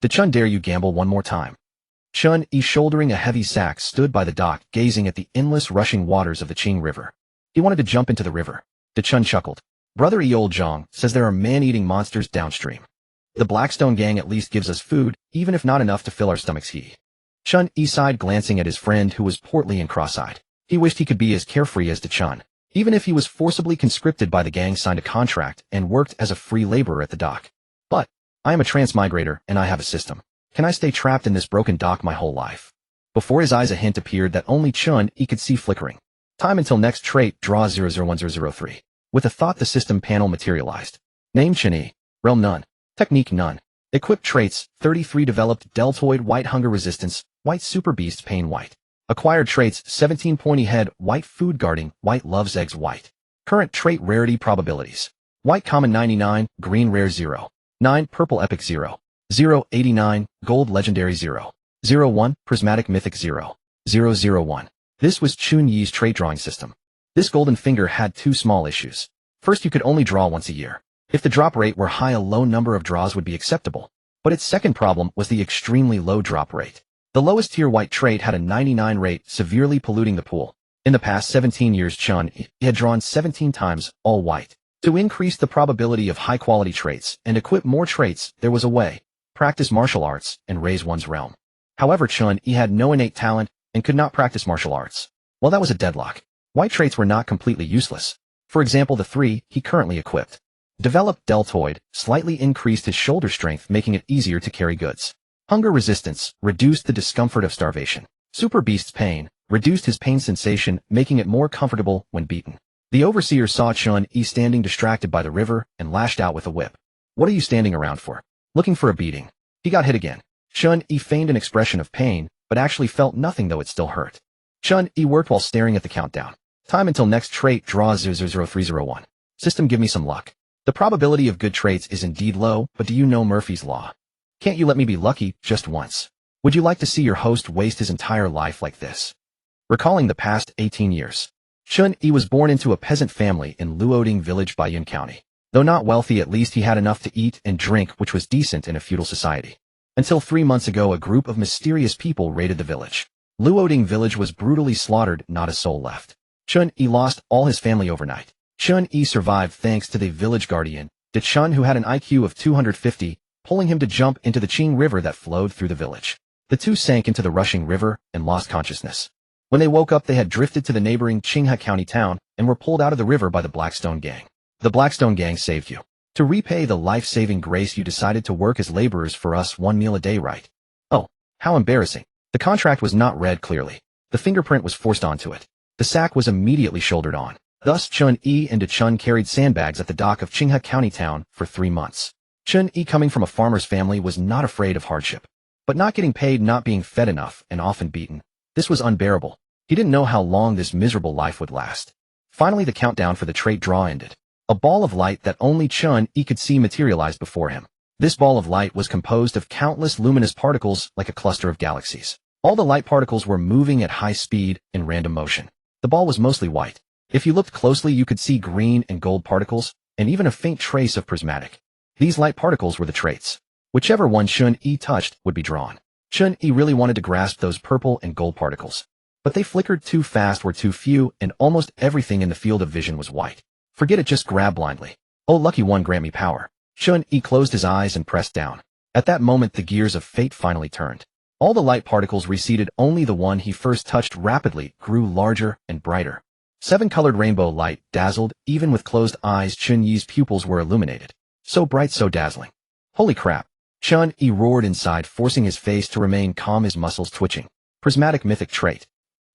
Did Chen dare you gamble one more time? Chen Yi, shouldering a heavy sack, stood by the dock, gazing at the endless rushing waters of the Qing River. He wanted to jump into the river. De Chen chuckled. Brother Eol Zhang says there are man-eating monsters downstream. The Blackstone gang at least gives us food, even if not enough to fill our stomachs. Chen Yi sighed, glancing at his friend who was portly and cross-eyed. He wished he could be as carefree as De Chen. Even if he was forcibly conscripted by the gang, signed a contract, and worked as a free laborer at the dock. But I am a transmigrator, and I have a system. Can I stay trapped in this broken dock my whole life? Before his eyes a hint appeared that only Chen Yi could see flickering. Time until next trait, draw 001003. With a thought, the system panel materialized. Name Chen Yi. Realm none. Technique none. Equipped traits, 33 developed deltoid white hunger resistance, white super beast pain white. Acquired traits, 17 pointy head, white food guarding, white loves eggs white. Current trait rarity probabilities. White common 99, green rare 0. 9 purple epic 0. 0 89, gold legendary 0. 0 1, prismatic mythic 0. 0 0 1. This was Chen Yi's trait drawing system. This golden finger had two small issues. First, you could only draw once a year. If the drop rate were high, a low number of draws would be acceptable. But its second problem was the extremely low drop rate. The lowest tier white trait had a 99 rate, severely polluting the pool. In the past 17 years, Chen Yi had drawn 17 times, all white. To increase the probability of high-quality traits and equip more traits, there was a way. Practice martial arts and raise one's realm. However, Chen Yi had no innate talent and could not practice martial arts. Well, that was a deadlock. White traits were not completely useless. For example, the 3 he currently equipped. Developed deltoid, slightly increased his shoulder strength, making it easier to carry goods. Hunger resistance, reduced the discomfort of starvation. Super beast's pain, reduced his pain sensation, making it more comfortable when beaten. The overseer saw Chen Yi standing distracted by the river and lashed out with a whip. What are you standing around for? Looking for a beating. He got hit again. Chen Yi feigned an expression of pain, but actually felt nothing, though it still hurt. Chen Yi worked while staring at the countdown. Time until next trait, draw 000301. System, give me some luck. The probability of good traits is indeed low, but do you know Murphy's Law? Can't you let me be lucky just once? Would you like to see your host waste his entire life like this? Recalling the past 18 years. Chen Yi was born into a peasant family in Luoding village, Baiyun County. Though not wealthy, at least he had enough to eat and drink, which was decent in a feudal society. Until 3 months ago, a group of mysterious people raided the village. Luoding village was brutally slaughtered, not a soul left. Chen Yi lost all his family overnight. Chen Yi survived thanks to the village guardian, De Chen, who had an IQ of 250, pulling him to jump into the Qing River that flowed through the village. The two sank into the rushing river and lost consciousness. When they woke up, they had drifted to the neighboring Qinghe County town and were pulled out of the river by the Blackstone gang. The Blackstone gang saved you. To repay the life-saving grace, you decided to work as laborers for us, 1 meal a day, right? Oh, how embarrassing. The contract was not read clearly. The fingerprint was forced onto it. The sack was immediately shouldered on. Thus, Chen Yi and De Chen carried sandbags at the dock of Qinghe County town for 3 months. Chen Yi, coming from a farmer's family, was not afraid of hardship. But not getting paid, not being fed enough, and often beaten. This was unbearable. He didn't know how long this miserable life would last. Finally, the countdown for the trait draw ended. A ball of light that only Chen Yi could see materialized before him. This ball of light was composed of countless luminous particles like a cluster of galaxies. All the light particles were moving at high speed in random motion. The ball was mostly white. If you looked closely, you could see green and gold particles, and even a faint trace of prismatic. These light particles were the traits. Whichever one Chen Yi touched would be drawn. Chen Yi really wanted to grasp those purple and gold particles. But they flickered too fast, were too few, and almost everything in the field of vision was white. Forget it, just grab blindly. Oh, lucky one, grant me power. Chen Yi closed his eyes and pressed down. At that moment, the gears of fate finally turned. All the light particles receded, only the one he first touched rapidly grew larger and brighter. 7-colored rainbow light dazzled. Even with closed eyes, Chen Yi's pupils were illuminated. So bright, so dazzling. Holy crap. Chen Yi roared inside, forcing his face to remain calm, his muscles twitching. Prismatic Mythic Trait.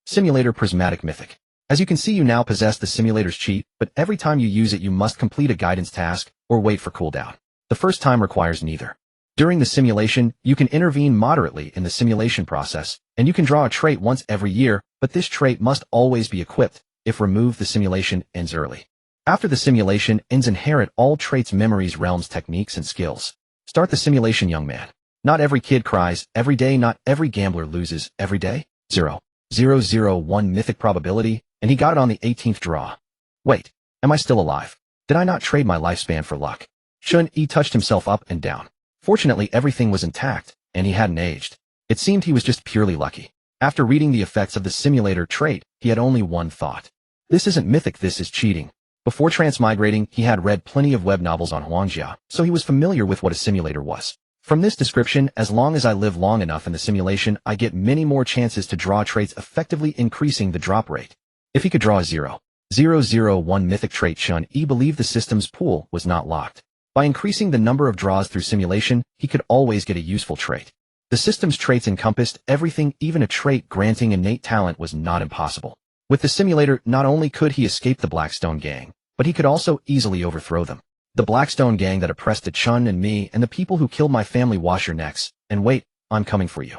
Simulator Prismatic Mythic. As you can see, you now possess the simulator's cheat, but every time you use it, you must complete a guidance task or wait for cooldown. The first time requires neither. During the simulation, you can intervene moderately in the simulation process, and you can draw a trait once every year, but this trait must always be equipped. If removed, the simulation ends early. After the simulation ends, inherit all traits, memories, realms, techniques, and skills. Start the simulation, young man. Not every kid cries every day, not every gambler loses every day. 0.001 mythic probability, and he got it on the 18th draw. Wait, am I still alive? Did I not trade my lifespan for luck? Chen Yi touched himself up and down. Fortunately, everything was intact, and he hadn't aged. It seemed he was just purely lucky. After reading the effects of the simulator trait, he had only one thought. This isn't mythic, this is cheating. Before transmigrating, he had read plenty of web novels on Huangjia, so he was familiar with what a simulator was. From this description, as long as I live long enough in the simulation, I get many more chances to draw traits, effectively increasing the drop rate. If he could draw a 0.001 mythic trait, Chen Yi believed the system's pool was not locked. By increasing the number of draws through simulation, he could always get a useful trait. The system's traits encompassed everything, even a trait granting innate talent was not impossible. With the simulator, not only could he escape the Blackstone gang, but he could also easily overthrow them. The Blackstone gang that oppressed Chen and me and the people who killed my family, wash your necks, and wait, I'm coming for you.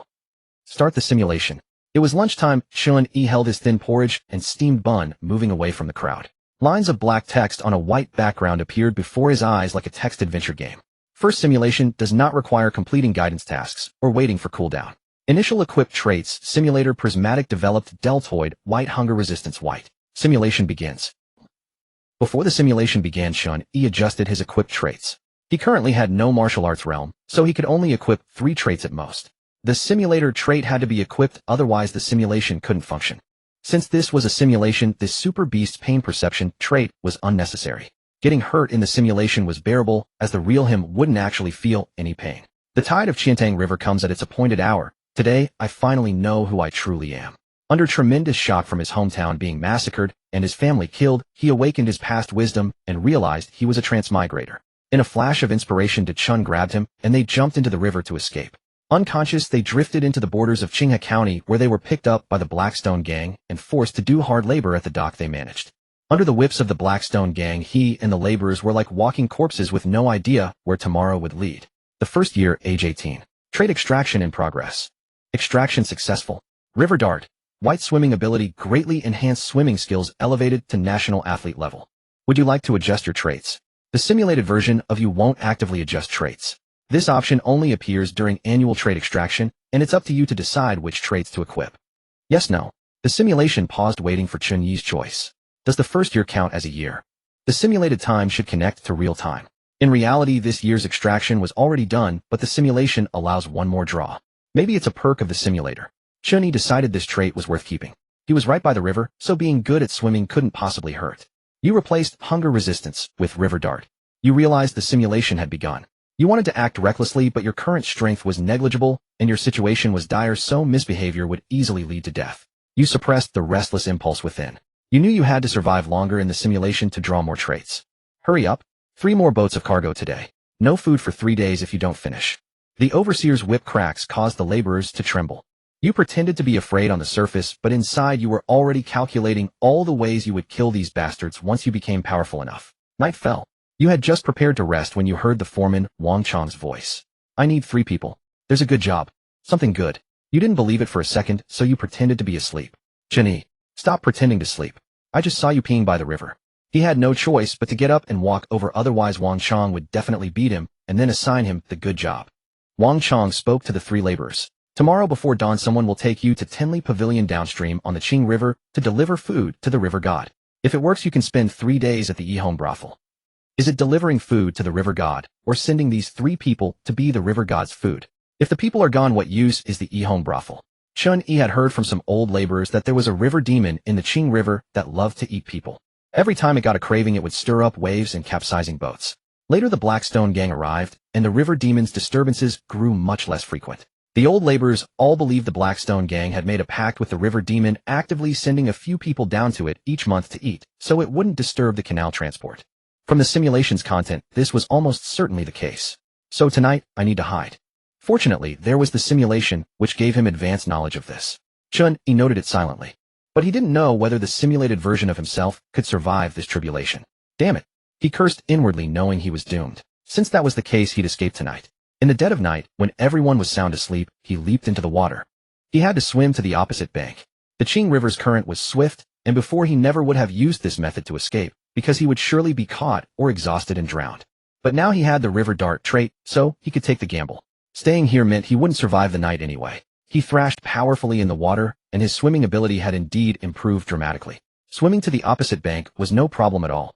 Start the simulation. It was lunchtime. Chen Yi held his thin porridge and steamed bun, moving away from the crowd. Lines of black text on a white background appeared before his eyes like a text adventure game. First simulation does not require completing guidance tasks or waiting for cooldown. Initial equipped traits, simulator prismatic developed deltoid, white hunger resistance white. Simulation begins. Before the simulation began, Chen Yi adjusted his equipped traits. He currently had no martial arts realm, so he could only equip 3 traits at most. The simulator trait had to be equipped, otherwise the simulation couldn't function. Since this was a simulation, this super beast pain perception trait was unnecessary. Getting hurt in the simulation was bearable, as the real him wouldn't actually feel any pain. The tide of Qiantang River comes at its appointed hour. Today, I finally know who I truly am. Under tremendous shock from his hometown being massacred and his family killed, he awakened his past wisdom and realized he was a transmigrator. In a flash of inspiration, Chen grabbed him, and they jumped into the river to escape. Unconscious, they drifted into the borders of Qinghe County, where they were picked up by the Blackstone gang and forced to do hard labor at the dock they managed. Under the whips of the Blackstone gang, he and the laborers were like walking corpses with no idea where tomorrow would lead. The first year, age 18. Trait extraction in progress. Extraction successful. River dart. White swimming ability greatly enhanced, swimming skills elevated to national athlete level. Would you like to adjust your traits? The simulated version of you won't actively adjust traits. This option only appears during annual trait extraction, and it's up to you to decide which traits to equip. Yes, no. The simulation paused, waiting for Chen Yi's choice. Does the first year count as a year? The simulated time should connect to real time. In reality, this year's extraction was already done, but the simulation allows one more draw. Maybe it's a perk of the simulator. Chen Yi decided this trait was worth keeping. He was right by the river, so being good at swimming couldn't possibly hurt. You replaced hunger resistance with river dart. You realized the simulation had begun. You wanted to act recklessly, but your current strength was negligible, and your situation was dire, so misbehavior would easily lead to death. You suppressed the restless impulse within. You knew you had to survive longer in the simulation to draw more traits. Hurry up. 3 more boats of cargo today. No food for 3 days if you don't finish. The overseer's whip cracks caused the laborers to tremble. You pretended to be afraid on the surface, but inside you were already calculating all the ways you would kill these bastards once you became powerful enough. Night fell. You had just prepared to rest when you heard the foreman, Wang Chang's voice. I need 3 people. There's a good job. Something good. You didn't believe it for a second, so you pretended to be asleep. Chen Yi, stop pretending to sleep. I just saw you peeing by the river. He had no choice but to get up and walk over, otherwise Wang Chang would definitely beat him and then assign him the good job. Wang Chang spoke to the 3 laborers. Tomorrow before dawn, someone will take you to Tenli Pavilion downstream on the Qing River to deliver food to the river god. If it works, you can spend 3 days at the Yihome brothel. Is it delivering food to the river god, or sending these 3 people to be the river god's food? If the people are gone, what use is the Yihome brothel? Chen Yi had heard from some old laborers that there was a river demon in the Qing River that loved to eat people. Every time it got a craving, it would stir up waves and capsizing boats. Later, the Blackstone gang arrived, and the river demon's disturbances grew much less frequent. The old laborers all believed the Blackstone gang had made a pact with the river demon, actively sending a few people down to it each month to eat, so it wouldn't disturb the canal transport. From the simulation's content, this was almost certainly the case. So tonight, I need to hide. Fortunately, there was the simulation, which gave him advanced knowledge of this. Chen Yi noted it silently. But he didn't know whether the simulated version of himself could survive this tribulation. Damn it. He cursed inwardly, knowing he was doomed. Since that was the case, he'd escape tonight. In the dead of night, when everyone was sound asleep, he leaped into the water. He had to swim to the opposite bank. The Qing River's current was swift, and before he never would have used this method to escape, because he would surely be caught or exhausted and drowned. But now he had the river dart trait, so he could take the gamble. Staying here meant he wouldn't survive the night anyway. He thrashed powerfully in the water, and his swimming ability had indeed improved dramatically. Swimming to the opposite bank was no problem at all.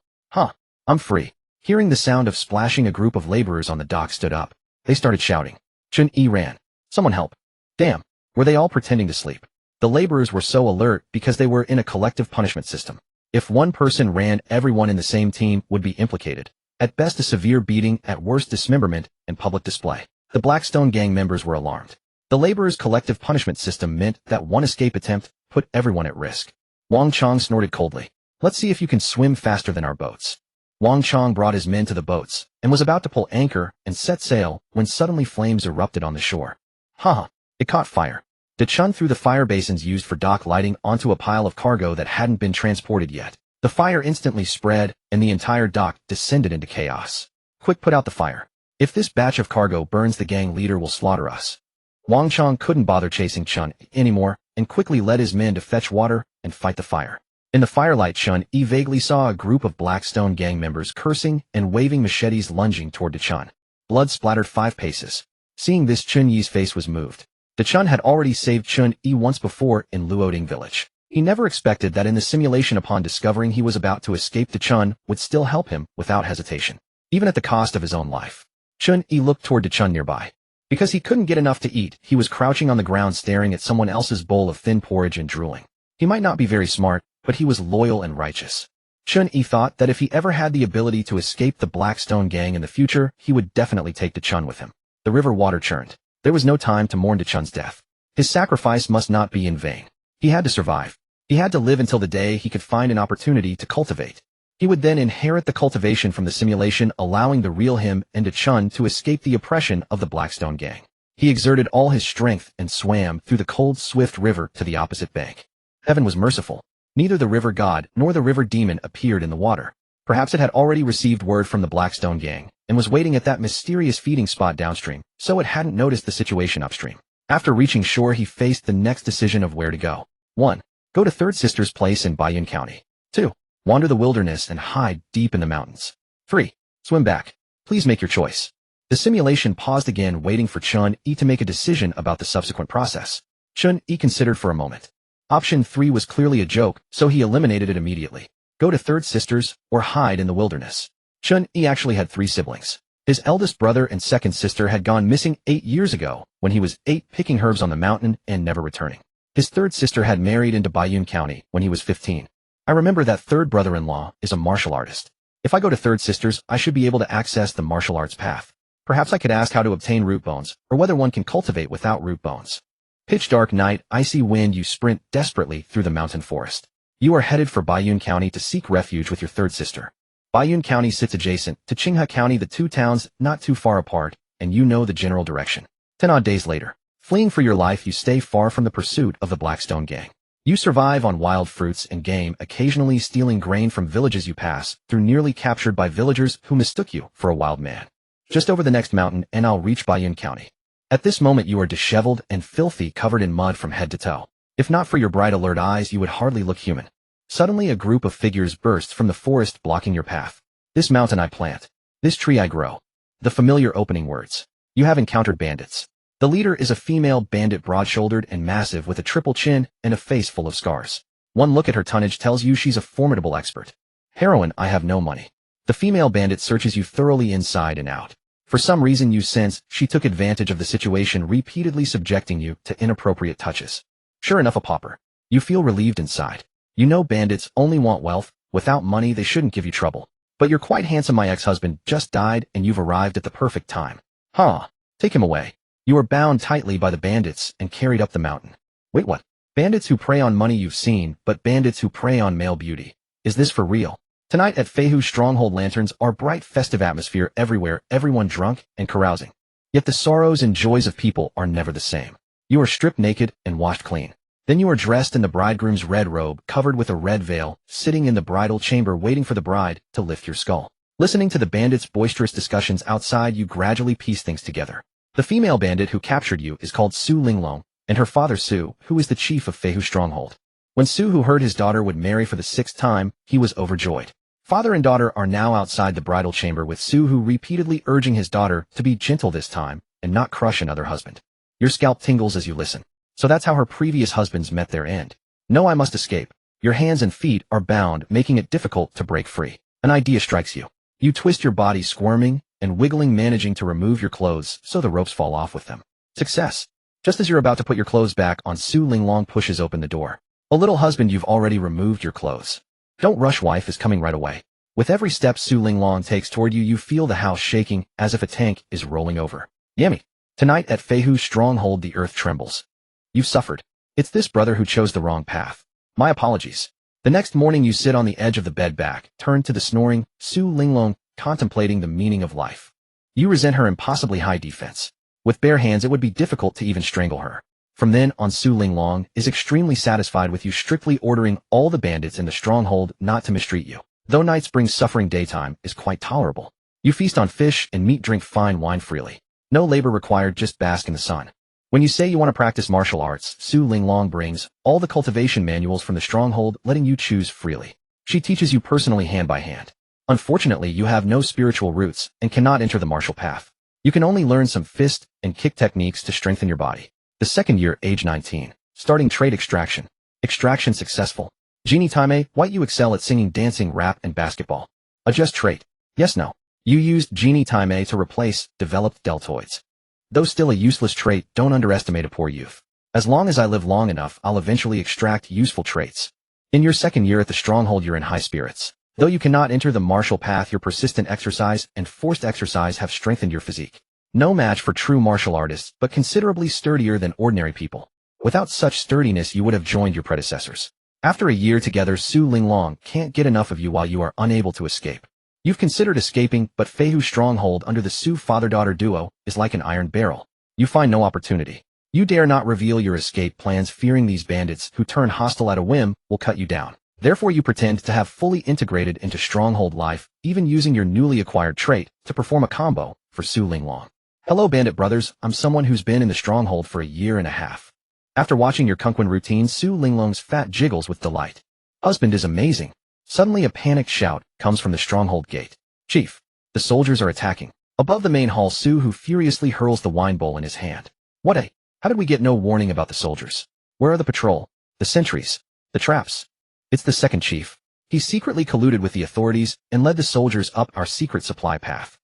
I'm free. Hearing the sound of splashing, a group of laborers on the dock stood up. They started shouting. Chen Yi ran. Someone help. Damn. Were they all pretending to sleep? The laborers were so alert because they were in a collective punishment system. If one person ran, everyone in the same team would be implicated. At best a severe beating, at worst dismemberment and public display. The Blackstone gang members were alarmed. The laborers' collective punishment system meant that one escape attempt put everyone at risk. Wang Chong snorted coldly. Let's see if you can swim faster than our boats. Wang Chong brought his men to the boats and was about to pull anchor and set sail when suddenly flames erupted on the shore. Haha, it caught fire. De Chun threw the fire basins used for dock lighting onto a pile of cargo that hadn't been transported yet. The fire instantly spread, and the entire dock descended into chaos. Quick, put out the fire. If this batch of cargo burns, the gang leader will slaughter us. Wang Chong couldn't bother chasing Chen anymore, and quickly led his men to fetch water and fight the fire. In the firelight, Chen Yi vaguely saw a group of Blackstone gang members cursing and waving machetes lunging toward De Chun. Blood splattered 5 paces. Seeing this, Chen Yi's face was moved. De Chun had already saved Chen Yi once before in Luoding village. He never expected that in the simulation, upon discovering he was about to escape, De Chun would still help him without hesitation, even at the cost of his own life. Chen Yi looked toward De Chun nearby. Because he couldn't get enough to eat, he was crouching on the ground staring at someone else's bowl of thin porridge and drooling. He might not be very smart, but he was loyal and righteous. Chen Yi thought that if he ever had the ability to escape the Blackstone gang in the future, he would definitely take De Chun with him. The river water churned. There was no time to mourn De Chun's death. His sacrifice must not be in vain. He had to survive. He had to live until the day he could find an opportunity to cultivate. He would then inherit the cultivation from the simulation, allowing the real him and De Chun to escape the oppression of the Blackstone gang. He exerted all his strength and swam through the cold, swift river to the opposite bank. Heaven was merciful. Neither the river god nor the river demon appeared in the water. Perhaps it had already received word from the Blackstone gang and was waiting at that mysterious feeding spot downstream, so it hadn't noticed the situation upstream. After reaching shore, he faced the next decision of where to go. 1. Go to Third Sister's place in Baiyun County. 2. Wander the wilderness and hide deep in the mountains. 3. Swim back. Please make your choice. The simulation paused again, waiting for Chen Yi to make a decision about the subsequent process. Chen Yi considered for a moment. Option 3 was clearly a joke, so he eliminated it immediately. Go to Third Sister's or hide in the wilderness. Chen Yi actually had 3 siblings. His eldest brother and second sister had gone missing 8 years ago when he was 8, picking herbs on the mountain and never returning. His third sister had married into Baiyun County when he was 15. I remember that third brother-in-law is a martial artist. If I go to Third Sister's, I should be able to access the martial arts path. Perhaps I could ask how to obtain root bones, or whether one can cultivate without root bones. Pitch dark night, icy wind, you sprint desperately through the mountain forest. You are headed for Baiyun County to seek refuge with your third sister. Baiyun County sits adjacent to Qinghe County, the 2 towns not too far apart, and you know the general direction. 10 odd days later, fleeing for your life, you stay far from the pursuit of the Blackstone gang. You survive on wild fruits and game, occasionally stealing grain from villages you pass through, nearly captured by villagers who mistook you for a wild man. Just over the next mountain and I'll reach Baiyun County. At this moment you are disheveled and filthy, covered in mud from head to toe. If not for your bright alert eyes, you would hardly look human. Suddenly a group of figures bursts from the forest, blocking your path. This mountain I plant. This tree I grow. The familiar opening words. You have encountered bandits. The leader is a female bandit, broad-shouldered and massive, with a triple chin and a face full of scars. One look at her tonnage tells you she's a formidable expert. Heroine, I have no money. The female bandit searches you thoroughly inside and out. For some reason you sense she took advantage of the situation, repeatedly subjecting you to inappropriate touches. Sure enough, a pauper. You feel relieved inside. You know bandits only want wealth. Without money they shouldn't give you trouble. But you're quite handsome. My ex-husband just died and you've arrived at the perfect time. Huh. Take him away. You are bound tightly by the bandits and carried up the mountain. Wait, what? Bandits who prey on money you've seen, but bandits who prey on male beauty. Is this for real? Tonight at Feihu's stronghold, lanterns are bright, festive atmosphere everywhere, everyone drunk and carousing. Yet the sorrows and joys of people are never the same. You are stripped naked and washed clean. Then you are dressed in the bridegroom's red robe, covered with a red veil, sitting in the bridal chamber waiting for the bride to lift your skull. Listening to the bandits' boisterous discussions outside, you gradually piece things together. The female bandit who captured you is called Su Linglong, and her father Su, who is the chief of Feihu stronghold. When Su, who heard his daughter would marry for the 6th time, he was overjoyed. Father and daughter are now outside the bridal chamber, with Su, who repeatedly urging his daughter to be gentle this time and not crush another husband. Your scalp tingles as you listen. So that's how her previous husbands met their end. No, I must escape. Your hands and feet are bound, making it difficult to break free. An idea strikes you. You twist your body, squirming, and wiggling, managing to remove your clothes so the ropes fall off with them. Success! Just as you're about to put your clothes back on, Su Linglong pushes open the door. A little husband, you've already removed your clothes. Don't rush, wife is coming right away. With every step Su Linglong takes toward you, you feel the house shaking as if a tank is rolling over. Yummy. Tonight at Feihu's stronghold the earth trembles. You've suffered. It's this brother who chose the wrong path. My apologies. The next morning you sit on the edge of the bed, back turned to the snoring Su Linglong, contemplating the meaning of life. You resent her impossibly high defense. With bare hands it would be difficult to even strangle her. From then on, Su Linglong is extremely satisfied with you strictly ordering all the bandits in the stronghold not to mistreat you. Though nights bring suffering, daytime is quite tolerable. You feast on fish and meat, drink fine wine freely. No labor required, just bask in the sun. When you say you want to practice martial arts, Su Linglong brings all the cultivation manuals from the stronghold, letting you choose freely. She teaches you personally, hand by hand. Unfortunately, you have no spiritual roots and cannot enter the martial path. You can only learn some fist and kick techniques to strengthen your body. The second year, age 19. Starting trade extraction. Extraction successful. Genie Time, white, you excel at singing, dancing, rap, and basketball. Adjust trait. Yes, no. You used Genie Time to replace developed deltoids. Though still a useless trait, don't underestimate a poor youth. As long as I live long enough, I'll eventually extract useful traits. In your second year at the stronghold, you're in high spirits. Though you cannot enter the martial path, your persistent exercise and forced exercise have strengthened your physique. No match for true martial artists, but considerably sturdier than ordinary people. Without such sturdiness, you would have joined your predecessors. After a year together, Su Linglong can't get enough of you while you are unable to escape. You've considered escaping, but Feihu's stronghold under the Su father-daughter duo is like an iron barrel. You find no opportunity. You dare not reveal your escape plans, fearing these bandits, who turn hostile at a whim, will cut you down. Therefore you pretend to have fully integrated into stronghold life, even using your newly acquired trait to perform a combo for Su Linglong. Hello, bandit brothers, I'm someone who's been in the stronghold for a year and a half. After watching your Kunquan routine, Su Linglong's fat jiggles with delight. Husband is amazing. Suddenly a panicked shout comes from the stronghold gate. Chief, the soldiers are attacking. Above the main hall, Su who furiously hurls the wine bowl in his hand. How did we get no warning about the soldiers? Where are the patrol, the sentries, the traps? It's the second chief. He secretly colluded with the authorities and led the soldiers up our secret supply path.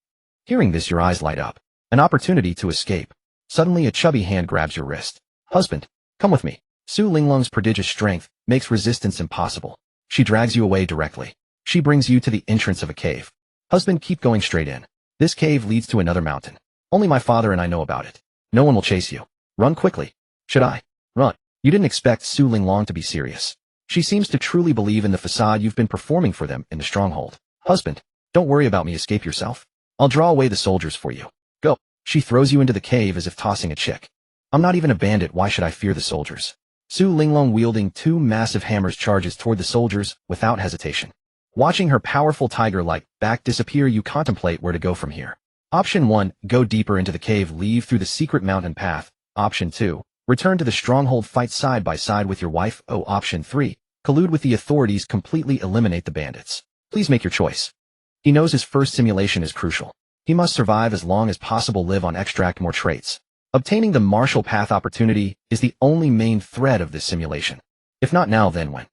Hearing this, your eyes light up. An opportunity to escape. Suddenly a chubby hand grabs your wrist. Husband, come with me. Su Linglong's prodigious strength makes resistance impossible. She drags you away directly. She brings you to the entrance of a cave. Husband, keep going straight in. This cave leads to another mountain. Only my father and I know about it. No one will chase you. Run quickly. Should I? Run. You didn't expect Su Linglong to be serious. She seems to truly believe in the facade you've been performing for them in the stronghold. Husband, don't worry about me, escape yourself. I'll draw away the soldiers for you. Go. She throws you into the cave as if tossing a chick. I'm not even a bandit, why should I fear the soldiers? Su Linglong, wielding two massive hammers, charges toward the soldiers without hesitation. Watching her powerful tiger-like back disappear, you contemplate where to go from here. Option 1, go deeper into the cave, leave through the secret mountain path. Option 2, return to the stronghold, fight side by side with your wife. Option 3, collude with the authorities, completely eliminate the bandits. Please make your choice. He knows his first simulation is crucial. He must survive as long as possible, live on, extract more traits. Obtaining the martial path opportunity is the only main thread of this simulation. If not now, then when?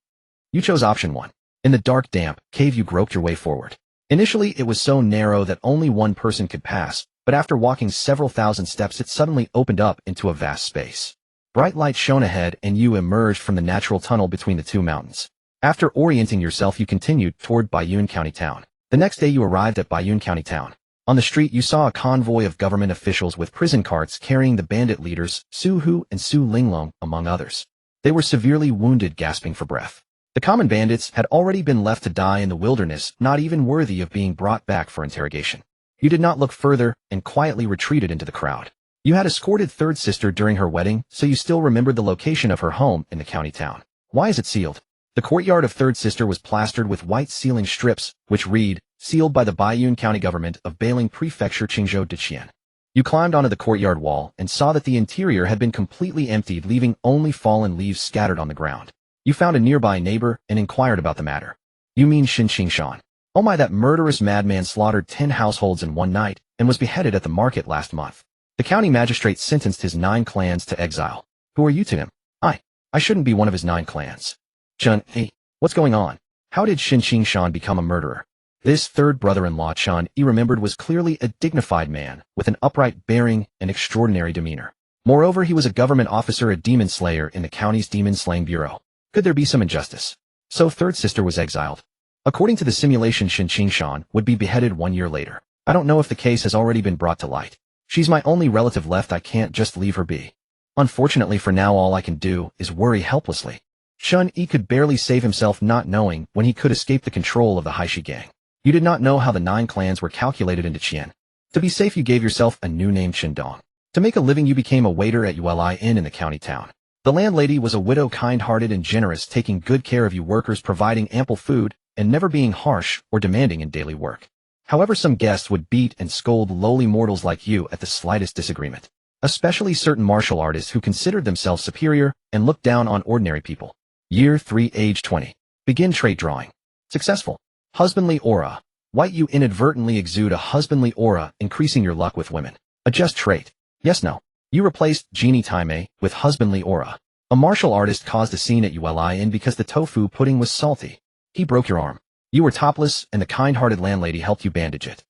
You chose option 1. In the dark, damp cave you groped your way forward. Initially it was so narrow that only one person could pass, but after walking several thousand steps it suddenly opened up into a vast space. Bright light shone ahead and you emerged from the natural tunnel between the two mountains. After orienting yourself you continued toward Baiyun County Town. The next day you arrived at Baiyun County Town. On the street you saw a convoy of government officials with prison carts carrying the bandit leaders, Su Hu and Su Linglong, among others. They were severely wounded, gasping for breath. The common bandits had already been left to die in the wilderness, not even worthy of being brought back for interrogation. You did not look further and quietly retreated into the crowd. You had escorted third sister during her wedding, so you still remembered the location of her home in the county town. Why is it sealed? The courtyard of third sister was plastered with white ceiling strips, which read, sealed by the Baiyun County government of Bailing Prefecture, Qingzhou Diqian. You climbed onto the courtyard wall and saw that the interior had been completely emptied, leaving only fallen leaves scattered on the ground. You found a nearby neighbor and inquired about the matter. You mean Shin Qingshan? Oh my, that murderous madman slaughtered 10 households in one night and was beheaded at the market last month. The county magistrate sentenced his 9 clans to exile. Who are you to him? I shouldn't be one of his 9 clans. Chen Yi, what's going on? How did Shin Qingshan become a murderer? This third brother-in-law Chen Yi remembered was clearly a dignified man, with an upright bearing and extraordinary demeanor. Moreover, he was a government officer, a demon slayer in the county's demon-slaying bureau. Could there be some injustice? So third sister was exiled. According to the simulation, Shen Qingshan would be beheaded 1 year later. I don't know if the case has already been brought to light. She's my only relative left, I can't just leave her be. Unfortunately for now, all I can do is worry helplessly. Chen Yi could barely save himself, not knowing when he could escape the control of the Haishi gang. You did not know how the 9 clans were calculated into Qian. To be safe, you gave yourself a new name, Qindong. To make a living, you became a waiter at Uli Inn in the county town. The landlady was a widow, kind-hearted and generous, taking good care of you workers, providing ample food, and never being harsh or demanding in daily work. However, some guests would beat and scold lowly mortals like you at the slightest disagreement, especially certain martial artists who considered themselves superior and looked down on ordinary people. Year 3, age 20. Begin trait drawing. Successful. Husbandly aura. White, you inadvertently exude a husbandly aura, increasing your luck with women. Adjust trait. Yes, no. You replaced Genie Time with husbandly aura. A martial artist caused a scene at Uli Inn because the tofu pudding was salty. He broke your arm. You were topless, and the kind-hearted landlady helped you bandage it.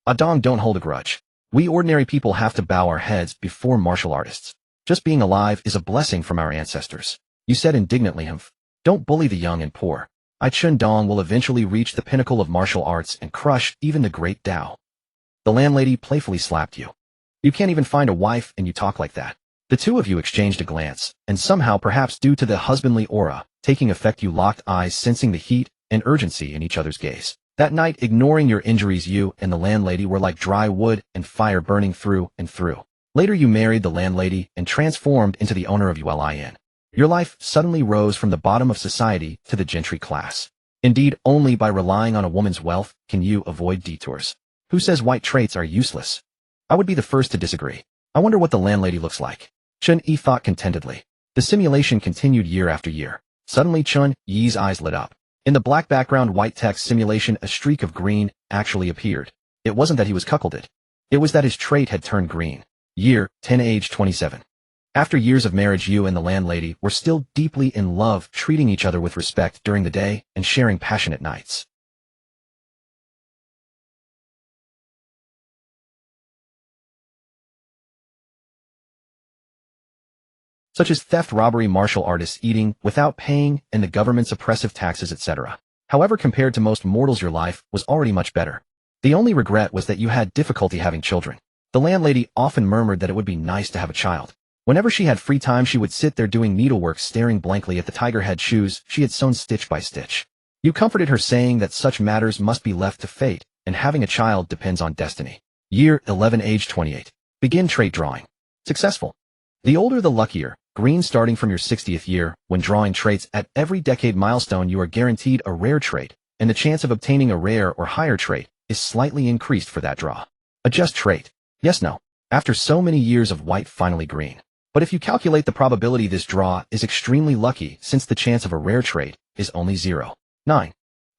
Adong, don't hold a grudge. We ordinary people have to bow our heads before martial artists. Just being alive is a blessing from our ancestors. You said indignantly, Humph. Don't bully the young and poor. Chen Dong will eventually reach the pinnacle of martial arts and crush even the great Tao. The landlady playfully slapped you. You can't even find a wife and you talk like that. The two of you exchanged a glance, and somehow, perhaps due to the husbandly aura taking effect, you locked eyes, sensing the heat and urgency in each other's gaze. That night, ignoring your injuries, you and the landlady were like dry wood and fire, burning through and through. Later, you married the landlady and transformed into the owner of Uli Inn. Your life suddenly rose from the bottom of society to the gentry class. Indeed, only by relying on a woman's wealth can you avoid detours. Who says white traits are useless? I would be the first to disagree. I wonder what the landlady looks like. Chen Yi thought contentedly. The simulation continued year after year. Suddenly, Chen Yi's eyes lit up. In the black background white text simulation, a streak of green actually appeared. It wasn't that he was cuckolded. It was that his trait had turned green. Year 10, age 27. After years of marriage, you and the landlady were still deeply in love, treating each other with respect during the day and sharing passionate nights. Such as theft, robbery, martial artists eating without paying, and the government's oppressive taxes, etc. However, compared to most mortals, your life was already much better. The only regret was that you had difficulty having children. The landlady often murmured that it would be nice to have a child. Whenever she had free time, she would sit there doing needlework, staring blankly at the tiger head shoes she had sewn stitch by stitch. You comforted her, saying that such matters must be left to fate, and having a child depends on destiny. Year 11, age 28. Begin trait drawing. Successful. The older the luckier. Green, starting from your 60th year. When drawing traits at every decade milestone, you are guaranteed a rare trait, and the chance of obtaining a rare or higher trait is slightly increased for that draw. Adjust trait. Yes, no. After so many years of white, finally green. But if you calculate the probability, this draw is extremely lucky, since the chance of a rare trait is only 0.9.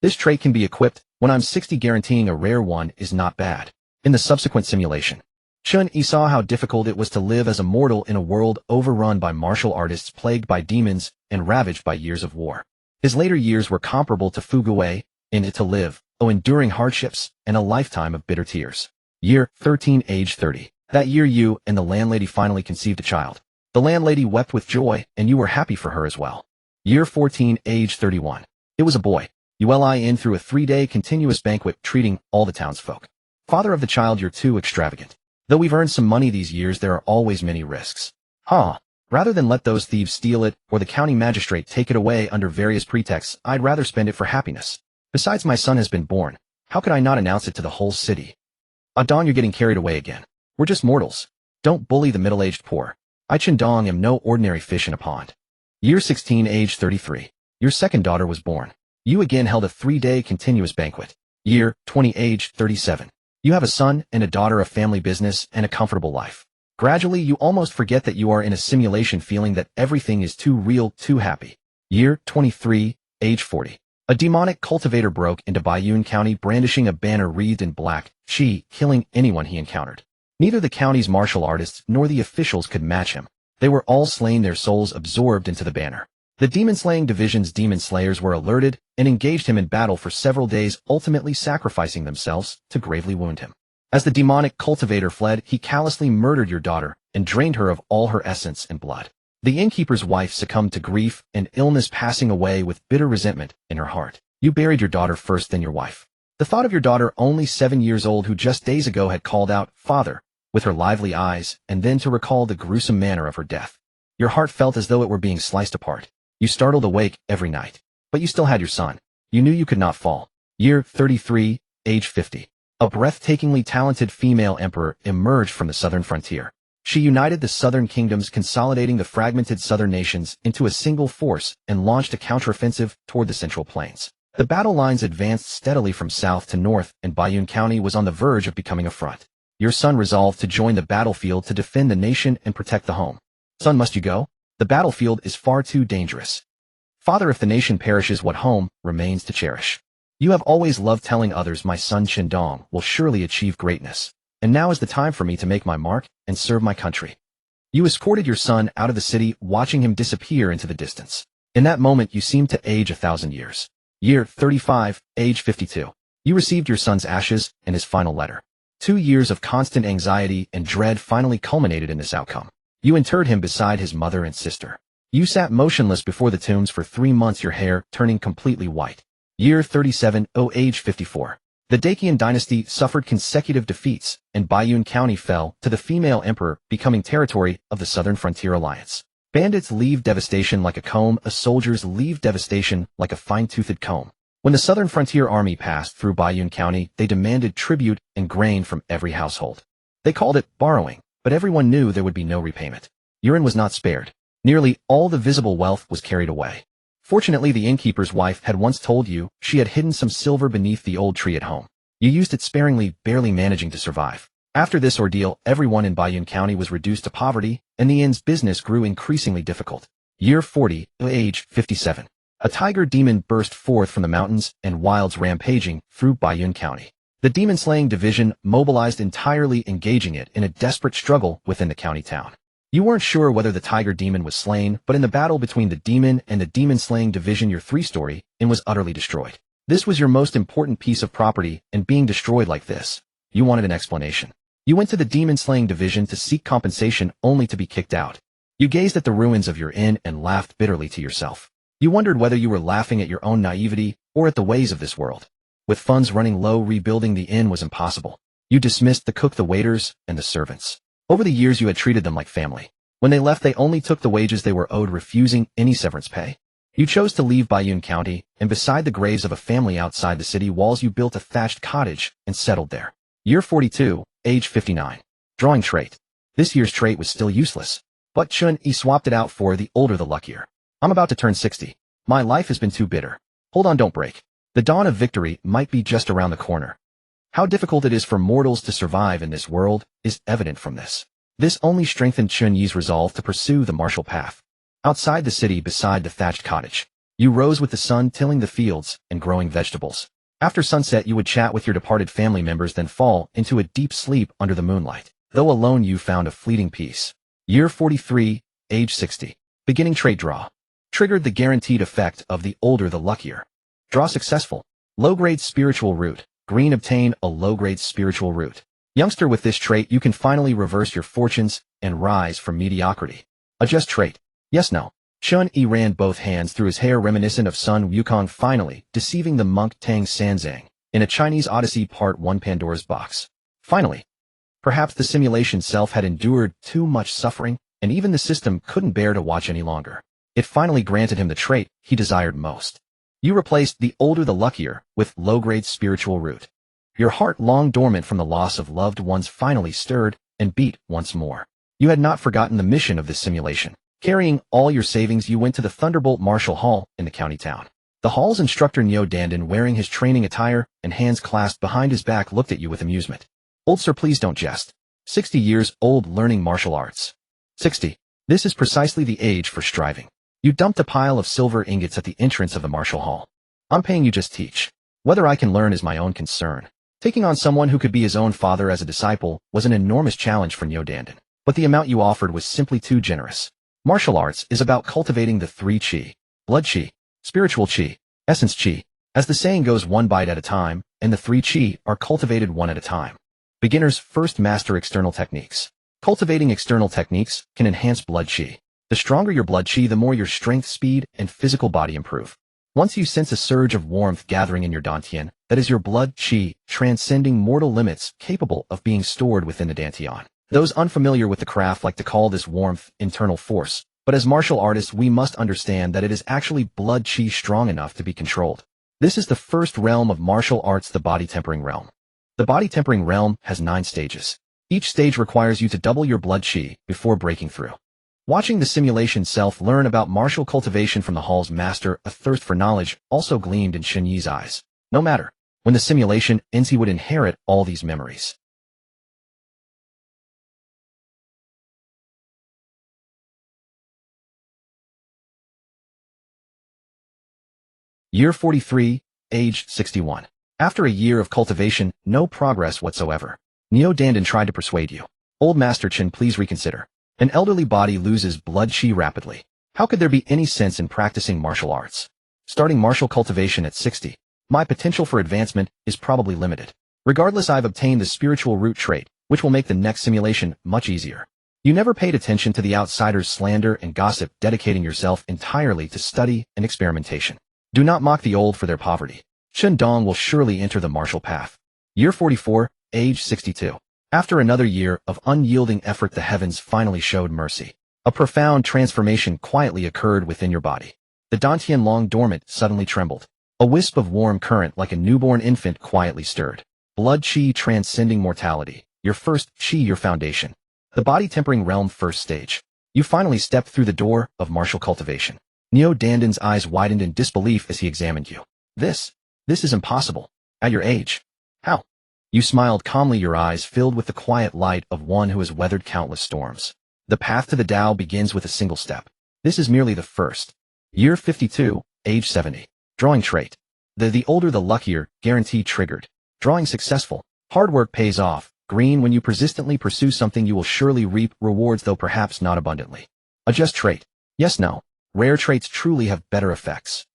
This trait can be equipped when I'm 60, guaranteeing a rare one is not bad. In the subsequent simulation, Chen Yi saw how difficult it was to live as a mortal in a world overrun by martial artists, plagued by demons, and ravaged by years of war. His later years were comparable to Fuguwei in it to live, enduring hardships and a lifetime of bitter tears. Year 13, age 30. That year, you and the landlady finally conceived a child. The landlady wept with joy, and you were happy for her as well. Year 14, age 31. It was a boy. Uli Inn threw a 3-day continuous banquet, treating all the townsfolk. Father of the child, you're too extravagant. Though we've earned some money these years, there are always many risks. Rather than let those thieves steal it, or the county magistrate take it away under various pretexts, I'd rather spend it for happiness. Besides, my son has been born. How could I not announce it to the whole city? Adong, you're getting carried away again. We're just mortals. Don't bully the middle-aged poor. I Chen Dong am no ordinary fish in a pond. Year 16, age 33. Your second daughter was born. You again held a 3-day continuous banquet. Year 20, age 37. You have a son and a daughter, a family business, and a comfortable life. Gradually, you almost forget that you are in a simulation, feeling that everything is too real, too happy. Year 23, age 40. A demonic cultivator broke into Baiyun County, brandishing a banner wreathed in black, killing anyone he encountered. Neither the county's martial artists nor the officials could match him. They were all slain, their souls absorbed into the banner. The demon-slaying division's demon slayers were alerted and engaged him in battle for several days, ultimately sacrificing themselves to gravely wound him. As the demonic cultivator fled, he callously murdered your daughter and drained her of all her essence and blood. The innkeeper's wife succumbed to grief and illness, passing away with bitter resentment in her heart. You buried your daughter first, then your wife. The thought of your daughter, only 7 years old, who just days ago had called out, "Father," with her lively eyes, and then to recall the gruesome manner of her death. Your heart felt as though it were being sliced apart. You startled awake every night. But you still had your son. You knew you could not fall. Year 33, age 50. A breathtakingly talented female emperor emerged from the southern frontier. She united the southern kingdoms, consolidating the fragmented southern nations into a single force, and launched a counteroffensive toward the central plains. The battle lines advanced steadily from south to north, and Bayun County was on the verge of becoming a front. Your son resolved to join the battlefield to defend the nation and protect the home. Son, must you go? The battlefield is far too dangerous. Father, if the nation perishes, what home remains to cherish? You have always loved telling others my son Chen Dong will surely achieve greatness. And now is the time for me to make my mark and serve my country. You escorted your son out of the city, watching him disappear into the distance. In that moment, you seemed to age 1,000 years. Year 35, age 52. You received your son's ashes and his final letter. 2 years of constant anxiety and dread finally culminated in this outcome. You interred him beside his mother and sister. You sat motionless before the tombs for 3 months, your hair turning completely white. Year 37, age 54. The Dacian dynasty suffered consecutive defeats, and Bayun County fell to the female emperor, becoming territory of the Southern Frontier Alliance. Bandits leave devastation like a comb, soldiers leave devastation like a fine-toothed comb. When the Southern Frontier Army passed through Bayun County, they demanded tribute and grain from every household. They called it borrowing, but everyone knew there would be no repayment. Urine was not spared. Nearly all the visible wealth was carried away. Fortunately, the innkeeper's wife had once told you she had hidden some silver beneath the old tree at home. You used it sparingly, barely managing to survive. After this ordeal, everyone in Bayun County was reduced to poverty, and the inn's business grew increasingly difficult. Year 40, age 57. A tiger demon burst forth from the mountains, and wilds rampaging through Bayun County. The demon-slaying division mobilized entirely, engaging it in a desperate struggle within the county town. You weren't sure whether the tiger demon was slain, but in the battle between the demon and the demon-slaying division, your 3-story inn was utterly destroyed. This was your most important piece of property, and being destroyed like this, you wanted an explanation. You went to the demon-slaying division to seek compensation, only to be kicked out. You gazed at the ruins of your inn and laughed bitterly to yourself. You wondered whether you were laughing at your own naivety or at the ways of this world. With funds running low, rebuilding the inn was impossible. You dismissed the cook, the waiters, and the servants. Over the years, you had treated them like family. When they left, they only took the wages they were owed, refusing any severance pay. You chose to leave Bayun County, and beside the graves of a family outside the city walls, you built a thatched cottage and settled there. Year 42, age 59. Drawing trait. This year's trait was still useless, but Chen Yi swapped it out for the older the luckier. I'm about to turn 60. My life has been too bitter. Hold on, don't break. The dawn of victory might be just around the corner. How difficult it is for mortals to survive in this world is evident from this. This only strengthened Chen Yi's resolve to pursue the martial path. Outside the city, beside the thatched cottage, you rose with the sun, tilling the fields and growing vegetables. After sunset, you would chat with your departed family members, then fall into a deep sleep under the moonlight. Though alone, you found a fleeting peace. Year 43, age 60. Beginning trait draw. Triggered the guaranteed effect of the older the luckier. Draw successful. Low-grade spiritual root. Green, obtain a low-grade spiritual root. Youngster, with this trait, you can finally reverse your fortunes and rise from mediocrity. Adjust trait. Yes, no. Chen Yi ran both hands through his hair, reminiscent of Sun Wukong, finally deceiving the monk Tang Sanzang in A Chinese Odyssey Part 1, Pandora's Box. Finally. Perhaps the simulation self had endured too much suffering, and even the system couldn't bear to watch any longer. It finally granted him the trait he desired most. You replaced the older the luckier with low-grade spiritual root. Your heart, long dormant from the loss of loved ones, finally stirred and beat once more. You had not forgotten the mission of this simulation. Carrying all your savings, you went to the Thunderbolt Martial Hall in the county town. The hall's instructor Neo Dandan, wearing his training attire and hands clasped behind his back, looked at you with amusement. Old sir, please don't jest. 60 years old, learning martial arts. 60. This is precisely the age for striving. You dumped a pile of silver ingots at the entrance of the martial hall. I'm paying you, just teach. Whether I can learn is my own concern. Taking on someone who could be his own father as a disciple was an enormous challenge for Neo Dandan, but the amount you offered was simply too generous. Martial arts is about cultivating the 3 chi. blood chi, spiritual chi, essence chi. As the saying goes, one bite at a time, and the 3 chi are cultivated one at a time. Beginners first master external techniques. Cultivating external techniques can enhance blood chi. The stronger your blood chi, the more your strength, speed, and physical body improve. Once you sense a surge of warmth gathering in your dantian, that is your blood chi, transcending mortal limits, capable of being stored within the dantian. Those unfamiliar with the craft like to call this warmth internal force, but as martial artists we must understand that it is actually blood chi strong enough to be controlled. This is the first realm of martial arts, the body tempering realm. The body tempering realm has 9 stages. Each stage requires you to double your blood chi before breaking through. Watching the simulation learn about martial cultivation from the hall's master, a thirst for knowledge also gleamed in Chen Yi's eyes. No matter. When the simulation ends, he would inherit all these memories. Year 43, age 61. After a year of cultivation, no progress whatsoever. Neo Dandan tried to persuade you. Old Master Chen, please reconsider. An elderly body loses blood chi rapidly. How could there be any sense in practicing martial arts? Starting martial cultivation at 60. My potential for advancement is probably limited. Regardless, I've obtained the spiritual root trait, which will make the next simulation much easier. You never paid attention to the outsiders' slander and gossip, dedicating yourself entirely to study and experimentation. Do not mock the old for their poverty. Chen Dong will surely enter the martial path. Year 44, age 62. After another year of unyielding effort, the heavens finally showed mercy. A profound transformation quietly occurred within your body. The dantian, long dormant, suddenly trembled. A wisp of warm current like a newborn infant quietly stirred. Blood chi transcending mortality. Your first chi, your foundation. The body tempering realm, first stage. You finally stepped through the door of martial cultivation. Neo Dandan's eyes widened in disbelief as he examined you. This is impossible. At your age. How? You smiled calmly, your eyes filled with the quiet light of one who has weathered countless storms. The path to the Tao begins with a single step. This is merely the first. Year 52, age 70. Drawing trait. The older the luckier, guarantee triggered. Drawing successful. Hard work pays off. Green, when you persistently pursue something you will surely reap rewards, though perhaps not abundantly. Adjust trait. Yes, no. Rare traits truly have better effects.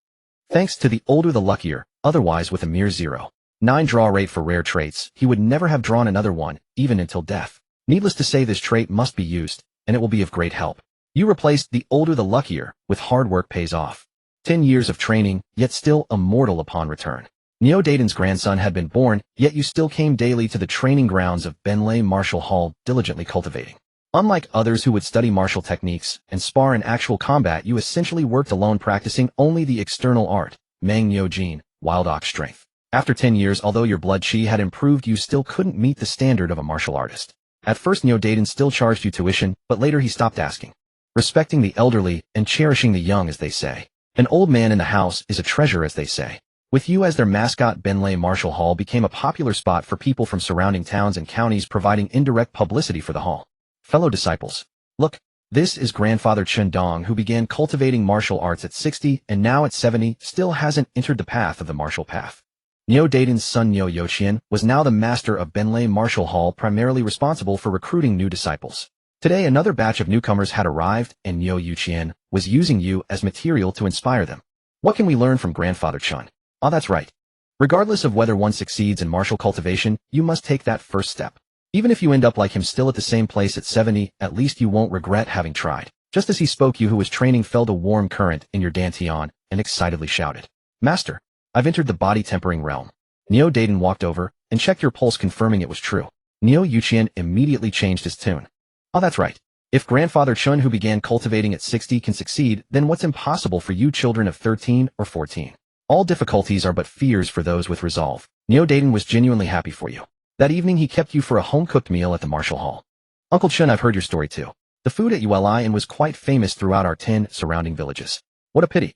Thanks to the older the luckier, otherwise with a mere 0. 9 draw rate for rare traits, he would never have drawn another one, even until death. Needless to say, this trait must be used, and it will be of great help. You replaced the older the luckier with hard work pays off. 10 years of training, yet still immortal upon return. Neo Dandan's grandson had been born, yet you still came daily to the training grounds of Benlei Martial Hall, diligently cultivating. Unlike others who would study martial techniques and spar in actual combat, you essentially worked alone, practicing only the external art, Mang Neo Jin, Wild Ox strength. After 10 years, although your blood chi had improved, you still couldn't meet the standard of a martial artist. At first, Neo Dandan still charged you tuition, but later he stopped asking. Respecting the elderly and cherishing the young, as they say. An old man in the house is a treasure, as they say. With you as their mascot, Benlei Martial Hall became a popular spot for people from surrounding towns and counties, providing indirect publicity for the hall. Fellow disciples. Look, this is Grandfather Chen Dong, who began cultivating martial arts at 60 and now at 70 still hasn't entered the path of the martial path. Neo Dandan's son Neo Yoqian was now the master of Benlei Martial Hall, primarily responsible for recruiting new disciples. Today another batch of newcomers had arrived, and Neo Yoqian was using you as material to inspire them. What can we learn from Grandfather Chen? Ah, that's right. Regardless of whether one succeeds in martial cultivation, you must take that first step. Even if you end up like him, still at the same place at 70, at least you won't regret having tried. Just as he spoke, you who was training felt a warm current in your dantian and excitedly shouted, Master, I've entered the body tempering realm. Neo Dandan walked over and checked your pulse, confirming it was true. Neo Yoqian immediately changed his tune. Oh, that's right. If Grandfather Chen, who began cultivating at 60, can succeed, then what's impossible for you children of 13 or 14? All difficulties are but fears for those with resolve. Neo Dandan was genuinely happy for you. That evening he kept you for a home-cooked meal at the martial hall. Uncle Chen, I've heard your story too. The food at Uli and was quite famous throughout our 10 surrounding villages. What a pity.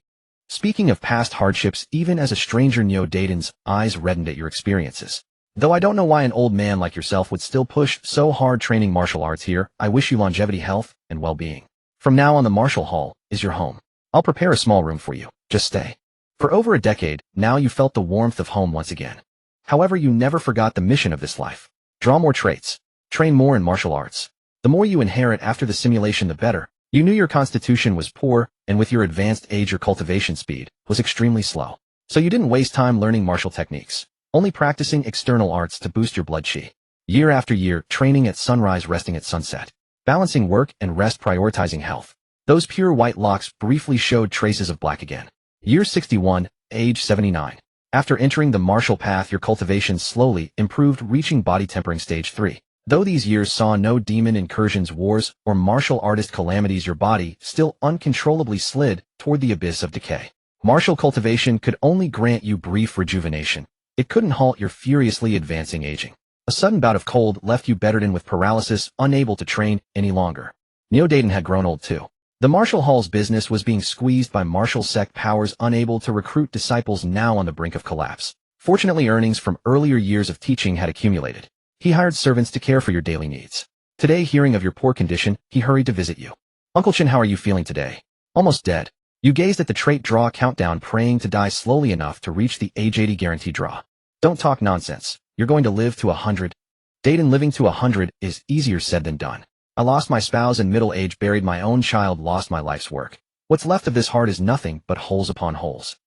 Speaking of past hardships, even as a stranger, Neo Dandan's eyes reddened at your experiences. Though I don't know why an old man like yourself would still push so hard training martial arts here, I wish you longevity, health, and well-being. From now on, the martial hall is your home. I'll prepare a small room for you. Just stay. For over a decade, now you felt the warmth of home once again. However, you never forgot the mission of this life. Draw more traits. Train more in martial arts. The more you inherit after the simulation, the better. You knew your constitution was poor, and with your advanced age your cultivation speed was extremely slow. So you didn't waste time learning martial techniques, only practicing external arts to boost your blood qi. Year after year, training at sunrise, resting at sunset, balancing work and rest, prioritizing health. Those pure white locks briefly showed traces of black again. Year 61, age 79. After entering the martial path, your cultivation slowly improved, reaching body tempering stage 3. Though these years saw no demon incursions, wars, or martial artist calamities, your body still uncontrollably slid toward the abyss of decay. Martial cultivation could only grant you brief rejuvenation. It couldn't halt your furiously advancing aging. A sudden bout of cold left you bedridden with paralysis, unable to train any longer. Neo-Dayton had grown old too. The martial hall's business was being squeezed by martial sect powers unable to recruit disciples, now on the brink of collapse. Fortunately, earnings from earlier years of teaching had accumulated. He hired servants to care for your daily needs. Today, hearing of your poor condition, he hurried to visit you. Uncle Chen, how are you feeling today? Almost dead. You gazed at the trait draw countdown, praying to die slowly enough to reach the age 80 guarantee draw. Don't talk nonsense. You're going to live to 100. Dayton, living to 100 is easier said than done. I lost my spouse in middle age, buried my own child, lost my life's work. What's left of this heart is nothing but holes upon holes.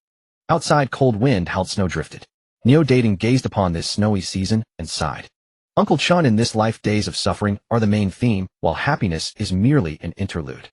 Outside, cold wind howled, snow drifted. Neo-Dayton gazed upon this snowy season and sighed. Uncle Chen, in this life, days of suffering are the main theme, while happiness is merely an interlude.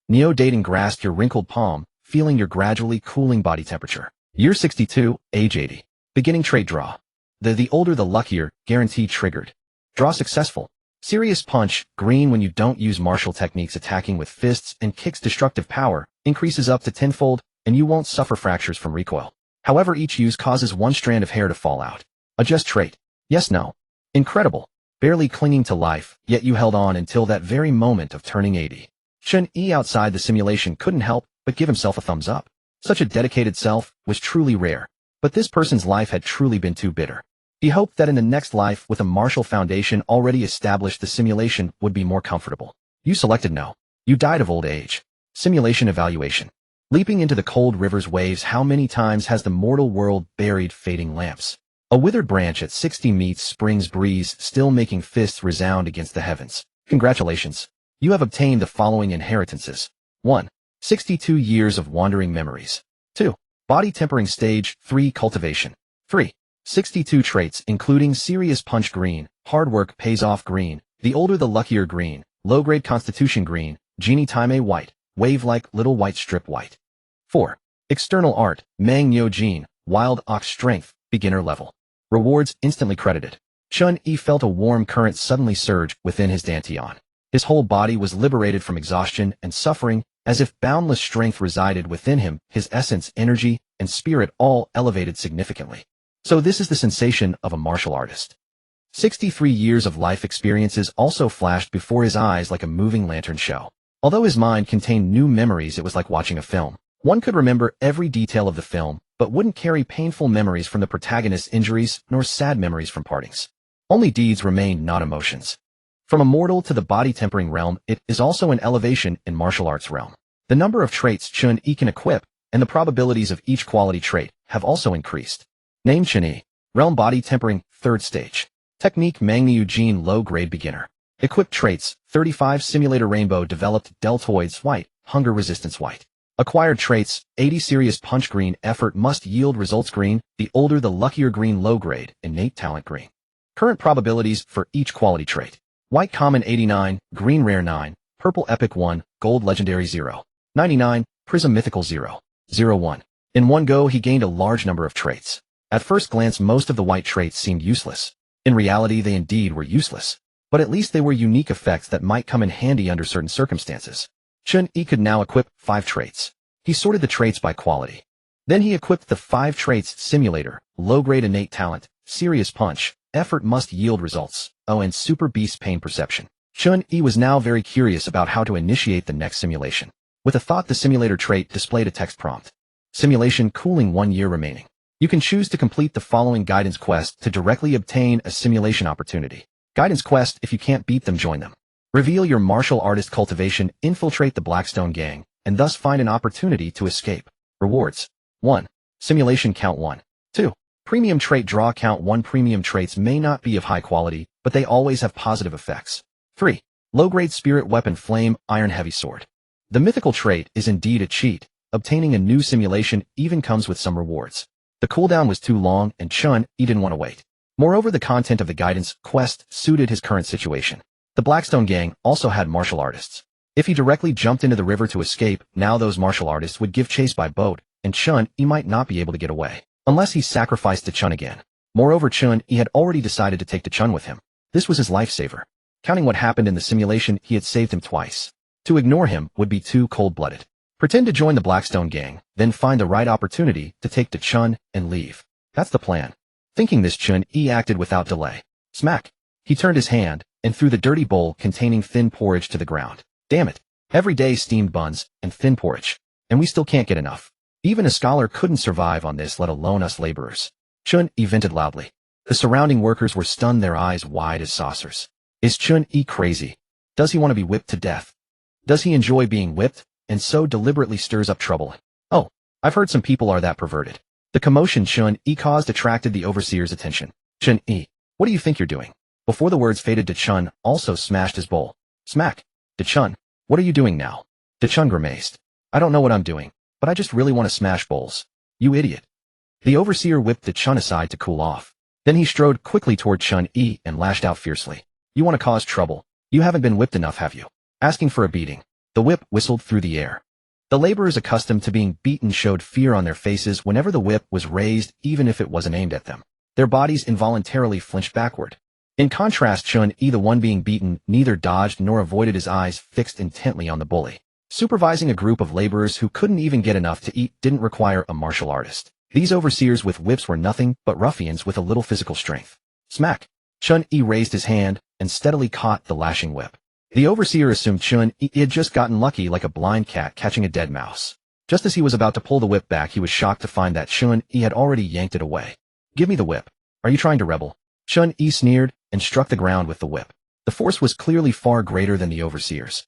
Neo-Dayton grasped your wrinkled palm, feeling your gradually cooling body temperature. Year 62, age 80. Beginning trait draw. The older the luckier, guarantee triggered. Draw successful. Serious punch, green. When you don't use martial techniques, attacking with fists and kicks, destructive power increases up to tenfold, and you won't suffer fractures from recoil. However, each use causes one strand of hair to fall out. Adjust trait. Yes, no. Incredible. Barely clinging to life, yet you held on until that very moment of turning 80. Chen Yi outside the simulation couldn't help but give himself a thumbs up. Such a dedicated self was truly rare, but this person's life had truly been too bitter. He hoped that in the next life, with a martial foundation already established, the simulation would be more comfortable. You selected no. You died of old age. Simulation evaluation. Leaping into the cold river's waves, how many times has the mortal world buried fading lamps? A withered branch at 60 meets spring's breeze, still making fists resound against the heavens. Congratulations. You have obtained the following inheritances. 1. 62 years of wandering memories. 2. Body tempering stage 3 cultivation. 3. 62 traits, including serious punch green, hard work pays off green, the older the luckier green, low-grade constitution green, genie time white, wave-like little white strip white. 4. External art, Mang Yo Jin, wild ox strength, beginner level. Rewards instantly credited. Chen Yi felt a warm current suddenly surge within his dantian. His whole body was liberated from exhaustion and suffering, as if boundless strength resided within him, his essence, energy, and spirit all elevated significantly. So this is the sensation of a martial artist. 63 years of life experiences also flashed before his eyes like a moving lantern show. Although his mind contained new memories, it was like watching a film. One could remember every detail of the film, but wouldn't carry painful memories from the protagonist's injuries, nor sad memories from partings. Only deeds remained, not emotions. From Immortal to the body-tempering realm, it is also an elevation in martial arts realm. The number of traits Chen Yi can equip, and the probabilities of each quality trait, have also increased. Name Chen Yi. Realm body-tempering, 3rd stage. Technique Mangniu Jin, low-grade beginner. Equipped traits, 35 simulator rainbow, developed deltoids white, hunger resistance white. Acquired traits, 80 serious punch green, effort must yield results green, the older the luckier green, low grade, innate talent green. Current probabilities for each quality trait. White common 89, green rare 9, purple epic 1, gold legendary 0, 99, prism mythical 0, 01. In one go he gained a large number of traits. At first glance most of the white traits seemed useless. In reality they indeed were useless. But at least they were unique effects that might come in handy under certain circumstances. Chen Yi could now equip 5 traits. He sorted the traits by quality. Then he equipped the 5 traits: simulator, low-grade innate talent, serious punch, effort must yield results, and super beast pain perception. Chen Yi was now very curious about how to initiate the next simulation. With a thought, the simulator trait displayed a text prompt. Simulation cooling 1 year remaining. You can choose to complete the following guidance quest to directly obtain a simulation opportunity. Guidance quest: if you can't beat them, join them. Reveal your martial artist cultivation, infiltrate the Blackstone gang, and thus find an opportunity to escape. Rewards. 1. Simulation count 1. 2. Premium trait draw count 1. Premium traits may not be of high quality, but they always have positive effects. 3. Low-grade spirit weapon flame, iron heavy sword. The mythical trait is indeed a cheat. Obtaining a new simulation even comes with some rewards. The cooldown was too long and Chen Yi didn't want to wait. Moreover, the content of the guidance quest suited his current situation. The Blackstone gang also had martial artists. If he directly jumped into the river to escape, now those martial artists would give chase by boat, and Chen Yi might not be able to get away, unless he sacrificed to Chen again. Moreover, Chen Yi had already decided to take to Chen with him. This was his lifesaver. Counting what happened in the simulation, he had saved him twice. To ignore him would be too cold-blooded. Pretend to join the Blackstone gang, then find the right opportunity to take to Chen and leave. That's the plan. Thinking this, Chen Yi acted without delay. Smack! He turned his hand and threw the dirty bowl containing thin porridge to the ground. Damn it. Every day steamed buns and thin porridge. And we still can't get enough. Even a scholar couldn't survive on this, let alone us laborers. Chen Yi vented loudly. The surrounding workers were stunned, their eyes wide as saucers. Is Chen Yi crazy? Does he want to be whipped to death? Does he enjoy being whipped, and so deliberately stirs up trouble? Oh, I've heard some people are that perverted. The commotion Chen Yi caused attracted the overseer's attention. Chen Yi, what do you think you're doing? Before the words faded, Chen also smashed his bowl. Smack! Chen, what are you doing now? Chen grimaced. I don't know what I'm doing, but I just really want to smash bowls. You idiot. The overseer whipped Chen aside to cool off. Then he strode quickly toward Chen Yi and lashed out fiercely. You want to cause trouble? You haven't been whipped enough, have you? Asking for a beating. The whip whistled through the air. The laborers accustomed to being beaten showed fear on their faces whenever the whip was raised, even if it wasn't aimed at them. Their bodies involuntarily flinched backward. In contrast, Chen Yi, the one being beaten, neither dodged nor avoided, his eyes fixed intently on the bully. Supervising a group of laborers who couldn't even get enough to eat didn't require a martial artist. These overseers with whips were nothing but ruffians with a little physical strength. Smack! Chen Yi raised his hand and steadily caught the lashing whip. The overseer assumed Chen Yi had just gotten lucky, like a blind cat catching a dead mouse. Just as he was about to pull the whip back, he was shocked to find that Chen Yi had already yanked it away. Give me the whip. Are you trying to rebel? Chen Yi sneered and struck the ground with the whip. The force was clearly far greater than the overseer's.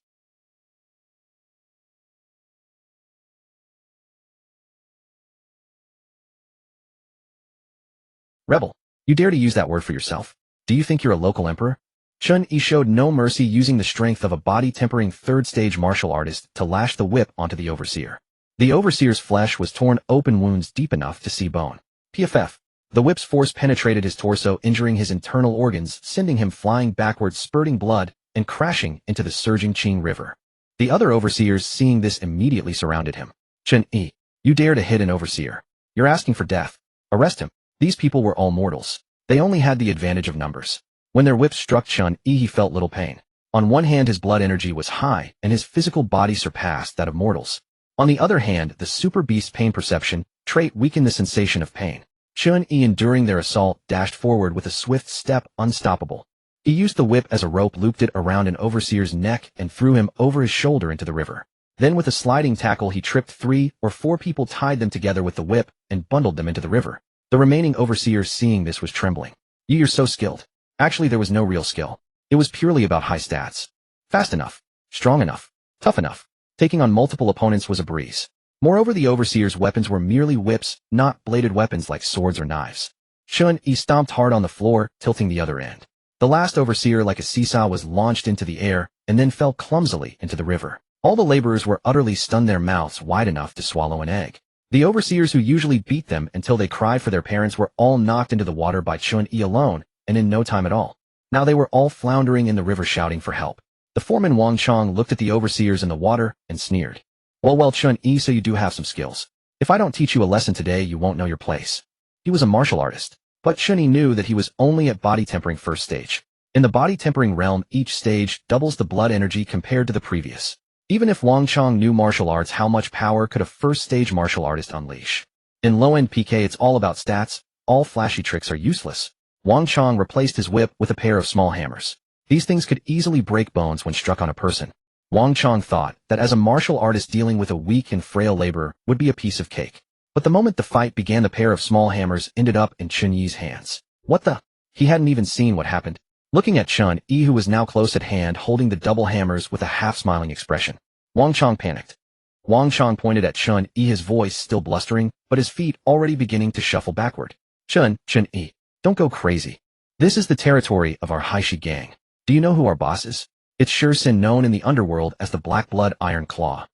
Rebel. You dare to use that word for yourself? Do you think you're a local emperor? Chen Yi showed no mercy, using the strength of a body-tempering third-stage martial artist to lash the whip onto the overseer. The overseer's flesh was torn open, wounds deep enough to see bone. PFF. The whip's force penetrated his torso, injuring his internal organs, sending him flying backwards, spurting blood, and crashing into the surging Qing River. The other overseers, seeing this, immediately surrounded him. Chen Yi, you dare to hit an overseer. You're asking for death. Arrest him. These people were all mortals. They only had the advantage of numbers. When their whips struck Chen Yi, he felt little pain. On one hand, his blood energy was high, and his physical body surpassed that of mortals. On the other hand, the super beast pain perception trait weakened the sensation of pain. Chen Yi, enduring their assault, dashed forward with a swift step, unstoppable. He used the whip as a rope, looped it around an overseer's neck, and threw him over his shoulder into the river. Then with a sliding tackle, he tripped 3 or 4 people, tied them together with the whip, and bundled them into the river. The remaining overseer, seeing this, was trembling. You're so skilled. Actually, there was no real skill. It was purely about high stats. Fast enough, strong enough, tough enough. Taking on multiple opponents was a breeze. Moreover, the overseer's weapons were merely whips, not bladed weapons like swords or knives. Chen Yi stomped hard on the floor, tilting the other end. The last overseer, like a seesaw, was launched into the air, and then fell clumsily into the river. All the laborers were utterly stunned, their mouths wide enough to swallow an egg. The overseers who usually beat them until they cried for their parents were all knocked into the water by Chen Yi alone, and in no time at all. Now they were all floundering in the river, shouting for help. The foreman Wang Chong looked at the overseers in the water and sneered. Well, Chen Yi, so you do have some skills. If I don't teach you a lesson today, you won't know your place. He was a martial artist, but Chen Yi knew that he was only at body tempering first stage. In the body tempering realm, each stage doubles the blood energy compared to the previous. Even if Wang Chong knew martial arts, how much power could a first stage martial artist unleash? In low-end PK, it's all about stats. All flashy tricks are useless. Wang Chong replaced his whip with a pair of small hammers. These things could easily break bones when struck on a person. Wang Chong thought that as a martial artist, dealing with a weak and frail laborer would be a piece of cake. But the moment the fight began, the pair of small hammers ended up in Chen Yi's hands. What the? He hadn't even seen what happened. Looking at Chen Yi, who was now close at hand, holding the double hammers with a half-smiling expression, Wang Chong panicked. Wang Chong pointed at Chen Yi, his voice still blustering, but his feet already beginning to shuffle backward. Chen Yi, don't go crazy. This is the territory of our Haishi gang. Do you know who our boss is? It's Sin, known in the underworld as the Black Blood Iron Claw.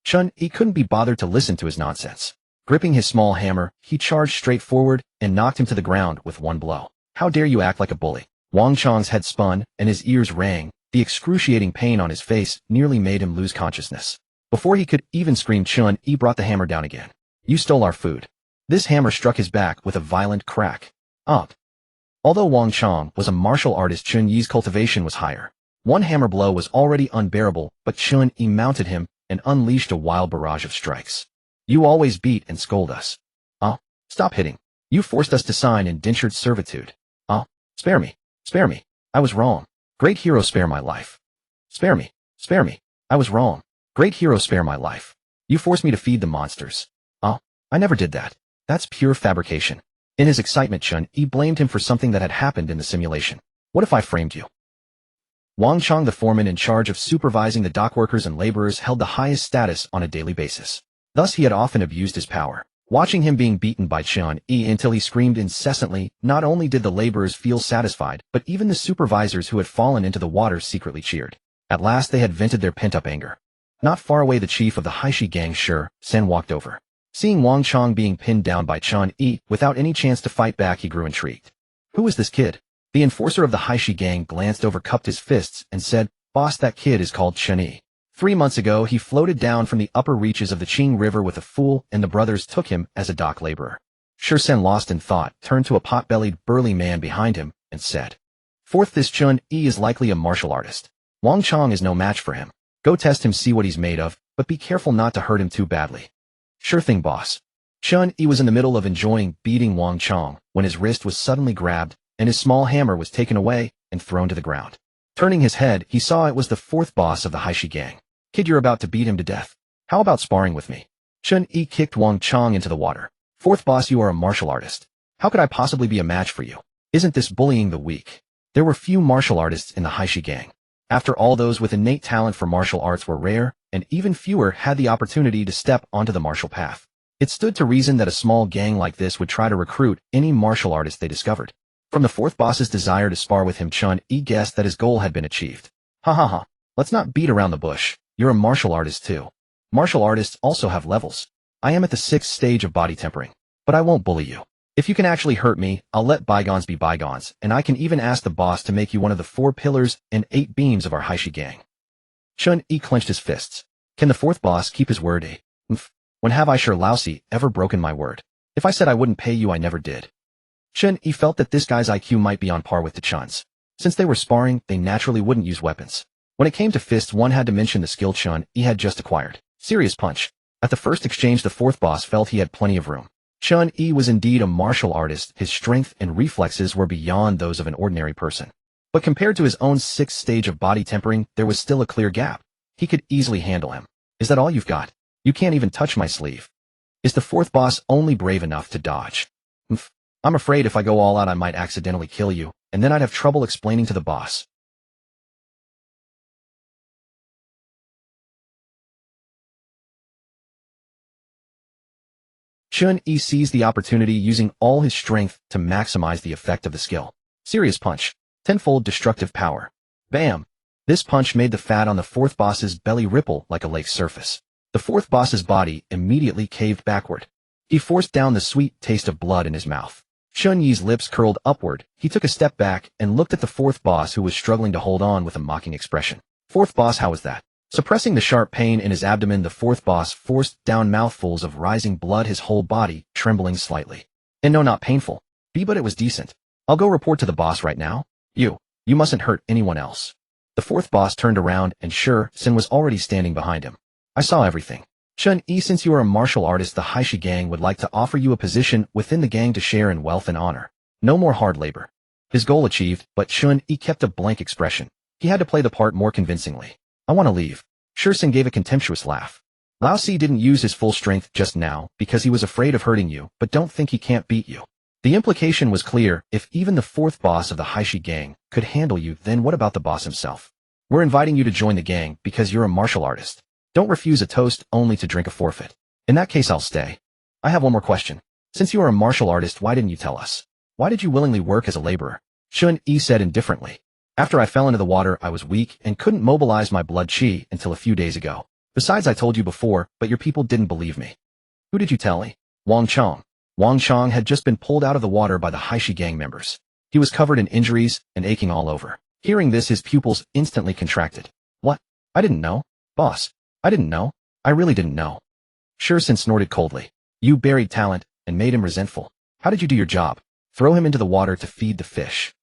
Chen Yi couldn't be bothered to listen to his nonsense. Gripping his small hammer, he charged straight forward and knocked him to the ground with one blow. How dare you act like a bully? Wang Chang's head spun and his ears rang. The excruciating pain on his face nearly made him lose consciousness. Before he could even scream, Chen Yi brought the hammer down again. You stole our food. This hammer struck his back with a violent crack. Up. Although Wang Chang was a martial artist, Chen Yi's cultivation was higher. One hammer blow was already unbearable, but Chen Yi mounted him and unleashed a wild barrage of strikes. You always beat and scold us. Stop hitting. You forced us to sign indentured servitude. Spare me. Spare me. I was wrong. Great hero, spare my life. Spare me. Spare me. I was wrong. Great hero, spare my life. You forced me to feed the monsters. I never did that. That's pure fabrication. In his excitement, Chen Yi blamed him for something that had happened in the simulation. What if I framed you? Wang Chang, the foreman in charge of supervising the dockworkers and laborers, held the highest status on a daily basis. Thus he had often abused his power. Watching him being beaten by Chen Yi until he screamed incessantly, not only did the laborers feel satisfied, but even the supervisors who had fallen into the water secretly cheered. At last they had vented their pent-up anger. Not far away, the chief of the Haishi gang, Sen, walked over. Seeing Wang Chang being pinned down by Chen Yi without any chance to fight back, he grew intrigued. Who is this kid? The enforcer of the Haishi gang glanced over, cupped his fists, and said, Boss, that kid is called Chen Yi. 3 months ago, he floated down from the upper reaches of the Qing River with a fool, and the brothers took him as a dock laborer. Sen, lost in thought, turned to a pot-bellied, burly man behind him and said, Fourth, this Chen Yi is likely a martial artist. Wang Chang is no match for him. Go test him, see what he's made of, but be careful not to hurt him too badly. Sure thing, boss. Chen Yi was in the middle of enjoying beating Wang Chang when his wrist was suddenly grabbed and his small hammer was taken away and thrown to the ground. Turning his head, he saw it was the fourth boss of the Haishi gang. Kid, you're about to beat him to death. How about sparring with me? Chen Yi kicked Wang Chang into the water. Fourth boss, you are a martial artist. How could I possibly be a match for you? Isn't this bullying the weak? There were few martial artists in the Haishi gang. After all, those with innate talent for martial arts were rare, and even fewer had the opportunity to step onto the martial path. It stood to reason that a small gang like this would try to recruit any martial artist they discovered. From the fourth boss's desire to spar with him, Chen Yi guessed that his goal had been achieved. Ha ha ha. Let's not beat around the bush. You're a martial artist too. Martial artists also have levels. I am at the 6th stage of body tempering, but I won't bully you. If you can actually hurt me, I'll let bygones be bygones, and I can even ask the boss to make you one of the 4 pillars and 8 beams of our Haishi gang. Chen Yi clenched his fists. Can the fourth boss keep his word? When have I lousy ever broken my word? If I said I wouldn't pay you, I never did. Chen Yi felt that this guy's IQ might be on par with Chen's. Since they were sparring, they naturally wouldn't use weapons. When it came to fists, one had to mention the skill Chen Yi had just acquired. Serious punch. At the first exchange, the fourth boss felt he had plenty of room. Chen Yi was indeed a martial artist. His strength and reflexes were beyond those of an ordinary person. But compared to his own 6th stage of body tempering, there was still a clear gap. He could easily handle him. Is that all you've got? You can't even touch my sleeve. Is the fourth boss only brave enough to dodge? I'm afraid if I go all out, I might accidentally kill you, and then I'd have trouble explaining to the boss. Chen Yi seized the opportunity, using all his strength to maximize the effect of the skill. Serious punch. Tenfold destructive power. Bam! This punch made the fat on the fourth boss's belly ripple like a lake's surface. The fourth boss's body immediately caved backward. He forced down the sweet taste of blood in his mouth. Chen Yi's lips curled upward. He took a step back and looked at the fourth boss, who was struggling to hold on, with a mocking expression. Fourth boss, how was that? Suppressing the sharp pain in his abdomen, the fourth boss forced down mouthfuls of rising blood, his whole body trembling slightly. And no, not painful. But it was decent. I'll go report to the boss right now. You mustn't hurt anyone else. The fourth boss turned around and Sen was already standing behind him. I saw everything. Chen Yi, since you are a martial artist, the Haishi gang would like to offer you a position within the gang to share in wealth and honor. No more hard labor. His goal achieved, but Chen Yi kept a blank expression. He had to play the part more convincingly. I want to leave. Sen gave a contemptuous laugh. Lao Si didn't use his full strength just now because he was afraid of hurting you, but don't think he can't beat you. The implication was clear. If even the fourth boss of the Haishi gang could handle you, then what about the boss himself? We're inviting you to join the gang because you're a martial artist. Don't refuse a toast only to drink a forfeit. In that case, I'll stay. I have one more question. Since you are a martial artist, why didn't you tell us? Why did you willingly work as a laborer? Chen Yi said indifferently. After I fell into the water, I was weak and couldn't mobilize my blood qi until a few days ago. Besides, I told you before, but your people didn't believe me. Who did you tell? Wang Chong. Wang Chong had just been pulled out of the water by the Haishi gang members. He was covered in injuries and aching all over. Hearing this, his pupils instantly contracted. What? I didn't know. Boss. I didn't know. I really didn't know. Shursen snorted coldly. You buried talent and made him resentful. How did you do your job? Throw him into the water to feed the fish.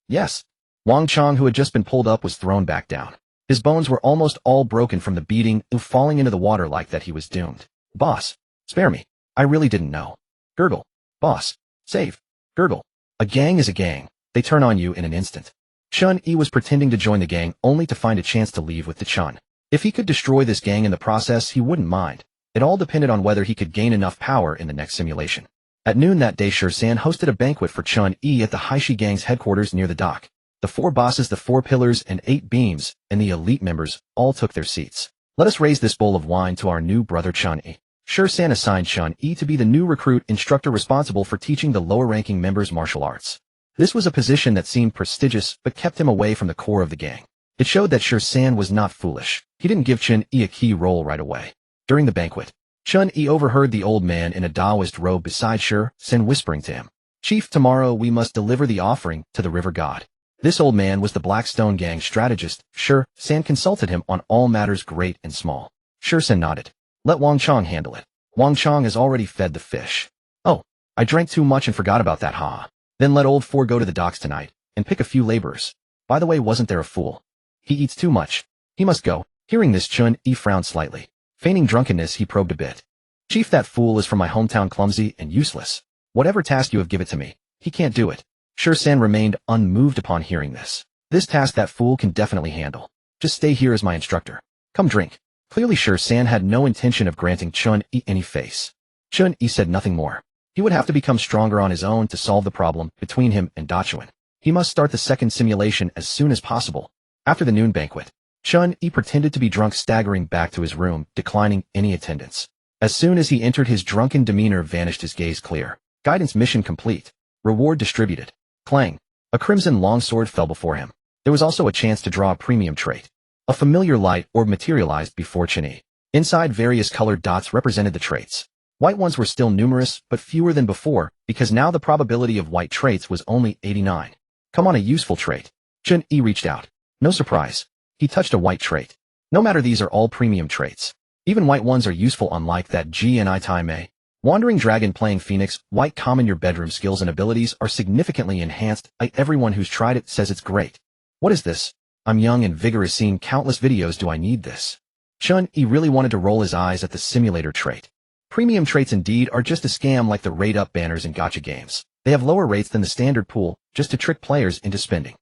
Yes. Wang Chong, who had just been pulled up, was thrown back down. His bones were almost all broken from the beating and falling into the water like that he was doomed. Boss. Spare me. I really didn't know. Gurgle. Boss. Save. Gurgle. A gang is a gang. They turn on you in an instant. Chen Yi was pretending to join the gang only to find a chance to leave with the Chun. If he could destroy this gang in the process, he wouldn't mind. It all depended on whether he could gain enough power in the next simulation. At noon that day, Shursan hosted a banquet for Chen Yi at the Haishi gang's headquarters near the dock. The 4 bosses, the 4 pillars, and 8 beams, and the elite members all took their seats. Let us raise this bowl of wine to our new brother Chen Yi. Shursan assigned Chen Yi to be the new recruit instructor responsible for teaching the lower-ranking members martial arts. This was a position that seemed prestigious but kept him away from the core of the gang. It showed that Shursan was not foolish. He didn't give Chen Yi a key role right away. During the banquet, Chen Yi overheard the old man in a Taoist robe beside Shursan whispering to him, Chief, tomorrow we must deliver the offering to the river god. This old man was the Blackstone gang strategist. Shursan consulted him on all matters great and small. Shursan nodded. Let Wang Chong handle it. Wang Chong has already fed the fish. Oh, I drank too much and forgot about that, ha. Then let old Four go to the docks tonight and pick a few laborers. By the way, wasn't there a fool? He eats too much. He must go. Hearing this, Chen Yi frowned slightly. Feigning drunkenness, he probed a bit. Chief, that fool is from my hometown, clumsy and useless. Whatever task you have given to me, he can't do it. Shursan remained unmoved upon hearing this. This task that fool can definitely handle. Just stay here as my instructor. Come drink. Clearly Shursan had no intention of granting Chen Yi any face. Chen Yi said nothing more. He would have to become stronger on his own to solve the problem between him and Dachuan. He must start the second simulation as soon as possible. After the noon banquet, Chen Yi pretended to be drunk, staggering back to his room, declining any attendance. As soon as he entered, his drunken demeanor vanished, his gaze clear. Guidance mission complete. Reward distributed. Clang. A crimson longsword fell before him. There was also a chance to draw a premium trait. A familiar light orb materialized before Chen Yi. Inside, various colored dots represented the traits. White ones were still numerous, but fewer than before, because now the probability of white traits was only 89. Come on, a useful trait. Chen Yi reached out. No surprise. He touched a white trait. No matter, these are all premium traits. Even white ones are useful, unlike that GNI time A. Wandering Dragon playing Phoenix, white common. Your bedroom skills and abilities are significantly enhanced. Everyone who's tried it says it's great. What is this? I'm young and vigorous, seen countless videos. Do I need this? Chen Yi really wanted to roll his eyes at the simulator trait. Premium traits indeed are just a scam, like the rate-up banners in gacha games. They have lower rates than the standard pool, just to trick players into spending.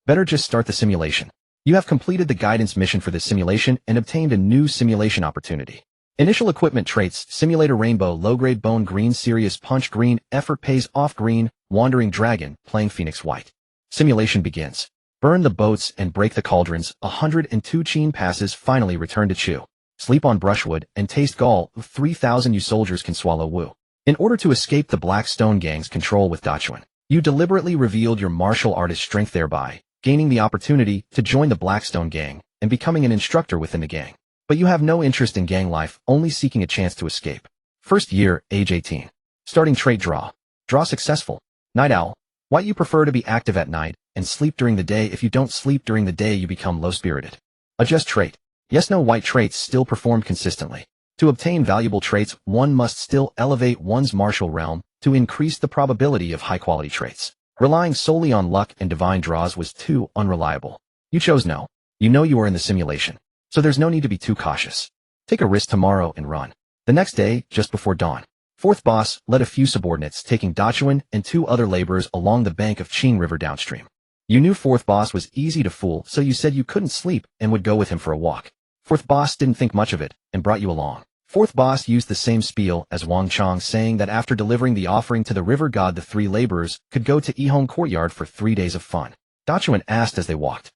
Better just start the simulation. You have completed the guidance mission for this simulation and obtained a new simulation opportunity. Initial equipment traits: Simulator Rainbow, low-grade bone green, Serious Punch green, Effort pays off green, Wandering Dragon, playing Phoenix white. Simulation begins. Burn the boats and break the cauldrons. 102 Chin passes. Finally return to Chu. Sleep on brushwood and taste gall. 3,000 you soldiers can swallow Wu. In order to escape the Blackstone gang's control with Dachuan, you deliberately revealed your martial artist strength, thereby gaining the opportunity to join the Blackstone gang and becoming an instructor within the gang. But you have no interest in gang life, only seeking a chance to escape. First year, age 18. Starting trait: draw. Draw successful. Night owl. White, you prefer to be active at night and sleep during the day. If you don't sleep during the day, you become low-spirited. Adjust trait. Yes, no, white traits still perform consistently. To obtain valuable traits, one must still elevate one's martial realm to increase the probability of high-quality traits. Relying solely on luck and divine draws was too unreliable. You chose no. You know you are in the simulation, so there's no need to be too cautious. Take a risk tomorrow and run. The next day, just before dawn, fourth boss led a few subordinates, taking Dachuan and 2 other laborers along the bank of Qing River downstream. You knew fourth boss was easy to fool, so you said you couldn't sleep and would go with him for a walk. Fourth boss didn't think much of it and brought you along. Fourth boss used the same spiel as Wang Chong, saying that after delivering the offering to the river god, the 3 laborers could go to Yihong Courtyard for 3 days of fun. Dachuan asked as they walked.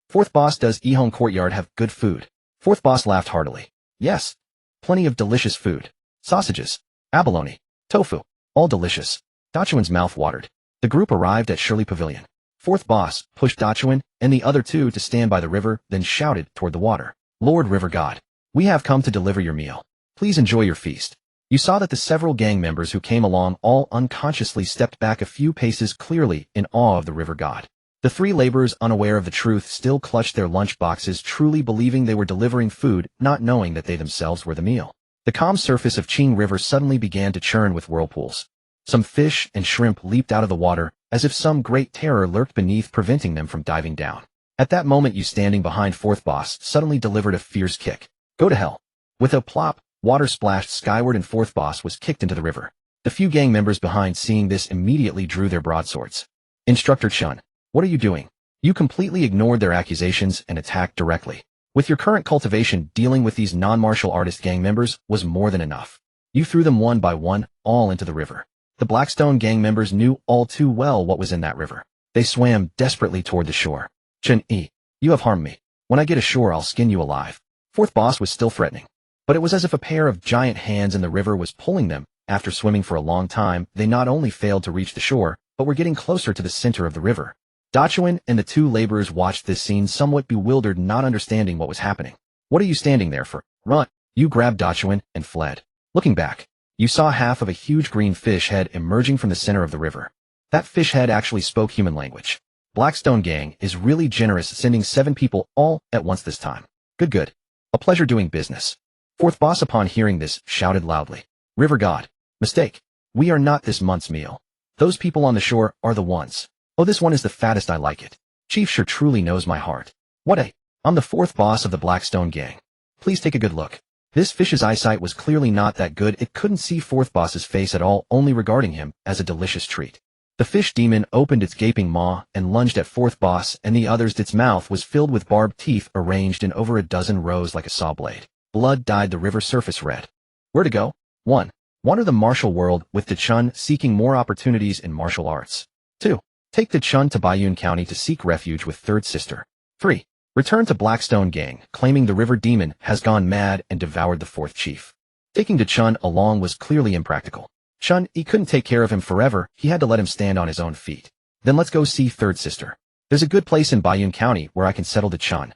Fourth boss, does Yihong Courtyard have good food? Fourth boss laughed heartily. Yes. Plenty of delicious food. Sausages, abalone, tofu, all delicious. Dachuan's mouth watered. The group arrived at Shirley Pavilion. Fourth boss pushed Dachuan and the other 2 to stand by the river, then shouted toward the water. Lord River God, We have come to deliver your meal. Please enjoy your feast. You saw that the several gang members who came along all unconsciously stepped back a few paces, clearly in awe of the river god. The three laborers, unaware of the truth, still clutched their lunch boxes, truly believing they were delivering food, not knowing that they themselves were the meal. The calm surface of Qing River suddenly began to churn with whirlpools. Some fish and shrimp leaped out of the water, as if some great terror lurked beneath, preventing them from diving down. At that moment, you standing behind fourth boss suddenly delivered a fierce kick. Go to hell. With a plop, water splashed skyward and fourth boss was kicked into the river. The few gang members behind, seeing this, immediately drew their broadswords. Instructor Chen, what are you doing? You completely ignored their accusations and attacked directly. With your current cultivation, dealing with these non-martial artist gang members was more than enough. You threw them one by one, all into the river. The Blackstone gang members knew all too well what was in that river. They swam desperately toward the shore. Chen Yi, you have harmed me. When I get ashore, I'll skin you alive. Fourth boss was still threatening. But it was as if a pair of giant hands in the river was pulling them. After swimming for a long time, they not only failed to reach the shore, but were getting closer to the center of the river. Dachuan and the two laborers watched this scene somewhat bewildered, not understanding what was happening. What are you standing there for? Run! You grabbed Dachuan and fled. Looking back, you saw half of a huge green fish head emerging from the center of the river. That fish head actually spoke human language. Blackstone gang is really generous, sending 7 people all at once this time. Good. A pleasure doing business. Fourth boss, upon hearing this, shouted loudly. River god. Mistake. We are not this month's meal. Those people on the shore are the ones. Oh, this one is the fattest, I like it. Chief sure truly knows my heart. I'm the fourth boss of the Blackstone gang. Please take a good look. This fish's eyesight was clearly not that good. It couldn't see fourth boss's face at all, only regarding him as a delicious treat. The fish demon opened its gaping maw and lunged at fourth boss and the others. Its mouth was filled with barbed teeth arranged in over a dozen rows like a saw blade. Blood dyed the river surface red. Where to go? 1. Wander the martial world with the Chun, seeking more opportunities in martial arts. 2. Take the Chun to Baiyun County to seek refuge with third sister. 3. Return to Blackstone gang, claiming the river demon has gone mad and devoured the fourth chief. Taking the Chun along was clearly impractical. Chen Yi couldn't take care of him forever, he had to let him stand on his own feet. Then let's go see third sister. There's a good place in Baiyun County where I can settle the Chun.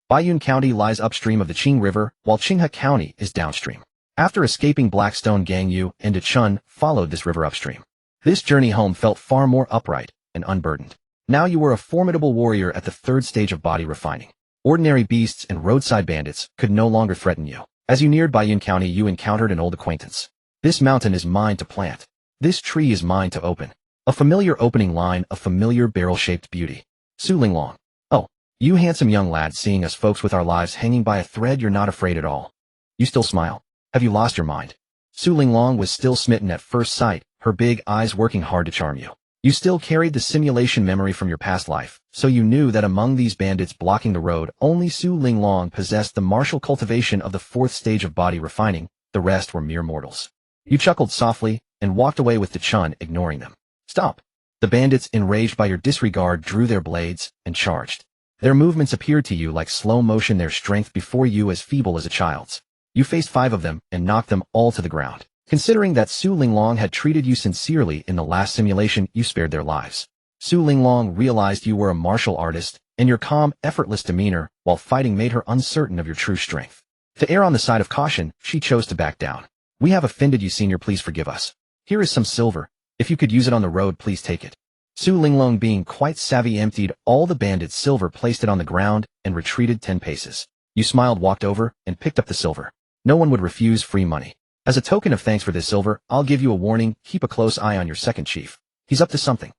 Baiyun County lies upstream of the Qing River, while Qinghe County is downstream. After escaping Blackstone gang, you and Chun followed this river upstream. This journey home felt far more upright and unburdened. Now you were a formidable warrior at the third stage of body refining. Ordinary beasts and roadside bandits could no longer threaten you. As you neared Baiyun County, you encountered an old acquaintance. This mountain is mine to plant. This tree is mine to open. A familiar opening line, a familiar barrel-shaped beauty. Su Linglong. Oh, you handsome young lad, seeing us folks with our lives hanging by a thread, you're not afraid at all. You still smile. Have you lost your mind? Su Linglong was still smitten at first sight, her big eyes working hard to charm you. You still carried the simulation memory from your past life, so you knew that among these bandits blocking the road, only Su Linglong possessed the martial cultivation of the fourth stage of body refining, the rest were mere mortals. You chuckled softly and walked away with the Chun, ignoring them. Stop! The bandits, enraged by your disregard, drew their blades and charged. Their movements appeared to you like slow motion, their strength before you as feeble as a child's. You faced 5 of them and knocked them all to the ground. Considering that Su Linglong had treated you sincerely in the last simulation, you spared their lives. Su Linglong realized you were a martial artist, and your calm, effortless demeanor while fighting made her uncertain of your true strength. To err on the side of caution, she chose to back down. We have offended you, senior, please forgive us. Here is some silver. If you could use it on the road, please take it. Su Linglong, being quite savvy, emptied all the bandits' silver, placed it on the ground, and retreated 10 paces. You smiled, walked over, and picked up the silver. No one would refuse free money. As a token of thanks for this silver, I'll give you a warning, keep a close eye on your second chief. He's up to something.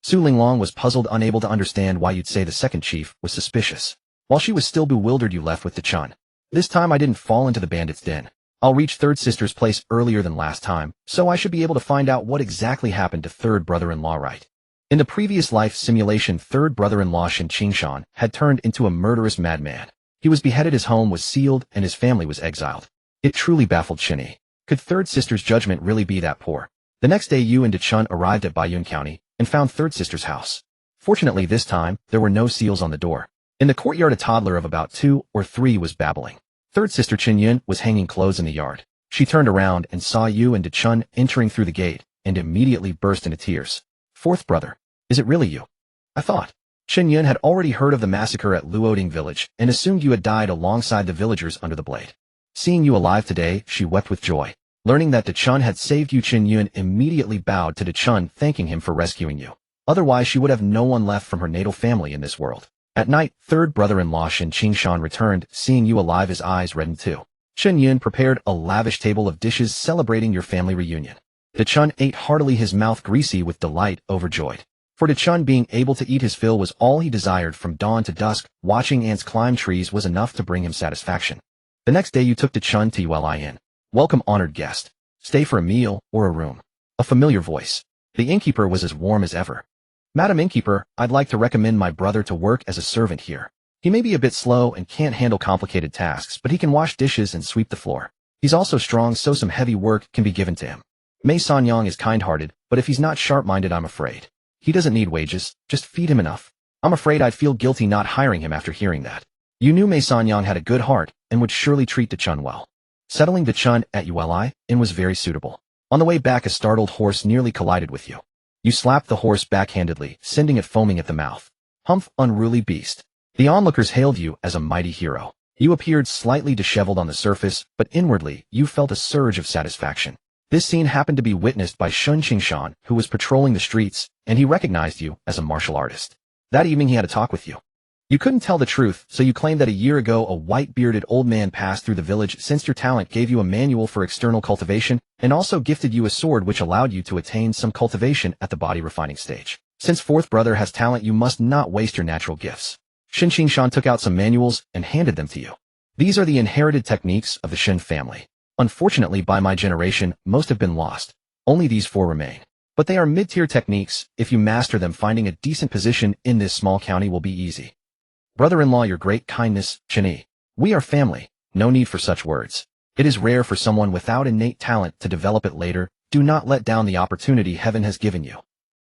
Su Linglong was puzzled, unable to understand why you'd say the second chief was suspicious. While she was still bewildered, you left with the Chun. This time I didn't fall into the bandits' den. I'll reach third sister's place earlier than last time, so I should be able to find out what exactly happened to third brother-in-law, right? In the previous life simulation, third brother-in-law Shen Qingshan had turned into a murderous madman. He was beheaded, his home was sealed, and his family was exiled. It truly baffled Chen Yi. Could third sister's judgment really be that poor? The next day, you and Chun arrived at Baiyun County and found third sister's house. Fortunately, this time, there were no seals on the door. In the courtyard, a toddler of about 2 or 3 was babbling. Third sister Chen Yi was hanging clothes in the yard. She turned around and saw you and Chun entering through the gate and immediately burst into tears. Fourth brother, is it really you? I thought. Chen Yi had already heard of the massacre at Luoding village and assumed you had died alongside the villagers under the blade. Seeing you alive today, she wept with joy. Learning that Chen had saved you, Chen Yi immediately bowed to Chen, thanking him for rescuing you. Otherwise, she would have no one left from her natal family in this world. At night, third brother-in-law Chen Qingshan returned, seeing you alive, his eyes reddened too. Chen Yi prepared a lavish table of dishes celebrating your family reunion. Chen ate heartily, his mouth greasy with delight, overjoyed. For Chen, being able to eat his fill was all he desired. From dawn to dusk, watching ants climb trees was enough to bring him satisfaction. The next day you took Chen to Uli Inn. Welcome, honored guest. Stay for a meal or a room. A familiar voice. The innkeeper was as warm as ever. Madam Innkeeper, I'd like to recommend my brother to work as a servant here. He may be a bit slow and can't handle complicated tasks, but he can wash dishes and sweep the floor. He's also strong, so some heavy work can be given to him. Mei Sanyang is kind-hearted, but if he's not sharp-minded, I'm afraid. He doesn't need wages, just feed him enough. I'm afraid I'd feel guilty not hiring him after hearing that. You knew Mei Sanyang had a good heart and would surely treat Chen well. Settling Chen at Uli Inn was very suitable. On the way back, a startled horse nearly collided with you. You slapped the horse backhandedly, sending it foaming at the mouth. Humph, unruly beast. The onlookers hailed you as a mighty hero. You appeared slightly disheveled on the surface, but inwardly, you felt a surge of satisfaction. This scene happened to be witnessed by Chen Qingshan, who was patrolling the streets, and he recognized you as a martial artist. That evening he had a talk with you. You couldn't tell the truth, so you claimed that a year ago a white-bearded old man passed through the village, sensed your talent, gave you a manual for external cultivation, and also gifted you a sword which allowed you to attain some cultivation at the body refining stage. Since fourth brother has talent, you must not waste your natural gifts. Chen Qingshan took out some manuals and handed them to you. These are the inherited techniques of the Shen family. Unfortunately, by my generation, most have been lost. Only these 4 remain. But they are mid-tier techniques. If you master them, finding a decent position in this small county will be easy. Brother-in-law, your great kindness, Chen Yi. We are family. No need for such words. It is rare for someone without innate talent to develop it later. Do not let down the opportunity heaven has given you.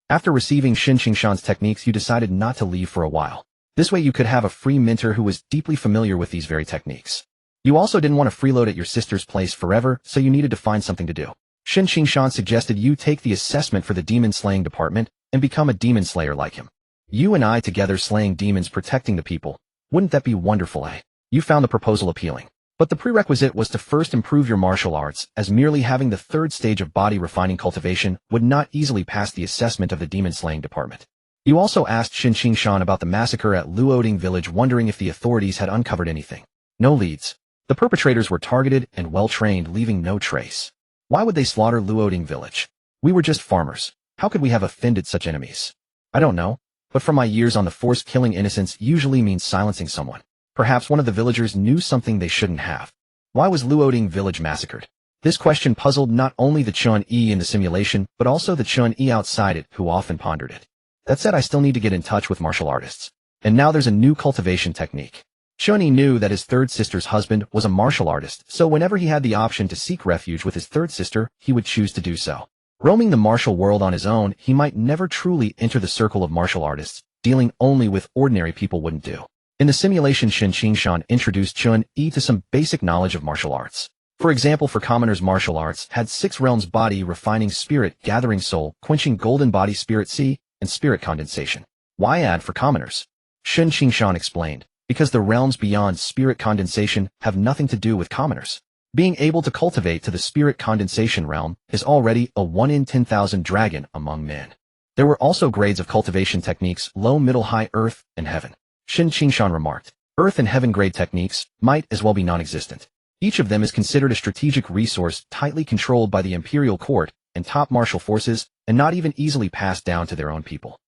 After receiving Chen Qingshan's techniques, you decided not to leave for a while. This way you could have a free mentor who was deeply familiar with these very techniques. You also didn't want to freeload at your sister's place forever, so you needed to find something to do. Chen Qingshan suggested you take the assessment for the demon slaying department and become a demon slayer like him. You and I together slaying demons, protecting the people. Wouldn't that be wonderful, eh? You found the proposal appealing. But the prerequisite was to first improve your martial arts, as merely having the 3rd stage of body refining cultivation would not easily pass the assessment of the demon slaying department. You also asked Chen Qingshan about the massacre at Luoding village, wondering if the authorities had uncovered anything. No leads. The perpetrators were targeted and well-trained, leaving no trace. Why would they slaughter Luoding village? We were just farmers. How could we have offended such enemies? I don't know. But from my years on the force, killing innocents usually means silencing someone. Perhaps one of the villagers knew something they shouldn't have. Why was Luoding village massacred? This question puzzled not only the Chen Yi in the simulation, but also the Chen Yi outside it, who often pondered it. That said, I still need to get in touch with martial artists. And now there's a new cultivation technique. Chen Yi knew that his 3rd sister's husband was a martial artist, so whenever he had the option to seek refuge with his 3rd sister, he would choose to do so. Roaming the martial world on his own, he might never truly enter the circle of martial artists. Dealing only with ordinary people wouldn't do. In the simulation, Chen Qingshan introduced Chen Yi to some basic knowledge of martial arts. For example, for commoners, martial arts had 6 realms: body refining, spirit gathering, soul quenching, golden body, spirit sea, and spirit condensation. Why add for commoners? Chen Qingshan explained, because the realms beyond spirit condensation have nothing to do with commoners. Being able to cultivate to the spirit condensation realm is already a 1 in 10,000 dragon among men. There were also grades of cultivation techniques: low, middle, high, earth, and heaven. Chen Qingshan remarked, earth and heaven grade techniques might as well be non-existent. Each of them is considered a strategic resource tightly controlled by the imperial court and top martial forces, and not even easily passed down to their own people.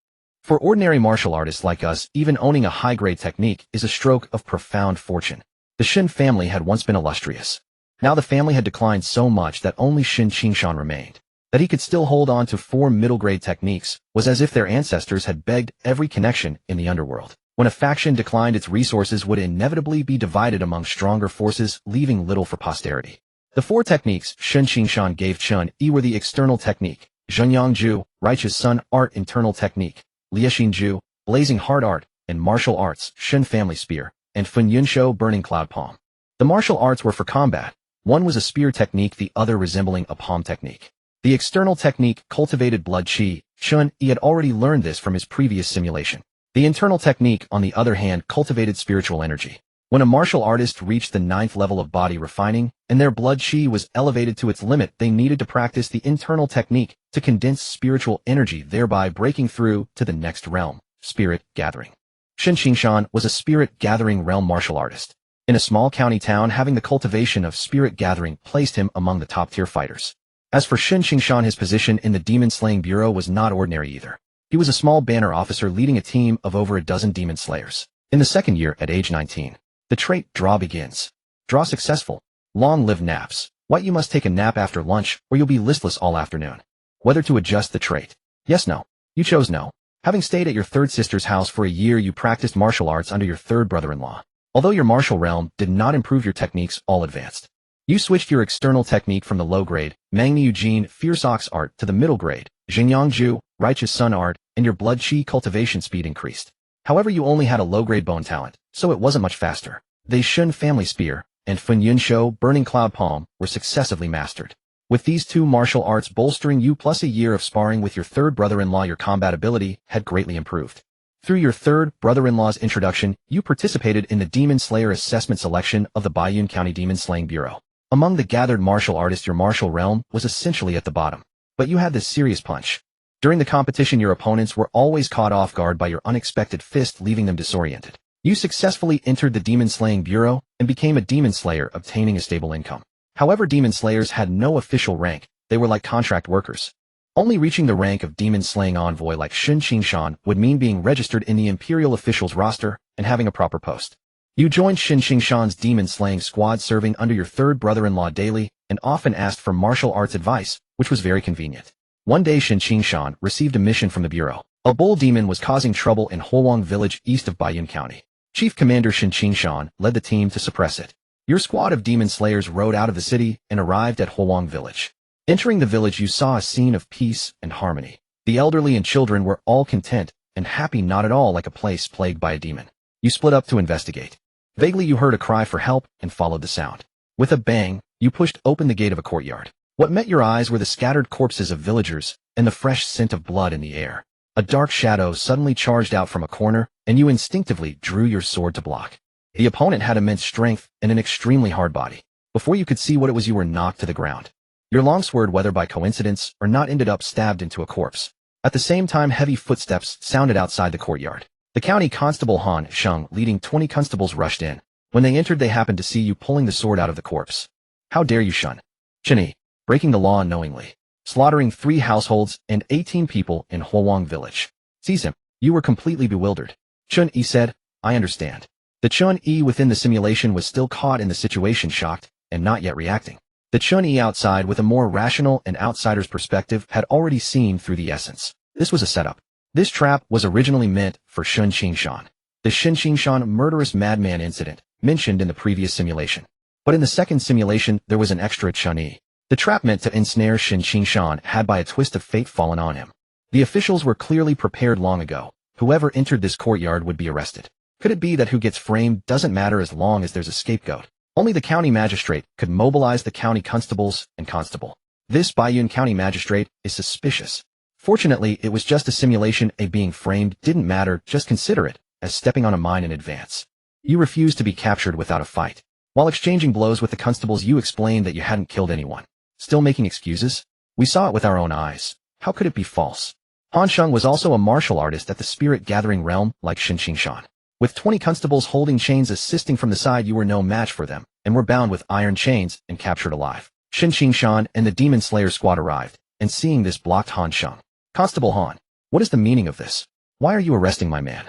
For ordinary martial artists like us, even owning a high-grade technique is a stroke of profound fortune. The Shen family had once been illustrious. Now the family had declined so much that only Chen Qingshan remained. That he could still hold on to 4 middle-grade techniques was as if their ancestors had begged every connection in the underworld. When a faction declined, its resources would inevitably be divided among stronger forces, leaving little for posterity. The 4 techniques Chen Qingshan gave Chen Yi were the external technique, Zhenyang Ju, Righteous Sun Art, internal technique, Liexin Ju, Blazing Heart Art, and martial arts, Shen Family Spear, and Fun Yunshou, Burning Cloud Palm. The martial arts were for combat. One was a spear technique, the other resembling a palm technique. The external technique cultivated blood qi. Chen Yi had already learned this from his previous simulation. The internal technique, on the other hand, cultivated spiritual energy. When a martial artist reached the 9th level of body refining, and their blood chi was elevated to its limit, they needed to practice the internal technique to condense spiritual energy, thereby breaking through to the next realm, spirit gathering. Shen Qingshan was a spirit gathering realm martial artist. In a small county town, having the cultivation of spirit gathering placed him among the top-tier fighters. As for Shen Qingshan, his position in the demon-slaying bureau was not ordinary either. He was a small banner officer leading a team of over a dozen demon slayers. In the second year, at age 19, the trait draw begins. Draw successful. Long live naps. What, you must take a nap after lunch, or you'll be listless all afternoon. Whether to adjust the trait. Yes, no. You chose no. Having stayed at your third sister's house for a year, you practiced martial arts under your third brother-in-law. Although your martial realm did not improve your techniques all advanced. You switched your external technique from the low-grade, Mangni Eugene Fierce Ox art to the middle-grade, Xingyang Ju, Righteous Sun art, and your blood chi cultivation speed increased. However, you only had a low-grade bone talent, so it wasn't much faster. The Shun Family Spear and Fun Yun Shou Burning Cloud Palm were successively mastered. With these two martial arts bolstering you plus a year of sparring with your third brother-in-law, your combat ability had greatly improved. Through your third brother-in-law's introduction, you participated in the Demon Slayer Assessment Selection of the Baiyun County Demon Slaying Bureau. Among the gathered martial artists, your martial realm was essentially at the bottom. But you had this serious punch. During the competition, your opponents were always caught off guard by your unexpected fist, leaving them disoriented. You successfully entered the Demon Slaying Bureau and became a demon slayer, obtaining a stable income. However, demon slayers had no official rank. They were like contract workers. Only reaching the rank of demon slaying envoy like Shen Qingshan would mean being registered in the imperial officials roster and having a proper post. You joined Shen Qingshan's demon slaying squad, serving under your third brother-in-law daily and often asked for martial arts advice, which was very convenient. One day, Shen Qingshan received a mission from the bureau. A bull demon was causing trouble in Huowang village east of Baiyun County. Chief Commander Shen Qingshan led the team to suppress it. Your squad of demon slayers rode out of the city and arrived at Huowang village. Entering the village, you saw a scene of peace and harmony. The elderly and children were all content and happy, not at all like a place plagued by a demon. You split up to investigate. Vaguely, you heard a cry for help and followed the sound. With a bang, you pushed open the gate of a courtyard. What met your eyes were the scattered corpses of villagers and the fresh scent of blood in the air. A dark shadow suddenly charged out from a corner, and you instinctively drew your sword to block. The opponent had immense strength and an extremely hard body. Before you could see what it was, you were knocked to the ground. Your long sword, whether by coincidence or not, ended up stabbed into a corpse. At the same time, heavy footsteps sounded outside the courtyard. The county constable Han Sheng, leading 20 constables, rushed in. When they entered, they happened to see you pulling the sword out of the corpse. How dare you, Shun? Chen Yi, breaking the law unknowingly, slaughtering 3 households and 18 people in Huowang village. Seize him. You were completely bewildered. Chen Yi said, I understand. The Chen Yi within the simulation was still caught in the situation, shocked and not yet reacting. The Chen Yi outside, with a more rational and outsider's perspective, had already seen through the essence. This was a setup. This trap was originally meant for Shen Qingshan, the Shen Qingshan murderous madman incident mentioned in the previous simulation. But in the second simulation, there was an extra Chen Yi. The trap meant to ensnare Shen Qingshan had by a twist of fate fallen on him. The officials were clearly prepared long ago. Whoever entered this courtyard would be arrested. Could it be that who gets framed doesn't matter as long as there's a scapegoat? Only the county magistrate could mobilize the county constables and constable. This Baiyun County magistrate is suspicious. Fortunately, it was just a simulation. Being framed didn't matter, just consider it as stepping on a mine in advance. You refused to be captured without a fight. While exchanging blows with the constables, you explained that you hadn't killed anyone. Still making excuses? We saw it with our own eyes. How could it be false? Han Sheng was also a martial artist at the spirit gathering realm like Shen Qingshan. With 20 constables holding chains assisting from the side, you were no match for them, and were bound with iron chains and captured alive. Shen Qingshan and the Demon Slayer squad arrived, and seeing this blocked Han Sheng. Constable Han, what is the meaning of this? Why are you arresting my man?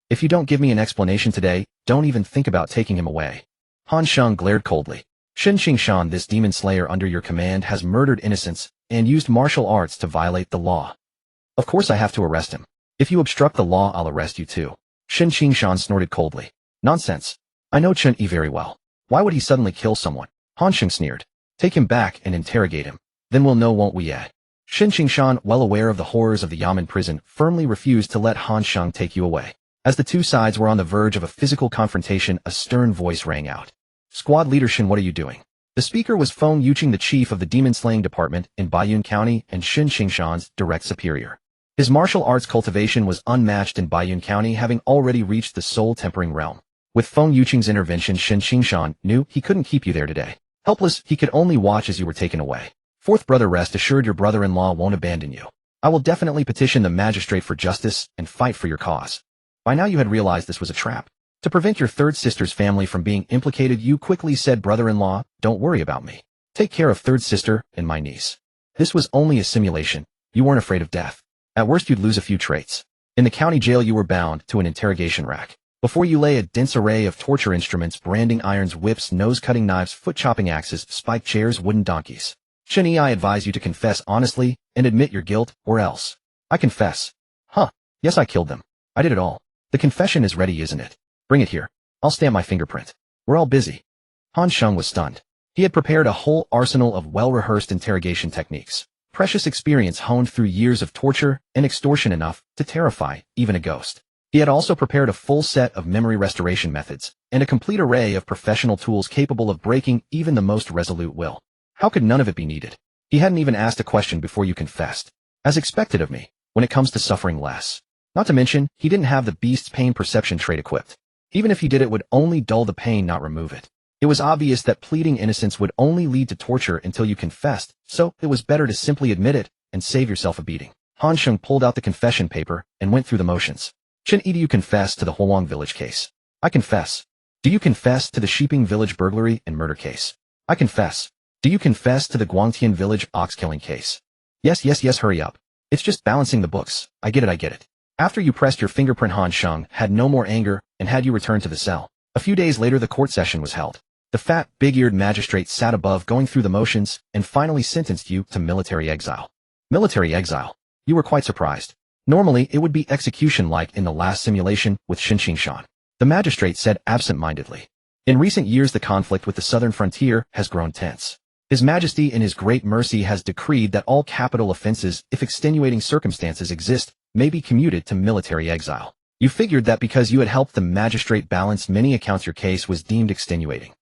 If you don't give me an explanation today, don't even think about taking him away. Han Sheng glared coldly. Shen Qingshan, this Demon Slayer under your command, has murdered innocents and used martial arts to violate the law. Of course I have to arrest him. If you obstruct the law, I'll arrest you too. Shen Qingshan snorted coldly. Nonsense. I know Chen Yi very well. Why would he suddenly kill someone? Han Sheng sneered. Take him back and interrogate him. Then we'll know, won't we yet? Shen Qingshan, well aware of the horrors of the Yamen prison, firmly refused to let Han Sheng take you away. As the two sides were on the verge of a physical confrontation, a stern voice rang out. Squad leader Shen, what are you doing? The speaker was Feng Yuqing, the chief of the demon slaying department in Baiyun County and Shen Qingshan's direct superior. His martial arts cultivation was unmatched in Baiyun County, having already reached the soul tempering realm. With Feng Yuqing's intervention, Shen Qingshan knew he couldn't keep you there today. Helpless, he could only watch as you were taken away. Fourth brother, rest assured your brother-in-law won't abandon you. I will definitely petition the magistrate for justice and fight for your cause. By now you had realized this was a trap. To prevent your third sister's family from being implicated, you quickly said, brother-in-law, don't worry about me. Take care of third sister and my niece. This was only a simulation. You weren't afraid of death. At worst you'd lose a few traits. In the county jail you were bound to an interrogation rack. Before you lay a dense array of torture instruments, branding irons, whips, nose-cutting knives, foot-chopping axes, spiked chairs, wooden donkeys. Chen Yi, I advise you to confess honestly and admit your guilt, or else. I confess. Huh. Yes, I killed them. I did it all. The confession is ready, isn't it? Bring it here. I'll stamp my fingerprint. We're all busy. Han Sheng was stunned. He had prepared a whole arsenal of well-rehearsed interrogation techniques. Precious experience honed through years of torture and extortion, enough to terrify even a ghost. He had also prepared a full set of memory restoration methods and a complete array of professional tools capable of breaking even the most resolute will. How could none of it be needed? He hadn't even asked a question before you confessed. As expected of me, when it comes to suffering less. Not to mention, he didn't have the beast's pain perception trait equipped. Even if he did, it would only dull the pain, not remove it. It was obvious that pleading innocence would only lead to torture until you confessed, so it was better to simply admit it and save yourself a beating. Han Sheng pulled out the confession paper and went through the motions. Chen Yi, do you confess to the Huang village case? I confess. Do you confess to the Shiping village burglary and murder case? I confess. Do you confess to the Guangtian village ox-killing case? Yes, hurry up. It's just balancing the books. I get it. After you pressed your fingerprint, Han Sheng had no more anger and had you returned to the cell. A few days later the court session was held. The fat, big-eared magistrate sat above, going through the motions, and finally sentenced you to military exile. Military exile? You were quite surprised. Normally, it would be execution like in the last simulation with Shen Qingshan. The magistrate said absent-mindedly. In recent years the conflict with the southern frontier has grown tense. His Majesty in his great mercy has decreed that all capital offenses, if extenuating circumstances exist, may be commuted to military exile. You figured that because you had helped the magistrate balance many accounts your case was deemed extenuating.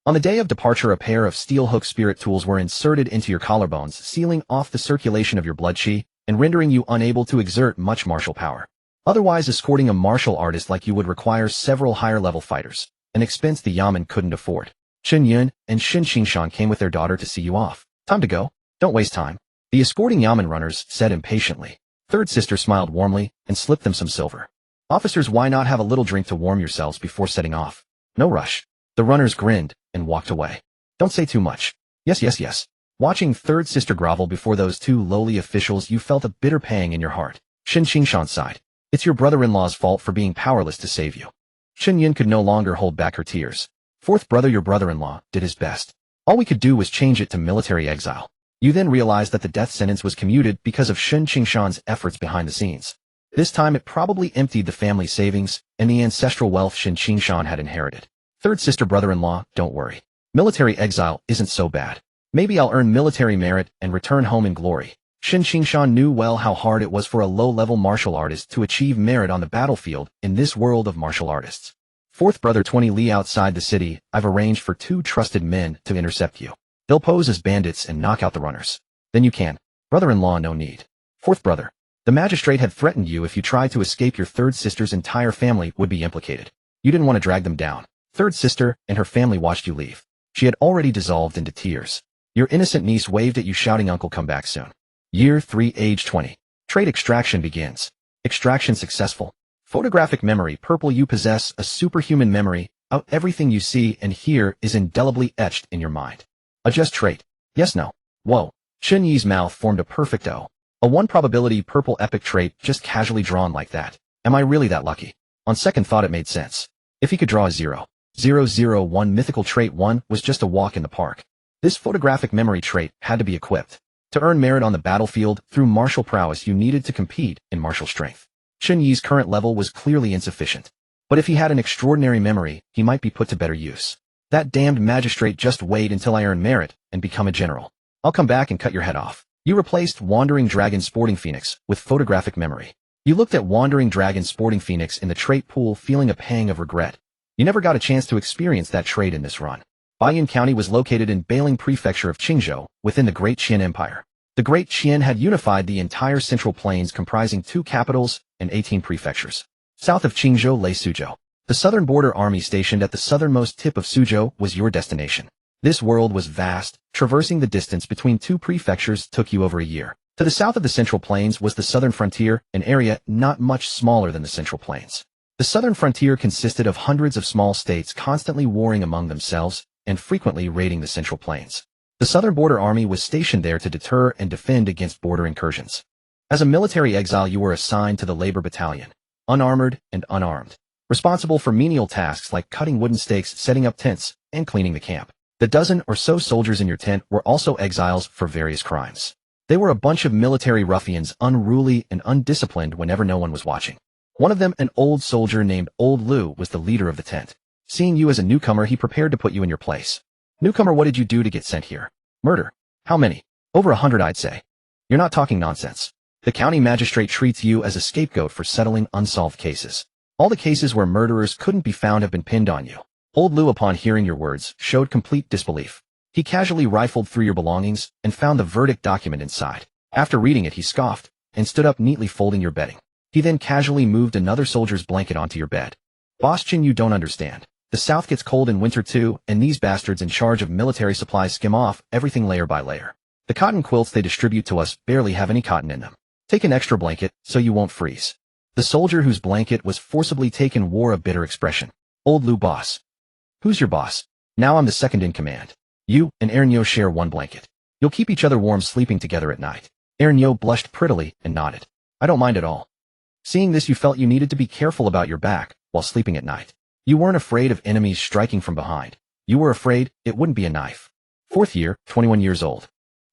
On the day of departure a pair of steel hook spirit tools were inserted into your collarbones, sealing off the circulation of your blood qi and rendering you unable to exert much martial power. Otherwise, escorting a martial artist like you would require several higher-level fighters, an expense the Yamen couldn't afford. Chen Yun and Shen Qingshan came with their daughter to see you off. Time to go. Don't waste time. The escorting Yamen runners said impatiently. Third sister smiled warmly and slipped them some silver. Officers, why not have a little drink to warm yourselves before setting off? No rush. The runners grinned and walked away. Don't say too much. Yes. Watching third sister grovel before those two lowly officials, you felt a bitter pang in your heart. Shen Qingshan sighed. It's your brother-in-law's fault for being powerless to save you. Chen Yin could no longer hold back her tears. Fourth brother, your brother-in-law did his best. All we could do was change it to military exile. You then realized that the death sentence was commuted because of Shen Qingshan's efforts behind the scenes. This time it probably emptied the family savings and the ancestral wealth Shen Qingshan had inherited. Third sister, brother-in-law, don't worry. Military exile isn't so bad. Maybe I'll earn military merit and return home in glory. Shen Qingshan knew well how hard it was for a low-level martial artist to achieve merit on the battlefield in this world of martial artists. Fourth brother, 20 li outside the city, I've arranged for 2 trusted men to intercept you. They'll pose as bandits and knock out the runners. Then you can. Brother-in-law, no need. Fourth brother, the magistrate had threatened you if you tried to escape, your third sister's entire family would be implicated. You didn't want to drag them down. Third sister and her family watched you leave. She had already dissolved into tears. Your innocent niece waved at you shouting, uncle, come back soon. Year 3, age 20. Trait extraction begins. Extraction successful. Photographic memory, purple, you possess a superhuman memory. Out everything you see and hear is indelibly etched in your mind. Adjust trait. Yes, no. Whoa. Chen Yi's mouth formed a perfect O. A 1 probability purple epic trait just casually drawn like that. Am I really that lucky? On second thought it made sense. If he could draw a 0. 001 mythical trait 1 was just a walk in the park. This photographic memory trait had to be equipped. To earn merit on the battlefield through martial prowess you needed to compete in martial strength. Chen Yi's current level was clearly insufficient. But if he had an extraordinary memory, he might be put to better use. That damned magistrate, just wait until I earn merit and become a general. I'll come back and cut your head off. You replaced Wandering Dragon Sporting Phoenix with photographic memory. You looked at Wandering Dragon Sporting Phoenix in the trait pool, feeling a pang of regret. You never got a chance to experience that trait in this run. Baiyan County was located in Bailing Prefecture of Qingzhou, within the Great Qian Empire. The Great Qian had unified the entire Central Plains, comprising 2 capitals and 18 prefectures. South of Qingzhou lay Suzhou. The Southern Border Army stationed at the southernmost tip of Suzhou was your destination. This world was vast. Traversing the distance between two prefectures took you over a year. To the south of the Central Plains was the Southern Frontier, an area not much smaller than the Central Plains. The Southern Frontier consisted of hundreds of small states constantly warring among themselves and frequently raiding the Central Plains. The Southern Border Army was stationed there to deter and defend against border incursions. As a military exile, you were assigned to the Labor Battalion, unarmored and unarmed, responsible for menial tasks like cutting wooden stakes, setting up tents, and cleaning the camp. The dozen or so soldiers in your tent were also exiles for various crimes. They were a bunch of military ruffians, unruly and undisciplined whenever no one was watching. One of them, an old soldier named Old Lu, was the leader of the tent. Seeing you as a newcomer, he prepared to put you in your place. Newcomer, what did you do to get sent here? Murder. How many? Over 100, I'd say. You're not talking nonsense. The county magistrate treats you as a scapegoat for settling unsolved cases. All the cases where murderers couldn't be found have been pinned on you. Old Lu, upon hearing your words, showed complete disbelief. He casually rifled through your belongings and found the verdict document inside. After reading it, he scoffed and stood up, neatly folding your bedding. He then casually moved another soldier's blanket onto your bed. Boss Chen, you don't understand. The South gets cold in winter too, and these bastards in charge of military supplies skim off everything layer by layer. The cotton quilts they distribute to us barely have any cotton in them. Take an extra blanket so you won't freeze. The soldier whose blanket was forcibly taken wore a bitter expression. Old Lu, boss. Who's your boss? Now I'm the second in command. You and Ernyo share one blanket. You'll keep each other warm sleeping together at night. Ernyo blushed prettily and nodded. I don't mind at all. Seeing this, you felt you needed to be careful about your back while sleeping at night. You weren't afraid of enemies striking from behind. You were afraid it wouldn't be a knife. Fourth year, 21 years old.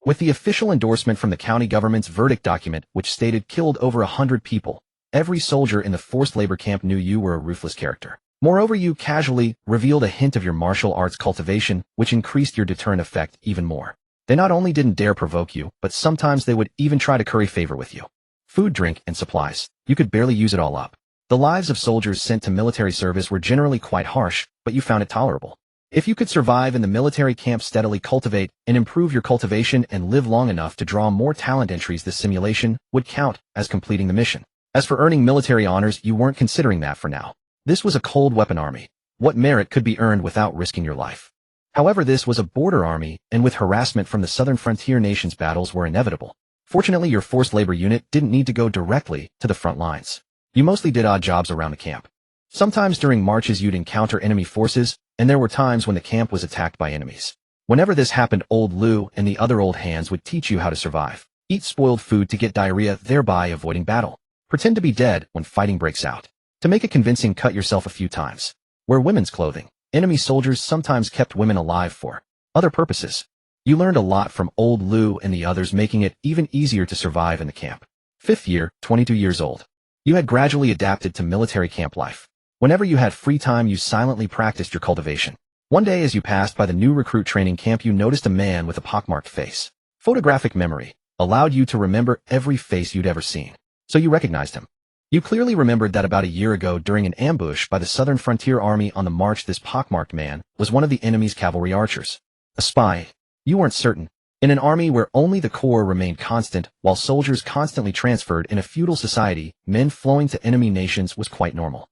With the official endorsement from the county government's verdict document, which stated killed over 100 people, every soldier in the forced labor camp knew you were a ruthless character. Moreover, you casually revealed a hint of your martial arts cultivation, which increased your deterrent effect even more. They not only didn't dare provoke you, but sometimes they would even try to curry favor with you. Food, drink, and supplies. You could barely use it all up. The lives of soldiers sent to military service were generally quite harsh, but you found it tolerable. If you could survive in the military camp, steadily cultivate and improve your cultivation, and live long enough to draw more talent entries, this simulation would count as completing the mission. As for earning military honors, you weren't considering that for now. This was a cold weapon army. What merit could be earned without risking your life? However, this was a border army, and with harassment from the southern frontier nations, battles were inevitable. Fortunately, your forced labor unit didn't need to go directly to the front lines. You mostly did odd jobs around the camp. Sometimes during marches you'd encounter enemy forces, and there were times when the camp was attacked by enemies. Whenever this happened, Old Lu and the other old hands would teach you how to survive. Eat spoiled food to get diarrhea, thereby avoiding battle. Pretend to be dead when fighting breaks out. To make it convincing, cut yourself a few times. Wear women's clothing. Enemy soldiers sometimes kept women alive for other purposes. You learned a lot from Old Lu and the others, making it even easier to survive in the camp. Fifth year, 22 years old. You had gradually adapted to military camp life. Whenever you had free time, you silently practiced your cultivation. One day, as you passed by the new recruit training camp, you noticed a man with a pockmarked face. Photographic memory allowed you to remember every face you'd ever seen, so you recognized him. You clearly remembered that about a year ago, during an ambush by the Southern Frontier Army on the march, this pockmarked man was one of the enemy's cavalry archers. A spy. You weren't certain. In an army where only the core remained constant, while soldiers constantly transferred in a feudal society, men flowing to enemy nations was quite normal.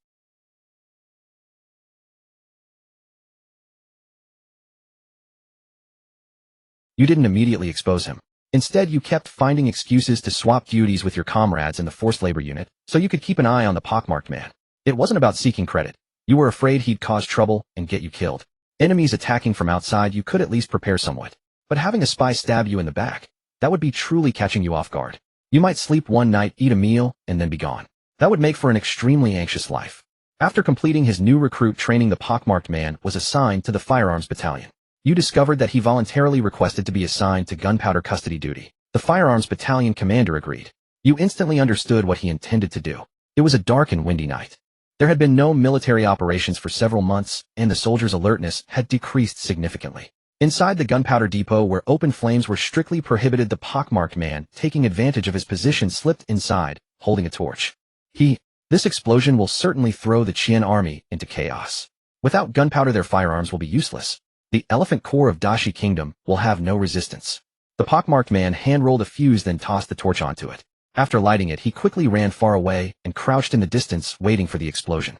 You didn't immediately expose him. Instead, you kept finding excuses to swap duties with your comrades in the forced labor unit, so you could keep an eye on the pockmarked man. It wasn't about seeking credit. You were afraid he'd cause trouble and get you killed. Enemies attacking from outside, you could at least prepare somewhat. But having a spy stab you in the back, that would be truly catching you off guard. You might sleep one night, eat a meal, and then be gone. That would make for an extremely anxious life. After completing his new recruit training, the pockmarked man was assigned to the firearms battalion. You discovered that he voluntarily requested to be assigned to gunpowder custody duty. The firearms battalion commander agreed. You instantly understood what he intended to do. It was a dark and windy night. There had been no military operations for several months, and the soldiers' alertness had decreased significantly. Inside the gunpowder depot, where open flames were strictly prohibited, the pockmarked man, taking advantage of his position, slipped inside, holding a torch. This explosion will certainly throw the Qian army into chaos. Without gunpowder, their firearms will be useless. The elephant core of Dashi Kingdom will have no resistance. The pockmarked man hand-rolled a fuse, then tossed the torch onto it. After lighting it, he quickly ran far away and crouched in the distance, waiting for the explosion.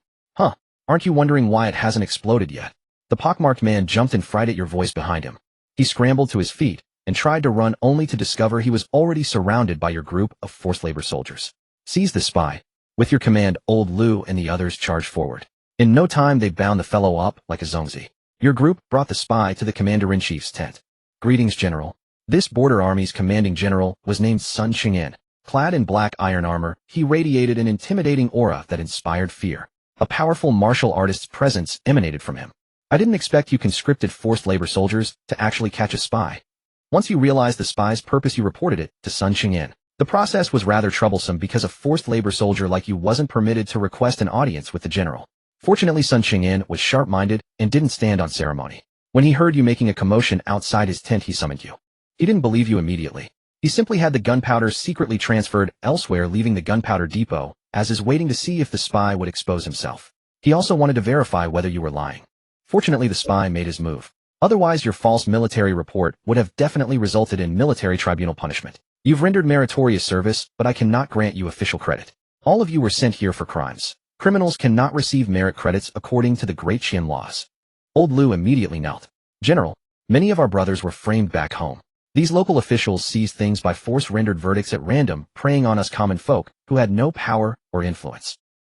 Aren't you wondering why it hasn't exploded yet? The pockmarked man jumped in fright at your voice behind him. He scrambled to his feet and tried to run only to discover he was already surrounded by your group of forced labor soldiers. Seize the spy. With your command, Old Lu and the others charged forward. In no time they bound the fellow up like a zongzi. Your group brought the spy to the commander-in-chief's tent. Greetings, General. This border army's commanding general was named Sun Ching'an. Clad in black iron armor, he radiated an intimidating aura that inspired fear. A powerful martial artist's presence emanated from him. I didn't expect you conscripted forced labor soldiers to actually catch a spy. Once you realized the spy's purpose, you reported it to Sun Ching'an. The process was rather troublesome because a forced labor soldier like you wasn't permitted to request an audience with the general. Fortunately, Sun Ching'an was sharp-minded and didn't stand on ceremony. When he heard you making a commotion outside his tent, he summoned you. He didn't believe you immediately. He simply had the gunpowder secretly transferred elsewhere, leaving the gunpowder depot, as is waiting to see if the spy would expose himself. He also wanted to verify whether you were lying. Fortunately, the spy made his move. Otherwise, your false military report would have definitely resulted in military tribunal punishment. You've rendered meritorious service, but I cannot grant you official credit. All of you were sent here for crimes. Criminals cannot receive merit credits according to the Great Qian laws. Old Lu immediately knelt. General, many of our brothers were framed back home. These local officials seized things by force, rendered verdicts at random, preying on us common folk who had no power or influence.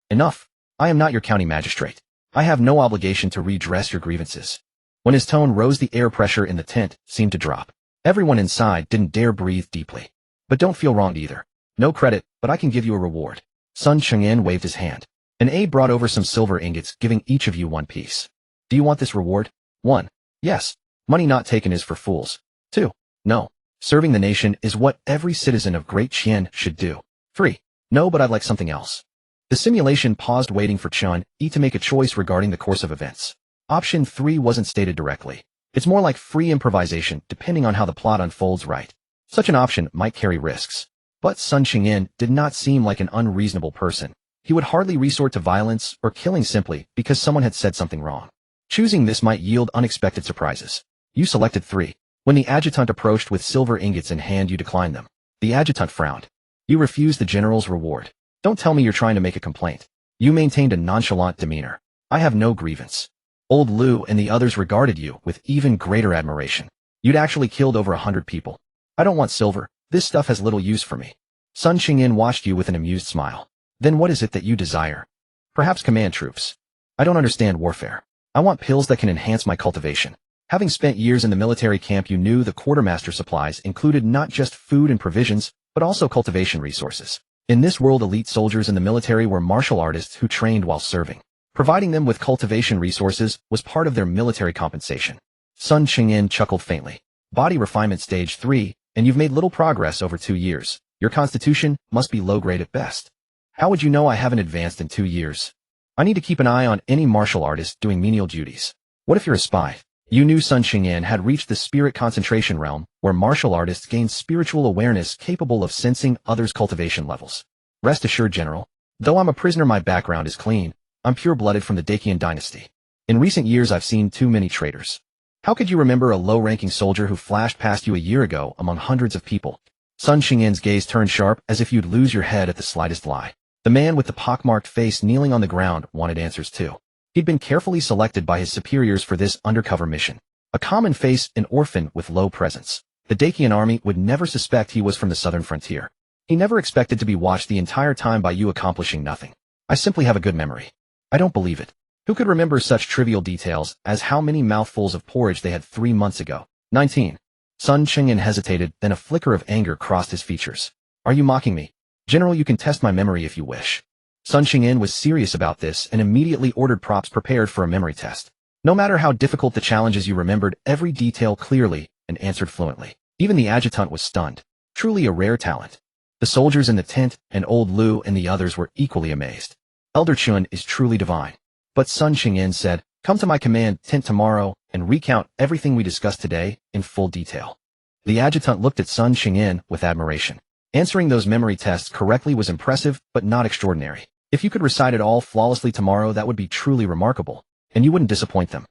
Enough. I am not your county magistrate. I have no obligation to redress your grievances. When his tone rose, the air pressure in the tent seemed to drop. Everyone inside didn't dare breathe deeply. But don't feel wronged either. No credit, but I can give you a reward. Sun Ching'an waved his hand. An aide brought over some silver ingots, giving each of you one piece. Do you want this reward? 1. Yes. Money not taken is for fools. 2. No. Serving the nation is what every citizen of Great Qian should do. 3. No, but I'd like something else. The simulation paused, waiting for Chen Yi to make a choice regarding the course of events. Option 3 wasn't stated directly. It's more like free improvisation, depending on how the plot unfolds. Right. Such an option might carry risks. But Sun Ching'an did not seem like an unreasonable person. He would hardly resort to violence or killing simply because someone had said something wrong. Choosing this might yield unexpected surprises. You selected 3. When the adjutant approached with silver ingots in hand, you declined them. The adjutant frowned. You refused the general's reward. Don't tell me you're trying to make a complaint. You maintained a nonchalant demeanor. I have no grievance. Old Lu and the others regarded you with even greater admiration. You'd actually killed over 100 people. I don't want silver. This stuff has little use for me. Sun Ching'an watched you with an amused smile. Then what is it that you desire? Perhaps command troops. I don't understand warfare. I want pills that can enhance my cultivation. Having spent years in the military camp, you knew the quartermaster supplies included not just food and provisions, but also cultivation resources. In this world, elite soldiers in the military were martial artists who trained while serving. Providing them with cultivation resources was part of their military compensation. Sun Ching'an chuckled faintly. Body refinement stage 3, and you've made little progress over 2 years. Your constitution must be low grade at best. How would you know I haven't advanced in 2 years? I need to keep an eye on any martial artist doing menial duties. What if you're a spy? You knew Sun Ching'an had reached the spirit concentration realm, where martial artists gain spiritual awareness capable of sensing others' cultivation levels. Rest assured, General, though I'm a prisoner, my background is clean. I'm pure-blooded from the Dacian dynasty. In recent years, I've seen too many traitors. How could you remember a low-ranking soldier who flashed past you a year ago among hundreds of people? Sun Ching'an's gaze turned sharp, as if you'd lose your head at the slightest lie. The man with the pockmarked face kneeling on the ground wanted answers too. He'd been carefully selected by his superiors for this undercover mission. A common face, an orphan with low presence. The Dacian army would never suspect he was from the southern frontier. He never expected to be watched the entire time by you, accomplishing nothing. I simply have a good memory. I don't believe it. Who could remember such trivial details as how many mouthfuls of porridge they had 3 months ago? 19. Sun Ching'an hesitated, then a flicker of anger crossed his features. Are you mocking me? General, you can test my memory if you wish. Sun Ching'an was serious about this and immediately ordered props prepared for a memory test. No matter how difficult the challenges, you remembered every detail clearly and answered fluently. Even the adjutant was stunned. Truly a rare talent. The soldiers in the tent and Old Lu and the others were equally amazed. Elder Chun is truly divine. But Sun Ching'an said, come to my command tent tomorrow and recount everything we discussed today in full detail. The adjutant looked at Sun Ching'an with admiration. Answering those memory tests correctly was impressive, but not extraordinary. If you could recite it all flawlessly tomorrow, that would be truly remarkable, and you wouldn't disappoint them.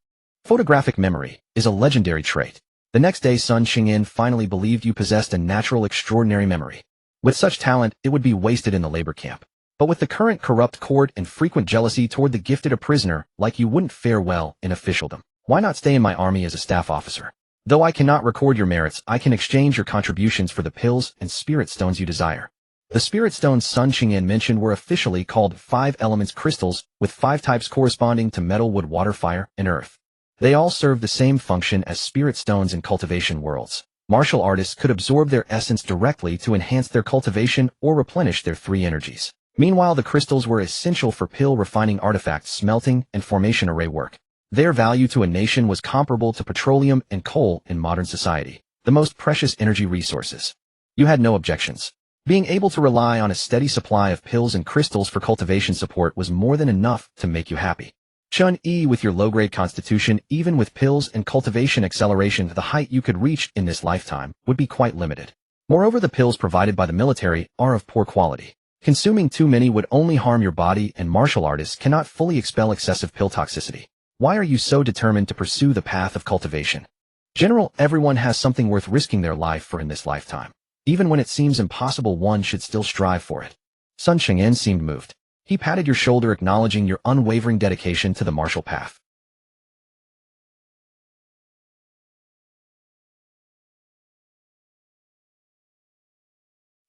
Photographic memory is a legendary trait. The next day, Sun Ching'an finally believed you possessed a natural, extraordinary memory. With such talent, it would be wasted in the labor camp. But with the current corrupt court and frequent jealousy toward the gifted a prisoner, like you wouldn't fare well in officialdom. Why not stay in my army as a staff officer? Though I cannot record your merits, I can exchange your contributions for the pills and spirit stones you desire. The spirit stones Sun Qingyan mentioned were officially called 5 elements crystals, with 5 types corresponding to metal, wood, water, fire, and earth. They all serve the same function as spirit stones in cultivation worlds. Martial artists could absorb their essence directly to enhance their cultivation or replenish their 3 energies. Meanwhile, the crystals were essential for pill refining, artifact smelting, and formation array work. Their value to a nation was comparable to petroleum and coal in modern society, the most precious energy resources. You had no objections. Being able to rely on a steady supply of pills and crystals for cultivation support was more than enough to make you happy. Chen Yi, with your low-grade constitution, even with pills and cultivation acceleration, the height you could reach in this lifetime would be quite limited. Moreover, the pills provided by the military are of poor quality. Consuming too many would only harm your body, and martial artists cannot fully expel excessive pill toxicity. Why are you so determined to pursue the path of cultivation? General, everyone has something worth risking their life for in this lifetime. Even when it seems impossible, one should still strive for it. Sun Qingyan seemed moved. He patted your shoulder, acknowledging your unwavering dedication to the martial path.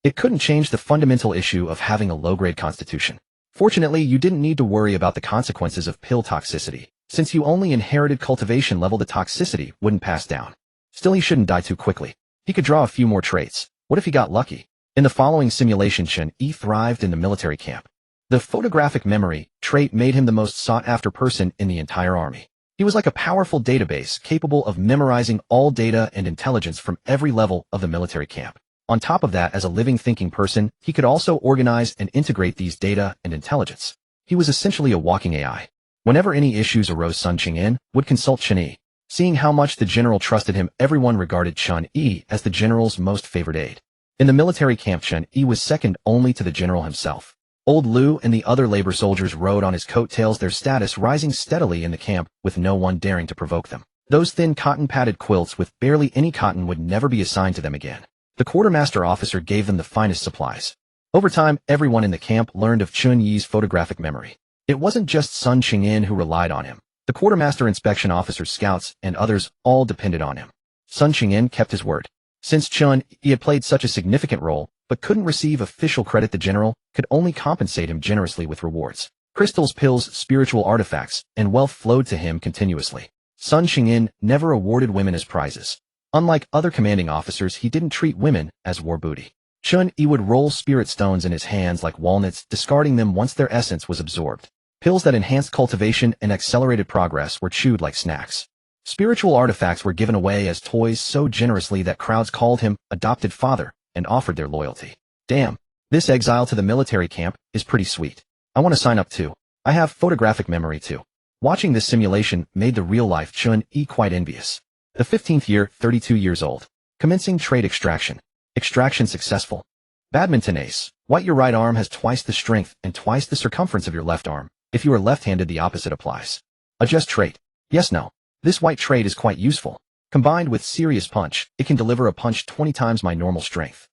It couldn't change the fundamental issue of having a low-grade constitution. Fortunately, you didn't need to worry about the consequences of pill toxicity. Since you only inherited cultivation level, the toxicity wouldn't pass down. Still, he shouldn't die too quickly. He could draw a few more traits. What if he got lucky? In the following simulation, Chen Yi thrived in the military camp. The photographic memory trait made him the most sought-after person in the entire army. He was like a powerful database capable of memorizing all data and intelligence from every level of the military camp. On top of that, as a living, thinking person, he could also organize and integrate these data and intelligence. He was essentially a walking AI. Whenever any issues arose, Sun Qingyan would consult Chen Yi. Seeing how much the general trusted him, everyone regarded Chen Yi as the general's most favored aide. In the military camp, Chen Yi was second only to the general himself. Old Liu and the other labor soldiers rode on his coattails, their status rising steadily in the camp, with no one daring to provoke them. Those thin cotton-padded quilts with barely any cotton would never be assigned to them again. The quartermaster officer gave them the finest supplies. Over time, everyone in the camp learned of Chen Yi's photographic memory. It wasn't just Sun Qingyan who relied on him. The quartermaster, inspection officers, scouts, and others all depended on him. Sun Qingyan kept his word. Since Chen Yi had played such a significant role, but couldn't receive official credit, the general could only compensate him generously with rewards. Crystals, pills, spiritual artifacts, and wealth flowed to him continuously. Sun Qingyan never awarded women as prizes. Unlike other commanding officers, he didn't treat women as war booty. Chen Yi would roll spirit stones in his hands like walnuts, discarding them once their essence was absorbed. Pills that enhanced cultivation and accelerated progress were chewed like snacks. Spiritual artifacts were given away as toys so generously that crowds called him adopted father and offered their loyalty. Damn, this exile to the military camp is pretty sweet. I want to sign up too. I have photographic memory too. Watching this simulation made the real-life Chen Yi quite envious. The 15th year, 32 years old. Commencing trade extraction. Extraction successful. Badminton ace. White, your right arm has twice the strength and twice the circumference of your left arm. If you are left-handed, the opposite applies. Adjust trait. Yes, no. This white trait is quite useful. Combined with serious punch, it can deliver a punch 20 times my normal strength.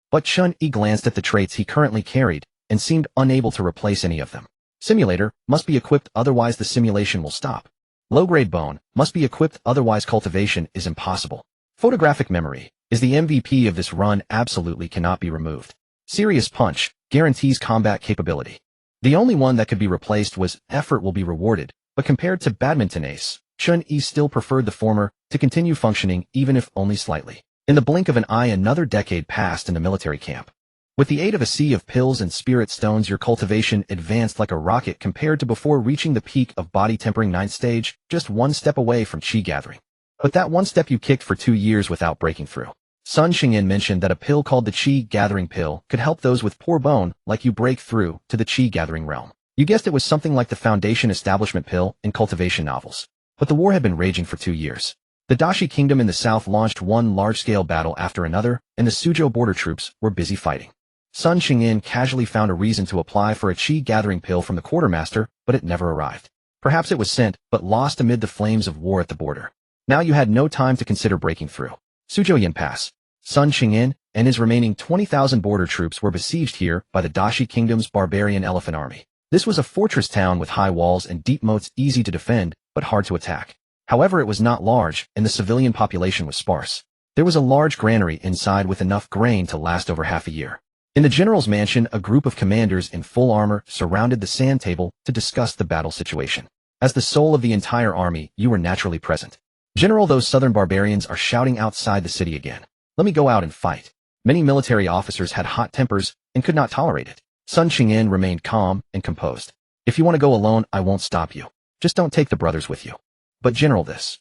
But Chen Yi glanced at the traits he currently carried and seemed unable to replace any of them. Simulator must be equipped, otherwise the simulation will stop. Low-grade bone must be equipped, otherwise cultivation is impossible. Photographic memory is the MVP of this run, absolutely cannot be removed. Serious punch guarantees combat capability. The only one that could be replaced was effort will be rewarded, but compared to badminton ace, Chen Yi still preferred the former to continue functioning even if only slightly. In the blink of an eye, another decade passed in the military camp. With the aid of a sea of pills and spirit stones, your cultivation advanced like a rocket compared to before, reaching the peak of body tempering 9th stage, just one step away from chi gathering. But that one step you kicked for 2 years without breaking through. Sun Qingyan mentioned that a pill called the chi gathering pill could help those with poor bone like you break through to the chi gathering realm. You guessed it, was something like the foundation establishment pill in cultivation novels. But the war had been raging for 2 years. The Dashi kingdom in the south launched one large-scale battle after another, and the Suzhou border troops were busy fighting. Sun Qingyan casually found a reason to apply for a chi gathering pill from the quartermaster, but it never arrived. Perhaps it was sent, but lost amid the flames of war at the border. Now you had no time to consider breaking through. Suzhou Pass. Sun Qingyan and his remaining 20,000 border troops were besieged here by the Dashi Kingdom's barbarian elephant army. This was a fortress town with high walls and deep moats, easy to defend, but hard to attack. However, it was not large, and the civilian population was sparse. There was a large granary inside with enough grain to last over half a year. In the general's mansion, a group of commanders in full armor surrounded the sand table to discuss the battle situation. As the soul of the entire army, you were naturally present. General, those southern barbarians are shouting outside the city again. Let me go out and fight. Many military officers had hot tempers and could not tolerate it. Sun Chingyin remained calm and composed. If you want to go alone, I won't stop you. Just don't take the brothers with you. But General, this.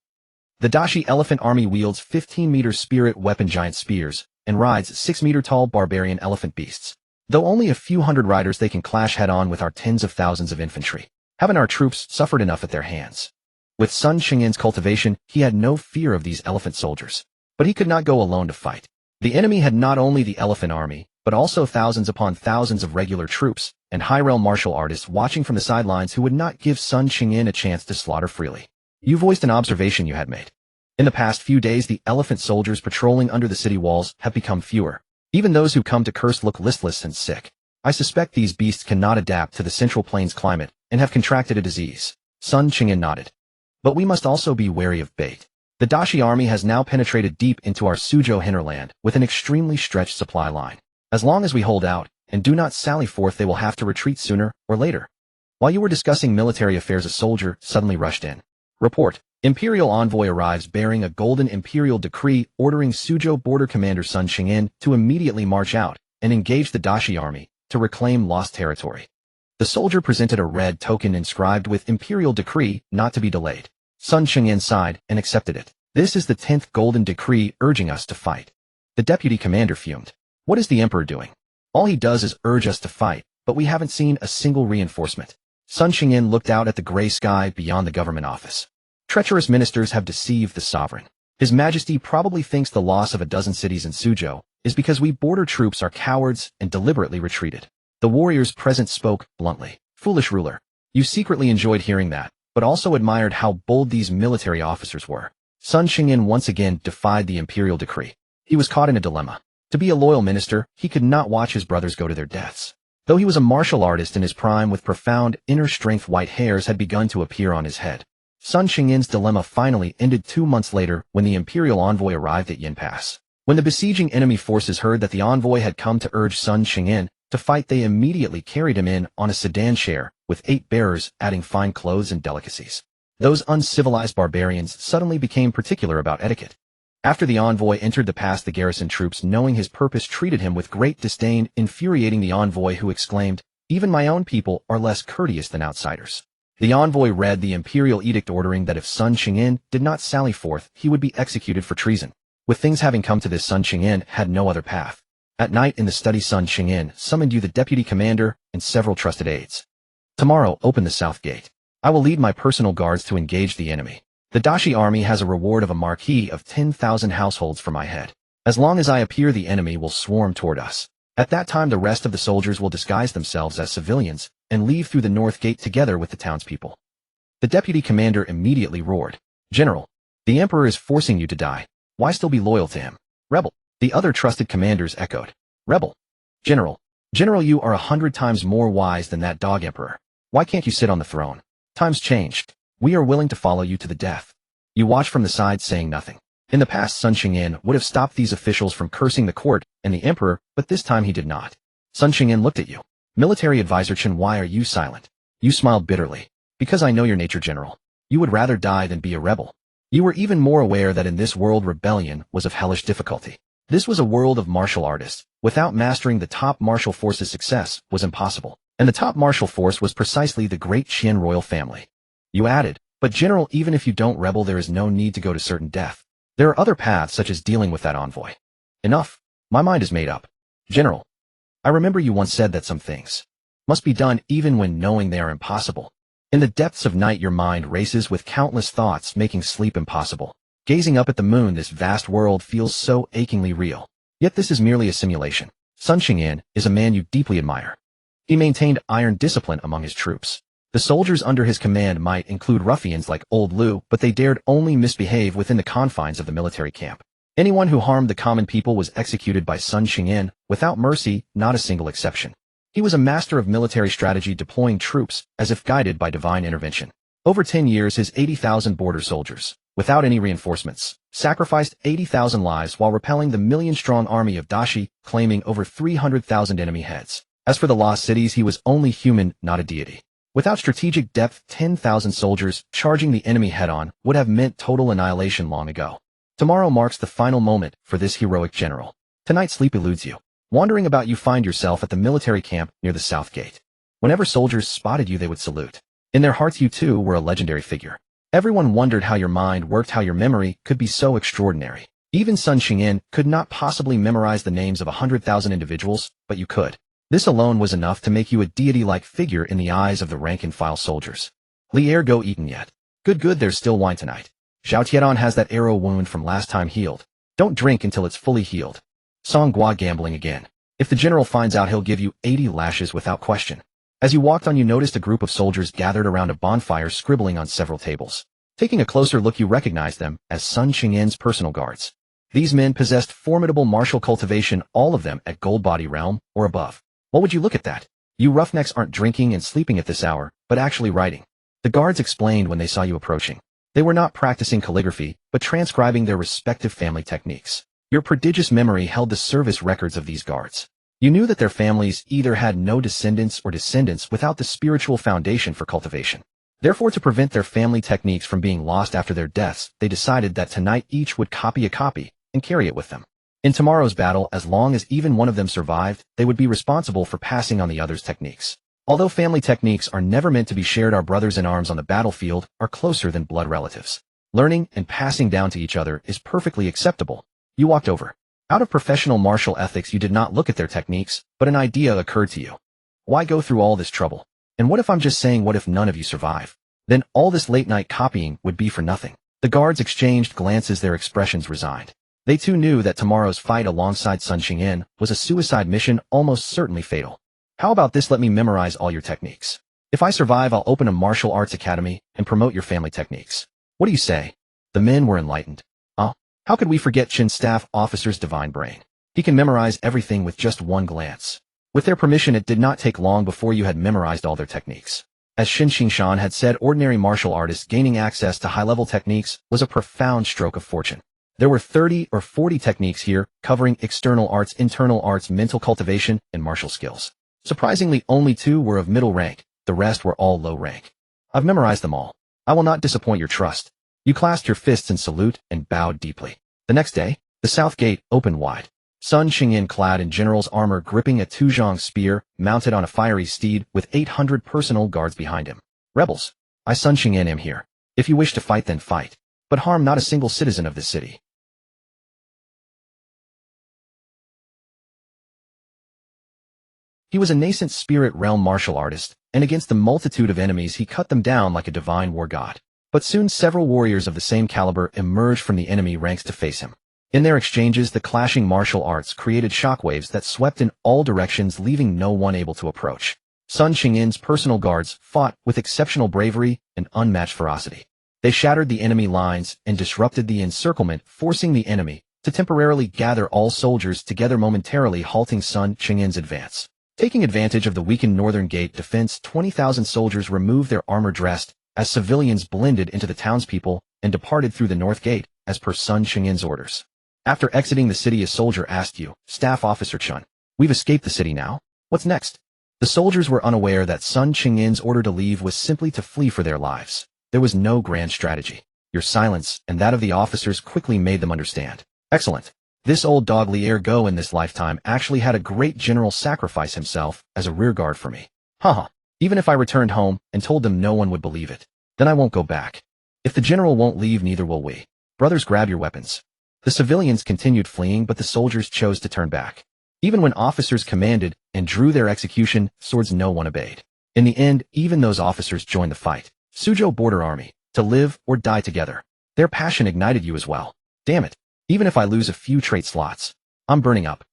The Dashi elephant army wields 15-meter spirit weapon giant spears and rides 6-meter-tall barbarian elephant beasts. Though only a few hundred riders, they can clash head-on with our tens of thousands of infantry. Haven't our troops suffered enough at their hands? With Sun Chingyin's cultivation, he had no fear of these elephant soldiers. But he could not go alone to fight. The enemy had not only the elephant army, but also thousands upon thousands of regular troops and high-realm martial artists watching from the sidelines who would not give Sun Chingyin a chance to slaughter freely. You voiced an observation you had made. In the past few days, the elephant soldiers patrolling under the city walls have become fewer. Even those who come to curse look listless and sick. I suspect these beasts cannot adapt to the Central Plains climate and have contracted a disease. Sun Chingyin nodded. But we must also be wary of bait. The Dashi army has now penetrated deep into our Suzhou hinterland with an extremely stretched supply line. As long as we hold out and do not sally forth, they will have to retreat sooner or later. While you were discussing military affairs, a soldier suddenly rushed in. Report. Imperial envoy arrives bearing a golden imperial decree ordering Suzhou border commander Sun Chingyin to immediately march out and engage the Dashi army to reclaim lost territory. The soldier presented a red token inscribed with imperial decree not to be delayed. Sun Chingyin sighed and accepted it. This is the 10th golden decree urging us to fight. The deputy commander fumed. What is the emperor doing? All he does is urge us to fight, but we haven't seen a single reinforcement. Sun Chingyin looked out at the gray sky beyond the government office. Treacherous ministers have deceived the sovereign. His Majesty probably thinks the loss of a dozen cities in Suzhou is because we border troops are cowards and deliberately retreated. The warriors present spoke bluntly. Foolish ruler. You secretly enjoyed hearing that, but also admired how bold these military officers were. Sun Chingyin once again defied the imperial decree. He was caught in a dilemma. To be a loyal minister, he could not watch his brothers go to their deaths. Though he was a martial artist in his prime with profound inner strength, white hairs had begun to appear on his head. Sun Chingyin's dilemma finally ended 2 months later when the imperial envoy arrived at Yin Pass. When the besieging enemy forces heard that the envoy had come to urge Sun Chingyin to fight, they immediately carried him in on a sedan chair with 8 bearers, adding fine clothes and delicacies. Those uncivilized barbarians suddenly became particular about etiquette. After the envoy entered the pass, the garrison troops, knowing his purpose, treated him with great disdain, infuriating the envoy, who exclaimed, "Even my own people are less courteous than outsiders." The envoy read the imperial edict ordering that if Sun Chingyin did not sally forth, he would be executed for treason. With things having come to this, Sun Chingyin had no other path. At night in the study, Sun Chingyin summoned you, the deputy commander, and several trusted aides. Tomorrow, open the south gate. I will lead my personal guards to engage the enemy. The Dashi army has a reward of a marquee of 10,000 households for my head. As long as I appear, the enemy will swarm toward us. At that time, the rest of the soldiers will disguise themselves as civilians and leave through the north gate together with the townspeople. The deputy commander immediately roared, "General, the emperor is forcing you to die. Why still be loyal to him?" "Rebel." The other trusted commanders echoed, "Rebel." "General, you are 100 times more wise than that dog emperor. Why can't you sit on the throne? Times changed. We are willing to follow you to the death." You watched from the side, saying nothing. In the past, Sun Chingyin would have stopped these officials from cursing the court and the emperor, but this time he did not. Sun Chingyin looked at you. "Military advisor Chen, why are you silent?" You smiled bitterly. "Because I know your nature, General. You would rather die than be a rebel." You were even more aware that in this world rebellion was of hellish difficulty. This was a world of martial artists. Without mastering the top martial forces, success was impossible. And the top martial force was precisely the great Qian royal family. You added, "But General, even if you don't rebel, there is no need to go to certain death. There are other paths, such as dealing with that envoy." "Enough. My mind is made up. General, I remember you once said that some things must be done even when knowing they are impossible. In the depths of night, your mind races with countless thoughts, making sleep impossible. Gazing up at the moon, this vast world feels so achingly real. Yet this is merely a simulation." Sun Chingyin is a man you deeply admire. He maintained iron discipline among his troops. The soldiers under his command might include ruffians like Old Lu, but they dared only misbehave within the confines of the military camp. Anyone who harmed the common people was executed by Sun Qingyan, without mercy, not a single exception. He was a master of military strategy, deploying troops as if guided by divine intervention. Over 10 years, his 80,000 border soldiers, without any reinforcements, sacrificed 80,000 lives while repelling the million-strong army of Dashi, claiming over 300,000 enemy heads. As for the lost cities, he was only human, not a deity. Without strategic depth, 10,000 soldiers charging the enemy head-on would have meant total annihilation long ago. Tomorrow marks the final moment for this heroic general. Tonight sleep eludes you. Wandering about, you find yourself at the military camp near the south gate. Whenever soldiers spotted you, they would salute. In their hearts, you too were a legendary figure. Everyone wondered how your mind worked, how your memory could be so extraordinary. Even Sun Qingyan could not possibly memorize the names of 100,000 individuals, but you could. This alone was enough to make you a deity-like figure in the eyes of the rank-and-file soldiers. Li Er go eaten yet? Good, there's still wine tonight. Zhao Tietan has that arrow wound from last time healed. Don't drink until it's fully healed. Song Gua gambling again. If the general finds out, he'll give you 80 lashes without question. As you walked on, you noticed a group of soldiers gathered around a bonfire, scribbling on several tables. Taking a closer look, you recognized them as Sun Qingyan's personal guards. These men possessed formidable martial cultivation, all of them at Gold Body realm or above. What would you look at that? You roughnecks aren't drinking and sleeping at this hour, but actually writing. The guards explained when they saw you approaching. They were not practicing calligraphy, but transcribing their respective family techniques. Your prodigious memory held the service records of these guards. You knew that their families either had no descendants or descendants without the spiritual foundation for cultivation. Therefore, to prevent their family techniques from being lost after their deaths, they decided that tonight each would copy a copy and carry it with them. In tomorrow's battle, as long as even one of them survived, they would be responsible for passing on the other's techniques. Although family techniques are never meant to be shared, our brothers in arms on the battlefield are closer than blood relatives. Learning and passing down to each other is perfectly acceptable. You walked over. Out of professional martial ethics, you did not look at their techniques, but an idea occurred to you. Why go through all this trouble? And what if I'm just saying, what if none of you survive? Then all this late-night copying would be for nothing. The guards exchanged glances, their expressions resigned. They too knew that tomorrow's fight alongside Sun Qingyan was a suicide mission, almost certainly fatal. How about this? Let me memorize all your techniques. If I survive, I'll open a martial arts academy and promote your family techniques. What do you say? The men were enlightened. How could we forget Chen's staff officer's divine brain? He can memorize everything with just one glance. With their permission, it did not take long before you had memorized all their techniques. As Shin Xingshan had said, ordinary martial artists gaining access to high-level techniques was a profound stroke of fortune. There were 30 or 40 techniques here, covering external arts, internal arts, mental cultivation, and martial skills. Surprisingly, only 2 were of middle rank, the rest were all low rank. I've memorized them all. I will not disappoint your trust. You clasped your fists in salute and bowed deeply. The next day, the south gate opened wide. Sun Qingyan, clad in general's armor, gripping a Tuzhong spear, mounted on a fiery steed with 800 personal guards behind him. Rebels, I Sun Qingyan am here. If you wish to fight, then fight. But harm not a single citizen of this city. He was a nascent spirit realm martial artist, and against the multitude of enemies he cut them down like a divine war god. But soon several warriors of the same caliber emerged from the enemy ranks to face him. In their exchanges, the clashing martial arts created shockwaves that swept in all directions, leaving no one able to approach. Sun Qingyan's personal guards fought with exceptional bravery and unmatched ferocity. They shattered the enemy lines and disrupted the encirclement, forcing the enemy to temporarily gather all soldiers together, momentarily halting Sun Qingyan's advance. Taking advantage of the weakened northern gate defense, 20,000 soldiers removed their armor, dressed as civilians, blended into the townspeople, and departed through the north gate, as per Sun Qingyan's orders. After exiting the city, a soldier asked you, Staff Officer Chen, we've escaped the city now. What's next? The soldiers were unaware that Sun Qingyan's order to leave was simply to flee for their lives. There was no grand strategy. Your silence and that of the officers quickly made them understand. Excellent. This old dog Li Ergo in this lifetime actually had a great general sacrifice himself as a rearguard for me. Haha. Even if I returned home and told them, no one would believe it. Then I won't go back. If the general won't leave, neither will we. Brothers, grab your weapons. The civilians continued fleeing, but the soldiers chose to turn back. Even when officers commanded and drew their execution swords, no one obeyed. In the end, even those officers joined the fight. Suzhou Border Army, to live or die together. Their passion ignited you as well. Damn it. Even if I lose a few trait slots, I'm burning up.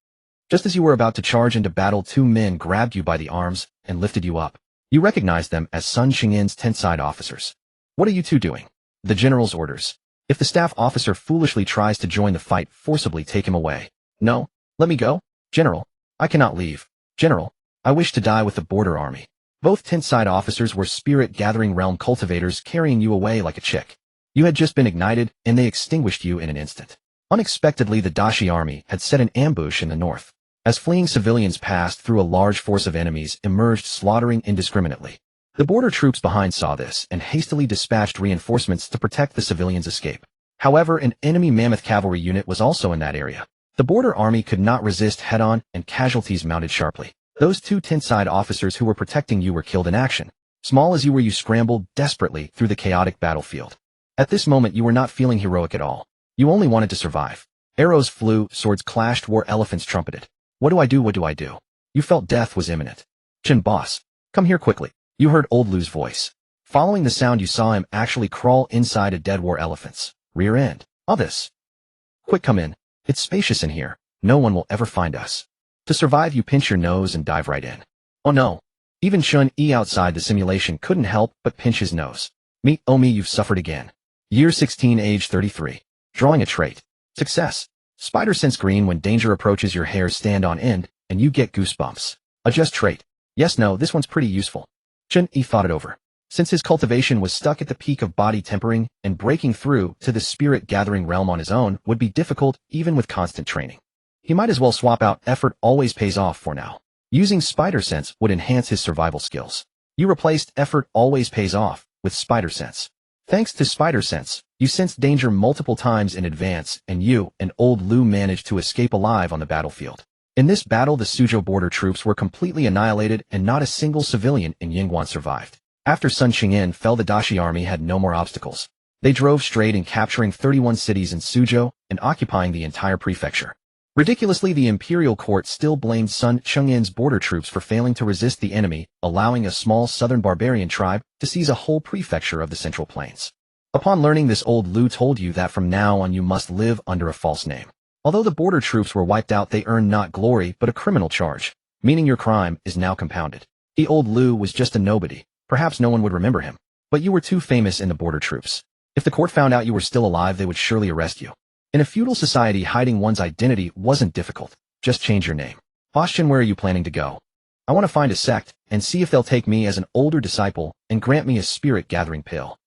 Just as you were about to charge into battle, 2 men grabbed you by the arms and lifted you up. You recognized them as Sun Qingyan's tent-side officers. What are you 2 doing? The general's orders. If the staff officer foolishly tries to join the fight, forcibly take him away. No, let me go. General, I cannot leave. General, I wish to die with the border army. Both tent-side officers were spirit-gathering realm cultivators carrying you away like a chick. You had just been ignited, and they extinguished you in an instant. Unexpectedly, the Dashi army had set an ambush in the north. As fleeing civilians passed through a large force of enemies emerged, slaughtering indiscriminately. The border troops behind saw this and hastily dispatched reinforcements to protect the civilians' escape. However, an enemy mammoth cavalry unit was also in that area. The border army could not resist head-on, and casualties mounted sharply. Those two tent-side officers who were protecting you were killed in action. Small as you were, you scrambled desperately through the chaotic battlefield. At this moment, you were not feeling heroic at all. You only wanted to survive. Arrows flew, swords clashed, war elephants trumpeted. What do I do? What do I do? You felt death was imminent. Chen boss, come here quickly. You heard Old Lu's voice. Following the sound, you saw him actually crawl inside a dead war elephant's rear end. All this. Quick, come in. It's spacious in here. No one will ever find us. To survive, you pinch your nose and dive right in. Oh no. Even Chen Yi outside the simulation couldn't help but pinch his nose. Me, oh me, you've suffered again. Year 16, age 33. Drawing a trait. Success. Spider sense green. When danger approaches, your hairs stand on end, and you get goosebumps. Adjust trait. Yes, no, this one's pretty useful. Chen Yi thought it over. Since his cultivation was stuck at the peak of body tempering, and breaking through to the spirit-gathering realm on his own would be difficult even with constant training. He might as well swap out effort always pays off for now. Using spider sense would enhance his survival skills. You replaced effort always pays off with spider sense. Thanks to spider sense, you sensed danger multiple times in advance, and you and Old Lu managed to escape alive on the battlefield. In this battle, the Suzhou border troops were completely annihilated, and not a single civilian in Yingguan survived. After Sun Qingyan fell, the Dashi army had no more obstacles. They drove straight in, capturing 31 cities in Suzhou and occupying the entire prefecture. Ridiculously, the imperial court still blamed Sun Qingyan's border troops for failing to resist the enemy, allowing a small southern barbarian tribe to seize a whole prefecture of the Central Plains. Upon learning this, Old Lu told you that from now on you must live under a false name. Although the border troops were wiped out, they earned not glory but a criminal charge, meaning your crime is now compounded. The Old Lu was just a nobody. Perhaps no one would remember him, but you were too famous in the border troops. If the court found out you were still alive, they would surely arrest you. In a feudal society, hiding one's identity wasn't difficult. Just change your name. Bastian, where are you planning to go? I want to find a sect and see if they'll take me as an older disciple and grant me a spirit-gathering pill.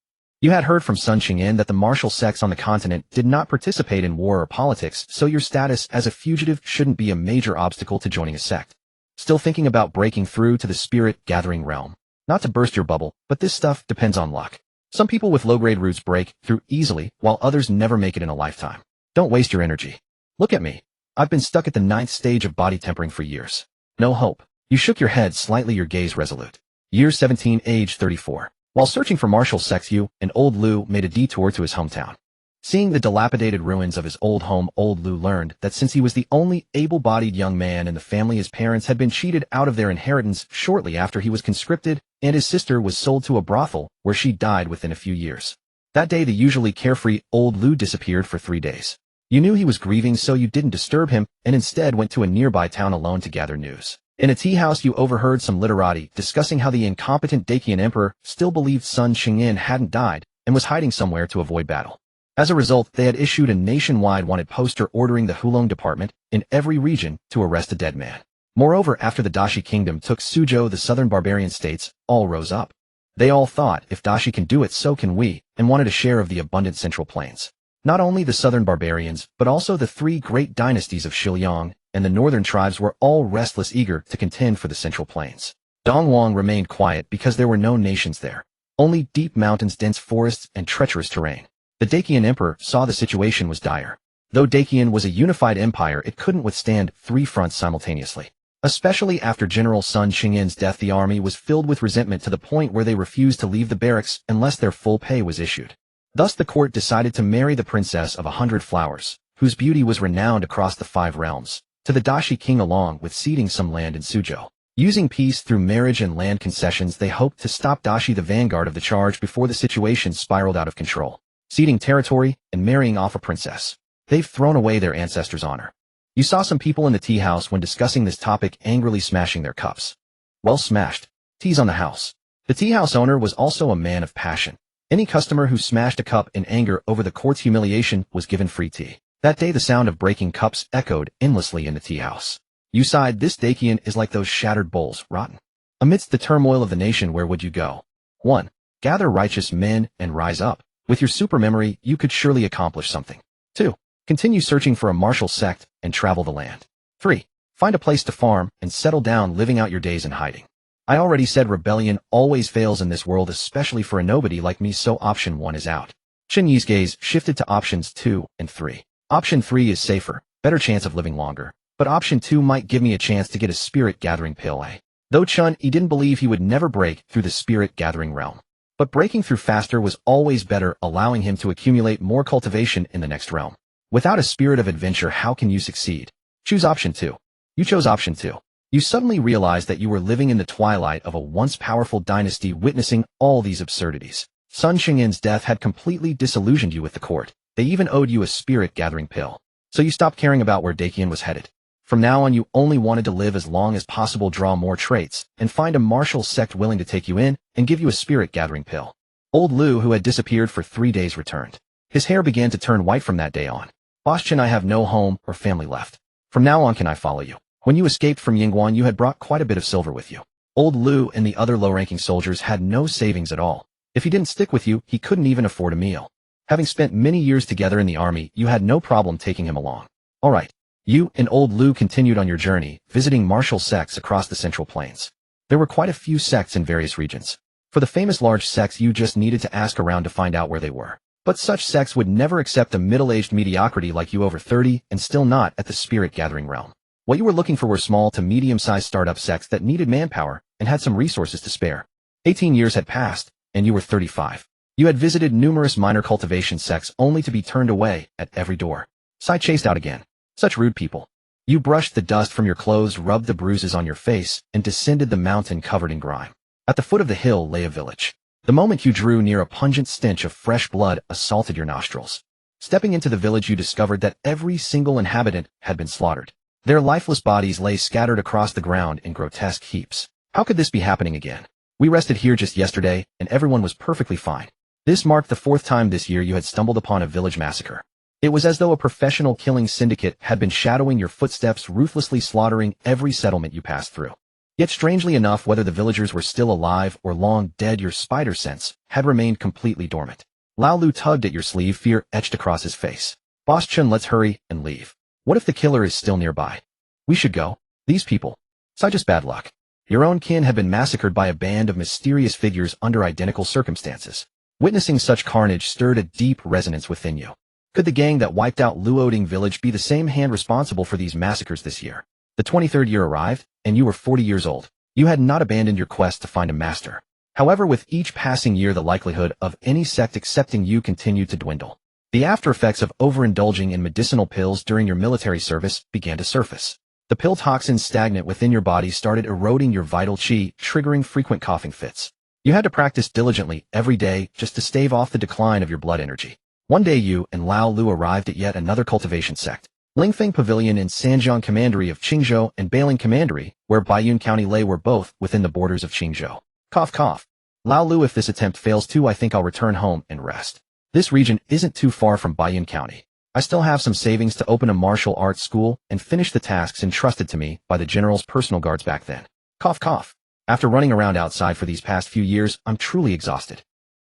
You had heard from Sun Qingyan that the martial sects on the continent did not participate in war or politics, so your status as a fugitive shouldn't be a major obstacle to joining a sect. Still thinking about breaking through to the spirit-gathering realm? Not to burst your bubble, but this stuff depends on luck. Some people with low-grade roots break through easily, while others never make it in a lifetime. Don't waste your energy. Look at me. I've been stuck at the 9th stage of body tempering for years. No hope. You shook your head slightly, your gaze resolute. Year 17, age 34. While searching for martial sects, you and Old Lu made a detour to his hometown. Seeing the dilapidated ruins of his old home, Old Lu learned that since he was the only able-bodied young man in the family, his parents had been cheated out of their inheritance shortly after he was conscripted, and his sister was sold to a brothel where she died within a few years. That day, the usually carefree Old Lu disappeared for 3 days. You knew he was grieving, so you didn't disturb him, and instead went to a nearby town alone to gather news. In a tea house, you overheard some literati discussing how the incompetent Dacian emperor still believed Sun Qingyan hadn't died and was hiding somewhere to avoid battle. As a result, they had issued a nationwide wanted poster ordering the Hulong department in every region to arrest a dead man. Moreover, after the Dashi kingdom took Suzhou, the southern barbarian states all rose up. They all thought, if Dashi can do it, so can we, and wanted a share of the abundant central plains. Not only the southern barbarians, but also the 3 great dynasties of Shiliang and the northern tribes were all restless, eager to contend for the central plains. Dongwang remained quiet because there were no nations there. Only deep mountains, dense forests, and treacherous terrain. The Dacian emperor saw the situation was dire. Though Dacian was a unified empire, it couldn't withstand 3 fronts simultaneously. Especially after General Sun Qingyan's death, the army was filled with resentment to the point where they refused to leave the barracks unless their full pay was issued. Thus the court decided to marry the princess of 100 flowers, whose beauty was renowned across the 5 realms, to the Dashi king, along with ceding some land in Suzhou. Using peace through marriage and land concessions, they hoped to stop Dashi, the vanguard of the charge, before the situation spiraled out of control. Ceding territory and marrying off a princess. They've thrown away their ancestors' honor. You saw some people in the tea house when discussing this topic angrily smashing their cups. Well smashed. Teas on the house. The tea house owner was also a man of passion. Any customer who smashed a cup in anger over the court's humiliation was given free tea. That day the sound of breaking cups echoed endlessly in the tea house. You sighed, this Dakian is like those shattered bowls, rotten. Amidst the turmoil of the nation, where would you go? 1. Gather righteous men and rise up. With your super memory, you could surely accomplish something. 2. Continue searching for a martial sect and travel the land. 3. Find a place to farm and settle down, living out your days in hiding. I already said rebellion always fails in this world, especially for a nobody like me, so option 1 is out. Chen Yi's gaze shifted to options 2 and 3. Option 3 is safer, better chance of living longer, but option 2 might give me a chance to get a spirit gathering pill. Though Chen Yi didn't believe he would never break through the spirit gathering realm. But breaking through faster was always better, allowing him to accumulate more cultivation in the next realm. Without a spirit of adventure, how can you succeed? Choose option 2. You chose option 2. You suddenly realized that you were living in the twilight of a once powerful dynasty, witnessing all these absurdities. Sun Qingyan's death had completely disillusioned you with the court. They even owed you a spirit-gathering pill. So you stopped caring about where Dakian was headed. From now on, you only wanted to live as long as possible, draw more traits, and find a martial sect willing to take you in and give you a spirit-gathering pill. Old Lu, who had disappeared for 3 days, returned. His hair began to turn white from that day on. Boss Chen, I have no home or family left. From now on, can I follow you? When you escaped from Yingguan, you had brought quite a bit of silver with you. Old Lu and the other low-ranking soldiers had no savings at all. If he didn't stick with you, he couldn't even afford a meal. Having spent many years together in the army, you had no problem taking him along. All right. You and Old Lu continued on your journey, visiting martial sects across the Central Plains. There were quite a few sects in various regions. For the famous large sects, you just needed to ask around to find out where they were. But such sects would never accept a middle-aged mediocrity like you, over 30 and still not at the spirit-gathering realm. What you were looking for were small to medium-sized startup sects that needed manpower and had some resources to spare. 18 years had passed, and you were 35. You had visited numerous minor cultivation sects only to be turned away at every door. Sai chased out again. Such rude people. You brushed the dust from your clothes, rubbed the bruises on your face, and descended the mountain covered in grime. At the foot of the hill lay a village. The moment you drew near, a pungent stench of fresh blood assaulted your nostrils. Stepping into the village, you discovered that every single inhabitant had been slaughtered. Their lifeless bodies lay scattered across the ground in grotesque heaps. How could this be happening again? We rested here just yesterday, and everyone was perfectly fine. This marked the 4th time this year you had stumbled upon a village massacre. It was as though a professional killing syndicate had been shadowing your footsteps, ruthlessly slaughtering every settlement you passed through. Yet strangely enough, whether the villagers were still alive or long dead, your spider sense had remained completely dormant. Lao Lu tugged at your sleeve, fear etched across his face. Boss Chen, let's hurry and leave. What if the killer is still nearby? We should go. These people. Such just bad luck. Your own kin had been massacred by a band of mysterious figures under identical circumstances. Witnessing such carnage stirred a deep resonance within you. Could the gang that wiped out Luoding village be the same hand responsible for these massacres this year? The 23rd year arrived, and you were 40 years old. You had not abandoned your quest to find a master. However, with each passing year, the likelihood of any sect accepting you continued to dwindle. The after effects of overindulging in medicinal pills during your military service began to surface. The pill toxins stagnant within your body started eroding your vital qi, triggering frequent coughing fits. You had to practice diligently every day just to stave off the decline of your blood energy. One day you and Lao Lu arrived at yet another cultivation sect. Lingfeng Pavilion in Sanjiang Commandery of Qingzhou and Bailing Commandery, where Baiyun County lay, were both within the borders of Qingzhou. Cough cough. Lao Lu, if this attempt fails too, I think I'll return home and rest. This region isn't too far from Baiyun County. I still have some savings to open a martial arts school and finish the tasks entrusted to me by the general's personal guards back then. Cough cough. After running around outside for these past few years, I'm truly exhausted.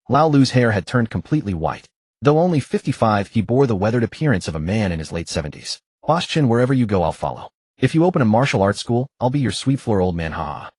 Lao Lu's hair had turned completely white. Though only 55, he bore the weathered appearance of a man in his late 70s. Boss Chen, wherever you go, I'll follow. If you open a martial arts school, I'll be your sweet floor old man, ha.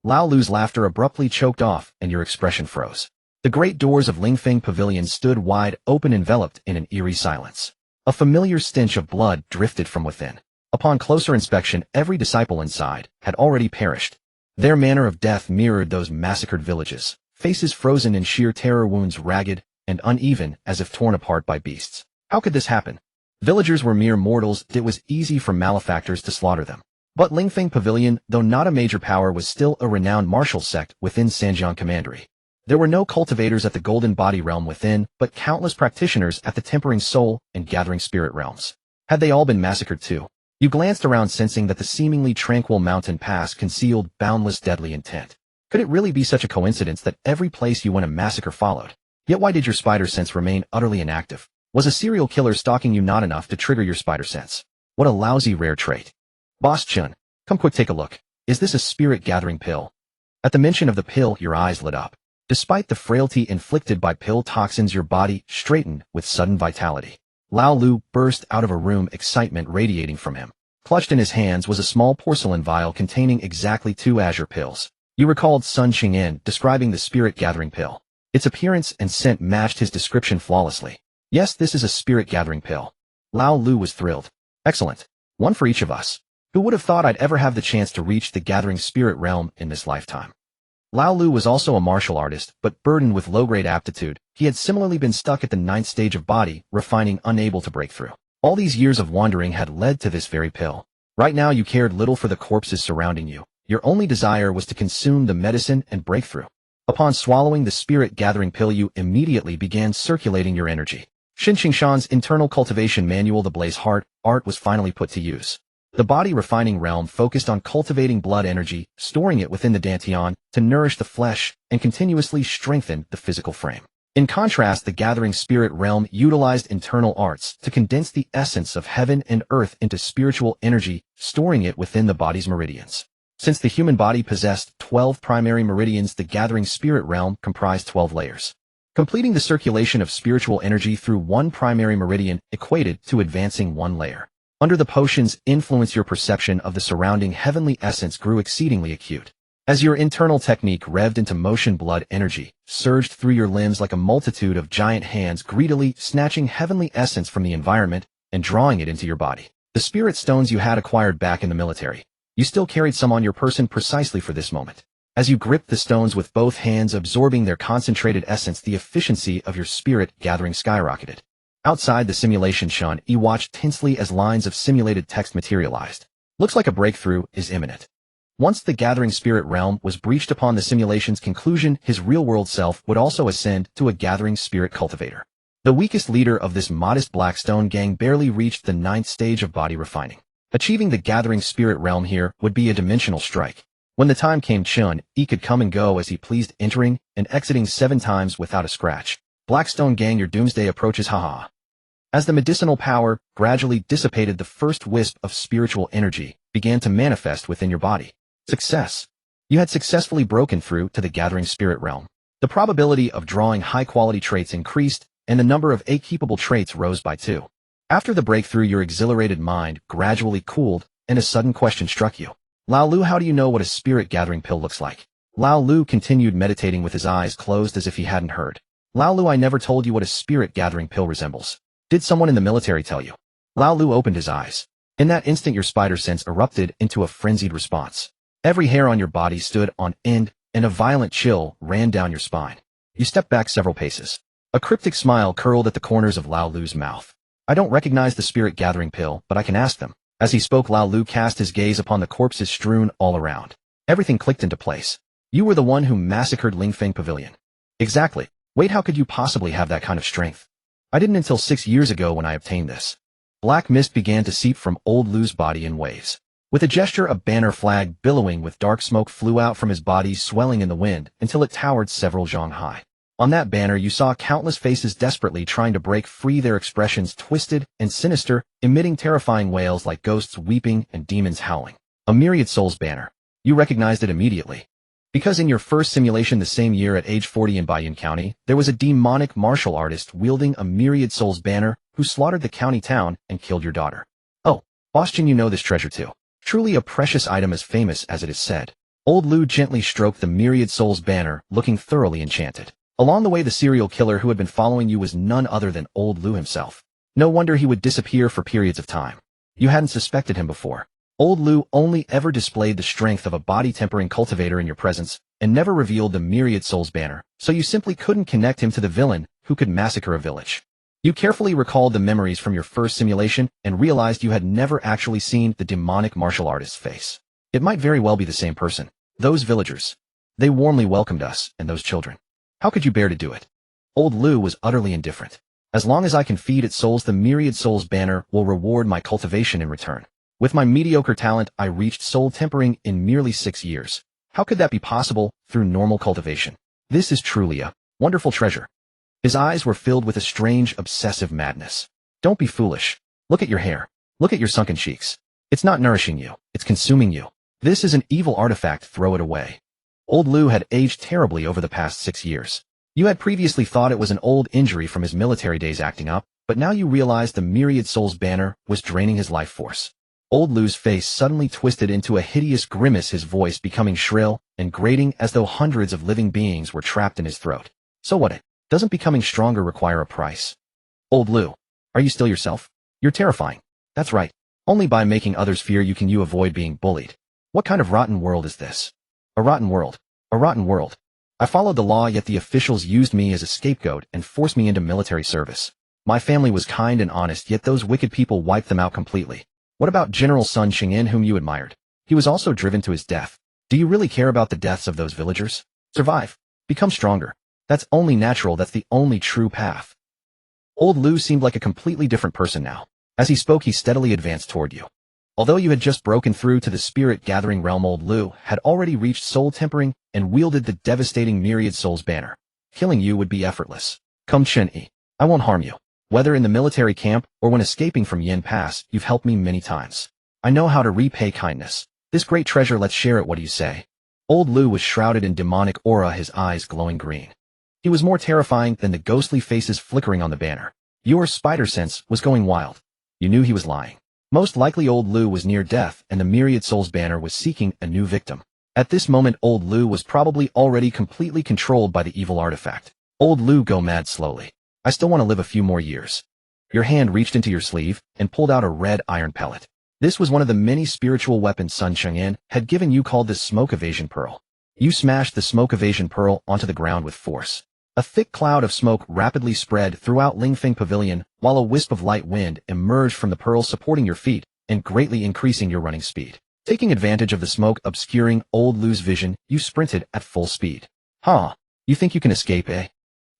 Lao Lu's laughter abruptly choked off, and your expression froze. The great doors of Lingfeng Pavilion stood wide open, enveloped in an eerie silence. A familiar stench of blood drifted from within. Upon closer inspection, every disciple inside had already perished. Their manner of death mirrored those massacred villages, faces frozen in sheer terror, wounds ragged and uneven as if torn apart by beasts. How could this happen? Villagers were mere mortals. It was easy for malefactors to slaughter them. But Lingfeng Pavilion, though not a major power, was still a renowned martial sect within Sanjiang Commandery. There were no cultivators at the Golden Body realm within, but countless practitioners at the Tempering Soul and Gathering Spirit realms. Had they all been massacred too? You glanced around, sensing that the seemingly tranquil mountain pass concealed boundless deadly intent. Could it really be such a coincidence that every place you went a massacre followed? Yet why did your spider sense remain utterly inactive? Was a serial killer stalking you not enough to trigger your spider sense? What a lousy rare trait. Boss Chen, come quick take a look. Is this a spirit-gathering pill? At the mention of the pill, your eyes lit up. Despite the frailty inflicted by pill toxins, your body straightened with sudden vitality. Lao Lu burst out of a room, excitement radiating from him. Clutched in his hands was a small porcelain vial containing exactly 2 azure pills. You recalled Sun Qingyan describing the spirit-gathering pill. Its appearance and scent matched his description flawlessly. Yes, this is a spirit-gathering pill. Lao Lu was thrilled. Excellent. One for each of us. Who would have thought I'd ever have the chance to reach the gathering spirit realm in this lifetime? Lao Lu was also a martial artist, but burdened with low-grade aptitude. He had similarly been stuck at the 9th stage of body, refining, unable to break through. All these years of wandering had led to this very pill. Right now you cared little for the corpses surrounding you. Your only desire was to consume the medicine and break through. Upon swallowing the spirit-gathering pill, you immediately began circulating your energy. Xin Qingshan's internal cultivation manual, the Blaze Heart art, was finally put to use. The body refining realm focused on cultivating blood energy, storing it within the dantian to nourish the flesh and continuously strengthen the physical frame. In contrast, the gathering spirit realm utilized internal arts to condense the essence of heaven and earth into spiritual energy, storing it within the body's meridians. Since the human body possessed 12 primary meridians, the gathering spirit realm comprised 12 layers. Completing the circulation of spiritual energy through one primary meridian equated to advancing 1 layer. Under the potion's influence, your perception of the surrounding heavenly essence grew exceedingly acute. As your internal technique revved into motion, blood energy surged through your limbs like a multitude of giant hands, greedily snatching heavenly essence from the environment and drawing it into your body. The spirit stones you had acquired back in the military. You still carried some on your person precisely for this moment. As you gripped the stones with both hands, absorbing their concentrated essence, the efficiency of your spirit gathering skyrocketed. Outside the simulation, Chen Yi watched tensely as lines of simulated text materialized. Looks like a breakthrough is imminent. Once the gathering spirit realm was breached upon the simulation's conclusion, his real-world self would also ascend to a gathering spirit cultivator. The weakest leader of this modest Blackstone gang barely reached the 9th stage of body refining. Achieving the gathering spirit realm here would be a dimensional strike. When the time came, Chen Yi could come and go as he pleased, entering and exiting 7 times without a scratch. Blackstone gang, your doomsday approaches, haha. As the medicinal power gradually dissipated, the first wisp of spiritual energy began to manifest within your body. Success. You had successfully broken through to the gathering spirit realm. The probability of drawing high-quality traits increased, and the number of keepable traits rose by 2. After the breakthrough, your exhilarated mind gradually cooled, and a sudden question struck you. Lao Lu, how do you know what a spirit-gathering pill looks like? Lao Lu continued meditating with his eyes closed as if he hadn't heard. Lao Lu, I never told you what a spirit-gathering pill resembles. Did someone in the military tell you? Lao Lu opened his eyes. In that instant, your spider sense erupted into a frenzied response. Every hair on your body stood on end, and a violent chill ran down your spine. You stepped back several paces. A cryptic smile curled at the corners of Lao Lu's mouth. I don't recognize the spirit-gathering pill, but I can ask them. As he spoke, Lao Lu cast his gaze upon the corpses strewn all around. Everything clicked into place. You were the one who massacred Lingfeng Pavilion. Exactly. Wait, how could you possibly have that kind of strength? I didn't until 6 years ago when I obtained this. Black mist began to seep from old Lu's body in waves. With a gesture, a banner flag billowing with dark smoke flew out from his body, swelling in the wind until it towered several zhang high. On that banner you saw countless faces desperately trying to break free, their expressions twisted and sinister, emitting terrifying wails like ghosts weeping and demons howling. A Myriad Souls banner. You recognized it immediately. Because in your first simulation the same year at age 40 in Baiyun County, there was a demonic martial artist wielding a Myriad Souls banner who slaughtered the county town and killed your daughter. Oh, Boston, you know this treasure too. Truly a precious item, as famous as it is said. Old Lu gently stroked the Myriad Souls banner, looking thoroughly enchanted. Along the way, the serial killer who had been following you was none other than Old Lu himself. No wonder he would disappear for periods of time. You hadn't suspected him before. Old Lu only ever displayed the strength of a body-tempering cultivator in your presence, and never revealed the Myriad Souls banner, so you simply couldn't connect him to the villain who could massacre a village. You carefully recalled the memories from your first simulation and realized you had never actually seen the demonic martial artist's face. It might very well be the same person. Those villagers. They warmly welcomed us and those children. How could you bear to do it? Old Lu was utterly indifferent. As long as I can feed its souls, the Myriad Souls banner will reward my cultivation in return. With my mediocre talent, I reached soul tempering in merely 6 years. How could that be possible through normal cultivation? This is truly a wonderful treasure. His eyes were filled with a strange, obsessive madness. Don't be foolish. Look at your hair. Look at your sunken cheeks. It's not nourishing you. It's consuming you. This is an evil artifact. Throw it away. Old Lu had aged terribly over the past 6 years. You had previously thought it was an old injury from his military days acting up, but now you realized the Myriad Souls banner was draining his life force. Old Lu's face suddenly twisted into a hideous grimace, his voice becoming shrill and grating as though hundreds of living beings were trapped in his throat. So what? Doesn't becoming stronger require a price? Old Lu, are you still yourself? You're terrifying. That's right. Only by making others fear you can you avoid being bullied. What kind of rotten world is this? A rotten world. A rotten world. I followed the law, yet the officials used me as a scapegoat and forced me into military service. My family was kind and honest, yet those wicked people wiped them out completely. What about General Sun Cheng'en, whom you admired? He was also driven to his death. Do you really care about the deaths of those villagers? Survive. Become stronger. That's only natural. That's the only true path. Old Lu seemed like a completely different person now. As he spoke, he steadily advanced toward you. Although you had just broken through to the spirit-gathering realm, Old Lu had already reached soul tempering and wielded the devastating Myriad Souls banner. Killing you would be effortless. Come, Chen Yi. I won't harm you. Whether in the military camp or when escaping from Yin Pass, you've helped me many times. I know how to repay kindness. This great treasure, let's share it. What do you say? Old Lu was shrouded in demonic aura, his eyes glowing green. He was more terrifying than the ghostly faces flickering on the banner. Your spider sense was going wild. You knew he was lying. Most likely Old Lu was near death and the Myriad Souls banner was seeking a new victim. At this moment Old Lu was probably already completely controlled by the evil artifact. Old Lu, go mad slowly. I still want to live a few more years. Your hand reached into your sleeve and pulled out a red iron pellet. This was one of the many spiritual weapons Sun Cheng'en had given you, called the Smoke Evasion Pearl. You smashed the Smoke Evasion Pearl onto the ground with force. A thick cloud of smoke rapidly spread throughout Lingfeng Pavilion, while a wisp of light wind emerged from the pearl, supporting your feet and greatly increasing your running speed. Taking advantage of the smoke obscuring Old Lu's vision, you sprinted at full speed. Huh? You think you can escape, eh?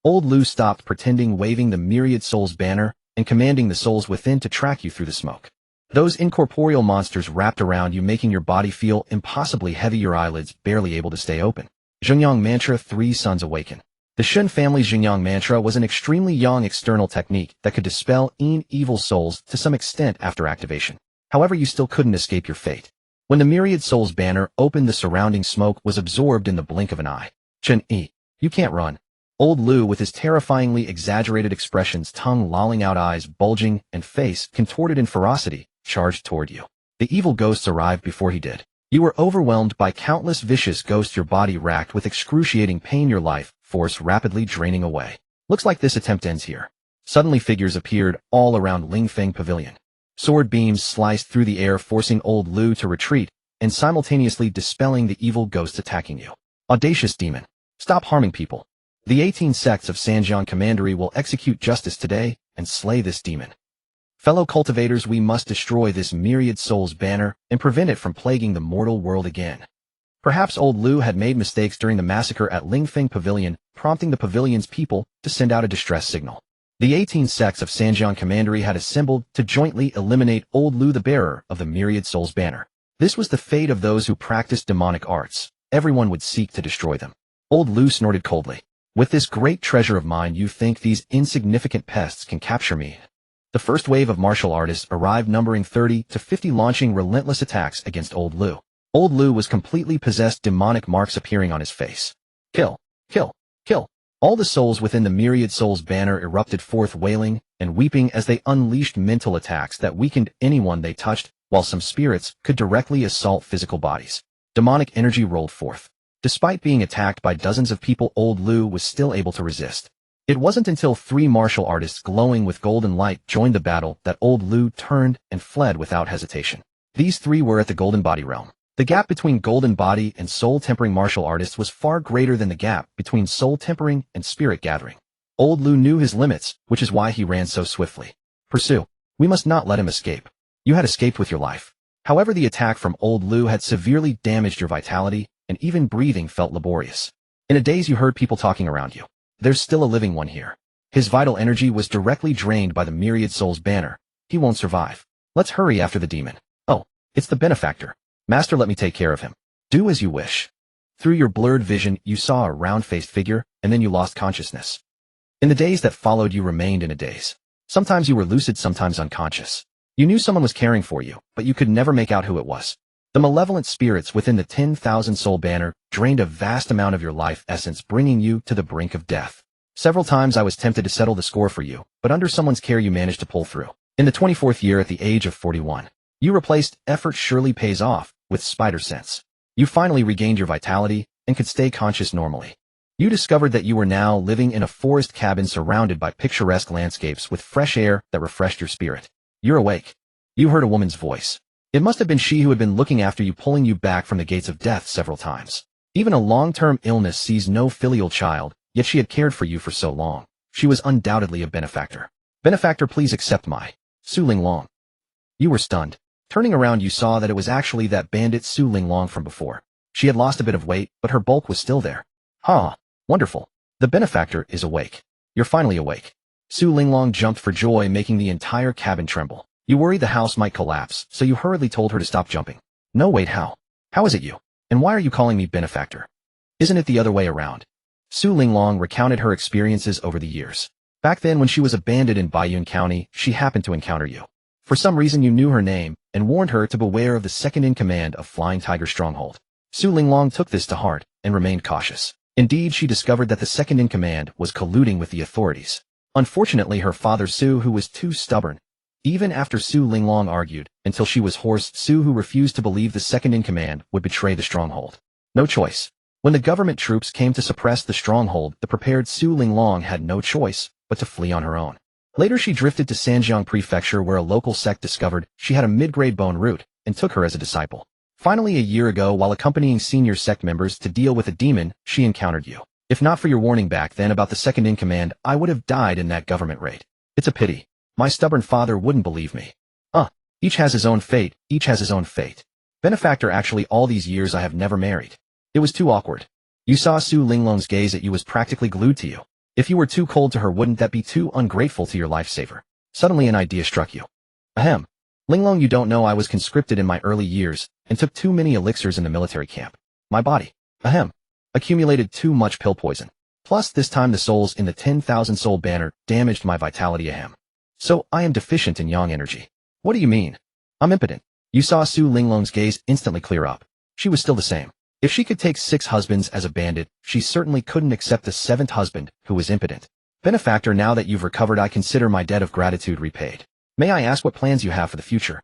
Old Lu stopped pretending, waving the Myriad Souls banner and commanding the souls within to track you through the smoke. Those incorporeal monsters wrapped around you, making your body feel impossibly heavy, your eyelids barely able to stay open. Zhengyang Mantra, 3 Suns Awaken. The Shen family's Zhengyang Mantra was an extremely young external technique that could dispel evil souls to some extent after activation. However, you still couldn't escape your fate. When the Myriad Souls banner opened, the surrounding smoke was absorbed in the blink of an eye. Chen Yi, you can't run. Old Lu, with his terrifyingly exaggerated expressions, tongue lolling out, eyes bulging, and face contorted in ferocity, charged toward you. The evil ghosts arrived before he did. You were overwhelmed by countless vicious ghosts, your body racked with excruciating pain, your life force rapidly draining away. Looks like this attempt ends here. Suddenly figures appeared all around Lingfeng Pavilion. Sword beams sliced through the air, forcing Old Lu to retreat and simultaneously dispelling the evil ghosts attacking you. Audacious demon. Stop harming people. The 18 sects of Sanjiang Commandery will execute justice today and slay this demon. Fellow cultivators, we must destroy this Myriad Souls banner and prevent it from plaguing the mortal world again. Perhaps Old Lu had made mistakes during the massacre at Lingfeng Pavilion, prompting the pavilion's people to send out a distress signal. The 18 sects of Sanjiang Commandery had assembled to jointly eliminate Old Lu, the bearer of the Myriad Souls banner. This was the fate of those who practiced demonic arts. Everyone would seek to destroy them. Old Lu snorted coldly. With this great treasure of mine, you think these insignificant pests can capture me? The first wave of martial artists arrived, numbering 30 to 50, launching relentless attacks against Old Lu. Old Lu was completely possessed, demonic marks appearing on his face. Kill! Kill! Kill! All the souls within the Myriad Souls banner erupted forth, wailing and weeping as they unleashed mental attacks that weakened anyone they touched, while some spirits could directly assault physical bodies. Demonic energy rolled forth. Despite being attacked by dozens of people, Old Lu was still able to resist. It wasn't until 3 martial artists glowing with golden light joined the battle that Old Lu turned and fled without hesitation. These 3 were at the Golden Body realm. The gap between Golden Body and Soul Tempering martial artists was far greater than the gap between Soul Tempering and Spirit Gathering. Old Lu knew his limits, which is why he ran so swiftly. Pursue. We must not let him escape. You had escaped with your life. However, the attack from Old Lu had severely damaged your vitality, and even breathing felt laborious. In a daze, you heard people talking around you. There's still a living one here. His vital energy was directly drained by the Myriad Souls banner. He won't survive. Let's hurry after the demon. Oh, it's the benefactor. Master, let me take care of him. Do as you wish. Through your blurred vision, you saw a round-faced figure, and then you lost consciousness. In the days that followed, you remained in a daze. Sometimes you were lucid, sometimes unconscious. You knew someone was caring for you, but you could never make out who it was. The malevolent spirits within the 10,000 soul banner drained a vast amount of your life essence, bringing you to the brink of death. Several times I was tempted to settle the score for you, but under someone's care you managed to pull through. In the 24th year at the age of 41, you replaced effort surely pays off with spider sense. You finally regained your vitality and could stay conscious normally. You discovered that you were now living in a forest cabin surrounded by picturesque landscapes with fresh air that refreshed your spirit. You're awake. You heard a woman's voice. It must have been she who had been looking after you, pulling you back from the gates of death several times. Even a long-term illness sees no filial child, yet she had cared for you for so long. She was undoubtedly a benefactor. Benefactor, please accept my Su Linglong. You were stunned. Turning around, you saw that it was actually that bandit Su Linglong from before. She had lost a bit of weight, but her bulk was still there. Ha! Wonderful. The benefactor is awake. You're finally awake. Su Linglong jumped for joy, making the entire cabin tremble. You worried the house might collapse, so you hurriedly told her to stop jumping. No, wait, how? How is it you? And why are you calling me benefactor? Isn't it the other way around? Su Linglong recounted her experiences over the years. Back then, when she was a bandit in Baiyun County, she happened to encounter you. For some reason, you knew her name and warned her to beware of the second-in-command of Flying Tiger Stronghold. Su Linglong took this to heart and remained cautious. Indeed, she discovered that the second-in-command was colluding with the authorities. Unfortunately, her father Su, who was too stubborn, even after Su Linglong argued until she was hoarse, Su, who refused to believe the second-in-command would betray the stronghold. No choice. When the government troops came to suppress the stronghold, the prepared Su Linglong had no choice but to flee on her own. Later, she drifted to Sanjiang Prefecture, where a local sect discovered she had a mid-grade bone root and took her as a disciple. Finally, a year ago, while accompanying senior sect members to deal with a demon, she encountered you. If not for your warning back then about the second-in-command, I would have died in that government raid. It's a pity. My stubborn father wouldn't believe me. Each has his own fate, each has his own fate. Benefactor, actually all these years I have never married. It was too awkward. You saw Su Linglong's gaze at you was practically glued to you. If you were too cold to her, wouldn't that be too ungrateful to your lifesaver? Suddenly an idea struck you. Ahem. Linglong, you don't know I was conscripted in my early years and took too many elixirs in the military camp. My body, accumulated too much pill poison. Plus, this time the souls in the 10,000 soul banner damaged my vitality. So I am deficient in yang energy. What do you mean? I'm impotent. You saw Su Linglong's gaze instantly clear up. She was still the same. If she could take 6 husbands as a bandit, she certainly couldn't accept the 7th husband, who was impotent. Benefactor, now that you've recovered, I consider my debt of gratitude repaid. May I ask what plans you have for the future?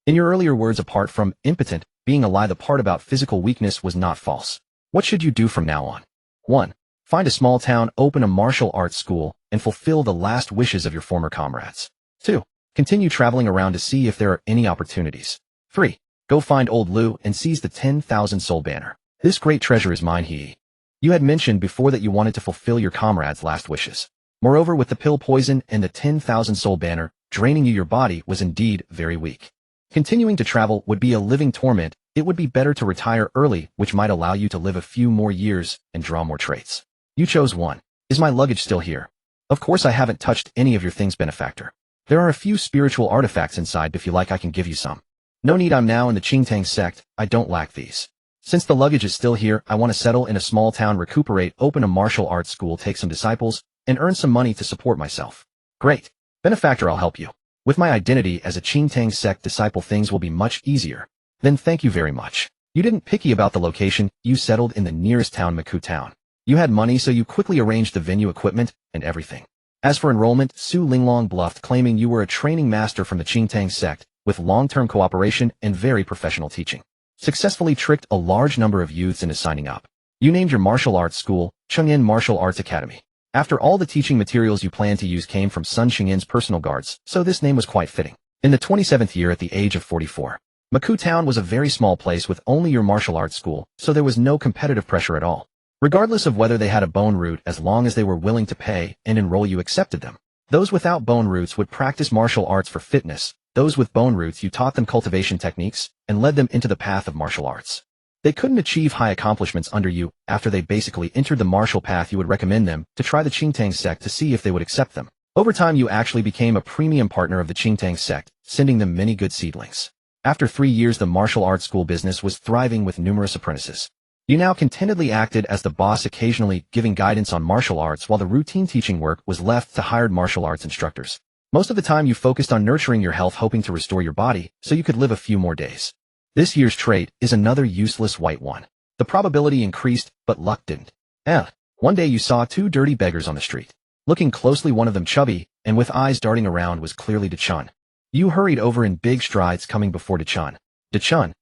In your earlier words, apart from impotent being a lie, the part about physical weakness was not false. What should you do from now on? 1. Find a small town, open a martial arts school, and fulfill the last wishes of your former comrades. 2. Continue traveling around to see if there are any opportunities. 3. Go find old Lu and seize the 10,000 soul banner. This great treasure is mine, He. You had mentioned before that you wanted to fulfill your comrades' last wishes. Moreover, with the pill poison and the 10,000 soul banner draining you, your body was indeed very weak. Continuing to travel would be a living torment. It would be better to retire early, which might allow you to live a few more years and draw more traits. You chose 1. Is my luggage still here? Of course I haven't touched any of your things, benefactor. There are a few spiritual artifacts inside. If you like, I can give you some. No need, I'm now in the Qingtang sect. I don't lack these. Since the luggage is still here, I want to settle in a small town, recuperate, open a martial arts school, take some disciples, and earn some money to support myself. Great. Benefactor, I'll help you. With my identity as a Qingtang sect disciple, things will be much easier. Then thank you very much. You didn't picky about the location. You settled in the nearest town, Maku Town. You had money, so you quickly arranged the venue, equipment, and everything. As for enrollment, Su Linglong bluffed, claiming you were a training master from the Qingtang sect, with long-term cooperation and very professional teaching. Successfully tricked a large number of youths into signing up. You named your martial arts school Chengyin Martial Arts Academy. After all, the teaching materials you planned to use came from Sun Xingyin's personal guards, so this name was quite fitting. In the 27th year at the age of 44, Maku Town was a very small place with only your martial arts school, so there was no competitive pressure at all. Regardless of whether they had a bone root, as long as they were willing to pay and enroll, you accepted them. Those without bone roots would practice martial arts for fitness. Those with bone roots, you taught them cultivation techniques and led them into the path of martial arts. They couldn't achieve high accomplishments under you. After they basically entered the martial path, you would recommend them to try the Qingtang sect to see if they would accept them. Over time, you actually became a premium partner of the Qingtang sect, sending them many good seedlings. After 3 years, the martial arts school business was thriving with numerous apprentices. You now contentedly acted as the boss, occasionally giving guidance on martial arts while the routine teaching work was left to hired martial arts instructors. Most of the time you focused on nurturing your health, hoping to restore your body so you could live a few more days. This year's trait is another useless white one. The probability increased, but luck didn't. One day you saw two dirty beggars on the street. Looking closely, one of them chubby, and with eyes darting around, was clearly Chun. You hurried over in big strides, coming before Chun. Chun.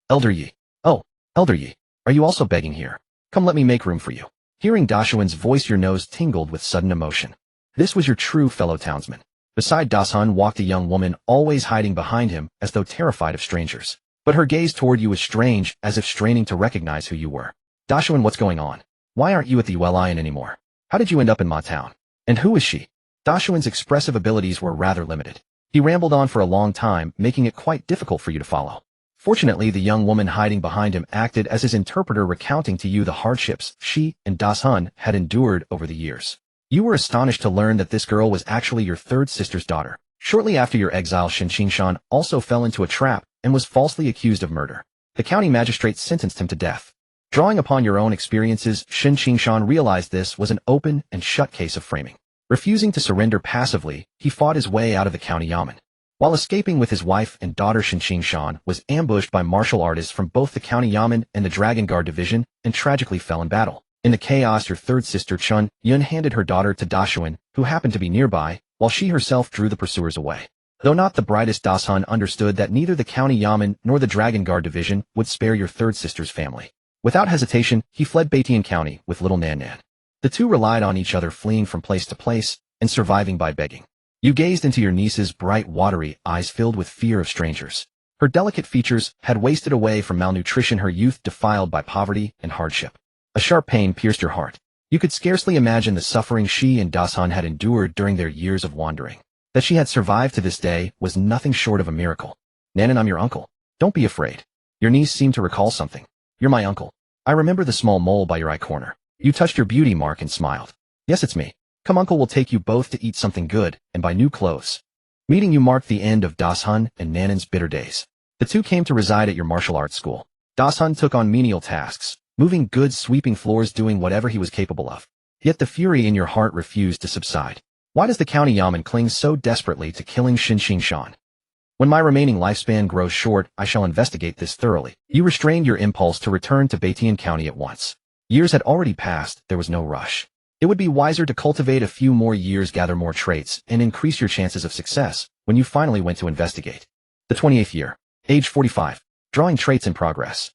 Elder Yi. Oh, Elder Yi. Are you also begging here? Come, let me make room for you. Hearing Dashuan's voice, your nose tingled with sudden emotion. This was your true fellow townsman. Beside Dasun walked a young woman, always hiding behind him as though terrified of strangers. But her gaze toward you was strange, as if straining to recognize who you were. Dashuan, what's going on? Why aren't you at the Lion anymore? How did you end up in Ma Town? And who is she? Dashuan's expressive abilities were rather limited. He rambled on for a long time, making it quite difficult for you to follow. Fortunately, the young woman hiding behind him acted as his interpreter, recounting to you the hardships she and Dasun had endured over the years. You were astonished to learn that this girl was actually your third sister's daughter. Shortly after your exile, Shen Qingshan also fell into a trap and was falsely accused of murder. The county magistrate sentenced him to death. Drawing upon your own experiences, Shen Qingshan realized this was an open and shut case of framing. Refusing to surrender passively, he fought his way out of the county yamen. While escaping with his wife and daughter, Shen Qingshan was ambushed by martial artists from both the county yamen and the Dragon Guard division and tragically fell in battle. In the chaos, your third sister Chen Yi handed her daughter to Dashuan, who happened to be nearby, while she herself drew the pursuers away. Though not the brightest, Dasun understood that neither the county yamen nor the Dragon Guard division would spare your third sister's family. Without hesitation, he fled Baitian County with little Nan Nan. The two relied on each other, fleeing from place to place and surviving by begging. You gazed into your niece's bright, watery eyes filled with fear of strangers. Her delicate features had wasted away from malnutrition, her youth defiled by poverty and hardship. A sharp pain pierced your heart. You could scarcely imagine the suffering she and Dasun had endured during their years of wandering. That she had survived to this day was nothing short of a miracle. Nanan, I'm your uncle. Don't be afraid. Your niece seemed to recall something. You're my uncle. I remember the small mole by your eye corner. You touched your beauty mark and smiled. Yes, it's me. Come, uncle will take you both to eat something good and buy new clothes. Meeting you marked the end of Dasun and Nanan's bitter days. The two came to reside at your martial arts school. Dasun took on menial tasks, moving goods, sweeping floors, doing whatever he was capable of. Yet the fury in your heart refused to subside. Why does the county yamen cling so desperately to killing Shen Qingshan? When my remaining lifespan grows short, I shall investigate this thoroughly. You restrained your impulse to return to Baitian County at once. Years had already passed, there was no rush. It would be wiser to cultivate a few more years, gather more traits, and increase your chances of success when you finally went to investigate. The 28th year. Age 45. Drawing traits in progress.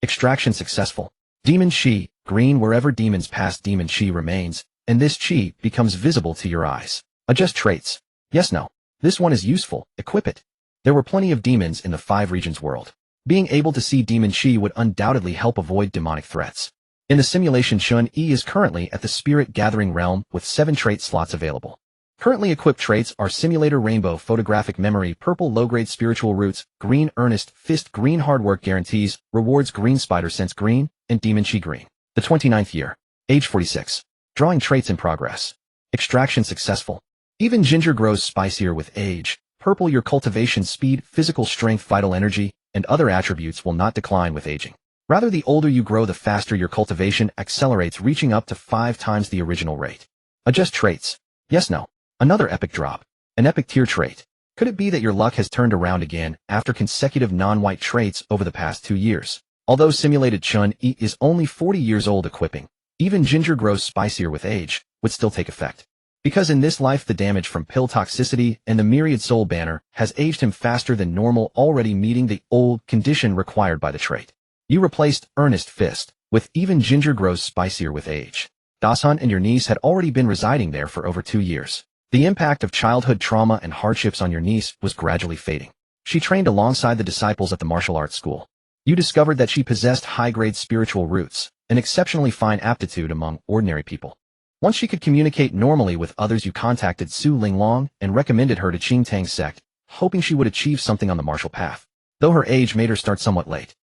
Extraction successful. Demon Chi, green. Wherever demons pass, demon Chi remains, and this Chi becomes visible to your eyes. Adjust traits. Yes, no. This one is useful. Equip it. There were plenty of demons in the 5 regions world. Being able to see demon Chi would undoubtedly help avoid demonic threats. In the simulation, Chen Yi is currently at the Spirit Gathering realm with 7 trait slots available. Currently equipped traits are Simulator Rainbow, Photographic Memory, Purple Low-Grade Spiritual Roots, Green Earnest Fist, Green Hard Work Guarantees, Rewards, Green Spider Sense, Green, and Demon Chi, Green. The 29th year. Age 46. Drawing traits in progress. Extraction successful. Even ginger grows spicier with age. Purple, your cultivation speed, physical strength, vital energy, and other attributes will not decline with aging. Rather, the older you grow, the faster your cultivation accelerates, reaching up to 5 times the original rate. Adjust traits. Yes, no. Another epic drop. An epic tier trait. Could it be that your luck has turned around again after consecutive non-white traits over the past 2 years? Although simulated Chen Yi is only 40 years old, equipping even ginger grows spicier with age would still take effect. Because in this life the damage from pill toxicity and the myriad soul banner has aged him faster than normal, already meeting the old condition required by the trait. You replaced Earnest Fist with even ginger grows spicier with age. Dasun and your niece had already been residing there for over 2 years. The impact of childhood trauma and hardships on your niece was gradually fading. She trained alongside the disciples at the martial arts school. You discovered that she possessed high-grade spiritual roots, an exceptionally fine aptitude among ordinary people. Once she could communicate normally with others, you contacted Su Linglong and recommended her to Qingtang sect, hoping she would achieve something on the martial path, though her age made her start somewhat late.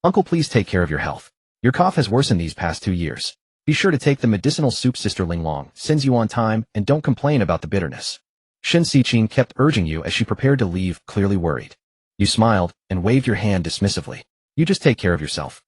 Uncle, please take care of your health. Your cough has worsened these past 2 years. Be sure to take the medicinal soup Sister Linglong sends you on time, and don't complain about the bitterness. Shen Siqing kept urging you as she prepared to leave, clearly worried. You smiled and waved your hand dismissively. You just take care of yourself.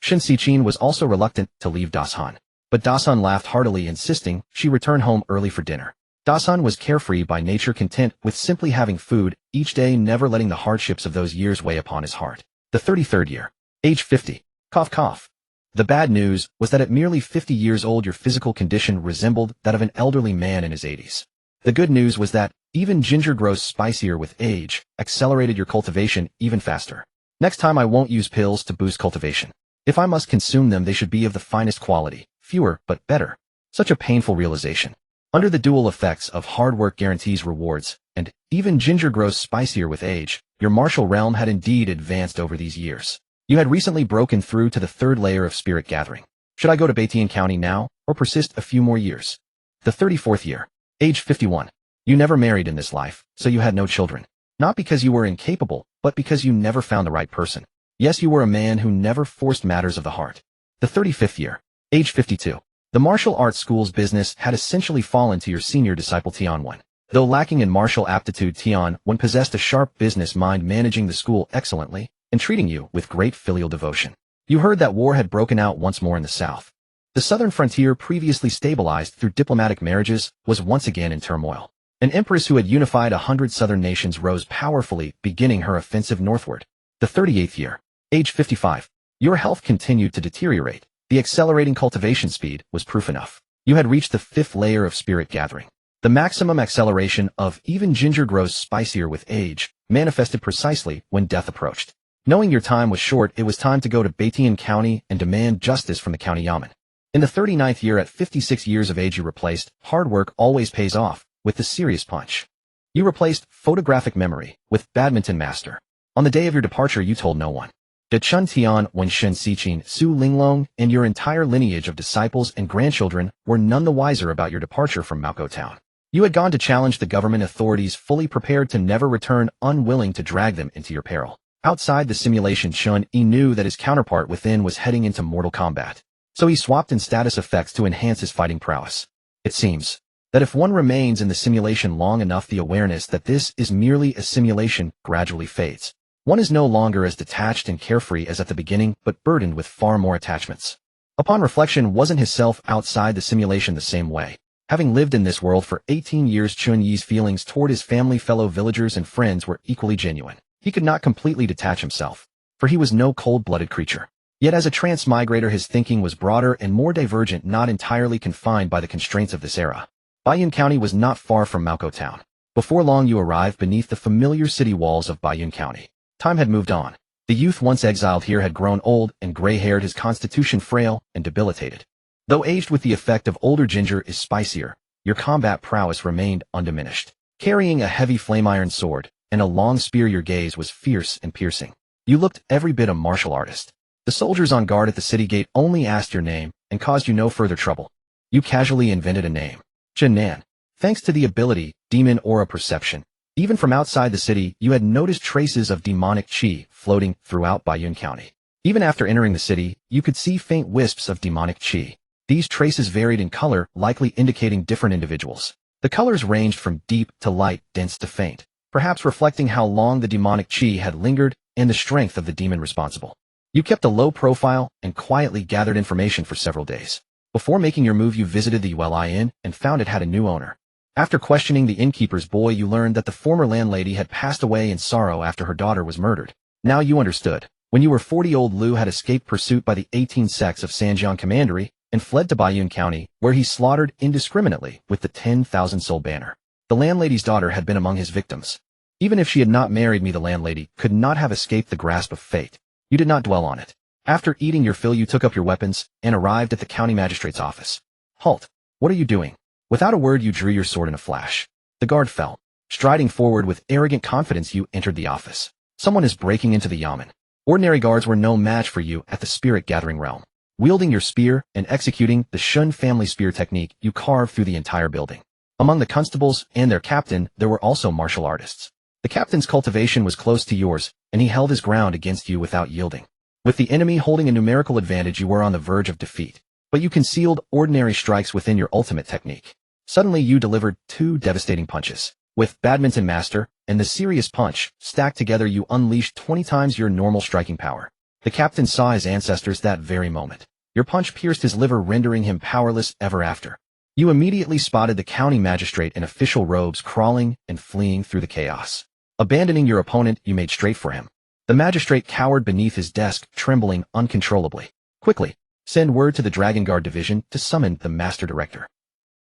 Chen Yi was also reluctant to leave Dasan. But Dasan laughed heartily, insisting she return home early for dinner. Dasan was carefree by nature, content with simply having food each day, never letting the hardships of those years weigh upon his heart. The 33rd year. Age 50. Cough cough. The bad news was that at merely 50 years old your physical condition resembled that of an elderly man in his 80s. The good news was that even ginger grows spicier with age, accelerated your cultivation even faster. Next time I won't use pills to boost cultivation. If I must consume them, they should be of the finest quality, fewer but better. Such a painful realization. Under the dual effects of hard work guarantees rewards, and even ginger grows spicier with age, your martial realm had indeed advanced over these years. You had recently broken through to the third layer of spirit gathering. Should I go to Baitian County now, or persist a few more years? The 34th year. Age 51. You never married in this life, so you had no children. Not because you were incapable, but because you never found the right person. Yes, you were a man who never forced matters of the heart. The 35th year. Age 52. The martial arts school's business had essentially fallen to your senior disciple Tianwen. Though lacking in martial aptitude, Tianwen possessed a sharp business mind, managing the school excellently and treating you with great filial devotion. You heard that war had broken out once more in the south. The southern frontier, previously stabilized through diplomatic marriages, was once again in turmoil. An empress who had unified 100 southern nations rose powerfully, beginning her offensive northward. The 38th year. Age 55. Your health continued to deteriorate. The accelerating cultivation speed was proof enough. You had reached the 5th layer of spirit gathering. The maximum acceleration of even ginger grows spicier with age manifested precisely when death approached. Knowing your time was short, it was time to go to Baitian County and demand justice from the county yamen. In the 39th year, at 56 years of age, you replaced hard work always pays off with the serious punch. You replaced photographic memory with badminton master. On the day of your departure, you told no one. De Chun Tian, Wen Shen Xiqin, Su Linglong, and your entire lineage of disciples and grandchildren were none the wiser about your departure from Maoko Town. You had gone to challenge the government authorities, fully prepared to never return, unwilling to drag them into your peril. Outside the simulation, Chen Yi knew that his counterpart within was heading into mortal combat. So he swapped in status effects to enhance his fighting prowess. It seems that if one remains in the simulation long enough, the awareness that this is merely a simulation gradually fades. One is no longer as detached and carefree as at the beginning, but burdened with far more attachments. Upon reflection, wasn't his self outside the simulation the same way? Having lived in this world for 18 years, Chen Yi's feelings toward his family, fellow villagers, and friends were equally genuine. He could not completely detach himself, for he was no cold-blooded creature. Yet as a transmigrator, his thinking was broader and more divergent, not entirely confined by the constraints of this era. Baiyun County was not far from Maoko Town. Before long, you arrived beneath the familiar city walls of Baiyun County. Time had moved on. The youth once exiled here had grown old and gray-haired, his constitution frail and debilitated. Though aged with the effect of older ginger is spicier, your combat prowess remained undiminished. Carrying a heavy flame-iron sword and a long spear, your gaze was fierce and piercing. You looked every bit a martial artist. The soldiers on guard at the city gate only asked your name and caused you no further trouble. You casually invented a name. Chen Nan. Thanks to the ability, demon aura perception, even from outside the city, you had noticed traces of demonic chi floating throughout Baiyun County. Even after entering the city, you could see faint wisps of demonic chi. These traces varied in color, likely indicating different individuals. The colors ranged from deep to light, dense to faint, perhaps reflecting how long the demonic chi had lingered and the strength of the demon responsible. You kept a low profile and quietly gathered information for several days. Before making your move, you visited the Uli Inn and found it had a new owner. After questioning the innkeeper's boy, you learned that the former landlady had passed away in sorrow after her daughter was murdered. Now you understood. When you were 40, old Liu had escaped pursuit by the 18 sects of Sanjiang Commandery and fled to Baiyun County, where he slaughtered indiscriminately with the 10,000 soul banner. The landlady's daughter had been among his victims. Even if she had not married me, the landlady could not have escaped the grasp of fate. You did not dwell on it. After eating your fill, you took up your weapons and arrived at the county magistrate's office. Halt! What are you doing? Without a word, you drew your sword in a flash. The guard fell. Striding forward with arrogant confidence, you entered the office. Someone is breaking into the yamen. Ordinary guards were no match for you at the spirit-gathering realm. Wielding your spear and executing the Shun family spear technique, you carved through the entire building. Among the constables and their captain, there were also martial artists. The captain's cultivation was close to yours, and he held his ground against you without yielding. With the enemy holding a numerical advantage, you were on the verge of defeat. But you concealed ordinary strikes within your ultimate technique. Suddenly you delivered 2 devastating punches. With Badminton Master and the Serious Punch stacked together, you unleashed 20 times your normal striking power. The captain saw his ancestors that very moment. Your punch pierced his liver, rendering him powerless ever after. You immediately spotted the county magistrate in official robes crawling and fleeing through the chaos. Abandoning your opponent, you made straight for him. The magistrate cowered beneath his desk, trembling uncontrollably. Quickly, send word to the Dragon Guard division to summon the master director.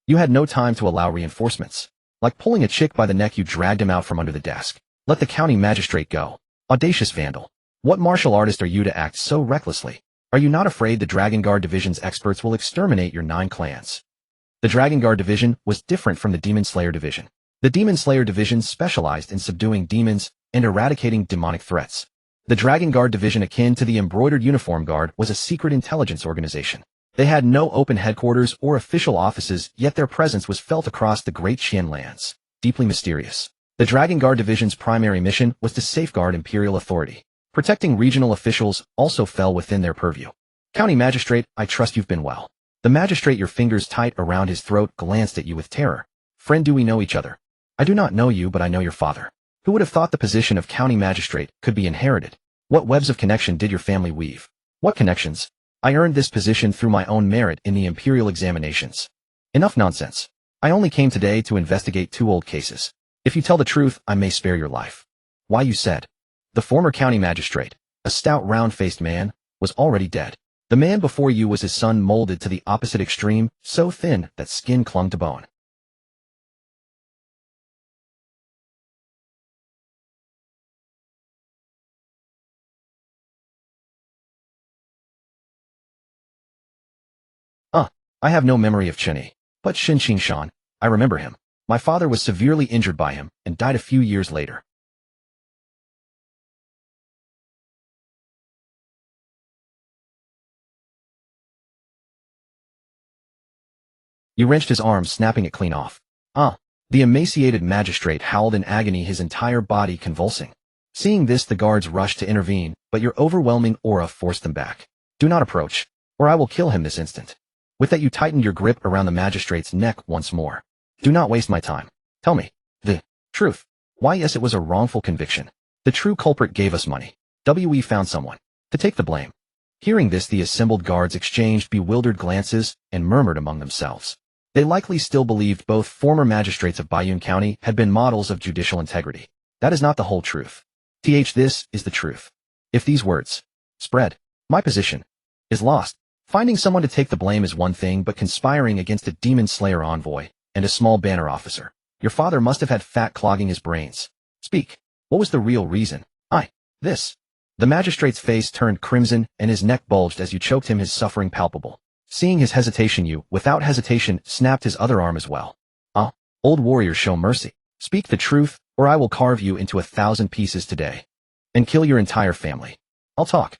You had no time to allow reinforcements. Like pulling a chick by the neck, you dragged him out from under the desk. Let the county magistrate go. Audacious vandal. What martial artist are you to act so recklessly? Are you not afraid the Dragon Guard division's experts will exterminate your 9 clans? The Dragon Guard division was different from the Demon Slayer division. The Demon Slayer division specialized in subduing demons and eradicating demonic threats. The Dragon Guard division, akin to the Embroidered Uniform Guard, was a secret intelligence organization. They had no open headquarters or official offices, yet their presence was felt across the Great Qian lands. Deeply mysterious. The Dragon Guard division's primary mission was to safeguard imperial authority. Protecting regional officials also fell within their purview. County Magistrate, I trust you've been well. The magistrate, your fingers tight around his throat, glanced at you with terror. Friend, do we know each other? I do not know you, but I know your father. Who would have thought the position of county magistrate could be inherited? What webs of connection did your family weave? What connections? I earned this position through my own merit in the imperial examinations. Enough nonsense. I only came today to investigate 2 old cases. If you tell the truth, I may spare your life. Why, you said. The former county magistrate, a stout round-faced man, was already dead. The man before you was his son, molded to the opposite extreme, so thin that skin clung to bone. I have no memory of Chen Yi, but Chen Yi, I remember him. My father was severely injured by him and died a few years later. You wrenched his arm, snapping it clean off. The emaciated magistrate howled in agony, his entire body convulsing. Seeing this, the guards rushed to intervene, but your overwhelming aura forced them back. Do not approach, or I will kill him this instant. With that, you tightened your grip around the magistrate's neck once more. Do not waste my time. Tell me the truth. Why, yes, it was a wrongful conviction. The true culprit gave us money. We found someone to take the blame. Hearing this, the assembled guards exchanged bewildered glances and murmured among themselves. They likely still believed both former magistrates of Baiyun County had been models of judicial integrity. That is not the whole truth. This is the truth. If these words spread, my position is lost. Finding someone to take the blame is one thing, but conspiring against a Demon Slayer envoy and a small banner officer. Your father must have had fat clogging his brains. Speak. What was the real reason? This. The magistrate's face turned crimson and his neck bulged as you choked him, his suffering palpable. Seeing his hesitation, you, without hesitation, snapped his other arm as well. Old warrior, show mercy. Speak the truth, or I will carve you into 1,000 pieces today. And kill your entire family. I'll talk.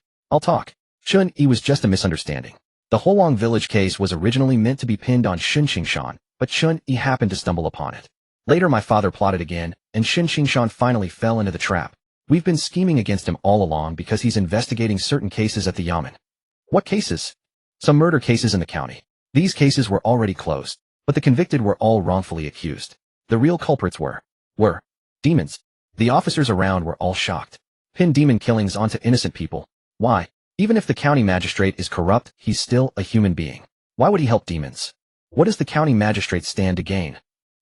Chen Yi was just a misunderstanding. The Holong village case was originally meant to be pinned on Chen Qingshan, but Chen Yi happened to stumble upon it. Later, my father plotted again, and Chen Qingshan finally fell into the trap. We've been scheming against him all along because he's investigating certain cases at the Yamen. What cases? Some murder cases in the county. These cases were already closed, but the convicted were all wrongfully accused. The real culprits were demons. The officers around were all shocked. Pin demon killings onto innocent people. Why? Even if the county magistrate is corrupt, he's still a human being. Why would he help demons? What does the county magistrate stand to gain?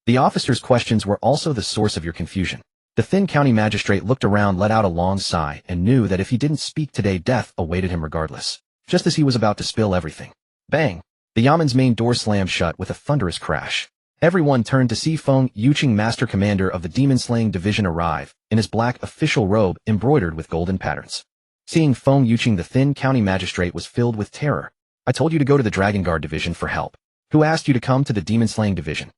The officers' questions were also the source of your confusion. The thin county magistrate looked around, let out a long sigh, and knew that if he didn't speak today, death awaited him regardless. Just as he was about to spill everything. Bang! The Yamen's main door slammed shut with a thunderous crash. Everyone turned to see Feng Yuqing, master commander of the demon-slaying division, arrive, in his black official robe embroidered with golden patterns. Seeing Feng Yuqing, the thin county magistrate was filled with terror. I told you to go to the Dragon Guard division for help. Who asked you to come to the demon-slaying division?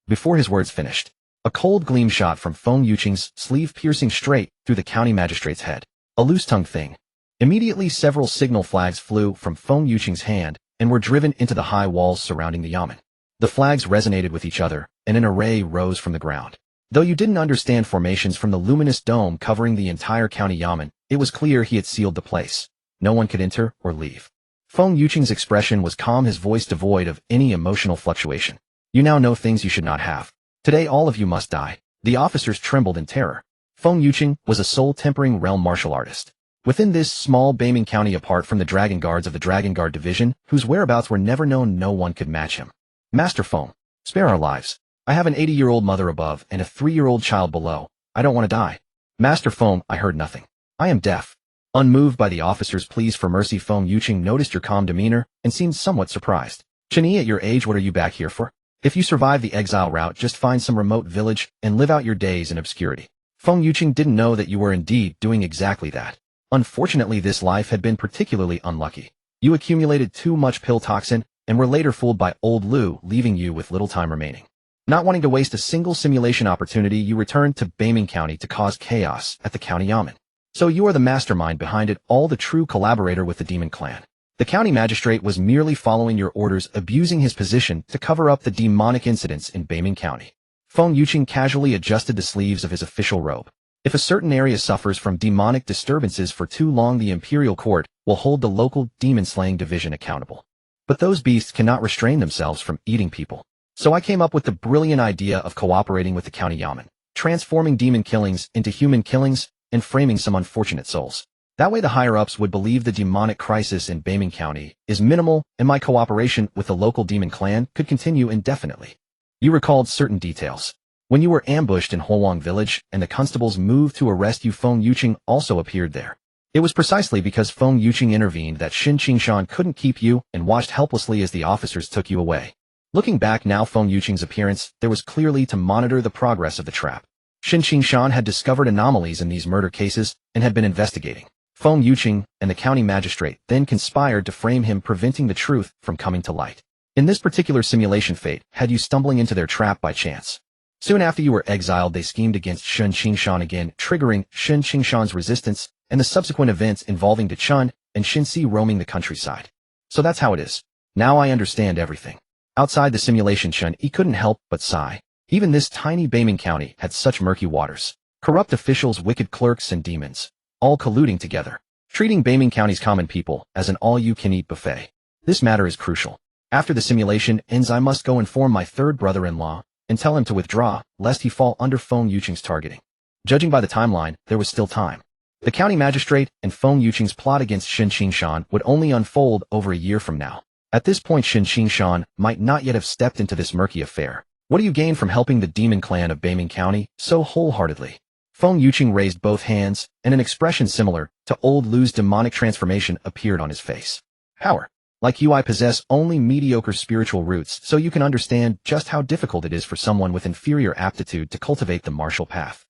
Before his words finished, a cold gleam shot from Feng Yuqing's sleeve, piercing straight through the county magistrate's head. A loose-tongued thing. Immediately, several signal flags flew from Feng Yuqing's hand and were driven into the high walls surrounding the Yamen. The flags resonated with each other, and an array rose from the ground. Though you didn't understand formations from the luminous dome covering the entire county Yamen, it was clear he had sealed the place. No one could enter or leave. Feng Yuqing's expression was calm, his voice devoid of any emotional fluctuation. You now know things you should not have. Today all of you must die. The officers trembled in terror. Feng Yuqing was a soul-tempering realm martial artist. Within this small Beiming County apart from the Dragon Guards of the Dragon Guard Division, whose whereabouts were never known, no one could match him. Master Feng, spare our lives. I have an 80-year-old mother above and a 3-year-old child below. I don't want to die. Master Feng, I heard nothing. I am deaf. Unmoved by the officer's pleas for mercy, Feng Yuqing noticed your calm demeanor and seemed somewhat surprised. Chen Yi, at your age, what are you back here for? If you survive the exile route, just find some remote village and live out your days in obscurity. Feng Yuqing didn't know that you were indeed doing exactly that. Unfortunately, this life had been particularly unlucky. You accumulated too much pill toxin and were later fooled by old Lu, leaving you with little time remaining. Not wanting to waste a single simulation opportunity, you returned to Beiming County to cause chaos at the county yamen. So you are the mastermind behind it all, the true collaborator with the demon clan. The county magistrate was merely following your orders, abusing his position to cover up the demonic incidents in Beiming County. Feng Yuqing casually adjusted the sleeves of his official robe. If a certain area suffers from demonic disturbances for too long, the Imperial Court will hold the local demon-slaying division accountable. But those beasts cannot restrain themselves from eating people. So I came up with the brilliant idea of cooperating with the county yamen, transforming demon killings into human killings, and framing some unfortunate souls. That way the higher-ups would believe the demonic crisis in Beiming County is minimal, and my cooperation with the local demon clan could continue indefinitely. You recalled certain details. When you were ambushed in Holwang Village and the constables moved to arrest you, Feng Yuqing also appeared there. It was precisely because Feng Yuqing intervened that Shin Qingshan couldn't keep you and watched helplessly as the officers took you away. Looking back now, Feng Yuqing's appearance there was clearly to monitor the progress of the trap. Shin Qingshan had discovered anomalies in these murder cases and had been investigating. Feng Yuqing and the county magistrate then conspired to frame him, preventing the truth from coming to light. In this particular simulation, fate had you stumbling into their trap by chance. Soon after you were exiled, they schemed against Shin Qingshan again, triggering Shin Qingshan's resistance and the subsequent events involving Chun and Shinsi roaming the countryside. So that's how it is. Now I understand everything. Outside the simulation, Chen Yi couldn't help but sigh. Even this tiny Beiming County had such murky waters. Corrupt officials, wicked clerks, and demons, all colluding together, treating Beiming County's common people as an all-you-can-eat buffet. This matter is crucial. After the simulation ends, I must go inform my third brother-in-law and tell him to withdraw, lest he fall under Feng Yuqing's targeting. Judging by the timeline, there was still time. The county magistrate and Feng Yuqing's plot against Shin Qingshan would only unfold over a year from now. At this point, Shin Qingshan might not yet have stepped into this murky affair. What do you gain from helping the demon clan of Beiming County so wholeheartedly? Feng Yuqing raised both hands, and an expression similar to old Lu's demonic transformation appeared on his face. Power. Like you, I possess only mediocre spiritual roots, so you can understand just how difficult it is for someone with inferior aptitude to cultivate the martial path.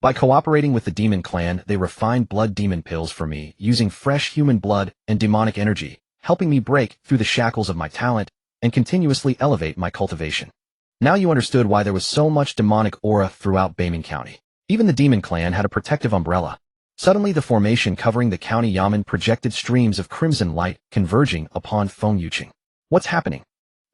By cooperating with the demon clan, they refined blood demon pills for me, using fresh human blood and demonic energy, helping me break through the shackles of my talent and continuously elevate my cultivation. Now you understood why there was so much demonic aura throughout Beiming County. Even the demon clan had a protective umbrella. Suddenly the formation covering the county yamen projected streams of crimson light converging upon Feng Yuqing. What's happening?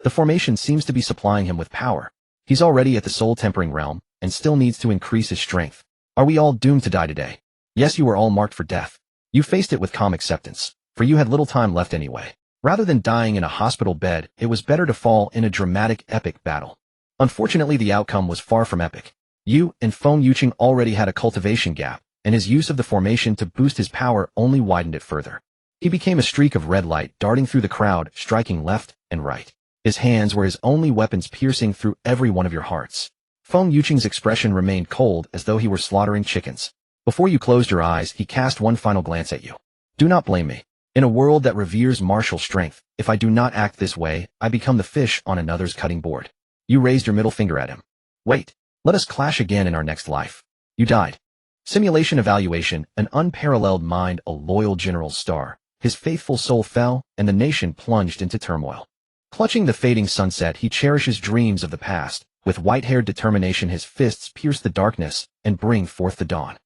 The formation seems to be supplying him with power. He's already at the soul-tempering realm and still needs to increase his strength. Are we all doomed to die today? Yes, you were all marked for death. You faced it with calm acceptance, for you had little time left anyway. Rather than dying in a hospital bed, it was better to fall in a dramatic, epic battle. Unfortunately, the outcome was far from epic. You and Feng Yuqing already had a cultivation gap, and his use of the formation to boost his power only widened it further. He became a streak of red light darting through the crowd, striking left and right. His hands were his only weapons, piercing through every one of your hearts. Feng Yuqing's expression remained cold as though he were slaughtering chickens. Before you closed your eyes, he cast one final glance at you. Do not blame me. In a world that reveres martial strength, if I do not act this way, I become the fish on another's cutting board. You raised your middle finger at him. Wait, let us clash again in our next life. You died. Simulation evaluation, an unparalleled mind, a loyal general's star. His faithful soul fell, and the nation plunged into turmoil. Clutching the fading sunset, he cherishes dreams of the past. With white-haired determination, his fists pierce the darkness and bring forth the dawn.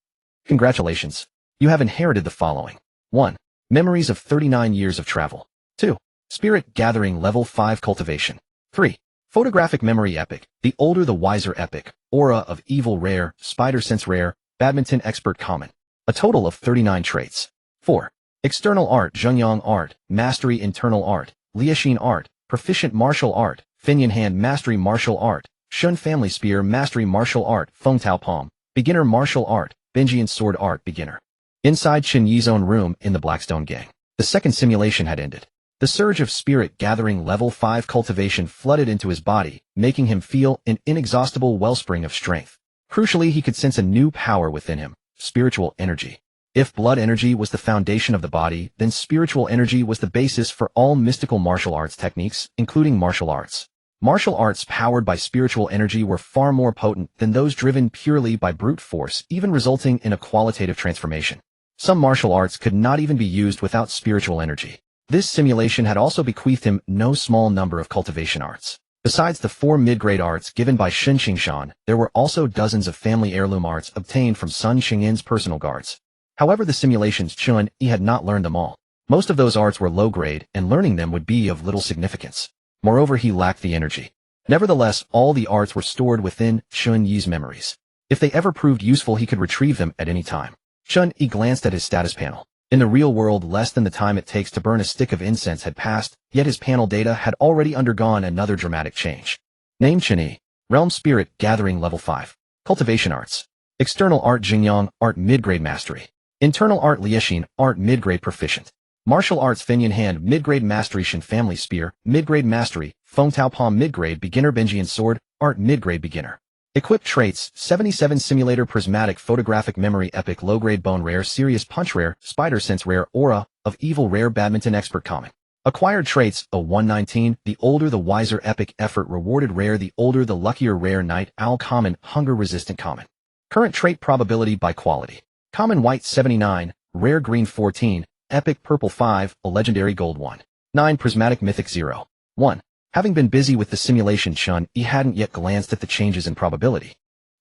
Congratulations. You have inherited the following. 1. Memories of 39 years of travel. 2. Spirit gathering level 5 cultivation. 3. Photographic memory epic, the older the wiser epic, aura of evil rare, spider sense rare, badminton expert common. A total of 39 traits. 4. External art, Zhengyang art, mastery internal art, Liexin art, proficient martial art, Finyan hand mastery martial art, Shun Family Spear Mastery Martial Art Feng Tao Palm Beginner Martial Art Benjian Sword Art Beginner. Inside Chen Yi's own room in the Blackstone Gang. The second simulation had ended. The surge of spirit gathering level 5 cultivation flooded into his body, making him feel an inexhaustible wellspring of strength. Crucially, he could sense a new power within him, spiritual energy. If blood energy was the foundation of the body, then spiritual energy was the basis for all mystical martial arts techniques, including martial arts. Martial arts powered by spiritual energy were far more potent than those driven purely by brute force, even resulting in a qualitative transformation. Some martial arts could not even be used without spiritual energy. This simulation had also bequeathed him no small number of cultivation arts. Besides the 4 mid-grade arts given by Shen Qingshan, there were also dozens of family heirloom arts obtained from Sun Qingyin's personal guards. However, the simulations Chen Yi had not learned them all. Most of those arts were low-grade, and learning them would be of little significance. Moreover, he lacked the energy. Nevertheless, all the arts were stored within Chen Yi's memories. If they ever proved useful, he could retrieve them at any time. Chen Yi glanced at his status panel. In the real world, less than the time it takes to burn a stick of incense had passed, yet his panel data had already undergone another dramatic change. Name Chen Yi. Realm Spirit Gathering Level 5. Cultivation Arts. External Art Jingyang Art Mid-Grade Mastery. Internal Art Liexin Art Mid-Grade Proficient. Martial Arts Finian Hand Mid-Grade Mastery Shen Family Spear Mid-Grade Mastery Feng Tao Palm Mid-Grade Beginner Benjian Sword Art Mid-Grade Beginner. Equipped Traits 77 Simulator Prismatic Photographic Memory Epic Low-Grade Bone Rare Serious Punch Rare Spider Sense Rare Aura of Evil Rare Badminton Expert Common. Acquired Traits a 119 The Older the Wiser Epic Effort Rewarded Rare The Older the Luckier Rare Night Owl Common Hunger Resistant Common. Current Trait Probability by Quality. Common White 79 Rare Green 14 Epic Purple 5 a Legendary Gold 1. 9 Prismatic Mythic 0. 1. Having been busy with the simulation, Chen Yi hadn't yet glanced at the changes in probability.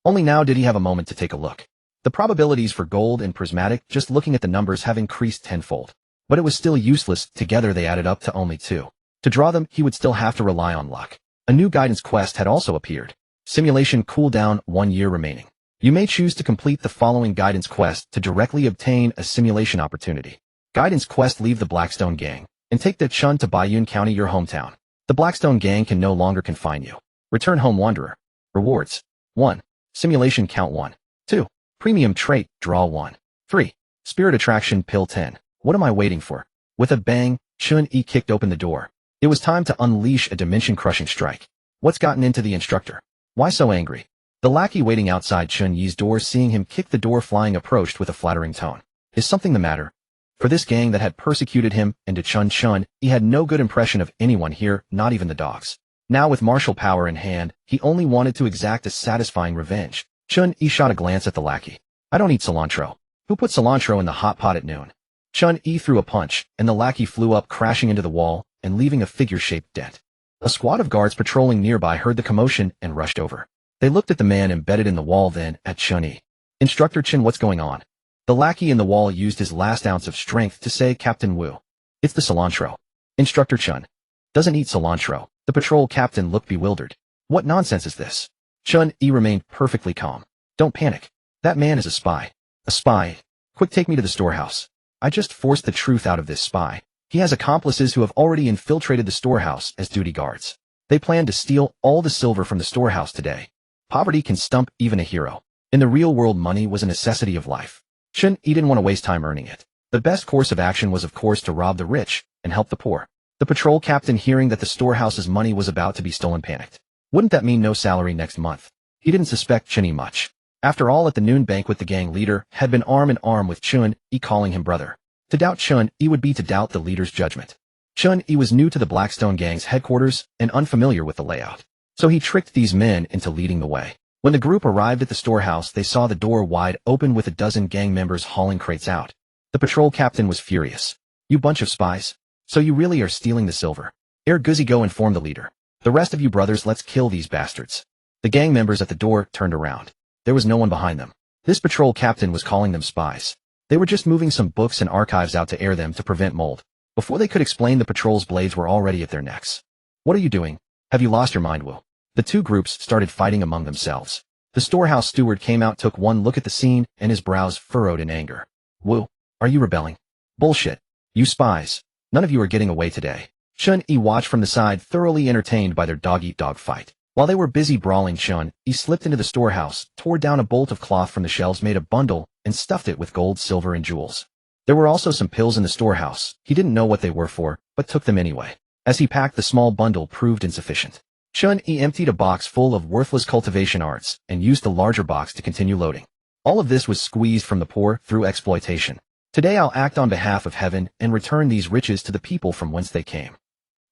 Only now did he have a moment to take a look. The probabilities for gold and prismatic, just looking at the numbers, have increased tenfold. But it was still useless. Together they added up to only 2. To draw them, he would still have to rely on luck. A new guidance quest had also appeared. Simulation cooldown 1 year remaining. You may choose to complete the following guidance quest to directly obtain a simulation opportunity. Guidance quest: Leave the Blackstone Gang and take the Chen to Baiyun County, your hometown. The Blackstone Gang can no longer confine you. Return home, wanderer. Rewards. 1. Simulation count 1. 2. Premium trait, draw 1. 3. Spirit attraction pill 10. What am I waiting for? With a bang, Chen Yi kicked open the door. It was time to unleash a dimension-crushing strike. What's gotten into the instructor? Why so angry? The lackey waiting outside Chen Yi's door, seeing him kick the door flying, approached with a flattering tone. Is something the matter? For this gang that had persecuted him and to Chen, he had no good impression of anyone here, not even the dogs. Now with martial power in hand, he only wanted to exact a satisfying revenge. Chen Yi shot a glance at the lackey. I don't eat cilantro. Who put cilantro in the hot pot at noon? Chen Yi threw a punch, and the lackey flew up, crashing into the wall and leaving a figure-shaped dent. A squad of guards patrolling nearby heard the commotion and rushed over. They looked at the man embedded in the wall, then at Chen Yi. Instructor Chen, what's going on? The lackey in the wall used his last ounce of strength to say, Captain Wu. It's the cilantro. Instructor Chen. Doesn't eat cilantro. The patrol captain looked bewildered. What nonsense is this? Chen Yi remained perfectly calm. Don't panic. That man is a spy. A spy? Quick, take me to the storehouse. I just forced the truth out of this spy. He has accomplices who have already infiltrated the storehouse as duty guards. They plan to steal all the silver from the storehouse today. Poverty can stump even a hero. In the real world, money was a necessity of life. Chen Yi didn't want to waste time earning it. The best course of action was, of course, to rob the rich and help the poor. The patrol captain, hearing that the storehouse's money was about to be stolen, panicked. Wouldn't that mean no salary next month? He didn't suspect Chen Yi much. After all, at the noon banquet, the gang leader had been arm in arm with Chen Yi, calling him brother. To doubt Chen Yi would be to doubt the leader's judgment. Chen Yi was new to the Blackstone Gang's headquarters and unfamiliar with the layout. So he tricked these men into leading the way. When the group arrived at the storehouse, they saw the door wide open with a dozen gang members hauling crates out. The patrol captain was furious. You bunch of spies. So you really are stealing the silver. Guzzi, go inform the leader. The rest of you brothers, let's kill these bastards. The gang members at the door turned around. There was no one behind them. This patrol captain was calling them spies. They were just moving some books and archives out to air them to prevent mold. Before they could explain, the patrol's blades were already at their necks. What are you doing? Have you lost your mind, Will? The two groups started fighting among themselves. The storehouse steward came out, took one look at the scene, and his brows furrowed in anger. Wu, are you rebelling? Bullshit. You spies. None of you are getting away today. Chen Yi watched from the side, thoroughly entertained by their dog-eat-dog fight. While they were busy brawling, Chen Yi slipped into the storehouse, tore down a bolt of cloth from the shelves, made a bundle, and stuffed it with gold, silver, and jewels. There were also some pills in the storehouse. He didn't know what they were for, but took them anyway. As he packed, the small bundle proved insufficient. Chen Yi emptied a box full of worthless cultivation arts and used the larger box to continue loading. All of this was squeezed from the poor through exploitation. Today I'll act on behalf of heaven and return these riches to the people from whence they came.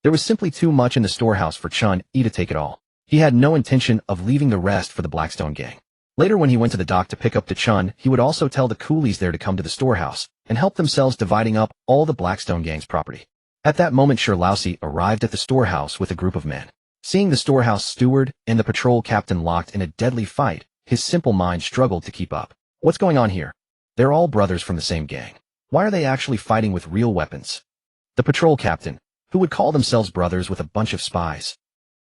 There was simply too much in the storehouse for Chen Yi to take it all. He had no intention of leaving the rest for the Blackstone gang. Later, when he went to the dock to pick up the Chen, he would also tell the coolies there to come to the storehouse and help themselves, dividing up all the Blackstone gang's property. At that moment, Shirlausi arrived at the storehouse with a group of men. Seeing the storehouse steward and the patrol captain locked in a deadly fight, his simple mind struggled to keep up. What's going on here? They're all brothers from the same gang. Why are they actually fighting with real weapons? The patrol captain, who would call themselves brothers with a bunch of spies.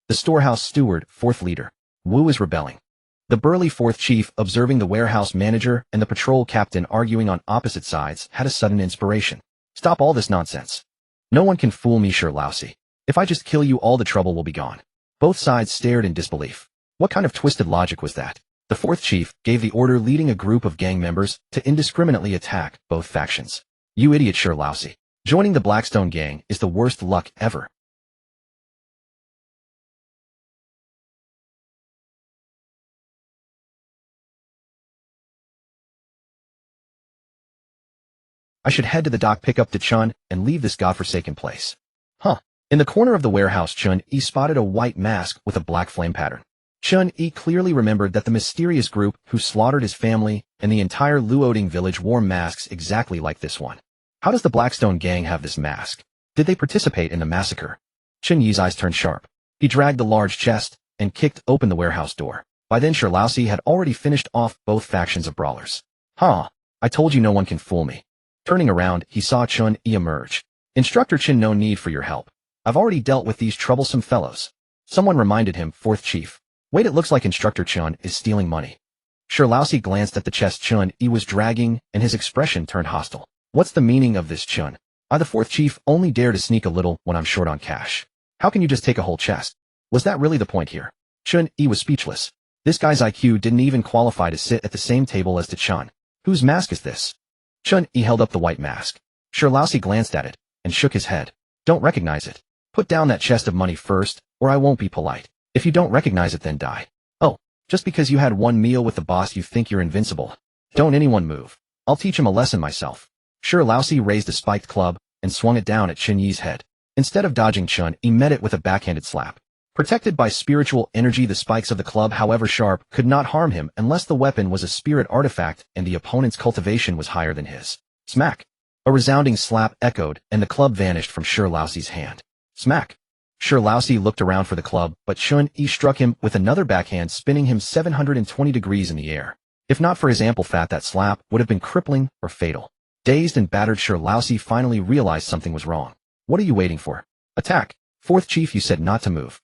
The storehouse steward, fourth leader, Wu, is rebelling. The burly fourth chief, observing the warehouse manager and the patrol captain arguing on opposite sides, had a sudden inspiration. Stop all this nonsense. No one can fool me, Shirlausi. If I just kill you, all the trouble will be gone. Both sides stared in disbelief. What kind of twisted logic was that? The fourth chief gave the order, leading a group of gang members to indiscriminately attack both factions. You idiot, Shirlausi. Joining the Blackstone gang is the worst luck ever. I should head to the dock, pick up the Chen, and leave this godforsaken place. Huh. In the corner of the warehouse, Chen Yi spotted a white mask with a black flame pattern. Chen Yi clearly remembered that the mysterious group who slaughtered his family and the entire Luoding village wore masks exactly like this one. How does the Blackstone gang have this mask? Did they participate in the massacre? Chen Yi's eyes turned sharp. He dragged the large chest and kicked open the warehouse door. By then, Shirlausi had already finished off both factions of brawlers. Huh. I told you no one can fool me. Turning around, he saw Chen Yi emerge. Instructor Chen, no need for your help. I've already dealt with these troublesome fellows. Someone reminded him, fourth chief. Wait, it looks like Instructor Chen is stealing money. Shirlausi glanced at the chest Chen Yi was dragging, and his expression turned hostile. What's the meaning of this, Chen? I, the fourth chief, only dare to sneak a little when I'm short on cash. How can you just take a whole chest? Was that really the point here? Chen Yi was speechless. This guy's IQ didn't even qualify to sit at the same table as the Chen. Whose mask is this? Chen Yi held up the white mask. Shirlausi glanced at it and shook his head. Don't recognize it. Put down that chest of money first, or I won't be polite. If you don't recognize it, then die. Oh, just because you had one meal with the boss you think you're invincible. Don't anyone move. I'll teach him a lesson myself. Shirlausi raised a spiked club and swung it down at Chen Yi's head. Instead of dodging, Chen Yi met it with a backhanded slap. Protected by spiritual energy, the spikes of the club, however sharp, could not harm him unless the weapon was a spirit artifact and the opponent's cultivation was higher than his. Smack! A resounding slap echoed, and the club vanished from Shirlausi's hand. Smack! Shirlausi looked around for the club, but Chen Yi struck him with another backhand, spinning him 720 degrees in the air. If not for his ample fat, that slap would have been crippling or fatal. Dazed and battered, Shirlausi finally realized something was wrong. What are you waiting for? Attack! Fourth chief, you said not to move.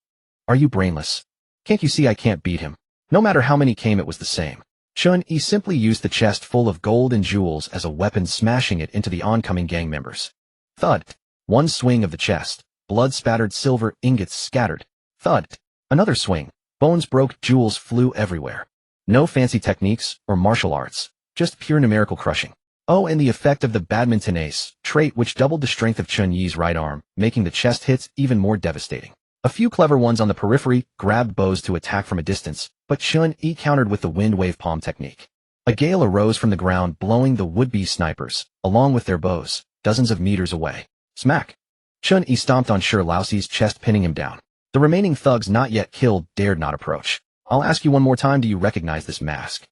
Are you brainless? Can't you see I can't beat him? No matter how many came, it was the same. Chen Yi simply used the chest full of gold and jewels as a weapon, smashing it into the oncoming gang members. Thud! One swing of the chest. Blood-spattered silver ingots scattered. Thud! Another swing. Bones broke, jewels flew everywhere. No fancy techniques or martial arts. Just pure numerical crushing. Oh, and the effect of the badminton ace trait, which doubled the strength of Chen Yi's right arm, making the chest hits even more devastating. A few clever ones on the periphery grabbed bows to attack from a distance, but Chen Yi countered with the wind wave palm technique. A gale arose from the ground, blowing the would-be snipers, along with their bows, dozens of meters away. Smack! Chen Yi stomped on Shirlausi's chest, pinning him down. The remaining thugs not yet killed dared not approach. I'll ask you one more time, do you recognize this mask?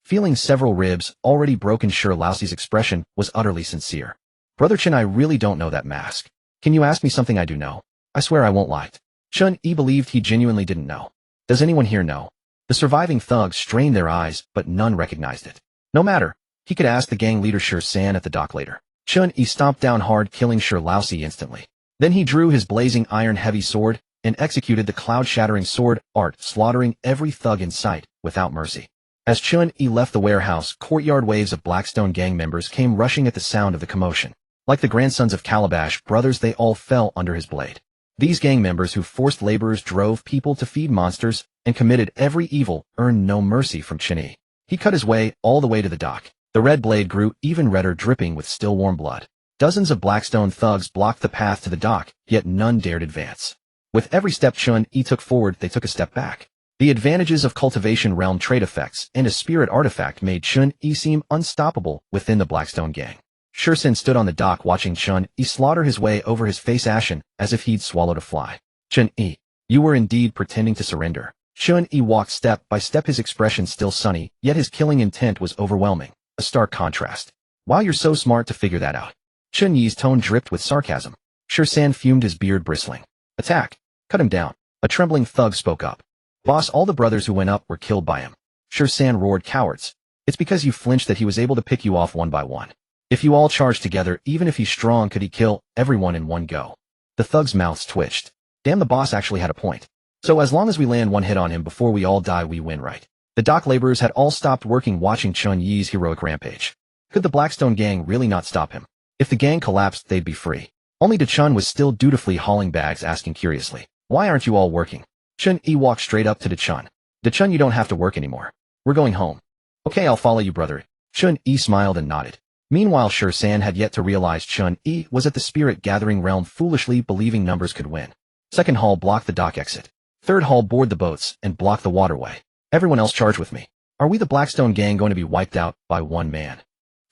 Feeling several ribs already broken, Shirlausi's expression was utterly sincere. Brother Chen, I really don't know that mask. Can you ask me something I do know? I swear I won't lie. Chen Yi believed he genuinely didn't know. Does anyone here know? The surviving thugs strained their eyes, but none recognized it. No matter. He could ask the gang leader Shir San at the dock later. Chen Yi stomped down hard, killing Shirlausi instantly. Then he drew his blazing iron heavy sword and executed the cloud-shattering sword art, slaughtering every thug in sight without mercy. As Chen Yi left the warehouse, courtyard waves of Blackstone gang members came rushing at the sound of the commotion. Like the grandsons of Calabash brothers, they all fell under his blade. These gang members who forced laborers, drove people to feed monsters, and committed every evil earned no mercy from Chen Yi. He cut his way all the way to the dock. The red blade grew even redder, dripping with still warm blood. Dozens of Blackstone thugs blocked the path to the dock, yet none dared advance. With every step Chen Yi took forward, they took a step back. The advantages of Cultivation realm trait effects and a spirit artifact made Chen Yi seem unstoppable within the Blackstone gang. Shursen stood on the dock watching Chen Yi slaughter his way, over his face ashen, as if he'd swallowed a fly. Chen Yi, you were indeed pretending to surrender. Chen Yi walked step by step, his expression still sunny, yet his killing intent was overwhelming. A stark contrast. Wow, you're so smart to figure that out. Chen Yi's tone dripped with sarcasm. Shursen fumed, his beard bristling. Attack! Cut him down. A trembling thug spoke up. Boss, all the brothers who went up were killed by him. Shursen roared, cowards. It's because you flinched that he was able to pick you off one by one. If you all charged together, even if he's strong, could he kill everyone in one go? The thugs' mouths twitched. Damn, the boss actually had a point. So as long as we land one hit on him before we all die, we win, right? The dock laborers had all stopped working, watching Chen Yi's heroic rampage. Could the Blackstone gang really not stop him? If the gang collapsed, they'd be free. Only Chun was still dutifully hauling bags, asking curiously, why aren't you all working? Chen Yi walked straight up to Chun. Chun, you don't have to work anymore. We're going home. Okay, I'll follow you, brother. Chen Yi smiled and nodded. Meanwhile, Shursen had yet to realize Chen Yi was at the spirit gathering realm, foolishly believing numbers could win. Second hall blocked the dock exit. Third hall board the boats and block the waterway. Everyone else charge with me. Are we the Blackstone gang going to be wiped out by one man?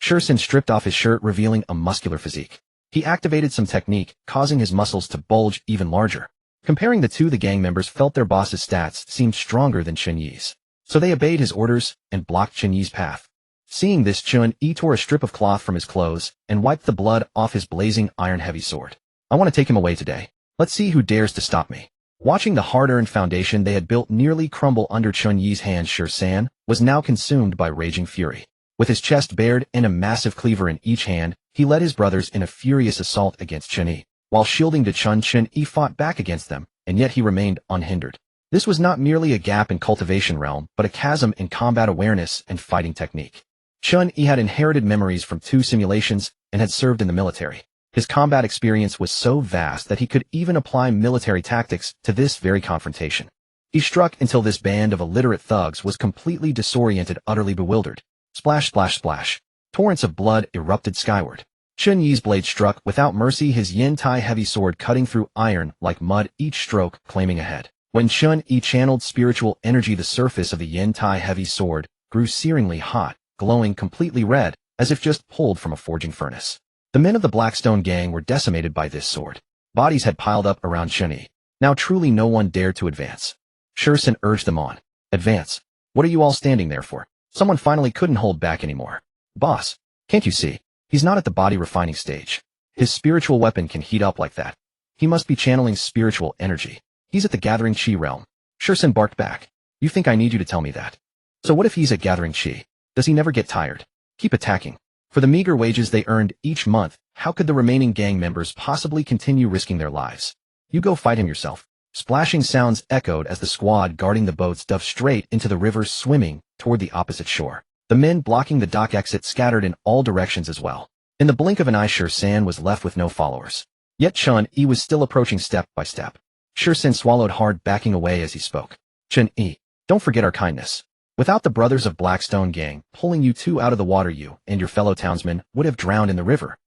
Shursen stripped off his shirt, revealing a muscular physique. He activated some technique, causing his muscles to bulge even larger. Comparing the two, the gang members felt their boss's stats seemed stronger than Chen Yi's. So they obeyed his orders and blocked Chen Yi's path. Seeing this, Chen Yi tore a strip of cloth from his clothes and wiped the blood off his blazing iron-heavy sword. I want to take him away today. Let's see who dares to stop me. Watching the hard-earned foundation they had built nearly crumble under Chen Yi's hands, Shursen was now consumed by raging fury. With his chest bared and a massive cleaver in each hand, he led his brothers in a furious assault against Chen Yi. While shielding Chen Yi fought back against them, and yet he remained unhindered. This was not merely a gap in Cultivation realm, but a chasm in combat awareness and fighting technique. Chen Yi had inherited memories from 2 simulations and had served in the military. His combat experience was so vast that he could even apply military tactics to this very confrontation. He struck until this band of illiterate thugs was completely disoriented, utterly bewildered. Splash, splash, splash. Torrents of blood erupted skyward. Chen Yi's blade struck without mercy, his yin-tai heavy sword cutting through iron like mud, each stroke claiming a head. When Chen Yi channeled spiritual energy, the surface of the yin-tai heavy sword grew searingly hot, glowing completely red, as if just pulled from a forging furnace. The men of the Blackstone gang were decimated by this sword. Bodies had piled up around Chen Yi. Now truly no one dared to advance. Shursen urged them on. Advance. What are you all standing there for? Someone finally couldn't hold back anymore. Boss, can't you see? He's not at the body refining stage. His spiritual weapon can heat up like that. He must be channeling spiritual energy. He's at the gathering chi realm. Shursen barked back. You think I need you to tell me that? So what if he's at gathering chi? Does he never get tired? Keep attacking. For the meager wages they earned each month, how could the remaining gang members possibly continue risking their lives? You go fight him yourself. Splashing sounds echoed as the squad guarding the boats dove straight into the river, swimming toward the opposite shore. The men blocking the dock exit scattered in all directions as well. In the blink of an eye, Shursen was left with no followers. Yet Chen Yi was still approaching step by step. Shursen swallowed hard, backing away as he spoke. Chen Yi, don't forget our kindness. Without the brothers of Blackstone gang pulling you 2 out of the water, you and your fellow townsmen would have drowned in the river.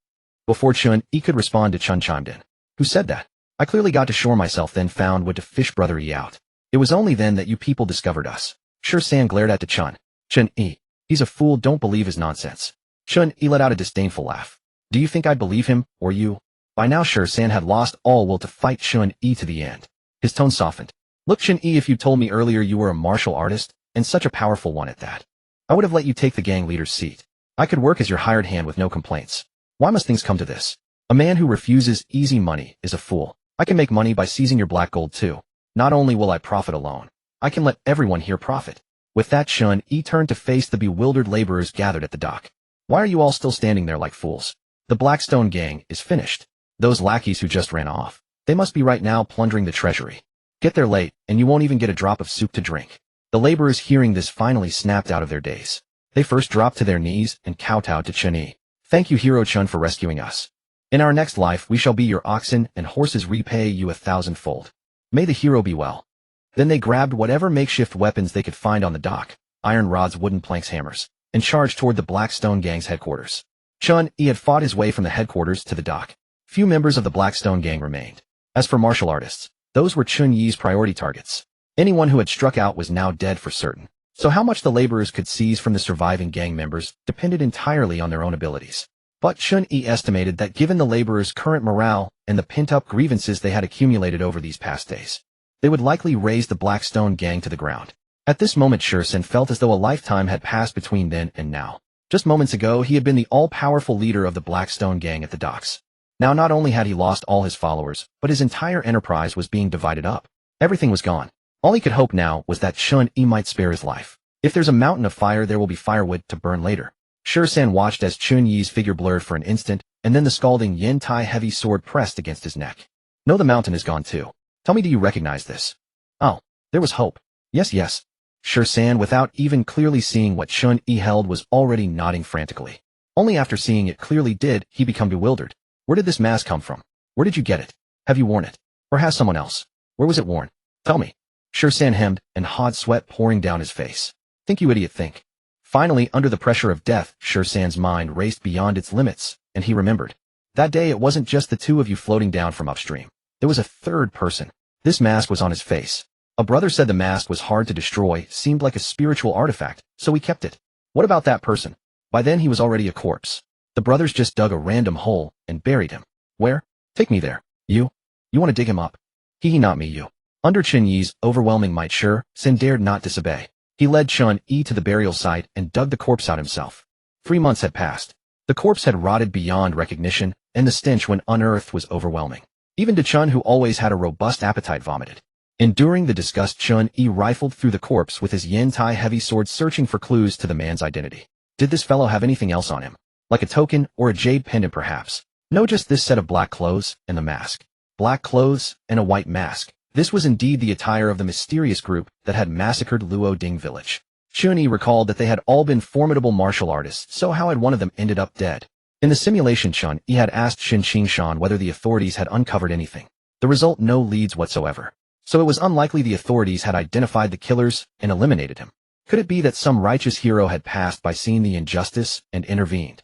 Before Chen Yi could respond, Chen chimed in. Who said that? I clearly got to shore myself, then found what to fish brother Yi out. It was only then that you people discovered us. Shursen glared at Chen Yi. He's a fool, don't believe his nonsense. Chen Yi let out a disdainful laugh. Do you think I'd believe him, or you? By now Shursen had lost all will to fight Chen Yi to the end. His tone softened. Look, Chen Yi, if you told me earlier you were a martial artist, and such a powerful one at that, I would have let you take the gang leader's seat. I could work as your hired hand with no complaints. Why must things come to this? A man who refuses easy money is a fool. I can make money by seizing your black gold too. Not only will I profit alone, I can let everyone here profit. With that, Chen Yi turned to face the bewildered laborers gathered at the dock. Why are you all still standing there like fools? The Blackstone gang is finished. Those lackeys who just ran off, they must be right now plundering the treasury. Get there late, and you won't even get a drop of soup to drink. The laborers, hearing this, finally snapped out of their daze. They first dropped to their knees and kowtowed to Chen Yi. Thank you, Hero Chen, for rescuing us. In our next life we shall be your oxen and horses repay you 1,000-fold. May the hero be well. Then they grabbed whatever makeshift weapons they could find on the dock, iron rods, wooden planks, hammers, and charged toward the Blackstone Gang's headquarters. Chen Yi had fought his way from the headquarters to the dock. Few members of the Blackstone Gang remained. As for martial artists, those were Chen Yi's priority targets. Anyone who had struck out was now dead for certain. So how much the laborers could seize from the surviving gang members depended entirely on their own abilities. But Chen Yi estimated that given the laborers' current morale and the pent-up grievances they had accumulated over these past days, they would likely raze the Blackstone Gang to the ground. At this moment Shursen felt as though a lifetime had passed between then and now. Just moments ago he had been the all-powerful leader of the Blackstone Gang at the docks. Now not only had he lost all his followers, but his entire enterprise was being divided up. Everything was gone. All he could hope now was that Chen Yi might spare his life. If there's a mountain of fire, there will be firewood to burn later. Shursen watched as Chen Yi's figure blurred for an instant, and then the scalding yin tai heavy sword pressed against his neck. No, the mountain is gone too. Tell me, do you recognize this? Oh, there was hope. Yes. Shursen, without even clearly seeing what Chen Yi held, was already nodding frantically. Only after seeing it clearly did he become bewildered. Where did this mask come from? Where did you get it? Have you worn it? Or has someone else? Where was it worn? Tell me. Shursen hemmed, and hot sweat pouring down his face. Think, you idiot, think. Finally, under the pressure of death, Shursen's mind raced beyond its limits, and he remembered. That day it wasn't just the two of you floating down from upstream. There was a third person. This mask was on his face. A brother said the mask was hard to destroy, seemed like a spiritual artifact, so he kept it. What about that person? By then he was already a corpse. The brothers just dug a random hole and buried him. Where? Take me there. You want to dig him up? He, not me, you. Under Chen Yi's overwhelming might, Shursen dared not disobey. He led Chen Yi to the burial site and dug the corpse out himself. 3 months had passed. The corpse had rotted beyond recognition, and the stench when unearthed was overwhelming. Even to Chen, who always had a robust appetite, vomited. Enduring the disgust, Chen Yi rifled through the corpse with his yin tai heavy sword, searching for clues to the man's identity. Did this fellow have anything else on him? Like a token or a jade pendant, perhaps? No, just this set of black clothes and the mask. Black clothes and a white mask. This was indeed the attire of the mysterious group that had massacred Luo Ding village. Chen Yi recalled that they had all been formidable martial artists, so how had one of them ended up dead? In the simulation, Chen Yi had asked Shin Qingshan whether the authorities had uncovered anything. The result, no leads whatsoever. So it was unlikely the authorities had identified the killers and eliminated him. Could it be that some righteous hero had passed by, seeing the injustice, and intervened?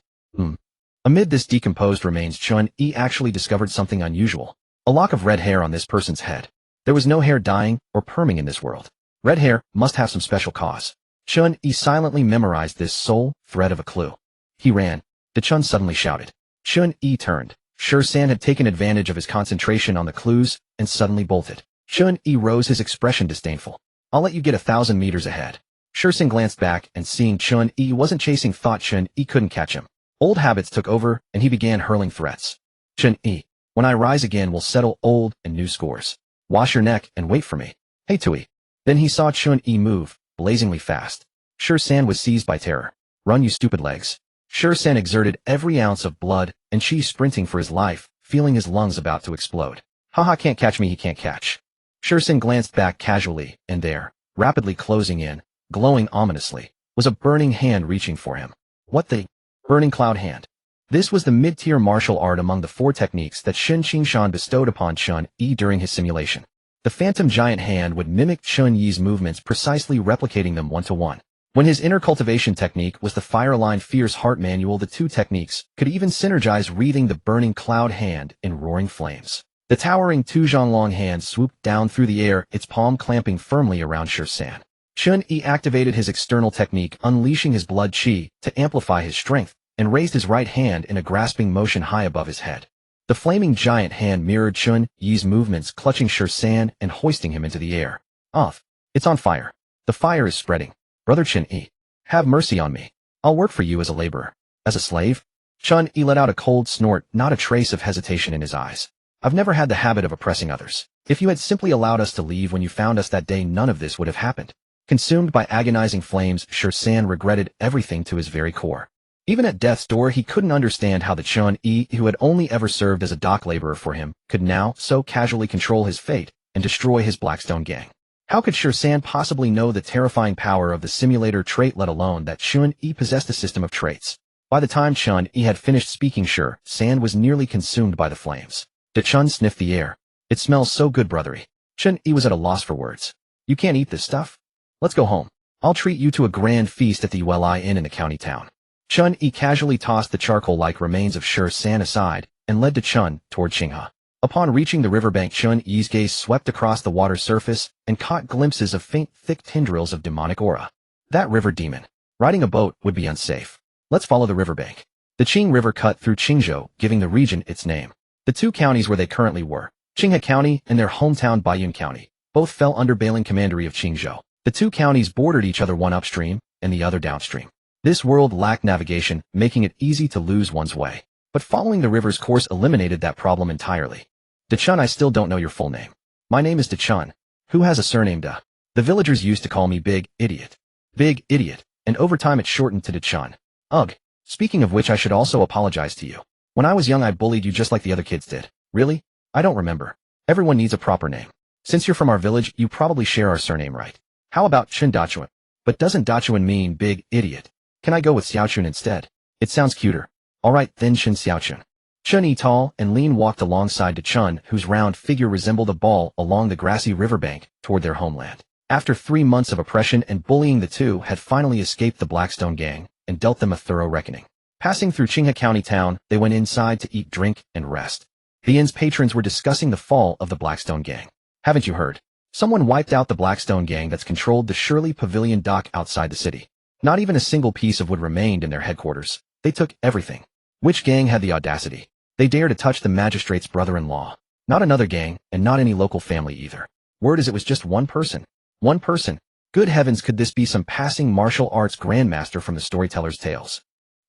Amid this decomposed remains, Chen Yi actually discovered something unusual. A lock of red hair on this person's head. There was no hair dyeing or perming in this world. Red hair must have some special cause. Chen Yi silently memorized this sole thread of a clue. He ran. The Chen suddenly shouted. Chen Yi turned. Shursen had taken advantage of his concentration on the clues and suddenly bolted. Chen Yi rose, his expression disdainful. I'll let you get 1,000 meters ahead. Shursen glanced back and, seeing Chen Yi wasn't chasing, thought Chen Yi couldn't catch him. Old habits took over and he began hurling threats. Chen Yi, when I rise again, we'll settle old and new scores. Wash your neck and wait for me. Hey, Tui. Then he saw Chen Yi move, blazingly fast. Shursen was seized by terror. Run, you stupid legs. Shursen exerted every ounce of blood, and Chi sprinting for his life, feeling his lungs about to explode. Haha, can't catch me, he can't catch. Shursen glanced back casually, and there, rapidly closing in, glowing ominously, was a burning hand reaching for him. What the? Burning cloud hand. This was the mid-tier martial art among the 4 techniques that Shin Qingshan bestowed upon Chen Yi during his simulation. The phantom giant hand would mimic Chen Yi's movements, precisely replicating them 1-to-1. When his inner cultivation technique was the fire-line fierce heart manual, the 2 techniques could even synergize, wreathing the burning cloud hand in roaring flames. The towering Tuzhonglong hand swooped down through the air, its palm clamping firmly around Shursen. Chen Yi activated his external technique, unleashing his blood chi to amplify his strength, and raised his right hand in a grasping motion high above his head. The flaming giant hand mirrored Chen Yi's movements, clutching Shursen and hoisting him into the air. Off. It's on fire. The fire is spreading. Brother Chen Yi, have mercy on me. I'll work for you as a laborer. As a slave? Chen Yi let out a cold snort, not a trace of hesitation in his eyes. I've never had the habit of oppressing others. If you had simply allowed us to leave when you found us that day, none of this would have happened. Consumed by agonizing flames, Shursen regretted everything to his very core. Even at death's door, he couldn't understand how the Chen Yi, who had only ever served as a dock laborer for him, could now so casually control his fate and destroy his Blackstone gang. How could Shursen possibly know the terrifying power of the simulator trait, let alone that Chen Yi possessed a system of traits? By the time Chen Yi had finished speaking, sand was nearly consumed by the flames. Chen sniffed the air. It smells so good, brothery. Chen Yi was at a loss for words. You can't eat this stuff? Let's go home. I'll treat you to a grand feast at the Uli Inn in the county town. Chen Yi casually tossed the charcoal-like remains of San aside and led Chen toward Qinghe. Upon reaching the riverbank, Chen Yi's gaze swept across the water's surface and caught glimpses of faint, thick tendrils of demonic aura. That river demon. Riding a boat would be unsafe. Let's follow the riverbank. The Qing River cut through Qingzhou, giving the region its name. The two counties where they currently were, Qinghe County and their hometown Baiyun County, both fell under Bailing Commandery of Qingzhou. The two counties bordered each other, one upstream and the other downstream. This world lacked navigation, making it easy to lose one's way. But following the river's course eliminated that problem entirely. Chen, I still don't know your full name. My name is Chen. Who has a surname Da? The villagers used to call me Big Idiot. Big Idiot, and over time it shortened to Chen. Ugh. Speaking of which, I should also apologize to you. When I was young, I bullied you just like the other kids did. Really? I don't remember. Everyone needs a proper name. Since you're from our village, you probably share our surname, right? How about Chen Dachuan? But doesn't Dachuan mean Big Idiot? Can I go with Xiaochun instead? It sounds cuter. Alright then, Chen Xiaochun. Chen Yi, tall and lean, walked alongside Chen, whose round figure resembled a ball, along the grassy riverbank toward their homeland. After 3 months of oppression and bullying, the two had finally escaped the Blackstone gang and dealt them a thorough reckoning. Passing through Qinghe County town, they went inside to eat, drink, and rest. The inn's patrons were discussing the fall of the Blackstone gang. Haven't you heard? Someone wiped out the Blackstone gang that's controlled the Shirley Pavilion dock outside the city. Not even a single piece of wood remained in their headquarters. They took everything. Which gang had the audacity? They dare to touch the magistrate's brother-in-law. Not another gang, and not any local family either. Word is it was just one person. One person. Good heavens, could this be some passing martial arts grandmaster from the storyteller's tales?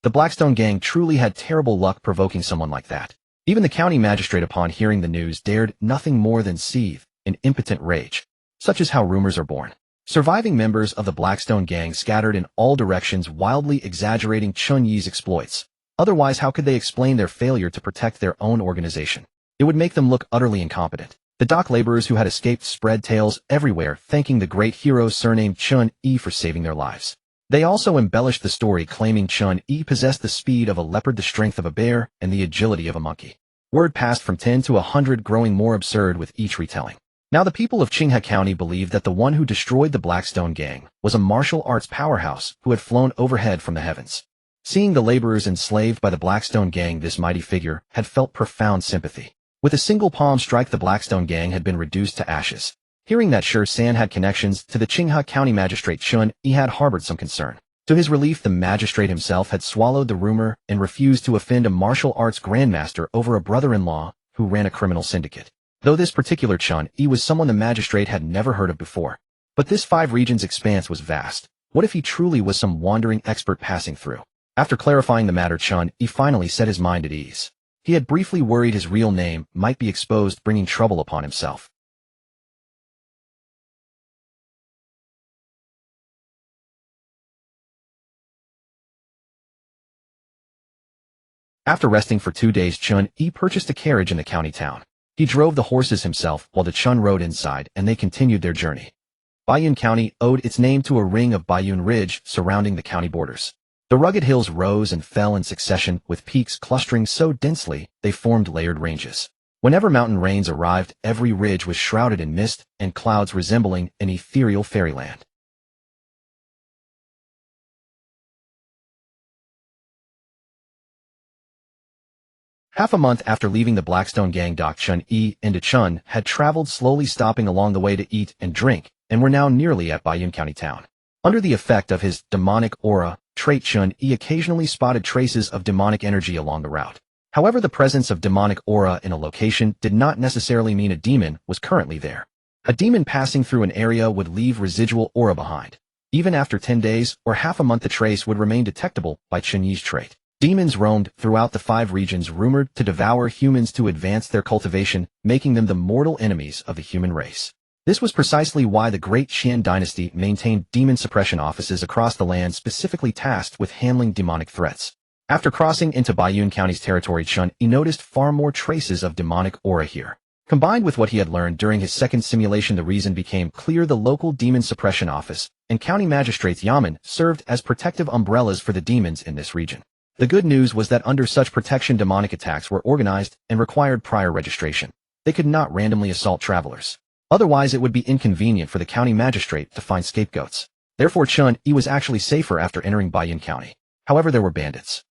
The Blackstone gang truly had terrible luck provoking someone like that. Even the county magistrate, upon hearing the news, dared nothing more than seethe in impotent rage. Such is how rumors are born. Surviving members of the Blackstone gang scattered in all directions, wildly exaggerating Chen Yi's exploits. Otherwise, how could they explain their failure to protect their own organization? It would make them look utterly incompetent. The dock laborers who had escaped spread tales everywhere, thanking the great hero surnamed Chen Yi for saving their lives. They also embellished the story, claiming Chen Yi possessed the speed of a leopard, the strength of a bear, and the agility of a monkey. Word passed from 10 to 100, growing more absurd with each retelling. Now the people of Qinghe County believed that the one who destroyed the Blackstone gang was a martial arts powerhouse who had flown overhead from the heavens. Seeing the laborers enslaved by the Blackstone gang, this mighty figure had felt profound sympathy. With a single palm strike, the Blackstone gang had been reduced to ashes. Hearing that San had connections to the Qinghe County magistrate Chen Yi had harbored some concern. To his relief, the magistrate himself had swallowed the rumor and refused to offend a martial arts grandmaster over a brother-in-law who ran a criminal syndicate. Though this particular Chen Yi was someone the magistrate had never heard of before. But this 5 regions expanse was vast. What if he truly was some wandering expert passing through? After clarifying the matter, Chen Yi finally set his mind at ease. He had briefly worried his real name might be exposed, bringing trouble upon himself. After resting for 2 days, Chen Yi purchased a carriage in the county town. He drove the horses himself while Chen rode inside, and they continued their journey. Baiyun County owed its name to a ring of Baiyun Ridge surrounding the county borders. The rugged hills rose and fell in succession, with peaks clustering so densely they formed layered ranges. Whenever mountain rains arrived, every ridge was shrouded in mist and clouds, resembling an ethereal fairyland. Half a month after leaving the Blackstone gang dock, Chen Yi and Chen had traveled slowly, stopping along the way to eat and drink, and were now nearly at Baiyun County town. Under the effect of his demonic aura trait, Chen Yi occasionally spotted traces of demonic energy along the route. However, the presence of demonic aura in a location did not necessarily mean a demon was currently there. A demon passing through an area would leave residual aura behind. Even after 10 days or half a month, the trace would remain detectable by Chen Yi's trait. Demons roamed throughout the 5 regions, rumored to devour humans to advance their cultivation, making them the mortal enemies of the human race. This was precisely why the great Qian dynasty maintained demon suppression offices across the land, specifically tasked with handling demonic threats. After crossing into Baiyun County's territory, Chen Yi noticed far more traces of demonic aura here. Combined with what he had learned during his second simulation, the reason became clear. The local demon suppression office and county magistrate's yamen served as protective umbrellas for the demons in this region. The good news was that under such protection demonic attacks were organized and required prior registration. They could not randomly assault travelers. Otherwise it would be inconvenient for the county magistrate to find scapegoats. Therefore Chen Yi was actually safer after entering Baiyun County. However, there were bandits.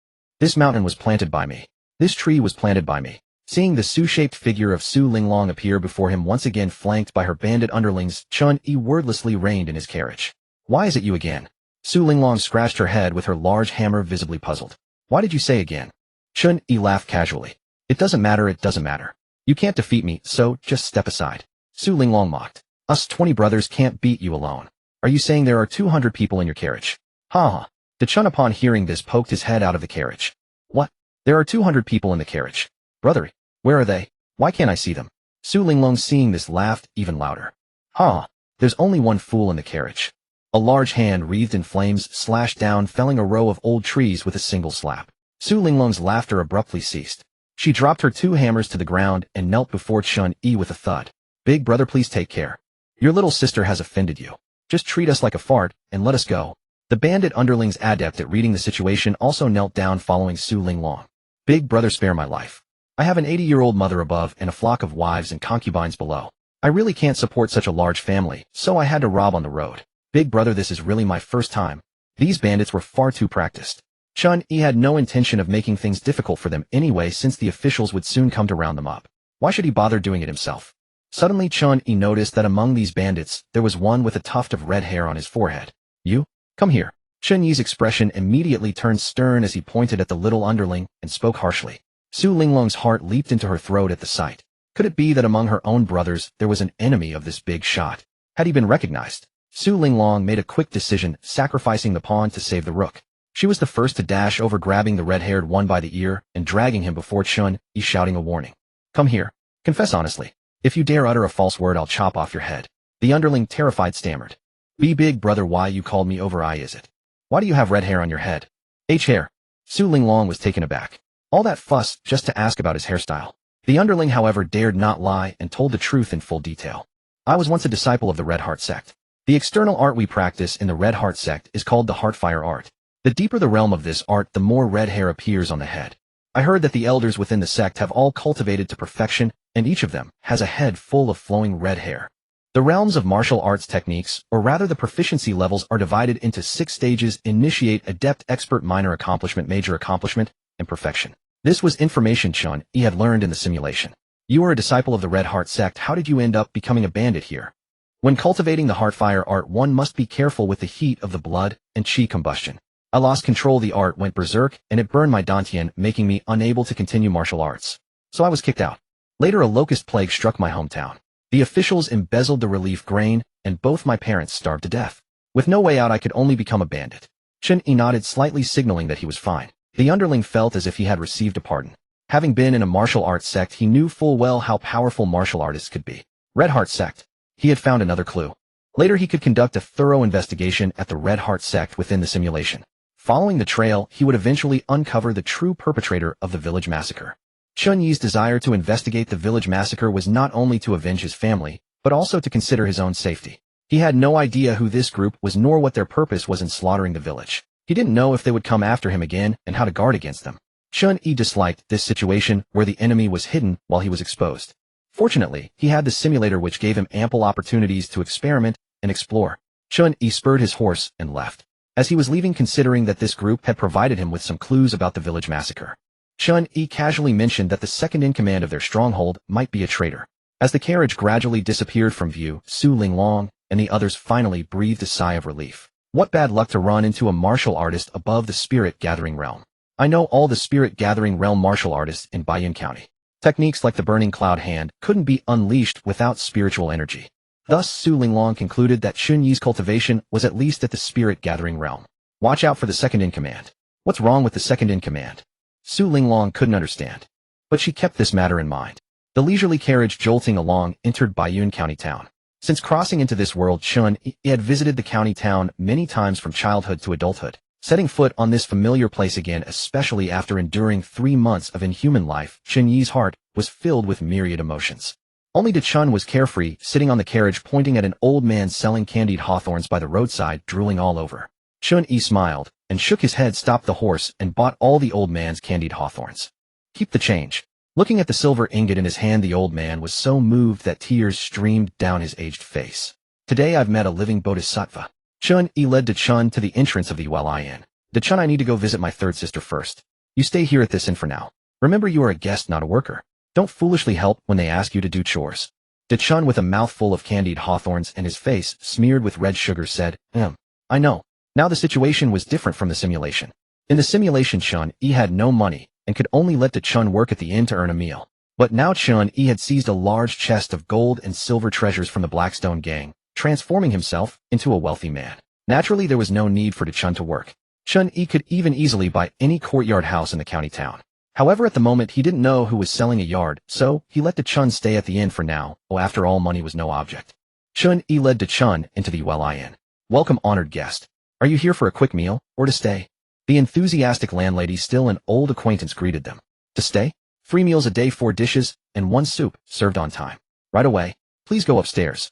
This mountain was planted by me. This tree was planted by me. Seeing the Su-shaped figure of Su Linglong appear before him once again flanked by her bandit underlings, Chen Yi wordlessly reined in his carriage. Why is it you again? Su Linglong scratched her head with her large hammer, visibly puzzled. Why did you say again? Chen Yi laughed casually. It doesn't matter, it doesn't matter. You can't defeat me, so just step aside. Su Linglong mocked. Us 20 brothers can't beat you alone. Are you saying there are 200 people in your carriage? Ha ha. The Chen upon hearing this poked his head out of the carriage. What? There are 200 people in the carriage. Brother, where are they? Why can't I see them? Su Linglong seeing this laughed even louder. Ha! There's only one fool in the carriage. A large hand wreathed in flames slashed down, felling a row of old trees with a single slap. Su Linglong's laughter abruptly ceased. She dropped her 2 hammers to the ground and knelt before Chen Yi with a thud. Big brother, please take care. Your little sister has offended you. Just treat us like a fart and let us go. The bandit underlings adept at reading the situation also knelt down following Su Linglong. Big brother, spare my life. I have an 80-year-old mother above and a flock of wives and concubines below. I really can't support such a large family, so I had to rob on the road. Big brother, this is really my first time. These bandits were far too practiced. Chen Yi had no intention of making things difficult for them anyway, since the officials would soon come to round them up. Why should he bother doing it himself? Suddenly Chen Yi noticed that among these bandits, there was one with a tuft of red hair on his forehead. You? Come here. Chen Yi's expression immediately turned stern as he pointed at the little underling and spoke harshly. Su Linglong's heart leaped into her throat at the sight. Could it be that among her own brothers there was an enemy of this big shot? Had he been recognized? Su Linglong made a quick decision, sacrificing the pawn to save the rook. She was the first to dash over, grabbing the red-haired one by the ear and dragging him before Chen Yi, shouting a warning. Come here. Confess honestly. If you dare utter a false word, I'll chop off your head. The underling, terrified, stammered. Be big brother, why you called me over, I is it? Why do you have red hair on your head? Hair. Su Linglong was taken aback. All that fuss just to ask about his hairstyle. The underling, however, dared not lie and told the truth in full detail. I was once a disciple of the Red Heart sect. The external art we practice in the Red Heart sect is called the Heartfire art. The deeper the realm of this art, the more red hair appears on the head. I heard that the elders within the sect have all cultivated to perfection, and each of them has a head full of flowing red hair. The realms of martial arts techniques, or rather the proficiency levels, are divided into 6 stages: initiate, adept, expert, minor accomplishment, major accomplishment, and perfection. This was information Chen Yi had learned in the simulation. You are a disciple of the Red Heart sect. How did you end up becoming a bandit here? When cultivating the Heartfire art, one must be careful with the heat of the blood and chi combustion. I lost control, the art went berserk, and it burned my dantian, making me unable to continue martial arts. So I was kicked out. Later a locust plague struck my hometown. The officials embezzled the relief grain, and both my parents starved to death. With no way out, I could only become a bandit. Chen Yi nodded slightly, signaling that he was fine. The underling felt as if he had received a pardon. Having been in a martial arts sect, he knew full well how powerful martial artists could be. Red Heart sect. He had found another clue. Later he could conduct a thorough investigation at the Red Heart sect within the simulation. Following the trail, he would eventually uncover the true perpetrator of the village massacre. Chen Yi's desire to investigate the village massacre was not only to avenge his family, but also to consider his own safety. He had no idea who this group was nor what their purpose was in slaughtering the village. He didn't know if they would come after him again and how to guard against them. Chen Yi disliked this situation where the enemy was hidden while he was exposed. Fortunately, he had the simulator, which gave him ample opportunities to experiment and explore. Chen Yi spurred his horse and left. As he was leaving, considering that this group had provided him with some clues about the village massacre, Chen Yi casually mentioned that the second-in-command of their stronghold might be a traitor. As the carriage gradually disappeared from view, Su Linglong and the others finally breathed a sigh of relief. What bad luck to run into a martial artist above the Spirit Gathering realm. I know all the Spirit Gathering realm martial artists in Baiyun County. Techniques like the Burning Cloud Hand couldn't be unleashed without spiritual energy. Thus, Su Linglong concluded that Chen Yi's cultivation was at least at the Spirit Gathering realm. Watch out for the second-in-command. What's wrong with the second-in-command? Su Linglong couldn't understand. But she kept this matter in mind. The leisurely carriage jolting along entered Baiyun County town. Since crossing into this world, Chen Yi had visited the county town many times from childhood to adulthood. Setting foot on this familiar place again, especially after enduring 3 months of inhuman life, Chen Yi's heart was filled with myriad emotions. Only Chen was carefree, sitting on the carriage pointing at an old man selling candied hawthorns by the roadside, drooling all over. Chen Yi smiled and shook his head, stopped the horse, and bought all the old man's candied hawthorns. Keep the change. Looking at the silver ingot in his hand, the old man was so moved that tears streamed down his aged face. Today I've met a living bodhisattva. Chen Yi led Chen to the entrance of the Ui Inn. Chen, I need to go visit my third sister first. You stay here at this inn for now. Remember, you are a guest, not a worker. Don't foolishly help when they ask you to do chores. Chen, with a mouthful of candied hawthorns and his face smeared with red sugar, said, I know. Now the situation was different from the simulation. In the simulation, Chen Yi had no money and could only let Chen work at the inn to earn a meal. But now Chen Yi had seized a large chest of gold and silver treasures from the Blackstone gang, transforming himself into a wealthy man. Naturally, there was no need for Chen to work. Chen Yi could even easily buy any courtyard house in the county town. However, at the moment, he didn't know who was selling a yard, so he let Chen stay at the inn for now. After all, money was no object. Chen Yi led Chen into the Ui Inn. Welcome, honored guest. Are you here for a quick meal, or to stay? The enthusiastic landlady, still an old acquaintance, greeted them. To stay? 3 meals a day, 4 dishes, and 1 soup, served on time. Right away. Please go upstairs.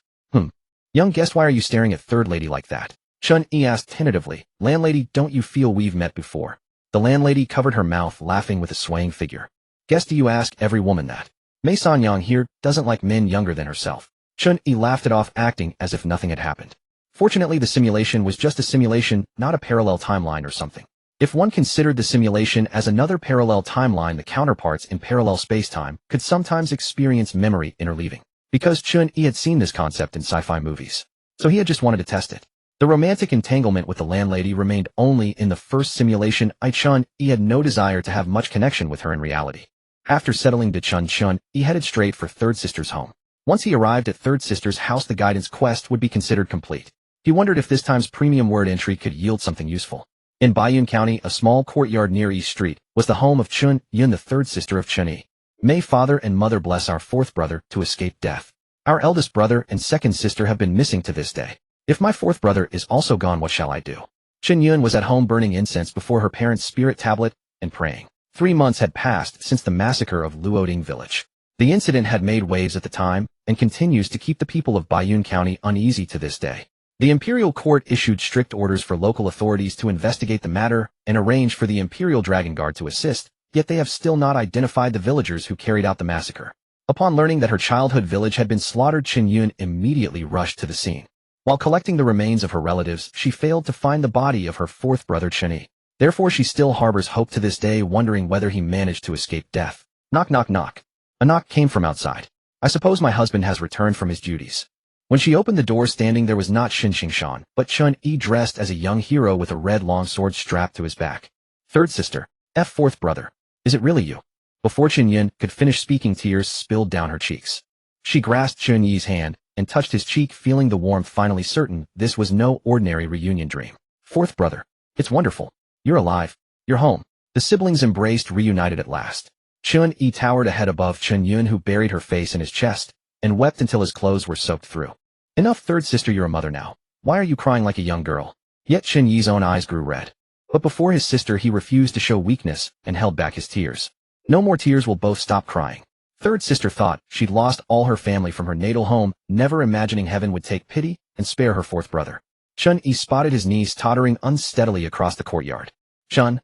Young guest, why are you staring at third lady like that? Chen Yi asked tentatively. Landlady, don't you feel we've met before? The landlady covered her mouth, laughing with a swaying figure. Guess, do you ask every woman that? Mei Sanyang here doesn't like men younger than herself. Chen Yi laughed it off, acting as if nothing had happened. Fortunately, the simulation was just a simulation, not a parallel timeline or something. If one considered the simulation as another parallel timeline, the counterparts in parallel space-time could sometimes experience memory interleaving. Because Chen Yi had seen this concept in sci-fi movies. So he had just wanted to test it. The romantic entanglement with the landlady remained only in the first simulation. Chen Yi had no desire to have much connection with her in reality. After settling Chen Yi headed straight for third sister's home. Once he arrived at third sister's house, the guidance quest would be considered complete. He wondered if this time's premium word entry could yield something useful. In Baiyun County, a small courtyard near East Street was the home of Chen Yun, the third sister of Chen Yi. May father and mother bless our fourth brother to escape death. Our eldest brother and second sister have been missing to this day. If my fourth brother is also gone, what shall I do? Chen Yun was at home burning incense before her parents' spirit tablet and praying. 3 months had passed since the massacre of Luoding village. The incident had made waves at the time and continues to keep the people of Baiyun County uneasy to this day. The imperial court issued strict orders for local authorities to investigate the matter and arrange for the Imperial Dragon Guard to assist, yet they have still not identified the villagers who carried out the massacre. Upon learning that her childhood village had been slaughtered, Chen Yun immediately rushed to the scene. While collecting the remains of her relatives, she failed to find the body of her fourth brother Chen Yi. Therefore, she still harbors hope to this day, wondering whether he managed to escape death. Knock, knock, knock. A knock came from outside. I suppose my husband has returned from his duties. When she opened the door, standing there was not Xin Xingshan, but Chen Yi, dressed as a young hero with a red long sword strapped to his back. Third sister, fourth brother. Is it really you? Before Chen Yun could finish speaking, tears spilled down her cheeks. She grasped Chen Yi's hand and touched his cheek, feeling the warmth, finally certain this was no ordinary reunion dream. Fourth brother. It's wonderful. You're alive. You're home. The siblings embraced, reunited at last. Chen Yi towered ahead above Chen Yun, who buried her face in his chest and wept until his clothes were soaked through. Enough, third sister, you're a mother now. Why are you crying like a young girl? Yet Chen Yi's own eyes grew red. But before his sister, he refused to show weakness and held back his tears. No more tears, will both stop crying. Third sister thought she'd lost all her family from her natal home, never imagining heaven would take pity and spare her fourth brother. Chen Yi spotted his niece tottering unsteadily across the courtyard. Chen.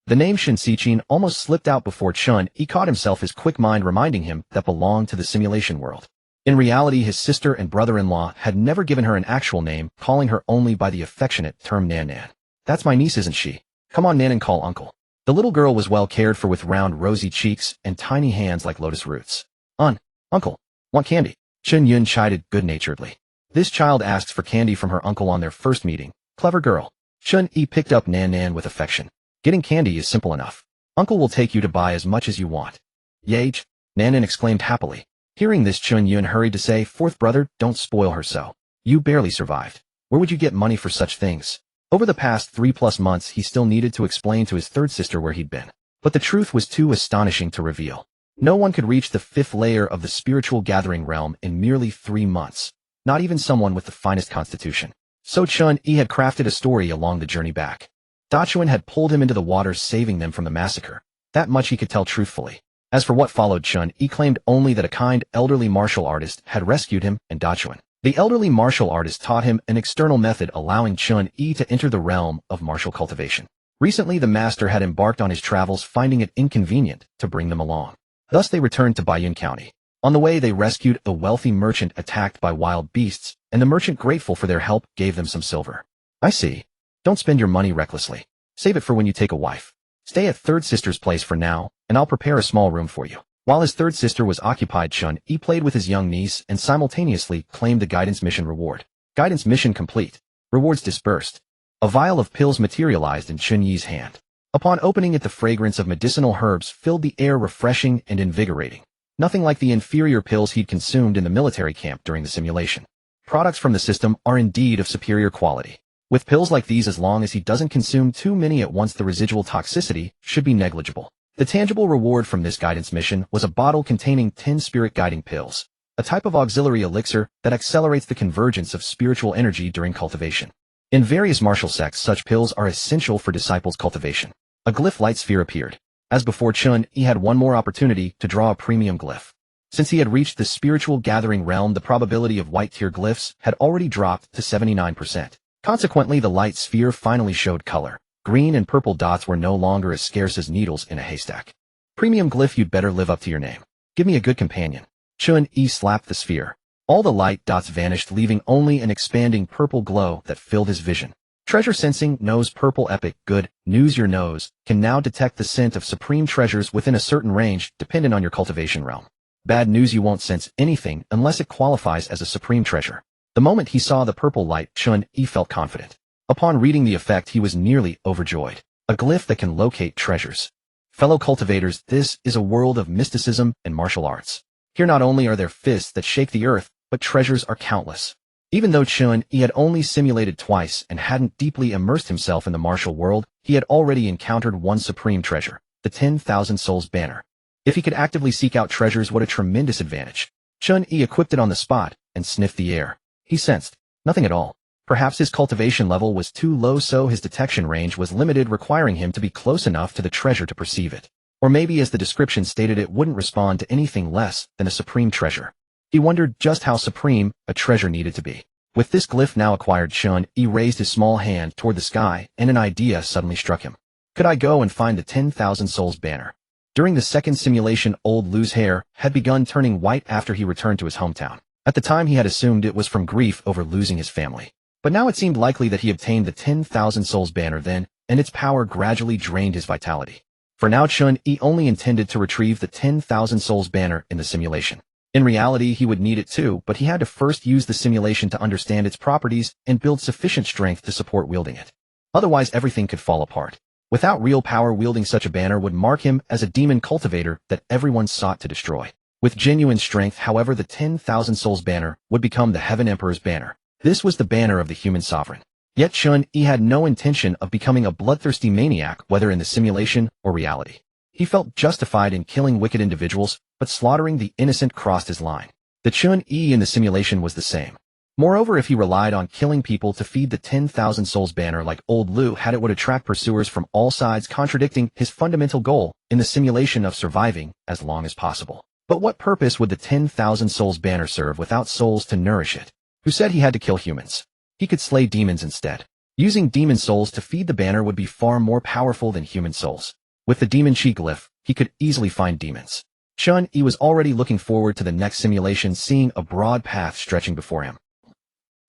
The name Shin Sichin almost slipped out before Chen Yi caught himself, his quick mind reminding him that belonged to the simulation world. In reality, his sister and brother-in-law had never given her an actual name, calling her only by the affectionate term Nan Nan. That's my niece, isn't she? Come on, Nan, and call uncle. The little girl was well cared for, with round rosy cheeks and tiny hands like lotus roots. Uncle, want candy? Chen Yun chided good-naturedly. This child asks for candy from her uncle on their first meeting. Clever girl. Chen Yi picked up Nan Nan with affection. Getting candy is simple enough. Uncle will take you to buy as much as you want. Yage, Nan Nan exclaimed happily. Hearing this, Chen Yun hurried to say, fourth brother, don't spoil her so. You barely survived. Where would you get money for such things? Over the past 3+ months, he still needed to explain to his third sister where he'd been. But the truth was too astonishing to reveal. No one could reach the 5th layer of the spiritual gathering realm in merely 3 months. Not even someone with the finest constitution. So Chen Yi had crafted a story along the journey back. Dachuan had pulled him into the water, saving them from the massacre. That much he could tell truthfully. As for what followed, Chen Yi claimed only that a kind, elderly martial artist had rescued him and Dachuan. The elderly martial artist taught him an external method allowing Chen Yi to enter the realm of martial cultivation. Recently, the master had embarked on his travels, finding it inconvenient to bring them along. Thus, they returned to Baiyun County. On the way, they rescued a wealthy merchant attacked by wild beasts, and the merchant, grateful for their help, gave them some silver. I see. Don't spend your money recklessly. Save it for when you take a wife. Stay at third sister's place for now, and I'll prepare a small room for you. While his third sister was occupied, Chen Yi played with his young niece and simultaneously claimed the guidance mission reward. Guidance mission complete. Rewards dispersed. A vial of pills materialized in Chen Yi's hand. Upon opening it, the fragrance of medicinal herbs filled the air, refreshing and invigorating. Nothing like the inferior pills he'd consumed in the military camp during the simulation. Products from the system are indeed of superior quality. With pills like these, as long as he doesn't consume too many at once, the residual toxicity should be negligible. The tangible reward from this guidance mission was a bottle containing 10 spirit guiding pills, a type of auxiliary elixir that accelerates the convergence of spiritual energy during cultivation. In various martial sects, such pills are essential for disciples' cultivation. A glyph light sphere appeared. As before, Chen Yi had one more opportunity to draw a premium glyph. Since he had reached the spiritual gathering realm, the probability of white tier glyphs had already dropped to 79%. Consequently, the light sphere finally showed color. Green and purple dots were no longer as scarce as needles in a haystack. Premium glyph, you'd better live up to your name. Give me a good companion. Chen Yi slapped the sphere. All the light dots vanished, leaving only an expanding purple glow that filled his vision. Treasure sensing nose purple epic. Good news, your nose can now detect the scent of supreme treasures within a certain range dependent on your cultivation realm. Bad news, you won't sense anything unless it qualifies as a supreme treasure. The moment he saw the purple light, Chen Yi felt confident. Upon reading the effect, he was nearly overjoyed. A glyph that can locate treasures. Fellow cultivators, this is a world of mysticism and martial arts. Here not only are there fists that shake the earth, but treasures are countless. Even though Chen Yi had only simulated twice and hadn't deeply immersed himself in the martial world, he had already encountered one supreme treasure, the 10,000 Souls banner. If he could actively seek out treasures, what a tremendous advantage. Chen Yi equipped it on the spot and sniffed the air. He sensed nothing at all. Perhaps his cultivation level was too low, so his detection range was limited, requiring him to be close enough to the treasure to perceive it. Or maybe, as the description stated, it wouldn't respond to anything less than a supreme treasure. He wondered just how supreme a treasure needed to be. With this glyph now acquired, Chen Yi raised his small hand toward the sky, and an idea suddenly struck him. Could I go and find the 10,000 Souls banner? During the second simulation, old Lu's hair had begun turning white after he returned to his hometown. At the time, he had assumed it was from grief over losing his family. But now it seemed likely that he obtained the 10,000 Souls banner then, and its power gradually drained his vitality. For now, Chen Yi only intended to retrieve the 10,000 Souls banner in the simulation. In reality, he would need it too, but he had to first use the simulation to understand its properties and build sufficient strength to support wielding it. Otherwise, everything could fall apart. Without real power, wielding such a banner would mark him as a demon cultivator that everyone sought to destroy. With genuine strength, however, the 10,000 Souls banner would become the Heaven Emperor's banner. This was the banner of the human sovereign. Yet Chen Yi had no intention of becoming a bloodthirsty maniac, whether in the simulation or reality. He felt justified in killing wicked individuals, but slaughtering the innocent crossed his line. The Chen Yi in the simulation was the same. Moreover, if he relied on killing people to feed the 10,000 Souls banner like old Lu had, it would attract pursuers from all sides, contradicting his fundamental goal in the simulation of surviving as long as possible. But what purpose would the 10,000 Souls banner serve without souls to nourish it? Who said he had to kill humans? He could slay demons instead. Using demon souls to feed the banner would be far more powerful than human souls. With the demon chi glyph, he could easily find demons. Chen Yi was already looking forward to the next simulation, seeing a broad path stretching before him.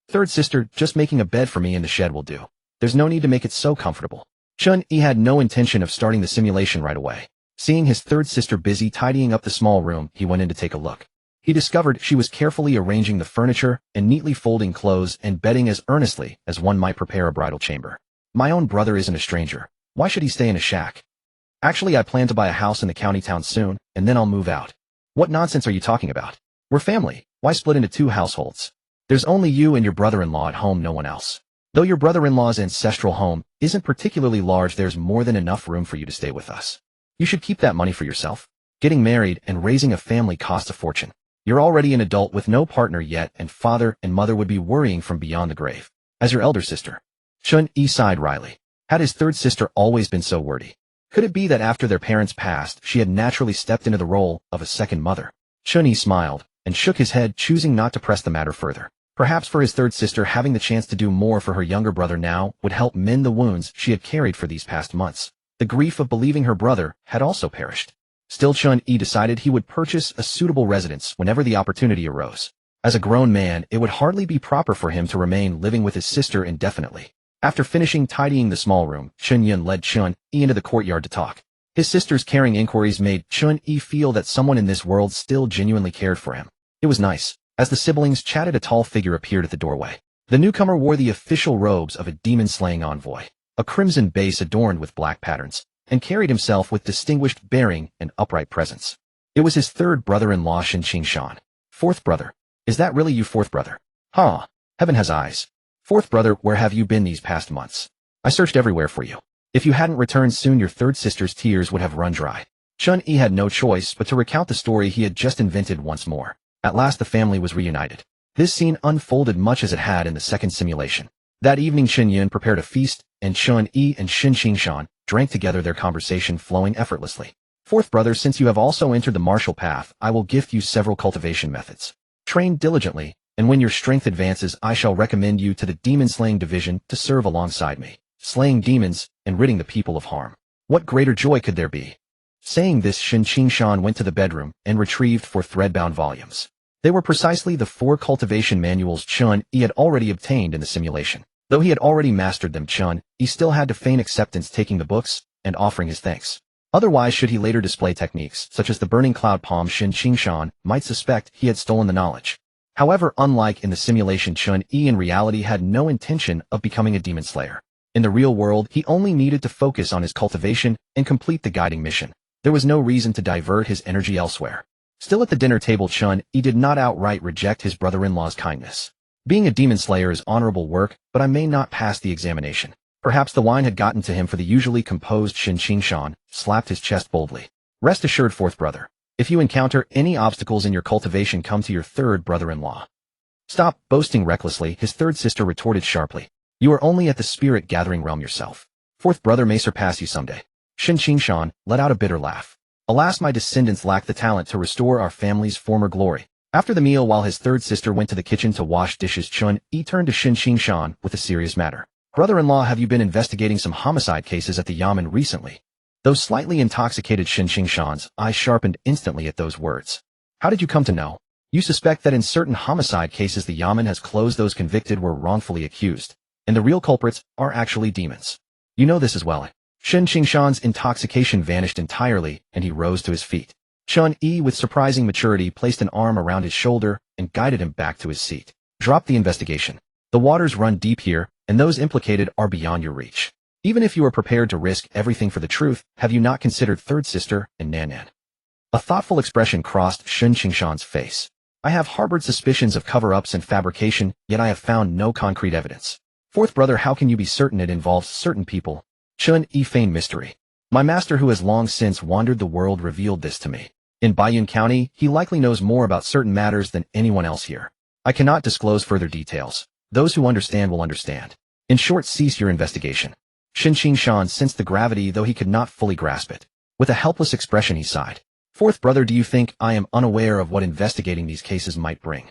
Third sister, just making a bed for me in the shed will do. There's no need to make it so comfortable. Chen Yi had no intention of starting the simulation right away. Seeing his third sister busy tidying up the small room, he went in to take a look. He discovered she was carefully arranging the furniture and neatly folding clothes and bedding as earnestly as one might prepare a bridal chamber. My own brother isn't a stranger. Why should he stay in a shack? Actually, I plan to buy a house in the county town soon, and then I'll move out. What nonsense are you talking about? We're family. Why split into two households? There's only you and your brother-in-law at home, no one else. Though your brother-in-law's ancestral home isn't particularly large, there's more than enough room for you to stay with us. You should keep that money for yourself. Getting married and raising a family costs a fortune. You're already an adult with no partner yet, and father and mother would be worrying from beyond the grave. As your elder sister. Chen Yi sighed wryly. Had his third sister always been so wordy? Could it be that after their parents passed, she had naturally stepped into the role of a second mother? Chen Yi smiled and shook his head, choosing not to press the matter further. Perhaps for his third sister, having the chance to do more for her younger brother now would help mend the wounds she had carried for these past months. The grief of believing her brother had also perished. Still, Chen Yi decided he would purchase a suitable residence whenever the opportunity arose. As a grown man, it would hardly be proper for him to remain living with his sister indefinitely. After finishing tidying the small room, Chen Yi led Chen Yi into the courtyard to talk. His sister's caring inquiries made Chen Yi feel that someone in this world still genuinely cared for him. It was nice. As the siblings chatted, a tall figure appeared at the doorway. The newcomer wore the official robes of a demon-slaying envoy, a crimson base adorned with black patterns, and carried himself with distinguished bearing and upright presence. It was his third brother-in-law, Shen Qingshan. Fourth brother. Is that really you, fourth brother? Huh. Heaven has eyes. Fourth brother, where have you been these past months? I searched everywhere for you. If you hadn't returned soon, your third sister's tears would have run dry. Chen Yi had no choice but to recount the story he had just invented once more. At last the family was reunited. This scene unfolded much as it had in the second simulation. That evening Chen Yi prepared a feast, and Chen Yi and Shen Qingshan drank together, their conversation flowing effortlessly. Fourth brother, since you have also entered the martial path, I will gift you several cultivation methods. Train diligently, and when your strength advances, I shall recommend you to the demon-slaying division to serve alongside me, slaying demons and ridding the people of harm. What greater joy could there be? Saying this, Shen Qingshan went to the bedroom and retrieved 4 thread-bound volumes. They were precisely the 4 cultivation manuals Chen Yi had already obtained in the simulation. Though he had already mastered them, Chen Yi still had to feign acceptance, taking the books and offering his thanks. Otherwise, should he later display techniques such as the burning cloud palm, Shen Qingshan might suspect he had stolen the knowledge. However, unlike in the simulation, Chen Yi in reality had no intention of becoming a demon slayer. In the real world, he only needed to focus on his cultivation and complete the guiding mission. There was no reason to divert his energy elsewhere. Still at the dinner table, Chen Yi did not outright reject his brother-in-law's kindness. Being a demon slayer is honorable work, but I may not pass the examination. Perhaps the wine had gotten to him, for the usually composed Shen Qingshan slapped his chest boldly. Rest assured, fourth brother. If you encounter any obstacles in your cultivation, come to your third brother-in-law. Stop boasting recklessly, his third sister retorted sharply. You are only at the spirit gathering realm yourself. Fourth brother may surpass you someday. Shen Qingshan let out a bitter laugh. Alas, my descendants lack the talent to restore our family's former glory. After the meal, while his third sister went to the kitchen to wash dishes, Chen Yi turned to Shen Qingshan with a serious matter. Brother-in-law, have you been investigating some homicide cases at the Yamen recently? Though slightly intoxicated, Shen Qingshan's eyes sharpened instantly at those words. How did you come to know? You suspect that in certain homicide cases the Yamen has closed those convicted were wrongfully accused, and the real culprits are actually demons. You know this as well. Shen Qingshan's intoxication vanished entirely, and he rose to his feet. Chen Yi, with surprising maturity, placed an arm around his shoulder and guided him back to his seat. Drop the investigation. The waters run deep here, and those implicated are beyond your reach. Even if you are prepared to risk everything for the truth, have you not considered third sister and Nan? A thoughtful expression crossed Shen Qingshan's face. I have harbored suspicions of cover-ups and fabrication, yet I have found no concrete evidence. Fourth brother, how can you be certain it involves certain people? Chen Yi feigned mystery. My master, who has long since wandered the world, revealed this to me. In Baiyun County, he likely knows more about certain matters than anyone else here. I cannot disclose further details. Those who understand will understand. In short, cease your investigation. Shen Qingshan sensed the gravity, though he could not fully grasp it. With a helpless expression, he sighed. Fourth brother, do you think I am unaware of what investigating these cases might bring?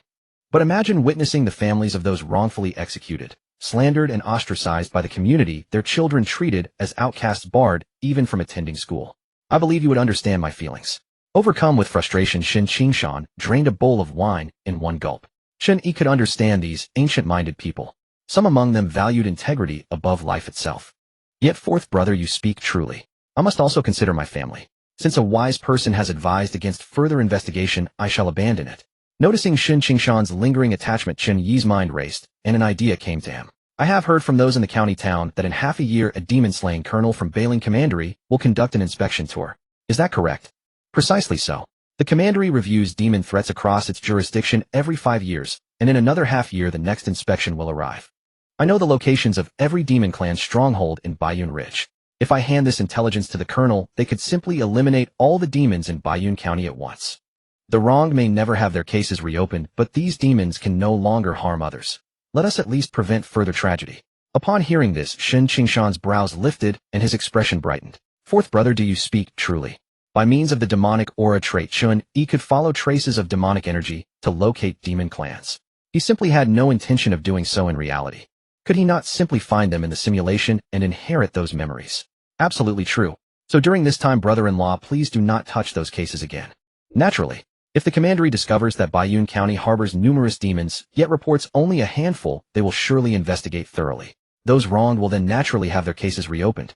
But imagine witnessing the families of those wrongfully executed, slandered and ostracized by the community, their children treated as outcasts, barred even from attending school. I believe you would understand my feelings. Overcome with frustration, Shen Qingshan drained a bowl of wine in one gulp. Chen Yi could understand these ancient-minded people. Some among them valued integrity above life itself. Yet, fourth brother, you speak truly. I must also consider my family. Since a wise person has advised against further investigation, I shall abandon it. Noticing Shen Qingshan's lingering attachment, Chen Yi's mind raced, and an idea came to him. I have heard from those in the county town that in half a year a demon-slaying colonel from Bailing Commandery will conduct an inspection tour. Is that correct? Precisely so. The commandery reviews demon threats across its jurisdiction every 5 years, and in another half year the next inspection will arrive. I know the locations of every demon clan stronghold in Baiyun Ridge. If I hand this intelligence to the colonel, they could simply eliminate all the demons in Baiyun County at once. The wronged may never have their cases reopened, but these demons can no longer harm others. Let us at least prevent further tragedy. Upon hearing this, Shen Qingshan's brows lifted and his expression brightened. Fourth brother, do you speak truly? By means of the demonic aura trait, Chen Yi could follow traces of demonic energy to locate demon clans. He simply had no intention of doing so in reality. Could he not simply find them in the simulation and inherit those memories? Absolutely true. So during this time, brother-in-law, please do not touch those cases again. Naturally, if the commandery discovers that Bayun County harbors numerous demons, yet reports only a handful, they will surely investigate thoroughly. Those wronged will then naturally have their cases reopened.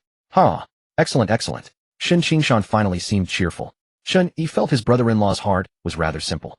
Excellent, excellent. Chen Qingshan finally seemed cheerful. Chen Yi felt his brother-in-law's heart was rather simple.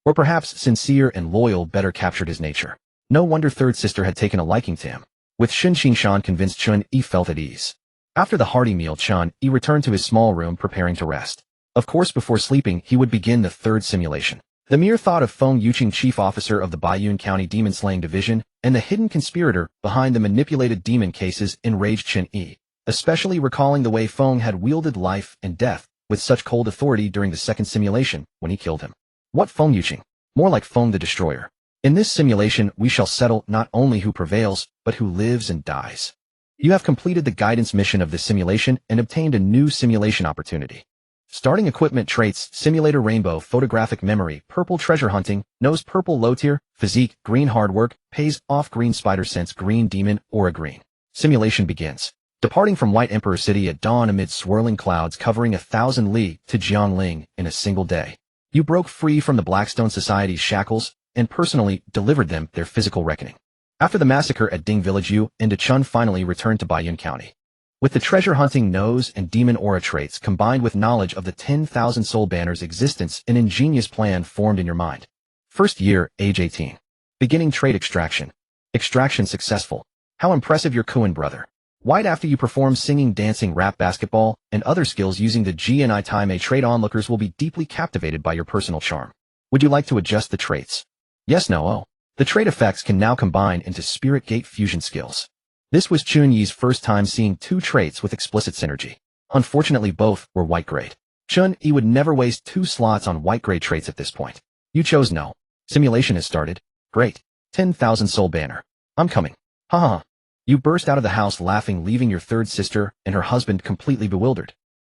Or perhaps sincere and loyal better captured his nature. No wonder third sister had taken a liking to him. With Chen Qingshan convinced, Chen Yi felt at ease. After the hearty meal, Chen Yi returned to his small room preparing to rest. Of course, before sleeping, he would begin the third simulation. The mere thought of Feng Yuqing, chief officer of the Bayun County Demon Slaying Division, and the hidden conspirator behind the manipulated demon cases enraged Chen Yi, especially recalling the way Feng had wielded life and death with such cold authority during the second simulation when he killed him. What Feng Yuqing? More like Feng the Destroyer. In this simulation, we shall settle not only who prevails, but who lives and dies. You have completed the guidance mission of this simulation and obtained a new simulation opportunity. Starting equipment traits, simulator rainbow, photographic memory, purple treasure hunting, nose purple low tier, physique, green hard work, pays off green spider sense, green demon, aura green. Simulation begins. Departing from White Emperor City at dawn amid swirling clouds covering 1,000 li to Jiangling in a single day. You broke free from the Blackstone Society's shackles and personally delivered them their physical reckoning. After the massacre at Ding Village, you and Chun finally returned to Bayun County. With the treasure hunting nose and demon aura traits combined with knowledge of the 10,000 soul banner's existence, an ingenious plan formed in your mind. First year, age 18. Beginning trait extraction. Extraction successful. How impressive your Kuan brother. Right after you perform singing, dancing, rap, basketball, and other skills using the GNI Time A trait, onlookers will be deeply captivated by your personal charm. Would you like to adjust the traits? Yes, no, oh. The trait effects can now combine into Spirit Gate fusion skills. This was Chen Yi's first time seeing two traits with explicit synergy. Unfortunately, both were white grade. Chen Yi would never waste 2 slots on white grade traits at this point. You chose no. Simulation has started. Great. 10,000 soul banner. I'm coming. Haha. You burst out of the house laughing, leaving your third sister and her husband completely bewildered.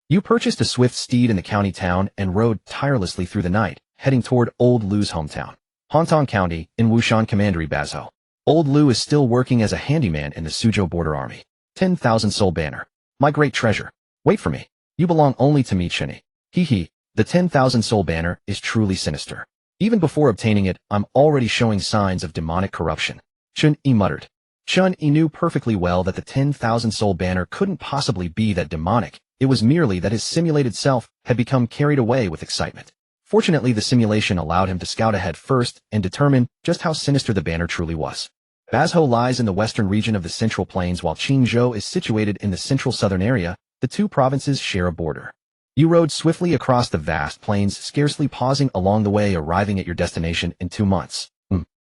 You purchased a swift steed in the county town and rode tirelessly through the night, heading toward Old Lu's hometown, Hongtong County, in Wushan Commandery Bazhou. Old Lu is still working as a handyman in the Suzhou border army. 10,000 soul banner. My great treasure. Wait for me. You belong only to me, Chen Yi. Hee hee. The 10,000 soul banner is truly sinister. Even before obtaining it, I'm already showing signs of demonic corruption. Chen Yi muttered. Chen Yi knew perfectly well that the 10,000 soul banner couldn't possibly be that demonic. It was merely that his simulated self had become carried away with excitement. Fortunately, the simulation allowed him to scout ahead first and determine just how sinister the banner truly was. Bazhou lies in the western region of the Central Plains, while Qingzhou is situated in the central southern area. The two provinces share a border. You rode swiftly across the vast plains, scarcely pausing along the way, arriving at your destination in 2 months.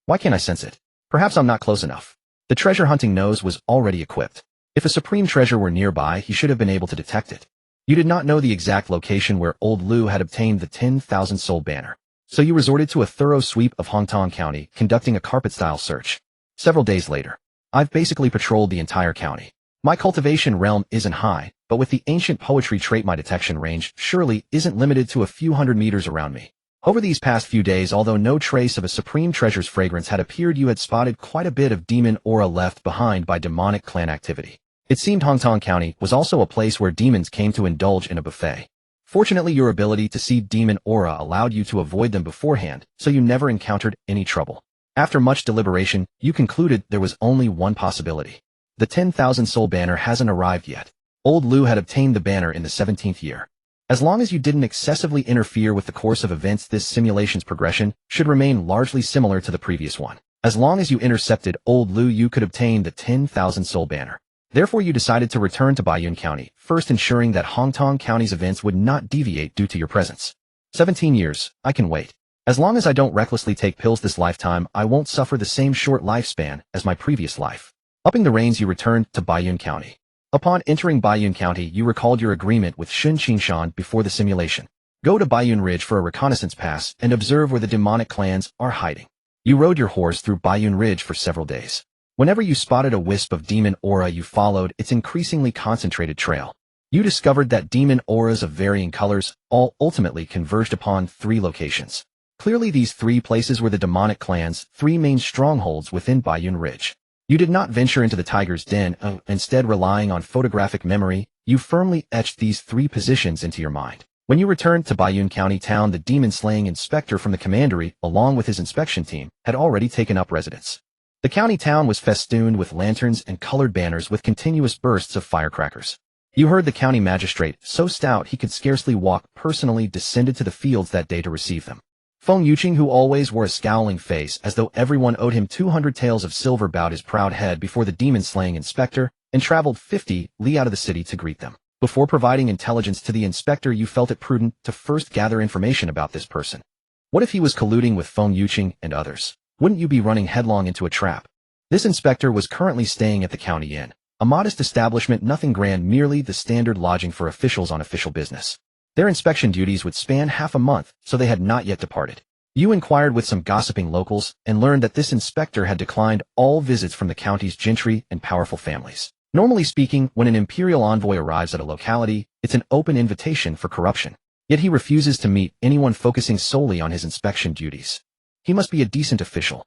Why can't I sense it? Perhaps I'm not close enough. The treasure hunting nose was already equipped. If a supreme treasure were nearby, he should have been able to detect it. You did not know the exact location where Old Lu had obtained the 10,000 soul banner, so you resorted to a thorough sweep of Hongtong County, conducting a carpet-style search. Several days later, I've basically patrolled the entire county. My cultivation realm isn't high, but with the ancient poetry trait, my detection range surely isn't limited to a few hundred meters around me. Over these past few days, although no trace of a supreme treasure's fragrance had appeared, you had spotted quite a bit of demon aura left behind by demonic clan activity. It seemed Hongtong County was also a place where demons came to indulge in a buffet. Fortunately, your ability to see demon aura allowed you to avoid them beforehand, so you never encountered any trouble. After much deliberation, you concluded there was only one possibility. The 10,000 soul banner hasn't arrived yet. Old Lu had obtained the banner in the 17th year. As long as you didn't excessively interfere with the course of events, this simulation's progression should remain largely similar to the previous one. As long as you intercepted Old Lu, you could obtain the 10,000 soul banner. Therefore, you decided to return to Bayun County, first ensuring that Hongtong County's events would not deviate due to your presence. 17 years, I can wait. As long as I don't recklessly take pills this lifetime, I won't suffer the same short lifespan as my previous life. Upping the reins, you returned to Bayun County. Upon entering Bayun County, you recalled your agreement with Chen Qingshan before the simulation. Go to Bayun Ridge for a reconnaissance pass and observe where the demonic clans are hiding. You rode your horse through Bayun Ridge for several days. Whenever you spotted a wisp of demon aura, you followed its increasingly concentrated trail. You discovered that demon auras of varying colors all ultimately converged upon 3 locations. Clearly these three places were the demonic clan's three main strongholds within Baiyun Ridge. You did not venture into the tiger's den, instead relying on photographic memory, you firmly etched these three positions into your mind. When you returned to Baiyun County Town, the demon-slaying inspector from the commandery, along with his inspection team, had already taken up residence. The county town was festooned with lanterns and colored banners with continuous bursts of firecrackers. You heard the county magistrate, so stout he could scarcely walk, personally descended to the fields that day to receive them. Feng Yuqing, who always wore a scowling face as though everyone owed him 200 taels of silver, bowed his proud head before the demon-slaying inspector and traveled 50 li out of the city to greet them. Before providing intelligence to the inspector, you felt it prudent to first gather information about this person. What if he was colluding with Feng Yuqing and others? Wouldn't you be running headlong into a trap? This inspector was currently staying at the county inn, a modest establishment, nothing grand, merely the standard lodging for officials on official business. Their inspection duties would span half a month, so they had not yet departed. You inquired with some gossiping locals and learned that this inspector had declined all visits from the county's gentry and powerful families. Normally speaking, when an imperial envoy arrives at a locality, it's an open invitation for corruption. Yet he refuses to meet anyone focusing solely on his inspection duties. He must be a decent official.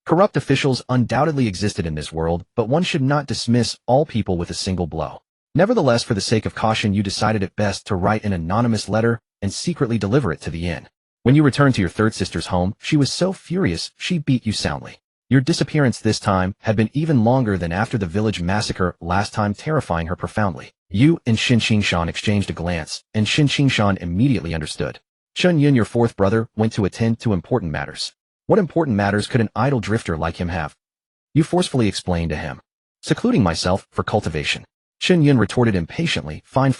Corrupt officials undoubtedly existed in this world, but one should not dismiss all people with a single blow. Nevertheless, for the sake of caution, you decided it best to write an anonymous letter and secretly deliver it to the inn. When you returned to your third sister's home, she was so furious she beat you soundly. Your disappearance this time had been even longer than after the village massacre last time, terrifying her profoundly. You and Shin Qingshan exchanged a glance, and Shin Qingshan immediately understood. Chen Yi, your fourth brother, went to attend to important matters. What important matters could an idle drifter like him have? You forcefully explained to him. Secluding myself for cultivation. Chen Yi retorted impatiently, fine.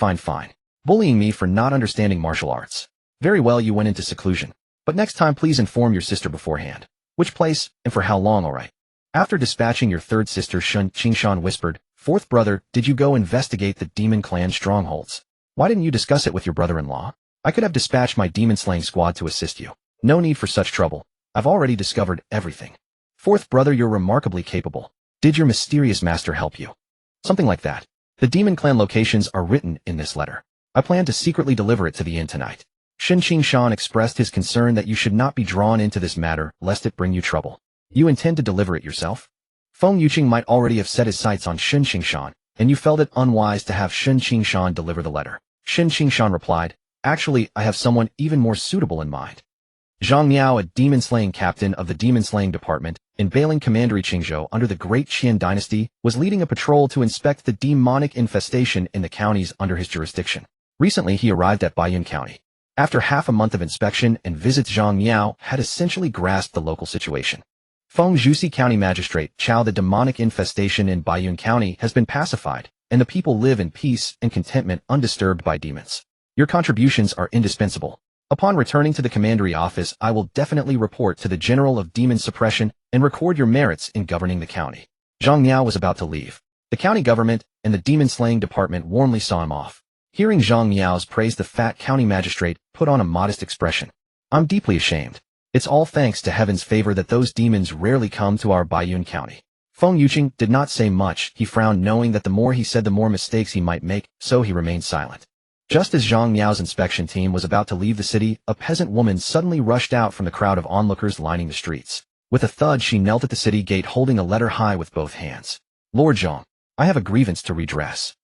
Bullying me for not understanding martial arts. Very well, you went into seclusion. But next time please inform your sister beforehand. Which place, and for how long, alright? After dispatching your third sister, Shin Qingshan whispered, fourth brother, did you go investigate the demon clan strongholds? Why didn't you discuss it with your brother-in-law? I could have dispatched my demon-slaying squad to assist you. No need for such trouble. I've already discovered everything. Fourth brother, you're remarkably capable. Did your mysterious master help you? Something like that. The demon clan locations are written in this letter. I plan to secretly deliver it to the inn tonight. Shin Qingshan expressed his concern that you should not be drawn into this matter, lest it bring you trouble. You intend to deliver it yourself? Feng Yuqing might already have set his sights on Shin Qingshan, and you felt it unwise to have Shin Qingshan deliver the letter. Shin Qingshan replied, actually, I have someone even more suitable in mind. Zhang Miao, a demon-slaying captain of the demon-slaying department in Bailing Commandery Qingzhou under the Great Qian dynasty, was leading a patrol to inspect the demonic infestation in the counties under his jurisdiction. Recently, he arrived at Baiyun County. After half a month of inspection and visits, Zhang Miao had essentially grasped the local situation. Feng Zhuxi County Magistrate Chao, the demonic infestation in Baiyun County has been pacified, and the people live in peace and contentment undisturbed by demons. Your contributions are indispensable. Upon returning to the commandery office, I will definitely report to the General of Demon Suppression and record your merits in governing the county. Zhang Miao was about to leave. The county government and the demon-slaying department warmly saw him off. Hearing Zhang Miao's praise, the fat county magistrate put on a modest expression. I'm deeply ashamed. It's all thanks to heaven's favor that those demons rarely come to our Baiyun County. Feng Yuqing did not say much. He frowned, knowing that the more he said, the more mistakes he might make, so he remained silent. Just as Zhang Miao's inspection team was about to leave the city, a peasant woman suddenly rushed out from the crowd of onlookers lining the streets. With a thud, she knelt at the city gate holding a letter high with both hands. Lord Zhang, I have a grievance to redress.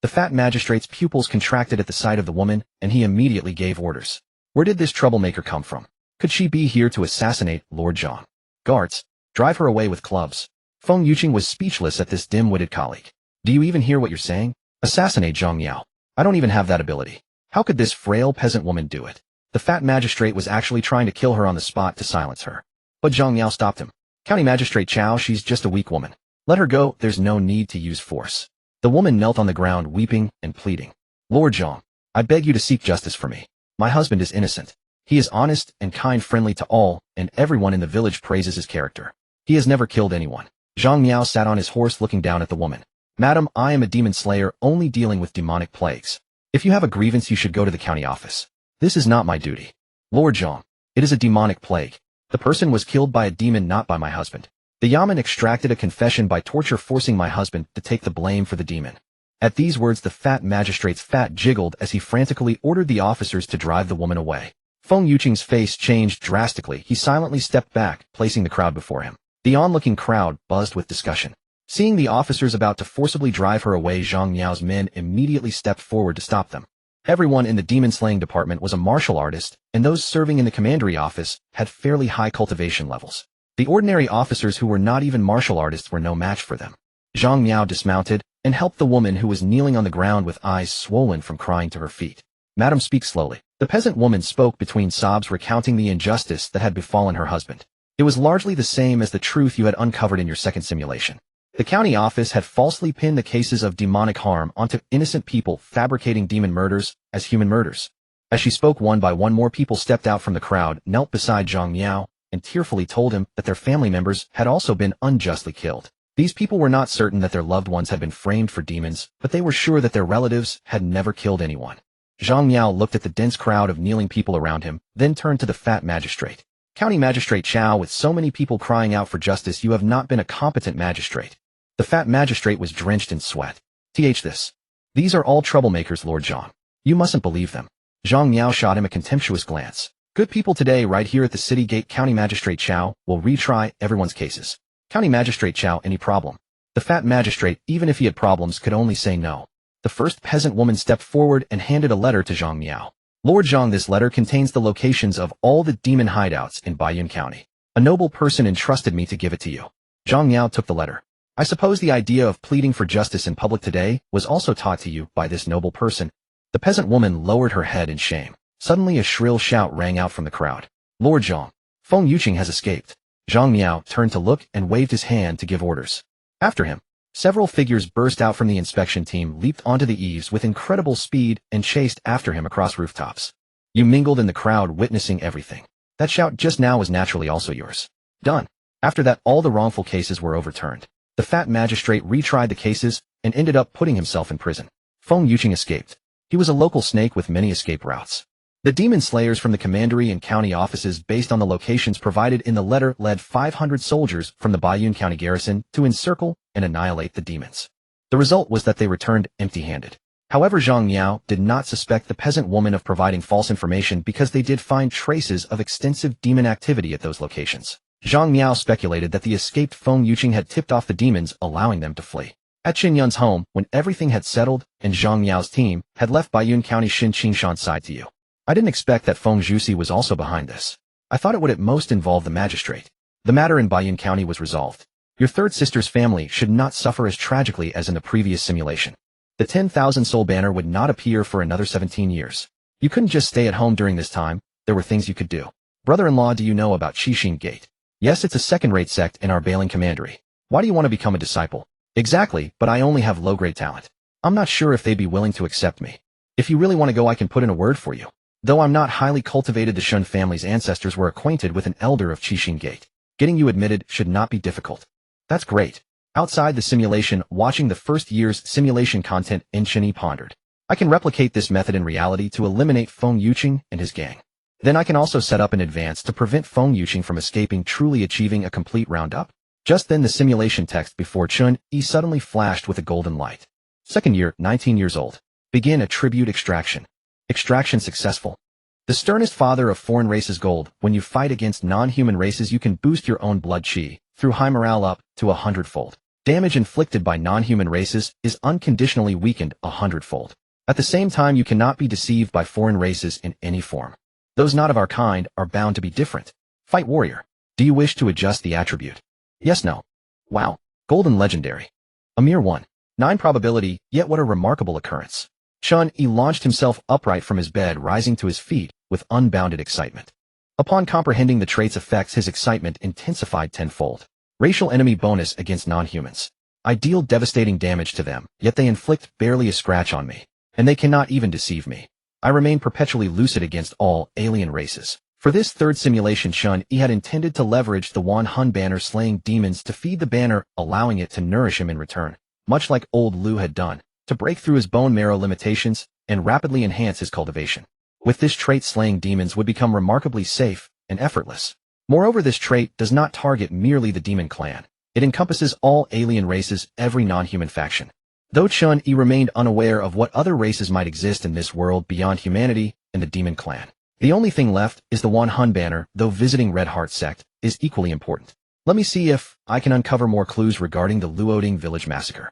The fat magistrate's pupils contracted at the sight of the woman, and he immediately gave orders. Where did this troublemaker come from? Could she be here to assassinate Lord Zhang? Guards, drive her away with clubs. Feng Yuqing was speechless at this dim-witted colleague. Do you even hear what you're saying? Assassinate Zhang Miao. I don't even have that ability. How could this frail peasant woman do it? The fat magistrate was actually trying to kill her on the spot to silence her. But Zhang Miao stopped him. County Magistrate Chao, she's just a weak woman. Let her go, there's no need to use force. The woman knelt on the ground, weeping and pleading. Lord Zhang, I beg you to seek justice for me. My husband is innocent. He is honest and kind, friendly to all, and everyone in the village praises his character. He has never killed anyone. Zhang Miao sat on his horse looking down at the woman. Madam, I am a demon slayer only dealing with demonic plagues. If you have a grievance, you should go to the county office. This is not my duty. Lord Zhang, it is a demonic plague. The person was killed by a demon, not by my husband. The Yaman extracted a confession by torture, forcing my husband to take the blame for the demon. At these words, the fat magistrate's fat jiggled as he frantically ordered the officers to drive the woman away. Feng Yuqing's face changed drastically. He silently stepped back, placing the crowd before him. The onlooking crowd buzzed with discussion. Seeing the officers about to forcibly drive her away, Zhang Miao's men immediately stepped forward to stop them. Everyone in the demon-slaying department was a martial artist, and those serving in the commandery office had fairly high cultivation levels. The ordinary officers who were not even martial artists were no match for them. Zhang Miao dismounted and helped the woman who was kneeling on the ground with eyes swollen from crying to her feet. "Madam, speak slowly." The peasant woman spoke between sobs, recounting the injustice that had befallen her husband. It was largely the same as the truth you had uncovered in your second simulation. The county office had falsely pinned the cases of demonic harm onto innocent people, fabricating demon murders as human murders. As she spoke, one by one more people stepped out from the crowd, knelt beside Zhang Miao, and tearfully told him that their family members had also been unjustly killed. These people were not certain that their loved ones had been framed for demons, but they were sure that their relatives had never killed anyone. Zhang Miao looked at the dense crowd of kneeling people around him, then turned to the fat magistrate. "County Magistrate Chow, with so many people crying out for justice, you have not been a competent magistrate." The fat magistrate was drenched in sweat. These are all troublemakers, Lord Zhang. You mustn't believe them." Zhang Miao shot him a contemptuous glance. "Good people today, right here at the city gate. County Magistrate Chow will retry everyone's cases." "County Magistrate Chow, any problem?" The fat magistrate, even if he had problems, could only say no. The first peasant woman stepped forward and handed a letter to Zhang Miao. "Lord Zhang, this letter contains the locations of all the demon hideouts in Baiyun County. A noble person entrusted me to give it to you." Zhang Miao took the letter. "I suppose the idea of pleading for justice in public today was also taught to you by this noble person." The peasant woman lowered her head in shame. Suddenly a shrill shout rang out from the crowd. "Lord Zhang, Feng Yuqing has escaped." Zhang Miao turned to look and waved his hand to give orders. After him, several figures burst out from the inspection team, leaped onto the eaves with incredible speed, and chased after him across rooftops. You mingled in the crowd, witnessing everything. That shout just now was naturally also yours. Done. After that, all the wrongful cases were overturned. The fat magistrate retried the cases and ended up putting himself in prison. Feng Yuqing escaped. He was a local snake with many escape routes. The demon slayers from the commandery and county offices, based on the locations provided in the letter, led 500 soldiers from the Baiyun County garrison to encircle and annihilate the demons. The result was that they returned empty-handed. However, Zhang Miao did not suspect the peasant woman of providing false information because they did find traces of extensive demon activity at those locations. Zhang Miao speculated that the escaped Feng Yuqing had tipped off the demons, allowing them to flee. At Chen Yun's home, when everything had settled and Zhang Miao's team had left Baiyun County, Xin Qingshan's side to you. "I didn't expect that Feng Zhuxi was also behind this. I thought it would at most involve the magistrate." The matter in Baiyun County was resolved. Your third sister's family should not suffer as tragically as in the previous simulation. The 10,000 soul banner would not appear for another 17 years. You couldn't just stay at home during this time. There were things you could do. "Brother-in-law, do you know about Qixin Gate?" "Yes, it's a second-rate sect in our Bailing commandery." "Why do you want to become a disciple?" "Exactly, but I only have low-grade talent. I'm not sure if they'd be willing to accept me. If you really want to go, I can put in a word for you. Though I'm not highly cultivated, the Shun family's ancestors were acquainted with an elder of Qixin Gate. Getting you admitted should not be difficult." "That's great." Outside the simulation, watching the first year's simulation content, Chen Yi pondered. "I can replicate this method in reality to eliminate Feng Yuqing and his gang. Then I can also set up in advance to prevent Feng Yuqing from escaping, truly achieving a complete roundup." Just then the simulation text before Chen Yi suddenly flashed with a golden light. Second year, 19 years old. Begin attribute extraction. Extraction successful. The sternest father of foreign races gold. When you fight against non-human races, you can boost your own blood chi through high morale up to 100-fold. Damage inflicted by non-human races is unconditionally weakened 100-fold. At the same time, you cannot be deceived by foreign races in any form. Those not of our kind are bound to be different. Fight warrior. Do you wish to adjust the attribute? Yes, no. Wow. Golden legendary. A mere 1/9 probability, yet what a remarkable occurrence. Chen Yi launched himself upright from his bed, rising to his feet with unbounded excitement. Upon comprehending the trait's effects, his excitement intensified tenfold. Racial enemy bonus against non-humans. I deal devastating damage to them, yet they inflict barely a scratch on me, and they cannot even deceive me. I remain perpetually lucid against all alien races. For this third simulation, Chen Yi had intended to leverage the Wan Hun banner, slaying demons, to feed the banner, allowing it to nourish him in return, much like old Lu had done, to break through his bone marrow limitations and rapidly enhance his cultivation. With this trait, slaying demons would become remarkably safe and effortless. Moreover, this trait does not target merely the demon clan. It encompasses all alien races, every non-human faction. Though Chen Yi remained unaware of what other races might exist in this world beyond humanity and the demon clan. The only thing left is the Wan Hun banner, though visiting Red Heart sect is equally important. Let me see if I can uncover more clues regarding the Luoding village massacre.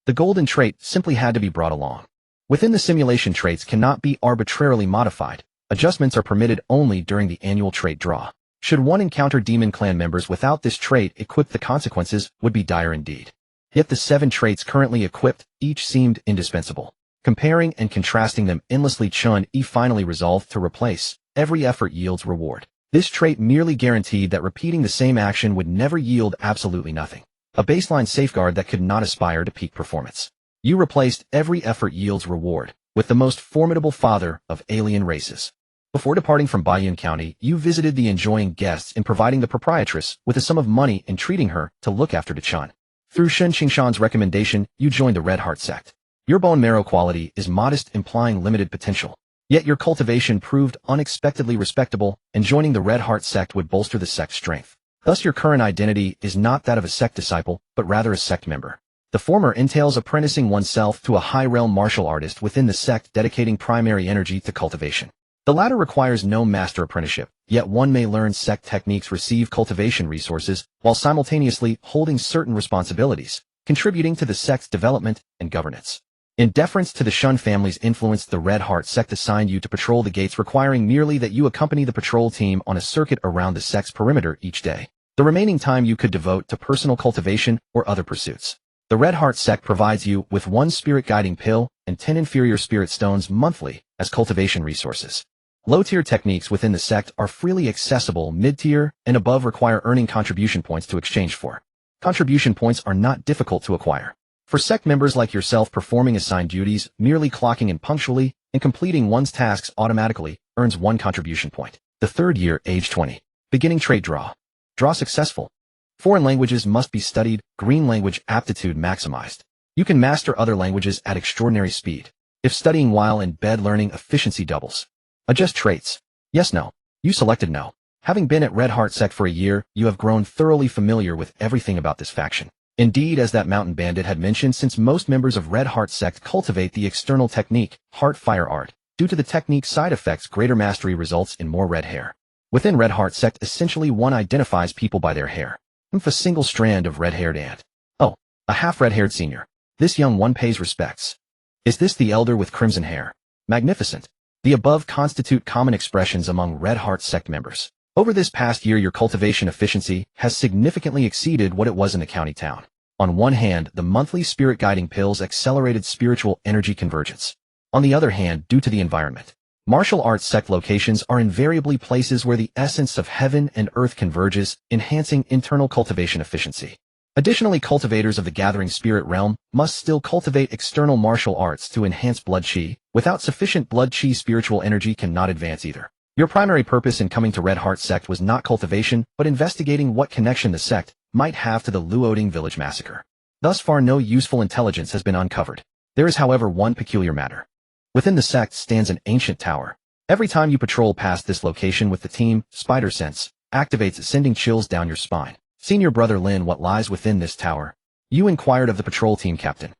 The golden trait simply had to be brought along. Within the simulation, traits cannot be arbitrarily modified. Adjustments are permitted only during the annual trait draw. Should one encounter demon clan members without this trait equipped, the consequences would be dire indeed. Yet the 7 traits currently equipped each seemed indispensable. Comparing and contrasting them endlessly, Chen Yi finally resolved to replace every effort yields reward. This trait merely guaranteed that repeating the same action would never yield absolutely nothing. A baseline safeguard that could not aspire to peak performance. You replaced every effort yields reward with the most formidable father of alien races. Before departing from Baiyun County, you visited the enjoying guests in providing the proprietress with a sum of money and treating her to look after the Chen. Through Shen Qingshan's recommendation, you joined the Red Heart sect. Your bone marrow quality is modest, implying limited potential. Yet your cultivation proved unexpectedly respectable, and joining the Red Heart sect would bolster the sect's strength. Thus your current identity is not that of a sect disciple, but rather a sect member. The former entails apprenticing oneself to a high-realm martial artist within the sect, dedicating primary energy to cultivation. The latter requires no master apprenticeship, yet one may learn sect techniques, receive cultivation resources, while simultaneously holding certain responsibilities, contributing to the sect's development and governance. In deference to the Shun family's influence, the Red Heart sect assigned you to patrol the gates, requiring merely that you accompany the patrol team on a circuit around the sect's perimeter each day. The remaining time you could devote to personal cultivation or other pursuits. The Red Heart sect provides you with 1 spirit guiding pill and 10 inferior spirit stones monthly as cultivation resources. Low-tier techniques within the sect are freely accessible. Mid-tier and above require earning contribution points to exchange for. Contribution points are not difficult to acquire. For sect members like yourself, performing assigned duties, merely clocking in punctually, and completing one's tasks automatically earns 1 contribution point. The 3rd year, age 20. Beginning trait draw. Draw successful. Foreign languages must be studied, green language aptitude maximized. You can master other languages at extraordinary speed. If studying while in bed, learning efficiency doubles. Adjust traits. Yes, no. You selected no. Having been at Red Heart sect for a year, you have grown thoroughly familiar with everything about this faction. Indeed, as that mountain bandit had mentioned, since most members of Red Heart sect cultivate the external technique, Heart Fire Art, due to the technique's side effects, greater mastery results in more red hair. Within Red Heart sect, essentially one identifies people by their hair. A single strand of red-haired ant. Oh, a half-red-haired senior. This young one pays respects. Is this the elder with crimson hair? Magnificent. The above constitute common expressions among Red Heart sect members. Over this past year, your cultivation efficiency has significantly exceeded what it was in the county town. On one hand, the monthly spirit guiding pills accelerated spiritual energy convergence. On the other hand, due to the environment, martial arts sect locations are invariably places where the essence of heaven and earth converges, enhancing internal cultivation efficiency. Additionally, cultivators of the gathering spirit realm must still cultivate external martial arts to enhance blood chi. Without sufficient blood chi, spiritual energy cannot advance either. Your primary purpose in coming to Red Heart sect was not cultivation, but investigating what connection the sect might have to the Luoding village massacre. Thus far, no useful intelligence has been uncovered. There is, however, one peculiar matter. Within the sect stands an ancient tower. Every time you patrol past this location with the team, Spider Sense activates, sending chills down your spine. Senior Brother Lin, what lies within this tower? You inquired of the patrol team captain.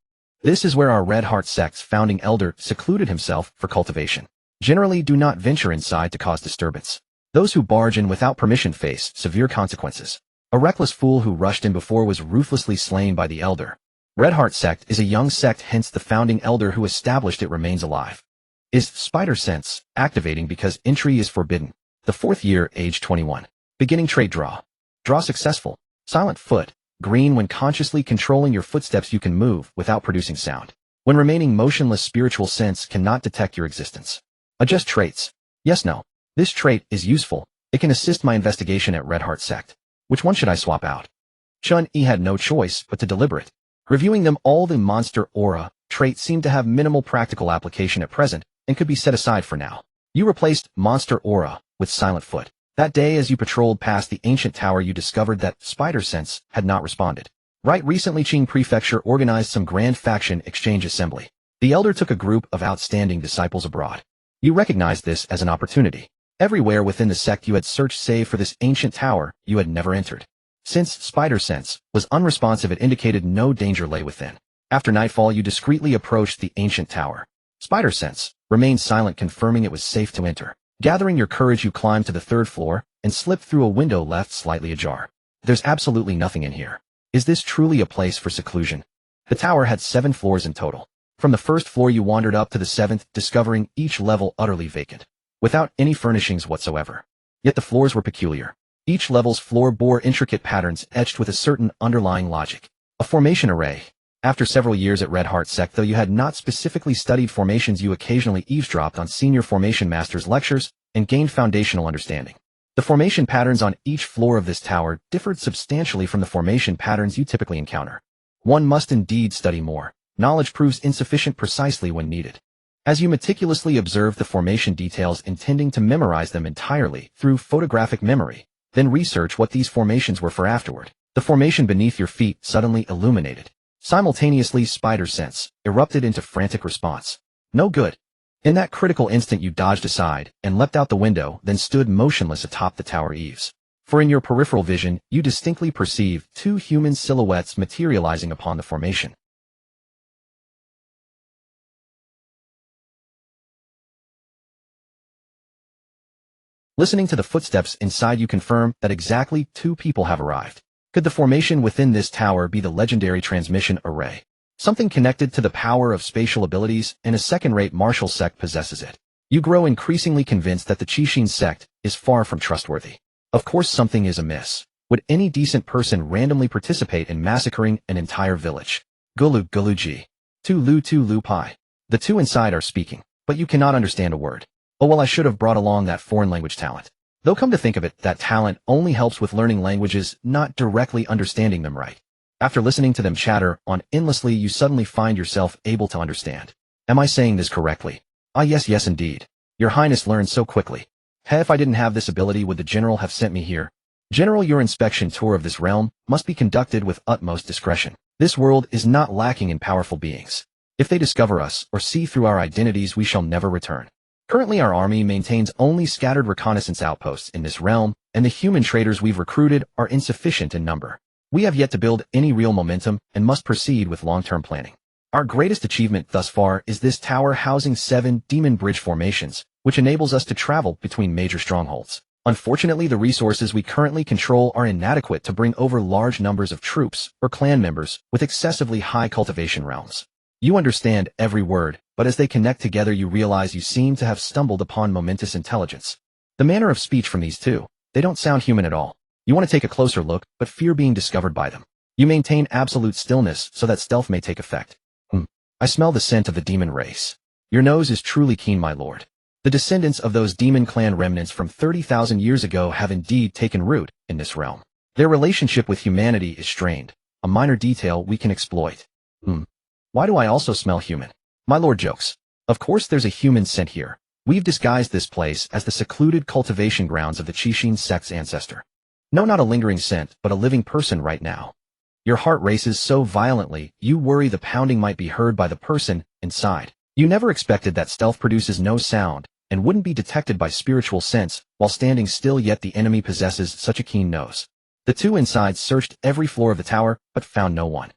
This is where our Red Heart sect's founding elder secluded himself for cultivation. Generally, do not venture inside to cause disturbance. Those who barge in without permission face severe consequences. A reckless fool who rushed in before was ruthlessly slain by the elder. Red Heart sect is a young sect, hence the founding elder who established it remains alive. Is Spider Sense activating because entry is forbidden. The 4th year, age 21. Beginning trait draw. Draw successful. Silent foot. Green. When consciously controlling your footsteps, you can move without producing sound. When remaining motionless, spiritual sense cannot detect your existence. Adjust traits. Yes, no. This trait is useful. It can assist my investigation at Red Heart sect. Which one should I swap out? Chen Yi had no choice but to deliberate. Reviewing them all, the monster aura trait seemed to have minimal practical application at present and could be set aside for now. You replaced monster aura with silent foot. That day, as you patrolled past the ancient tower, you discovered that Spider Sense had not responded. Right recently, Qing Prefecture organized some grand faction exchange assembly. The elder took a group of outstanding disciples abroad. You recognized this as an opportunity. Everywhere within the sect you had searched save for this ancient tower you had never entered. Since Spider Sense was unresponsive, it indicated no danger lay within. After nightfall, you discreetly approached the ancient tower. Spider Sense remained silent, confirming it was safe to enter. Gathering your courage, you climb to the third floor and slip through a window left slightly ajar. There's absolutely nothing in here. Is this truly a place for seclusion? The tower had 7 floors in total. From the first floor you wandered up to the 7th, discovering each level utterly vacant, without any furnishings whatsoever. Yet the floors were peculiar. Each level's floor bore intricate patterns etched with a certain underlying logic. A formation array. After several years at Red Heart Sect, though you had not specifically studied formations, you occasionally eavesdropped on senior formation masters' lectures and gained foundational understanding. The formation patterns on each floor of this tower differed substantially from the formation patterns you typically encounter. One must indeed study more. Knowledge proves insufficient precisely when needed. As you meticulously observe the formation details, intending to memorize them entirely through photographic memory, then research what these formations were for afterward. The formation beneath your feet suddenly illuminated. Simultaneously, spider sense erupted into frantic response. No good. In that critical instant you dodged aside and leapt out the window, then stood motionless atop the tower eaves. For in your peripheral vision, you distinctly perceived 2 human silhouettes materializing upon the formation. Listening to the footsteps inside, you confirm that exactly 2 people have arrived. Could the formation within this tower be the legendary transmission array? Something connected to the power of spatial abilities, and a second-rate martial sect possesses it. You grow increasingly convinced that the Qixin sect is far from trustworthy. Of course something is amiss. Would any decent person randomly participate in massacring an entire village? Gulu Gulu Ji. Tu Lu Pai. The 2 inside are speaking, but you cannot understand a word. Oh well, I should have brought along that foreign language talent. Though come to think of it, that talent only helps with learning languages, not directly understanding them right. After listening to them chatter on endlessly, you suddenly find yourself able to understand. Am I saying this correctly? Ah yes indeed. Your Highness learns so quickly. If I didn't have this ability, would the General have sent me here? General, your inspection tour of this realm must be conducted with utmost discretion. This world is not lacking in powerful beings. If they discover us or see through our identities, we shall never return. Currently our army maintains only scattered reconnaissance outposts in this realm, and the human traders we've recruited are insufficient in number. We have yet to build any real momentum and must proceed with long-term planning. Our greatest achievement thus far is this tower housing 7 demon bridge formations, which enables us to travel between major strongholds. Unfortunately, the resources we currently control are inadequate to bring over large numbers of troops or clan members with excessively high cultivation realms. You understand every word, but as they connect together you realize you seem to have stumbled upon momentous intelligence. The manner of speech from these 2, they don't sound human at all. You want to take a closer look, but fear being discovered by them. You maintain absolute stillness so that stealth may take effect. I smell the scent of the demon race. Your nose is truly keen, my lord. The descendants of those demon clan remnants from 30,000 years ago have indeed taken root in this realm. Their relationship with humanity is strained, a minor detail we can exploit. Why do I also smell human? My lord jokes. Of course there's a human scent here. We've disguised this place as the secluded cultivation grounds of the Qixin sect's ancestor. No, not a lingering scent, but a living person right now. Your heart races so violently, you worry the pounding might be heard by the person inside. You never expected that stealth produces no sound and wouldn't be detected by spiritual sense while standing still, yet the enemy possesses such a keen nose. The 2 inside searched every floor of the tower, but found no one.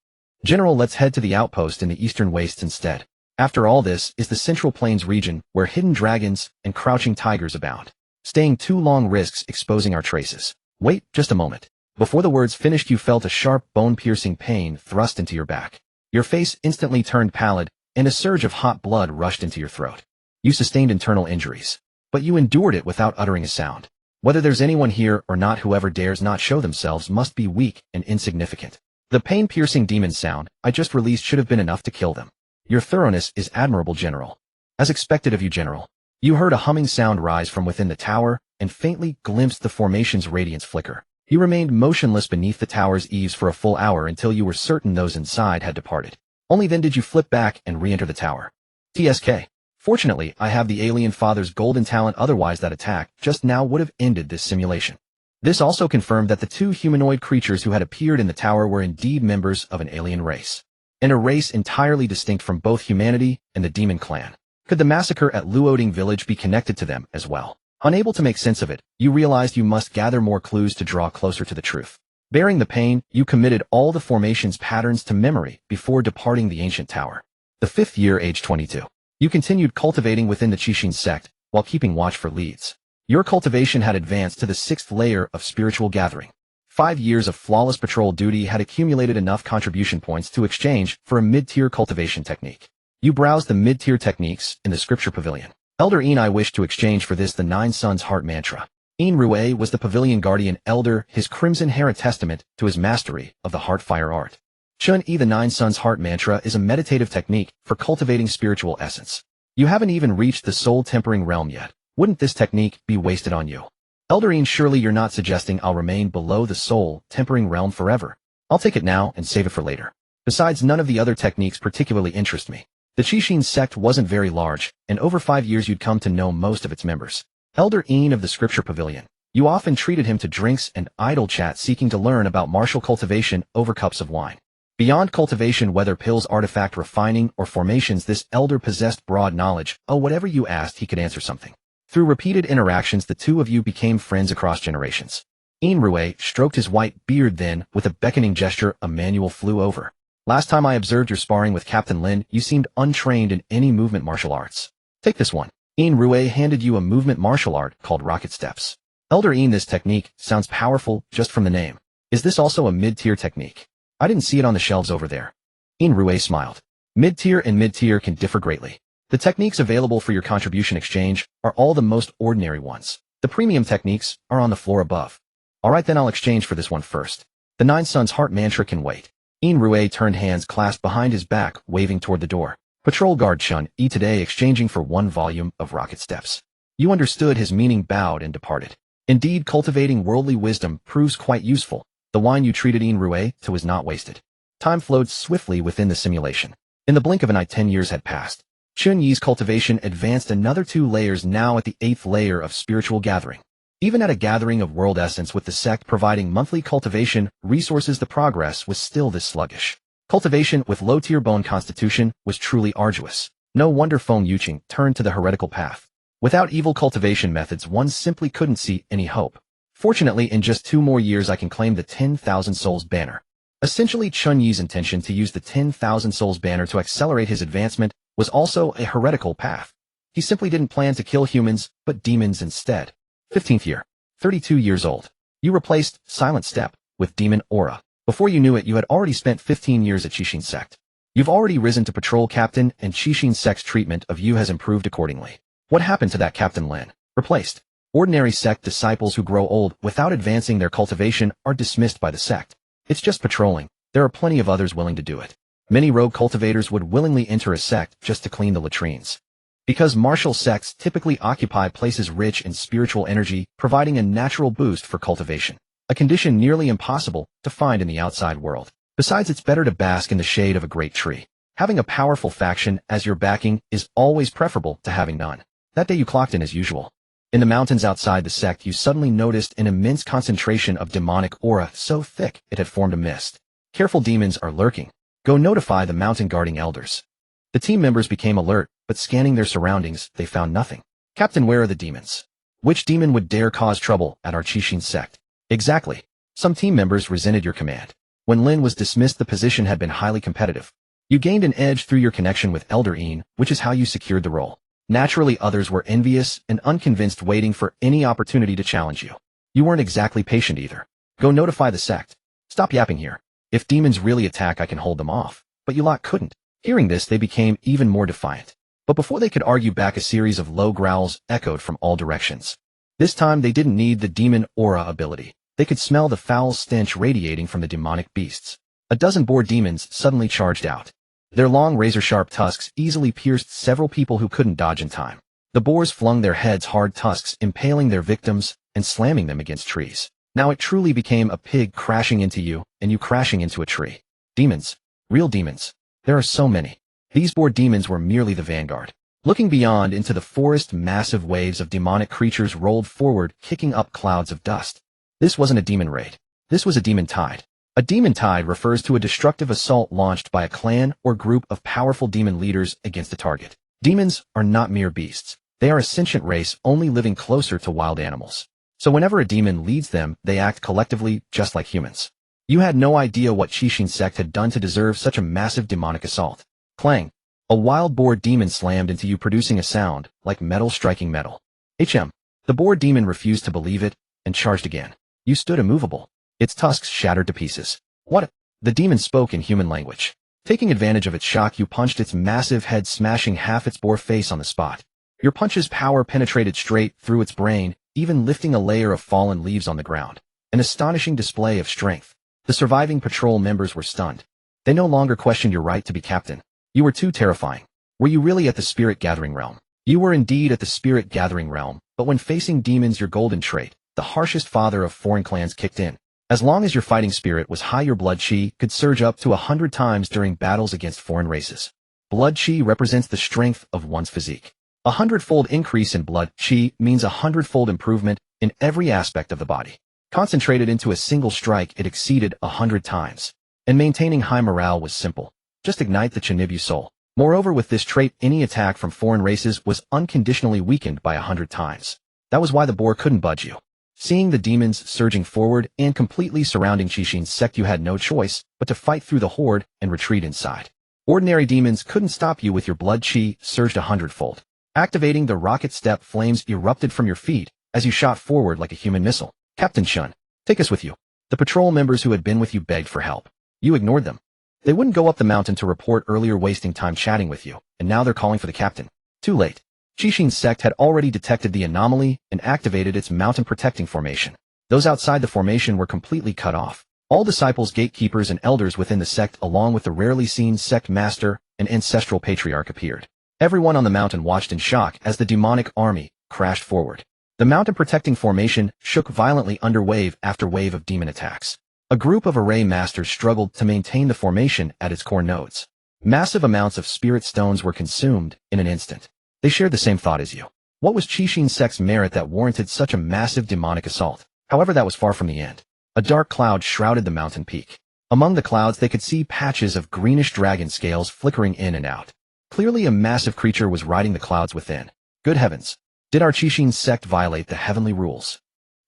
General, let's head to the outpost in the eastern wastes instead. After all, this is the Central Plains region where hidden dragons and crouching tigers abound. Staying too long risks exposing our traces. Wait just a moment. Before the words finished, you felt a sharp, bone-piercing pain thrust into your back. Your face instantly turned pallid, and a surge of hot blood rushed into your throat. You sustained internal injuries, but you endured it without uttering a sound. Whether there's anyone here or not, whoever dares not show themselves must be weak and insignificant. The pain-piercing demon sound I just released should have been enough to kill them. Your thoroughness is admirable, General. As expected of you, General. You heard a humming sound rise from within the tower and faintly glimpsed the formation's radiance flicker. You remained motionless beneath the tower's eaves for a full hour until you were certain those inside had departed. Only then did you flip back and re-enter the tower. TSK. Fortunately, I have the alien father's golden talent, otherwise that attack just now would have ended this simulation. This also confirmed that the 2 humanoid creatures who had appeared in the tower were indeed members of an alien race. And a race entirely distinct from both humanity and the demon clan. Could the massacre at Luoding village be connected to them as well? Unable to make sense of it, you realized you must gather more clues to draw closer to the truth. Bearing the pain, you committed all the formation's patterns to memory before departing the ancient tower. The 5th year, age 22. You continued cultivating within the Qixin sect, while keeping watch for leads. Your cultivation had advanced to the 6th layer of spiritual gathering. 5 years of flawless patrol duty had accumulated enough contribution points to exchange for a mid-tier cultivation technique. You browsed the mid-tier techniques in the scripture pavilion. Elder Yin, I wish to exchange for this the Nine Suns Heart Mantra. Yin Rue was the pavilion guardian elder, his crimson hair a testament to his mastery of the heart fire art. Chen Yi, the Nine Suns Heart Mantra is a meditative technique for cultivating spiritual essence. You haven't even reached the soul tempering realm yet. Wouldn't this technique be wasted on you? Elder Yin, surely you're not suggesting I'll remain below the soul tempering realm forever. I'll take it now and save it for later. Besides, none of the other techniques particularly interest me. The Qixin sect wasn't very large, and over 5 years you'd come to know most of its members. Elder Yin of the Scripture Pavilion. You often treated him to drinks and idle chat seeking to learn about martial cultivation over cups of wine. Beyond cultivation, whether pills, artifact refining, or formations, this elder possessed broad knowledge. Oh, whatever you asked, he could answer something. Through repeated interactions, the two of you became friends across generations. Yin Rue stroked his white beard, then, with a beckoning gesture, a manual flew over. Last time I observed your sparring with Captain Lin, you seemed untrained in any movement martial arts. Take this one. Yin Rue handed you a movement martial art called Rocket Steps. Elder Yin, this technique sounds powerful just from the name. Is this also a mid-tier technique? I didn't see it on the shelves over there. Yin Rue smiled. Mid-tier and mid-tier can differ greatly. The techniques available for your contribution exchange are all the most ordinary ones. The premium techniques are on the floor above. Alright, then I'll exchange for this one first. The Nine Suns Heart Mantra can wait. Yin Rue turned, hands clasped behind his back, waving toward the door. Patrol Guard Chen Yi today exchanging for 1 volume of Rocket Steps. You understood his meaning, bowed, and departed. Indeed, cultivating worldly wisdom proves quite useful. The wine you treated Yin Rue to was not wasted. Time flowed swiftly within the simulation. In the blink of an eye, 10 years had passed. Chen Yi's cultivation advanced another 2 layers, now at the 8th layer of spiritual gathering. Even at a gathering of world essence with the sect providing monthly cultivation resources, the progress was still this sluggish. Cultivation with low-tier bone constitution was truly arduous. No wonder Feng Yuqing turned to the heretical path. Without evil cultivation methods, one simply couldn't see any hope. Fortunately, in just 2 more years I can claim the 10,000 Souls banner. Essentially, Chen Yi's intention to use the 10,000 Souls banner to accelerate his advancement was also a heretical path. He simply didn't plan to kill humans, but demons instead. 15th year. 32 years old. You replaced Silent Step with Demon Aura. Before you knew it, you had already spent 15 years at Qixin sect. You've already risen to patrol captain, and Qixin sect's treatment of you has improved accordingly. What happened to that Captain Lin? Replaced. Ordinary sect disciples who grow old without advancing their cultivation are dismissed by the sect. It's just patrolling. There are plenty of others willing to do it. Many rogue cultivators would willingly enter a sect just to clean the latrines. Because martial sects typically occupy places rich in spiritual energy, providing a natural boost for cultivation, a condition nearly impossible to find in the outside world. Besides, it's better to bask in the shade of a great tree. Having a powerful faction as your backing is always preferable to having none. That day you clocked in as usual. In the mountains outside the sect, you suddenly noticed an immense concentration of demonic aura so thick it had formed a mist. Careful, demons are lurking. Go notify the mountain guarding elders. The team members became alert, but scanning their surroundings, they found nothing. Captain, where are the demons? Which demon would dare cause trouble at our Qixin sect? Exactly. Some team members resented your command. When Lin was dismissed, the position had been highly competitive. You gained an edge through your connection with Elder Yin, which is how you secured the role. Naturally, others were envious and unconvinced, waiting for any opportunity to challenge you. You weren't exactly patient either. Go notify the sect. Stop yapping here. If demons really attack, I can hold them off. But you lot couldn't. Hearing this, they became even more defiant. But before they could argue back, a series of low growls echoed from all directions. This time, they didn't need the demon aura ability. They could smell the foul stench radiating from the demonic beasts. A dozen boar demons suddenly charged out. Their long razor-sharp tusks easily pierced several people who couldn't dodge in time. The boars flung their heads, hard tusks impaling their victims and slamming them against trees. Now it truly became a pig crashing into you and you crashing into a tree. Demons. Real demons. There are so many. These boar demons were merely the vanguard. Looking beyond into the forest, massive waves of demonic creatures rolled forward, kicking up clouds of dust. This wasn't a demon raid. This was a demon tide. A demon tide refers to a destructive assault launched by a clan or group of powerful demon leaders against a target. Demons are not mere beasts. They are a sentient race, only living closer to wild animals. So whenever a demon leads them, they act collectively just like humans. You had no idea what Qixin sect had done to deserve such a massive demonic assault. Clang. A wild boar demon slammed into you, producing a sound like metal striking metal. The boar demon refused to believe it and charged again. You stood immovable. Its tusks shattered to pieces. What? The demon spoke in human language. Taking advantage of its shock, you punched its massive head, smashing half its boar face on the spot. Your punch's power penetrated straight through its brain, even lifting a layer of fallen leaves on the ground. An astonishing display of strength. The surviving patrol members were stunned. They no longer questioned your right to be captain. You were too terrifying. Were you really at the spirit gathering realm? You were indeed at the spirit gathering realm, but when facing demons, your golden trait, the harshest father of foreign clans, kicked in. As long as your fighting spirit was high, your blood chi could surge up to 100 times during battles against foreign races. Blood chi represents the strength of one's physique. 100-fold increase in blood chi means 100-fold improvement in every aspect of the body. Concentrated into a single strike, it exceeded 100 times. And maintaining high morale was simple. Just ignite the Chinibu soul. Moreover, with this trait, any attack from foreign races was unconditionally weakened by 100 times. That was why the boar couldn't budge you. Seeing the demons surging forward and completely surrounding Qixin's sect, you had no choice but to fight through the horde and retreat inside. Ordinary demons couldn't stop you with your blood chi surged 100-fold. Activating the rocket step, flames erupted from your feet as you shot forward like a human missile. Captain Chen, take us with you. The patrol members who had been with you begged for help. You ignored them. They wouldn't go up the mountain to report earlier, wasting time chatting with you, and now they're calling for the captain. Too late. Qixin's sect had already detected the anomaly and activated its mountain protecting formation. Those outside the formation were completely cut off. All disciples, gatekeepers, and elders within the sect, along with the rarely seen sect master and ancestral patriarch, appeared. Everyone on the mountain watched in shock as the demonic army crashed forward. The mountain protecting formation shook violently under wave after wave of demon attacks. A group of array masters struggled to maintain the formation at its core nodes. Massive amounts of spirit stones were consumed in an instant. They shared the same thought as you. What was Qixin's sect's merit that warranted such a massive demonic assault? However, that was far from the end. A dark cloud shrouded the mountain peak. Among the clouds, they could see patches of greenish dragon scales flickering in and out. Clearly, a massive creature was riding the clouds within. Good heavens! Did our Qixin's sect violate the heavenly rules?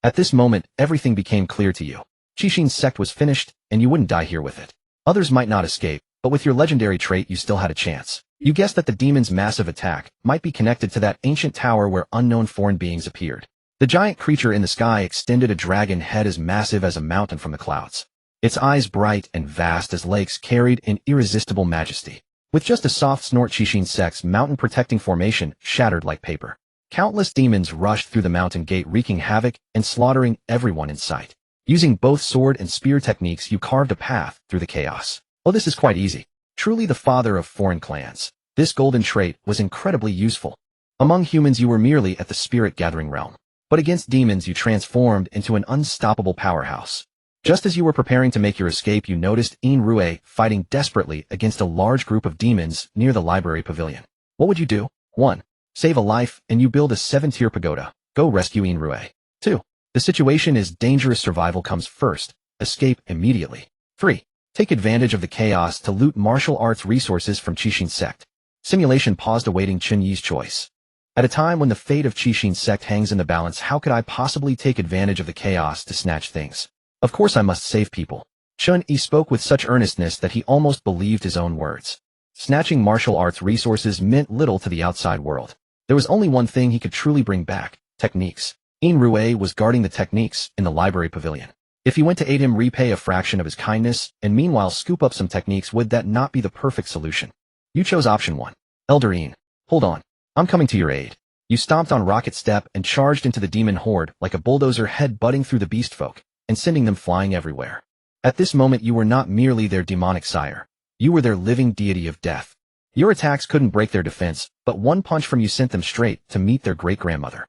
At this moment, everything became clear to you. Qixin's sect was finished, and you wouldn't die here with it. Others might not escape, but with your legendary trait, you still had a chance. You guessed that the demon's massive attack might be connected to that ancient tower where unknown foreign beings appeared. The giant creature in the sky extended a dragon head as massive as a mountain from the clouds. Its eyes bright and vast as lakes carried in irresistible majesty. With just a soft snort, Qixin's sect's mountain protecting formation shattered like paper. Countless demons rushed through the mountain gate, wreaking havoc and slaughtering everyone in sight. Using both sword and spear techniques, you carved a path through the chaos. Oh, this is quite easy. Truly the father of foreign clans. This golden trait was incredibly useful. Among humans, you were merely at the spirit gathering realm. But against demons, you transformed into an unstoppable powerhouse. Just as you were preparing to make your escape, you noticed Yin Rue fighting desperately against a large group of demons near the library pavilion. What would you do? 1. Save a life, and you build a 7-tier pagoda. Go rescue Yin Rue. 2. The situation is dangerous. Survival comes first. Escape immediately. 3. Take advantage of the chaos to loot martial arts resources from Qixin's sect. Simulation paused, awaiting Chen Yi's choice. At a time when the fate of Qixin's sect hangs in the balance, how could I possibly take advantage of the chaos to snatch things? Of course I must save people. Chen Yi spoke with such earnestness that he almost believed his own words. Snatching martial arts resources meant little to the outside world. There was only one thing he could truly bring back: techniques. Yin Rue was guarding the techniques in the library pavilion. If he went to aid him, repay a fraction of his kindness, and meanwhile scoop up some techniques, would that not be the perfect solution? You chose option 1. Elder Yin, hold on. I'm coming to your aid. You stomped on rocket step and charged into the demon horde like a bulldozer, head butting through the beast folk and sending them flying everywhere. At this moment, you were not merely their demonic sire. You were their living deity of death. Your attacks couldn't break their defense, but one punch from you sent them straight to meet their great-grandmother.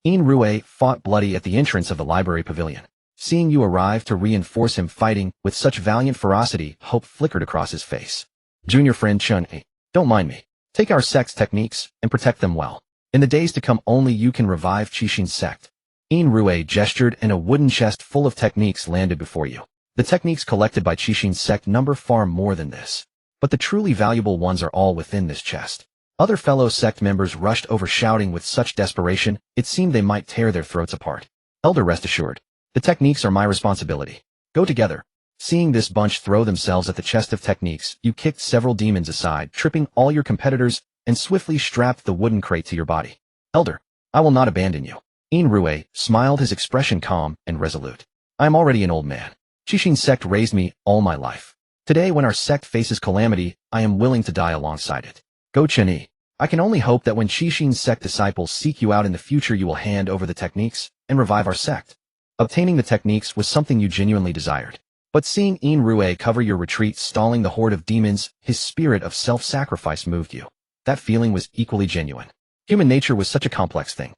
Yin Rue fought bloody at the entrance of the library pavilion. Seeing you arrive to reinforce him fighting with such valiant ferocity, hope flickered across his face. Junior friend Chen Yi, don't mind me. Take our sect's techniques and protect them well. In the days to come, only you can revive Qixin's sect. Yin Rue gestured, and a wooden chest full of techniques landed before you. The techniques collected by Qixin's sect number far more than this. But the truly valuable ones are all within this chest. Other fellow sect members rushed over, shouting with such desperation, it seemed they might tear their throats apart. Elder, rest assured. The techniques are my responsibility. Go together. Seeing this bunch throw themselves at the chest of techniques, you kicked several demons aside, tripping all your competitors, and swiftly strapped the wooden crate to your body. Elder, I will not abandon you. Rue smiled, his expression calm and resolute. I am already an old man. Qixin's sect raised me all my life. Today, when our sect faces calamity, I am willing to die alongside it. Go Chen Yi. I can only hope that when Qixin's sect disciples seek you out in the future, you will hand over the techniques and revive our sect. Obtaining the techniques was something you genuinely desired. But seeing Rue cover your retreat, stalling the horde of demons, his spirit of self-sacrifice moved you. That feeling was equally genuine. Human nature was such a complex thing.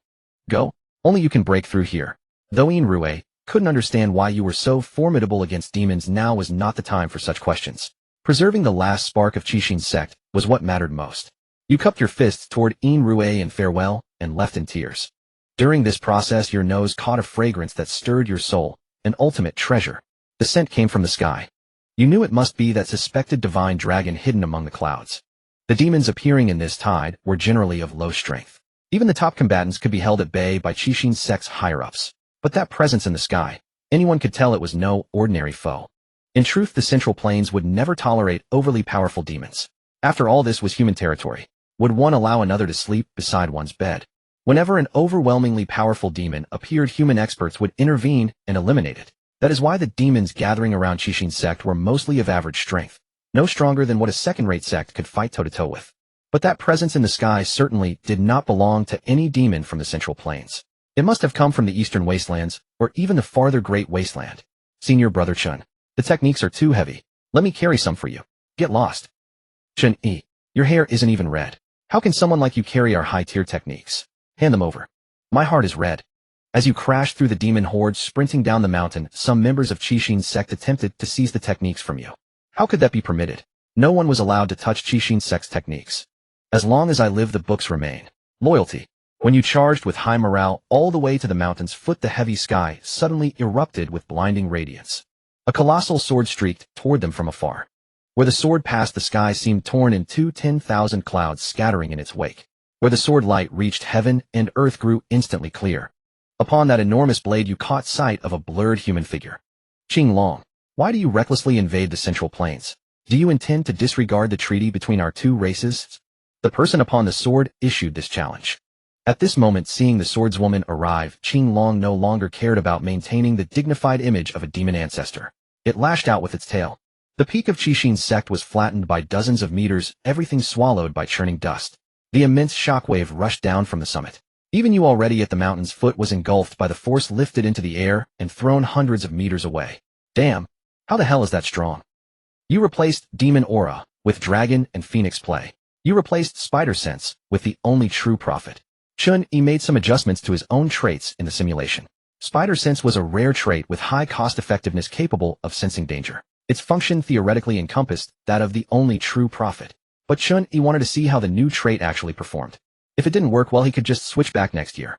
Go. Only you can break through here. Though Rue couldn't understand why you were so formidable against demons, now was not the time for such questions. Preserving the last spark of Qixin's sect was what mattered most. You cupped your fists toward Rue in farewell and left in tears. During this process, your nose caught a fragrance that stirred your soul, an ultimate treasure. The scent came from the sky. You knew it must be that suspected divine dragon hidden among the clouds. The demons appearing in this tide were generally of low strength. Even the top combatants could be held at bay by Qixin's sect's higher-ups. But that presence in the sky, anyone could tell it was no ordinary foe. In truth, the Central Plains would never tolerate overly powerful demons. After all, this was human territory. Would one allow another to sleep beside one's bed? Whenever an overwhelmingly powerful demon appeared, human experts would intervene and eliminate it. That is why the demons gathering around Qixin's sect were mostly of average strength, no stronger than what a second-rate sect could fight toe-to-toe with. But that presence in the sky certainly did not belong to any demon from the Central Plains. It must have come from the Eastern Wastelands, or even the farther Great Wasteland. Senior Brother Chen, the techniques are too heavy. Let me carry some for you. Get lost. Chen Yi, your hair isn't even red. How can someone like you carry our high-tier techniques? Hand them over. My heart is red. As you crashed through the demon horde sprinting down the mountain, some members of Qixin's sect attempted to seize the techniques from you. How could that be permitted? No one was allowed to touch Qixin's sect's techniques. As long as I live, the books remain. Loyalty. When you charged with high morale all the way to the mountain's foot, the heavy sky suddenly erupted with blinding radiance. A colossal sword streaked toward them from afar. Where the sword passed, the sky seemed torn in two, 10,000 clouds scattering in its wake. Where the sword light reached heaven and earth grew instantly clear. Upon that enormous blade, you caught sight of a blurred human figure. Qinglong, why do you recklessly invade the Central Plains? Do you intend to disregard the treaty between our two races? The person upon the sword issued this challenge. At this moment, seeing the swordswoman arrive, Qinglong no longer cared about maintaining the dignified image of a demon ancestor. It lashed out with its tail. The peak of Qixin's sect was flattened by dozens of meters, everything swallowed by churning dust. The immense shockwave rushed down from the summit. Even you, already at the mountain's foot, was engulfed by the force, lifted into the air and thrown hundreds of meters away. Damn, how the hell is that strong? You replaced Demon Aura with Dragon and Phoenix Play. You replaced Spider Sense with the only true prophet. Chen Yi made some adjustments to his own traits in the simulation. Spider Sense was a rare trait with high cost-effectiveness capable of sensing danger. Its function theoretically encompassed that of the only true prophet. But Chen Yi wanted to see how the new trait actually performed. If it didn't work well, he could just switch back next year.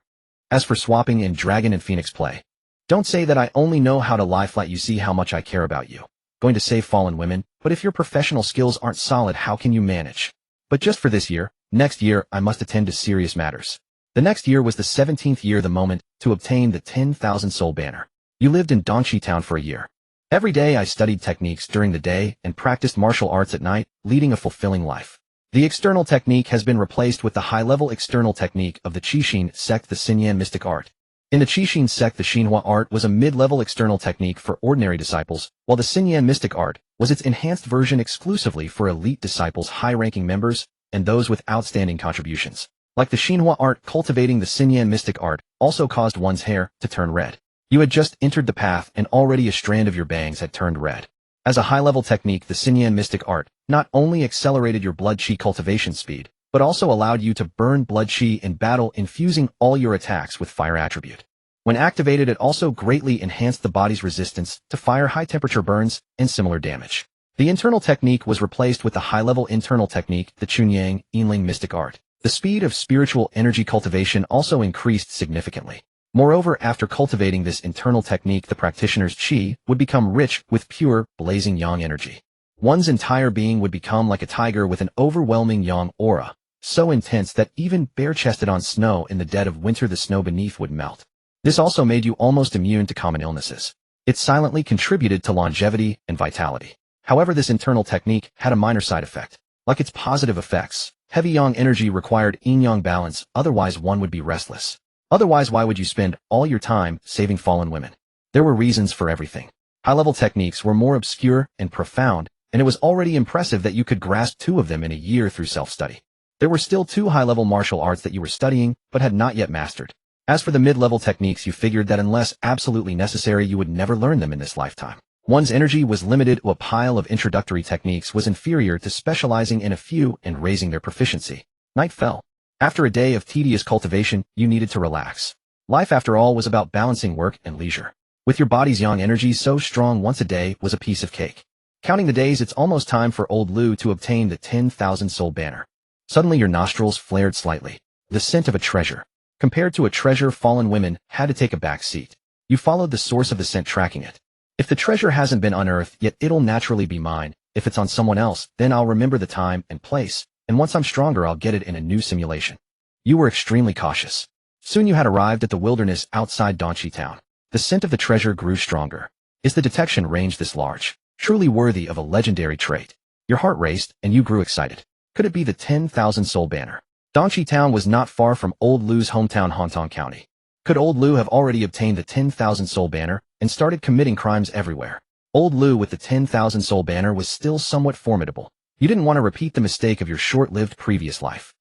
As for swapping in Dragon and Phoenix Play, don't say that I only know how to lie flat. You see how much I care about you. Going to save fallen women, but if your professional skills aren't solid, how can you manage? But just for this year, next year I must attend to serious matters. The next year was the 17th year, the moment to obtain the 10,000 soul banner. You lived in Dongqi town for a year. Every day I studied techniques during the day and practiced martial arts at night, leading a fulfilling life. The external technique has been replaced with the high-level external technique of the Qixin sect, the Xinyan mystic art. In the Qixin sect, the Xinhua art was a mid-level external technique for ordinary disciples, while the Xinyan mystic art was its enhanced version exclusively for elite disciples, high-ranking members, and those with outstanding contributions. Like the Xinhua art, cultivating the Xinyan mystic art also caused one's hair to turn red. You had just entered the path and already a strand of your bangs had turned red. As a high-level technique, the Xinyan mystic art not only accelerated your blood chi cultivation speed, but also allowed you to burn blood chi in battle, infusing all your attacks with fire attribute. When activated, it also greatly enhanced the body's resistance to fire, high-temperature burns, and similar damage. The internal technique was replaced with the high-level internal technique, the Chunyang Yinling mystic art. The speed of spiritual energy cultivation also increased significantly. Moreover, after cultivating this internal technique, the practitioner's chi would become rich with pure, blazing yang energy. One's entire being would become like a tiger with an overwhelming yang aura, so intense that even bare-chested on snow in the dead of winter, the snow beneath would melt. This also made you almost immune to common illnesses. It silently contributed to longevity and vitality. However, this internal technique had a minor side effect. Like its positive effects, heavy yang energy required yin-yang balance, otherwise one would be restless. Otherwise, why would you spend all your time saving fallen women? There were reasons for everything. High-level techniques were more obscure and profound, and it was already impressive that you could grasp 2 of them in a year through self-study. There were still 2 high-level martial arts that you were studying, but had not yet mastered. As for the mid-level techniques, you figured that unless absolutely necessary, you would never learn them in this lifetime. One's energy was limited to a pile of introductory techniques was inferior to specializing in a few and raising their proficiency. Night fell. After a day of tedious cultivation, you needed to relax. Life, after all, was about balancing work and leisure. With your body's yang energy so strong, once a day was a piece of cake. Counting the days, it's almost time for old Lu to obtain the 10,000 soul banner. Suddenly your nostrils flared slightly. The scent of a treasure. Compared to a treasure, fallen women had to take a back seat. You followed the source of the scent, tracking it. If the treasure hasn't been unearthed yet, it'll naturally be mine. If it's on someone else, then I'll remember the time and place, and once I'm stronger, I'll get it in a new simulation. You were extremely cautious. Soon you had arrived at the wilderness outside Danchi town. The scent of the treasure grew stronger. Is the detection range this large? Truly worthy of a legendary trait. Your heart raced, and you grew excited. Could it be the 10,000 soul banner? Danchi town was not far from Old Lu's hometown, Hontong County. Could Old Lu have already obtained the 10,000 soul banner and started committing crimes everywhere? Old Lu with the 10,000 soul banner was still somewhat formidable. You didn't want to repeat the mistake of your short-lived previous life.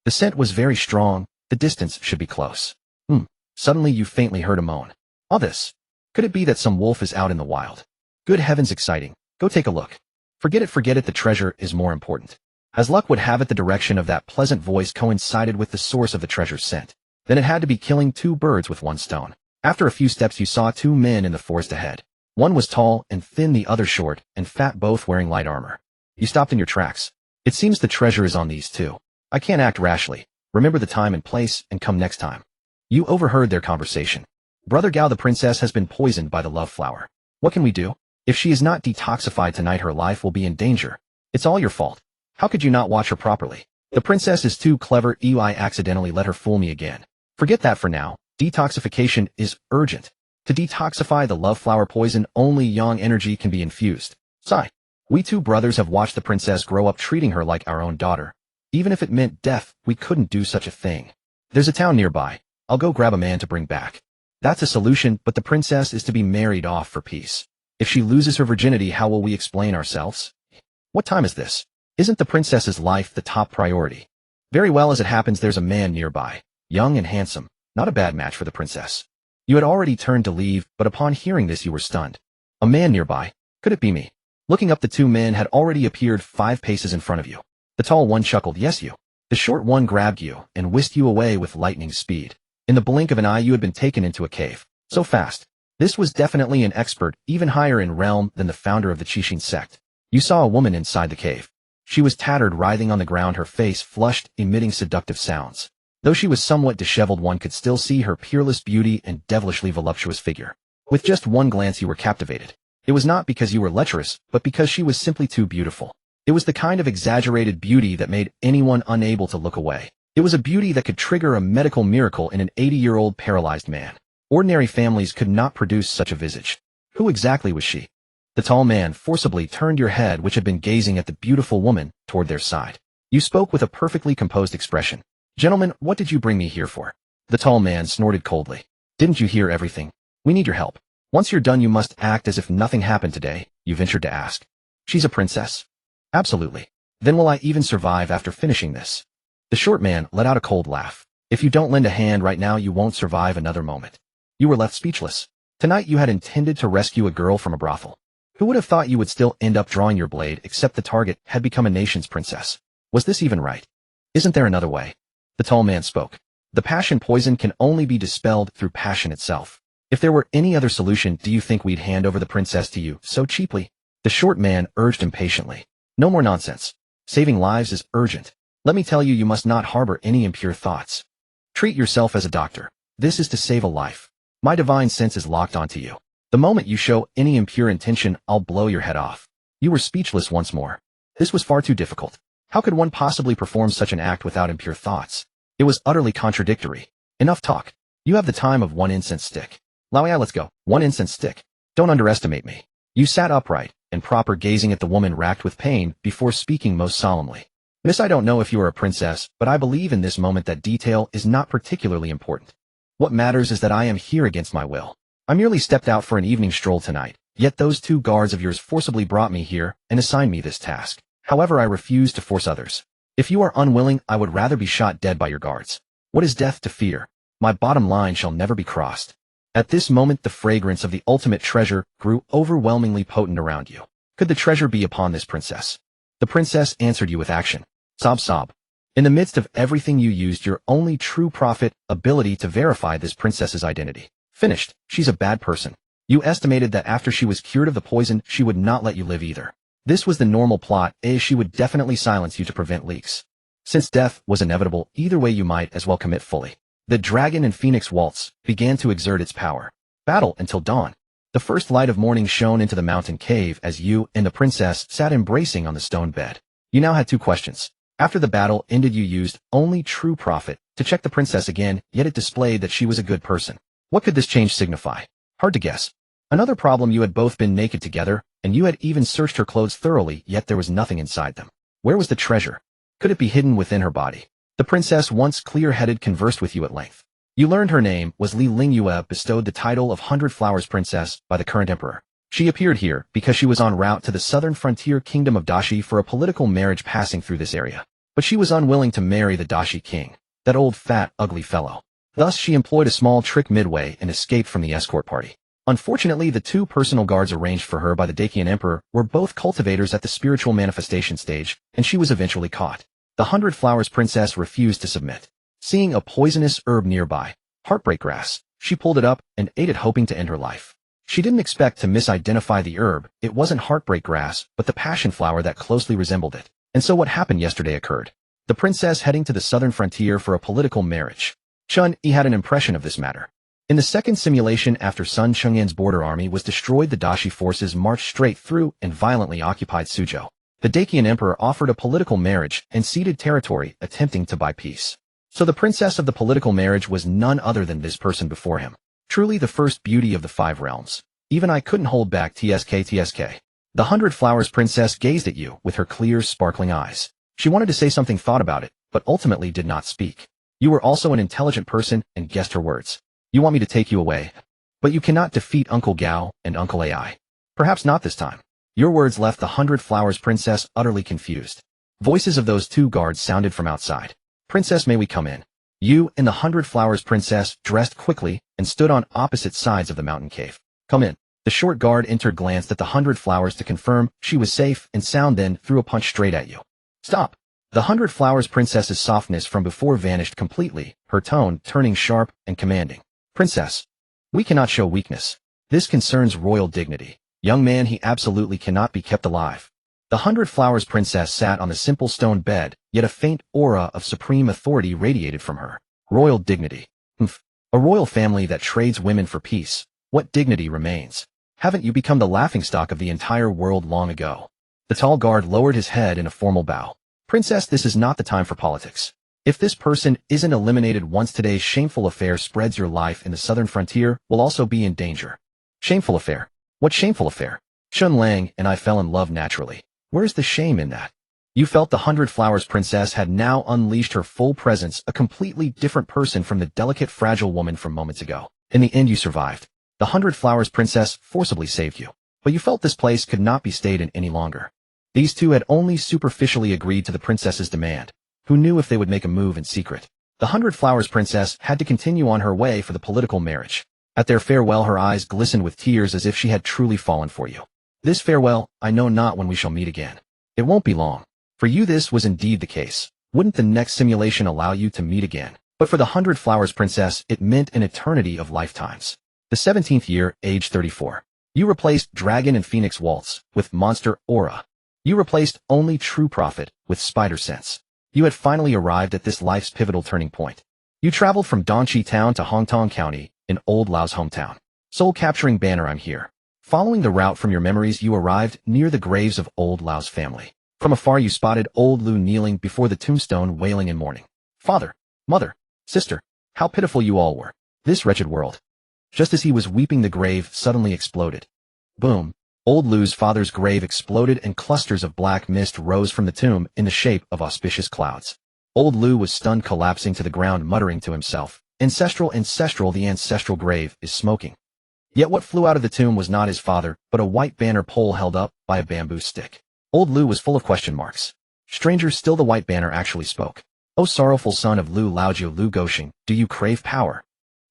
The scent was very strong. The distance should be close. Suddenly you faintly heard a moan. All this. Could it be that some wolf is out in the wild? Good heavens, exciting. Go take a look. Forget it, the treasure is more important. As luck would have it, the direction of that pleasant voice coincided with the source of the treasure's scent. Then it had to be killing 2 birds with 1 stone. After a few steps you saw 2 men in the forest ahead. One was tall and thin, the other short and fat, both wearing light armor. You stopped in your tracks. It seems the treasure is on these 2. I can't act rashly. Remember the time and place and come next time. You overheard their conversation. Brother Gao, the princess has been poisoned by the love flower. What can we do? If she is not detoxified tonight, her life will be in danger. It's all your fault. How could you not watch her properly? The princess is too clever. I accidentally let her fool me again. Forget that for now. Detoxification is urgent. To detoxify the love flower poison, only yang energy can be infused. Sigh. We 2 brothers have watched the princess grow up, treating her like our own daughter. Even if it meant death, we couldn't do such a thing. There's a town nearby. I'll go grab a man to bring back. That's a solution, but the princess is to be married off for peace. If she loses her virginity, how will we explain ourselves? What time is this? Isn't the princess's life the top priority? Very well, as it happens, there's a man nearby. Young and handsome. Not a bad match for the princess. You had already turned to leave, but upon hearing this you were stunned. A man nearby? Could it be me? Looking up, the 2 men had already appeared 5 paces in front of you. The tall one chuckled. Yes, you. The short one grabbed you and whisked you away with lightning speed. In the blink of an eye you had been taken into a cave. So fast. This was definitely an expert, even higher in realm than the founder of the Qixin sect. You saw a woman inside the cave. She was tattered, writhing on the ground, her face flushed, emitting seductive sounds. Though she was somewhat disheveled, one could still see her peerless beauty and devilishly voluptuous figure. With just one glance you were captivated. It was not because you were lecherous, but because she was simply too beautiful. It was the kind of exaggerated beauty that made anyone unable to look away. It was a beauty that could trigger a medical miracle in an 80-year-old paralyzed man. Ordinary families could not produce such a visage. Who exactly was she? The tall man forcibly turned your head, which had been gazing at the beautiful woman, toward their side. You spoke with a perfectly composed expression. Gentlemen, what did you bring me here for? The tall man snorted coldly. Didn't you hear everything? We need your help. Once you're done, you must act as if nothing happened today, you ventured to ask. She's a princess? Absolutely. Then will I even survive after finishing this? The short man let out a cold laugh. If you don't lend a hand right now, you won't survive another moment. You were left speechless. Tonight you had intended to rescue a girl from a brothel. Who would have thought you would still end up drawing your blade, except the target had become a nation's princess? Was this even right? Isn't there another way? The tall man spoke. The passion poison can only be dispelled through passion itself. If there were any other solution, do you think we'd hand over the princess to you so cheaply? The short man urged impatiently. No more nonsense. Saving lives is urgent. Let me tell you, you must not harbor any impure thoughts. Treat yourself as a doctor. This is to save a life. My divine sense is locked onto you. The moment you show any impure intention, I'll blow your head off. You were speechless once more. This was far too difficult. How could one possibly perform such an act without impure thoughts? It was utterly contradictory. Enough talk. You have the time of one incense stick. Laoya, let's go. One incense stick. Don't underestimate me. You sat upright and proper, gazing at the woman racked with pain before speaking most solemnly. Miss, I don't know if you are a princess, but I believe in this moment that detail is not particularly important. What matters is that I am here against my will. I merely stepped out for an evening stroll tonight, yet those 2 guards of yours forcibly brought me here and assigned me this task. However, I refuse to force others. If you are unwilling, I would rather be shot dead by your guards. What is death to fear? My bottom line shall never be crossed. At this moment, the fragrance of the ultimate treasure grew overwhelmingly potent around you. Could the treasure be upon this princess? The princess answered you with action. Sob sob. In the midst of everything, you used your only true prophet ability to verify this princess's identity. Finished. She's a bad person. You estimated that after she was cured of the poison, she would not let you live either. This was the normal plot, as she would definitely silence you to prevent leaks. Since death was inevitable, either way you might as well commit fully. The dragon and phoenix waltz began to exert its power. Battle until dawn. The first light of morning shone into the mountain cave as you and the princess sat embracing on the stone bed. You now had 2 questions. After the battle ended, you used only true prophet to check the princess again, yet it displayed that she was a good person. What could this change signify? Hard to guess. Another problem, you had both been naked together, and you had even searched her clothes thoroughly, yet there was nothing inside them. Where was the treasure? Could it be hidden within her body? The princess, once clear-headed, conversed with you at length. You learned her name was Li Lingyue, bestowed the title of 100 Flowers Princess by the current emperor. She appeared here because she was en route to the southern frontier kingdom of Dashi for a political marriage passing through this area. But she was unwilling to marry the Dashi king, that old fat, ugly fellow. Thus she employed a small trick midway and escaped from the escort party. Unfortunately, the 2 personal guards arranged for her by the Dacian emperor were both cultivators at the spiritual manifestation stage, and she was eventually caught. The 100 Flowers Princess refused to submit. Seeing a poisonous herb nearby, heartbreak grass, she pulled it up and ate it, hoping to end her life. She didn't expect to misidentify the herb. It wasn't heartbreak grass, but the passion flower that closely resembled it. And so what happened yesterday occurred. The princess heading to the southern frontier for a political marriage. Chen Yi had an impression of this matter. In the second simulation after Sun Cheng'an's border army was destroyed, the Dashi forces marched straight through and violently occupied Suzhou. The Dacian emperor offered a political marriage and ceded territory, attempting to buy peace. So the princess of the political marriage was none other than this person before him. Truly the first beauty of the 5 realms. Even I couldn't hold back. TSK. The 100 Flowers Princess gazed at you with her clear, sparkling eyes. She wanted to say something, thought about it, but ultimately did not speak. You were also an intelligent person and guessed her words. You want me to take you away? But you cannot defeat Uncle Gao and Uncle AI. Perhaps not this time. Your words left the 100 Flowers Princess utterly confused. Voices of those 2 guards sounded from outside. Princess, may we come in? You and the 100 Flowers Princess dressed quickly and stood on opposite sides of the mountain cave. Come in. The short guard entered, glanced at the 100 Flowers to confirm she was safe and sound, then threw a punch straight at you. Stop. The 100 Flowers Princess's softness from before vanished completely, her tone turning sharp and commanding. Princess, we cannot show weakness. This concerns royal dignity. Young man, he absolutely cannot be kept alive. The 100 Flowers Princess sat on the simple stone bed, yet a faint aura of supreme authority radiated from her. Royal dignity. Humph. A royal family that trades women for peace. What dignity remains? Haven't you become the laughingstock of the entire world long ago? The tall guard lowered his head in a formal bow. Princess, this is not the time for politics. If this person isn't eliminated once today's shameful affair spreads, your life in the southern frontier will also be in danger. Shameful affair? What shameful affair? Chun Lang and I fell in love naturally. Where's the shame in that? You felt the 100 Flowers Princess had now unleashed her full presence, a completely different person from the delicate, fragile woman from moments ago. In the end, you survived. The 100 Flowers Princess forcibly saved you. But you felt this place could not be stayed in any longer. These 2 had only superficially agreed to the princess's demand. Who knew if they would make a move in secret? The 100 Flowers Princess had to continue on her way for the political marriage. At their farewell, her eyes glistened with tears as if she had truly fallen for you. This farewell, I know not when we shall meet again. It won't be long. For you this was indeed the case. Wouldn't the next simulation allow you to meet again? But for the 100 Flowers Princess, it meant an eternity of lifetimes. The 17th year, age 34. You replaced Dragon and Phoenix Waltz with Monster Aura. You replaced Only True Prophet with Spider Sense. You had finally arrived at this life's pivotal turning point. You traveled from Dongqi Town to Hongtong County, in Old Lao's hometown. Soul-capturing banner, I'm here. Following the route from your memories, you arrived near the graves of Old Lao's family. From afar you spotted old Lu kneeling before the tombstone wailing in mourning. Father, mother, sister, how pitiful you all were. This wretched world. Just as he was weeping, the grave suddenly exploded. Boom. Old Lu's father's grave exploded and clusters of black mist rose from the tomb in the shape of auspicious clouds. Old Lu was stunned, collapsing to the ground, muttering to himself, Ancestral, the ancestral grave is smoking. Yet what flew out of the tomb was not his father, but a white banner pole held up by a bamboo stick. Old Lu was full of question marks. Stranger still, the white banner actually spoke. O sorrowful son of Lu Laojiu Lu Goshing, do you crave power?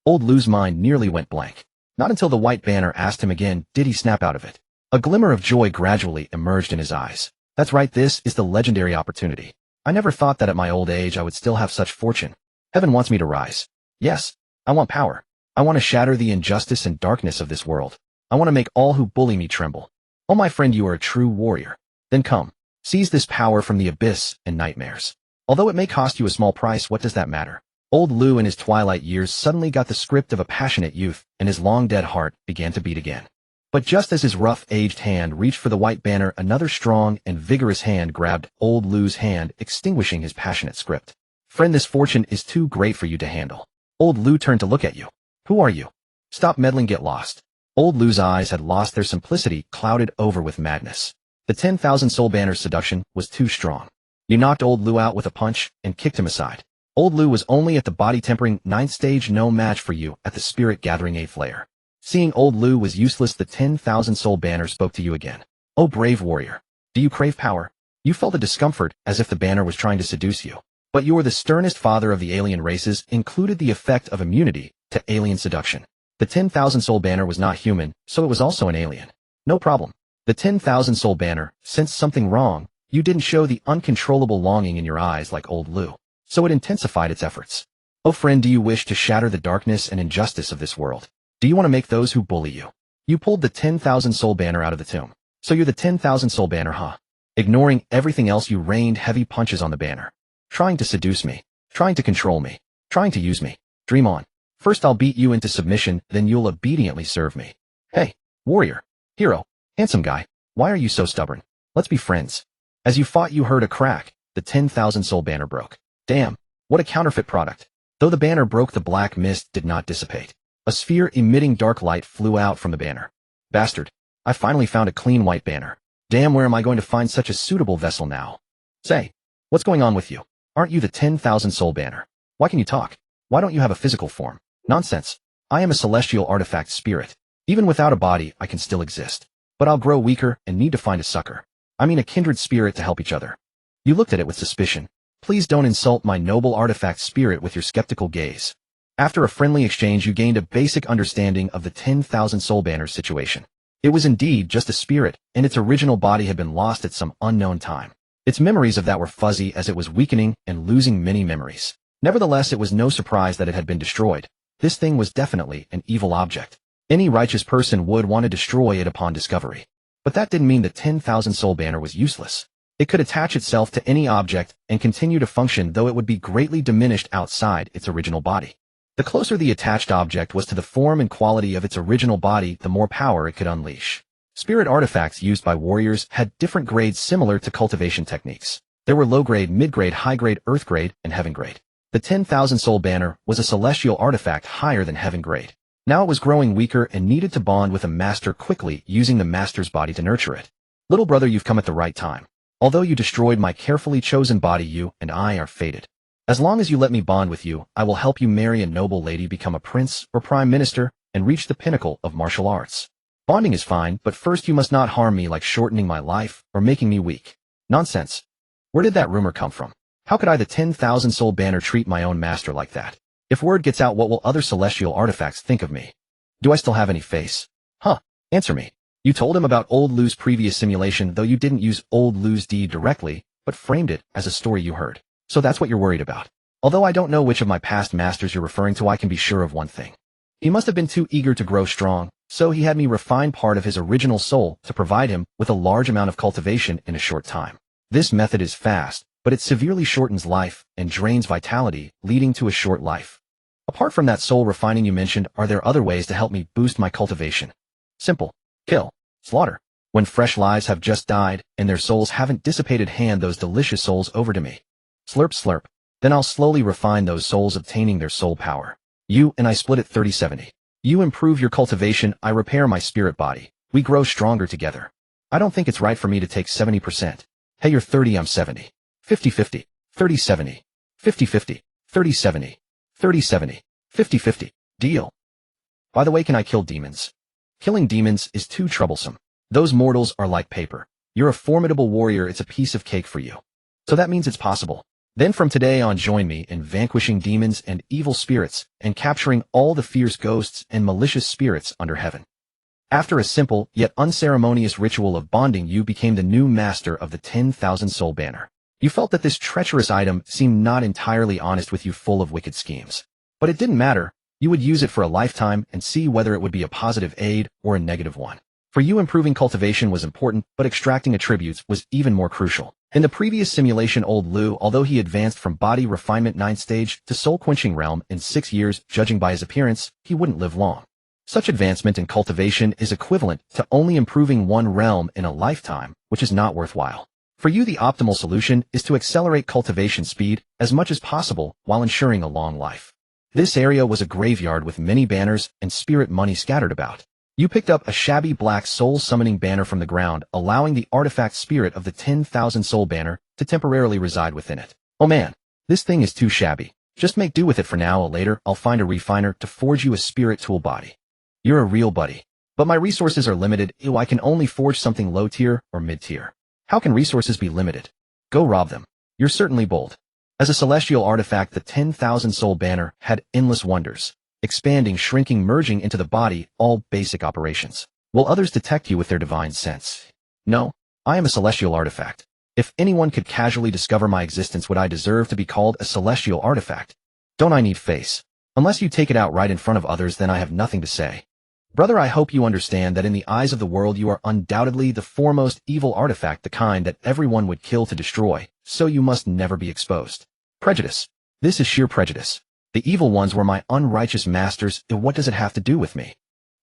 Old Lu's mind nearly went blank. Not until the white banner asked him again did he snap out of it. A glimmer of joy gradually emerged in his eyes. That's right, this is the legendary opportunity. I never thought that at my old age I would still have such fortune. Heaven wants me to rise. Yes, I want power. I want to shatter the injustice and darkness of this world. I want to make all who bully me tremble. Oh my friend, you are a true warrior. Then come, seize this power from the abyss and nightmares. Although it may cost you a small price, what does that matter? Old Lu in his twilight years suddenly got the script of a passionate youth, and his long-dead heart began to beat again. But just as his rough-aged hand reached for the white banner, another strong and vigorous hand grabbed Old Lu's hand, extinguishing his passionate script. Friend, this fortune is too great for you to handle. Old Lu turned to look at you. Who are you? Stop meddling, get lost. Old Lu's eyes had lost their simplicity, clouded over with madness. The 10,000 soul banner's seduction was too strong. You knocked Old Lu out with a punch and kicked him aside. Old Lu was only at the body-tempering 9th stage, no match for you at the spirit-gathering 8th layer. Seeing Old Lu was useless, the 10,000 soul banner spoke to you again. Oh brave warrior, do you crave power? You felt a discomfort, as if the banner was trying to seduce you. But you are the sternest father of the alien races, included the effect of immunity to alien seduction. The 10,000 soul banner was not human, so it was also an alien. No problem. The 10,000 soul banner sensed something wrong. You didn't show the uncontrollable longing in your eyes like Old Lu, so it intensified its efforts. Oh friend, do you wish to shatter the darkness and injustice of this world? Do you want to make those who bully you? You pulled the 10,000 soul banner out of the tomb. So you're the 10,000 soul banner, huh? Ignoring everything else, you rained heavy punches on the banner. Trying to seduce me. Trying to control me. Trying to use me. Dream on. First I'll beat you into submission, then you'll obediently serve me. Hey, warrior, hero, handsome guy, why are you so stubborn? Let's be friends. As you fought, you heard a crack. The 10,000 soul banner broke. Damn, what a counterfeit product. Though the banner broke, the black mist did not dissipate. A sphere emitting dark light flew out from the banner. Bastard, I finally found a clean white banner. Damn, where am I going to find such a suitable vessel now? Say, what's going on with you? Aren't you the 10,000 soul banner? Why can you talk? Why don't you have a physical form? Nonsense. I am a celestial artifact spirit. Even without a body, I can still exist. But I'll grow weaker and need to find a succor. I mean a kindred spirit to help each other. You looked at it with suspicion. Please don't insult my noble artifact spirit with your skeptical gaze. After a friendly exchange, you gained a basic understanding of the 10,000 soul banner's situation. It was indeed just a spirit, and its original body had been lost at some unknown time. Its memories of that were fuzzy, as it was weakening and losing many memories. Nevertheless, it was no surprise that it had been destroyed. This thing was definitely an evil object. Any righteous person would want to destroy it upon discovery. But that didn't mean the 10,000 soul banner was useless. It could attach itself to any object and continue to function, though it would be greatly diminished outside its original body. The closer the attached object was to the form and quality of its original body, the more power it could unleash. Spirit artifacts used by warriors had different grades similar to cultivation techniques. There were low-grade, mid-grade, high-grade, earth-grade, and heaven-grade. The 10,000 soul banner was a celestial artifact higher than heaven-grade. Now it was growing weaker and needed to bond with a master quickly, using the master's body to nurture it. Little brother, you've come at the right time. Although you destroyed my carefully chosen body, you and I are fated. As long as you let me bond with you, I will help you marry a noble lady, become a prince or prime minister, and reach the pinnacle of martial arts. Bonding is fine, but first you must not harm me, like shortening my life or making me weak. Nonsense. Where did that rumor come from? How could I, the 10,000 soul banner, treat my own master like that? If word gets out, what will other celestial artifacts think of me? Do I still have any face? Huh, answer me. You told him about Old Lu's previous simulation, though you didn't use Old Lu's deed directly, but framed it as a story you heard. So that's what you're worried about. Although I don't know which of my past masters you're referring to, I can be sure of one thing. He must have been too eager to grow strong, so he had me refine part of his original soul to provide him with a large amount of cultivation in a short time. This method is fast, but it severely shortens life and drains vitality, leading to a short life. Apart from that soul refining you mentioned, are there other ways to help me boost my cultivation? Simple. Kill. Slaughter. When fresh lives have just died, and their souls haven't dissipated, hand those delicious souls over to me. Slurp slurp. Then I'll slowly refine those souls, obtaining their soul power. You and I split it 30-70. You improve your cultivation, I repair my spirit body. We grow stronger together. I don't think it's right for me to take 70%. Hey, you're 30, I'm 70. 50-50, 30-70, 50-50, 30-70, 30-70, 50-50. Deal. By the way, can I kill demons? Killing demons is too troublesome. Those mortals are like paper. You're a formidable warrior, it's a piece of cake for you. So that means it's possible. Then from today on, join me in vanquishing demons and evil spirits and capturing all the fierce ghosts and malicious spirits under heaven. After a simple yet unceremonious ritual of bonding, you became the new master of the 10,000 soul banner. You felt that this treacherous item seemed not entirely honest with you, full of wicked schemes. But it didn't matter. You would use it for a lifetime and see whether it would be a positive aid or a negative one. For you, improving cultivation was important, but extracting attributes was even more crucial. In the previous simulation, old Liu, although he advanced from body refinement 9th stage to soul-quenching realm in 6 years, judging by his appearance, he wouldn't live long. Such advancement in cultivation is equivalent to only improving 1 realm in a lifetime, which is not worthwhile. For you, the optimal solution is to accelerate cultivation speed as much as possible while ensuring a long life. This area was a graveyard with many banners and spirit money scattered about. You picked up a shabby black soul-summoning banner from the ground, allowing the artifact spirit of the 10,000 soul banner to temporarily reside within it. Oh man, this thing is too shabby. Just make do with it for now, or later I'll find a refiner to forge you a spirit tool body. You're a real buddy. But my resources are limited. Ew, I can only forge something low tier or mid tier. How can resources be limited? Go rob them. You're certainly bold. As a celestial artifact, the 10,000 soul banner had endless wonders. Expanding, shrinking, merging into the body, all basic operations. Will others detect you with their divine sense? No, I am a celestial artifact. If anyone could casually discover my existence, would I deserve to be called a celestial artifact? Don't I need face? Unless you take it out right in front of others, then I have nothing to say. Brother, I hope you understand that in the eyes of the world you are undoubtedly the foremost evil artifact, the kind that everyone would kill to destroy, so you must never be exposed. Prejudice. This is sheer prejudice. The evil ones were my unrighteous masters. What does it have to do with me?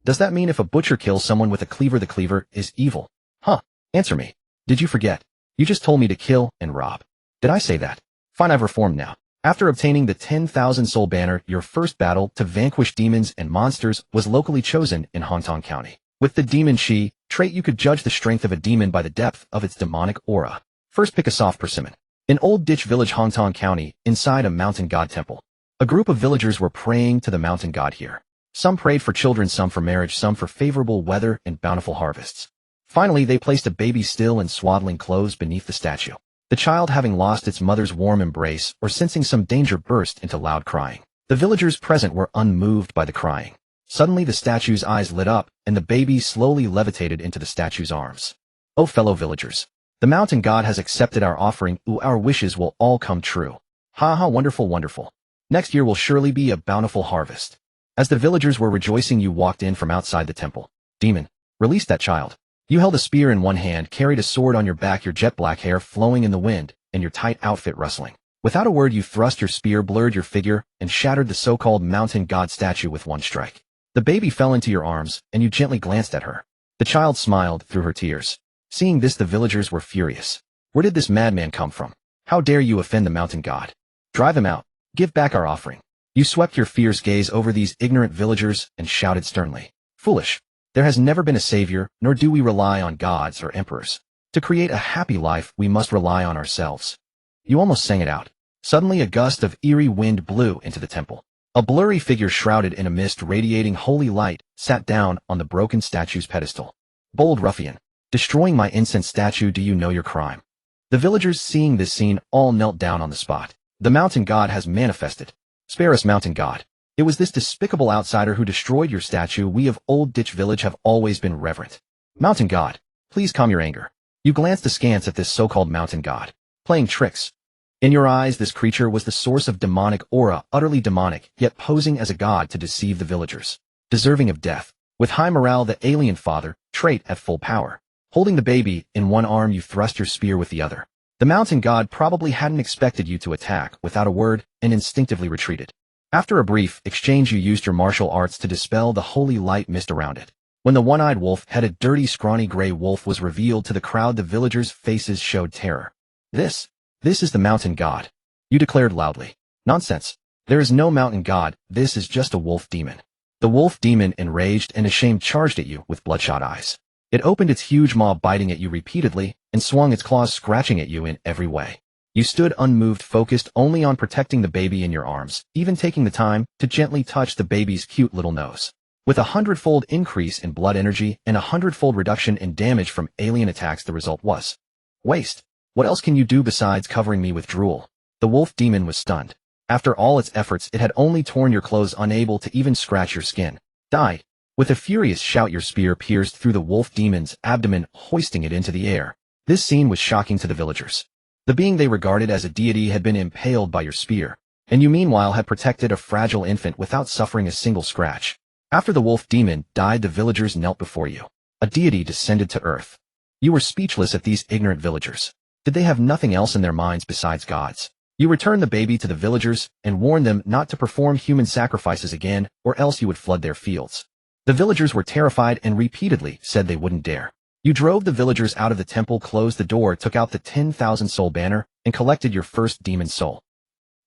Does that mean if a butcher kills someone with a cleaver, the cleaver is evil? Huh? Answer me. Did you forget? You just told me to kill and rob. Did I say that? Fine, I've reformed now. After obtaining the 10,000 soul banner, your first battle to vanquish demons and monsters was locally chosen in Hongtong County. With the demon Chi trait, you could judge the strength of a demon by the depth of its demonic aura. First, pick a soft persimmon. In Old Ditch Village, Hongtong County, inside a mountain god temple. A group of villagers were praying to the mountain god here. Some prayed for children, some for marriage, some for favorable weather and bountiful harvests. Finally, they placed a baby still in swaddling clothes beneath the statue. The child, having lost its mother's warm embrace or sensing some danger, burst into loud crying. The villagers present were unmoved by the crying. Suddenly the statue's eyes lit up, and the baby slowly levitated into the statue's arms. Oh, fellow villagers, the mountain god has accepted our offering. Ooh, our wishes will all come true. Ha ha, wonderful, wonderful. Next year will surely be a bountiful harvest. As the villagers were rejoicing, you walked in from outside the temple. Demon, release that child. You held a spear in one hand, carried a sword on your back, your jet black hair flowing in the wind, and your tight outfit rustling. Without a word, you thrust your spear, blurred your figure, and shattered the so-called mountain god statue with one strike. The baby fell into your arms, and you gently glanced at her. The child smiled through her tears. Seeing this, the villagers were furious. Where did this madman come from? How dare you offend the mountain god? Drive him out. Give back our offering. You swept your fierce gaze over these ignorant villagers and shouted sternly. Foolish. There has never been a savior, nor do we rely on gods or emperors. To create a happy life, we must rely on ourselves. You almost sang it out. Suddenly a gust of eerie wind blew into the temple. A blurry figure shrouded in a mist radiating holy light sat down on the broken statue's pedestal. Bold ruffian, destroying my incense statue, do you know your crime? The villagers, seeing this scene, all knelt down on the spot. The mountain god has manifested. Spare us, mountain god. It was this despicable outsider who destroyed your statue. We of Old Ditch Village have always been reverent. Mountain god, please calm your anger. You glanced askance at this so-called mountain god. Playing tricks. In your eyes, this creature was the source of demonic aura, utterly demonic, yet posing as a god to deceive the villagers. Deserving of death. With high morale, the alien father, trait at full power. Holding the baby in one arm, you thrust your spear with the other. The mountain god probably hadn't expected you to attack without a word and instinctively retreated. After a brief exchange, you used your martial arts to dispel the holy light mist around it. When the one-eyed wolf-headed dirty scrawny gray wolf was revealed to the crowd, the villagers' faces showed terror. This is the mountain god, you declared loudly. Nonsense. There is no mountain god, this is just a wolf demon. The wolf demon, enraged and ashamed, charged at you with bloodshot eyes. It opened its huge maw, biting at you repeatedly, and swung its claws, scratching at you in every way. You stood unmoved, focused only on protecting the baby in your arms, even taking the time to gently touch the baby's cute little nose. With a 100-fold increase in blood energy and a 100-fold reduction in damage from alien attacks, the result was waste. What else can you do besides covering me with drool? The wolf demon was stunned. After all its efforts, it had only torn your clothes, unable to even scratch your skin. Die. With a furious shout, your spear pierced through the wolf demon's abdomen, hoisting it into the air. This scene was shocking to the villagers. The being they regarded as a deity had been impaled by your spear, and you meanwhile had protected a fragile infant without suffering a single scratch. After the wolf demon died, the villagers knelt before you. A deity descended to earth. You were speechless at these ignorant villagers. Did they have nothing else in their minds besides gods? You returned the baby to the villagers and warned them not to perform human sacrifices again, or else you would flood their fields. The villagers were terrified and repeatedly said they wouldn't dare. You drove the villagers out of the temple, closed the door, took out the 10,000 soul banner, and collected your first demon soul.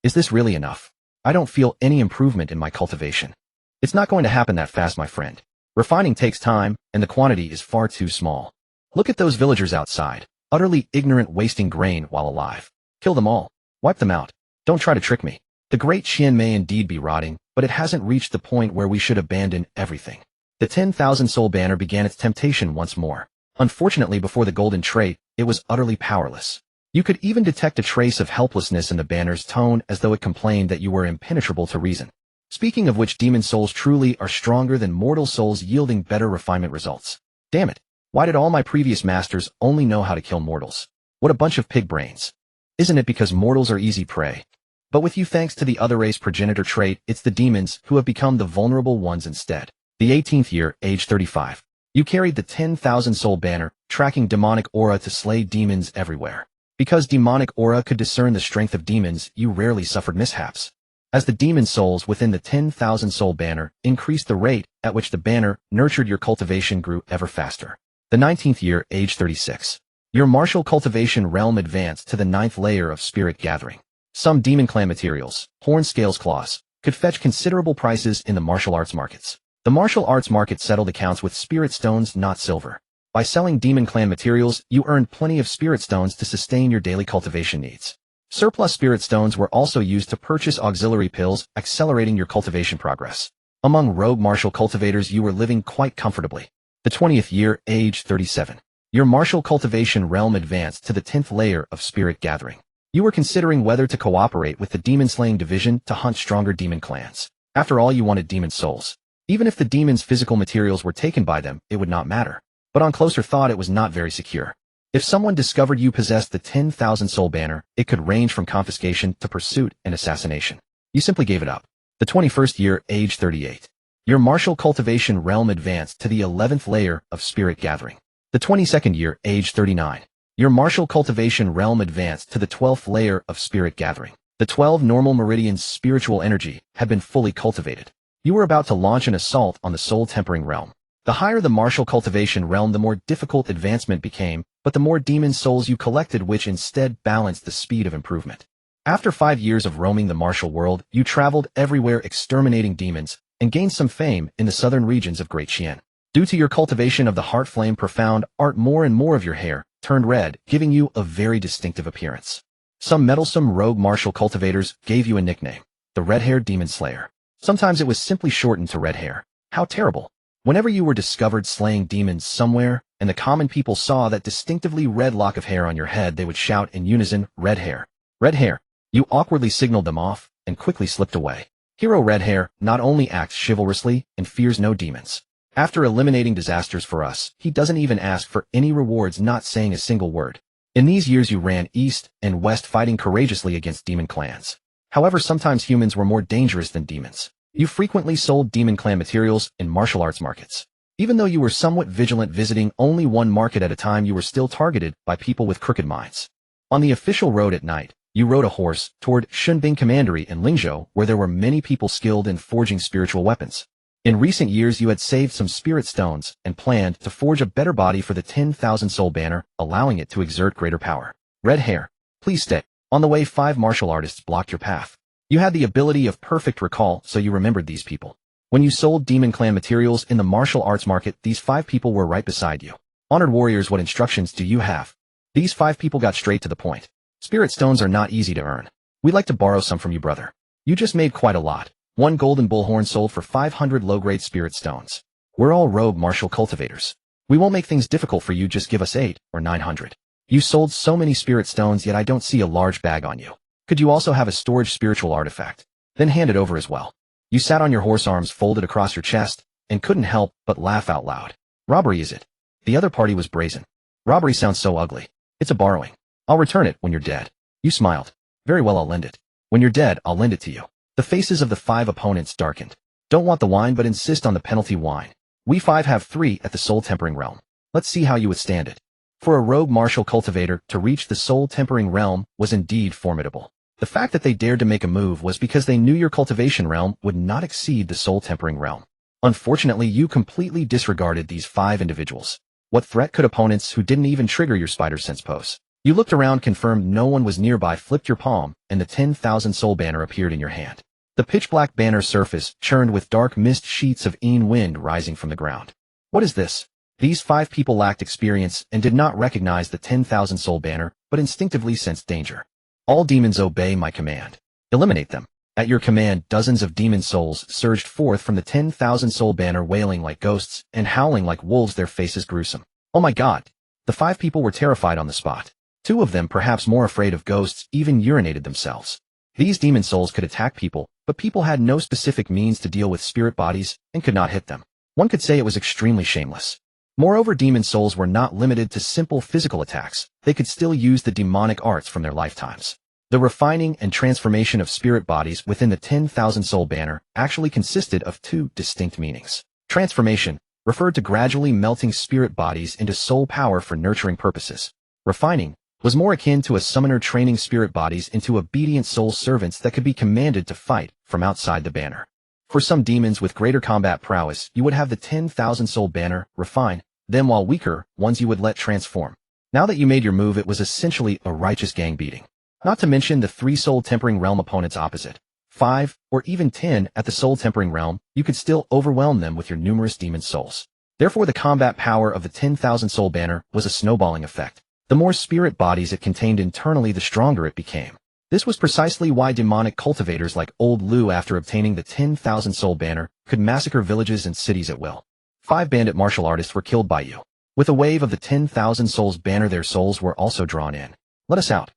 Is this really enough? I don't feel any improvement in my cultivation. It's not going to happen that fast, my friend. Refining takes time, and the quantity is far too small. Look at those villagers outside, utterly ignorant, wasting grain while alive. Kill them all. Wipe them out. Don't try to trick me. The great Chen may indeed be rotting, but it hasn't reached the point where we should abandon everything. The 10,000 soul banner began its temptation once more. Unfortunately, before the golden trait, it was utterly powerless. You could even detect a trace of helplessness in the banner's tone, as though it complained that you were impenetrable to reason. Speaking of which, demon souls truly are stronger than mortal souls, yielding better refinement results. Damn it. Why did all my previous masters only know how to kill mortals? What a bunch of pig brains. Isn't it because mortals are easy prey? But with you, thanks to the other race progenitor trait, it's the demons who have become the vulnerable ones instead. The 18th year, age 35. You carried the 10,000 soul banner, tracking demonic aura to slay demons everywhere. Because demonic aura could discern the strength of demons, you rarely suffered mishaps. As the demon souls within the 10,000 soul banner increased, the rate at which the banner nurtured your cultivation grew ever faster. The 19th year, age 36. Your martial cultivation realm advanced to the 9th layer of spirit gathering. Some demon clan materials, horn scales claws, could fetch considerable prices in the martial arts markets. The martial arts market settled accounts with spirit stones, not silver. By selling demon clan materials, you earned plenty of spirit stones to sustain your daily cultivation needs. Surplus spirit stones were also used to purchase auxiliary pills, accelerating your cultivation progress. Among rogue martial cultivators, you were living quite comfortably. The 20th year, age 37. Your martial cultivation realm advanced to the 10th layer of spirit gathering. You were considering whether to cooperate with the demon-slaying division to hunt stronger demon clans. After all, you wanted demon souls. Even if the demon's physical materials were taken by them, it would not matter. But on closer thought, it was not very secure. If someone discovered you possessed the 10,000 soul banner, it could range from confiscation to pursuit and assassination. You simply gave it up. The 21st year, age 38. Your martial cultivation realm advanced to the 11th layer of spirit gathering. The 22nd year, age 39. Your martial cultivation realm advanced to the 12th layer of spirit gathering. The 12 normal meridians spiritual energy had been fully cultivated. You were about to launch an assault on the soul tempering realm. The higher the martial cultivation realm, the more difficult advancement became, but the more demon souls you collected, which instead balanced the speed of improvement. After 5 years of roaming the martial world, you traveled everywhere exterminating demons, and gained some fame in the southern regions of Great Xian. Due to your cultivation of the heart flame profound art, more and more of your hair turned red, giving you a very distinctive appearance. Some meddlesome rogue martial cultivators gave you a nickname, the Red-Haired Demon Slayer. Sometimes it was simply shortened to Red Hair. How terrible. Whenever you were discovered slaying demons somewhere, and the common people saw that distinctively red lock of hair on your head, they would shout in unison, Red Hair. Red Hair. You awkwardly signaled them off, and quickly slipped away. Hero Red Hair not only acts chivalrously and fears no demons. After eliminating disasters for us, he doesn't even ask for any rewards, not saying a single word. In these years you ran east and west, fighting courageously against demon clans. However, sometimes humans were more dangerous than demons. You frequently sold demon clan materials in martial arts markets. Even though you were somewhat vigilant, visiting only one market at a time, you were still targeted by people with crooked minds. On the official road at night, you rode a horse toward Shunbing Commandery in Lingzhou, where there were many people skilled in forging spiritual weapons. In recent years you had saved some spirit stones and planned to forge a better body for the 10,000 soul banner, allowing it to exert greater power. Red hair. Please stay. On the way 5 martial artists blocked your path. You had the ability of perfect recall, so you remembered these people. When you sold Demon Clan materials in the martial arts market, these 5 people were right beside you. Honored warriors, what instructions do you have? These 5 people got straight to the point. Spirit stones are not easy to earn. We'd like to borrow some from you, brother. You just made quite a lot. 1 golden bullhorn sold for 500 low-grade spirit stones. We're all rogue martial cultivators. We won't make things difficult for you, just give us 8 or 900. You sold so many spirit stones, yet I don't see a large bag on you. Could you also have a storage spiritual artifact? Then hand it over as well. You sat on your horse, arms folded across your chest, and couldn't help but laugh out loud. Robbery, is it? The other party was brazen. Robbery sounds so ugly. It's a borrowing. I'll return it when you're dead. You smiled. Very well, I'll lend it. When you're dead, I'll lend it to you. The faces of the 5 opponents darkened. Don't want the wine, but insist on the penalty wine. We 5 have 3 at the soul tempering realm. Let's see how you withstand it. For a rogue martial cultivator to reach the soul tempering realm was indeed formidable. The fact that they dared to make a move was because they knew your cultivation realm would not exceed the soul tempering realm. Unfortunately, you completely disregarded these 5 individuals. What threat could opponents who didn't even trigger your spider sense pose? You looked around, confirmed no one was nearby, flipped your palm, and the 10,000 soul banner appeared in your hand. The pitch-black banner surface churned with dark mist sheets of wind rising from the ground. What is this? These 5 people lacked experience and did not recognize the 10,000 soul banner, but instinctively sensed danger. All demons obey my command. Eliminate them. At your command, dozens of demon souls surged forth from the 10,000 soul banner, wailing like ghosts and howling like wolves, their faces gruesome. Oh my god! The 5 people were terrified on the spot. 2 of them, perhaps more afraid of ghosts, even urinated themselves. These demon souls could attack people, but people had no specific means to deal with spirit bodies and could not hit them. One could say it was extremely shameless. Moreover, demon souls were not limited to simple physical attacks. They could still use the demonic arts from their lifetimes. The refining and transformation of spirit bodies within the 10,000 soul banner actually consisted of 2 distinct meanings. Transformation referred to gradually melting spirit bodies into soul power for nurturing purposes. Refining was more akin to a summoner training spirit bodies into obedient soul servants that could be commanded to fight from outside the banner. For some demons with greater combat prowess, you would have the 10,000 soul banner refine them, while weaker ones you would let transform. Now that you made your move, it was essentially a righteous gang beating. Not to mention the 3 soul tempering realm opponents opposite. 5, or even 10 at the soul tempering realm, you could still overwhelm them with your numerous demon souls. Therefore, the combat power of the 10,000 soul banner was a snowballing effect. The more spirit bodies it contained internally, the stronger it became. This was precisely why demonic cultivators like Old Lu, after obtaining the 10,000 soul banner, could massacre villages and cities at will. 5 bandit martial artists were killed by you. With a wave of the 10,000 souls banner, their souls were also drawn in. Let us out.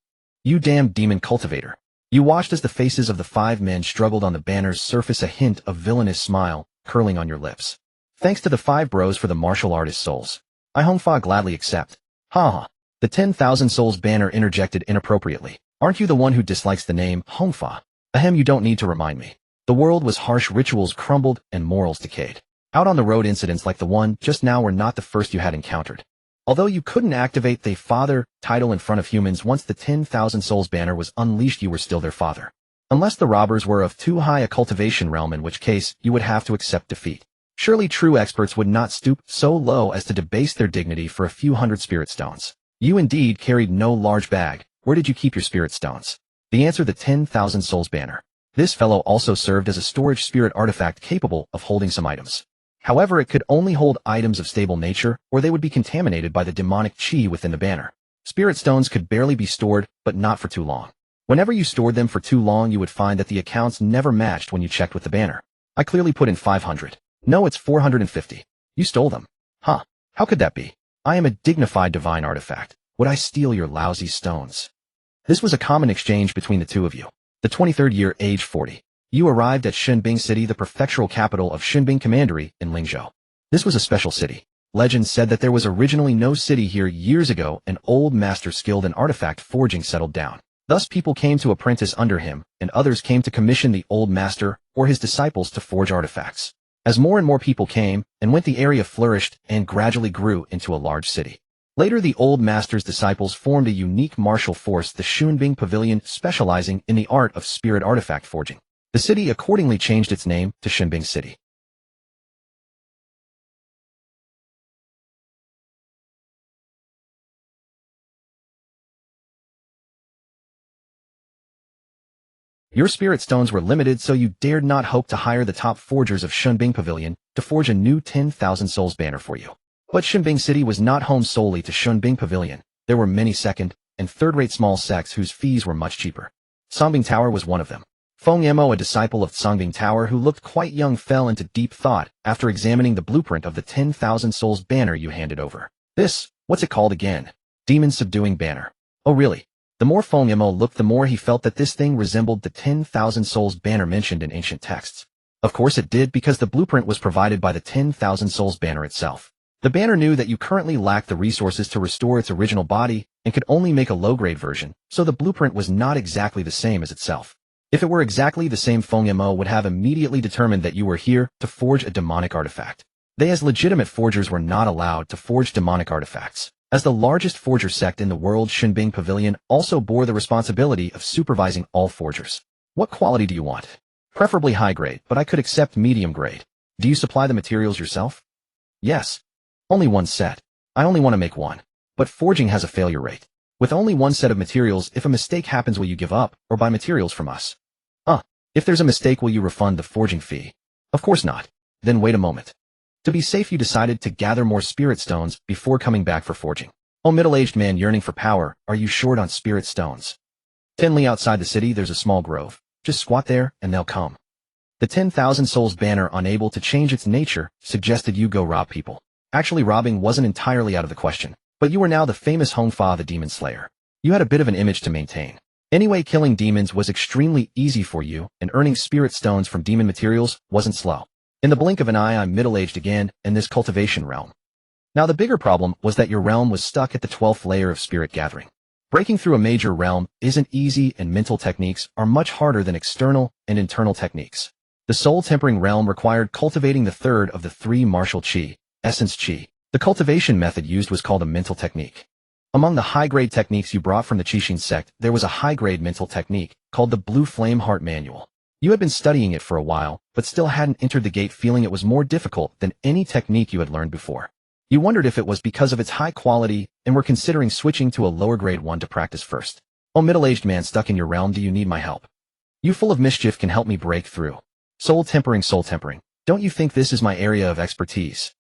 You damned demon cultivator. You watched as the faces of the 5 men struggled on the banner's surface, a hint of villainous smile curling on your lips. Thanks to the 5 bros for the martial artist souls. I Hongfa gladly accept. Ha. The 10,000 souls banner interjected inappropriately. Aren't you the one who dislikes the name Hongfa? Ahem, you don't need to remind me. The world was harsh, rituals crumbled, and morals decayed. Out on the road, incidents like the one just now were not the first you had encountered. Although you couldn't activate the father title in front of humans once the 10,000 souls banner was unleashed, you were still their father. Unless the robbers were of too high a cultivation realm, in which case you would have to accept defeat. Surely true experts would not stoop so low as to debase their dignity for a few hundred spirit stones. You indeed carried no large bag. Where did you keep your spirit stones? The answer: the 10,000 souls banner. This fellow also served as a storage spirit artifact capable of holding some items. However, it could only hold items of stable nature, or they would be contaminated by the demonic chi within the banner. Spirit stones could barely be stored, but not for too long. Whenever you stored them for too long, you would find that the accounts never matched when you checked with the banner. I clearly put in 500. No, it's 450. You stole them. Huh. How could that be? I am a dignified divine artifact. Would I steal your lousy stones? This was a common exchange between the 2 of you. The 23rd year, age 40. You arrived at Shenbing City, the prefectural capital of Shenbing Commandery in Lingzhou. This was a special city. Legend said that there was originally no city here. Years ago, an old master skilled in artifact forging settled down. Thus people came to apprentice under him, and others came to commission the old master or his disciples to forge artifacts. As more and more people came and went, the area flourished and gradually grew into a large city. Later, the old master's disciples formed a unique martial force, the Shunbing Pavilion, specializing in the art of spirit artifact forging. The city accordingly changed its name to Shenbing City. Your spirit stones were limited, so you dared not hope to hire the top forgers of Shunbing Pavilion to forge a new 10,000 souls banner for you. But Shunbing City was not home solely to Shunbing Pavilion. There were many second and third-rate small sects whose fees were much cheaper. Songbing Tower was one of them. Feng Yemo, a disciple of Songbing Tower who looked quite young, fell into deep thought after examining the blueprint of the 10,000 souls banner you handed over. What's it called again? Demon Subduing Banner. Oh really? The more Feng Yemo looked, the more he felt that this thing resembled the 10,000 souls banner mentioned in ancient texts. Of course it did, because the blueprint was provided by the 10,000 souls banner itself. The banner knew that you currently lacked the resources to restore its original body and could only make a low-grade version, so the blueprint was not exactly the same as itself. If it were exactly the same, Feng Yemo would have immediately determined that you were here to forge a demonic artifact. They, as legitimate forgers, were not allowed to forge demonic artifacts. As the largest forger sect in the world, Shunbing Pavilion also bore the responsibility of supervising all forgers. What quality do you want? Preferably high grade, but I could accept medium grade. Do you supply the materials yourself? Yes. Only one set. I only want to make one. But forging has a failure rate. With only one set of materials, if a mistake happens, will you give up or buy materials from us? If there's a mistake, will you refund the forging fee? Of course not. Then wait a moment. To be safe, you decided to gather more spirit stones before coming back for forging. Oh, middle-aged man yearning for power, are you short on spirit stones? Chen Yi, outside the city, there's a small grove. Just squat there and they'll come. The 10,000 souls banner, unable to change its nature, suggested you go rob people. Actually, robbing wasn't entirely out of the question, but you were now the famous Hongfa the Demon Slayer. You had a bit of an image to maintain. Anyway, killing demons was extremely easy for you, and earning spirit stones from demon materials wasn't slow. In the blink of an eye, I'm middle-aged again in this cultivation realm. Now the bigger problem was that your realm was stuck at the 12th layer of spirit gathering. Breaking through a major realm isn't easy, and mental techniques are much harder than external and internal techniques. The soul tempering realm required cultivating the third of the three martial chi, essence chi. The cultivation method used was called a mental technique. Among the high-grade techniques you brought from the Qixing sect, there was a high-grade mental technique called the Blue Flame Heart Manual. You had been studying it for a while, but still hadn't entered the gate, feeling it was more difficult than any technique you had learned before. You wondered if it was because of its high quality and were considering switching to a lower-grade one to practice first. Oh, middle-aged man stuck in your realm, do you need my help? You full of mischief can help me break through. Soul tempering. Don't you think this is my area of expertise?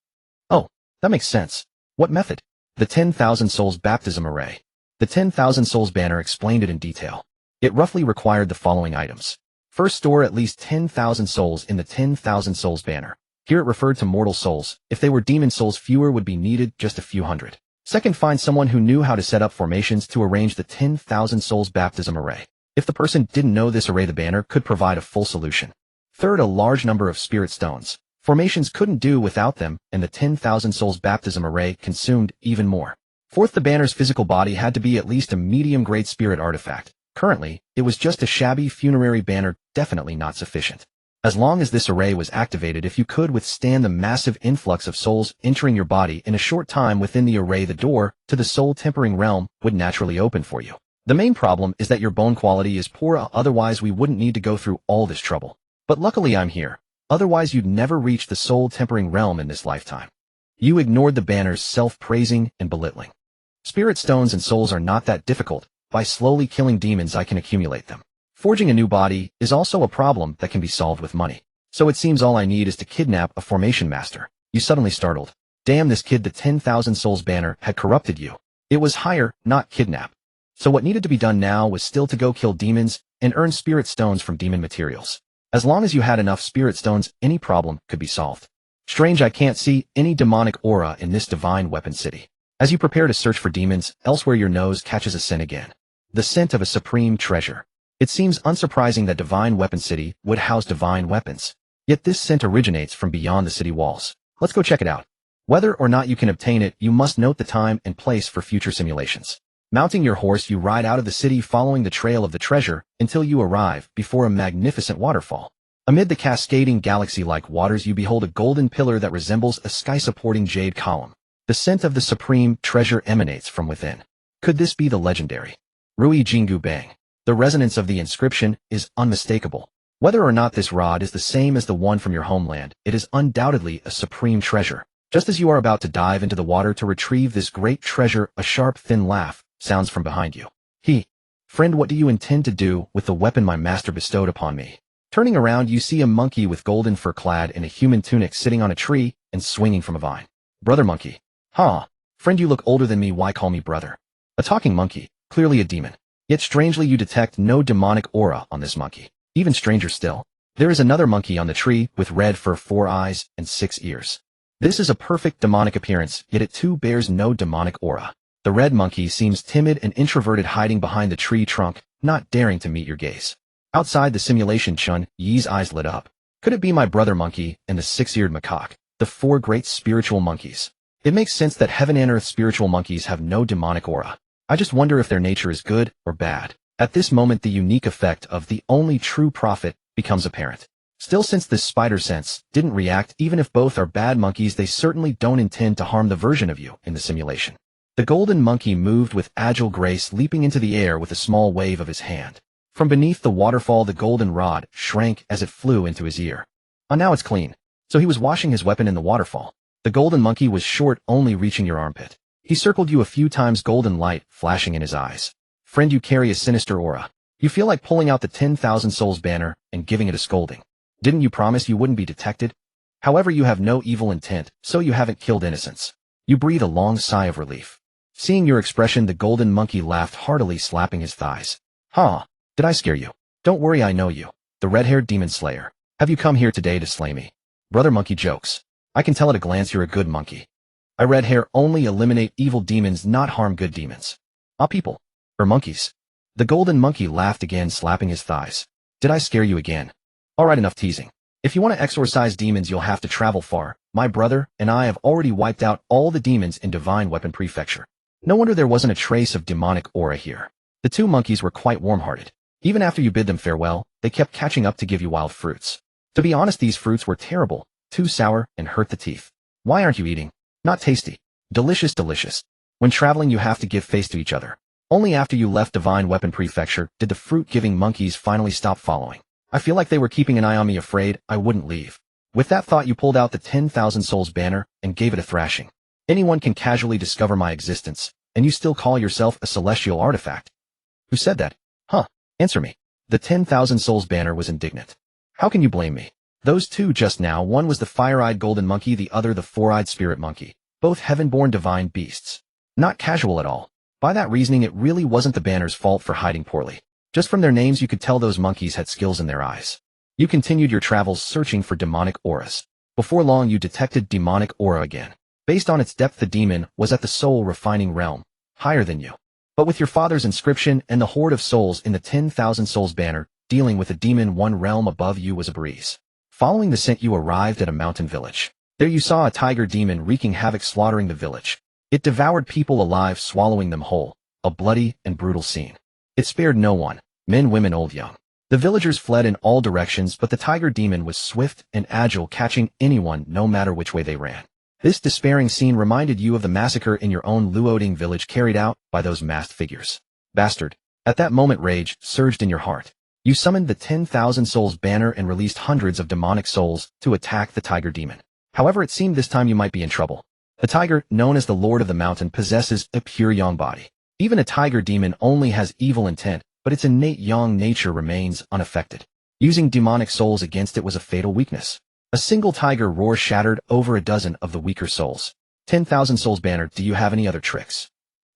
Oh, that makes sense. What method? The 10,000 Souls Baptism Array. The 10,000 Souls banner explained it in detail. It roughly required the following items. First, store at least 10,000 souls in the 10,000 Souls banner. Here it referred to mortal souls. If they were demon souls, fewer would be needed, just a few hundred. Second, find someone who knew how to set up formations to arrange the 10,000 Souls Baptism Array. If the person didn't know this array, the banner could provide a full solution. Third, a large number of spirit stones. Formations couldn't do without them, and the 10,000 Souls Baptism Array consumed even more. Fourth, the banner's physical body had to be at least a medium-grade spirit artifact. Currently, it was just a shabby funerary banner, definitely not sufficient. As long as this array was activated, if you could withstand the massive influx of souls entering your body in a short time within the array, the door to the soul-tempering realm would naturally open for you. The main problem is that your bone quality is poor, otherwise we wouldn't need to go through all this trouble. But luckily I'm here. Otherwise you'd never reach the soul-tempering realm in this lifetime. You ignored the banner's self-praising and belittling. Spirit stones and souls are not that difficult. By slowly killing demons I can accumulate them. Forging a new body is also a problem that can be solved with money. So it seems all I need is to kidnap a formation master. You suddenly startled. Damn, this kid, the 10,000 Souls banner had corrupted you. It was hire, not kidnap. So what needed to be done now was still to go kill demons and earn spirit stones from demon materials. As long as you had enough spirit stones, any problem could be solved. Strange, I can't see any demonic aura in this divine weapon city. As you prepare to search for demons, elsewhere your nose catches a scent again. The scent of a supreme treasure. It seems unsurprising that Divine Weapon City would house divine weapons. Yet this scent originates from beyond the city walls. Let's go check it out. Whether or not you can obtain it, you must note the time and place for future simulations. Mounting your horse, you ride out of the city following the trail of the treasure until you arrive before a magnificent waterfall. Amid the cascading galaxy-like waters, you behold a golden pillar that resembles a sky-supporting jade column. The scent of the supreme treasure emanates from within. Could this be the legendary Rui Jingu Bang? The resonance of the inscription is unmistakable. Whether or not this rod is the same as the one from your homeland, it is undoubtedly a supreme treasure. Just as you are about to dive into the water to retrieve this great treasure, a sharp, thin laugh sounds from behind you. Friend, what do you intend to do with the weapon my master bestowed upon me? Turning around, you see a monkey with golden fur clad in a human tunic sitting on a tree and swinging from a vine. Brother monkey. Huh. Friend, you look older than me, why call me brother? A talking monkey, clearly a demon. Yet strangely you detect no demonic aura on this monkey. Even stranger still, there is another monkey on the tree with red fur, 4 eyes, and 6 ears. This is a perfect demonic appearance, yet it too bears no demonic aura. The red monkey seems timid and introverted, hiding behind the tree trunk, not daring to meet your gaze. Outside the simulation, Chen Yi's eyes lit up. Could it be my brother monkey and the 6-eared macaque, the 4 great spiritual monkeys? It makes sense that heaven and earth spiritual monkeys have no demonic aura. I just wonder if their nature is good or bad. At this moment, the unique effect of the only true prophet becomes apparent. Still, since this spider sense didn't react, even if both are bad monkeys, they certainly don't intend to harm the version of you in the simulation. The golden monkey moved with agile grace, leaping into the air with a small wave of his hand. From beneath the waterfall, the golden rod shrank as it flew into his ear. Now it's clean. So he was washing his weapon in the waterfall. The golden monkey was short, only reaching your armpit. He circled you a few times, golden light flashing in his eyes. Friend, you carry a sinister aura. You feel like pulling out the 10,000 souls banner and giving it a scolding. Didn't you promise you wouldn't be detected? However, you have no evil intent, so you haven't killed innocents. You breathe a long sigh of relief. Seeing your expression, the golden monkey laughed heartily, slapping his thighs. Huh, did I scare you? Don't worry, I know you. The red-haired demon slayer. Have you come here today to slay me? Brother monkey jokes. I can tell at a glance you're a good monkey. I red hair only eliminate evil demons, not harm good demons. People. Or monkeys. The golden monkey laughed again, slapping his thighs. Did I scare you again? Alright, enough teasing. If you want to exorcise demons, you'll have to travel far. My brother and I have already wiped out all the demons in Divine Weapon Prefecture. No wonder there wasn't a trace of demonic aura here. The 2 monkeys were quite warm-hearted. Even after you bid them farewell, they kept catching up to give you wild fruits. To be honest, these fruits were terrible, too sour, and hurt the teeth. Why aren't you eating? Not tasty. Delicious, delicious. When traveling, you have to give face to each other. Only after you left Divine Weapon Prefecture did the fruit-giving monkeys finally stop following. I feel like they were keeping an eye on me, afraid I wouldn't leave. With that thought, you pulled out the 10,000 souls banner and gave it a thrashing. Anyone can casually discover my existence, and you still call yourself a celestial artifact. Who said that? Huh? Answer me. The 10,000 souls banner was indignant. How can you blame me? Those 2 just now, one was the fire-eyed golden monkey, the other the 4-eyed spirit monkey. Both heaven-born divine beasts. Not casual at all. By that reasoning, it really wasn't the banner's fault for hiding poorly. Just from their names, you could tell those monkeys had skills in their eyes. You continued your travels searching for demonic auras. Before long, you detected demonic aura again. Based on its depth, the demon was at the soul refining realm, higher than you. But with your father's inscription and the horde of souls in the 10,000 souls banner, dealing with a demon 1 realm above you was a breeze. Following the scent, you arrived at a mountain village. There you saw a tiger demon wreaking havoc, slaughtering the village. It devoured people alive, swallowing them whole. A bloody and brutal scene. It spared no one, men, women, old, young. The villagers fled in all directions, but the tiger demon was swift and agile, catching anyone no matter which way they ran. This despairing scene reminded you of the massacre in your own Luoding village carried out by those masked figures. Bastard. At that moment, rage surged in your heart. You summoned the 10,000 souls banner and released hundreds of demonic souls to attack the tiger demon. However, it seemed this time you might be in trouble. The tiger, known as the Lord of the Mountain, possesses a pure yang body. Even a tiger demon only has evil intent, but its innate yang nature remains unaffected. Using demonic souls against it was a fatal weakness. A single tiger roar shattered over a dozen of the weaker souls. 10,000 souls banner, do you have any other tricks?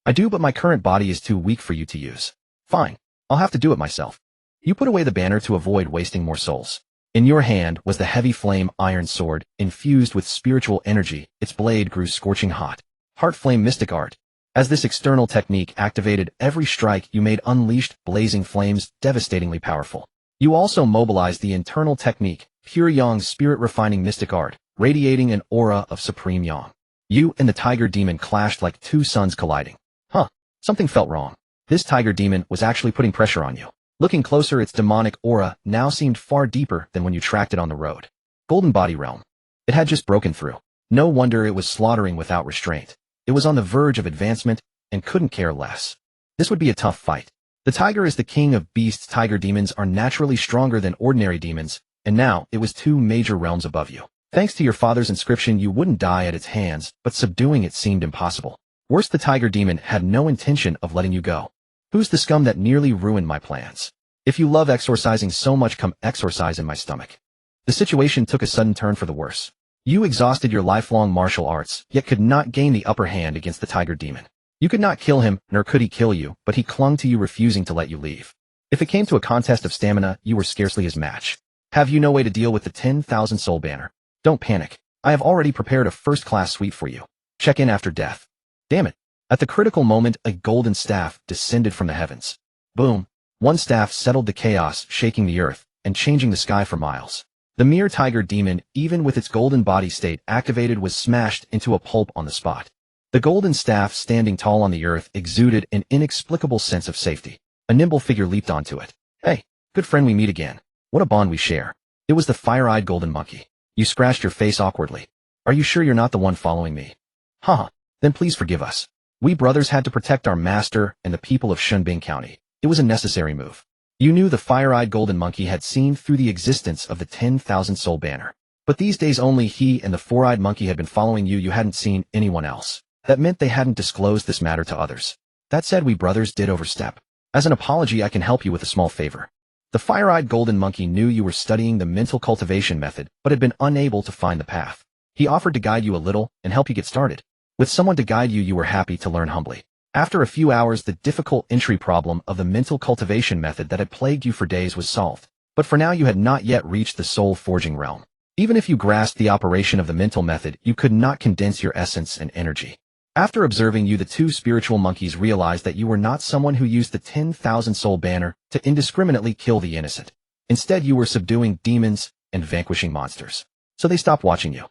I do, but my current body is too weak for you to use. Fine. I'll have to do it myself. You put away the banner to avoid wasting more souls. In your hand was the heavy flame iron sword, infused with spiritual energy. Its blade grew scorching hot. Heart flame mystic art. As this external technique activated, every strike you made unleashed blazing flames, devastatingly powerful. You also mobilized the internal technique, pure yang spirit refining mystic art, radiating an aura of supreme yang. You and the tiger demon clashed like 2 suns colliding. Huh, something felt wrong. This tiger demon was actually putting pressure on you. Looking closer, its demonic aura now seemed far deeper than when you tracked it on the road. Golden Body Realm. It had just broken through. No wonder it was slaughtering without restraint. It was on the verge of advancement and couldn't care less. This would be a tough fight. The tiger is the king of beasts. Tiger demons are naturally stronger than ordinary demons, and now it was 2 major realms above you. Thanks to your father's inscription, you wouldn't die at its hands, but subduing it seemed impossible. Worse, the tiger demon had no intention of letting you go. Who's the scum that nearly ruined my plans? If you love exorcising so much, come exorcise in my stomach. The situation took a sudden turn for the worse. You exhausted your lifelong martial arts, yet could not gain the upper hand against the tiger demon. You could not kill him, nor could he kill you, but he clung to you, refusing to let you leave. If it came to a contest of stamina, you were scarcely his match. Have you no way to deal with the 10,000 soul banner? Don't panic. I have already prepared a first-class suite for you. Check in after death. Damn it. At the critical moment, a golden staff descended from the heavens. Boom. One staff settled the chaos, shaking the earth, and changing the sky for miles. The mere tiger demon, even with its golden body state activated, was smashed into a pulp on the spot. The golden staff, standing tall on the earth, exuded an inexplicable sense of safety. A nimble figure leaped onto it. Hey, good friend, we meet again. What a bond we share. It was the fire-eyed golden monkey. You scratched your face awkwardly. Are you sure you're not the one following me? Haha, then please forgive us. We brothers had to protect our master and the people of Shunbing County. It was a necessary move. You knew the fire-eyed golden monkey had seen through the existence of the 10,000 soul banner. But these days only he and the four-eyed monkey had been following you. You hadn't seen anyone else. That meant they hadn't disclosed this matter to others. That said, we brothers did overstep. As an apology, I can help you with a small favor. The fire-eyed golden monkey knew you were studying the mental cultivation method, but had been unable to find the path. He offered to guide you a little and help you get started. With someone to guide you, you were happy to learn humbly. After a few hours, the difficult entry problem of the mental cultivation method that had plagued you for days was solved. But for now, you had not yet reached the soul forging realm. Even if you grasped the operation of the mental method, you could not condense your essence and energy. After observing you, the two spiritual monkeys realized that you were not someone who used the 10,000 soul banner to indiscriminately kill the innocent. Instead, you were subduing demons and vanquishing monsters. So they stopped watching you.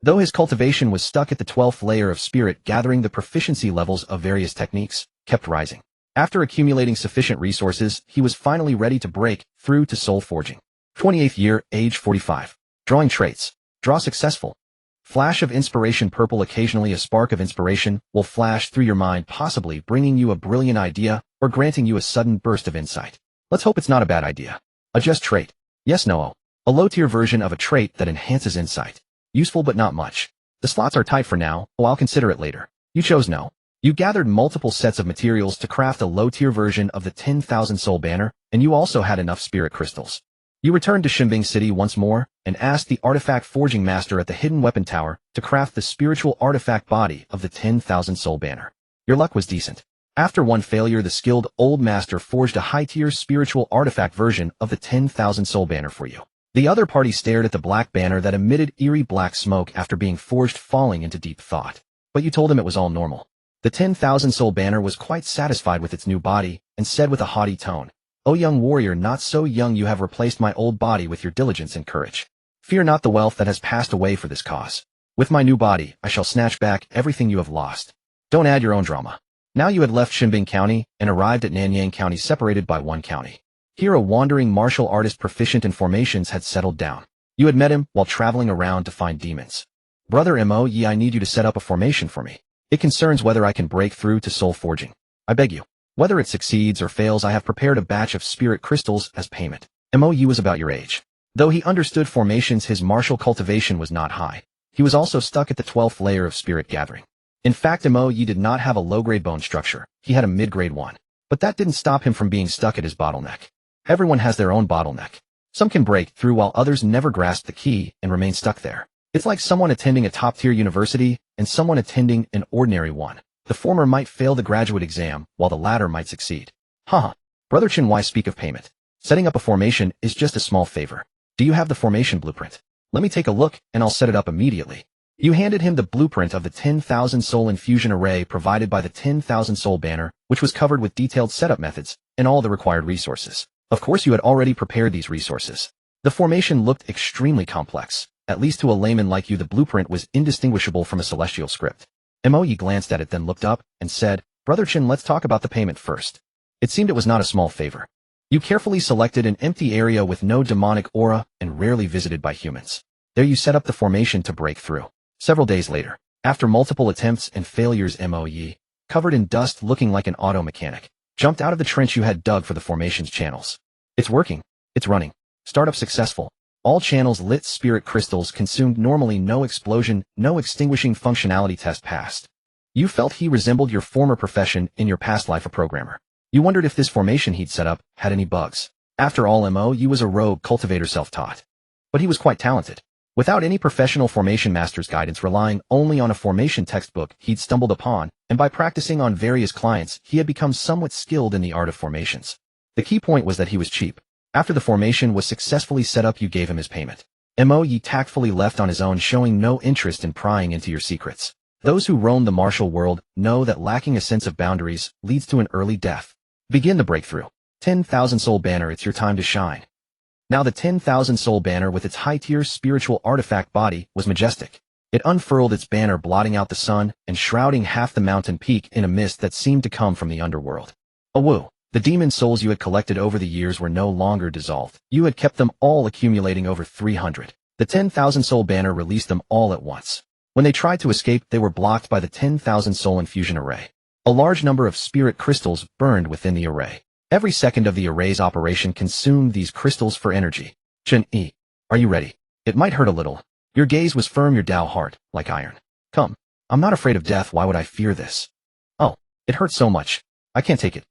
Though his cultivation was stuck at the 12th layer of spirit, gathering the proficiency levels of various techniques kept rising. After accumulating sufficient resources, he was finally ready to break through to soul forging. 28th year, age 45. Drawing traits. Draw successful. Flash of inspiration purple. Occasionally a spark of inspiration will flash through your mind, possibly bringing you a brilliant idea or granting you a sudden burst of insight. Let's hope it's not a bad idea. Adjust trait. Yes, no. A low-tier version of a trait that enhances insight. Useful but not much. The slots are tight for now, I'll consider it later. You chose no. You gathered multiple sets of materials to craft a low-tier version of the 10,000 soul banner, and you also had enough spirit crystals. You returned to Shimbing City once more, and asked the artifact forging master at the hidden weapon tower to craft the spiritual artifact body of the 10,000 soul banner. Your luck was decent. After one failure, the skilled old master forged a high-tier spiritual artifact version of the 10,000 soul banner for you. The other party stared at the black banner that emitted eerie black smoke after being forged, falling into deep thought. But you told him it was all normal. The 10,000 soul banner was quite satisfied with its new body, and said with a haughty tone, "O young warrior, not so young, you have replaced my old body with your diligence and courage. Fear not the wealth that has passed away for this cause. With my new body, I shall snatch back everything you have lost. Don't add your own drama." Now you had left Shimbing County and arrived at Nanyang County, separated by one county. Here a wandering martial artist proficient in formations had settled down. You had met him while traveling around to find demons. "Brother Mo, I need you to set up a formation for me. It concerns whether I can break through to soul forging. I beg you. Whether it succeeds or fails, I have prepared a batch of spirit crystals as payment." Mo was about your age. Though he understood formations, his martial cultivation was not high. He was also stuck at the 12th layer of spirit gathering. In fact, Mo did not have a low-grade bone structure. He had a mid-grade one. But that didn't stop him from being stuck at his bottleneck. Everyone has their own bottleneck. Some can break through while others never grasp the key and remain stuck there. It's like someone attending a top-tier university and someone attending an ordinary one. The former might fail the graduate exam, while the latter might succeed. Haha. Brother Chen Yi, speak of payment. Setting up a formation is just a small favor. Do you have the formation blueprint? Let me take a look, and I'll set it up immediately. You handed him the blueprint of the 10,000 soul infusion array provided by the 10,000 soul banner, which was covered with detailed setup methods and all the required resources. Of course, you had already prepared these resources. The formation looked extremely complex. At least to a layman like you, the blueprint was indistinguishable from a celestial script. Mo glanced at it, then looked up and said, "Brother Chen, let's talk about the payment first." It seemed it was not a small favor. You carefully selected an empty area with no demonic aura and rarely visited by humans. There you set up the formation to break through. Several days later, after multiple attempts and failures, Mo, covered in dust looking like an auto mechanic, jumped out of the trench you had dug for the formation's channels. It's working. It's running. Startup successful. All channels lit. Spirit crystals consumed normally. No explosion, no extinguishing. Functionality test passed. You felt he resembled your former profession in your past life, a programmer. You wondered if this formation he'd set up had any bugs. After all, you was a rogue cultivator, self-taught. But he was quite talented. Without any professional formation master's guidance, relying only on a formation textbook he'd stumbled upon, and by practicing on various clients, he had become somewhat skilled in the art of formations. The key point was that he was cheap. After the formation was successfully set up, you gave him his payment. Yi tactfully left on his own, showing no interest in prying into your secrets. Those who roam the martial world know that lacking a sense of boundaries leads to an early death. Begin the breakthrough. 10,000 Soul Banner, it's your time to shine. Now the 10,000 Soul Banner with its high-tier spiritual artifact body was majestic. It unfurled its banner, blotting out the sun and shrouding half the mountain peak in a mist that seemed to come from the underworld. Awoo! The demon souls you had collected over the years were no longer dissolved. You had kept them all, accumulating over 300. The 10,000 Soul Banner released them all at once. When they tried to escape, they were blocked by the 10,000 Soul Infusion Array. A large number of spirit crystals burned within the array. Every second of the array's operation consumed these crystals for energy. Chen Yi, are you ready? It might hurt a little. Your gaze was firm, your Tao heart, like iron. Come. I'm not afraid of death. Why would I fear this? Oh, it hurts so much. I can't take it.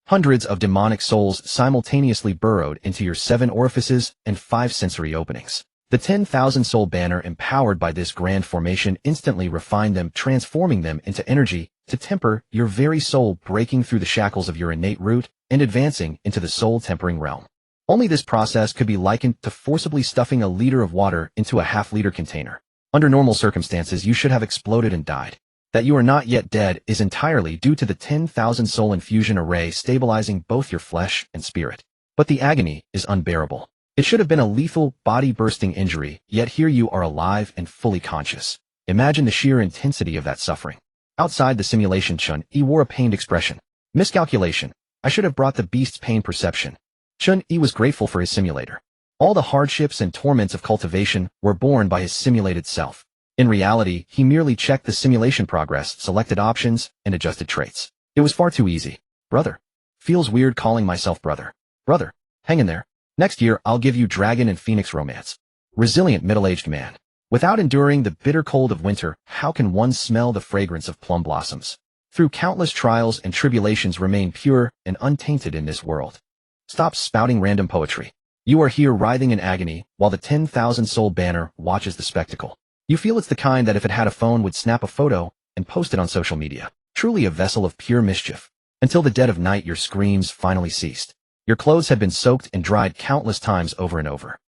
Hundreds of demonic souls simultaneously burrowed into your 7 orifices and 5 sensory openings. The 10,000 Soul Banner, empowered by this grand formation, instantly refined them, transforming them into energy to temper your very soul, breaking through the shackles of your innate root and advancing into the soul-tempering realm. Only this process could be likened to forcibly stuffing a liter of water into a half-liter container. Under normal circumstances, you should have exploded and died. That you are not yet dead is entirely due to the 10,000 Soul Infusion Array stabilizing both your flesh and spirit. But the agony is unbearable. It should have been a lethal, body-bursting injury, yet here you are, alive and fully conscious. Imagine the sheer intensity of that suffering. Outside the simulation, Chen Yi wore a pained expression. Miscalculation. I should have brought the beast's pain perception. Chen Yi was grateful for his simulator. All the hardships and torments of cultivation were borne by his simulated self. In reality, he merely checked the simulation progress, selected options, and adjusted traits. It was far too easy. Brother. Feels weird calling myself brother. Brother. Hang in there. Next year, I'll give you Dragon and Phoenix romance. Resilient middle-aged man. Without enduring the bitter cold of winter, how can one smell the fragrance of plum blossoms? Through countless trials and tribulations, remain pure and untainted in this world. Stop spouting random poetry. You are here writhing in agony, while the 10,000 Soul Banner watches the spectacle. You feel it's the kind that if it had a phone would snap a photo and post it on social media. Truly a vessel of pure mischief. Until the dead of night, your screams finally ceased. Your clothes had been soaked and dried countless times over and over.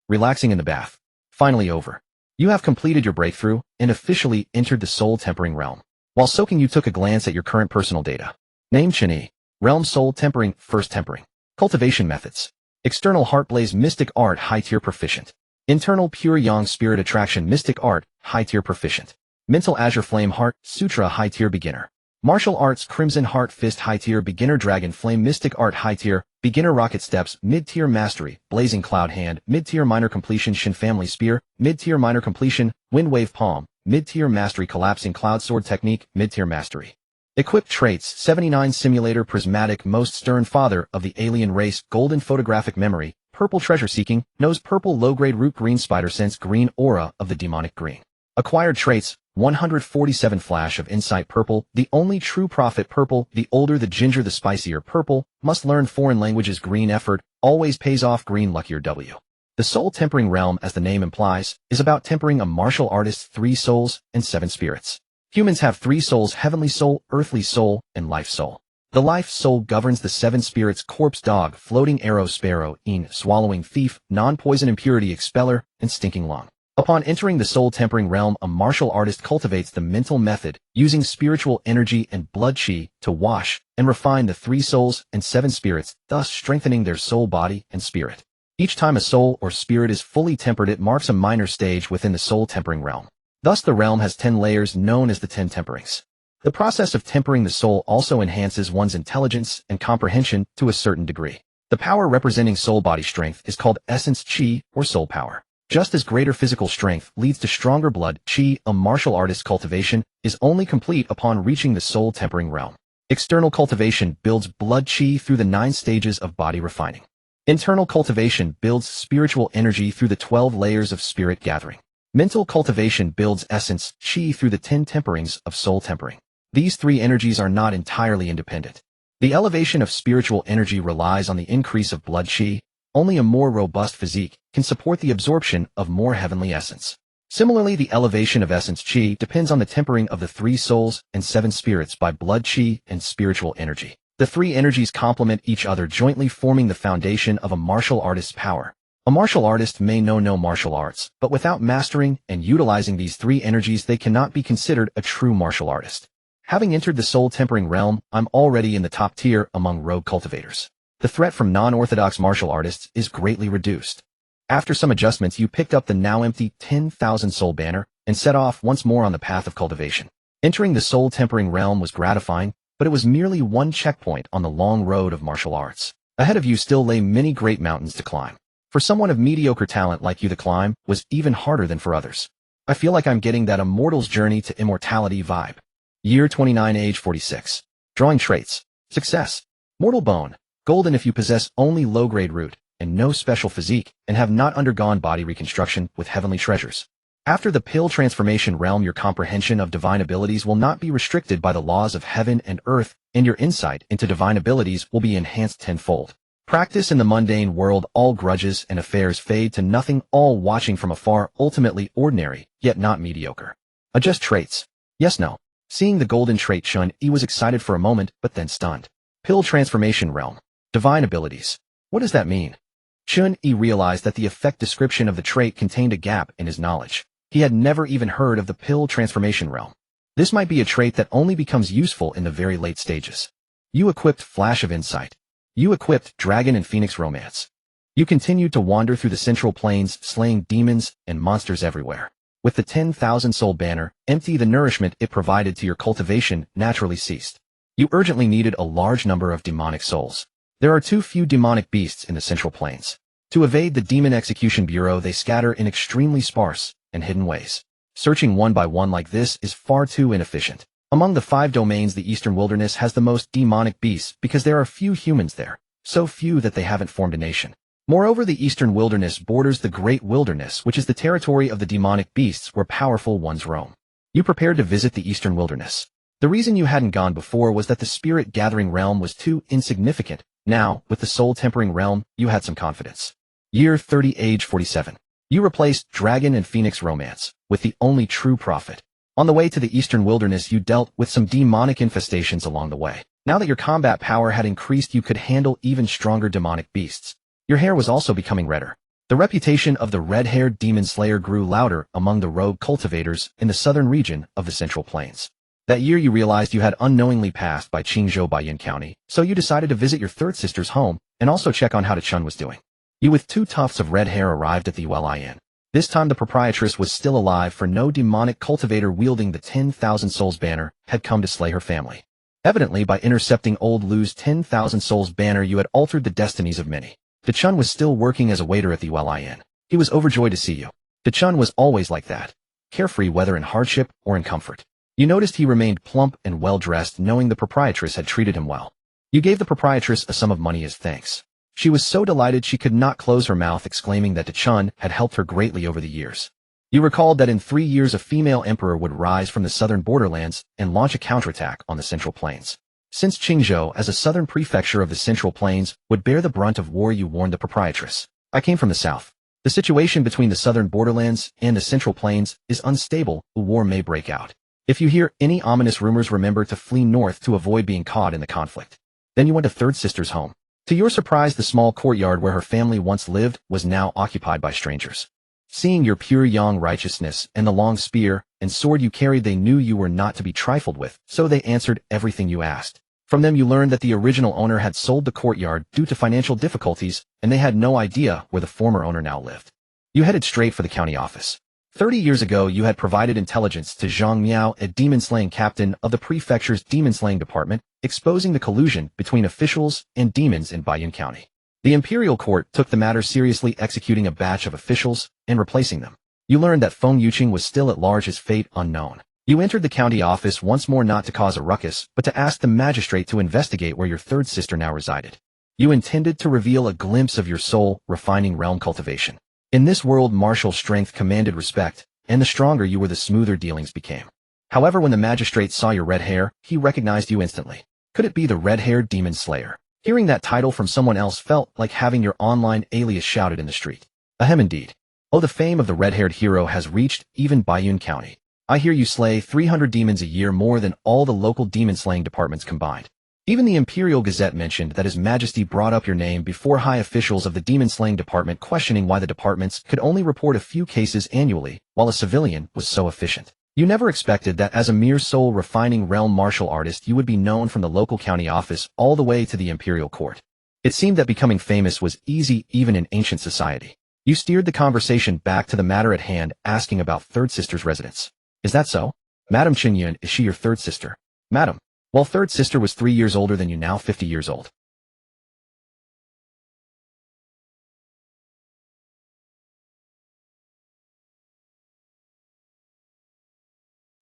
Relaxing in the bath. Finally over. You have completed your breakthrough and officially entered the soul-tempering realm. While soaking, you took a glance at your current personal data. Name Chen Yi. Realm Soul Tempering, First Tempering. Cultivation Methods. External Heart Blaze Mystic Art, High-Tier Proficient. Internal Pure Yang Spirit Attraction Mystic Art, High-Tier Proficient. Mental Azure Flame Heart, Sutra, High-Tier Beginner. Martial Arts Crimson Heart Fist, High-Tier Beginner. Dragon Flame Mystic Art, High-Tier Beginner. Rocket Steps, Mid-Tier Mastery. Blazing Cloud Hand, Mid-Tier Minor Completion. Shin Family Spear, Mid-Tier Minor Completion. Wind Wave Palm, Mid-Tier Mastery. Collapsing Cloud Sword Technique, Mid-Tier Mastery. Equipped Traits, 79 Simulator. Prismatic, Most Stern Father of the Alien Race. Golden Photographic Memory, Purple Treasure Seeking, Nose Purple. Low-Grade Root Green Spider Sense. Green Aura of the Demonic Green. Acquired Traits, 147 Flash of Insight Purple, the only true prophet Purple, the older the ginger the spicier Purple, must learn foreign languages. Green Effort, always pays off. Green Luckier W. The Soul Tempering Realm, as the name implies, is about tempering a martial artist's 3 souls and 7 spirits. Humans have 3 souls: Heavenly Soul, Earthly Soul, and Life Soul. The Life Soul governs the 7 spirits: Corpse Dog, Floating Arrow, Sparrow, Swallowing Thief, Non-Poison, Impurity Expeller, and Stinking Lung. Upon entering the soul-tempering realm, a martial artist cultivates the mental method, using spiritual energy and blood chi to wash and refine the 3 souls and 7 spirits, thus strengthening their soul, body, and spirit. Each time a soul or spirit is fully tempered, it marks a minor stage within the soul-tempering realm. Thus the realm has 10 layers, known as the 10 temperings. The process of tempering the soul also enhances one's intelligence and comprehension to a certain degree. The power representing soul-body strength is called essence chi or soul power. Just as greater physical strength leads to stronger blood, Qi, a martial artist's cultivation, is only complete upon reaching the soul-tempering realm. External cultivation builds blood Qi through the 9 stages of body refining. Internal cultivation builds spiritual energy through the 12 layers of spirit gathering. Mental cultivation builds essence Qi through the 10 temperings of soul tempering. These 3 energies are not entirely independent. The elevation of spiritual energy relies on the increase of blood Qi. Only a more robust physique can support the absorption of more heavenly essence. Similarly, the elevation of essence Qi depends on the tempering of the 3 souls and 7 spirits by blood Qi and spiritual energy. The 3 energies complement each other, jointly forming the foundation of a martial artist's power. A martial artist may know no martial arts, but without mastering and utilizing these 3 energies, they cannot be considered a true martial artist. Having entered the soul-tempering realm, I'm already in the top tier among rogue cultivators. The threat from non-orthodox martial artists is greatly reduced. After some adjustments, you picked up the now empty 10,000 soul banner and set off once more on the path of cultivation. Entering the soul-tempering realm was gratifying, but it was merely one checkpoint on the long road of martial arts. Ahead of you still lay many great mountains to climb. For someone of mediocre talent like you, the climb was even harder than for others. I feel like I'm getting that Immortal's journey to immortality vibe. Year 29, age 46. Drawing traits. Success. Mortal bone. Golden if you possess only low-grade root and no special physique and have not undergone body reconstruction with heavenly treasures. After the pill transformation realm, your comprehension of divine abilities will not be restricted by the laws of heaven and earth, and your insight into divine abilities will be enhanced tenfold. Practice in the mundane world, all grudges and affairs fade to nothing, all watching from afar, ultimately ordinary, yet not mediocre. Adjust traits. Yes, no. Seeing the golden trait, Chen Yi was excited for a moment, but then stunned. Pill transformation realm. Divine abilities. What does that mean? Chen Yi realized that the effect description of the trait contained a gap in his knowledge. He had never even heard of the pill transformation realm. This might be a trait that only becomes useful in the very late stages. You equipped Flash of Insight. You equipped Dragon and Phoenix Romance. You continued to wander through the central plains, slaying demons and monsters everywhere. With the 10,000 soul banner, empty, the nourishment it provided to your cultivation naturally ceased. You urgently needed a large number of demonic souls. There are too few demonic beasts in the central plains. To evade the Demon Execution Bureau, they scatter in extremely sparse and hidden ways. Searching one by one like this is far too inefficient. Among the 5 domains, the Eastern Wilderness has the most demonic beasts because there are few humans there, so few that they haven't formed a nation. Moreover, the Eastern Wilderness borders the Great Wilderness, which is the territory of the demonic beasts where powerful ones roam. You prepared to visit the Eastern Wilderness. The reason you hadn't gone before was that the spirit gathering realm was too insignificant. Now, with the soul tempering realm, you had some confidence. Year 30, age 47. You replaced Dragon and Phoenix Romance with the only true prophet. On the way to the Eastern Wilderness, you dealt with some demonic infestations along the way. Now that your combat power had increased, you could handle even stronger demonic beasts. Your hair was also becoming redder. The reputation of the red-haired demon slayer grew louder among the rogue cultivators in the southern region of the Central Plains. That year you realized you had unknowingly passed by Qingzhou Baiyun County, so you decided to visit your third sister's home and also check on how Chen was doing. You with 2 tufts of red hair arrived at the Yin. This time the proprietress was still alive, for no demonic cultivator wielding the 10,000 souls banner had come to slay her family. Evidently, by intercepting old Lu's 10,000 souls banner, you had altered the destinies of many. Chen was still working as a waiter at the Yin. He was overjoyed to see you. Chen was always like that, carefree whether in hardship or in comfort. You noticed he remained plump and well-dressed, knowing the proprietress had treated him well. You gave the proprietress a sum of money as thanks. She was so delighted she could not close her mouth, exclaiming that Chen had helped her greatly over the years. You recalled that in 3 years a female emperor would rise from the southern borderlands and launch a counterattack on the Central Plains. Since Qingzhou, as a southern prefecture of the Central Plains, would bear the brunt of war, you warned the proprietress. I came from the south. The situation between the southern borderlands and the Central Plains is unstable. A war may break out. If you hear any ominous rumors, remember to flee north to avoid being caught in the conflict. Then you went to third sister's home. To your surprise, the small courtyard where her family once lived was now occupied by strangers. Seeing your pure yang righteousness and the long spear and sword you carried, they knew you were not to be trifled with, so they answered everything you asked. From them you learned that the original owner had sold the courtyard due to financial difficulties, and they had no idea where the former owner now lived. You headed straight for the county office. 30 years ago you had provided intelligence to Zhang Miao, a demon-slaying captain of the prefecture's demon-slaying department, exposing the collusion between officials and demons in Baiyun County. The imperial court took the matter seriously, executing a batch of officials and replacing them. You learned that Feng Yuqing was still at large, his fate unknown. You entered the county office once more, not to cause a ruckus, but to ask the magistrate to investigate where your third sister now resided. You intended to reveal a glimpse of your soul, refining realm cultivation. In this world, martial strength commanded respect, and the stronger you were, the smoother dealings became. However, when the magistrate saw your red hair, he recognized you instantly. Could it be the red-haired demon slayer? Hearing that title from someone else felt like having your online alias shouted in the street. Ahem, indeed. Oh, the fame of the red-haired hero has reached even Baiyun County. I hear you slay 300 demons a year, more than all the local demon-slaying departments combined. Even the Imperial Gazette mentioned that His Majesty brought up your name before high officials of the demon-slaying department, questioning why the departments could only report a few cases annually, while a civilian was so efficient. You never expected that as a mere soul-refining realm martial artist you would be known from the local county office all the way to the imperial court. It seemed that becoming famous was easy even in ancient society. You steered the conversation back to the matter at hand, asking about third sister's residence. Is that so? Madam Chen Yi, is she your third sister? Madam. Well, third sister was 3 years older than you, now 50 years old.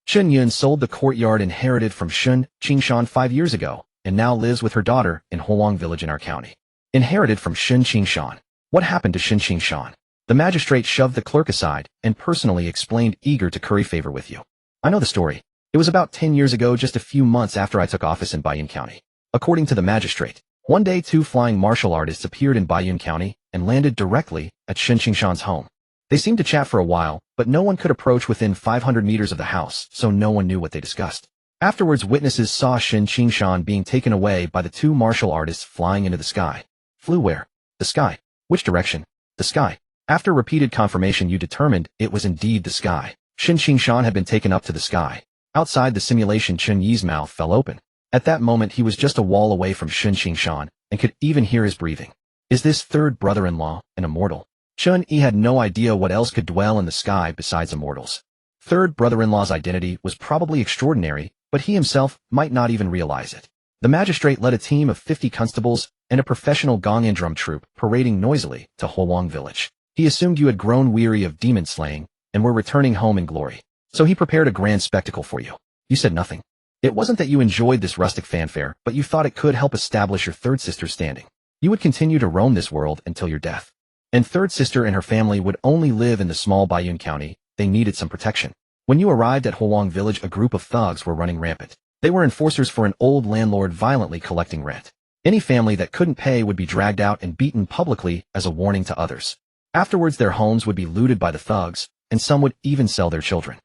Chen Yun sold the courtyard inherited from Shun Qingshan 5 years ago, and now lives with her daughter in Huang Village in our county. Inherited from Shun Qingshan. What happened to Shun Qingshan? The magistrate shoved the clerk aside and personally explained, eager to curry favor with you. I know the story. It was about 10 years ago, just a few months after I took office in Baiyun County. According to the magistrate, one day 2 flying martial artists appeared in Baiyun County and landed directly at Shun Qingshan's home. They seemed to chat for a while, but no one could approach within 500 meters of the house, so no one knew what they discussed. Afterwards, witnesses saw Shun Qingshan being taken away by the 2 martial artists flying into the sky. Flew where? The sky. Which direction? The sky. After repeated confirmation, you determined it was indeed the sky. Shun Qingshan had been taken up to the sky. Outside the simulation, Chen Yi's mouth fell open. At that moment, he was just a wall away from Shun Qingshan and could even hear his breathing. Is this third brother-in-law an immortal? Chen Yi had no idea what else could dwell in the sky besides immortals. Third brother-in-law's identity was probably extraordinary, but he himself might not even realize it. The magistrate led a team of 50 constables and a professional gong and drum troupe parading noisily to Huang Village. He assumed you had grown weary of demon slaying and were returning home in glory. So he prepared a grand spectacle for you. You said nothing. It wasn't that you enjoyed this rustic fanfare, but you thought it could help establish your third sister's standing. You would continue to roam this world until your death. And third sister and her family would only live in the small Baiyun County. They needed some protection. When you arrived at Huang Village, a group of thugs were running rampant. They were enforcers for an old landlord violently collecting rent. Any family that couldn't pay would be dragged out and beaten publicly as a warning to others. Afterwards, their homes would be looted by the thugs, and some would even sell their children.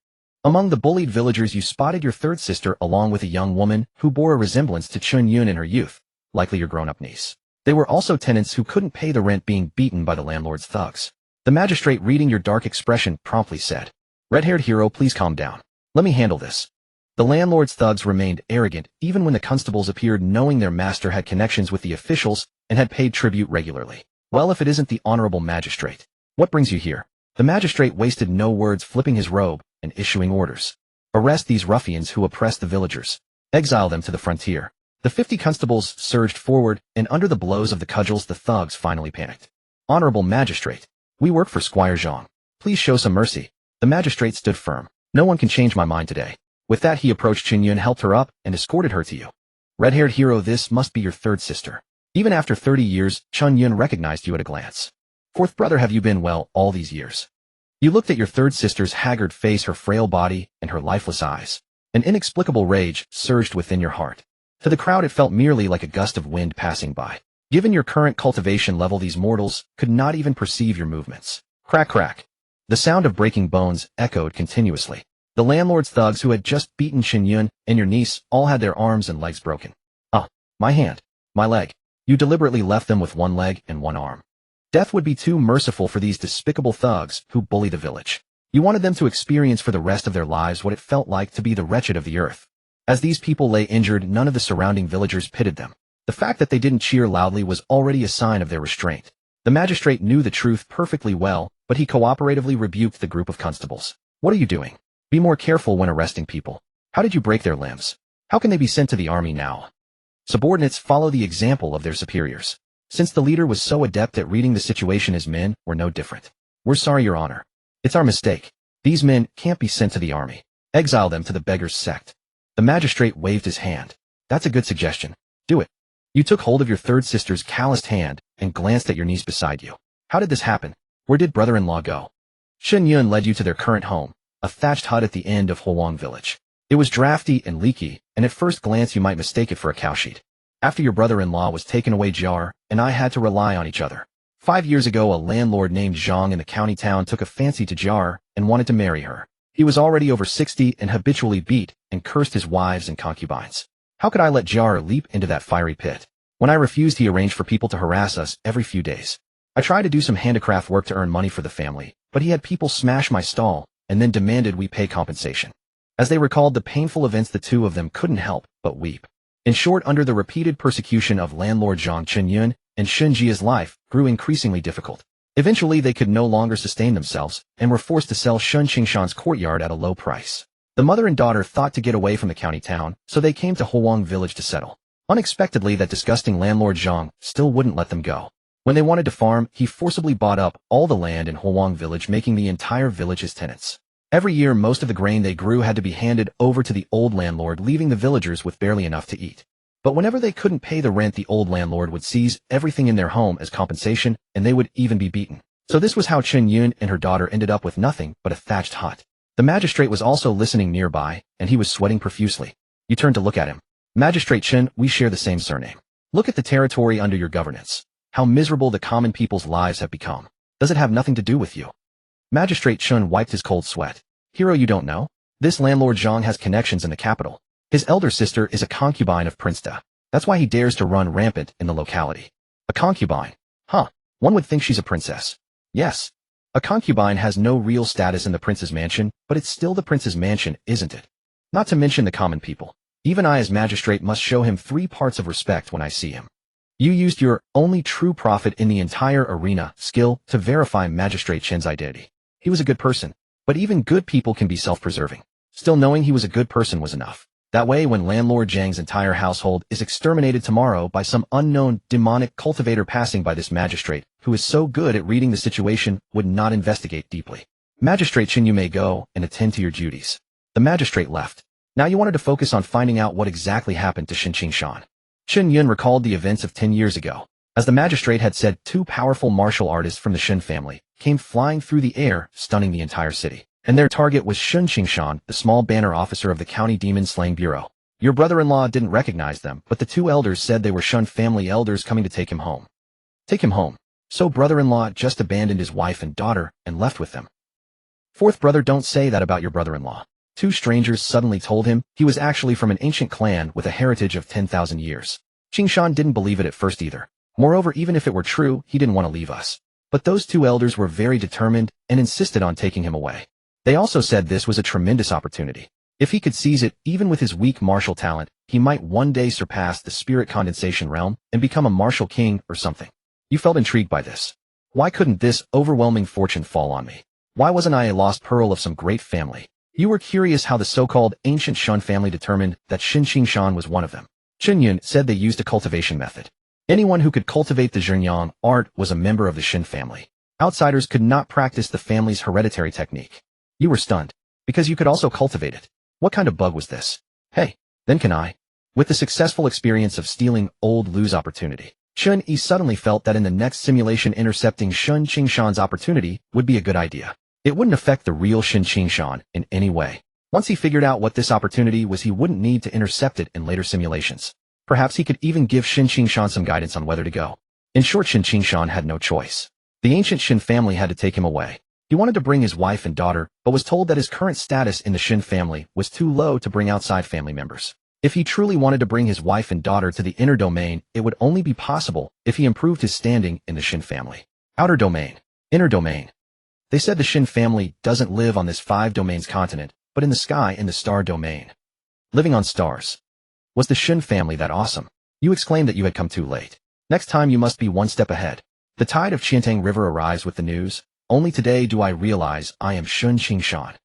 Among the bullied villagers, you spotted your third sister along with a young woman who bore a resemblance to Chun Yun in her youth, likely your grown-up niece. They were also tenants who couldn't pay the rent, being beaten by the landlord's thugs. The magistrate, reading your dark expression, promptly said, "Red-haired hero, please calm down. Let me handle this." The landlord's thugs remained arrogant even when the constables appeared, knowing their master had connections with the officials and had paid tribute regularly. Well, if it isn't the honorable magistrate. What brings you here? The magistrate wasted no words, flipping his robe and issuing orders. Arrest these ruffians who oppress the villagers. Exile them to the frontier. The 50 constables surged forward, and under the blows of the cudgels the thugs finally panicked. Honorable magistrate, we work for Squire Zhang. Please show some mercy. The magistrate stood firm. No one can change my mind today. With that, he approached Chen Yun, helped her up, and escorted her to you. Red-haired hero, this must be your third sister. Even after 30 years, Chen Yun recognized you at a glance. Fourth brother, have you been well all these years? You looked at your third sister's haggard face, her frail body, and her lifeless eyes. An inexplicable rage surged within your heart. To the crowd, it felt merely like a gust of wind passing by. Given your current cultivation level, these mortals could not even perceive your movements. Crack, crack. The sound of breaking bones echoed continuously. The landlord's thugs who had just beaten Chen Yun and your niece all had their arms and legs broken. Ah, my hand. My leg. You deliberately left them with one leg and one arm. Death would be too merciful for these despicable thugs who bully the village. You wanted them to experience for the rest of their lives what it felt like to be the wretched of the earth. As these people lay injured, none of the surrounding villagers pitied them. The fact that they didn't cheer loudly was already a sign of their restraint. The magistrate knew the truth perfectly well, but he cooperatively rebuked the group of constables. What are you doing? Be more careful when arresting people. How did you break their limbs? How can they be sent to the army now? Subordinates follow the example of their superiors. since the leader was so adept at reading the situation, his men were no different. "We're sorry, Your Honor. It's our mistake. These men can't be sent to the army. Exile them to the beggars' sect." The magistrate waved his hand. "That's a good suggestion. Do it." You took hold of your third sister's calloused hand and glanced at your niece beside you. "How did this happen? Where did brother-in-law go?" Chen Yi led you to their current home, a thatched hut at the end of Huang Village. It was drafty and leaky, and at first glance you might mistake it for a cowshed. After your brother-in-law was taken away, Jar and I had to rely on each other. 5 years ago, a landlord named Zhang in the county town took a fancy to Jar and wanted to marry her. He was already over 60 and habitually beat and cursed his wives and concubines. How could I let Jar leap into that fiery pit? When I refused, he arranged for people to harass us every few days. I tried to do some handicraft work to earn money for the family, but he had people smash my stall and then demanded we pay compensation. As they recalled the painful events, the two of them couldn't help but weep. In short, under the repeated persecution of landlord Zhang, Chen Yun and Shen Ji's life grew increasingly difficult. Eventually, they could no longer sustain themselves and were forced to sell Shun Qingshan's courtyard at a low price. The mother and daughter thought to get away from the county town, so they came to Huang Village to settle. Unexpectedly, that disgusting landlord Zhang still wouldn't let them go. When they wanted to farm, he forcibly bought up all the land in Huang Village, making the entire village his tenants. Every year, most of the grain they grew had to be handed over to the old landlord, leaving the villagers with barely enough to eat. But whenever they couldn't pay the rent, the old landlord would seize everything in their home as compensation, and they would even be beaten. So this was how Chen Yun and her daughter ended up with nothing but a thatched hut. The magistrate was also listening nearby, and he was sweating profusely. You turned to look at him. "Magistrate Chen, we share the same surname. Look at the territory under your governance. How miserable the common people's lives have become. Does it have nothing to do with you?" Magistrate Chen wiped his cold sweat. "Hero, you don't know? This landlord Zhang has connections in the capital. His elder sister is a concubine of Prince Da. That's why he dares to run rampant in the locality." "A concubine? Huh. One would think she's a princess." "Yes. A concubine has no real status in the prince's mansion, but it's still the prince's mansion, isn't it? Not to mention the common people. Even I as magistrate must show him 3 parts of respect when I see him." You used your only true prophet in the entire arena skill to verify Magistrate Chen's identity. He was a good person, but even good people can be self-preserving. Still, knowing he was a good person was enough. That way, when landlord Zhang's entire household is exterminated tomorrow by some unknown demonic cultivator passing by, this magistrate, who is so good at reading the situation, would not investigate deeply. "Magistrate Chen, you may go and attend to your duties." The magistrate left. Now you wanted to focus on finding out what exactly happened to Shen Qingshan. Chen Yun recalled the events of 10 years ago. As the magistrate had said, 2 powerful martial artists from the Shen family came flying through the air, stunning the entire city. And their target was Shun Qingshan, the small banner officer of the County Demon Slaying Bureau. Your brother-in-law didn't recognize them, but the 2 elders said they were Shun family elders coming to take him home. Take him home. So brother-in-law just abandoned his wife and daughter and left with them. Fourth brother, don't say that about your brother-in-law. 2 strangers suddenly told him he was actually from an ancient clan with a heritage of 10,000 years. Qingshan didn't believe it at first either. Moreover, even if it were true, he didn't want to leave us. But those 2 elders were very determined and insisted on taking him away. They also said this was a tremendous opportunity. If he could seize it, even with his weak martial talent, he might one day surpass the spirit condensation realm and become a martial king or something. You felt intrigued by this. Why couldn't this overwhelming fortune fall on me? Why wasn't I a lost pearl of some great family? You were curious how the so-called ancient Shun family determined that Shen Qingshan was one of them. Chen Yun said they used a cultivation method. Anyone who could cultivate the Zhenyang art was a member of the Shen family. Outsiders could not practice the family's hereditary technique. You were stunned, because you could also cultivate it. What kind of bug was this? Hey, then can I? With the successful experience of stealing old Lu's opportunity, Chen Yi suddenly felt that in the next simulation intercepting Shun Qingshan's opportunity would be a good idea. It wouldn't affect the real Shen Qingshan in any way. Once he figured out what this opportunity was, he wouldn't need to intercept it in later simulations. Perhaps he could even give Shen Qingshan some guidance on whether to go. In short, Shen Qingshan had no choice. The ancient Shen family had to take him away. He wanted to bring his wife and daughter, but was told that his current status in the Shen family was too low to bring outside family members. If he truly wanted to bring his wife and daughter to the inner domain, it would only be possible if he improved his standing in the Shen family. Outer domain. Inner domain. They said the Shen family doesn't live on this 5 domains continent, but in the sky in the star domain. Living on stars. Was the Shen family that awesome? You exclaimed that you had come too late. Next time you must be 1 step ahead. The tide of Qiantang River arrives with the news. Only today do I realize I am Shun Qingshan.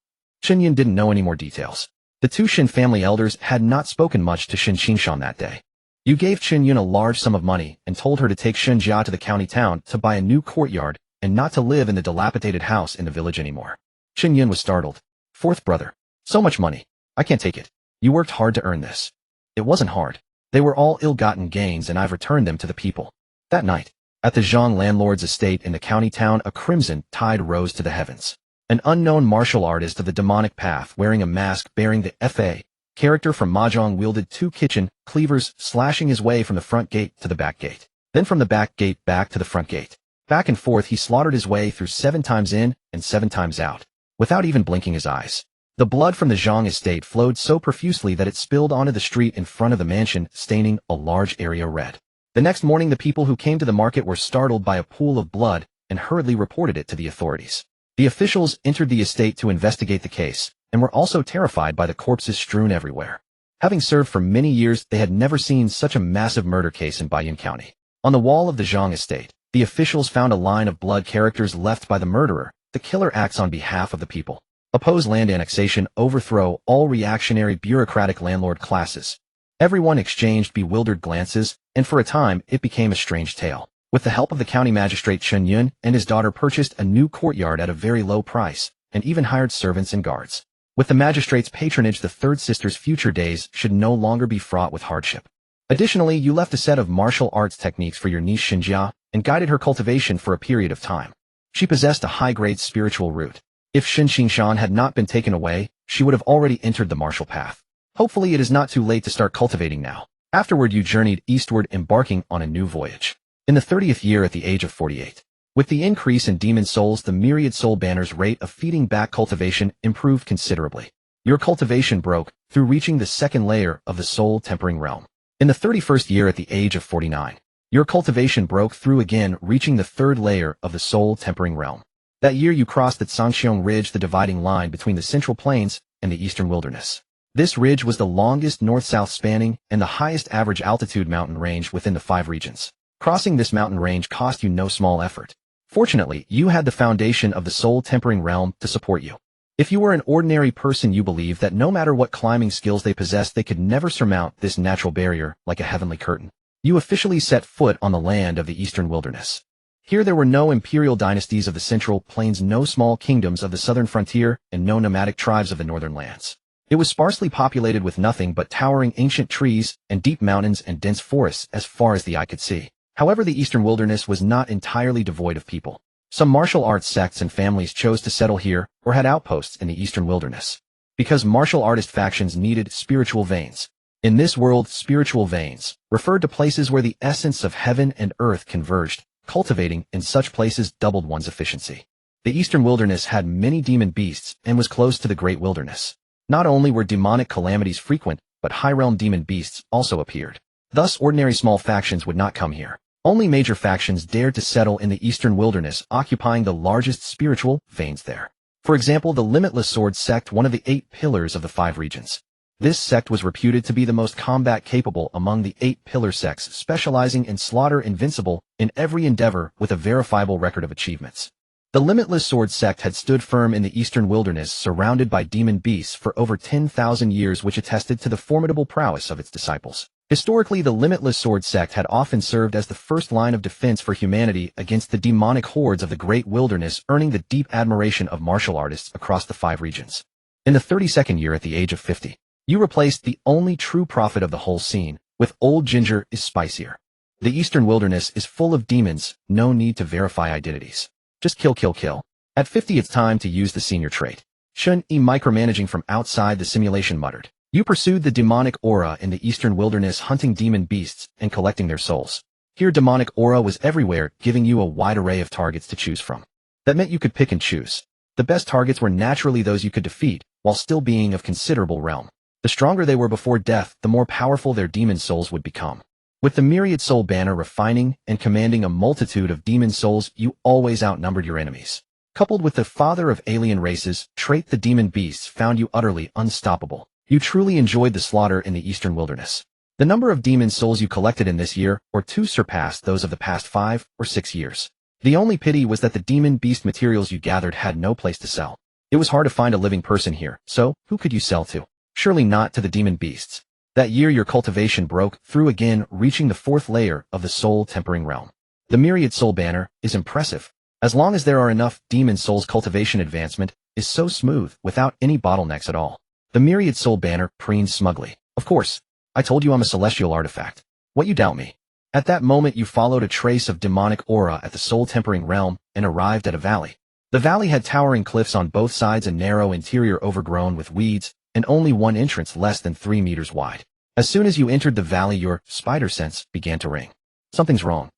Chen Yin didn't know any more details. The 2 Shen family elders had not spoken much to Shen Qingshan that day. You gave Chen Yun a large sum of money and told her to take Shen Jia to the county town to buy a new courtyard and not to live in the dilapidated house in the village anymore. Chen Yun was startled. Fourth brother. So much money. I can't take it. You worked hard to earn this. It wasn't hard. They were all ill-gotten gains and I've returned them to the people. That night, at the Zhang landlord's estate in the county town, a crimson tide rose to the heavens. An unknown martial artist of the demonic path wearing a mask bearing the F.A. character from Mahjong wielded 2 kitchen cleavers, slashing his way from the front gate to the back gate. Then from the back gate back to the front gate. Back and forth he slaughtered his way through 7 times in and 7 times out, without even blinking his eyes. The blood from the Zhang estate flowed so profusely that it spilled onto the street in front of the mansion, staining a large area red. The next morning the people who came to the market were startled by a pool of blood and hurriedly reported it to the authorities. The officials entered the estate to investigate the case, and were also terrified by the corpses strewn everywhere. Having served for many years, they had never seen such a massive murder case in Baiyun County. On the wall of the Zhang estate, the officials found a line of blood characters left by the murderer. The killer acts on behalf of the people. Oppose land annexation, overthrow all reactionary bureaucratic landlord classes. Everyone exchanged bewildered glances, and for a time it became a strange tale. With the help of the county magistrate Chen Yun and his daughter purchased a new courtyard at a very low price, and even hired servants and guards. With the magistrate's patronage, the third sister's future days should no longer be fraught with hardship. Additionally, you left a set of martial arts techniques for your niece Xinjia, and guided her cultivation for a period of time. She possessed a high-grade spiritual root. If Xin Xingshan had not been taken away, she would have already entered the martial path. Hopefully it is not too late to start cultivating now. Afterward you journeyed eastward, embarking on a new voyage. In the 30th year at the age of 48. With the increase in demon souls, the myriad soul banner's rate of feeding back cultivation improved considerably. Your cultivation broke through reaching the 2nd layer of the soul tempering realm. In the 31st year at the age of 49. Your cultivation broke through again, reaching the 3rd layer of the soul tempering realm. That year you crossed the Tsangxiong Ridge, the dividing line between the Central Plains and the Eastern Wilderness. This ridge was the longest north-south spanning and the highest average altitude mountain range within the 5 regions. Crossing this mountain range cost you no small effort. Fortunately, you had the foundation of the soul tempering realm to support you. If you were an ordinary person, you believed that no matter what climbing skills they possessed, they could never surmount this natural barrier like a heavenly curtain. You officially set foot on the land of the Eastern Wilderness. Here there were no imperial dynasties of the Central Plains, no small kingdoms of the southern frontier, and no nomadic tribes of the northern lands. It was sparsely populated with nothing but towering ancient trees and deep mountains and dense forests as far as the eye could see. However, the Eastern Wilderness was not entirely devoid of people. Some martial arts sects and families chose to settle here or had outposts in the Eastern Wilderness. Because martial artist factions needed spiritual veins. In this world, spiritual veins referred to places where the essence of heaven and earth converged. Cultivating in such places doubled one's efficiency. The Eastern Wilderness had many demon beasts and was close to the Great Wilderness. Not only were demonic calamities frequent, but high-realm demon beasts also appeared. Thus, ordinary small factions would not come here. Only major factions dared to settle in the Eastern Wilderness, occupying the largest spiritual veins there. For example, the Limitless Sword sect, one of the 8 pillars of the 5 regions. This sect was reputed to be the most combat-capable among the 8 pillar sects, specializing in slaughter, invincible in every endeavor with a verifiable record of achievements. The Limitless Sword sect had stood firm in the Eastern Wilderness, surrounded by demon beasts for over 10,000 years, which attested to the formidable prowess of its disciples. Historically, the Limitless Sword sect had often served as the first line of defense for humanity against the demonic hordes of the Great Wilderness, earning the deep admiration of martial artists across the 5 regions. In the 32nd year at the age of 50, you replaced the only true prophet of the whole scene with Old Ginger is Spicier. The Eastern Wilderness is full of demons, no need to verify identities. Just kill, kill, kill. At 50 it's time to use the senior trait. Chen Yi, micromanaging from outside the simulation, muttered. You pursued the demonic aura in the Eastern Wilderness, hunting demon beasts and collecting their souls. Here demonic aura was everywhere, giving you a wide array of targets to choose from. That meant you could pick and choose. The best targets were naturally those you could defeat, while still being of considerable realm. The stronger they were before death, the more powerful their demon souls would become. With the myriad soul banner refining and commanding a multitude of demon souls, you always outnumbered your enemies. Coupled with the father of alien races trait, the demon beasts found you utterly unstoppable. You truly enjoyed the slaughter in the Eastern Wilderness. The number of demon souls you collected in this year or 2 surpassed those of the past 5 or 6 years. The only pity was that the demon beast materials you gathered had no place to sell. It was hard to find a living person here, so who could you sell to? Surely not to the demon beasts. That year your cultivation broke through again, reaching the 4th layer of the soul tempering realm. The myriad soul banner is impressive. As long as there are enough demon souls, cultivation advancement is so smooth without any bottlenecks at all. The myriad soul banner preened smugly. Of course, I told you I'm a celestial artifact. What, you doubt me? At that moment you followed a trace of demonic aura at the soul tempering realm and arrived at a valley. The valley had towering cliffs on both sides, a narrow interior overgrown with weeds, and only one entrance less than 3 meters wide. As soon as you entered the valley, your spider sense began to ring. Something's wrong.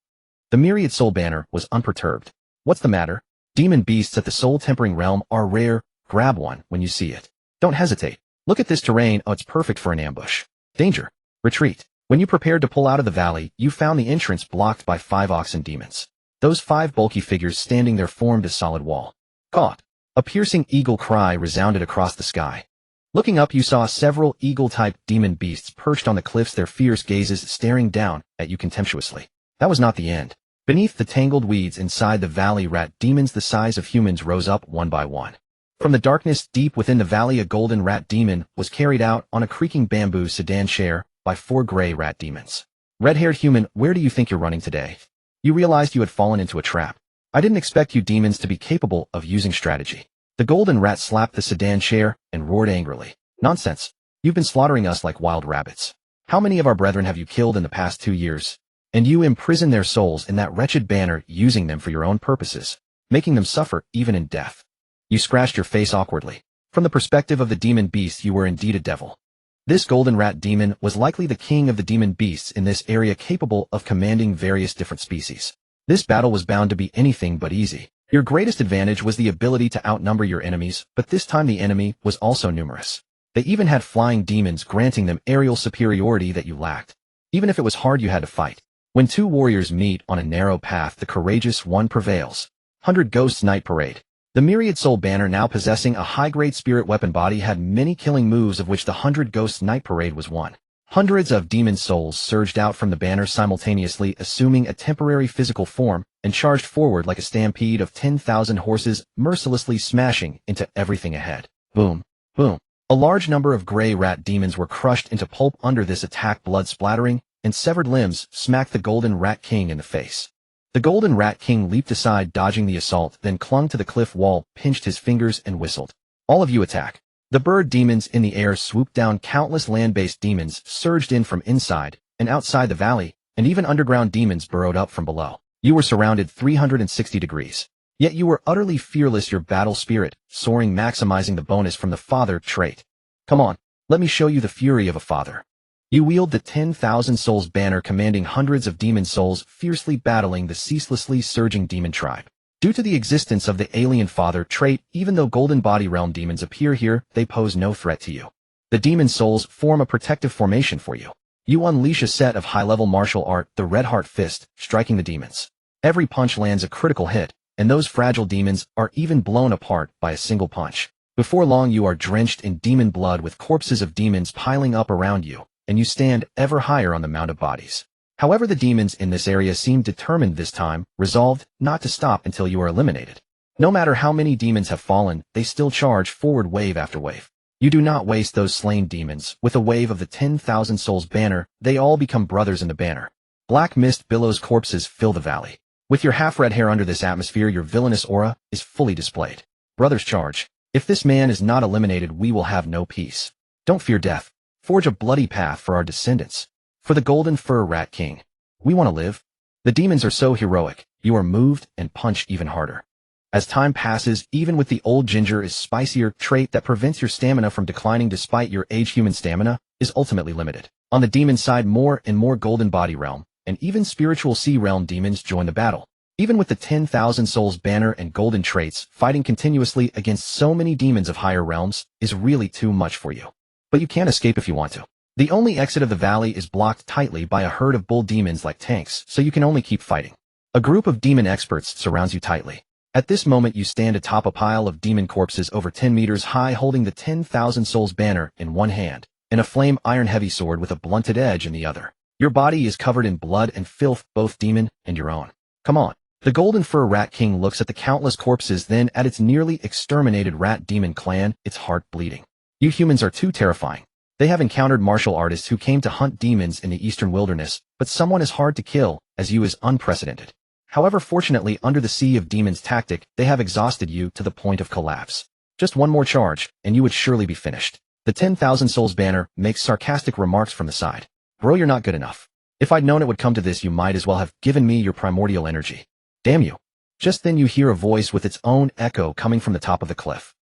The myriad soul banner was unperturbed. What's the matter? Demon beasts at the soul tempering realm are rare. Grab one when you see it. Don't hesitate. Look at this terrain. Oh, it's perfect for an ambush. Danger. Retreat. When you prepared to pull out of the valley, you found the entrance blocked by 5 oxen demons. Those 5 bulky figures standing there formed a solid wall. Caught. A piercing eagle cry resounded across the sky. Looking up, you saw several eagle-type demon beasts perched on the cliffs, their fierce gazes staring down at you contemptuously. That was not the end. Beneath the tangled weeds inside the valley, rat demons the size of humans rose up one by one. From the darkness deep within the valley, a golden rat demon was carried out on a creaking bamboo sedan chair by 4 gray rat demons. Red-haired human, where do you think you're running today? You realized you had fallen into a trap. I didn't expect you demons to be capable of using strategy. The golden rat slapped the sedan chair and roared angrily. Nonsense. You've been slaughtering us like wild rabbits. How many of our brethren have you killed in the past 2 years? And you imprison their souls in that wretched banner, using them for your own purposes, making them suffer even in death. You scratched your face awkwardly. From the perspective of the demon beast, you were indeed a devil. This golden rat demon was likely the king of the demon beasts in this area, capable of commanding various different species. This battle was bound to be anything but easy. Your greatest advantage was the ability to outnumber your enemies, but this time the enemy was also numerous. They even had flying demons, granting them aerial superiority that you lacked. Even if it was hard, you had to fight. When 2 warriors meet on a narrow path, the courageous one prevails. 100 Ghosts Night Parade. The myriad soul banner, now possessing a high-grade spirit weapon body, had many killing moves, of which the 100 Ghosts Night Parade was one. Hundreds of demon souls surged out from the banner simultaneously, assuming a temporary physical form, and charged forward like a stampede of 10,000 horses, mercilessly smashing into everything ahead. Boom. Boom. A large number of gray rat demons were crushed into pulp under this attack, blood splattering, and severed limbs smacked the golden rat king in the face. The golden rat king leaped aside, dodging the assault, then clung to the cliff wall, pinched his fingers, and whistled. All of you attack. The bird demons in the air swooped down. Countless land-based demons surged in from inside and outside the valley, and even underground demons burrowed up from below. You were surrounded 360 degrees. Yet you were utterly fearless, your battle spirit soaring, maximizing the bonus from the father trait. Come on, let me show you the fury of a father. You wield the 10,000 souls banner, commanding hundreds of demon souls, fiercely battling the ceaselessly surging demon tribe. Due to the existence of the alien father trait, even though golden body realm demons appear here, they pose no threat to you. The demon souls form a protective formation for you. You unleash a set of high-level martial art, the Red Heart Fist, striking the demons. Every punch lands a critical hit, and those fragile demons are even blown apart by a single punch. Before long, you are drenched in demon blood, with corpses of demons piling up around you, and you stand ever higher on the mount of bodies. However, the demons in this area seem determined this time, resolved not to stop until you are eliminated. No matter how many demons have fallen, they still charge forward wave after wave. You do not waste those slain demons. With a wave of the 10,000 souls banner, they all become brothers in the banner. Black mist billows, corpses fill the valley. With your half-red hair under this atmosphere, your villainous aura is fully displayed. Brothers charge. If this man is not eliminated, we will have no peace. Don't fear death. Forge a bloody path for our descendants. For the golden fur rat king. We want to live. The demons are so heroic, you are moved and punch even harder. As time passes, even with the old ginger is spicier trait that prevents your stamina from declining despite your age. Human stamina is ultimately limited. On the demon side, more and more golden body realm, and even spiritual sea realm demons join the battle. Even with the 10,000 souls banner and golden traits, fighting continuously against so many demons of higher realms is really too much for you. But you can't escape if you want to. The only exit of the valley is blocked tightly by a herd of bull demons like tanks, so you can only keep fighting. A group of demon experts surrounds you tightly. At this moment, you stand atop a pile of demon corpses over 10 meters high, holding the 10,000 souls banner in one hand, and a flame iron heavy sword with a blunted edge in the other. Your body is covered in blood and filth, both demon and your own. Come on. The golden fur rat king looks at the countless corpses, then at its nearly exterminated rat demon clan, its heart bleeding. You humans are too terrifying. They have encountered martial artists who came to hunt demons in the eastern wilderness, but someone as hard to kill as you is unprecedented. However, fortunately, under the Sea of Demons tactic, they have exhausted you to the point of collapse. Just one more charge, and you would surely be finished. The 10,000 Souls banner makes sarcastic remarks from the side. Bro, you're not good enough. If I'd known it would come to this, you might as well have given me your primordial energy. Damn you. Just then you hear a voice with its own echo coming from the top of the cliff.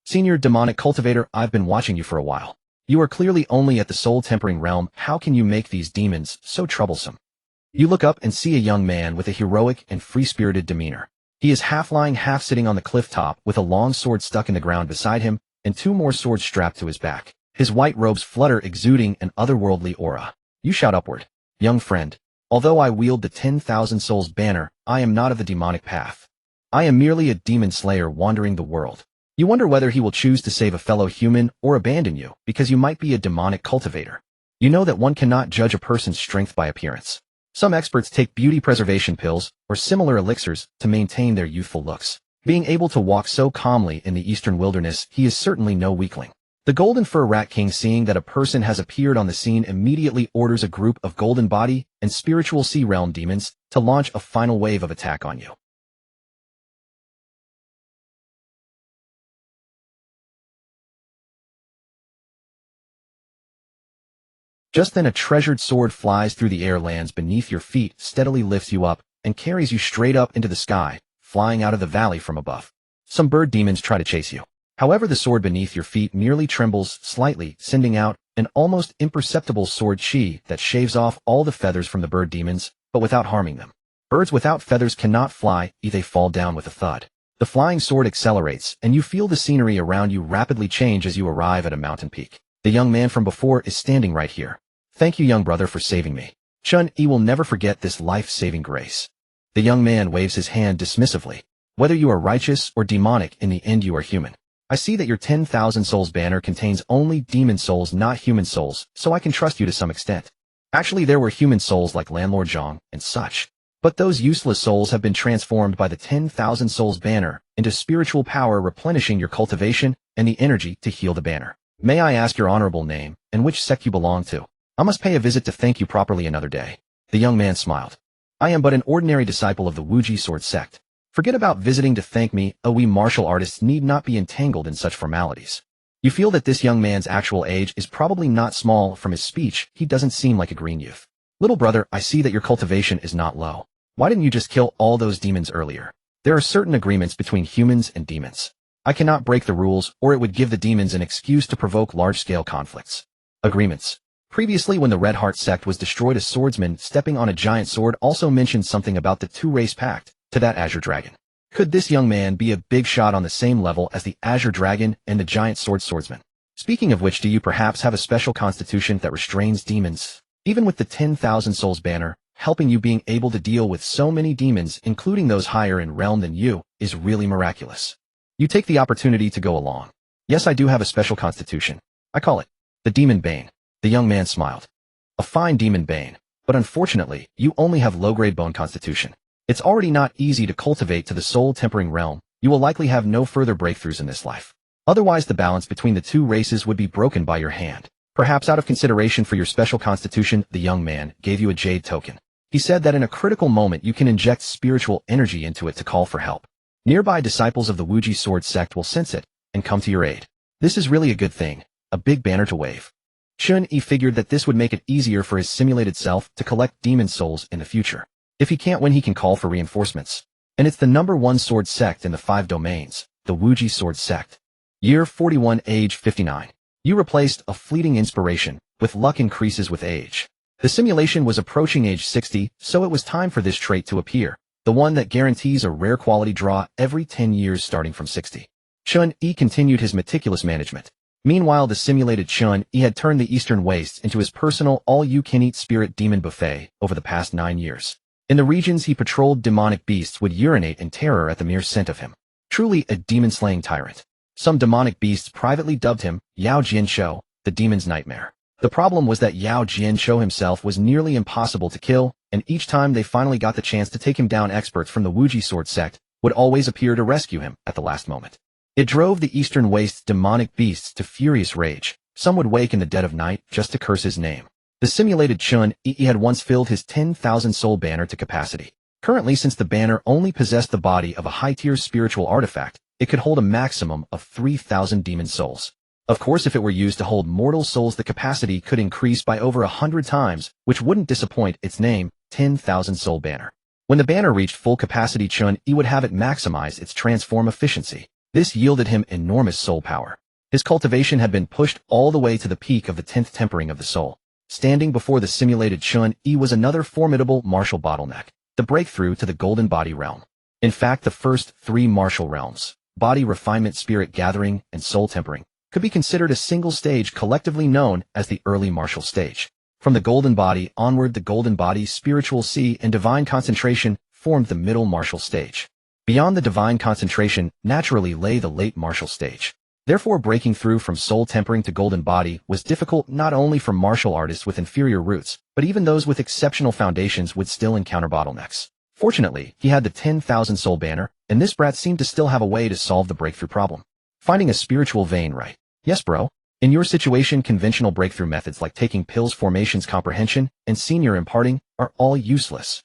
Senior demonic cultivator, I've been watching you for a while. You are clearly only at the soul tempering realm. How can you make these demons so troublesome? You look up and see a young man with a heroic and free-spirited demeanor. He is half lying, half sitting on the cliff top with a long sword stuck in the ground beside him and 2 more swords strapped to his back. His white robes flutter, exuding an otherworldly aura. You shout upward. Young friend, although I wield the 10,000 Souls banner, I am not of the demonic path. I am merely a demon slayer wandering the world. You wonder whether he will choose to save a fellow human or abandon you because you might be a demonic cultivator. You know that one cannot judge a person's strength by appearance. Some experts take beauty preservation pills or similar elixirs to maintain their youthful looks. Being able to walk so calmly in the eastern wilderness, he is certainly no weakling. The Golden Fur Rat King, seeing that a person has appeared on the scene, immediately orders a group of golden body and spiritual sea realm demons to launch a final wave of attack on you. Just then a treasured sword flies through the air, lands beneath your feet, steadily lifts you up, and carries you straight up into the sky, flying out of the valley from above. Some bird demons try to chase you. However, the sword beneath your feet merely trembles slightly, sending out an almost imperceptible sword chi that shaves off all the feathers from the bird demons, but without harming them. Birds without feathers cannot fly, they fall down with a thud. The flying sword accelerates, and you feel the scenery around you rapidly change as you arrive at a mountain peak. The young man from before is standing right here. Thank you, young brother, for saving me. Chen Yi will never forget this life-saving grace. The young man waves his hand dismissively. Whether you are righteous or demonic, in the end you are human. I see that your 10,000 Souls banner contains only demon souls, not human souls, so I can trust you to some extent. Actually, there were human souls like Landlord Zhang and such. But those useless souls have been transformed by the 10,000 Souls banner into spiritual power, replenishing your cultivation and the energy to heal the banner. May I ask your honorable name and which sect you belong to? I must pay a visit to thank you properly another day. The young man smiled. I am but an ordinary disciple of the Wuji sword sect. Forget about visiting to thank me. We martial artists need not be entangled in such formalities. You feel that this young man's actual age is probably not small. From his speech, he doesn't seem like a green youth. Little brother, I see that your cultivation is not low. Why didn't you just kill all those demons earlier? There are certain agreements between humans and demons. I cannot break the rules, or it would give the demons an excuse to provoke large-scale conflicts. Agreements. Previously, when the Red Heart sect was destroyed, a swordsman stepping on a giant sword also mentioned something about the two-race pact to that Azure Dragon. Could this young man be a big shot on the same level as the Azure Dragon and the giant swordsman? Speaking of which, do you perhaps have a special constitution that restrains demons? Even with the 10,000 Souls banner, helping you, being able to deal with so many demons, including those higher in realm than you, is really miraculous. You take the opportunity to go along. Yes, I do have a special constitution. I call it the Demon Bane. The young man smiled. A fine demon bane, but unfortunately, you only have low-grade bone constitution. It's already not easy to cultivate to the soul-tempering realm. You will likely have no further breakthroughs in this life. Otherwise, the balance between the two races would be broken by your hand. Perhaps out of consideration for your special constitution, the young man gave you a jade token. He said that in a critical moment you can inject spiritual energy into it to call for help. Nearby disciples of the Wuji sword sect will sense it and come to your aid. This is really a good thing, a big banner to wave. Chen Yi figured that this would make it easier for his simulated self to collect demon souls in the future. If he can't win, he can call for reinforcements. And it's the #1 sword sect in the 5 domains, the Wuji sword sect. Year 41, age 59. You replaced a fleeting inspiration, with luck increases with age. The simulation was approaching age 60, so it was time for this trait to appear, the one that guarantees a rare quality draw every 10 years starting from 60. Chen Yi continued his meticulous management. Meanwhile, the simulated Chen Yi had turned the Eastern Wastes into his personal all-you-can-eat spirit demon buffet over the past 9 years. In the regions he patrolled, demonic beasts would urinate in terror at the mere scent of him. Truly a demon-slaying tyrant. Some demonic beasts privately dubbed him Yao Jianshou, the demon's nightmare. The problem was that Yao Jianshou himself was nearly impossible to kill, and each time they finally got the chance to take him down, experts from the Wuji sword sect would always appear to rescue him at the last moment. It drove the Eastern Wastes demonic beasts to furious rage, Some would wake in the dead of night just to curse his name. The simulated Chen Yi had once filled his 10,000 soul banner to capacity. Currently, since the banner only possessed the body of a high-tier spiritual artifact, it could hold a maximum of 3,000 demon souls. Of course, if it were used to hold mortal souls, the capacity could increase by over 100 times, which wouldn't disappoint its name, 10,000 soul banner. When the banner reached full capacity, Chen Yi would have it maximize its transform efficiency. This yielded him enormous soul power. His cultivation had been pushed all the way to the peak of the 10th tempering of the soul. Standing before the simulated Chen Yi was another formidable martial bottleneck, the breakthrough to the golden body realm. In fact, the first three martial realms, body refinement, spirit gathering, and soul tempering, could be considered a single stage collectively known as the early martial stage. From the golden body onward, the golden body, spiritual sea, and divine concentration formed the middle martial stage. Beyond the divine concentration naturally lay the late martial stage. Therefore, breaking through from soul tempering to golden body was difficult not only for martial artists with inferior roots, but even those with exceptional foundations would still encounter bottlenecks. Fortunately, he had the 10,000 soul banner, and this brat seemed to still have a way to solve the breakthrough problem. Finding a spiritual vein, right? Yes, bro. In your situation, conventional breakthrough methods like taking pills, formations comprehension, and senior imparting are all useless.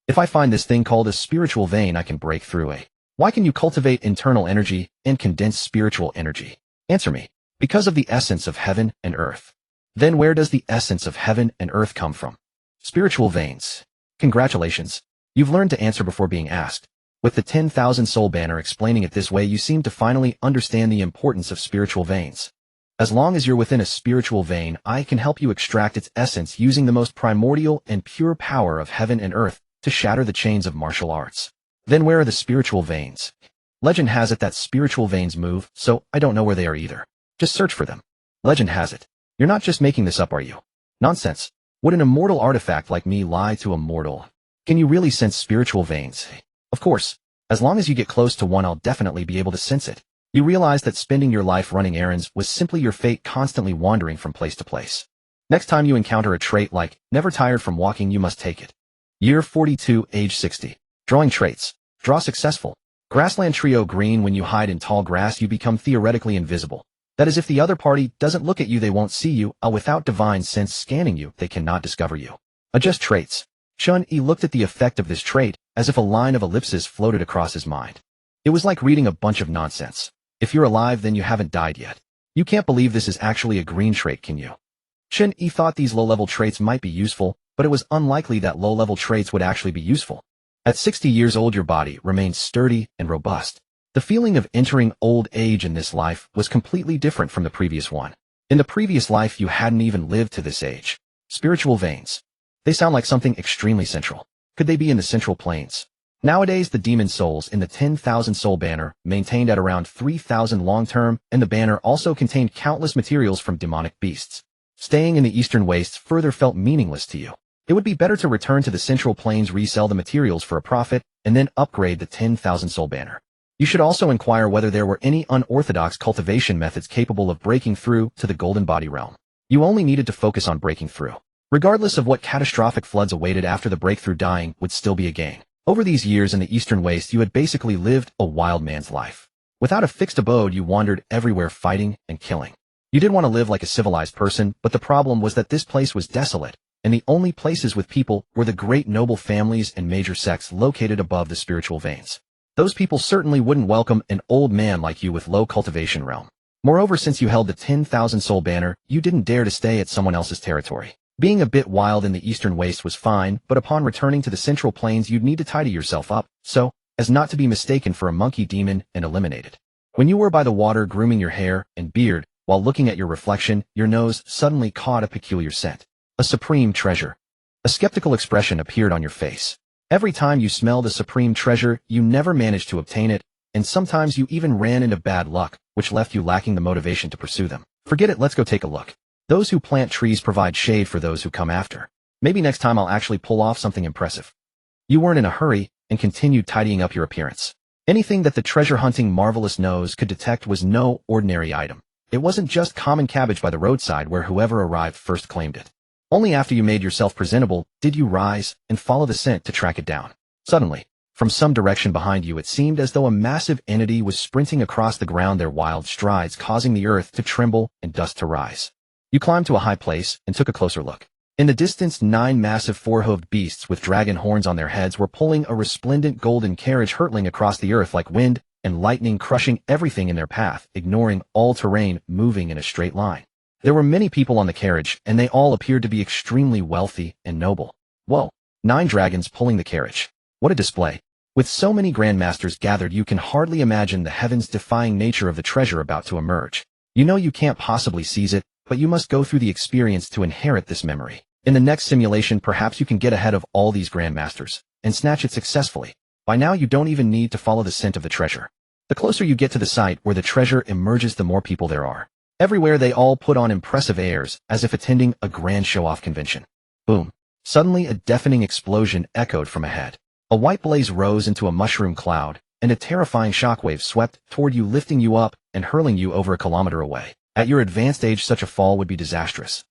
If I find this thing called a spiritual vein, I can break through it. Why can you cultivate internal energy and condense spiritual energy? Answer me. Because of the essence of heaven and earth. Then where does the essence of heaven and earth come from? Spiritual veins. Congratulations. You've learned to answer before being asked. With the 10,000 soul banner explaining it this way, you seem to finally understand the importance of spiritual veins. As long as you're within a spiritual vein, I can help you extract its essence using the most primordial and pure power of heaven and earth to shatter the chains of martial arts. Then where are the spiritual veins? Legend has it that spiritual veins move, so I don't know where they are either. Just search for them. Legend has it. You're not just making this up, are you? Nonsense. Would an immortal artifact like me lie to a mortal? Can you really sense spiritual veins? Of course. As long as you get close to one, I'll definitely be able to sense it. You realize that spending your life running errands was simply your fate, constantly wandering from place to place. Next time you encounter a trait like never tired from walking, you must take it. Year 42, age 60. Drawing traits. Draw successful. Grassland trio green. When you hide in tall grass, you become theoretically invisible. That is, if the other party doesn't look at you, they won't see you. Without divine sense scanning you, they cannot discover you. Adjust traits. Chen Yi looked at the effect of this trait as if a line of ellipses floated across his mind. It was like reading a bunch of nonsense. If you're alive, then you haven't died yet. You can't believe this is actually a green trait, can you? Chen Yi thought these low-level traits might be useful, but it was unlikely that low-level traits would actually be useful. At 60 years old, your body remains sturdy and robust. The feeling of entering old age in this life was completely different from the previous one. In the previous life, you hadn't even lived to this age. Spiritual veins. They sound like something extremely central. Could they be in the central planes? Nowadays, the demon souls in the 10,000 soul banner maintained at around 3,000 long-term, and the banner also contained countless materials from demonic beasts. Staying in the eastern wastes further felt meaningless to you. It would be better to return to the central plains, resell the materials for a profit, and then upgrade the 10,000 soul banner. You should also inquire whether there were any unorthodox cultivation methods capable of breaking through to the golden body realm. You only needed to focus on breaking through. Regardless of what catastrophic floods awaited after the breakthrough, dying would still be a gain. Over these years in the eastern waste, you had basically lived a wild man's life. Without a fixed abode, you wandered everywhere fighting and killing. You did want to live like a civilized person, but the problem was that this place was desolate, and the only places with people were the great noble families and major sects located above the spiritual veins. Those people certainly wouldn't welcome an old man like you with low cultivation realm. Moreover, since you held the 10,000 soul banner, you didn't dare to stay at someone else's territory. Being a bit wild in the eastern waste was fine, but upon returning to the central plains, you'd need to tidy yourself up, so as not to be mistaken for a monkey demon and eliminated. When you were by the water grooming your hair and beard, while looking at your reflection, your nose suddenly caught a peculiar scent. A supreme treasure. A skeptical expression appeared on your face. Every time you smelled a supreme treasure, you never managed to obtain it, and sometimes you even ran into bad luck, which left you lacking the motivation to pursue them. Forget it, let's go take a look. Those who plant trees provide shade for those who come after. Maybe next time I'll actually pull off something impressive. You weren't in a hurry and continued tidying up your appearance. Anything that the treasure-hunting marvelous nose could detect was no ordinary item. It wasn't just common cabbage by the roadside where whoever arrived first claimed it. Only after you made yourself presentable did you rise and follow the scent to track it down. Suddenly, from some direction behind you, it seemed as though a massive entity was sprinting across the ground, their wild strides causing the earth to tremble and dust to rise. You climbed to a high place and took a closer look. In the distance, 9 massive four-hooved beasts with dragon horns on their heads were pulling a resplendent golden carriage hurtling across the earth like wind and lightning, crushing everything in their path, ignoring all terrain, moving in a straight line. There were many people on the carriage, and they all appeared to be extremely wealthy and noble. Whoa, 9 dragons pulling the carriage. What a display. With so many grandmasters gathered, you can hardly imagine the heavens-defying nature of the treasure about to emerge. You know you can't possibly seize it, but you must go through the experience to inherit this memory. In the next simulation, perhaps you can get ahead of all these grandmasters and snatch it successfully. By now, you don't even need to follow the scent of the treasure. The closer you get to the site where the treasure emerges, the more people there are. Everywhere they all put on impressive airs, as if attending a grand show-off convention. Boom. Suddenly, a deafening explosion echoed from ahead. A white blaze rose into a mushroom cloud, and a terrifying shockwave swept toward you, lifting you up and hurling you over a kilometer away. At your advanced age, such a fall would be disastrous.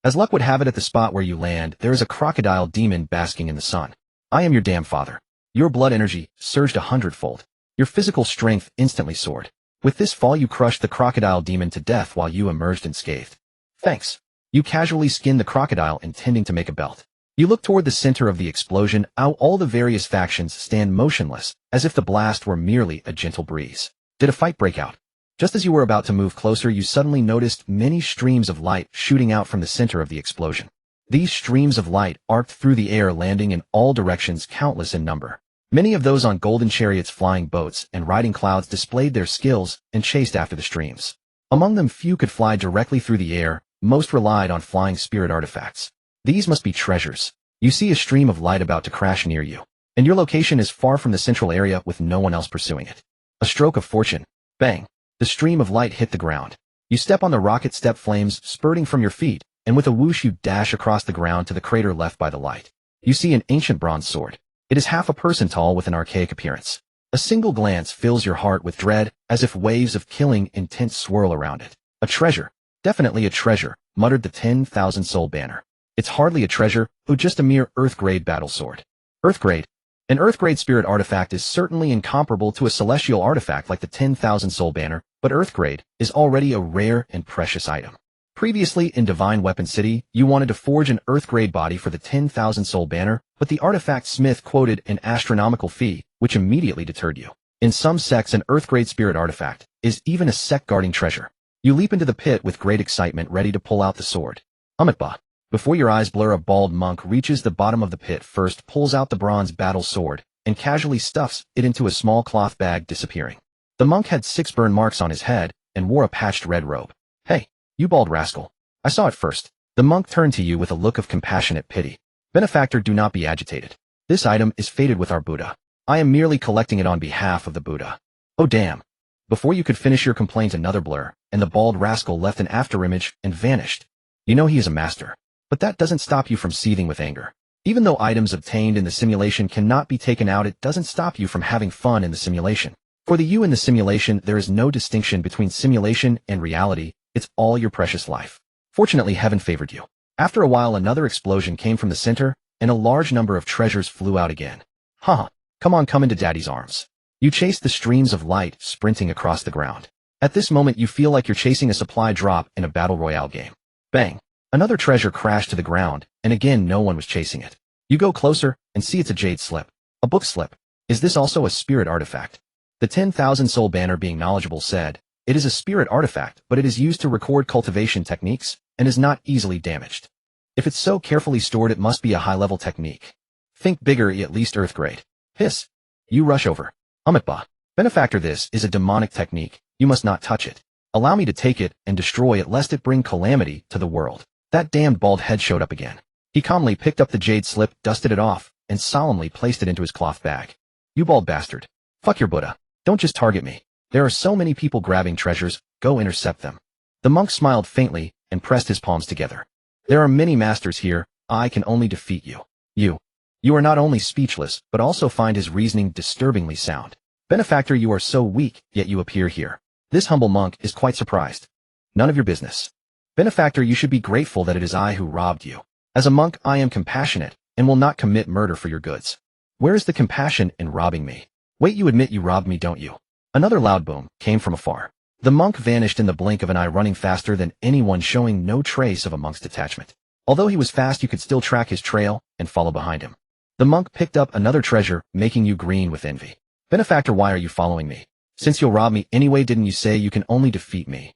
As luck would have it, at the spot where you land, there is a crocodile demon basking in the sun. I am your damn father. Your blood energy surged 100-fold. Your physical strength instantly soared. With this fall, you crushed the crocodile demon to death while you emerged unscathed. Thanks. You casually skinned the crocodile, intending to make a belt. You look toward the center of the explosion, how all the various factions stand motionless, as if the blast were merely a gentle breeze. Did a fight break out? Just as you were about to move closer, you suddenly noticed many streams of light shooting out from the center of the explosion. These streams of light arced through the air, landing in all directions, countless in number. Many of those on golden chariots, flying boats, and riding clouds displayed their skills and chased after the streams. Among them, few could fly directly through the air, most relied on flying spirit artifacts. These must be treasures. You see a stream of light about to crash near you, and your location is far from the central area with no one else pursuing it. A stroke of fortune. Bang. The stream of light hit the ground. You step on the rocket step, flames spurting from your feet, and with a whoosh you dash across the ground to the crater left by the light. You see an ancient bronze sword. It is half a person tall with an archaic appearance. A single glance fills your heart with dread, as if waves of killing intent swirl around it. A treasure. Definitely a treasure, muttered the 10,000 soul banner. It's hardly a treasure, but just a mere Earth-grade battle sword. Earth-grade? An Earth-grade spirit artifact is certainly incomparable to a celestial artifact like the 10,000 soul banner, but Earth-grade is already a rare and precious item. Previously, in Divine Weapon City, you wanted to forge an Earth-grade body for the 10,000 soul banner, but the artifact smith quoted an astronomical fee, which immediately deterred you. In some sects, an Earth-grade spirit artifact is even a sect guarding treasure. You leap into the pit with great excitement, ready to pull out the sword. Amitba. Before your eyes blur, a bald monk reaches the bottom of the pit first, pulls out the bronze battle sword, and casually stuffs it into a small cloth bag, disappearing. The monk had 6 burn marks on his head and wore a patched red robe. Hey, you bald rascal. I saw it first. The monk turned to you with a look of compassionate pity. Benefactor, do not be agitated. This item is fated with our Buddha. I am merely collecting it on behalf of the Buddha. Oh damn. Before you could finish your complaint, another blur, and the bald rascal left an afterimage and vanished. You know he is a master. But that doesn't stop you from seething with anger. Even though items obtained in the simulation cannot be taken out, it doesn't stop you from having fun in the simulation. For the you in the simulation, there is no distinction between simulation and reality. It's all your precious life. Fortunately, heaven favored you. After a while, another explosion came from the center, and a large number of treasures flew out again. Haha, come on, come into daddy's arms. You chase the streams of light sprinting across the ground. At this moment, you feel like you're chasing a supply drop in a battle royale game. Bang. Another treasure crashed to the ground, and again no one was chasing it. You go closer and see it's a jade slip. A book slip. Is this also a spirit artifact? The 10,000 soul banner, being knowledgeable, said, it is a spirit artifact, but it is used to record cultivation techniques, and is not easily damaged. If it's so carefully stored, it must be a high-level technique. Think bigger, at least Earth grade. Hiss. You rush over. Amitba. Benefactor, this is a demonic technique. You must not touch it. Allow me to take it and destroy it, lest it bring calamity to the world. That damned bald head showed up again. He calmly picked up the jade slip, dusted it off, and solemnly placed it into his cloth bag. You bald bastard. Fuck your Buddha. Don't just target me. There are so many people grabbing treasures, go intercept them. The monk smiled faintly and pressed his palms together. There are many masters here, I can only defeat you. You are not only speechless, but also find his reasoning disturbingly sound. Benefactor, you are so weak, yet you appear here. This humble monk is quite surprised. None of your business. Benefactor, you should be grateful that it is I who robbed you. As a monk, I am compassionate, and will not commit murder for your goods. Where is the compassion in robbing me? Wait, you admit you robbed me, don't you? Another loud boom came from afar. The monk vanished in the blink of an eye, running faster than anyone, showing no trace of a monk's detachment. Although he was fast, you could still track his trail and follow behind him. The monk picked up another treasure, making you green with envy. Benefactor, why are you following me? Since you'll rob me anyway, didn't you say you can only defeat me?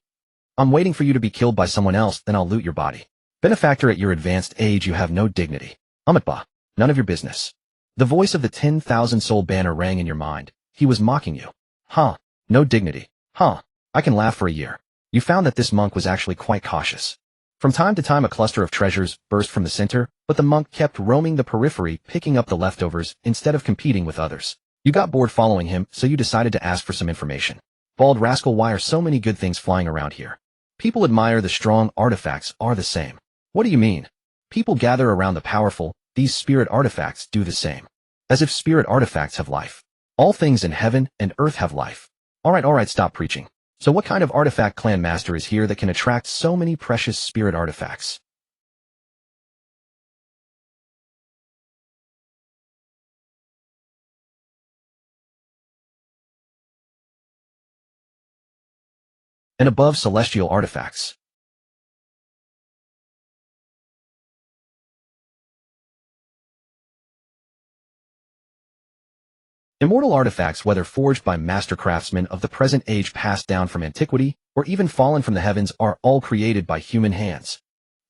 I'm waiting for you to be killed by someone else, then I'll loot your body. Benefactor, at your advanced age, you have no dignity. Amitba, none of your business. The voice of the 10,000 soul banner rang in your mind. He was mocking you. Huh, no dignity. Huh, I can laugh for a year. You found that this monk was actually quite cautious. From time to time a cluster of treasures burst from the center, but the monk kept roaming the periphery, picking up the leftovers instead of competing with others. You got bored following him, so you decided to ask for some information. Bald rascal, why are so many good things flying around here? People admire the strong, artifacts are the same. What do you mean? People gather around the powerful, these spirit artifacts do the same. As if spirit artifacts have life. All things in heaven and earth have life. Alright, stop preaching. So what kind of artifact clan master is here that can attract so many precious spirit artifacts? And above celestial artifacts. Immortal artifacts, whether forged by master craftsmen of the present age, passed down from antiquity, or even fallen from the heavens, are all created by human hands.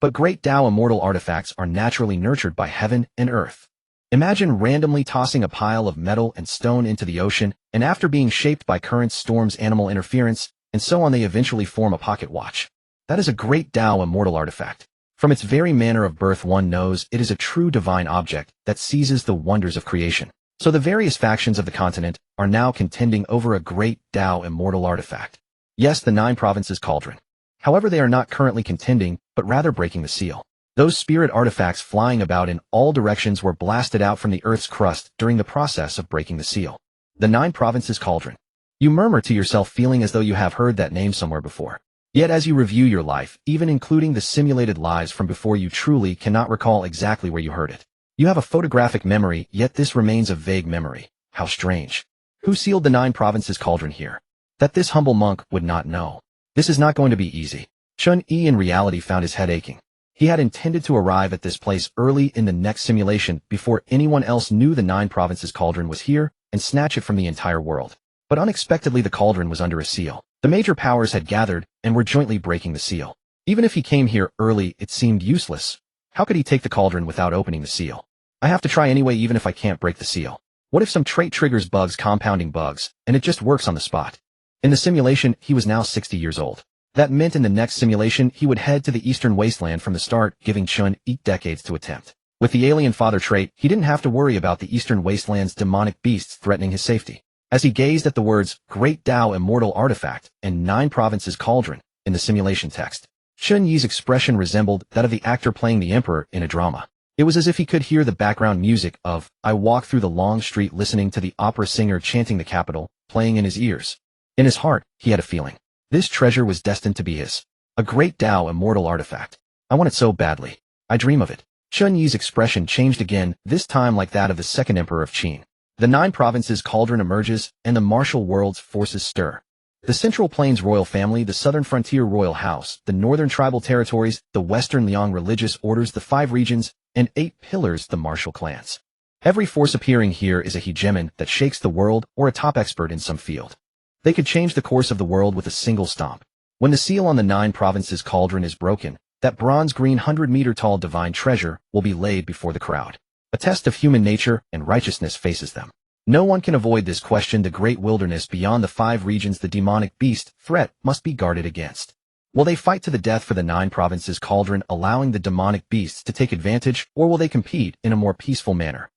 But great Tao immortal artifacts are naturally nurtured by heaven and earth. Imagine randomly tossing a pile of metal and stone into the ocean, and after being shaped by currents, storms, animal interference, and so on, they eventually form a pocket watch. That is a great Tao immortal artifact. From its very manner of birth, one knows it is a true divine object that seizes the wonders of creation. So the various factions of the continent are now contending over a great Tao immortal artifact. Yes, the 9 provinces cauldron. However, they are not currently contending, but rather breaking the seal. Those spirit artifacts flying about in all directions were blasted out from the earth's crust during the process of breaking the seal. The 9 provinces cauldron. You murmur to yourself, feeling as though you have heard that name somewhere before. Yet as you review your life, even including the simulated lives from before, you truly cannot recall exactly where you heard it. You have a photographic memory, yet this remains a vague memory. How strange. Who sealed the 9 provinces cauldron here? That this humble monk would not know. This is not going to be easy. Chen Yi in reality found his head aching. He had intended to arrive at this place early in the next simulation before anyone else knew the 9 provinces cauldron was here and snatch it from the entire world. But unexpectedly the cauldron was under a seal. The major powers had gathered and were jointly breaking the seal. Even if he came here early, it seemed useless. How could he take the cauldron without opening the seal? I have to try anyway, even if I can't break the seal. What if some trait triggers bugs, compounding bugs, and it just works on the spot? In the simulation, he was now 60 years old. That meant in the next simulation, he would head to the eastern wasteland from the start, giving Chen Yi decades to attempt. With the alien father trait, he didn't have to worry about the eastern wasteland's demonic beasts threatening his safety. As he gazed at the words, Great Tao Immortal Artifact, and 9 Provinces Cauldron, in the simulation text, Chen Yi's expression resembled that of the actor playing the emperor in a drama. It was as if he could hear the background music of I Walk Through the Long Street, listening to the opera singer chanting the capital, playing in his ears. In his heart, he had a feeling. This treasure was destined to be his. A great Tao immortal artifact. I want it so badly. I dream of it. Chen Yi's expression changed again, this time like that of the second emperor of Qin. The 9 provinces cauldron emerges, and the martial world's forces stir. The Central Plains royal family, the Southern Frontier royal house, the Northern tribal territories, the Western Liang religious orders, the 5 regions, and 8 pillars, the martial clans. Every force appearing here is a hegemon that shakes the world or a top expert in some field. They could change the course of the world with a single stomp. When the seal on the 9 provinces cauldron is broken, that bronze-green 100-meter-tall divine treasure will be laid before the crowd. A test of human nature and righteousness faces them. No one can avoid this question. The great wilderness beyond the 5 regions, the demonic beast threat must be guarded against. Will they fight to the death for the 9 provinces cauldron, allowing the demonic beasts to take advantage, or will they compete in a more peaceful manner?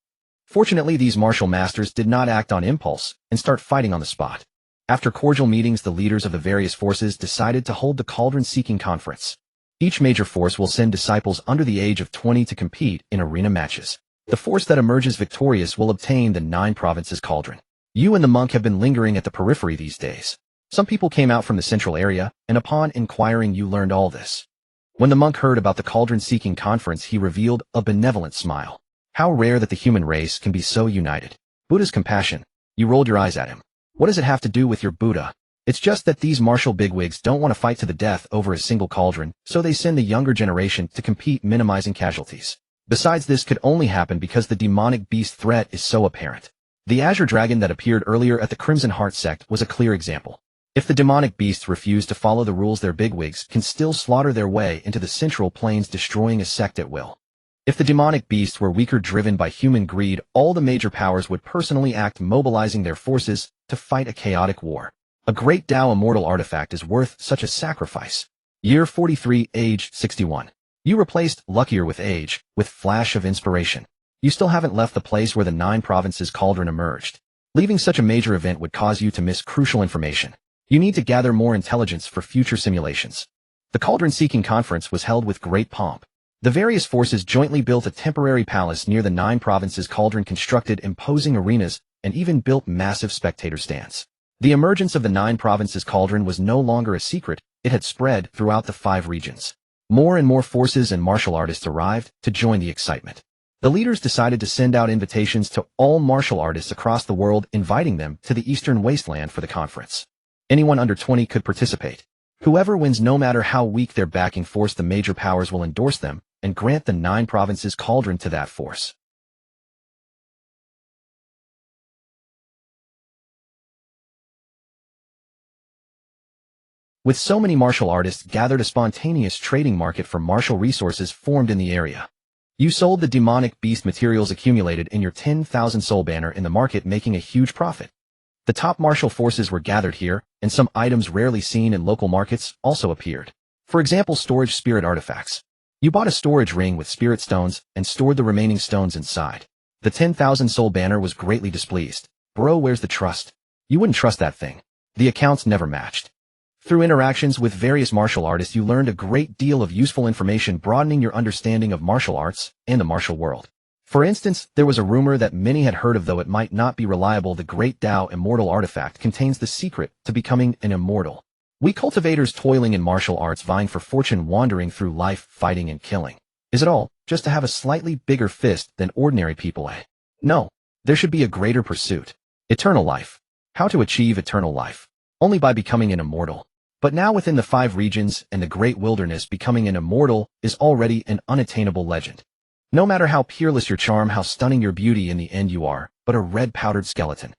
Fortunately, these martial masters did not act on impulse and start fighting on the spot. After cordial meetings, the leaders of the various forces decided to hold the cauldron-seeking conference. Each major force will send disciples under the age of 20 to compete in arena matches. The force that emerges victorious will obtain the 9 provinces cauldron. You and the monk have been lingering at the periphery these days. Some people came out from the central area, and upon inquiring you learned all this. When the monk heard about the cauldron-seeking conference, he revealed a benevolent smile. How rare that the human race can be so united. Buddha's compassion. You rolled your eyes at him. What does it have to do with your Buddha? It's just that these martial bigwigs don't want to fight to the death over a single cauldron, so they send the younger generation to compete, minimizing casualties. Besides, this could only happen because the demonic beast threat is so apparent. The Azure Dragon that appeared earlier at the Crimson Heart sect was a clear example. If the demonic beasts refuse to follow the rules, their bigwigs can still slaughter their way into the central plains, destroying a sect at will. If the demonic beasts were weaker, driven by human greed, all the major powers would personally act, mobilizing their forces to fight a chaotic war. A great Tao Immortal artifact is worth such a sacrifice. Year 43, age 61. You replaced luckier with age, with flash of inspiration. You still haven't left the place where the 9 provinces cauldron emerged. Leaving such a major event would cause you to miss crucial information. You need to gather more intelligence for future simulations. The Cauldron-seeking conference was held with great pomp. The various forces jointly built a temporary palace near the 9 provinces cauldron, constructed imposing arenas, and even built massive spectator stands. The emergence of the 9 provinces cauldron was no longer a secret, it had spread throughout the 5 regions. More and more forces and martial artists arrived to join the excitement. The leaders decided to send out invitations to all martial artists across the world, inviting them to the Eastern Wasteland for the conference. Anyone under 20 could participate. Whoever wins, no matter how weak their backing force, the major powers will endorse them and grant the 9 provinces cauldron to that force. With so many martial artists gathered, a spontaneous trading market for martial resources formed in the area. You sold the demonic beast materials accumulated in your 10,000 soul banner in the market, making a huge profit. The top martial forces were gathered here, and some items rarely seen in local markets also appeared. For example, storage spirit artifacts. You bought a storage ring with spirit stones and stored the remaining stones inside. The 10,000 soul banner was greatly displeased. Bro, where's the trust? You wouldn't trust that thing. The accounts never matched. Through interactions with various martial artists, you learned a great deal of useful information, broadening your understanding of martial arts and the martial world. For instance, there was a rumor that many had heard of, though it might not be reliable. The Great Tao Immortal artifact contains the secret to becoming an immortal. We cultivators toiling in martial arts, vying for fortune, wandering through life, fighting and killing. Is it all just to have a slightly bigger fist than ordinary people, eh? No. There should be a greater pursuit. Eternal life. How to achieve eternal life? Only by becoming an immortal. But now within the 5 regions and the great wilderness, becoming an immortal is already an unattainable legend. No matter how peerless your charm, how stunning your beauty, in the end you are but a red-powdered skeleton.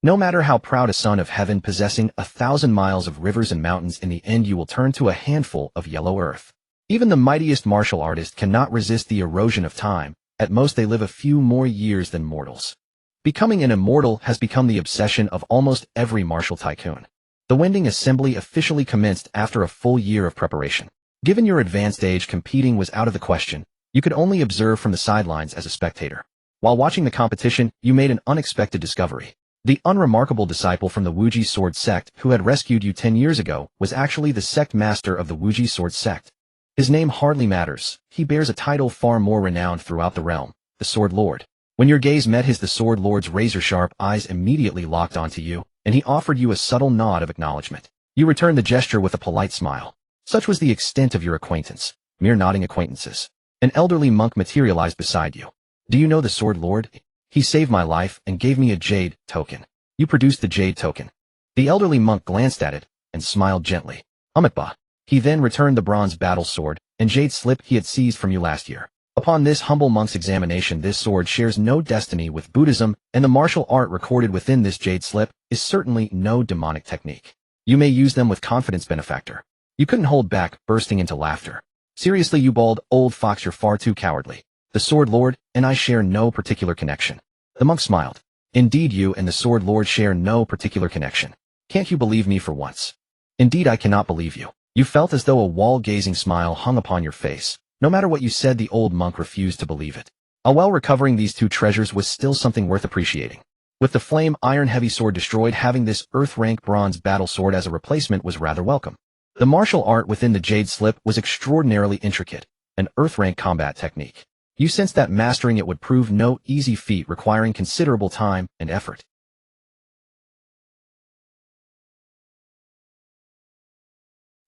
No matter how proud a son of heaven, possessing 1,000 miles of rivers and mountains, in the end you will turn to a handful of yellow earth. Even the mightiest martial artist cannot resist the erosion of time. At most they live a few more years than mortals. Becoming an immortal has become the obsession of almost every martial tycoon. The Wending Assembly officially commenced after a full year of preparation. Given your advanced age, competing was out of the question. You could only observe from the sidelines as a spectator. While watching the competition, you made an unexpected discovery. The unremarkable disciple from the Wuji Sword sect who had rescued you 10 years ago was actually the sect master of the Wuji Sword sect. His name hardly matters. He bears a title far more renowned throughout the realm, the Sword Lord. When your gaze met his, the Sword Lord's razor-sharp eyes immediately locked onto you, and he offered you a subtle nod of acknowledgement. You returned the gesture with a polite smile. Such was the extent of your acquaintance. Mere nodding acquaintances. An elderly monk materialized beside you. Do you know the Sword Lord? He saved my life and gave me a jade token. You produced the jade token. The elderly monk glanced at it and smiled gently. Amitba. He then returned the bronze battle sword and jade slip he had seized from you last year. Upon this humble monk's examination, this sword shares no destiny with Buddhism, and the martial art recorded within this jade slip is certainly no demonic technique. You may use them with confidence, benefactor. You couldn't hold back, bursting into laughter. Seriously, you bald old fox, you're far too cowardly. The Sword Lord and I share no particular connection. The monk smiled. Indeed, you and the Sword Lord share no particular connection. Can't you believe me for once? Indeed, I cannot believe you. You felt as though a wall-gazing smile hung upon your face. No matter what you said, the old monk refused to believe it. While recovering these 2 treasures was still something worth appreciating. With the flame iron heavy sword destroyed, having this earth-rank bronze battle sword as a replacement was rather welcome. The martial art within the jade slip was extraordinarily intricate, an earth-rank combat technique. You sensed that mastering it would prove no easy feat, requiring considerable time and effort.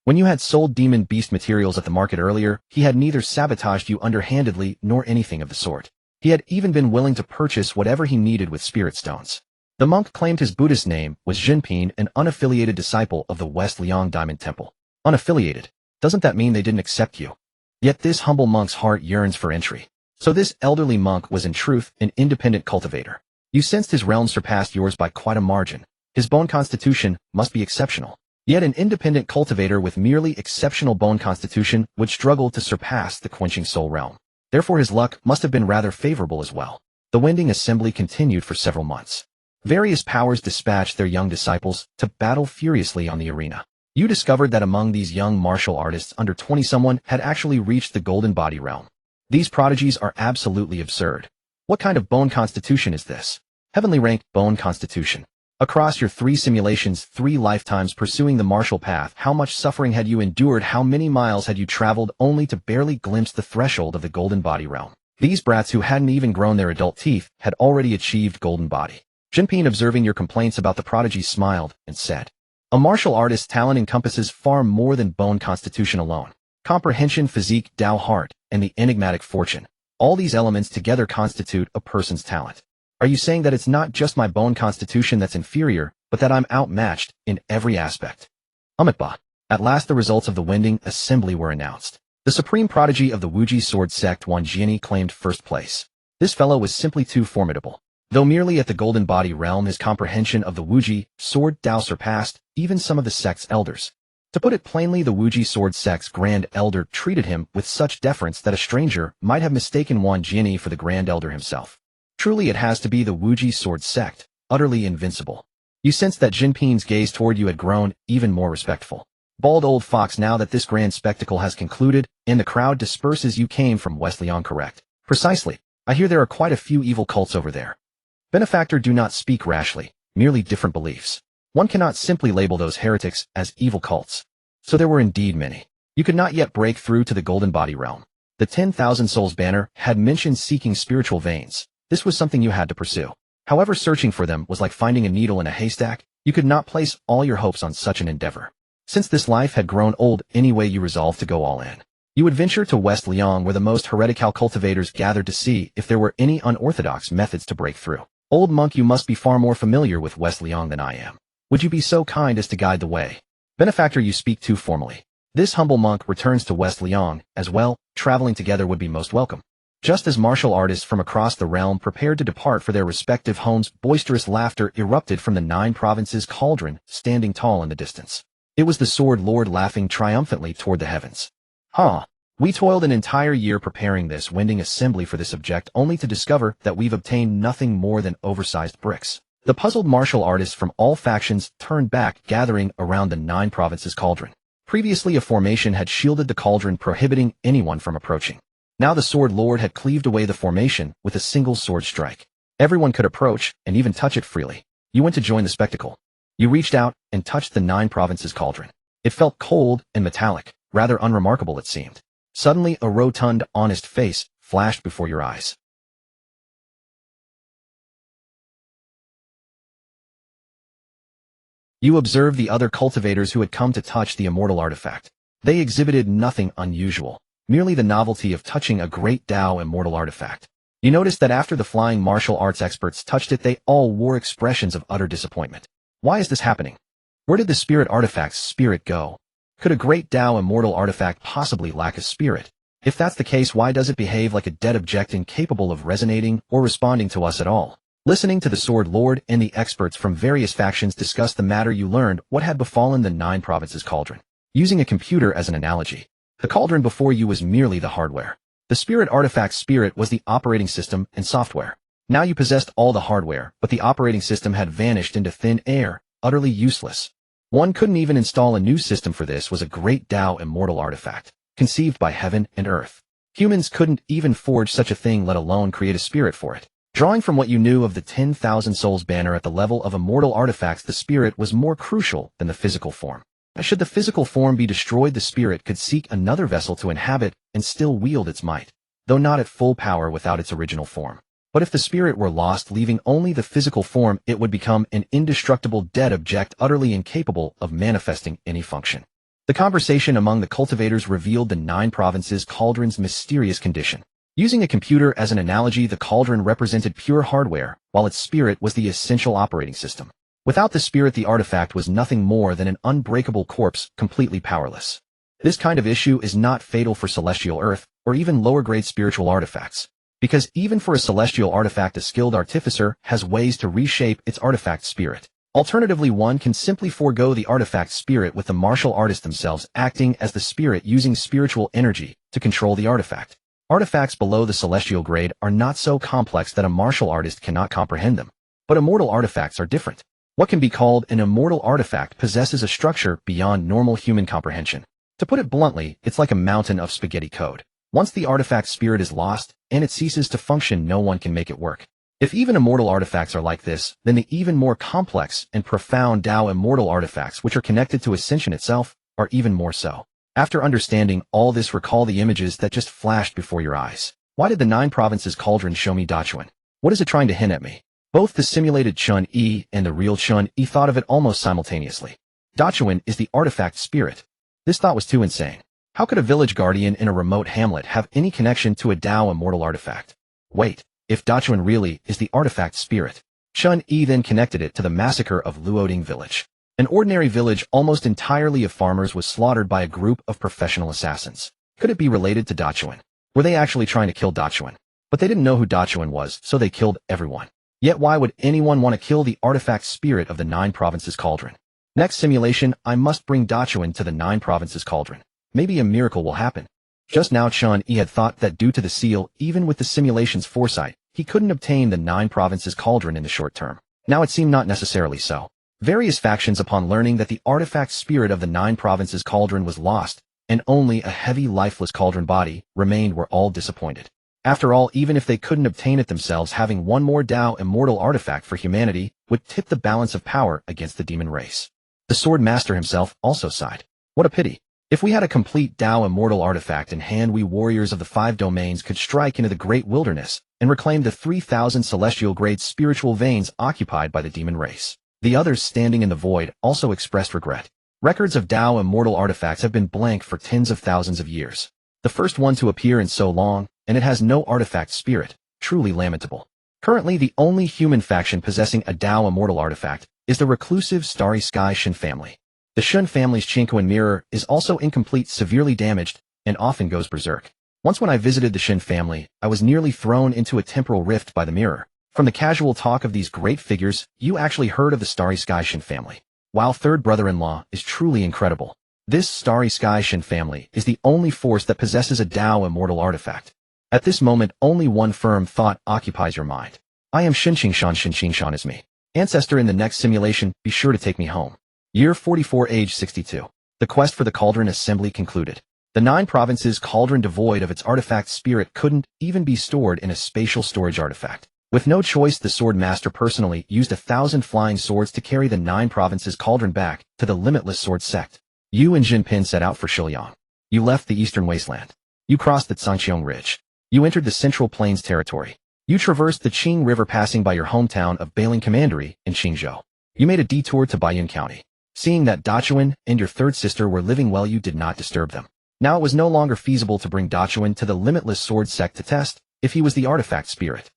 When you had sold demon beast materials at the market earlier, he had neither sabotaged you underhandedly nor anything of the sort. He had even been willing to purchase whatever he needed with spirit stones. The monk claimed his Buddhist name was Jinping, an unaffiliated disciple of the West Liang Diamond Temple. Unaffiliated? Doesn't that mean they didn't accept you? Yet this humble monk's heart yearns for entry. So this elderly monk was in truth an independent cultivator. You sensed his realm surpassed yours by quite a margin. His bone constitution must be exceptional. Yet an independent cultivator with merely exceptional bone constitution would struggle to surpass the quenching soul realm. Therefore his luck must have been rather favorable as well. The wending assembly continued for several months. Various powers dispatched their young disciples to battle furiously on the arena. You discovered that among these young martial artists under 20 someone had actually reached the golden body realm. These prodigies are absolutely absurd. What kind of bone constitution is this? Heavenly rank bone constitution. Across your 3 simulations, 3 lifetimes pursuing the martial path, how much suffering had you endured? How many miles had you traveled only to barely glimpse the threshold of the golden body realm? These brats who hadn't even grown their adult teeth had already achieved golden body. Jinping, observing your complaints about the prodigy, smiled and said, "A martial artist's talent encompasses far more than bone constitution alone. Comprehension, physique, Tao heart, and the enigmatic fortune. All these elements together constitute a person's talent. Are you saying that it's not just my bone constitution that's inferior, but that I'm outmatched in every aspect?" Umitba. At last the results of the wending assembly were announced. The supreme prodigy of the Wuji sword sect, Chen Yi, claimed first place. This fellow was simply too formidable. Though merely at the golden body realm, his comprehension of the Wuji sword Tao surpassed even some of the sect's elders. To put it plainly, the Wuji sword sect's grand elder treated him with such deference that a stranger might have mistaken Chen Yi for the grand elder himself. Truly it has to be the Wuji sword sect, utterly invincible. You sensed that Jinping's gaze toward you had grown even more respectful. Bald old fox, now that this grand spectacle has concluded, and the crowd disperses, you came from West Liang, correct? Precisely. I hear there are quite a few evil cults over there. Benefactor, do not speak rashly, merely different beliefs. One cannot simply label those heretics as evil cults. So there were indeed many. You could not yet break through to the golden body realm. The 10,000 souls banner had mentioned seeking spiritual veins. This was something you had to pursue. However, searching for them was like finding a needle in a haystack. You could not place all your hopes on such an endeavor. Since this life had grown old anyway, you resolved to go all in. You would venture to West Liang, where the most heretical cultivators gathered to see if there were any unorthodox methods to break through. Old monk, you must be far more familiar with West Liang than I am. Would you be so kind as to guide the way? Benefactor, you speak too formally. This humble monk returns to West Liang as well. Traveling together would be most welcome. Just as martial artists from across the realm prepared to depart for their respective homes, boisterous laughter erupted from the 9 provinces cauldron, standing tall in the distance. It was the sword lord laughing triumphantly toward the heavens. We toiled an entire year preparing this wending assembly for this object, only to discover that we've obtained nothing more than oversized bricks. The puzzled martial artists from all factions turned back, gathering around the 9 provinces cauldron. Previously a formation had shielded the cauldron, prohibiting anyone from approaching. Now the sword lord had cleaved away the formation with a single sword strike. Everyone could approach and even touch it freely. You went to join the spectacle. You reached out and touched the 9 provinces cauldron. It felt cold and metallic, rather unremarkable it seemed. Suddenly a rotund, honest face flashed before your eyes. You observed the other cultivators who had come to touch the immortal artifact. They exhibited nothing unusual, merely the novelty of touching a great Tao immortal artifact. You noticed that after the flying martial arts experts touched it, they all wore expressions of utter disappointment. Why is this happening? Where did the spirit artifact's spirit go? Could a great Tao immortal artifact possibly lack a spirit? If that's the case, why does it behave like a dead object, incapable of resonating or responding to us at all? Listening to the sword lord and the experts from various factions discuss the matter, you learned what had befallen the 9 provinces cauldron. Using a computer as an analogy, the cauldron before you was merely the hardware. The spirit artifact's spirit was the operating system and software. Now you possessed all the hardware, but the operating system had vanished into thin air, utterly useless. One couldn't even install a new system for this was a great Tao immortal artifact, conceived by heaven and earth. Humans couldn't even forge such a thing, let alone create a spirit for it. Drawing from what you knew of the 10,000 souls banner at the level of immortal artifacts, the spirit was more crucial than the physical form. Should the physical form be destroyed, the spirit could seek another vessel to inhabit and still wield its might, though not at full power without its original form. But if the spirit were lost, leaving only the physical form, it would become an indestructible dead object, utterly incapable of manifesting any function. The conversation among the cultivators revealed the 9 provinces cauldron's mysterious condition. Using a computer as an analogy, the cauldron represented pure hardware, while its spirit was the essential operating system. Without the spirit, the artifact was nothing more than an unbreakable corpse, completely powerless. This kind of issue is not fatal for celestial earth, or even lower-grade spiritual artifacts. Because even for a celestial artifact, a skilled artificer has ways to reshape its artifact spirit. Alternatively, one can simply forego the artifact spirit with the martial artists themselves acting as the spirit, using spiritual energy to control the artifact. Artifacts below the celestial grade are not so complex that a martial artist cannot comprehend them. But immortal artifacts are different. What can be called an immortal artifact possesses a structure beyond normal human comprehension. To put it bluntly, it's like a mountain of spaghetti code. Once the artifact spirit is lost, and it ceases to function, no one can make it work. If even immortal artifacts are like this, then the even more complex and profound Tao immortal artifacts, which are connected to Ascension itself, are even more so. After understanding all this, recall the images that just flashed before your eyes. Why did the 9 provinces cauldron show me Dachuan? What is it trying to hint at me? Both the simulated Chen Yi and the real Chen Yi thought of it almost simultaneously. Dachuan is the artifact spirit. This thought was too insane. How could a village guardian in a remote hamlet have any connection to a Tao immortal artifact? Wait, if Dachuan really is the artifact spirit, Chen Yi then connected it to the massacre of Luoding village. An ordinary village almost entirely of farmers was slaughtered by a group of professional assassins. Could it be related to Dachuan? Were they actually trying to kill Dachuan? But they didn't know who Dachuan was, so they killed everyone. Yet why would anyone want to kill the artifact spirit of the 9 provinces cauldron? Next simulation, I must bring Dachuan to the 9 provinces cauldron. Maybe a miracle will happen. Just now Chen Yi had thought that due to the seal, even with the simulation's foresight, he couldn't obtain the 9 provinces cauldron in the short term. Now it seemed not necessarily so. Various factions, upon learning that the artifact spirit of the 9 provinces cauldron was lost, and only a heavy lifeless cauldron body remained, were all disappointed. After all, even if they couldn't obtain it themselves, having one more Tao immortal artifact for humanity would tip the balance of power against the demon race. The sword master himself also sighed. What a pity. If we had a complete Tao immortal artifact in hand, we warriors of the 5 domains could strike into the great wilderness and reclaim the 3,000 celestial grade spiritual veins occupied by the demon race. The others standing in the void also expressed regret. Records of Tao immortal artifacts have been blank for tens of thousands of years. The first one to appear in so long, and it has no artifact spirit. Truly lamentable. Currently, the only human faction possessing a Tao immortal artifact is the reclusive Starry Sky Shen family. The Shen family's Chinquan mirror is also incomplete, severely damaged, and often goes berserk. Once when I visited the Shen family, I was nearly thrown into a temporal rift by the mirror. From the casual talk of these great figures, you actually heard of the Starry Sky Shen family. While third brother-in-law is truly incredible. This Starry Sky Shen family is the only force that possesses a Tao immortal artifact. At this moment, only one firm thought occupies your mind. I am Shinqingshan is me. Ancestor, in the next simulation, be sure to take me home. Year 44, age 62. The quest for the cauldron assembly concluded. The 9 provinces cauldron, devoid of its artifact spirit, couldn't even be stored in a spatial storage artifact. With no choice, the sword master personally used 1,000 flying swords to carry the 9 provinces cauldron back to the limitless sword sect. You and Jinping set out for Shiliang. You left the eastern wasteland. You crossed the Zhangqiang Ridge. You entered the Central Plains territory. You traversed the Qing River, passing by your hometown of Bailing Commandery in Qingzhou. You made a detour to Baiyun County. Seeing that Dachuan and your third sister were living well, you did not disturb them. Now it was no longer feasible to bring Dachuan to the limitless sword sect to test if he was the artifact spirit.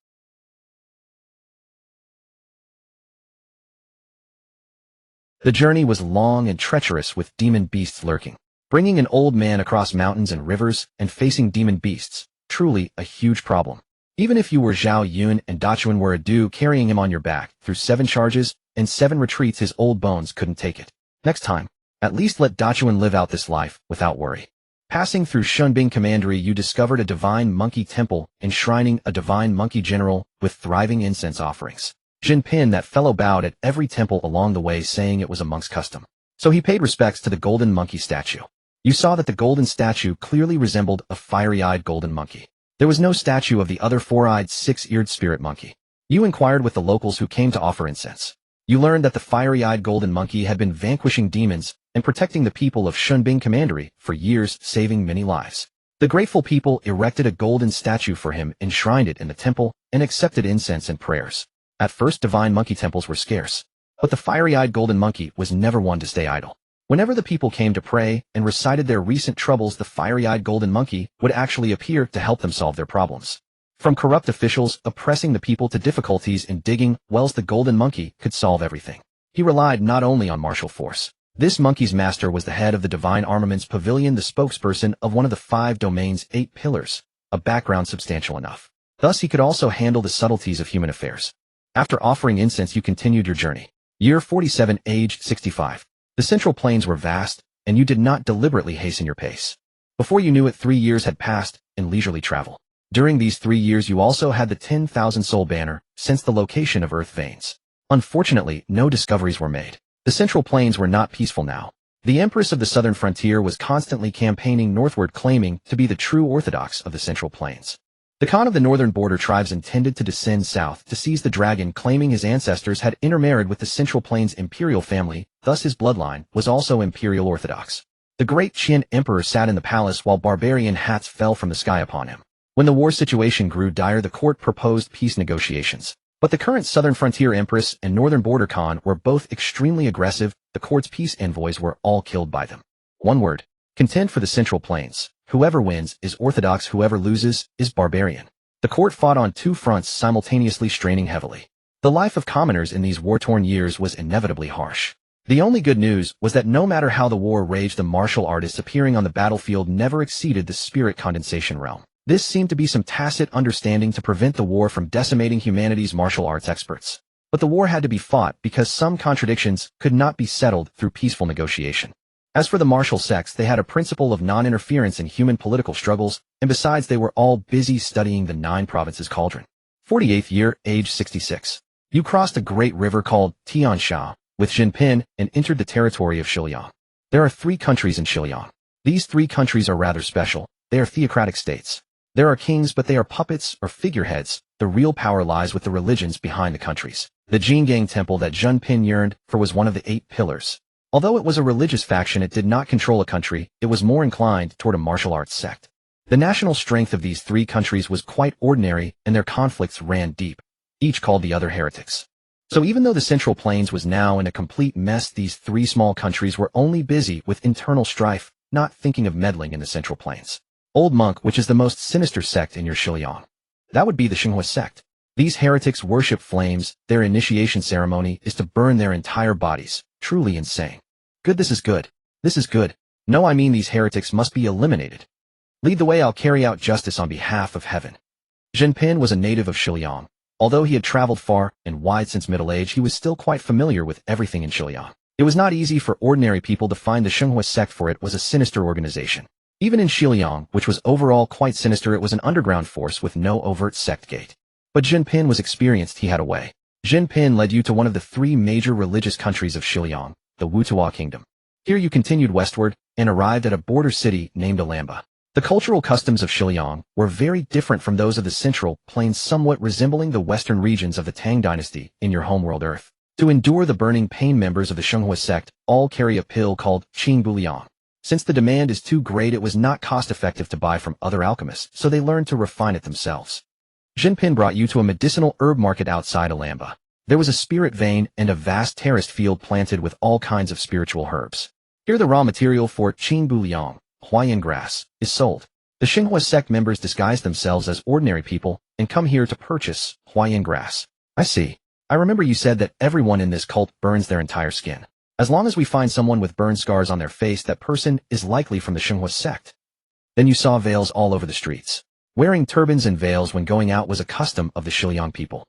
The journey was long and treacherous, with demon beasts lurking. Bringing an old man across mountains and rivers and facing demon beasts, truly a huge problem. Even if you were Zhao Yun and Dachuan were a dude carrying him on your back through 7 charges and 7 retreats, his old bones couldn't take it. Next time, at least let Dachuan live out this life without worry. Passing through Shunbing Commandery, you discovered a divine monkey temple enshrining a divine monkey general with thriving incense offerings. Jinping, that fellow, bowed at every temple along the way, saying it was a monk's custom. So he paid respects to the golden monkey statue. You saw that the golden statue clearly resembled a fiery-eyed golden monkey. There was no statue of the other 4-eyed, 6-eared spirit monkey. You inquired with the locals who came to offer incense. You learned that the fiery-eyed golden monkey had been vanquishing demons and protecting the people of Shunbing Commandery for years, saving many lives. The grateful people erected a golden statue for him, enshrined it in the temple, and accepted incense and prayers. At first, divine monkey temples were scarce, but the fiery-eyed golden monkey was never one to stay idle. Whenever the people came to pray and recited their recent troubles, the fiery-eyed golden monkey would actually appear to help them solve their problems. From corrupt officials oppressing the people to difficulties in digging wells, the golden monkey could solve everything. He relied not only on martial force. This monkey's master was the head of the Divine Armaments Pavilion, the spokesperson of one of the 5 domain's 8 pillars, a background substantial enough. Thus he could also handle the subtleties of human affairs. After offering incense, you continued your journey. Year 47, age 65. The Central Plains were vast, and you did not deliberately hasten your pace. Before you knew it, 3 years had passed in leisurely travel. During these 3 years you also had the 10,000 soul banner, since the location of Earth veins. Unfortunately, no discoveries were made. The Central Plains were not peaceful now. The Empress of the Southern Frontier was constantly campaigning northward, claiming to be the true orthodox of the Central Plains. The Khan of the northern border tribes intended to descend south to seize the dragon, claiming his ancestors had intermarried with the Central Plains imperial family, thus his bloodline was also imperial orthodox. The great Chen Emperor sat in the palace while barbarian hats fell from the sky upon him. When the war situation grew dire, the court proposed peace negotiations. But the current Southern Frontier Empress and Northern Border Khan were both extremely aggressive. The court's peace envoys were all killed by them. One word: contend for the Central Plains. Whoever wins is orthodox, whoever loses is barbarian. The court fought on 2 fronts, simultaneously straining heavily. The life of commoners in these war-torn years was inevitably harsh. The only good news was that no matter how the war raged, the martial artists appearing on the battlefield never exceeded the spirit condensation realm. This seemed to be some tacit understanding to prevent the war from decimating humanity's martial arts experts. But the war had to be fought because some contradictions could not be settled through peaceful negotiation. As for the martial sects, they had a principle of non-interference in human political struggles, and besides they were all busy studying the 9 provinces cauldron. 48th year, age 66. You crossed a great river called Tiansha with Jinping and entered the territory of Xiliang. There are 3 countries in Xiliang. These 3 countries are rather special. They are theocratic states. There are kings, but they are puppets or figureheads. The real power lies with the religions behind the countries. The Jingang Temple that Jinping yearned for was one of the 8 pillars. Although it was a religious faction, it did not control a country. It was more inclined toward a martial arts sect. The national strength of these 3 countries was quite ordinary, and their conflicts ran deep. Each called the other heretics. So even though the Central Plains was now in a complete mess, these 3 small countries were only busy with internal strife, not thinking of meddling in the Central Plains. Old Monk, which is the most sinister sect in your Xiliang? That would be the Xinhua sect. These heretics worship flames. Their initiation ceremony is to burn their entire bodies. Truly insane. Good, this is good. This is good. No, I mean these heretics must be eliminated. Lead the way, I'll carry out justice on behalf of heaven. Jinping was a native of Xiliang. Although he had traveled far and wide since middle age, he was still quite familiar with everything in Xiliang. It was not easy for ordinary people to find the Xinhua sect, for it was a sinister organization. Even in Xiliang, which was overall quite sinister, it was an underground force with no overt sect gate. But Jinping was experienced, he had a way. Jinping led you to one of the 3 major religious countries of Xiliang, the Wutua Kingdom. Here you continued westward and arrived at a border city named Alamba. The cultural customs of Xiliang were very different from those of the Central Plains, somewhat resembling the western regions of the Tang dynasty in your homeworld Earth. To endure the burning pain, members of the Xinhua sect all carry a pill called Qing Buliang. Since the demand is too great, it was not cost-effective to buy from other alchemists, so they learned to refine it themselves. Jinping brought you to a medicinal herb market outside Alamba. There was a spirit vein and a vast terraced field planted with all kinds of spiritual herbs. Here the raw material for Qing Buliang, Huayan grass, is sold. The Xinhua sect members disguise themselves as ordinary people and come here to purchase Huayan grass. I see. I remember you said that everyone in this cult burns their entire skin. As long as we find someone with burn scars on their face, that person is likely from the Xinhua sect. Then you saw veils all over the streets. Wearing turbans and veils when going out was a custom of the Xiliang people.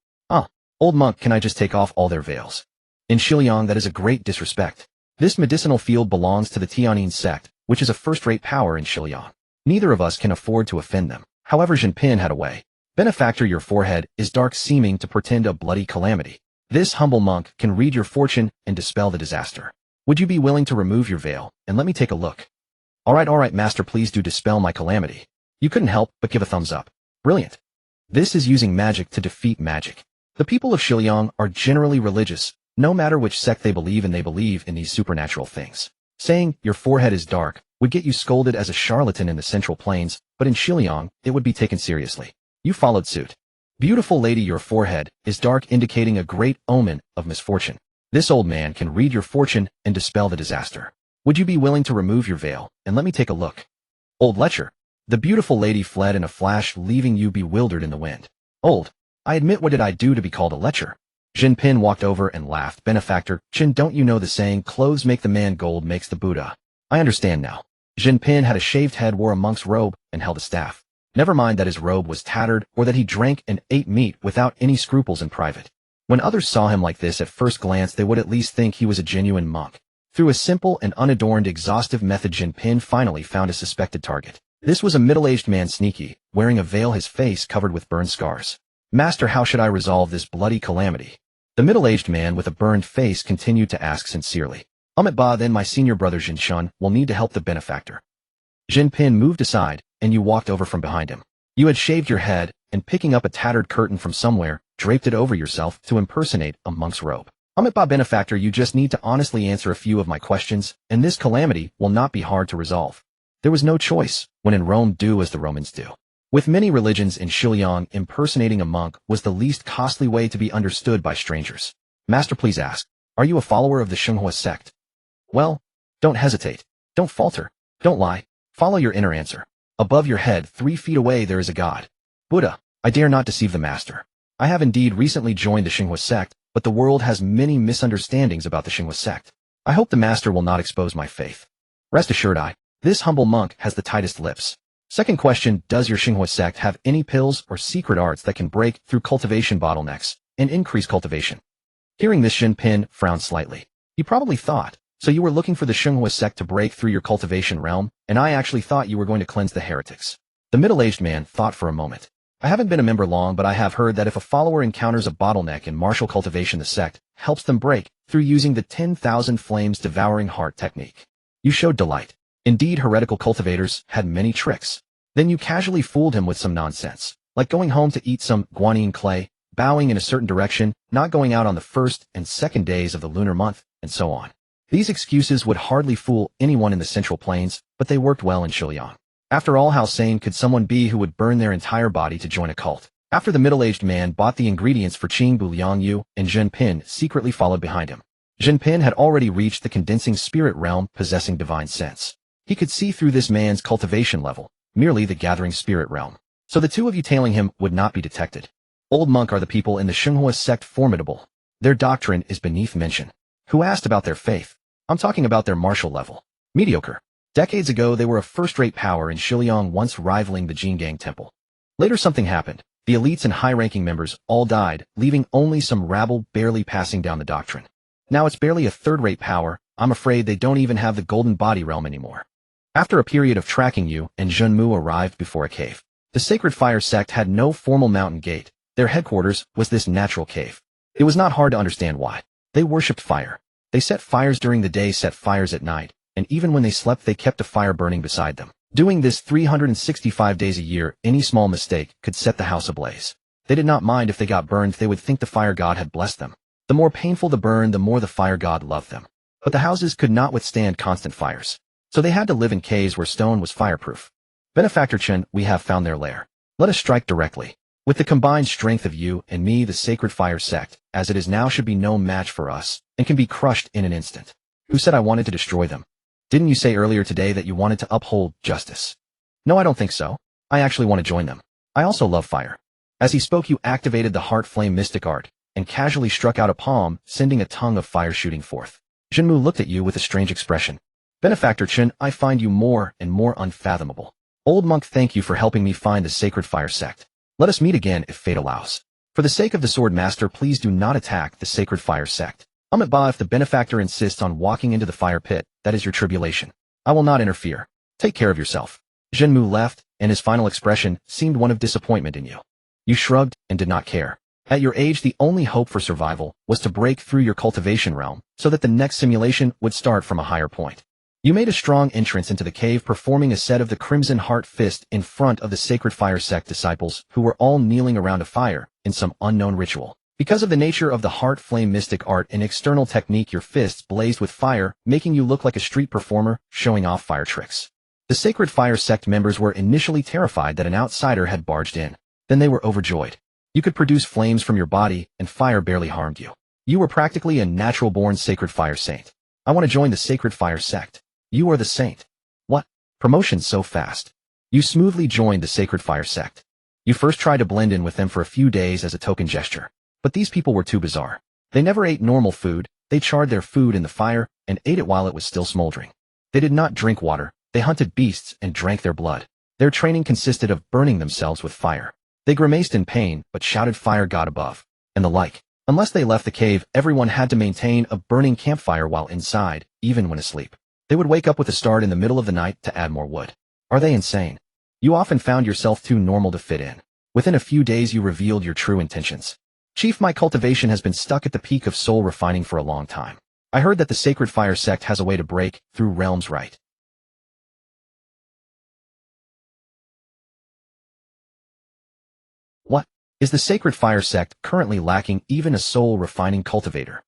Old Monk, can I just take off all their veils? In Xiliang, that is a great disrespect. This medicinal field belongs to the Tianyin sect, which is a first-rate power in Xiliang. Neither of us can afford to offend them. However, Jinping had a way. Benefactor, your forehead is dark, seeming to portend a bloody calamity. This humble monk can read your fortune and dispel the disaster. Would you be willing to remove your veil and let me take a look? All right, master, please do dispel my calamity. You couldn't help but give a thumbs up. Brilliant. This is using magic to defeat magic. The people of Xiliang are generally religious. No matter which sect they believe in these supernatural things. Saying your forehead is dark would get you scolded as a charlatan in the Central Plains, but in Xiliang, it would be taken seriously. You followed suit. Beautiful lady, your forehead is dark, indicating a great omen of misfortune. This old man can read your fortune and dispel the disaster. Would you be willing to remove your veil, and let me take a look? Old lecher. The beautiful lady fled in a flash, leaving you bewildered in the wind. Old. I admit, what did I do to be called a lecher? Jinpin walked over and laughed. Benefactor, Chen, don't you know the saying, clothes make the man, gold makes the Buddha? I understand now. Jinpin had a shaved head, wore a monk's robe, and held a staff. Never mind that his robe was tattered or that he drank and ate meat without any scruples in private. When others saw him like this at first glance, they would at least think he was a genuine monk. Through a simple and unadorned exhaustive method, Jinpin finally found a suspected target. This was a middle-aged man, sneaky, wearing a veil, his face covered with burn scars. Master, how should I resolve this bloody calamity? The middle-aged man with a burned face continued to ask sincerely. Ba, then my senior brother Jinshun will need to help the benefactor. Jinpin moved aside, and you walked over from behind him. You had shaved your head, and picking up a tattered curtain from somewhere, draped it over yourself to impersonate a monk's robe. Ba, benefactor, you just need to honestly answer a few of my questions, and this calamity will not be hard to resolve. There was no choice. When in Rome, do as the Romans do. With many religions in Xiliang, impersonating a monk was the least costly way to be understood by strangers. Master, please ask, are you a follower of the Xinhua sect? Well, don't hesitate. Don't falter. Don't lie. Follow your inner answer. Above your head, 3 feet away, there is a god. Buddha. I dare not deceive the master. I have indeed recently joined the Xinhua sect, but the world has many misunderstandings about the Xinhua sect. I hope the master will not expose my faith. Rest assured, this humble monk has the tightest lips. Second question, does your Xinhua sect have any pills or secret arts that can break through cultivation bottlenecks and increase cultivation? Hearing this, Jinpin frowned slightly. He probably thought, so you were looking for the Xinhua sect to break through your cultivation realm, and I actually thought you were going to cleanse the heretics. The middle-aged man thought for a moment. I haven't been a member long, but I have heard that if a follower encounters a bottleneck in martial cultivation, the sect helps them break through using the 10,000 flames devouring heart technique. You showed delight. Indeed, heretical cultivators had many tricks. Then you casually fooled him with some nonsense, like going home to eat some guanine clay, bowing in a certain direction, not going out on the first and second days of the lunar month, and so on. These excuses would hardly fool anyone in the Central Plains, but they worked well in Xiliang. After all, how sane could someone be who would burn their entire body to join a cult? After the middle-aged man bought the ingredients for Qing Bu, Liang Yu and Jinpin secretly followed behind him. Jinpin had already reached the condensing spirit realm, possessing divine sense. He could see through this man's cultivation level, merely the gathering spirit realm. So the two of you tailing him would not be detected. Old monk, are the people in the Xinhua sect formidable? Their doctrine is beneath mention. Who asked about their faith? I'm talking about their martial level. Mediocre. Decades ago, they were a first-rate power in Xiliang, once rivaling the Jingang Temple. Later something happened. The elites and high-ranking members all died, leaving only some rabble barely passing down the doctrine. Now it's barely a third-rate power. I'm afraid they don't even have the golden body realm anymore. After a period of tracking you and Zhenmu arrived before a cave. The Sacred Fire sect had no formal mountain gate. Their headquarters was this natural cave. It was not hard to understand why. They worshipped fire. They set fires during the day, set fires at night, and even when they slept they kept a fire burning beside them. Doing this 365 days a year, any small mistake could set the house ablaze. They did not mind if they got burned. They would think the fire god had blessed them. The more painful the burn, the more the fire god loved them. But the houses could not withstand constant fires. So they had to live in caves where stone was fireproof. Benefactor Chen, we have found their lair. Let us strike directly. With the combined strength of you and me, the Sacred Fire sect, as it is now, should be no match for us, and can be crushed in an instant. Who said I wanted to destroy them? Didn't you say earlier today that you wanted to uphold justice? No, I don't think so. I actually want to join them. I also love fire. As he spoke, you activated the Heart Flame mystic art, and casually struck out a palm, sending a tongue of fire shooting forth. Zhenmu looked at you with a strange expression. Benefactor Chen, I find you more and more unfathomable. Old monk, thank you for helping me find the Sacred Fire sect. Let us meet again if fate allows. For the sake of the Sword Master, please do not attack the Sacred Fire sect. If the benefactor insists on walking into the fire pit, that is your tribulation. I will not interfere. Take care of yourself. Zhenmu left, and his final expression seemed one of disappointment in you. You shrugged and did not care. At your age, the only hope for survival was to break through your cultivation realm so that the next simulation would start from a higher point. You made a strong entrance into the cave, performing a set of the Crimson Heart Fist in front of the Sacred Fire sect disciples who were all kneeling around a fire in some unknown ritual. Because of the nature of the Heart Flame mystic art and external technique, your fists blazed with fire, making you look like a street performer showing off fire tricks. The Sacred Fire sect members were initially terrified that an outsider had barged in. Then they were overjoyed. You could produce flames from your body, and fire barely harmed you. You were practically a natural-born Sacred Fire saint. I want to join the Sacred Fire sect. You are the saint. What? Promotion so fast. You smoothly joined the Sacred Fire sect. You first tried to blend in with them for a few days as a token gesture. But these people were too bizarre. They never ate normal food, they charred their food in the fire and ate it while it was still smoldering. They did not drink water, they hunted beasts and drank their blood. Their training consisted of burning themselves with fire. They grimaced in pain but shouted fire god above, and the like. Unless they left the cave, everyone had to maintain a burning campfire while inside, even when asleep. They would wake up with a start in the middle of the night to add more wood. Are they insane? You often found yourself too normal to fit in. Within a few days you revealed your true intentions. Chief, my cultivation has been stuck at the peak of soul refining for a long time. I heard that the Sacred Fire sect has a way to break through realms right. What? Is the Sacred Fire sect currently lacking even a soul refining cultivator?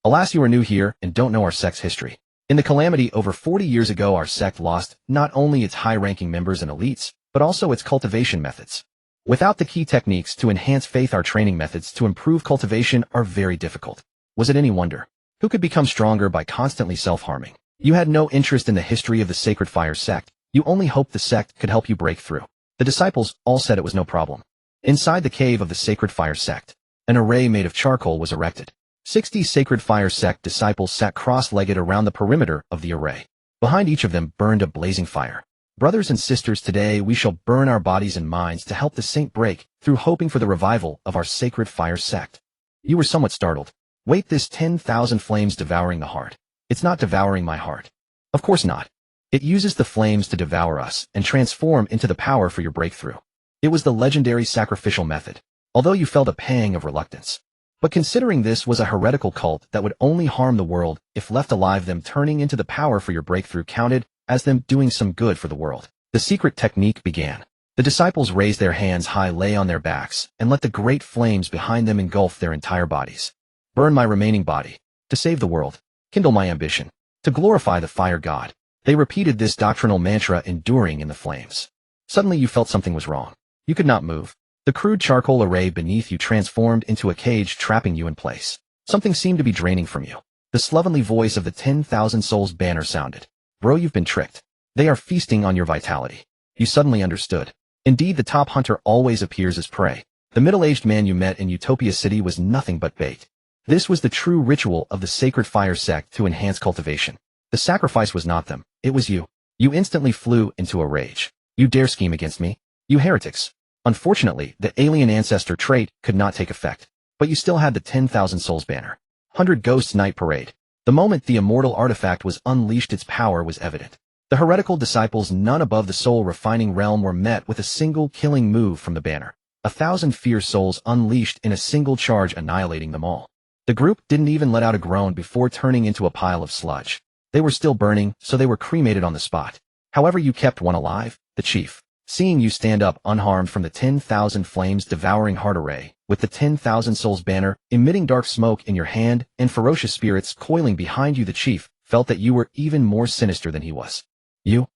Alas, you are new here and don't know our sect's history. In the calamity over 40 years ago, our sect lost not only its high-ranking members and elites, but also its cultivation methods. Without the key techniques to enhance faith, our training methods to improve cultivation are very difficult. Was it any wonder? Who could become stronger by constantly self-harming? You had no interest in the history of the Sacred Fire sect. You only hoped the sect could help you break through. The disciples all said it was no problem. Inside the cave of the Sacred Fire sect, an array made of charcoal was erected. 60 Sacred Fire sect disciples sat cross-legged around the perimeter of the array. Behind each of them burned a blazing fire. Brothers and sisters, today we shall burn our bodies and minds to help the saint break through, hoping for the revival of our Sacred Fire sect. You were somewhat startled. Wait, this 10,000 flames devouring the heart. It's not devouring my heart. Of course not. It uses the flames to devour us and transform into the power for your breakthrough. It was the legendary sacrificial method, although you felt a pang of reluctance. But considering this was a heretical cult that would only harm the world if left alive, them turning into the power for your breakthrough counted as them doing some good for the world. The secret technique began. The disciples raised their hands high, lay on their backs, and let the great flames behind them engulf their entire bodies. Burn my remaining body. To save the world. Kindle my ambition. To glorify the fire god. They repeated this doctrinal mantra, enduring in the flames. Suddenly you felt something was wrong. You could not move. The crude charcoal array beneath you transformed into a cage, trapping you in place. Something seemed to be draining from you. The slovenly voice of the 10,000 souls banner sounded. Bro, you've been tricked. They are feasting on your vitality. You suddenly understood. Indeed, the top hunter always appears as prey. The middle-aged man you met in Utopia City was nothing but bait. This was the true ritual of the Sacred Fire sect to enhance cultivation. The sacrifice was not them, it was you. You instantly flew into a rage. You dare scheme against me? You heretics. Unfortunately, the alien ancestor trait could not take effect. But you still had the 10,000 souls banner. 100 Ghosts Night Parade. The moment the Immortal artifact was unleashed, its power was evident. The heretical disciples, none above the soul refining realm, were met with a single killing move from the banner. 1,000 fierce souls unleashed in a single charge, annihilating them all. The group didn't even let out a groan before turning into a pile of sludge. They were still burning, so they were cremated on the spot. However, you kept one alive, the chief. Seeing you stand up unharmed from the 10,000 flames devouring heart array, with the 10,000 souls banner emitting dark smoke in your hand and ferocious spirits coiling behind you, the chief felt that you were even more sinister than he was. You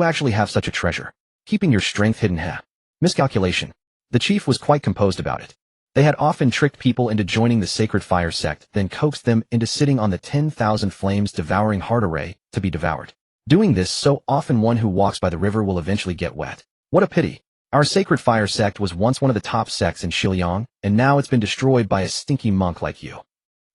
actually have such a treasure. Keeping your strength hidden, Miscalculation. The chief was quite composed about it. They had often tricked people into joining the Sacred Fire sect, then coaxed them into sitting on the 10,000 flames devouring heart array to be devoured. Doing this so often, one who walks by the river will eventually get wet. What a pity. Our Sacred Fire sect was once one of the top sects in Xiliang, and now it's been destroyed by a stinky monk like you.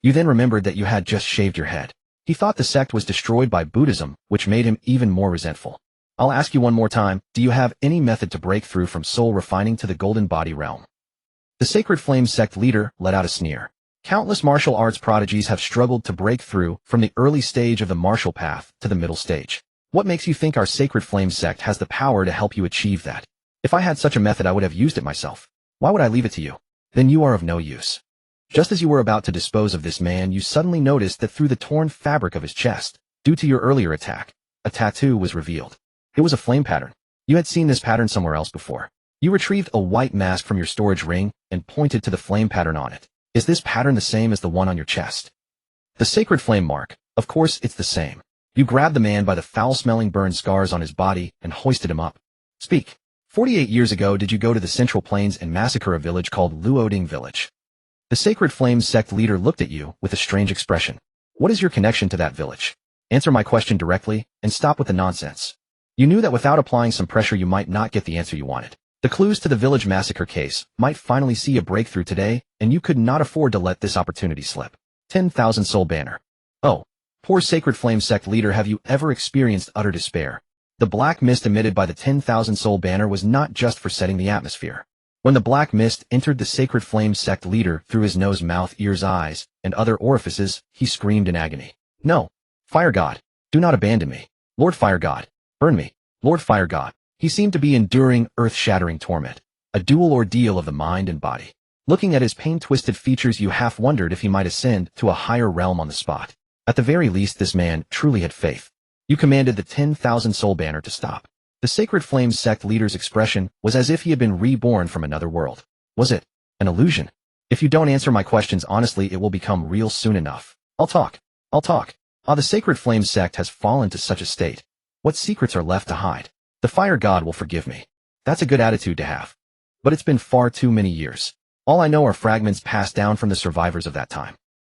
You then remembered that you had just shaved your head. He thought the sect was destroyed by Buddhism, which made him even more resentful. I'll ask you one more time, do you have any method to break through from soul refining to the golden body realm? The Sacred Flame sect leader let out a sneer. Countless martial arts prodigies have struggled to break through from the early stage of the martial path to the middle stage. What makes you think our Sacred Flame sect has the power to help you achieve that? If I had such a method, I would have used it myself. Why would I leave it to you? Then you are of no use. Just as you were about to dispose of this man, you suddenly noticed that through the torn fabric of his chest, due to your earlier attack, a tattoo was revealed. It was a flame pattern. You had seen this pattern somewhere else before. You retrieved a white mask from your storage ring and pointed to the flame pattern on it. Is this pattern the same as the one on your chest? The Sacred Flame mark. Of course it's the same. You grabbed the man by the foul-smelling burn scars on his body and hoisted him up. Speak. 48 years ago, did you go to the Central Plains and massacre a village called Luoding Village? The Sacred Flame sect leader looked at you with a strange expression. What is your connection to that village? Answer my question directly, and stop with the nonsense. You knew that without applying some pressure you might not get the answer you wanted. The clues to the village massacre case might finally see a breakthrough today, and you could not afford to let this opportunity slip. 10,000 soul banner. Oh, poor Sacred Flame sect leader, have you ever experienced utter despair? The black mist emitted by the 10,000 soul banner was not just for setting the atmosphere. When the black mist entered the Sacred Flame sect leader through his nose, mouth, ears, eyes, and other orifices, he screamed in agony. No! Fire God! Do not abandon me! Lord Fire God! Burn me! Lord Fire God! He seemed to be enduring earth-shattering torment, a dual ordeal of the mind and body. Looking at his pain-twisted features, you half wondered if he might ascend to a higher realm on the spot. At the very least, this man truly had faith. You commanded the 10,000 soul banner to stop. The Sacred Flame sect leader's expression was as if he had been reborn from another world. Was it an illusion? If you don't answer my questions honestly, it will become real soon enough. I'll talk. The Sacred Flame sect has fallen to such a state. What secrets are left to hide? The Fire God will forgive me. That's a good attitude to have. But it's been far too many years. All I know are fragments passed down from the survivors of that time.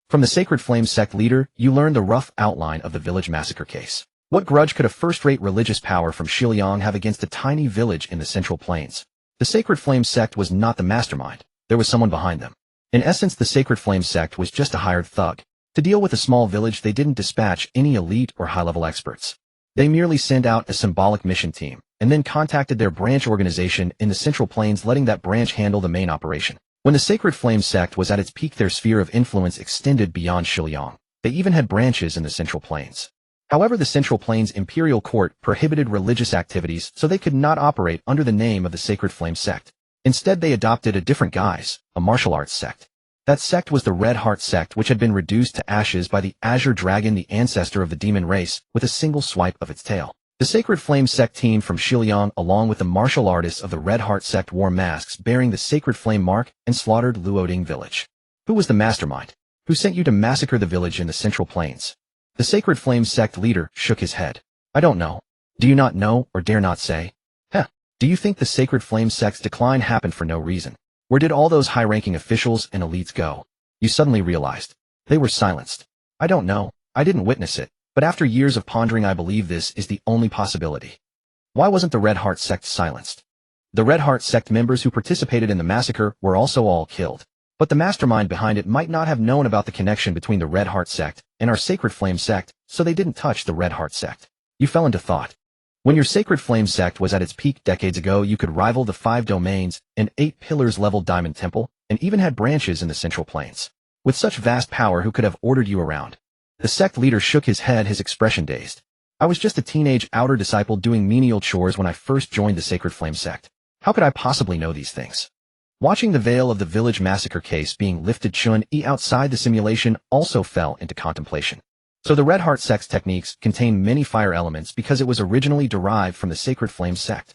From the Sacred Flame sect leader, you learned the rough outline of the village massacre case. What grudge could a first-rate religious power from Xiliang have against a tiny village in the Central Plains? The Sacred Flame sect was not the mastermind. There was someone behind them. In essence, the Sacred Flame sect was just a hired thug. To deal with a small village, they didn't dispatch any elite or high-level experts. They merely sent out a symbolic mission team, and then contacted their branch organization in the Central Plains, letting that branch handle the main operation. When the Sacred Flame sect was at its peak, their sphere of influence extended beyond Xiliang. They even had branches in the Central Plains. However, the Central Plains Imperial Court prohibited religious activities, so they could not operate under the name of the Sacred Flame sect. Instead, they adopted a different guise, a martial arts sect. That sect was the Red Heart sect, which had been reduced to ashes by the Azure Dragon, the ancestor of the demon race, with a single swipe of its tail. The Sacred Flame sect team from Xiliang, along with the martial artists of the Red Heart sect, wore masks bearing the Sacred Flame mark and slaughtered Luoding village. Who was the mastermind? Who sent you to massacre the village in the Central Plains? The Sacred Flame sect leader shook his head. I don't know. Do you not know, or dare not say? Do you think the Sacred Flame sect's decline happened for no reason? Where did all those high-ranking officials and elites go? You suddenly realized. They were silenced. I don't know. I didn't witness it. But after years of pondering, I believe this is the only possibility. Why wasn't the Red Heart sect silenced? The Red Heart sect members who participated in the massacre were also all killed. But the mastermind behind it might not have known about the connection between the Red Heart sect and our Sacred Flame sect, so they didn't touch the Red Heart sect. You fell into thought. When your Sacred Flame sect was at its peak decades ago, you could rival the 5 domains, an 8 pillars level diamond temple, and even had branches in the Central Plains. With such vast power, who could have ordered you around? The sect leader shook his head, his expression dazed. I was just a teenage outer disciple doing menial chores when I first joined the Sacred Flame sect. How could I possibly know these things? Watching the veil of the village massacre case being lifted, Chen Yi outside the simulation also fell into contemplation. So the Red Heart sect's techniques contain many fire elements because it was originally derived from the Sacred Flame sect.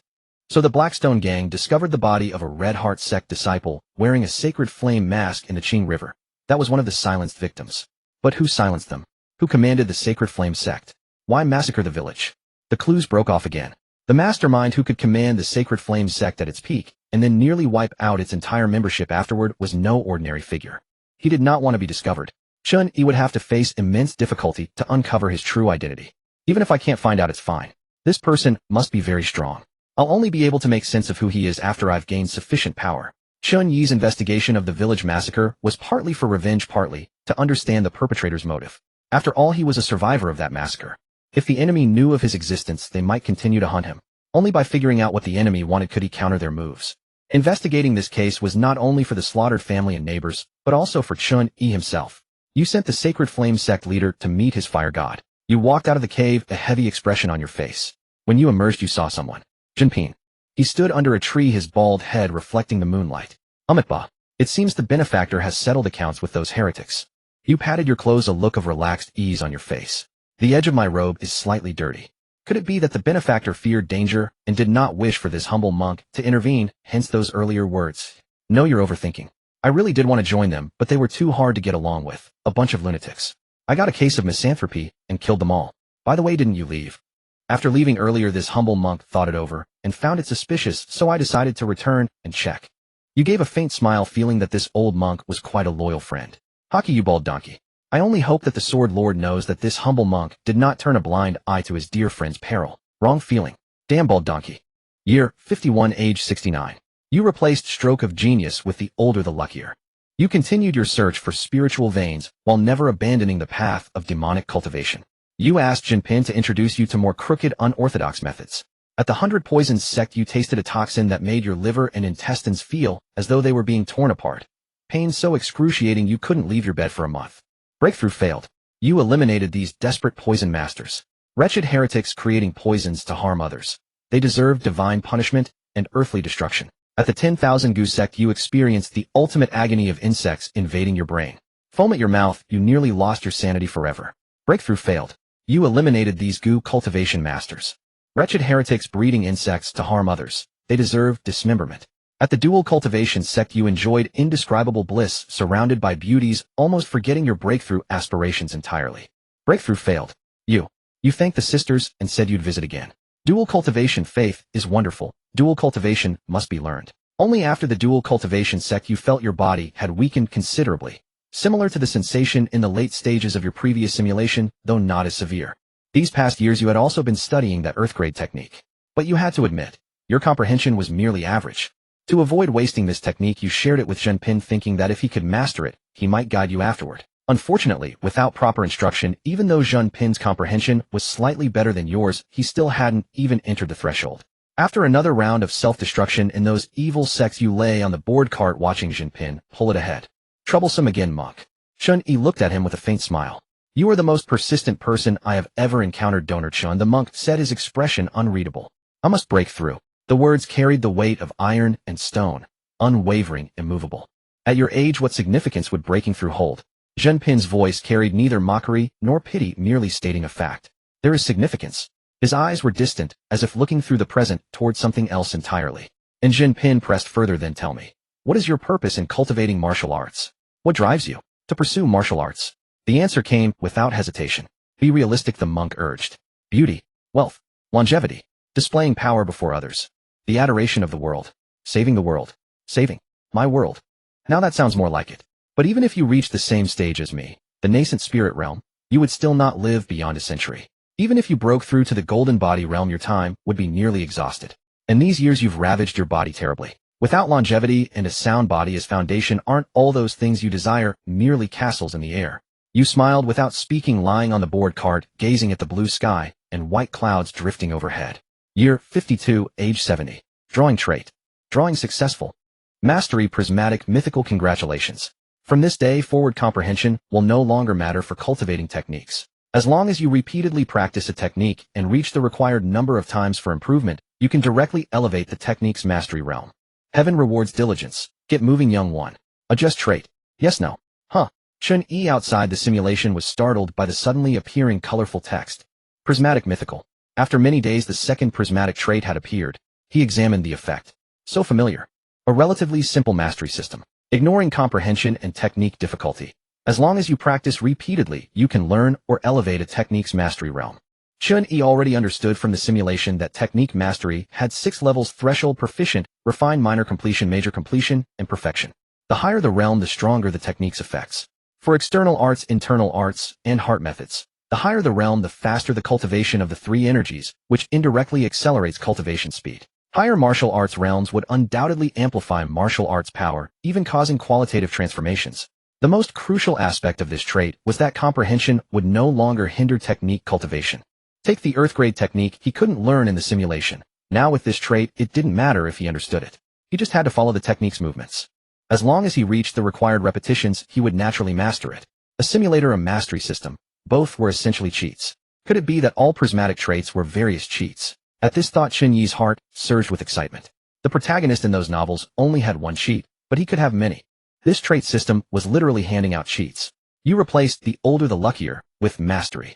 So the Blackstone gang discovered the body of a Red Heart sect disciple wearing a Sacred Flame mask in the Qing River. That was one of the silenced victims. But who silenced them? Who commanded the Sacred Flame sect? Why massacre the village? The clues broke off again. The mastermind who could command the Sacred Flame sect at its peak and then nearly wipe out its entire membership afterward was no ordinary figure. He did not want to be discovered. Chen Yi would have to face immense difficulty to uncover his true identity. Even if I can't find out, it's fine. This person must be very strong. I'll only be able to make sense of who he is after I've gained sufficient power. Chen Yi's investigation of the village massacre was partly for revenge, partly to understand the perpetrator's motive. After all, he was a survivor of that massacre. If the enemy knew of his existence, they might continue to hunt him. Only by figuring out what the enemy wanted could he counter their moves. Investigating this case was not only for the slaughtered family and neighbors, but also for Chen Yi himself. You sent the Sacred Flame sect leader to meet his fire god. You walked out of the cave, a heavy expression on your face. When you emerged, you saw someone. Jinping. He stood under a tree, his bald head reflecting the moonlight. Amitba. It seems the benefactor has settled accounts with those heretics. You patted your clothes, a look of relaxed ease on your face. The edge of my robe is slightly dirty. Could it be that the benefactor feared danger and did not wish for this humble monk to intervene, hence those earlier words? No, you're overthinking. I really did want to join them, but they were too hard to get along with, a bunch of lunatics. I got a case of misanthropy and killed them all. By the way, didn't you leave? After leaving earlier, this humble monk thought it over and found it suspicious, so I decided to return and check. You gave a faint smile, feeling that this old monk was quite a loyal friend. Hockey, you bald donkey. I only hope that the Sword Lord knows that this humble monk did not turn a blind eye to his dear friend's peril. Wrong feeling. Damn bald donkey. Year, 51, age 69. You replaced stroke of genius with the older the luckier. You continued your search for spiritual veins while never abandoning the path of demonic cultivation. You asked Jinping to introduce you to more crooked, unorthodox methods. At the 100 Poisons sect you tasted a toxin that made your liver and intestines feel as though they were being torn apart. Pain so excruciating you couldn't leave your bed for a month. Breakthrough failed. You eliminated these desperate poison masters. Wretched heretics creating poisons to harm others. They deserve divine punishment and earthly destruction. At the 10,000 Goo sect you experienced the ultimate agony of insects invading your brain. Foam at your mouth, you nearly lost your sanity forever. Breakthrough failed. You eliminated these Goo cultivation masters. Wretched heretics breeding insects to harm others. They deserve dismemberment. At the dual cultivation sect you enjoyed indescribable bliss surrounded by beauties, almost forgetting your breakthrough aspirations entirely. Breakthrough failed. You thanked the sisters and said you'd visit again. Dual cultivation faith is wonderful. Dual cultivation must be learned. Only after the dual cultivation sect you felt your body had weakened considerably. Similar to the sensation in the late stages of your previous simulation, though not as severe. These past years you had also been studying that earthgrade technique. But you had to admit, your comprehension was merely average. To avoid wasting this technique you shared it with Jinping thinking that if he could master it, he might guide you afterward. Unfortunately, without proper instruction, even though Jinping's comprehension was slightly better than yours, he still hadn't even entered the threshold. After another round of self-destruction in those evil sects you lay on the board cart watching Jinping pull it ahead. Troublesome again, monk. Chen Yi looked at him with a faint smile. You are the most persistent person I have ever encountered, Donor Chun. The monk said, his expression unreadable. I must break through. The words carried the weight of iron and stone, unwavering, immovable. At your age, what significance would breaking through hold? Jinping's voice carried neither mockery nor pity, merely stating a fact. There is significance. His eyes were distant, as if looking through the present toward something else entirely. And Jinping pressed further. Then tell me, what is your purpose in cultivating martial arts? What drives you to pursue martial arts? The answer came without hesitation. Be realistic, the monk urged. Beauty, wealth, longevity, displaying power before others. The adoration of the world. Saving the world. Saving my world. Now that sounds more like it. But even if you reached the same stage as me, the nascent spirit realm, you would still not live beyond a century. Even if you broke through to the golden body realm, your time would be nearly exhausted. And these years you've ravaged your body terribly. Without longevity and a sound body as foundation, aren't all those things you desire merely castles in the air? You smiled without speaking, lying on the board cart, gazing at the blue sky and white clouds drifting overhead. Year, 52, age 70. Drawing trait. Drawing successful. Mastery prismatic mythical. Congratulations. From this day forward, comprehension will no longer matter for cultivating techniques. As long as you repeatedly practice a technique and reach the required number of times for improvement, you can directly elevate the technique's mastery realm. Heaven rewards diligence. Get moving, young one. Adjust trait. Yes, no. Huh. Chen Yi outside the simulation was startled by the suddenly appearing colorful text. Prismatic mythical. After many days the second prismatic trait had appeared. He examined the effect. So familiar. A relatively simple mastery system. Ignoring comprehension and technique difficulty. As long as you practice repeatedly, you can learn or elevate a technique's mastery realm. Chen Yi already understood from the simulation that technique mastery had 6 levels: threshold, proficient, refined, minor completion, major completion, and perfection. The higher the realm, the stronger the technique's effects. For external arts, internal arts, and heart methods, the higher the realm, the faster the cultivation of the 3 energies, which indirectly accelerates cultivation speed. Higher martial arts realms would undoubtedly amplify martial arts power, even causing qualitative transformations. The most crucial aspect of this trait was that comprehension would no longer hinder technique cultivation. Take the earthgrade technique he couldn't learn in the simulation. Now with this trait, it didn't matter if he understood it. He just had to follow the technique's movements. As long as he reached the required repetitions, he would naturally master it. A simulator, a mastery system. Both were essentially cheats. Could it be that all prismatic traits were various cheats? At this thought, Chen Yi's heart surged with excitement. The protagonist in those novels only had one cheat, but he could have many. This trait system was literally handing out cheats. You replaced the older the luckier with mastery.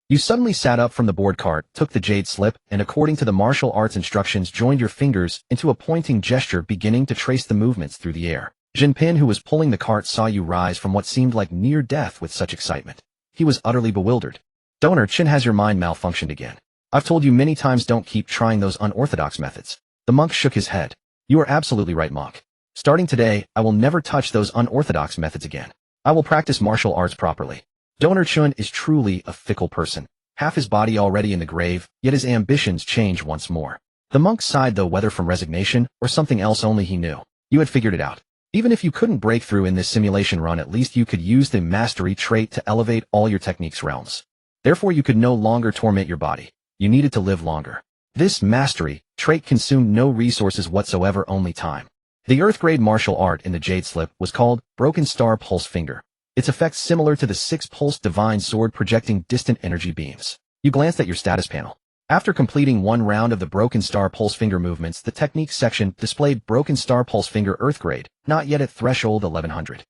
You suddenly sat up from the board cart, took the jade slip, and according to the martial arts instructions, joined your fingers into a pointing gesture, beginning to trace the movements through the air. Jinping, who was pulling the cart, saw you rise from what seemed like near death with such excitement. He was utterly bewildered. Donor Chen, has your mind malfunctioned again? I've told you many times, don't keep trying those unorthodox methods. The monk shook his head. You are absolutely right, monk. Starting today, I will never touch those unorthodox methods again. I will practice martial arts properly. Donor Chen is truly a fickle person. Half his body already in the grave, yet his ambitions change once more. The monk sighed though, whether from resignation or something else only he knew. You had figured it out. Even if you couldn't break through in this simulation run, at least you could use the mastery trait to elevate all your techniques' realms. Therefore you could no longer torment your body. You needed to live longer. This mastery trait consumed no resources whatsoever, only time. The Earth-grade martial art in the Jade Slip was called Broken Star Pulse Finger. Its effects similar to the Six-Pulse Divine Sword, projecting distant energy beams. You glanced at your status panel. After completing one round of the Broken Star Pulse Finger movements, the techniques section displayed Broken Star Pulse Finger Earth Grade, not yet at threshold 1100.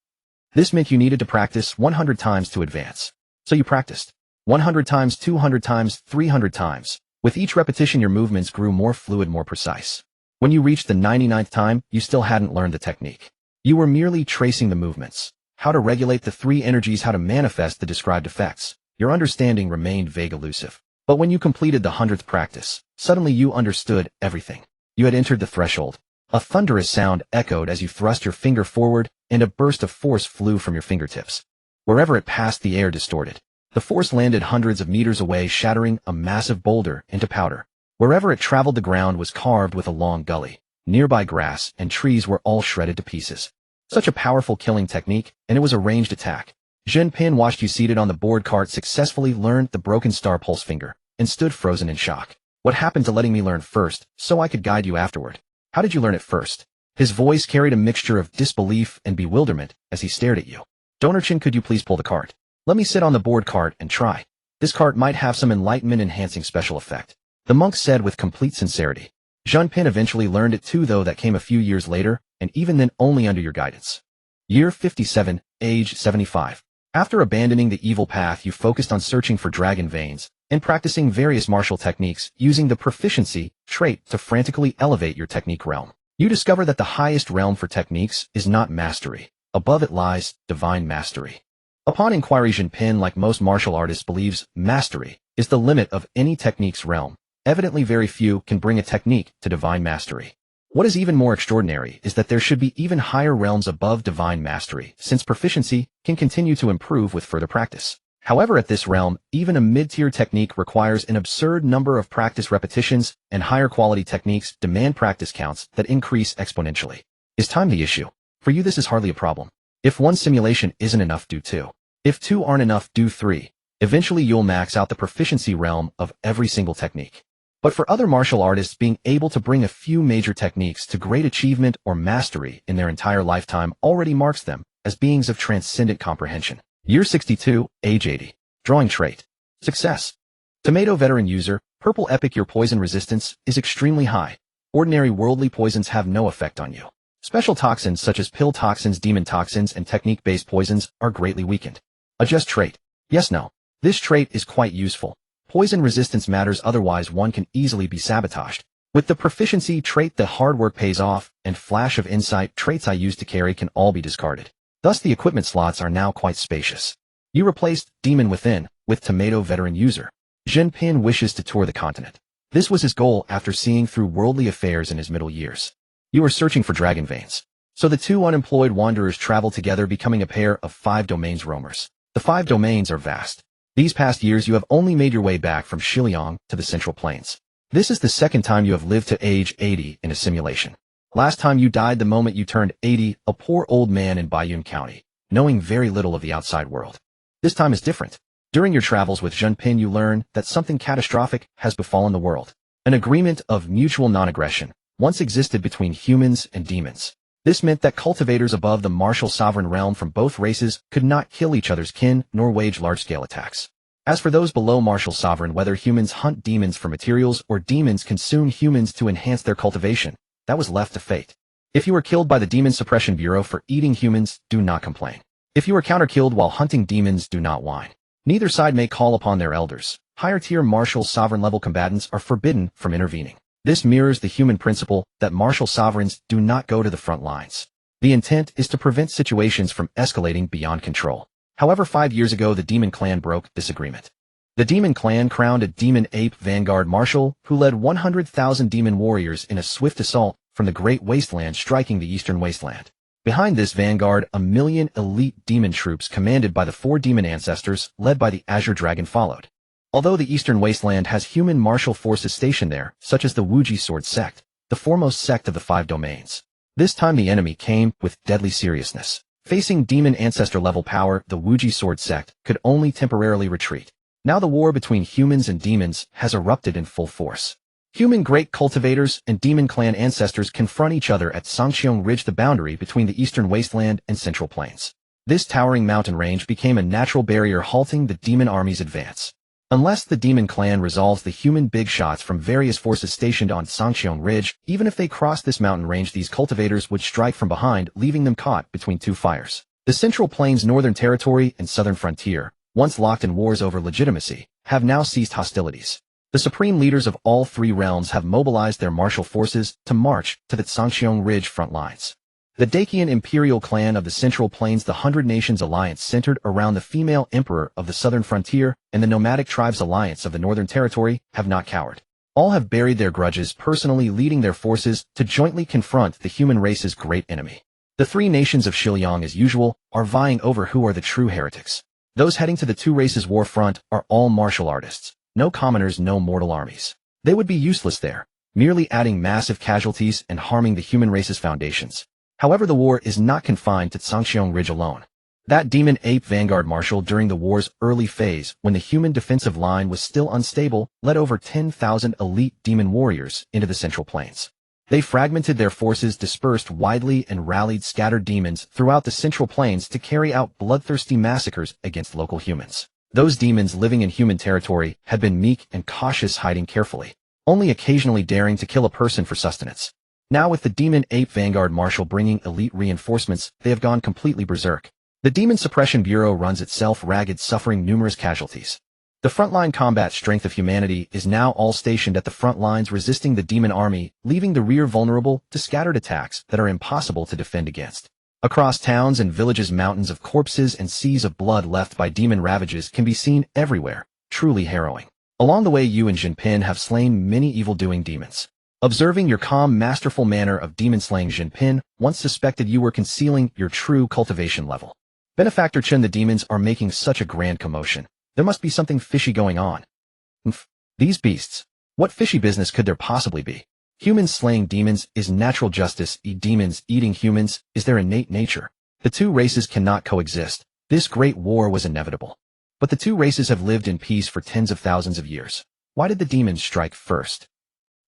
This meant you needed to practice 100 times to advance. So you practiced 100 times, 200 times, 300 times. With each repetition your movements grew more fluid, more precise. When you reached the 99th time, you still hadn't learned the technique. You were merely tracing the movements. How to regulate the three energies, how to manifest the described effects. Your understanding remained vague, elusive. But when you completed the 100th practice, suddenly you understood everything. You had entered the threshold. A thunderous sound echoed as you thrust your finger forward, and a burst of force flew from your fingertips. Wherever it passed, the air distorted. The force landed hundreds of meters away, shattering a massive boulder into powder. Wherever it traveled, the ground was carved with a long gully. Nearby grass and trees were all shredded to pieces. Such a powerful killing technique, and it was a ranged attack. Zhen Pin watched you seated on the board cart, successfully learned the Broken Star Pulse Finger, and stood frozen in shock. What happened to letting me learn first, so I could guide you afterward? How did you learn it first? His voice carried a mixture of disbelief and bewilderment as he stared at you. Donor Chen, could you please pull the cart? Let me sit on the board cart and try. This cart might have some enlightenment-enhancing special effect. The monk said with complete sincerity. Zhen Pin eventually learned it too, though that came a few years later, and even then only under your guidance. Year 57, age 75. After abandoning the evil path, you focused on searching for dragon veins and practicing various martial techniques, using the proficiency trait to frantically elevate your technique realm. You discover that the highest realm for techniques is not mastery. Above it lies divine mastery. Upon inquiry, Zhen Pin, like most martial artists, believes mastery is the limit of any technique's realm. Evidently very few can bring a technique to divine mastery. What is even more extraordinary is that there should be even higher realms above divine mastery, since proficiency can continue to improve with further practice. However, at this realm, even a mid-tier technique requires an absurd number of practice repetitions, and higher quality techniques demand practice counts that increase exponentially. Is time the issue? For you, this is hardly a problem. If one simulation isn't enough, do two. If two aren't enough, do three. Eventually you'll max out the proficiency realm of every single technique. But for other martial artists, being able to bring a few major techniques to great achievement or mastery in their entire lifetime already marks them as beings of transcendent comprehension. Year 62, age 80. Drawing trait. Success. Tomato veteran user, purple epic. Your poison resistance is extremely high. Ordinary worldly poisons have no effect on you. Special toxins such as pill toxins, demon toxins, and technique-based poisons are greatly weakened. Adjust trait. Yes, no. This trait is quite useful. Poison resistance matters, otherwise one can easily be sabotaged. With the proficiency trait, the hard work pays off, and flash of insight traits I used to carry can all be discarded. Thus the equipment slots are now quite spacious. You replaced Demon Within with Tomato Veteran User. Zhen Pin wishes to tour the continent. This was his goal after seeing through worldly affairs in his middle years. You are searching for dragon veins. So the two unemployed wanderers travel together, becoming a pair of 5 domains roamers. The 5 domains are vast. These past years you have only made your way back from Shiliang to the Central Plains. This is the second time you have lived to age 80 in a simulation. Last time you died the moment you turned 80, a poor old man in Baiyun County, knowing very little of the outside world. This time is different. During your travels with Zhen Pin you learn that something catastrophic has befallen the world. An agreement of mutual non-aggression once existed between humans and demons. This meant that cultivators above the martial sovereign realm from both races could not kill each other's kin nor wage large-scale attacks. As for those below martial sovereign, whether humans hunt demons for materials or demons consume humans to enhance their cultivation, that was left to fate. If you were killed by the Demon Suppression Bureau for eating humans, do not complain. If you were counter-killed while hunting demons, do not whine. Neither side may call upon their elders. Higher-tier martial sovereign level combatants are forbidden from intervening. This mirrors the human principle that martial sovereigns do not go to the front lines. The intent is to prevent situations from escalating beyond control. However, 5 years ago the Demon Clan broke this agreement. The Demon Clan crowned a Demon Ape Vanguard Marshal who led 100,000 demon warriors in a swift assault from the Great Wasteland, striking the Eastern Wasteland. Behind this vanguard, 1,000,000 elite demon troops commanded by the 4 demon ancestors, led by the Azure Dragon, followed. Although the Eastern Wasteland has human martial forces stationed there, such as the Wuji Sword Sect, the foremost sect of the 5 domains. This time the enemy came with deadly seriousness. Facing demon ancestor-level power, the Wuji Sword Sect could only temporarily retreat. Now the war between humans and demons has erupted in full force. Human great cultivators and demon clan ancestors confront each other at Sangxiong Ridge, the boundary between the Eastern Wasteland and Central Plains. This towering mountain range became a natural barrier halting the demon army's advance. Unless the demon clan resolves the human big shots from various forces stationed on Sangxiong Ridge, even if they cross this mountain range, these cultivators would strike from behind, leaving them caught between 2 fires. The Central Plains Northern Territory and Southern Frontier, once locked in wars over legitimacy, have now ceased hostilities. The supreme leaders of all 3 realms have mobilized their martial forces to march to the Sangxiong Ridge front lines. The Dacian imperial clan of the Central Plains, the 100 Nations Alliance centered around the female emperor of the Southern Frontier, and the Nomadic Tribes Alliance of the Northern Territory have not cowered. All have buried their grudges, personally leading their forces to jointly confront the human race's great enemy. The 3 nations of Shilyang, as usual, are vying over who are the true heretics. Those heading to the 2 races' war front are all martial artists. No commoners, no mortal armies. They would be useless there, merely adding massive casualties and harming the human race's foundations. However, the war is not confined to Sangxiong Ridge alone. That demon ape vanguard marshal during the war's early phase, when the human defensive line was still unstable, led over 10,000 elite demon warriors into the Central Plains. They fragmented their forces, dispersed widely, and rallied scattered demons throughout the Central Plains to carry out bloodthirsty massacres against local humans. Those demons living in human territory had been meek and cautious, hiding carefully, only occasionally daring to kill a person for sustenance. Now with the Demon Ape Vanguard Marshal bringing elite reinforcements, they have gone completely berserk. The Demon Suppression Bureau runs itself ragged, suffering numerous casualties. The frontline combat strength of humanity is now all stationed at the front lines, resisting the demon army, leaving the rear vulnerable to scattered attacks that are impossible to defend against. Across towns and villages, mountains of corpses and seas of blood left by demon ravages can be seen everywhere, truly harrowing. Along the way, you and Jinpin have slain many evil-doing demons. Observing your calm, masterful manner of demon-slaying, Jinpin once suspected you were concealing your true cultivation level. Benefactor Chen, the demons are making such a grand commotion. There must be something fishy going on. These beasts. What fishy business could there possibly be? Humans slaying demons is natural justice. Demons eating humans is their innate nature. The 2 races cannot coexist. This great war was inevitable. But the 2 races have lived in peace for tens of thousands of years. Why did the demons strike first?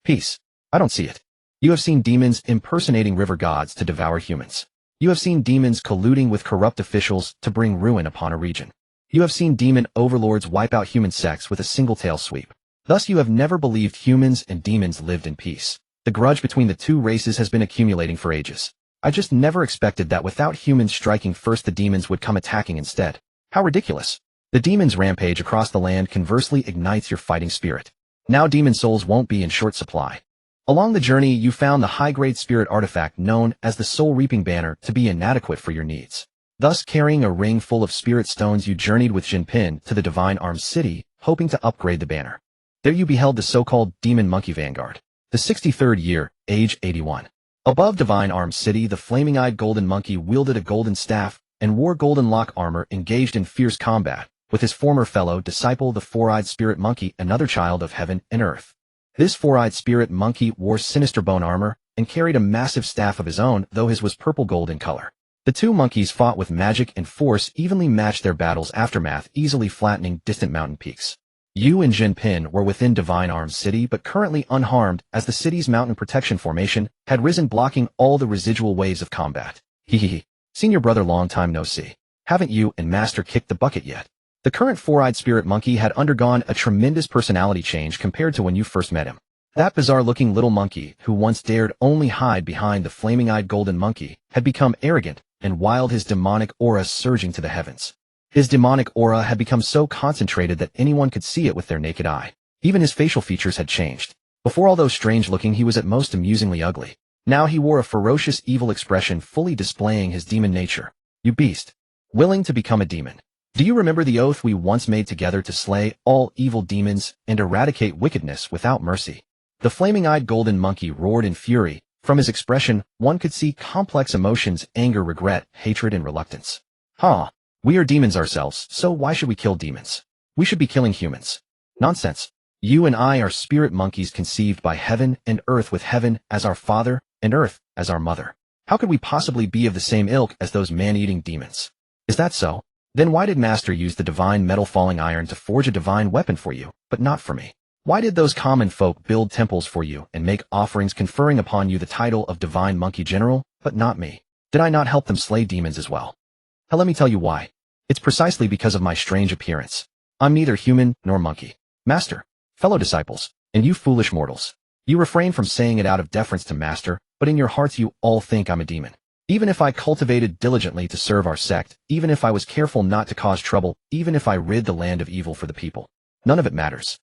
Peace. I don't see it. You have seen demons impersonating river gods to devour humans. You have seen demons colluding with corrupt officials to bring ruin upon a region. You have seen demon overlords wipe out human sects with a single tail sweep. Thus you have never believed humans and demons lived in peace. The grudge between the 2 races has been accumulating for ages. I just never expected that without humans striking first, the demons would come attacking instead. How ridiculous. The demons' rampage across the land conversely ignites your fighting spirit. Now demon souls won't be in short supply. Along the journey, you found the high-grade spirit artifact known as the Soul Reaping Banner to be inadequate for your needs. Thus, carrying a ring full of spirit stones, you journeyed with Jinpin to the Divine Arms City, hoping to upgrade the banner. There you beheld the so-called Demon Monkey Vanguard. The 63rd year, age 81. Above Divine Arms City, the flaming-eyed golden monkey wielded a golden staff and wore golden lock armor, engaged in fierce combat with his former fellow disciple, the four-eyed spirit monkey, another child of heaven and earth. This four-eyed spirit monkey wore sinister bone armor and carried a massive staff of his own, though his was purple gold in color. The 2 monkeys fought with magic and force, evenly matched their battle's aftermath, easily flattening distant mountain peaks. You and Jinpin were within Divine Arms City, but currently unharmed, as the city's mountain protection formation had risen, blocking all the residual waves of combat. Hehehe. Senior brother, long time no see. Haven't you and Master kicked the bucket yet? The current four-eyed spirit monkey had undergone a tremendous personality change compared to when you first met him. That bizarre-looking little monkey, who once dared only hide behind the flaming-eyed golden monkey, had become arrogant and wild, his demonic aura surging to the heavens. His demonic aura had become so concentrated that anyone could see it with their naked eye. Even his facial features had changed. Before, although strange-looking, he was at most amusingly ugly. Now he wore a ferocious, evil expression, fully displaying his demon nature. You beast. Willing to become a demon. Do you remember the oath we once made together to slay all evil demons and eradicate wickedness without mercy? The flaming-eyed golden monkey roared in fury, From his expression, one could see complex emotions: anger, regret, hatred, and reluctance. Huh. We are demons ourselves, so why should we kill demons? We should be killing humans. Nonsense. You and I are spirit monkeys conceived by heaven and earth, with heaven as our father and earth as our mother. How could we possibly be of the same ilk as those man-eating demons? Is that so? Then why did Master use the divine metal falling iron to forge a divine weapon for you, but not for me? Why did those common folk build temples for you and make offerings conferring upon you the title of Divine Monkey General, but not me? Did I not help them slay demons as well? Hell, let me tell you why. It's precisely because of my strange appearance. I'm neither human nor monkey. Master, fellow disciples, and you foolish mortals. You refrain from saying it out of deference to Master, but in your hearts you all think I'm a demon. Even if I cultivated diligently to serve our sect, even if I was careful not to cause trouble, even if I rid the land of evil for the people, none of it matters.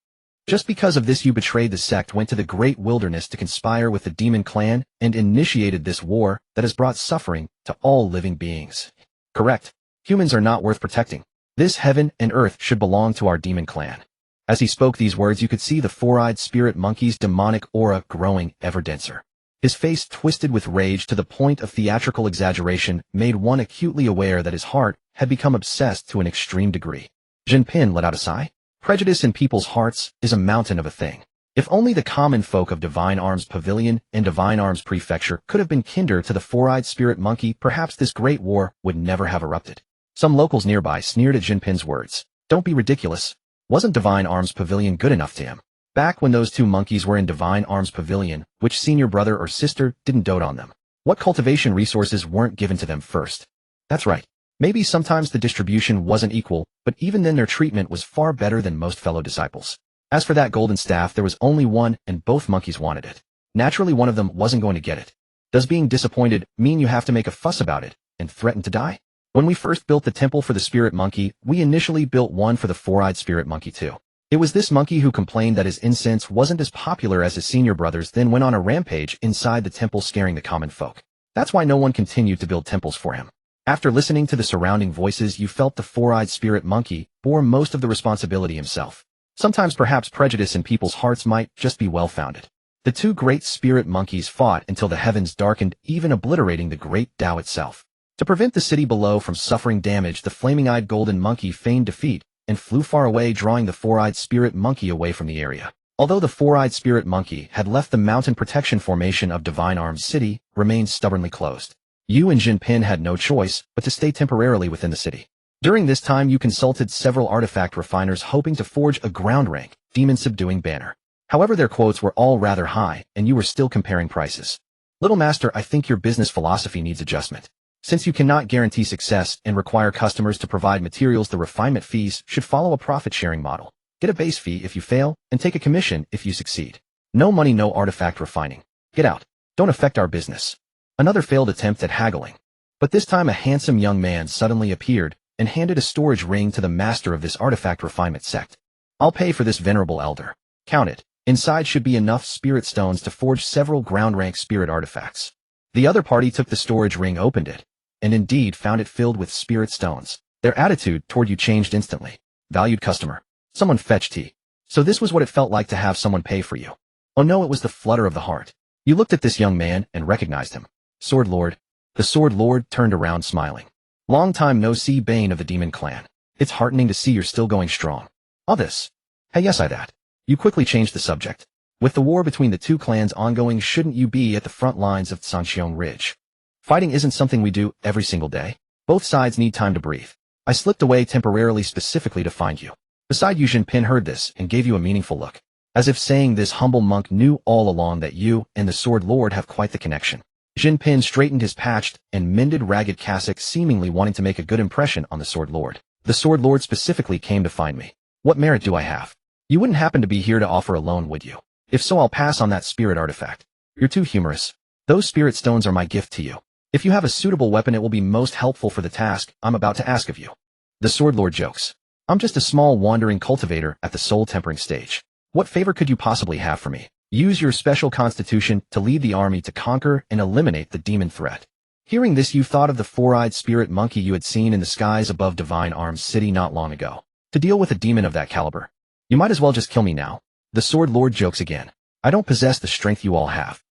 Just because of this you betrayed the sect, went to the great wilderness to conspire with the demon clan, and initiated this war that has brought suffering to all living beings. Correct. Humans are not worth protecting. This heaven and earth should belong to our demon clan. As he spoke these words, you could see the four-eyed spirit monkey's demonic aura growing ever denser. His face twisted with rage to the point of theatrical exaggeration made one acutely aware that his heart had become obsessed to an extreme degree. Jinping let out a sigh. Prejudice in people's hearts is a mountain of a thing. If only the common folk of Divine Arms Pavilion and Divine Arms Prefecture could have been kinder to the four-eyed spirit monkey, perhaps this great war would never have erupted. Some locals nearby sneered at Jinping's words. Don't be ridiculous. Wasn't Divine Arms Pavilion good enough to him? Back when those two monkeys were in Divine Arms Pavilion, which senior brother or sister didn't dote on them? What cultivation resources weren't given to them first? That's right. Maybe sometimes the distribution wasn't equal, but even then their treatment was far better than most fellow disciples. As for that golden staff, there was only one, and both monkeys wanted it. Naturally, one of them wasn't going to get it. Does being disappointed mean you have to make a fuss about it and threaten to die? When we first built the temple for the spirit monkey, we initially built one for the four-eyed spirit monkey too. It was this monkey who complained that his incense wasn't as popular as his senior brothers, then went on a rampage inside the temple, scaring the common folk. That's why no one continued to build temples for him. After listening to the surrounding voices, you felt the four-eyed spirit monkey bore most of the responsibility himself. Sometimes perhaps prejudice in people's hearts might just be well-founded. The two great spirit monkeys fought until the heavens darkened, even obliterating the great Tao itself. To prevent the city below from suffering damage, the flaming-eyed golden monkey feigned defeat and flew far away, drawing the four-eyed spirit monkey away from the area. Although the four-eyed spirit monkey had left, the mountain protection formation of Divine Arms City remained stubbornly closed. You and Jinping had no choice but to stay temporarily within the city. During this time, you consulted several artifact refiners, hoping to forge a ground-rank, demon-subduing banner. However, their quotes were all rather high, and you were still comparing prices. Little Master, I think your business philosophy needs adjustment. Since you cannot guarantee success and require customers to provide materials, the refinement fees should follow a profit-sharing model. Get a base fee if you fail, and take a commission if you succeed. No money, no artifact refining. Get out. Don't affect our business. Another failed attempt at haggling. But this time a handsome young man suddenly appeared and handed a storage ring to the master of this artifact refinement sect. I'll pay for this, venerable elder. Count it. Inside should be enough spirit stones to forge several ground-rank spirit artifacts. The other party took the storage ring, opened it, and indeed found it filled with spirit stones. Their attitude toward you changed instantly. Valued customer. Someone fetch tea. So this was what it felt like to have someone pay for you. Oh no, it was the flutter of the heart. You looked at this young man and recognized him. Sword Lord. The Sword Lord turned around smiling. Long time no see, bane of the demon clan. It's heartening to see you're still going strong. All this. Hey, yes, that. You quickly changed the subject. With the war between the two clans ongoing, shouldn't you be at the front lines of Sanxiong Ridge? Fighting isn't something we do every single day. Both sides need time to breathe. I slipped away temporarily specifically to find you. Beside you, Jinping heard this and gave you a meaningful look. As if saying, this humble monk knew all along that you and the Sword Lord have quite the connection. Jinping straightened his patched and mended ragged cassock, seemingly wanting to make a good impression on the Sword Lord. The Sword Lord specifically came to find me. What merit do I have? You wouldn't happen to be here to offer a loan, would you? If so, I'll pass on that spirit artifact. You're too humorous. Those spirit stones are my gift to you. If you have a suitable weapon, it will be most helpful for the task I'm about to ask of you. The Sword Lord jokes. I'm just a small wandering cultivator at the soul tempering stage. What favor could you possibly have for me? Use your special constitution to lead the army to conquer and eliminate the demon threat. Hearing this, you thought of the four-eyed spirit monkey you had seen in the skies above Divine Arms City not long ago. To deal with a demon of that caliber, you might as well just kill me now. The Sword Lord jokes again. I don't possess the strength you all have.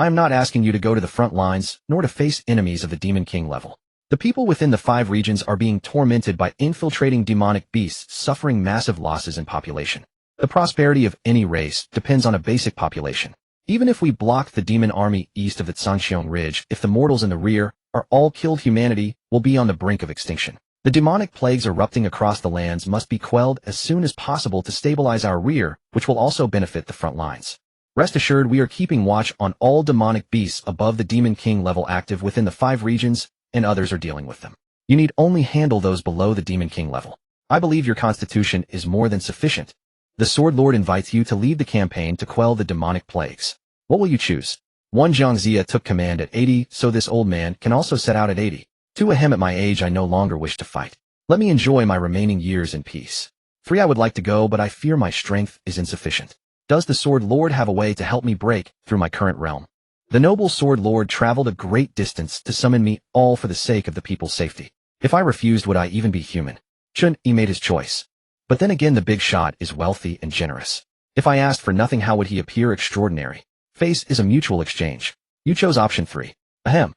I am not asking you to go to the front lines, nor to face enemies of the Demon King level. The people within the 5 regions are being tormented by infiltrating demonic beasts, suffering massive losses in population. The prosperity of any race depends on a basic population. Even if we block the demon army east of the Zhangxiong Ridge, if the mortals in the rear are all killed, humanity will be on the brink of extinction. The demonic plagues erupting across the lands must be quelled as soon as possible to stabilize our rear, which will also benefit the front lines. Rest assured, we are keeping watch on all demonic beasts above the Demon King level active within the 5 regions, and others are dealing with them. You need only handle those below the Demon King level. I believe your constitution is more than sufficient. The Sword Lord invites you to lead the campaign to quell the demonic plagues. What will you choose? 1. Zhang Zia took command at 80, so this old man can also set out at 80. 2. Ahem, at my age I no longer wish to fight. Let me enjoy my remaining years in peace. 3. I would like to go, but I fear my strength is insufficient. Does the Sword Lord have a way to help me break through my current realm? The noble Sword Lord traveled a great distance to summon me, all for the sake of the people's safety. If I refused, would I even be human? Chen Yi made his choice. But then again, the big shot is wealthy and generous. If I asked for nothing, how would he appear extraordinary? Face is a mutual exchange. You chose option 3. Ahem.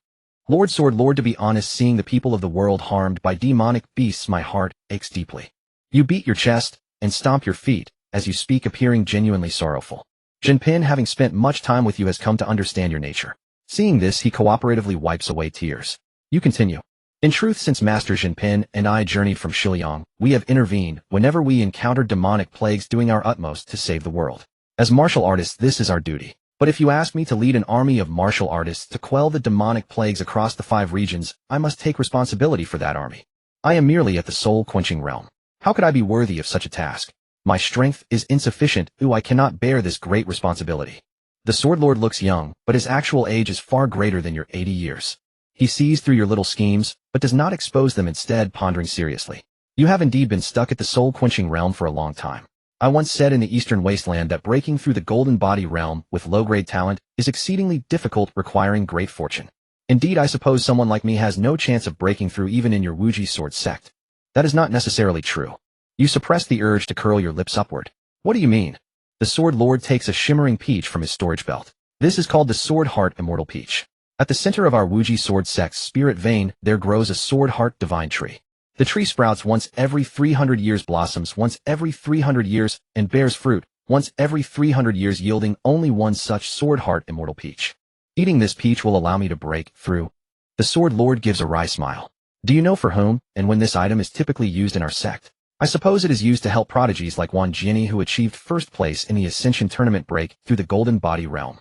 Lord Sword Lord, to be honest, seeing the people of the world harmed by demonic beasts, my heart aches deeply. You beat your chest and stomp your feet as you speak, appearing genuinely sorrowful. Jinping, having spent much time with you, has come to understand your nature. Seeing this, he cooperatively wipes away tears. You continue. In truth, since Master Jinping and I journeyed from Shiliang, we have intervened whenever we encountered demonic plagues, doing our utmost to save the world. As martial artists, this is our duty. But if you ask me to lead an army of martial artists to quell the demonic plagues across the 5 regions, I must take responsibility for that army. I am merely at the soul-quenching realm. How could I be worthy of such a task? My strength is insufficient. I cannot bear this great responsibility. The Sword Lord looks young, but his actual age is far greater than your 80 years. He sees through your little schemes, but does not expose them, instead pondering seriously. You have indeed been stuck at the soul-quenching realm for a long time. I once said in the Eastern Wasteland that breaking through the Golden Body realm with low-grade talent is exceedingly difficult, requiring great fortune. Indeed, I suppose someone like me has no chance of breaking through even in your Wuji sword sect. That is not necessarily true. You suppress the urge to curl your lips upward. What do you mean? The Sword Lord takes a shimmering peach from his storage belt. This is called the Sword Heart Immortal Peach. At the center of our Wuji sword sect's spirit vein, there grows a Sword Heart Divine Tree. The tree sprouts once every 300 years, blossoms once every 300 years, and bears fruit once every 300 years, yielding only one such Sword Heart Immortal Peach. Eating this peach will allow me to break through. The Sword Lord gives a wry smile. Do you know for whom and when this item is typically used in our sect? I suppose it is used to help prodigies like Wan Jianyi, who achieved first place in the Ascension Tournament break through the Golden Body realm.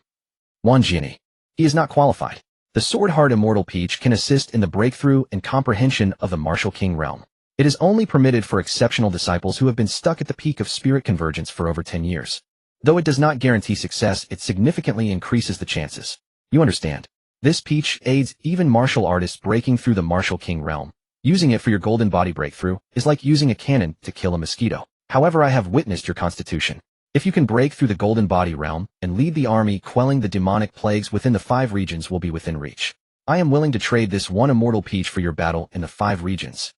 Wan Jianyi. He is not qualified. The Sword Heart Immortal Peach can assist in the breakthrough and comprehension of the Martial King realm. It is only permitted for exceptional disciples who have been stuck at the peak of spirit convergence for over 10 years. Though it does not guarantee success, it significantly increases the chances. You understand. This peach aids even martial artists breaking through the Martial King realm. Using it for your Golden Body breakthrough is like using a cannon to kill a mosquito. However, I have witnessed your constitution. If you can break through the Golden Body realm and lead the army, quelling the demonic plagues within the 5 regions will be within reach. I am willing to trade this one immortal peach for your battle in the 5 regions.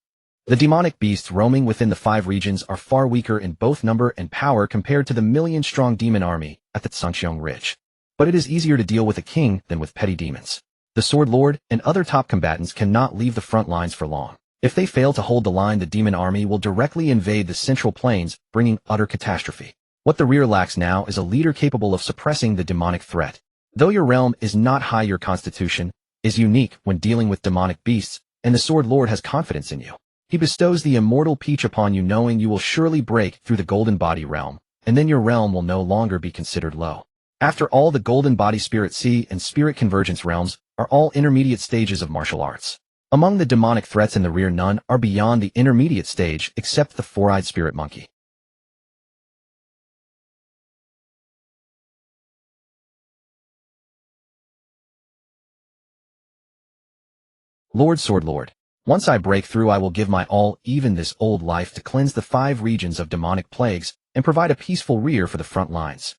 The demonic beasts roaming within the 5 regions are far weaker in both number and power compared to the million-strong demon army at the Zhangxiong Ridge. But it is easier to deal with a king than with petty demons. The Sword Lord and other top combatants cannot leave the front lines for long. If they fail to hold the line, the demon army will directly invade the central plains, bringing utter catastrophe. What the rear lacks now is a leader capable of suppressing the demonic threat. Though your realm is not high, your constitution is unique when dealing with demonic beasts, and the Sword Lord has confidence in you. He bestows the immortal peach upon you, knowing you will surely break through the Golden Body realm, and then your realm will no longer be considered low. After all, the Golden Body Spirit Sea and Spirit Convergence realms are all intermediate stages of martial arts. Among the demonic threats in the rear, none are beyond the intermediate stage except the four-eyed spirit monkey. Lord Sword Lord, once I break through, I will give my all, even this old life, to cleanse the 5 regions of demonic plagues and provide a peaceful rear for the front lines.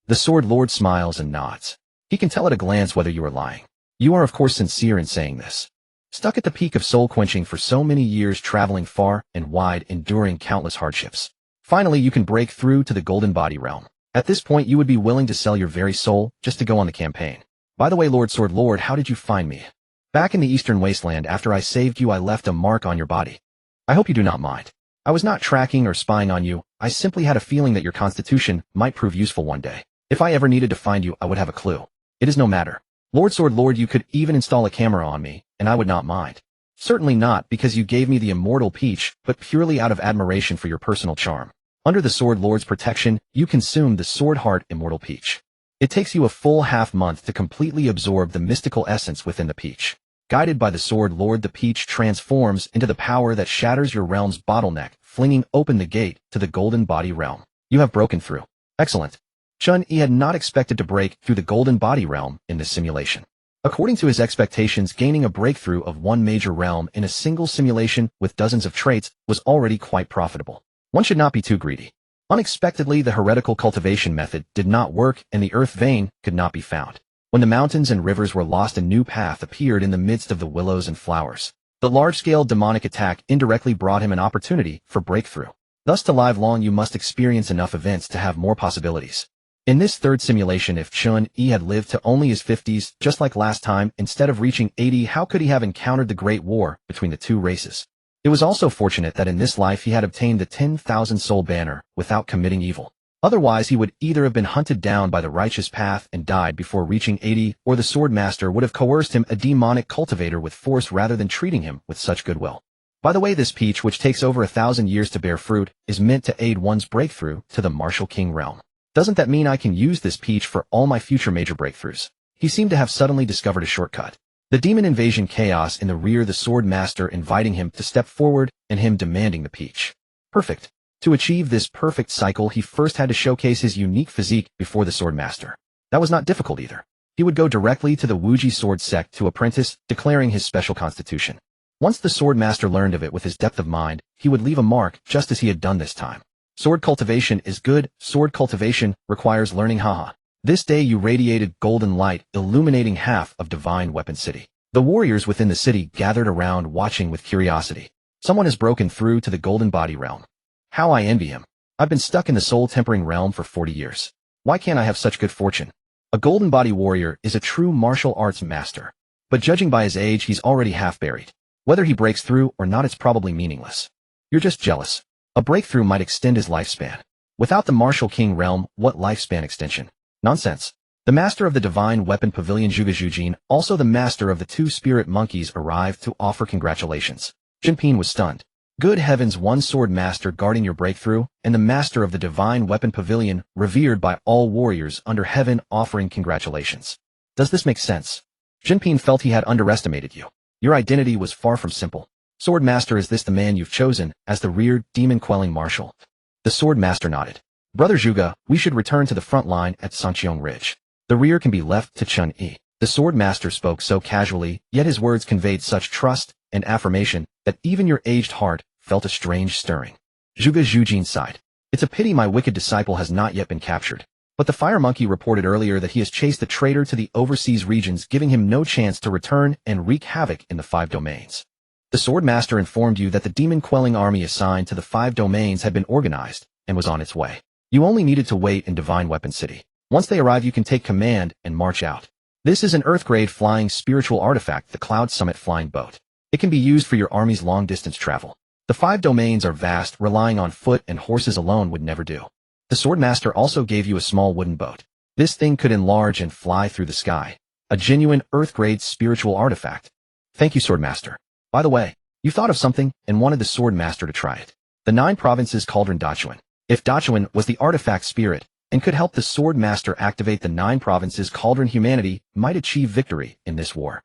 The Sword Lord smiles and nods. He can tell at a glance whether you are lying. You are of course sincere in saying this. Stuck at the peak of soul quenching for so many years, traveling far and wide, enduring countless hardships. Finally, you can break through to the Golden Body realm. At this point, you would be willing to sell your very soul just to go on the campaign. By the way, Lord Sword Lord, how did you find me? Back in the Eastern Wasteland after I saved you, I left a mark on your body. I hope you do not mind. I was not tracking or spying on you, I simply had a feeling that your constitution might prove useful one day. If I ever needed to find you, I would have a clue. It is no matter. Lord Sword Lord, you could even install a camera on me, and I would not mind. Certainly not because you gave me the Immortal Peach, but purely out of admiration for your personal charm. Under the Sword Lord's protection, you consumed the Sword Heart Immortal Peach. It takes you a full half-month to completely absorb the mystical essence within the peach. Guided by the Sword Lord, the peach transforms into the power that shatters your realm's bottleneck, flinging open the gate to the Golden Body Realm. You have broken through. Excellent. Chen Yi had not expected to break through the Golden Body Realm in this simulation. According to his expectations, gaining a breakthrough of one major realm in a single simulation with dozens of traits was already quite profitable. One should not be too greedy. Unexpectedly, the heretical cultivation method did not work and the earth vein could not be found. When the mountains and rivers were lost, a new path appeared in the midst of the willows and flowers. The large-scale demonic attack indirectly brought him an opportunity for breakthrough. Thus, to live long, you must experience enough events to have more possibilities. In this third simulation, if Chen Yi had lived to only his 50s, just like last time, instead of reaching 80, how could he have encountered the Great War between the two races? It was also fortunate that in this life he had obtained the 10,000 soul banner without committing evil. Otherwise, he would either have been hunted down by the righteous path and died before reaching 80, or the sword master would have coerced him, a demonic cultivator, with force rather than treating him with such goodwill. By the way, this peach, which takes over 1,000 years to bear fruit, is meant to aid one's breakthrough to the Martial King realm. Doesn't that mean I can use this peach for all my future major breakthroughs? He seemed to have suddenly discovered a shortcut. The demon invasion chaos in the rear, the sword master inviting him to step forward and him demanding the peach. Perfect. To achieve this perfect cycle, he first had to showcase his unique physique before the sword master. That was not difficult either. He would go directly to the Wuji sword sect to apprentice, declaring his special constitution. Once the sword master learned of it with his depth of mind, he would leave a mark just as he had done this time. Sword cultivation is good. Sword cultivation requires learning. Haha. This day you radiated golden light, illuminating half of Divine Weapon City. The warriors within the city gathered around, watching with curiosity. Someone has broken through to the Golden Body Realm. How I envy him. I've been stuck in the soul tempering realm for 40 years. Why can't I have such good fortune? A golden body warrior is a true martial arts master. But judging by his age, he's already half buried. Whether he breaks through or not, it's probably meaningless. You're just jealous. A breakthrough might extend his lifespan. Without the Martial King realm, what lifespan extension? Nonsense. The master of the Divine Weapon Pavilion, Zhuge Zhujin, also the master of the two spirit monkeys, arrived to offer congratulations. Jinping was stunned. Good heavens, one sword master guarding your breakthrough, and the master of the Divine Weapon Pavilion, revered by all warriors under heaven, offering congratulations. Does this make sense? Jinping felt he had underestimated you. Your identity was far from simple. Sword master, is this the man you've chosen as the reared, demon-quelling marshal? The sword master nodded. Brother Zhuge, we should return to the front line at Sanqiong Ridge. The rear can be left to Chen Yi. The sword master spoke so casually, yet his words conveyed such trust and affirmation that even your aged heart felt a strange stirring. Zhuge Zhujin sighed. It's a pity my wicked disciple has not yet been captured. But the fire monkey reported earlier that he has chased the traitor to the overseas regions, giving him no chance to return and wreak havoc in the 5 domains. The sword master informed you that the demon-quelling army assigned to the 5 domains had been organized and was on its way. You only needed to wait in Divine Weapon City. Once they arrive, you can take command and march out. This is an Earth-grade flying spiritual artifact, the Cloud Summit Flying Boat. It can be used for your army's long-distance travel. The 5 domains are vast, relying on foot and horses alone would never do. The sword master also gave you a small wooden boat. This thing could enlarge and fly through the sky. A genuine Earth-grade spiritual artifact. Thank you, sword master. By the way, you thought of something and wanted the sword master to try it. The 9 provinces cauldron Dachuan. If Dachuan was the artifact spirit and could help the sword master activate the 9 provinces cauldron, humanity might achieve victory in this war.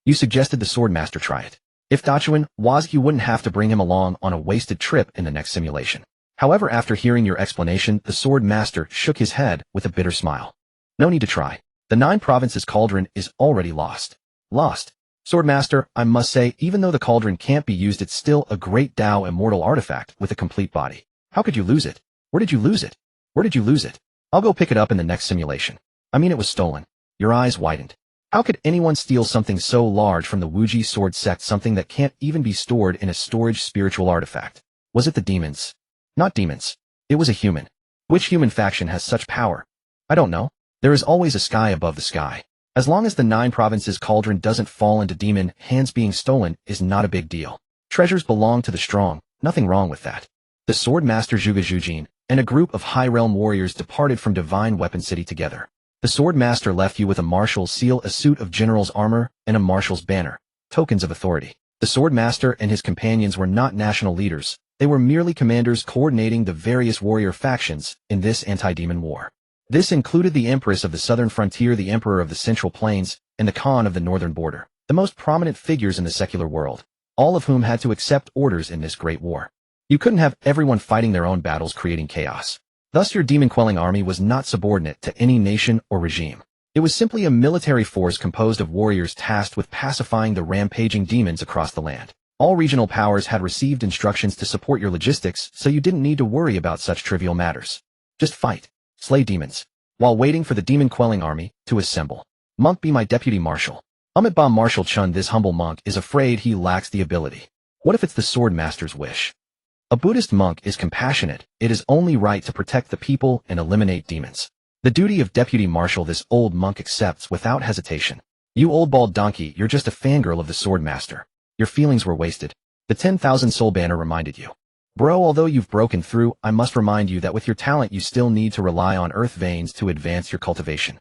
You suggested the sword master try it. If Dachuan was, you wouldn't have to bring him along on a wasted trip in the next simulation. However, after hearing your explanation, the sword master shook his head with a bitter smile. No need to try. The 9 provinces cauldron is already lost. Lost. Sword master, I must say, even though the cauldron can't be used, it's still a great Tao immortal artifact with a complete body. How could you lose it? Where did you lose it? Where did you lose it? I'll go pick it up in the next simulation. I mean, it was stolen. Your eyes widened. How could anyone steal something so large from the Wuji sword sect, something that can't even be stored in a storage spiritual artifact? Was it the demons? Not demons. It was a human. Which human faction has such power? I don't know. There is always a sky above the sky. As long as the 9 provinces cauldron doesn't fall into demon hands, being stolen is not a big deal. Treasures belong to the strong, nothing wrong with that. The sword master Zhuge Zhujin and a group of high realm warriors departed from Divine Weapon City together. The sword master left you with a marshal's seal, a suit of general's armor, and a marshal's banner, tokens of authority. The sword master and his companions were not national leaders. They were merely commanders coordinating the various warrior factions in this anti-demon war. This included the Empress of the southern frontier, the Emperor of the Central Plains, and the Khan of the northern border, the most prominent figures in the secular world, all of whom had to accept orders in this great war. You couldn't have everyone fighting their own battles, creating chaos. Thus your demon-quelling army was not subordinate to any nation or regime. It was simply a military force composed of warriors tasked with pacifying the rampaging demons across the land. All regional powers had received instructions to support your logistics, so you didn't need to worry about such trivial matters. Just fight. Slay demons. While waiting for the demon-quelling army to assemble. Monk, be my deputy marshal. Ba Marshal Chen. This humble monk is afraid he lacks the ability. What if it's the sword master's wish? A Buddhist monk is compassionate. It is only right to protect the people and eliminate demons. The duty of deputy marshal this old monk accepts without hesitation. You old bald donkey, you're just a fangirl of the sword master. Your feelings were wasted. The 10,000 soul banner reminded you. Bro, although you've broken through, I must remind you that with your talent you still need to rely on earth veins to advance your cultivation.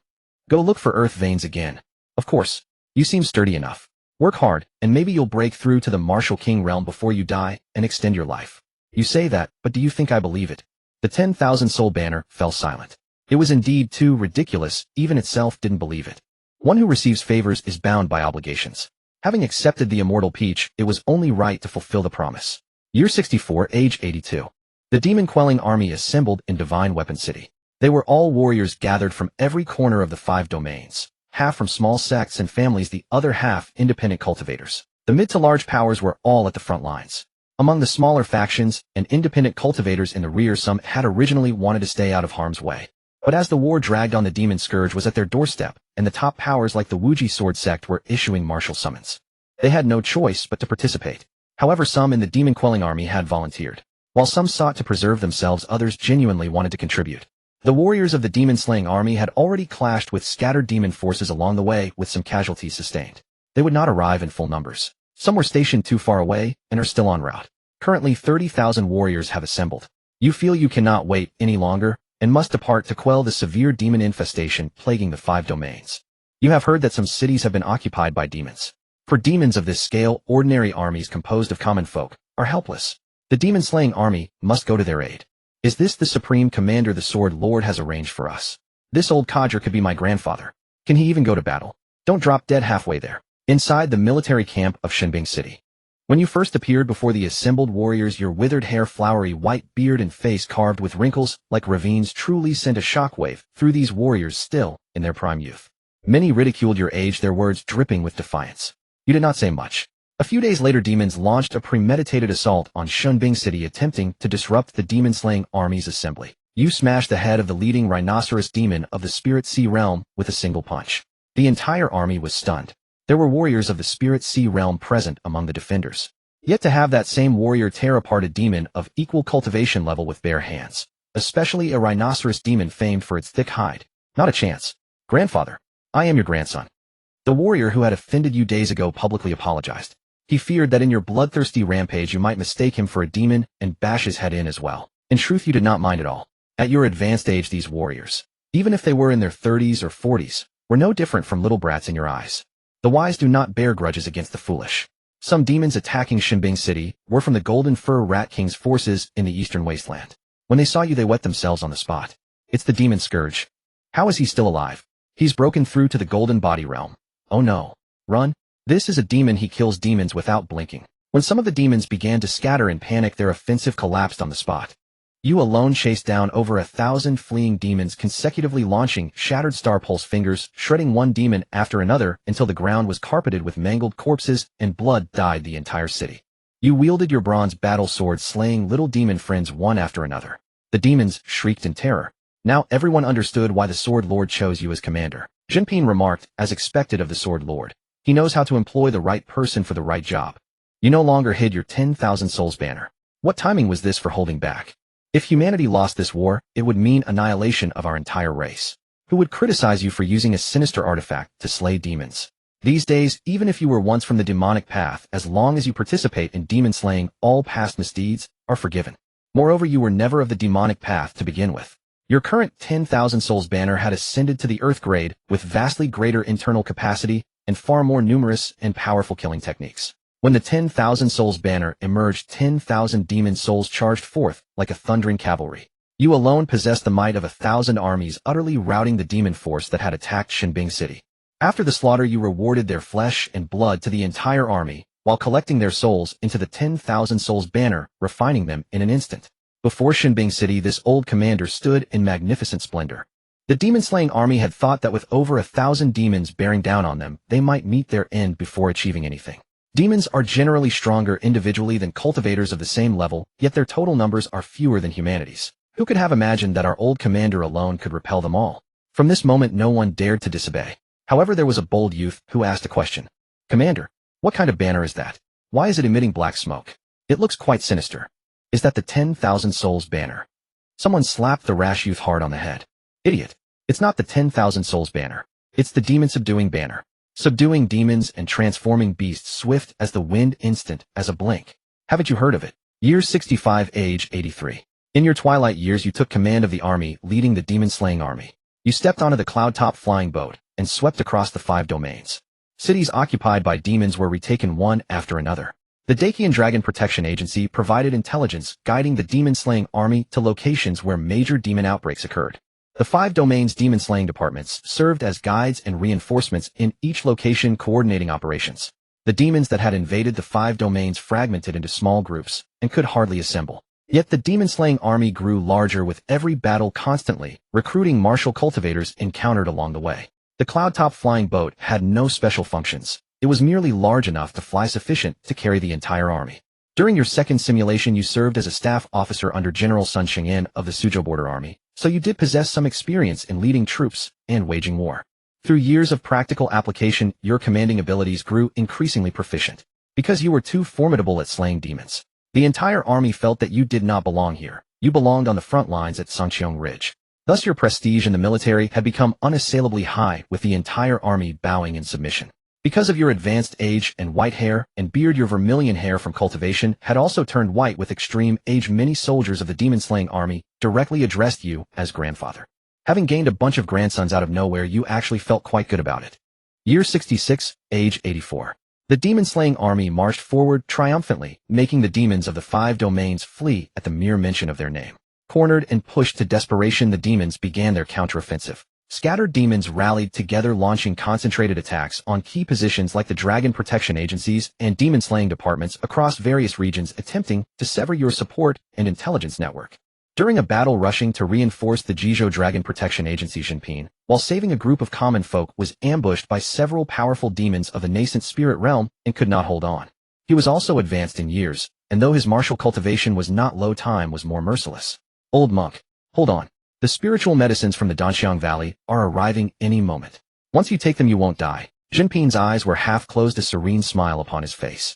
Go look for earth veins again. Of course. You seem sturdy enough. Work hard, and maybe you'll break through to the Martial King realm before you die and extend your life. You say that, but do you think I believe it? The 10,000 soul banner fell silent. It was indeed too ridiculous, even itself didn't believe it. One who receives favors is bound by obligations. Having accepted the immortal peach, it was only right to fulfill the promise. Year 64, age 82. The demon-quelling army assembled in Divine Weapon City. They were all warriors gathered from every corner of the 5 domains, half from small sects and families, the other half independent cultivators. The mid to large powers were all at the front lines. Among the smaller factions and independent cultivators in the rear, some had originally wanted to stay out of harm's way. But as the war dragged on, the demon scourge was at their doorstep, and the top powers like the Wuji sword sect were issuing martial summons. They had no choice but to participate. However, some in the demon-quelling army had volunteered. While some sought to preserve themselves, others genuinely wanted to contribute. The warriors of the demon-slaying army had already clashed with scattered demon forces along the way, with some casualties sustained. They would not arrive in full numbers. Some were stationed too far away and are still en route. Currently 30,000 warriors have assembled. You feel you cannot wait any longer and must depart to quell the severe demon infestation plaguing the 5 domains. You have heard that some cities have been occupied by demons. For demons of this scale, ordinary armies composed of common folk are helpless. The demon-slaying army must go to their aid. Is this the supreme commander the sword lord has arranged for us? This old codger could be my grandfather. Can he even go to battle? Don't drop dead halfway there. Inside the military camp of Shenbing City. When you first appeared before the assembled warriors, your withered hair, flowery white beard, and face carved with wrinkles like ravines truly sent a shockwave through these warriors still in their prime youth. Many ridiculed your age, their words dripping with defiance. You did not say much. A few days later, demons launched a premeditated assault on Shenbing City, attempting to disrupt the demon-slaying army's assembly. You smashed the head of the leading rhinoceros demon of the Spirit Sea realm with a single punch. The entire army was stunned. There were warriors of the Spirit Sea realm present among the defenders. Yet to have that same warrior tear apart a demon of equal cultivation level with bare hands, especially a rhinoceros demon famed for its thick hide. Not a chance. Grandfather, I am your grandson. The warrior who had offended you days ago publicly apologized. He feared that in your bloodthirsty rampage you might mistake him for a demon and bash his head in as well. In truth, you did not mind at all. At your advanced age, these warriors, even if they were in their 30s or 40s, were no different from little brats in your eyes. The wise do not bear grudges against the foolish. Some demons attacking Shenbing City were from the Golden Fur Rat King's forces in the eastern wasteland. When they saw you, they wet themselves on the spot. It's the demon scourge. How is he still alive? He's broken through to the Golden Body realm. Oh no. Run. This is a demon. He kills demons without blinking. When some of the demons began to scatter in panic, their offensive collapsed on the spot. You alone chased down over 1,000 fleeing demons, consecutively launching shattered star pulse fingers, shredding one demon after another until the ground was carpeted with mangled corpses and blood dyed the entire city. You wielded your bronze battle sword, slaying little demon friends one after another. The demons shrieked in terror. Now everyone understood why the Sword Lord chose you as commander. Jinping remarked, as expected of the Sword Lord. He knows how to employ the right person for the right job. You no longer hid your 10,000 souls banner. What timing was this for holding back? If humanity lost this war, it would mean annihilation of our entire race. Who would criticize you for using a sinister artifact to slay demons? These days, even if you were once from the demonic path, as long as you participate in demon slaying, all past misdeeds are forgiven. Moreover, you were never of the demonic path to begin with. Your current 10,000 souls banner had ascended to the Earth grade with vastly greater internal capacity and far more numerous and powerful killing techniques. When the 10,000 souls banner emerged, 10,000 demon souls charged forth like a thundering cavalry. You alone possessed the might of 1,000 armies, utterly routing the demon force that had attacked Shenbing City. After the slaughter, you rewarded their flesh and blood to the entire army, while collecting their souls into the 10,000 souls banner, refining them in an instant. Before Shenbing City, this old commander stood in magnificent splendor. The demon-slaying army had thought that with over 1,000 demons bearing down on them, they might meet their end before achieving anything. Demons are generally stronger individually than cultivators of the same level, yet their total numbers are fewer than humanity's. Who could have imagined that our old commander alone could repel them all? From this moment, no one dared to disobey. However, there was a bold youth who asked a question. Commander, what kind of banner is that? Why is it emitting black smoke? It looks quite sinister. Is that the 10,000 souls banner? Someone slapped the rash youth hard on the head. Idiot. It's not the 10,000 souls banner. It's the demon subduing banner. Subduing demons and transforming beasts swift as the wind, instant as a blink. Haven't you heard of it? Year 65, age 83. In your twilight years, you took command of the army, leading the demon-slaying army. You stepped onto the cloud-top flying boat and swept across the 5 domains. Cities occupied by demons were retaken one after another. The Dakian Dragon Protection Agency provided intelligence, guiding the demon-slaying army to locations where major demon outbreaks occurred. The 5 domains demon-slaying departments served as guides and reinforcements in each location, coordinating operations. The demons that had invaded the 5 domains fragmented into small groups and could hardly assemble. Yet the demon-slaying army grew larger with every battle, constantly recruiting martial cultivators encountered along the way. The cloud-top flying boat had no special functions. It was merely large enough to fly sufficient to carry the entire army. During your second simulation, you served as a staff officer under General Sun Chengyan of the Suzhou Border Army, so you did possess some experience in leading troops and waging war. Through years of practical application, your commanding abilities grew increasingly proficient. Because you were too formidable at slaying demons, the entire army felt that you did not belong here. You belonged on the front lines at Songqiong Ridge. Thus your prestige in the military had become unassailably high, with the entire army bowing in submission. Because of your advanced age and white hair and beard, your vermilion hair from cultivation had also turned white with extreme age. Many soldiers of the demon-slaying army directly addressed you as grandfather. Having gained a bunch of grandsons out of nowhere, you actually felt quite good about it. Year 66, age 84. The demon-slaying army marched forward triumphantly, making the demons of the 5 domains flee at the mere mention of their name. Cornered and pushed to desperation, the demons began their counteroffensive. Scattered demons rallied together, launching concentrated attacks on key positions like the Dragon Protection Agencies and demon-slaying departments across various regions, attempting to sever your support and intelligence network. During a battle, rushing to reinforce the Jizhou Dragon Protection Agency, Jinping, while saving a group of common folk, was ambushed by several powerful demons of the nascent spirit realm and could not hold on. He was also advanced in years, and though his martial cultivation was not low, time was more merciless. Old monk, hold on. The spiritual medicines from the Danxiang Valley are arriving any moment. Once you take them, you won't die. Jinping's eyes were half closed, a serene smile upon his face.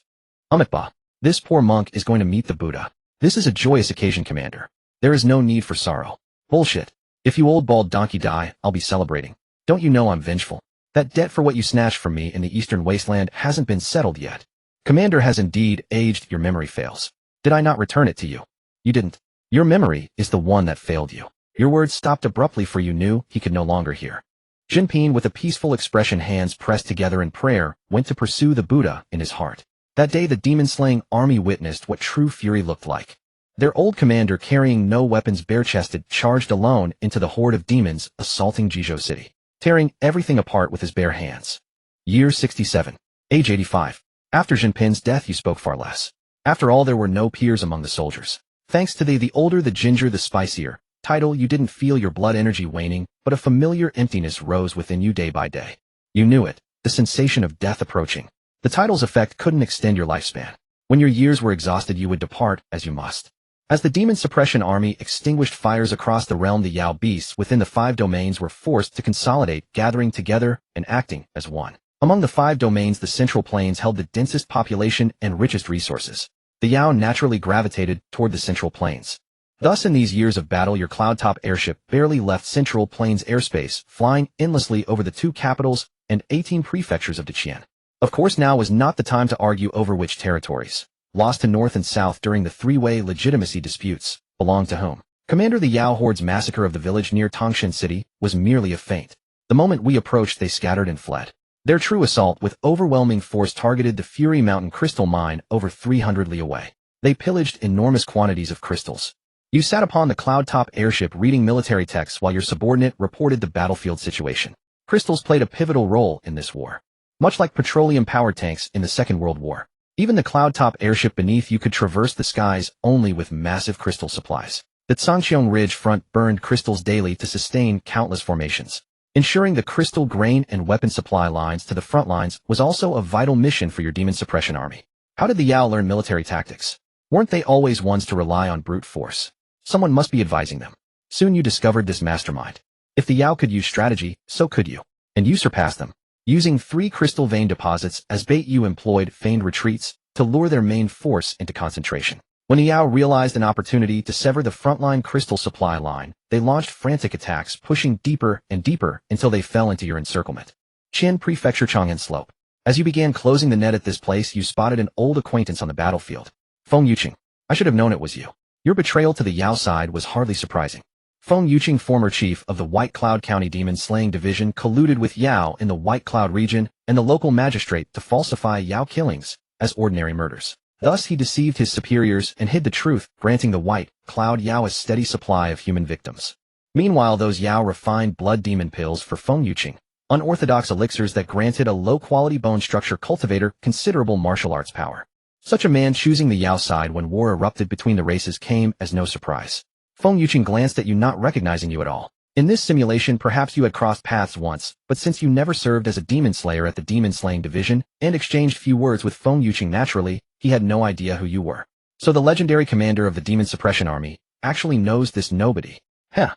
Amitba, this poor monk is going to meet the Buddha. This is a joyous occasion, Commander. There is no need for sorrow. Bullshit. If you old bald donkey die, I'll be celebrating. Don't you know I'm vengeful? That debt for what you snatched from me in the eastern wasteland hasn't been settled yet. Commander has indeed aged. Your memory fails. Did I not return it to you? You didn't. Your memory is the one that failed you. Your words stopped abruptly, for you knew he could no longer hear. Jinping, with a peaceful expression, hands pressed together in prayer, went to pursue the Buddha in his heart. That day the demon-slaying army witnessed what true fury looked like. Their old commander, carrying no weapons, bare-chested, charged alone into the horde of demons assaulting Jizhou City, tearing everything apart with his bare hands. Year 67. Age 85. After Jinping's death, you spoke far less. After all, there were no peers among the soldiers. Thanks to thee, the older, the ginger, the spicier title, you didn't feel your blood energy waning, but a familiar emptiness rose within you day by day. You knew it, the sensation of death approaching. The title's effect couldn't extend your lifespan. When your years were exhausted, you would depart, as you must. As the demon suppression army extinguished fires across the realm, the Yao beasts within the 5 domains were forced to consolidate, gathering together and acting as one. Among the 5 domains, the Central Plains held the densest population and richest resources. the Yao naturally gravitated toward the central plains. Thus in these years of battle your cloud-top airship barely left central plains airspace, flying endlessly over the 2 capitals and 18 prefectures of Deqian. Of course now was not the time to argue over which territories, lost to north and south during the 3-way legitimacy disputes, belonged to whom. Commander, the Yao horde's massacre of the village near Tangshan City was merely a feint. The moment we approached they scattered and fled. Their true assault with overwhelming force targeted the Fury Mountain crystal mine over 300 li away. They pillaged enormous quantities of crystals. You sat upon the cloud-top airship reading military texts while your subordinate reported the battlefield situation. Crystals played a pivotal role in this war. Much like petroleum-powered tanks in the Second World War. Even the cloud-top airship beneath you could traverse the skies only with massive crystal supplies. The Tsangqiong Ridge front burned crystals daily to sustain countless formations. Ensuring the crystal grain and weapon supply lines to the front lines was also a vital mission for your demon suppression army. How did the Yao learn military tactics? Weren't they always ones to rely on brute force? Someone must be advising them. Soon you discovered this mastermind. If the Yao could use strategy, so could you. And you surpassed them. Using 3 crystal vein deposits as bait you employed feigned retreats to lure their main force into concentration. When the Yao realized an opportunity to sever the frontline crystal supply line, they launched frantic attacks, pushing deeper and deeper until they fell into your encirclement. Qin Prefecture Chang'an Slope. As you began closing the net at this place, you spotted an old acquaintance on the battlefield. Feng Yuqing. I should have known it was you. Your betrayal to the Yao side was hardly surprising. Feng Yuqing, former chief of the White Cloud County Demon Slaying Division, colluded with Yao in the White Cloud region and the local magistrate to falsify Yao killings as ordinary murders. Thus he deceived his superiors and hid the truth, granting the White Cloud Yao a steady supply of human victims. Meanwhile those Yao refined blood demon pills for Feng Yuqing, unorthodox elixirs that granted a low-quality bone structure cultivator considerable martial arts power. Such a man choosing the Yao side when war erupted between the races came as no surprise. Feng Yuqing glanced at you, not recognizing you at all. In this simulation perhaps you had crossed paths once, but since you never served as a demon slayer at the Demon Slaying Division and exchanged few words with Feng Yuqing naturally, he had no idea who you were. So the legendary commander of the Demon Suppression Army actually knows this nobody. Heh.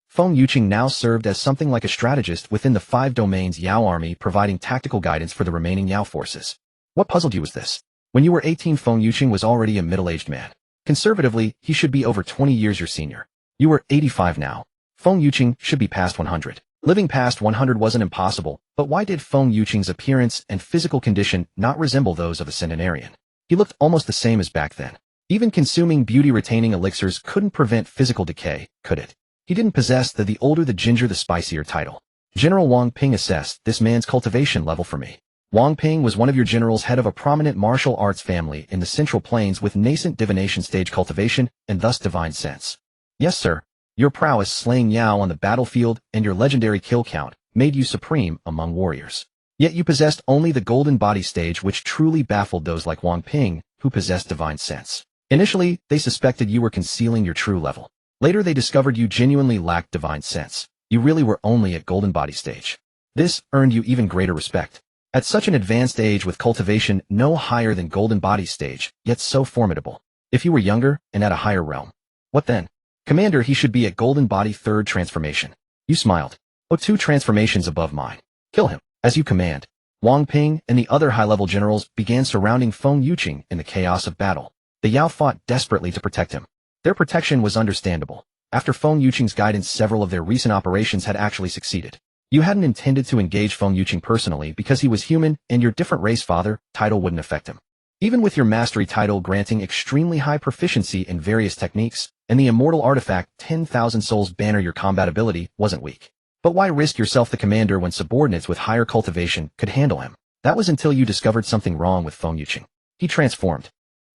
Feng Yuqing now served as something like a strategist within the 5 domains Yao army, providing tactical guidance for the remaining Yao forces. What puzzled you was this. When you were 18, Feng Yuqing was already a middle-aged man. Conservatively, he should be over 20 years your senior. You were 85 now. Feng Yuqing should be past 100. Living past 100 wasn't impossible, but why did Feng Yuqing's appearance and physical condition not resemble those of a centenarian? He looked almost the same as back then. Even consuming beauty-retaining elixirs couldn't prevent physical decay, could it? He didn't possess the older the ginger the spicier title. General Wang Ping assessed this man's cultivation level for me. Wang Ping was one of your generals, head of a prominent martial arts family in the Central Plains with nascent divination stage cultivation and thus divine sense. Yes, sir. Your prowess slaying Yao on the battlefield and your legendary kill count made you supreme among warriors. Yet you possessed only the golden body stage, which truly baffled those like Wang Ping who possessed divine sense. Initially, they suspected you were concealing your true level. Later they discovered you genuinely lacked divine sense. You really were only at golden body stage. This earned you even greater respect. At such an advanced age with cultivation no higher than golden body stage, yet so formidable. If you were younger and at a higher realm, what then? Commander, he should be at golden body 3rd transformation. You smiled. Oh, 2 transformations above mine. Kill him, as you command. Wang Ping and the other high-level generals began surrounding Feng Yuqing in the chaos of battle. The Yao fought desperately to protect him. Their protection was understandable. After Feng Yuqing's guidance, several of their recent operations had actually succeeded. You hadn't intended to engage Feng Yuqing personally because he was human and your different race father title wouldn't affect him. Even with your mastery title granting extremely high proficiency in various techniques, and the Immortal artifact 10,000 souls banner, your combat ability wasn't weak. But why risk yourself the commander when subordinates with higher cultivation could handle him? That was until you discovered something wrong with Feng Yuqing. He transformed.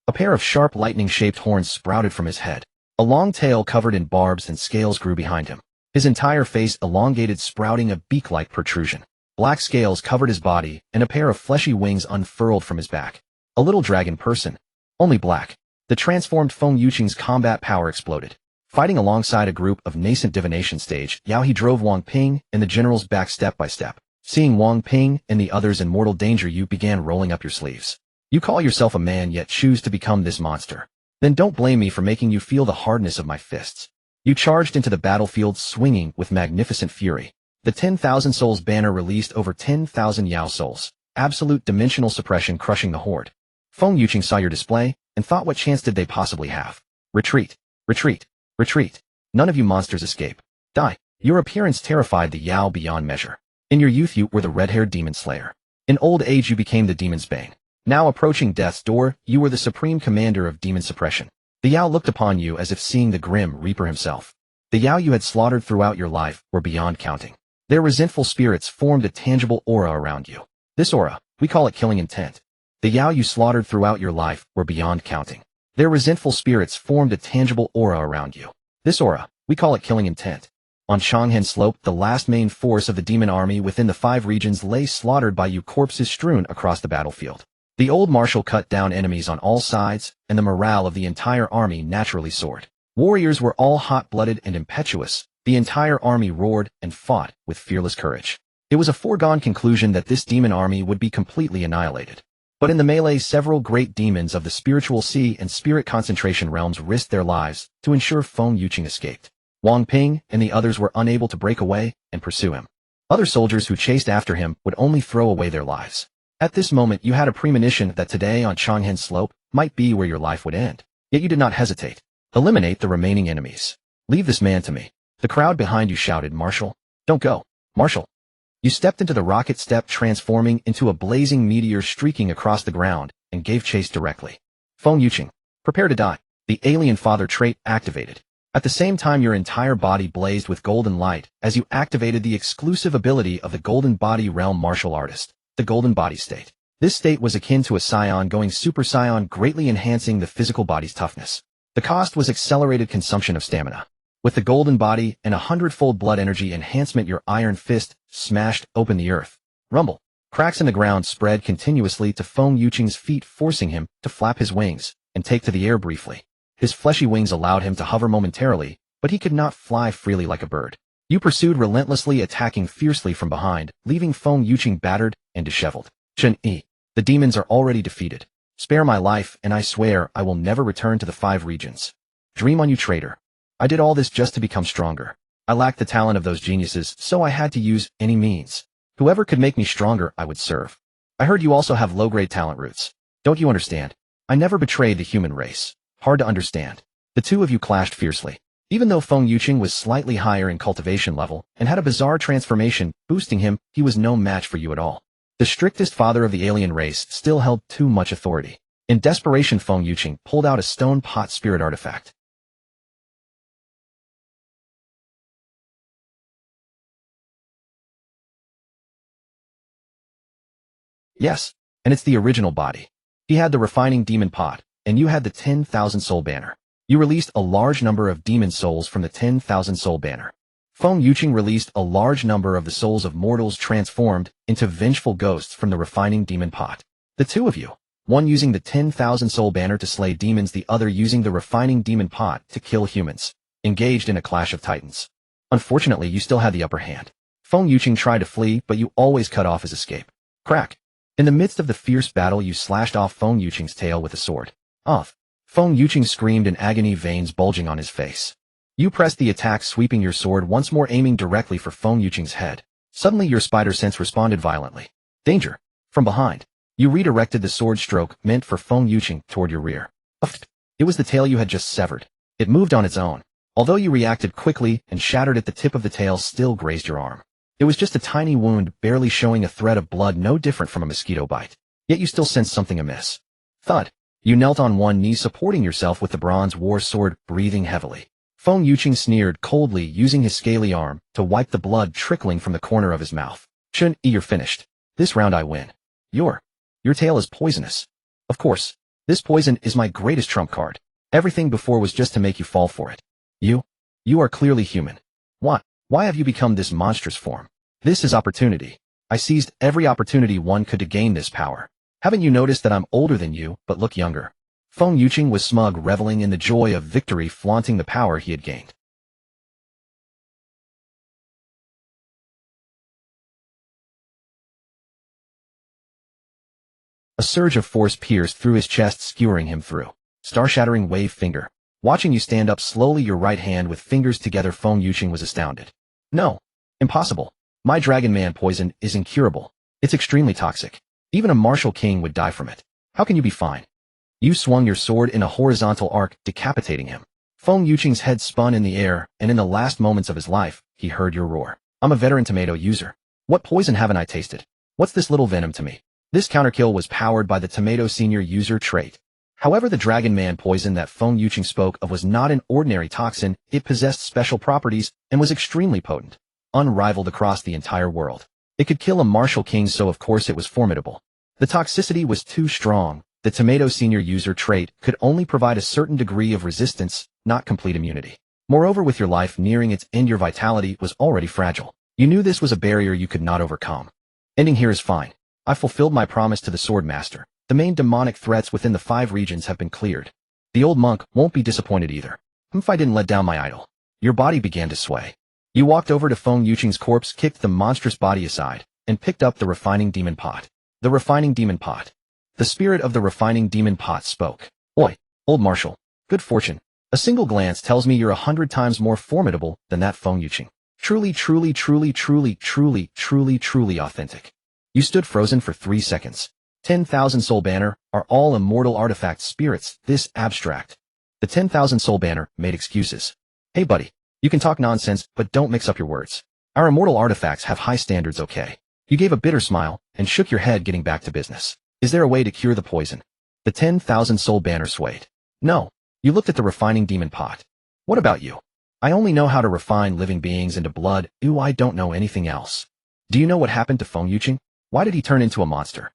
A pair of sharp lightning-shaped horns sprouted from his head. A long tail covered in barbs and scales grew behind him. His entire face elongated, sprouting a beak-like protrusion. Black scales covered his body, and a pair of fleshy wings unfurled from his back. A little dragon person. Only black. The transformed Feng Yuqing's combat power exploded. Fighting alongside a group of nascent divination stage, Yao he drove Wang Ping and the generals back step by step. Seeing Wang Ping and the others in mortal danger, you began rolling up your sleeves. You call yourself a man yet choose to become this monster. Then don't blame me for making you feel the hardness of my fists. You charged into the battlefield swinging with magnificent fury. The 10,000 souls banner released over 10,000 Yao souls. Absolute dimensional suppression crushing the horde. Feng Yuqing saw your display and thought what chance did they possibly have? Retreat, retreat, retreat. None of you monsters escape. Die. Your appearance terrified the Yao beyond measure. In your youth you were the red-haired demon slayer. In old age you became the demon's bane. Now approaching death's door, you were the supreme commander of demon suppression. The Yao looked upon you as if seeing the grim reaper himself. The Yao you had slaughtered throughout your life were beyond counting. Their resentful spirits formed a tangible aura around you. This aura, we call it killing intent. The Yao you slaughtered throughout your life were beyond counting. Their resentful spirits formed a tangible aura around you. This aura, we call it killing intent. On Changhen Slope, the last main force of the demon army within the 5 regions lay slaughtered by you, corpses strewn across the battlefield. The old marshal cut down enemies on all sides, and the morale of the entire army naturally soared. Warriors were all hot-blooded and impetuous. The entire army roared and fought with fearless courage. It was a foregone conclusion that this demon army would be completely annihilated. But in the melee, several great demons of the spiritual sea and spirit concentration realms risked their lives to ensure Feng Yuqing escaped. Wang Ping and the others were unable to break away and pursue him. Other soldiers who chased after him would only throw away their lives. At this moment you had a premonition that today on Changhen Slope might be where your life would end. Yet you did not hesitate. Eliminate the remaining enemies. Leave this man to me. The crowd behind you shouted, Marshal. Don't go. Marshal. You stepped into the rocket step, transforming into a blazing meteor streaking across the ground, and gave chase directly. Feng Yuqing. Prepare to die. The alien father trait activated. At the same time your entire body blazed with golden light as you activated the exclusive ability of the Golden Body Realm martial artist, the Golden Body state. This state was akin to a Scion going Super Saiyan, greatly enhancing the physical body's toughness. The cost was accelerated consumption of stamina. With the Golden Body and 100-fold blood energy enhancement, your iron fist smashed open the earth. Rumble. Cracks in the ground spread continuously to Feng Yuqing's feet, forcing him to flap his wings and take to the air briefly. His fleshy wings allowed him to hover momentarily, but he could not fly freely like a bird. You pursued relentlessly, attacking fiercely from behind, leaving Feng Yuqing battered and disheveled. Chen Yi. The demons are already defeated. Spare my life, and I swear I will never return to the 5 regions. Dream on, you traitor. I did all this just to become stronger. I lacked the talent of those geniuses, so I had to use any means. Whoever could make me stronger, I would serve. I heard you also have low-grade talent roots. Don't you understand? I never betrayed the human race. Hard to understand. The two of you clashed fiercely. Even though Feng Yuqing was slightly higher in cultivation level and had a bizarre transformation boosting him, he was no match for you at all. The strictest father of the alien race still held too much authority. In desperation, Feng Yuqing pulled out a stone pot spirit artifact. Yes, and it's the original body. He had the refining demon pot, and you had the 10,000 soul banner. You released a large number of demon souls from the 10,000 soul banner. Feng Yuqing released a large number of the souls of mortals transformed into vengeful ghosts from the refining demon pot. The two of you, one using the 10,000 soul banner to slay demons, the other using the refining demon pot to kill humans, engaged in a clash of titans. Unfortunately, you still had the upper hand. Feng Yuqing tried to flee, but you always cut off his escape. Crack. In the midst of the fierce battle, you slashed off Feng Yuqing's tail with a sword. Off. Feng Yuqing screamed in agony, veins bulging on his face. You pressed the attack, sweeping your sword once more, aiming directly for Feng Yuqing's head. Suddenly your spider sense responded violently. Danger. From behind. You redirected the sword stroke meant for Feng Yuqing toward your rear. It was the tail you had just severed. It moved on its own. Although you reacted quickly and shattered it, the tip of the tail still grazed your arm. It was just a tiny wound, barely showing a thread of blood, no different from a mosquito bite. Yet you still sensed something amiss. Thud. You knelt on one knee, supporting yourself with the bronze war sword, breathing heavily. Feng Yuqing sneered coldly, using his scaly arm to wipe the blood trickling from the corner of his mouth. Chen Yi, you're finished. This round I win. Your tail is poisonous. Of course. This poison is my greatest trump card. Everything before was just to make you fall for it. You are clearly human. Why have you become this monstrous form? This is opportunity. I seized every opportunity one could to gain this power. Haven't you noticed that I'm older than you, but look younger? Feng Yuqing was smug, reveling in the joy of victory, flaunting the power he had gained. A surge of force pierced through his chest, skewering him through. Star-shattering wave finger. Watching you stand up slowly, your right hand with fingers together, Feng Yuqing was astounded. No. Impossible. My Dragon Man poison is incurable. It's extremely toxic. Even a martial king would die from it. How can you be fine? You swung your sword in a horizontal arc, decapitating him. Feng Yuqing's head spun in the air, and in the last moments of his life, he heard your roar. I'm a veteran tomato user. What poison haven't I tasted? What's this little venom to me? This counterkill was powered by the Tomato Senior User trait. However, the Dragon Man poison that Feng Yuqing spoke of was not an ordinary toxin, it possessed special properties and was extremely potent, unrivaled across the entire world. It could kill a martial king, so of course it was formidable. The toxicity was too strong. The Tomato Senior User trait could only provide a certain degree of resistance, not complete immunity. Moreover, with your life nearing its end, your vitality was already fragile. You knew this was a barrier you could not overcome. Ending here is fine. I fulfilled my promise to the Sword Master. The main demonic threats within the 5 regions have been cleared. The old monk won't be disappointed either. If I didn't let down my idol. Your body began to sway. You walked over to Feng Yuqing's corpse, kicked the monstrous body aside, and picked up the refining demon pot. The refining demon pot. The spirit of the refining demon pot spoke. Oi, old marshal. Good fortune. A single glance tells me you're 100 times more formidable than that Feng Yuqing. Truly, truly, truly, truly, truly, truly, truly authentic. You stood frozen for 3 seconds. 10,000 soul banner are all immortal artifact spirits, this abstract. The 10,000 soul banner made excuses. Hey buddy, you can talk nonsense, but don't mix up your words. Our immortal artifacts have high standards, okay? You gave a bitter smile and shook your head, getting back to business. Is there a way to cure the poison? The 10,000 soul banner swayed. No. You looked at the refining demon pot. What about you? I only know how to refine living beings into blood. Ooh, I don't know anything else. Do you know what happened to Feng Yuqing? Why did he turn into a monster?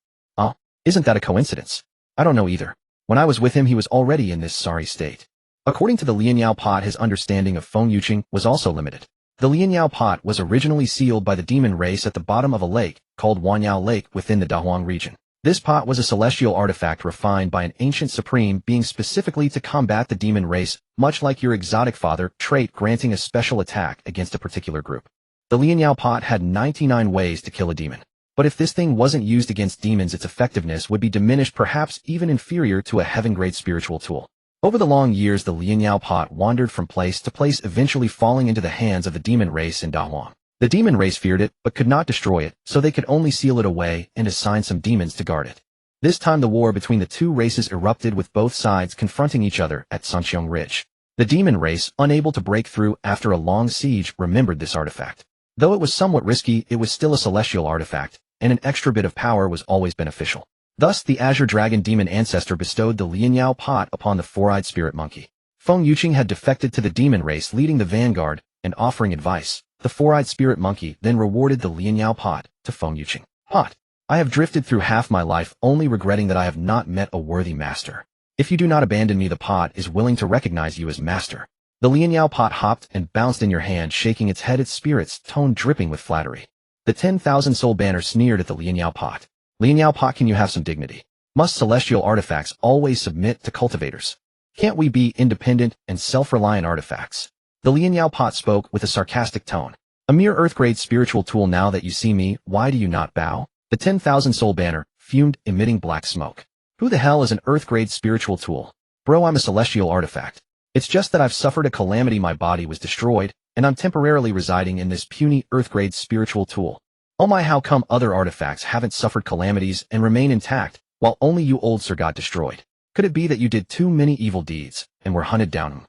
Isn't that a coincidence? I don't know either. When I was with him, he was already in this sorry state. According to the Lianyao pot, his understanding of Feng Yuqing was also limited. The Lianyao pot was originally sealed by the demon race at the bottom of a lake called Wanyao Lake within the Dahuang region. This pot was a celestial artifact refined by an ancient supreme being specifically to combat the demon race, much like your exotic father trait granting a special attack against a particular group. The Lianyao pot had 99 ways to kill a demon. But if this thing wasn't used against demons, its effectiveness would be diminished, perhaps even inferior to a heaven-grade spiritual tool. Over the long years, the Lianyao pot wandered from place to place, eventually falling into the hands of the demon race in Dahuang. The demon race feared it, but could not destroy it, so they could only seal it away and assign some demons to guard it. This time the war between the two races erupted, with both sides confronting each other at Sanqiong Ridge. The demon race, unable to break through after a long siege, remembered this artifact. Though it was somewhat risky, it was still a celestial artifact, and an extra bit of power was always beneficial. Thus, the Azure Dragon Demon Ancestor bestowed the Lianyao pot upon the four-eyed spirit monkey. Feng Yuqing had defected to the demon race, leading the vanguard and offering advice. The four-eyed spirit monkey then rewarded the Lianyao pot to Feng Yuqing. Pot. I have drifted through half my life, only regretting that I have not met a worthy master. If you do not abandon me, the pot is willing to recognize you as master. The Lianyao pot hopped and bounced in your hand, shaking its head, its spirit's tone dripping with flattery. The 10,000 soul banner sneered at the Lianyao pot. Lianyao pot, can you have some dignity? Must celestial artifacts always submit to cultivators? Can't we be independent and self-reliant artifacts? The Lianyao pot spoke with a sarcastic tone. A mere earth-grade spiritual tool. Now that you see me, why do you not bow? The 10,000 soul banner fumed, emitting black smoke. Who the hell is an earth-grade spiritual tool? Bro, I'm a celestial artifact. It's just that I've suffered a calamity. My body was destroyed, and I'm temporarily residing in this puny earth-grade spiritual tool. Oh my, how come other artifacts haven't suffered calamities and remain intact, while only you, old sir, got destroyed? Could it be that you did too many evil deeds and were hunted down?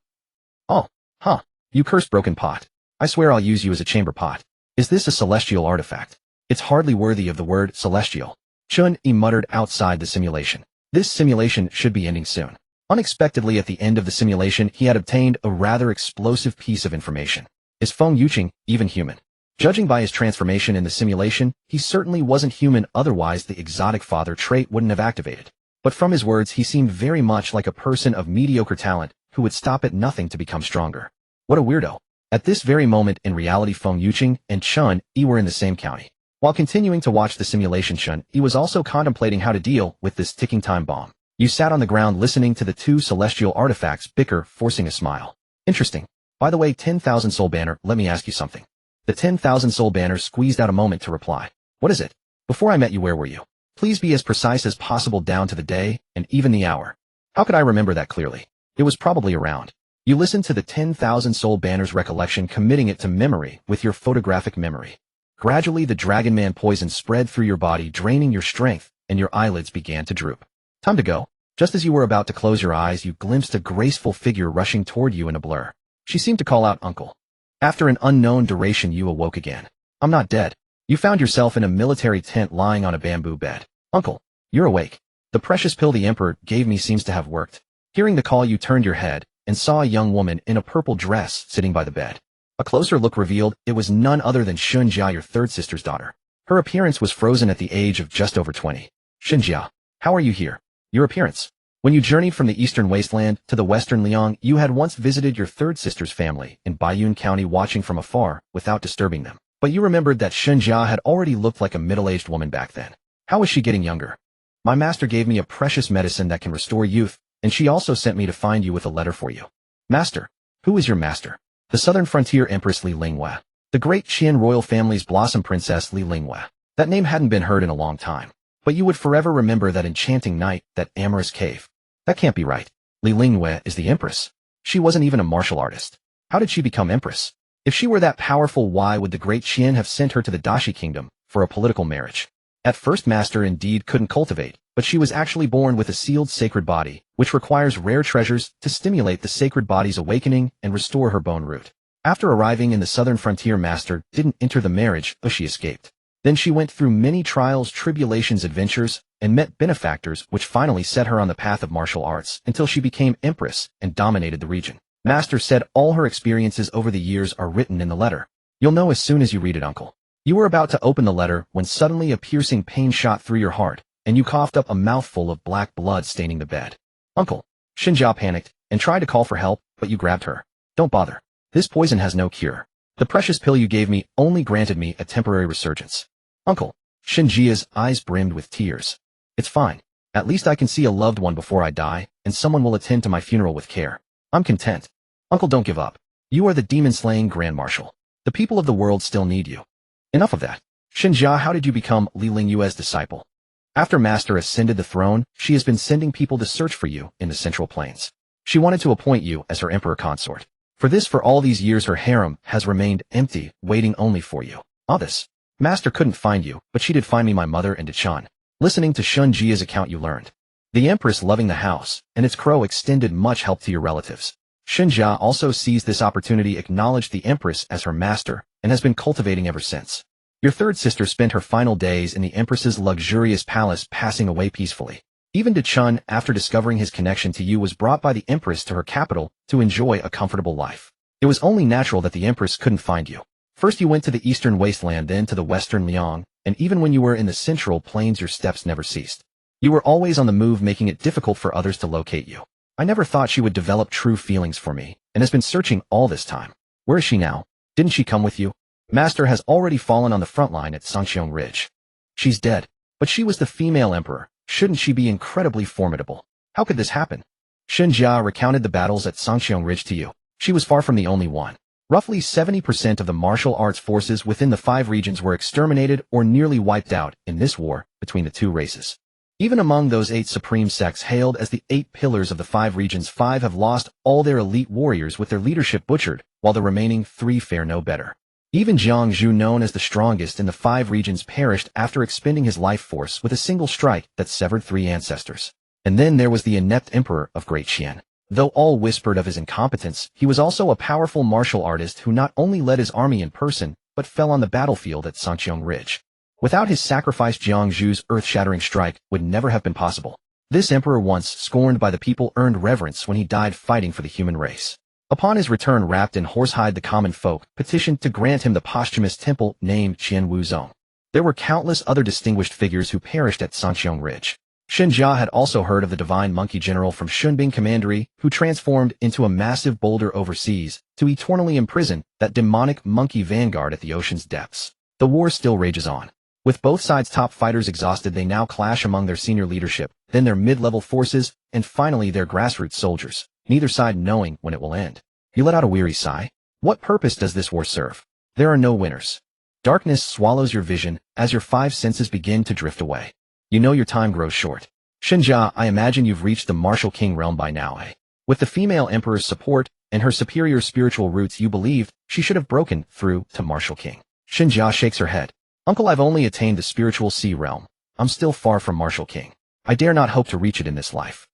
Oh, huh. You cursed broken pot. I swear I'll use you as a chamber pot. Is this a celestial artifact? It's hardly worthy of the word celestial. Chen Yi muttered outside the simulation. This simulation should be ending soon. Unexpectedly, at the end of the simulation, he had obtained a rather explosive piece of information. Is Feng Yuqing even human? Judging by his transformation in the simulation, he certainly wasn't human, otherwise the exotic father trait wouldn't have activated. But from his words, he seemed very much like a person of mediocre talent who would stop at nothing to become stronger. What a weirdo. At this very moment, in reality, Feng Yuqing and Chen Yi were in the same county. While continuing to watch the simulation, Chen Yi was also contemplating how to deal with this ticking time bomb. You sat on the ground listening to the two celestial artifacts bicker, forcing a smile. Interesting. By the way, 10,000 soul banner, let me ask you something. The 10,000 soul banner squeezed out a moment to reply. What is it? Before I met you, where were you? Please be as precise as possible, down to the day and even the hour. How could I remember that clearly? It was probably around. You listened to the 10,000 soul banner's recollection, committing it to memory with your photographic memory. Gradually, the Dragon Man poison spread through your body, draining your strength, and your eyelids began to droop. Time to go. Just as you were about to close your eyes, you glimpsed a graceful figure rushing toward you in a blur. She seemed to call out, "Uncle." After an unknown duration, you awoke again. I'm not dead. You found yourself in a military tent lying on a bamboo bed. Uncle, you're awake. The precious pill the Emperor gave me seems to have worked. Hearing the call, you turned your head and saw a young woman in a purple dress sitting by the bed. A closer look revealed it was none other than Chen Yi, your third sister's daughter. Her appearance was frozen at the age of just over 20. Chen Yi, how are you here? Your appearance. When you journeyed from the eastern wasteland to the western Liang, you had once visited your third sister's family in Baiyun County, watching from afar without disturbing them. But you remembered that Chen Yi had already looked like a middle-aged woman back then. How was she getting younger? My master gave me a precious medicine that can restore youth, and she also sent me to find you with a letter for you. Master? Who is your master? The southern frontier Empress Li Lingwei. The great Qian royal family's blossom princess Li Lingwei. That name hadn't been heard in a long time. But you would forever remember that enchanting night, that amorous cave. That can't be right. Li Lingwei is the empress. She wasn't even a martial artist. How did she become empress? If she were that powerful, why would the great Qian have sent her to the Dashi kingdom for a political marriage? At first, master indeed couldn't cultivate, but she was actually born with a sealed sacred body, which requires rare treasures to stimulate the sacred body's awakening and restore her bone root. After arriving in the southern frontier, master didn't enter the marriage, though she escaped. Then she went through many trials, tribulations, adventures, and met benefactors, which finally set her on the path of martial arts until she became empress and dominated the region. Master said all her experiences over the years are written in the letter. You'll know as soon as you read it, uncle. You were about to open the letter when suddenly a piercing pain shot through your heart, and you coughed up a mouthful of black blood staining the bed. Uncle. Chen Yi panicked and tried to call for help, but you grabbed her. Don't bother. This poison has no cure. The precious pill you gave me only granted me a temporary resurgence. Uncle. Chen Yi's eyes brimmed with tears. It's fine. At least I can see a loved one before I die, and someone will attend to my funeral with care. I'm content. Uncle, don't give up. You are the demon-slaying Grand Marshal. The people of the world still need you. Enough of that. Chen Yi, how did you become Li Lingyue's disciple? After Master ascended the throne, she has been sending people to search for you in the Central Plains. She wanted to appoint you as her emperor consort. For all these years her harem has remained empty, waiting only for you. All this. Master couldn't find you, but she did find me, my mother and Dechan. Listening to Chen Ji's account, you learned. The empress loving the house, and its crow extended much help to your relatives. Chen Yi also seized this opportunity, acknowledged the empress as her master, and has been cultivating ever since. Your third sister spent her final days in the empress's luxurious palace, passing away peacefully. Even Dechan, after discovering his connection to you, was brought by the empress to her capital to enjoy a comfortable life. It was only natural that the empress couldn't find you. First you went to the eastern wasteland, then to the western Liang, and even when you were in the central plains your steps never ceased. You were always on the move, making it difficult for others to locate you. I never thought she would develop true feelings for me, and has been searching all this time. Where is she now? Didn't she come with you? Master has already fallen on the front line at Sangxiong Ridge. She's dead, but she was the female emperor. Shouldn't she be incredibly formidable? How could this happen? Chen Yi recounted the battles at Sangxiong Ridge to you. She was far from the only one. Roughly 70% of the martial arts forces within the 5 regions were exterminated or nearly wiped out in this war between the 2 races. Even among those 8 supreme sects hailed as the 8 pillars of the 5 regions, 5 have lost all their elite warriors with their leadership butchered, while the remaining 3 fare no better. Even Jiang Zhu, known as the strongest in the 5 regions, perished after expending his life force with a single strike that severed 3 ancestors. And then there was the inept emperor of Great Qian. Though all whispered of his incompetence, he was also a powerful martial artist who not only led his army in person, but fell on the battlefield at Sangxiong Ridge. Without his sacrifice, Jiang Zhu's earth-shattering strike would never have been possible. This emperor, once scorned by the people, earned reverence when he died fighting for the human race. Upon his return, wrapped in horsehide, the common folk petitioned to grant him the posthumous temple named Qian Wuzong. There were countless other distinguished figures who perished at Sangxiong Ridge. Chen Yi had also heard of the divine monkey general from Shunbing Commandery who transformed into a massive boulder overseas to eternally imprison that demonic monkey vanguard at the ocean's depths. The war still rages on. With both sides' top fighters exhausted, they now clash among their senior leadership, then their mid-level forces, and finally their grassroots soldiers, neither side knowing when it will end. You let out a weary sigh. What purpose does this war serve? There are no winners. Darkness swallows your vision as your 5 senses begin to drift away. You know your time grows short. Chen Yi, I imagine you've reached the Martial King realm by now, eh? With the female emperor's support and her superior spiritual roots, you believed she should have broken through to Martial King. Chen Yi shakes her head. Uncle, I've only attained the spiritual sea realm. I'm still far from Martial King. I dare not hope to reach it in this life.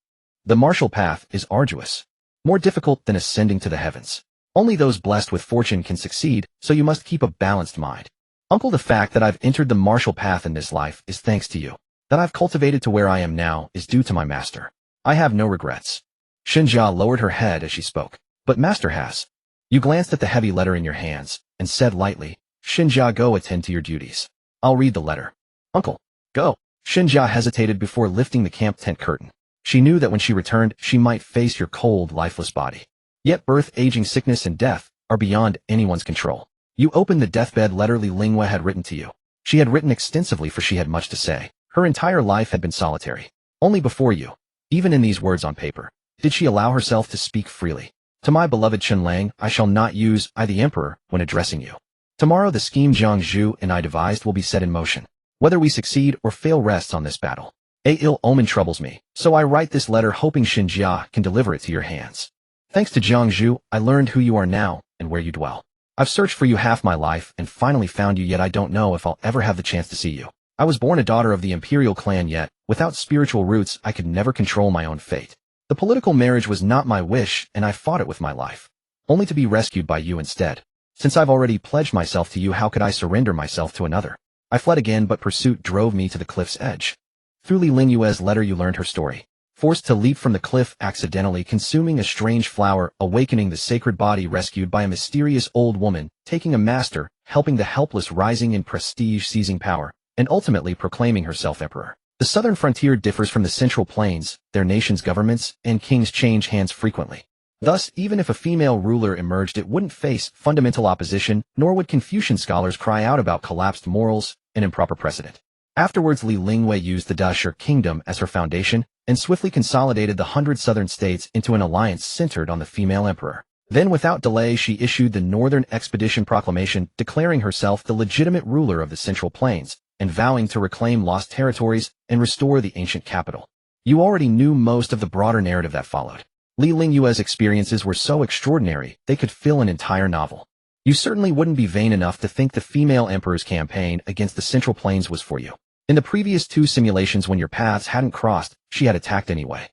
The martial path is arduous, more difficult than ascending to the heavens. Only those blessed with fortune can succeed, so you must keep a balanced mind. Uncle, the fact that I've entered the martial path in this life is thanks to you. That I've cultivated to where I am now is due to my master. I have no regrets. Xinjia lowered her head as she spoke. But master has. You glanced at the heavy letter in your hands and said lightly, Xinjia, go attend to your duties. I'll read the letter. Uncle, go. Xinjia hesitated before lifting the camp tent curtain. She knew that when she returned, she might face your cold, lifeless body. Yet birth, aging, sickness, and death are beyond anyone's control. You opened the deathbed letter Li Linghua had written to you. She had written extensively, for she had much to say. Her entire life had been solitary. Only before you, even in these words on paper, did she allow herself to speak freely. To my beloved Chen Lang, I shall not use I the Emperor when addressing you. Tomorrow the scheme Jiang Zhu and I devised will be set in motion. Whether we succeed or fail rests on this battle. A ill omen troubles me, so I write this letter hoping Xinjia can deliver it to your hands. Thanks to Jiang Zhu, I learned who you are now and where you dwell. I've searched for you half my life and finally found you, yet I don't know if I'll ever have the chance to see you. I was born a daughter of the imperial clan, yet, without spiritual roots, I could never control my own fate. The political marriage was not my wish, and I fought it with my life, only to be rescued by you instead. Since I've already pledged myself to you, how could I surrender myself to another? I fled again, but pursuit drove me to the cliff's edge. Through Li Linghua's letter you learned her story. Forced to leap from the cliff, accidentally consuming a strange flower, awakening the sacred body, rescued by a mysterious old woman, taking a master, helping the helpless, rising in prestige, seizing power, and ultimately proclaiming herself emperor. The southern frontier differs from the central plains. Their nation's governments and kings change hands frequently. Thus, even if a female ruler emerged, it wouldn't face fundamental opposition, nor would Confucian scholars cry out about collapsed morals and improper precedent. Afterwards, Li Linghua used the Dashur kingdom as her foundation and swiftly consolidated the 100 southern states into an alliance centered on the female emperor. Then, without delay, she issued the Northern Expedition Proclamation, declaring herself the legitimate ruler of the Central Plains and vowing to reclaim lost territories and restore the ancient capital. You already knew most of the broader narrative that followed. Li Linghua's experiences were so extraordinary, they could fill an entire novel. You certainly wouldn't be vain enough to think the female emperor's campaign against the Central Plains was for you. In the previous 2 simulations, when your paths hadn't crossed, she had attacked anyway.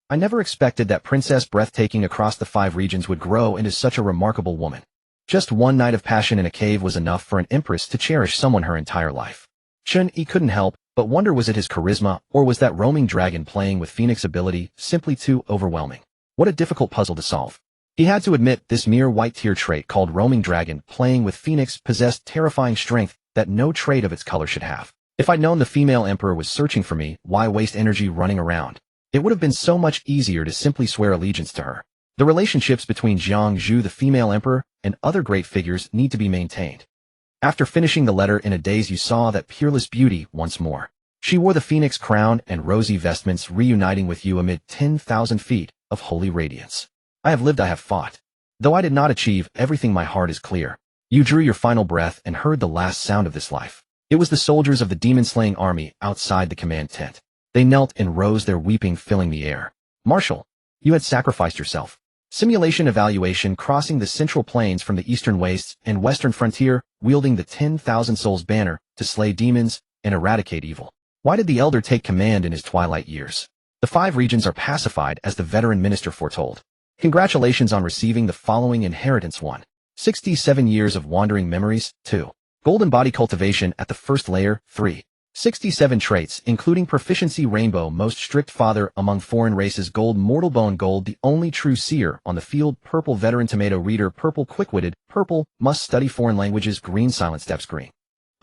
I never expected that Princess Breathtaking across the 5 regions would grow into such a remarkable woman. Just one night of passion in a cave was enough for an empress to cherish someone her entire life. Chen Yi couldn't help but wonder, was it his charisma, or was that roaming dragon playing with Phoenix ability simply too overwhelming? What a difficult puzzle to solve. He had to admit this mere white-tier trait called roaming dragon playing with Phoenix possessed terrifying strength that no trait of its color should have. If I'd known the female emperor was searching for me, why waste energy running around? It would have been so much easier to simply swear allegiance to her. The relationships between Jiang Zhu, the female emperor, and other great figures need to be maintained. After finishing the letter in a daze, you saw that peerless beauty once more. She wore the phoenix crown and rosy vestments, reuniting with you amid 10,000 feet of holy radiance. I have lived, I have fought. Though I did not achieve everything, my heart is clear. You drew your final breath and heard the last sound of this life. It was the soldiers of the demon-slaying army outside the command tent. They knelt and rose, their weeping filling the air. Marshal, you had sacrificed yourself. Simulation evaluation, crossing the Central Plains from the eastern wastes and western frontier, wielding the 10,000 souls banner to slay demons and eradicate evil. Why did the elder take command in his twilight years? The 5 regions are pacified as the veteran minister foretold. Congratulations on receiving the following inheritance: 1. 67 years of wandering memories. 2. Golden body cultivation at the first layer. 3. 67 traits, including proficiency rainbow, most strict father among foreign races, gold mortal bone, gold the only true seer on the field, purple veteran tomato reader, purple quick-witted, purple must study foreign languages, green silent steps, green.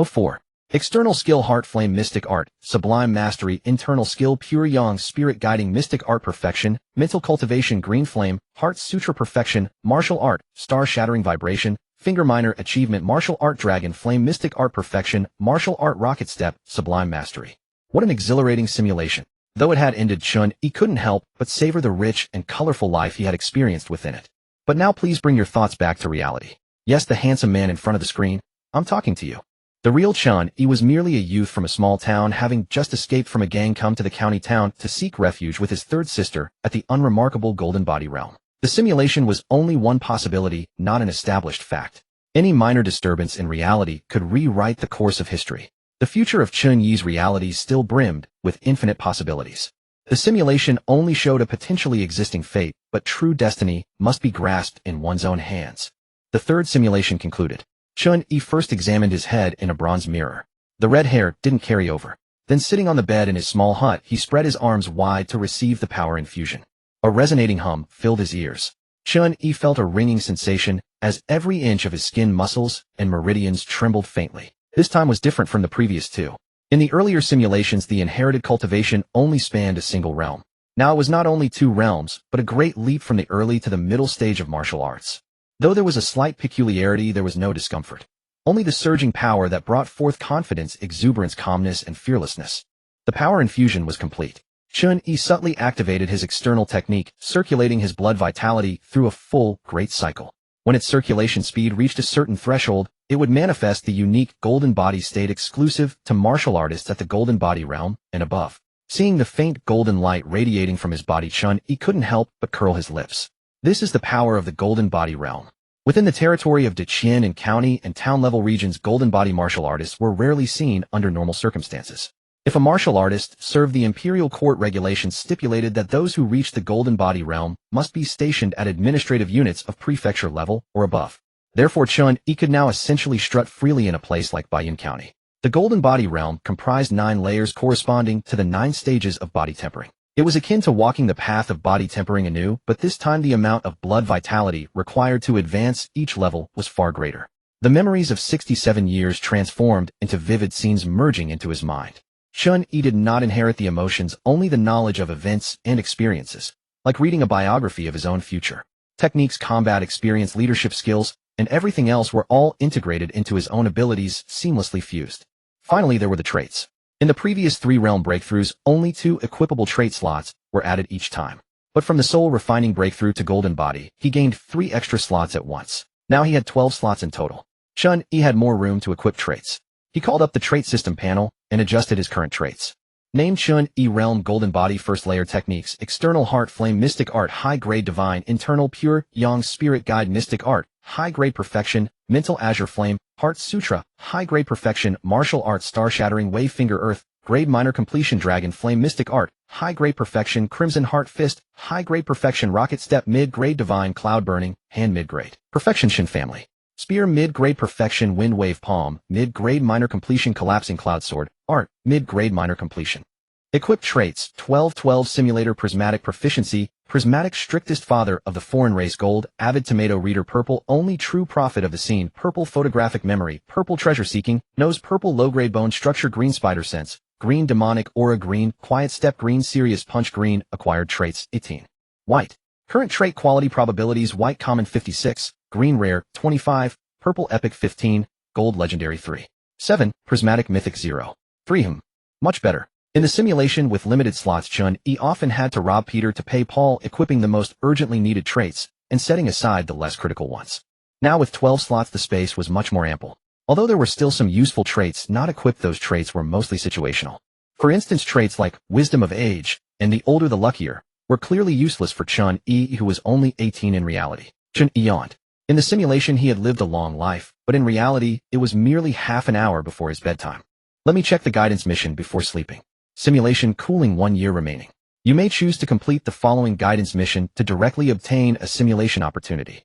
04. External skill heart flame mystic art, sublime mastery, internal skill pure yang spirit guiding mystic art perfection, mental cultivation green flame, heart sutra perfection, martial art, star shattering vibration, finger minor achievement martial art dragon flame mystic art perfection, martial art rocket step, sublime mastery. What an exhilarating simulation. Though it had ended, Chen Yi couldn't help but savor the rich and colorful life he had experienced within it. But now please bring your thoughts back to reality. Yes, the handsome man in front of the screen, I'm talking to you. The real Chen Yi was merely a youth from a small town, having just escaped from a gang, come to the county town to seek refuge with his 3rd sister at the unremarkable Golden Body realm. The simulation was only one possibility, not an established fact. Any minor disturbance in reality could rewrite the course of history. The future of Chen Yi's reality still brimmed with infinite possibilities. The simulation only showed a potentially existing fate, but true destiny must be grasped in one's own hands. The third simulation concluded. Chen Yi first examined his head in a bronze mirror. The red hair didn't carry over. Then sitting on the bed in his small hut, he spread his arms wide to receive the power infusion. A resonating hum filled his ears. Chen Yi felt a ringing sensation as every inch of his skin muscles and meridians trembled faintly. This time was different from the previous two. In the earlier simulations, the inherited cultivation only spanned a single realm. Now it was not only two realms, but a great leap from the early to the middle stage of martial arts. Though there was a slight peculiarity, there was no discomfort. Only the surging power that brought forth confidence, exuberance, calmness, and fearlessness. The power infusion was complete. Chen Yi subtly activated his external technique, circulating his blood vitality through a full, great cycle. When its circulation speed reached a certain threshold, it would manifest the unique golden body state exclusive to martial artists at the golden body realm and above. Seeing the faint golden light radiating from his body, Chen Yi couldn't help but curl his lips. This is the power of the golden body realm. Within the territory of Deqian and county and town-level regions, golden body martial artists were rarely seen under normal circumstances. If a martial artist served, the imperial court regulations stipulated that those who reached the golden body realm must be stationed at administrative units of prefecture level or above. Therefore, Chen Yi could now essentially strut freely in a place like Baiyun County. The golden body realm comprised 9 layers corresponding to the 9 stages of body tempering. It was akin to walking the path of body tempering anew, but this time the amount of blood vitality required to advance each level was far greater. The memories of 67 years transformed into vivid scenes merging into his mind. Chen Yi did not inherit the emotions, only the knowledge of events and experiences, like reading a biography of his own future. Techniques, combat experience, leadership skills, and everything else were all integrated into his own abilities, seamlessly fused. Finally, there were the traits. In the previous 3 realm breakthroughs, only 2 equipable trait slots were added each time. But from the soul refining breakthrough to golden body, he gained 3 extra slots at once. Now he had 12 slots in total. Chen Yi had more room to equip traits. He called up the trait system panel and adjusted his current traits. Named Chen Yi Realm Golden Body First Layer Techniques: External Heart Flame Mystic Art High Grade Divine Internal Pure Yang Spirit Guide Mystic Art High Grade Perfection Mental Azure Flame Heart Sutra High Grade Perfection Martial Arts Star Shattering Wave Finger Earth Grade Minor Completion Dragon Flame Mystic Art High Grade Perfection Crimson Heart Fist High Grade Perfection Rocket Step Mid Grade Divine Cloud Burning Hand Mid Grade Perfection Shin Family Spear Mid-Grade Perfection Wind Wave Palm Mid-Grade Minor Completion Collapsing Cloud Sword Art Mid-Grade Minor Completion. Equipped traits: 12-12 Simulator Prismatic Proficiency Prismatic Strictest Father of the Foreign Race Gold Avid Tomato Reader Purple Only True Prophet of the Scene Purple Photographic Memory Purple Treasure Seeking Nose Purple Low-Grade Bone Structure Green Spider Sense Green Demonic Aura Green Quiet Step Green Serious Punch Green Acquired Traits 18. White. Current Trait Quality Probabilities: White Common 56 Green Rare 25 Purple Epic 15 Gold Legendary 3. 7 Prismatic Mythic 0. 3 Much better. In the simulation with limited slots, Chen Yi often had to rob Peter to pay Paul, equipping the most urgently needed traits and setting aside the less critical ones. Now with 12 slots, the space was much more ample. Although there were still some useful traits not equipped, those traits were mostly situational. For instance, traits like Wisdom of Age and The Older the Luckier were clearly useless for Chen Yi, who was only 18 in reality. Chen Yi yawned. In the simulation, he had lived a long life, but in reality, it was merely half an hour before his bedtime. Let me check the guidance mission before sleeping. Simulation cooling: 1 year remaining. You may choose to complete the following guidance mission to directly obtain a simulation opportunity.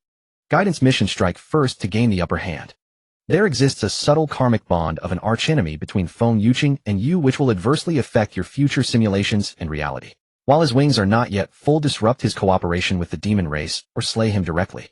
Guidance mission: strike first to gain the upper hand. There exists a subtle karmic bond of an archenemy between Feng Yuqing and you which will adversely affect your future simulations and reality. While his wings are not yet full, disrupt his cooperation with the demon race or slay him directly.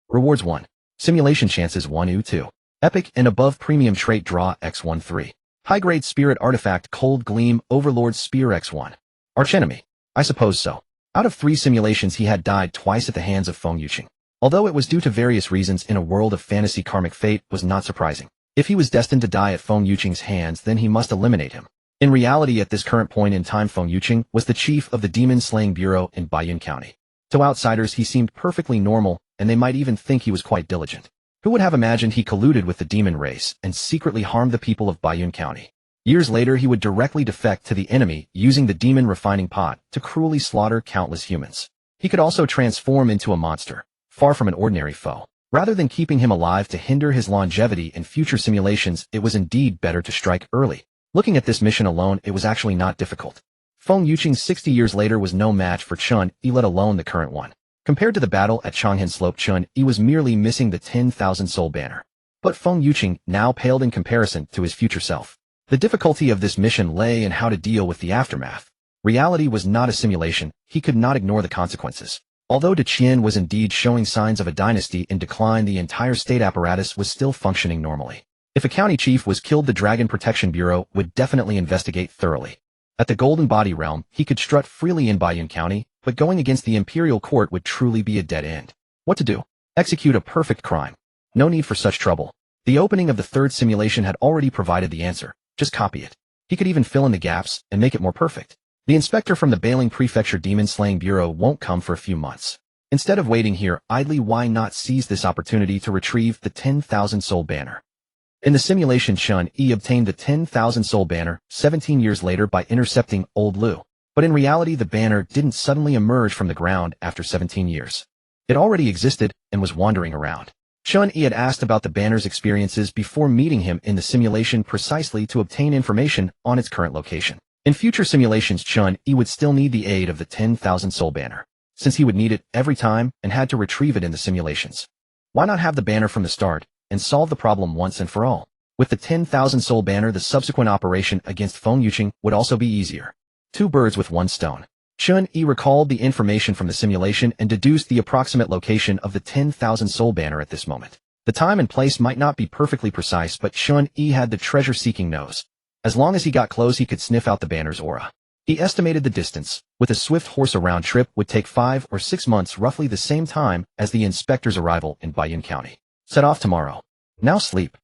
Rewards: 1. Simulation chances 1/2. Epic and above premium trait draw x13. High-grade spirit artifact Cold Gleam Overlord Spear x1. Archenemy. I suppose so. Out of 3 simulations, he had died twice at the hands of Feng Yuqing. Although it was due to various reasons in a world of fantasy, karmic fate was not surprising. If he was destined to die at Feng Yuqing's hands, then he must eliminate him. In reality, at this current point in time, Feng Yuqing was the chief of the Demon Slaying Bureau in Baiyun County. To outsiders, he seemed perfectly normal, and they might even think he was quite diligent. Who would have imagined he colluded with the demon race and secretly harmed the people of Baiyun County? Years later, he would directly defect to the enemy, using the demon refining pot to cruelly slaughter countless humans. He could also transform into a monster, far from an ordinary foe. Rather than keeping him alive to hinder his longevity in future simulations, it was indeed better to strike early. Looking at this mission alone, it was actually not difficult. Feng Yuqing 60 years later was no match for Chen Yi, let alone the current one. Compared to the battle at Changhan Slope, Chen Yi was merely missing the 10,000 soul banner. But Feng Yuqing now paled in comparison to his future self. The difficulty of this mission lay in how to deal with the aftermath. Reality was not a simulation, he could not ignore the consequences. Although De Qian was indeed showing signs of a dynasty in decline, the entire state apparatus was still functioning normally. If a county chief was killed, the Dragon Protection Bureau would definitely investigate thoroughly. At the Golden Body realm, he could strut freely in Baiyun County, but going against the imperial court would truly be a dead end. What to do? Execute a perfect crime. No need for such trouble. The opening of the third simulation had already provided the answer. Just copy it. He could even fill in the gaps and make it more perfect. The inspector from the Bailing Prefecture Demon Slaying Bureau won't come for a few months. Instead of waiting here idly, why not seize this opportunity to retrieve the 10,000 soul banner? In the simulation, Chen Yi obtained the 10,000 soul banner 17 years later by intercepting Old Lu. But in reality, the banner didn't suddenly emerge from the ground after 17 years. It already existed and was wandering around. Chen Yi had asked about the banner's experiences before meeting him in the simulation precisely to obtain information on its current location. In future simulations, Chen Yi would still need the aid of the 10,000 soul banner, since he would need it every time and had to retrieve it in the simulations. Why not have the banner from the start and solve the problem once and for all? With the 10,000 soul banner, the subsequent operation against Feng Yuqing would also be easier. Two birds with one stone. Chen Yi recalled the information from the simulation and deduced the approximate location of the 10,000 soul banner at this moment. The time and place might not be perfectly precise, but Chen Yi had the treasure-seeking nose. As long as he got close, he could sniff out the banner's aura. He estimated the distance. With a swift horse, a round trip would take 5 or 6 months, roughly the same time as the inspector's arrival in Baiyun County. Set off tomorrow. Now sleep.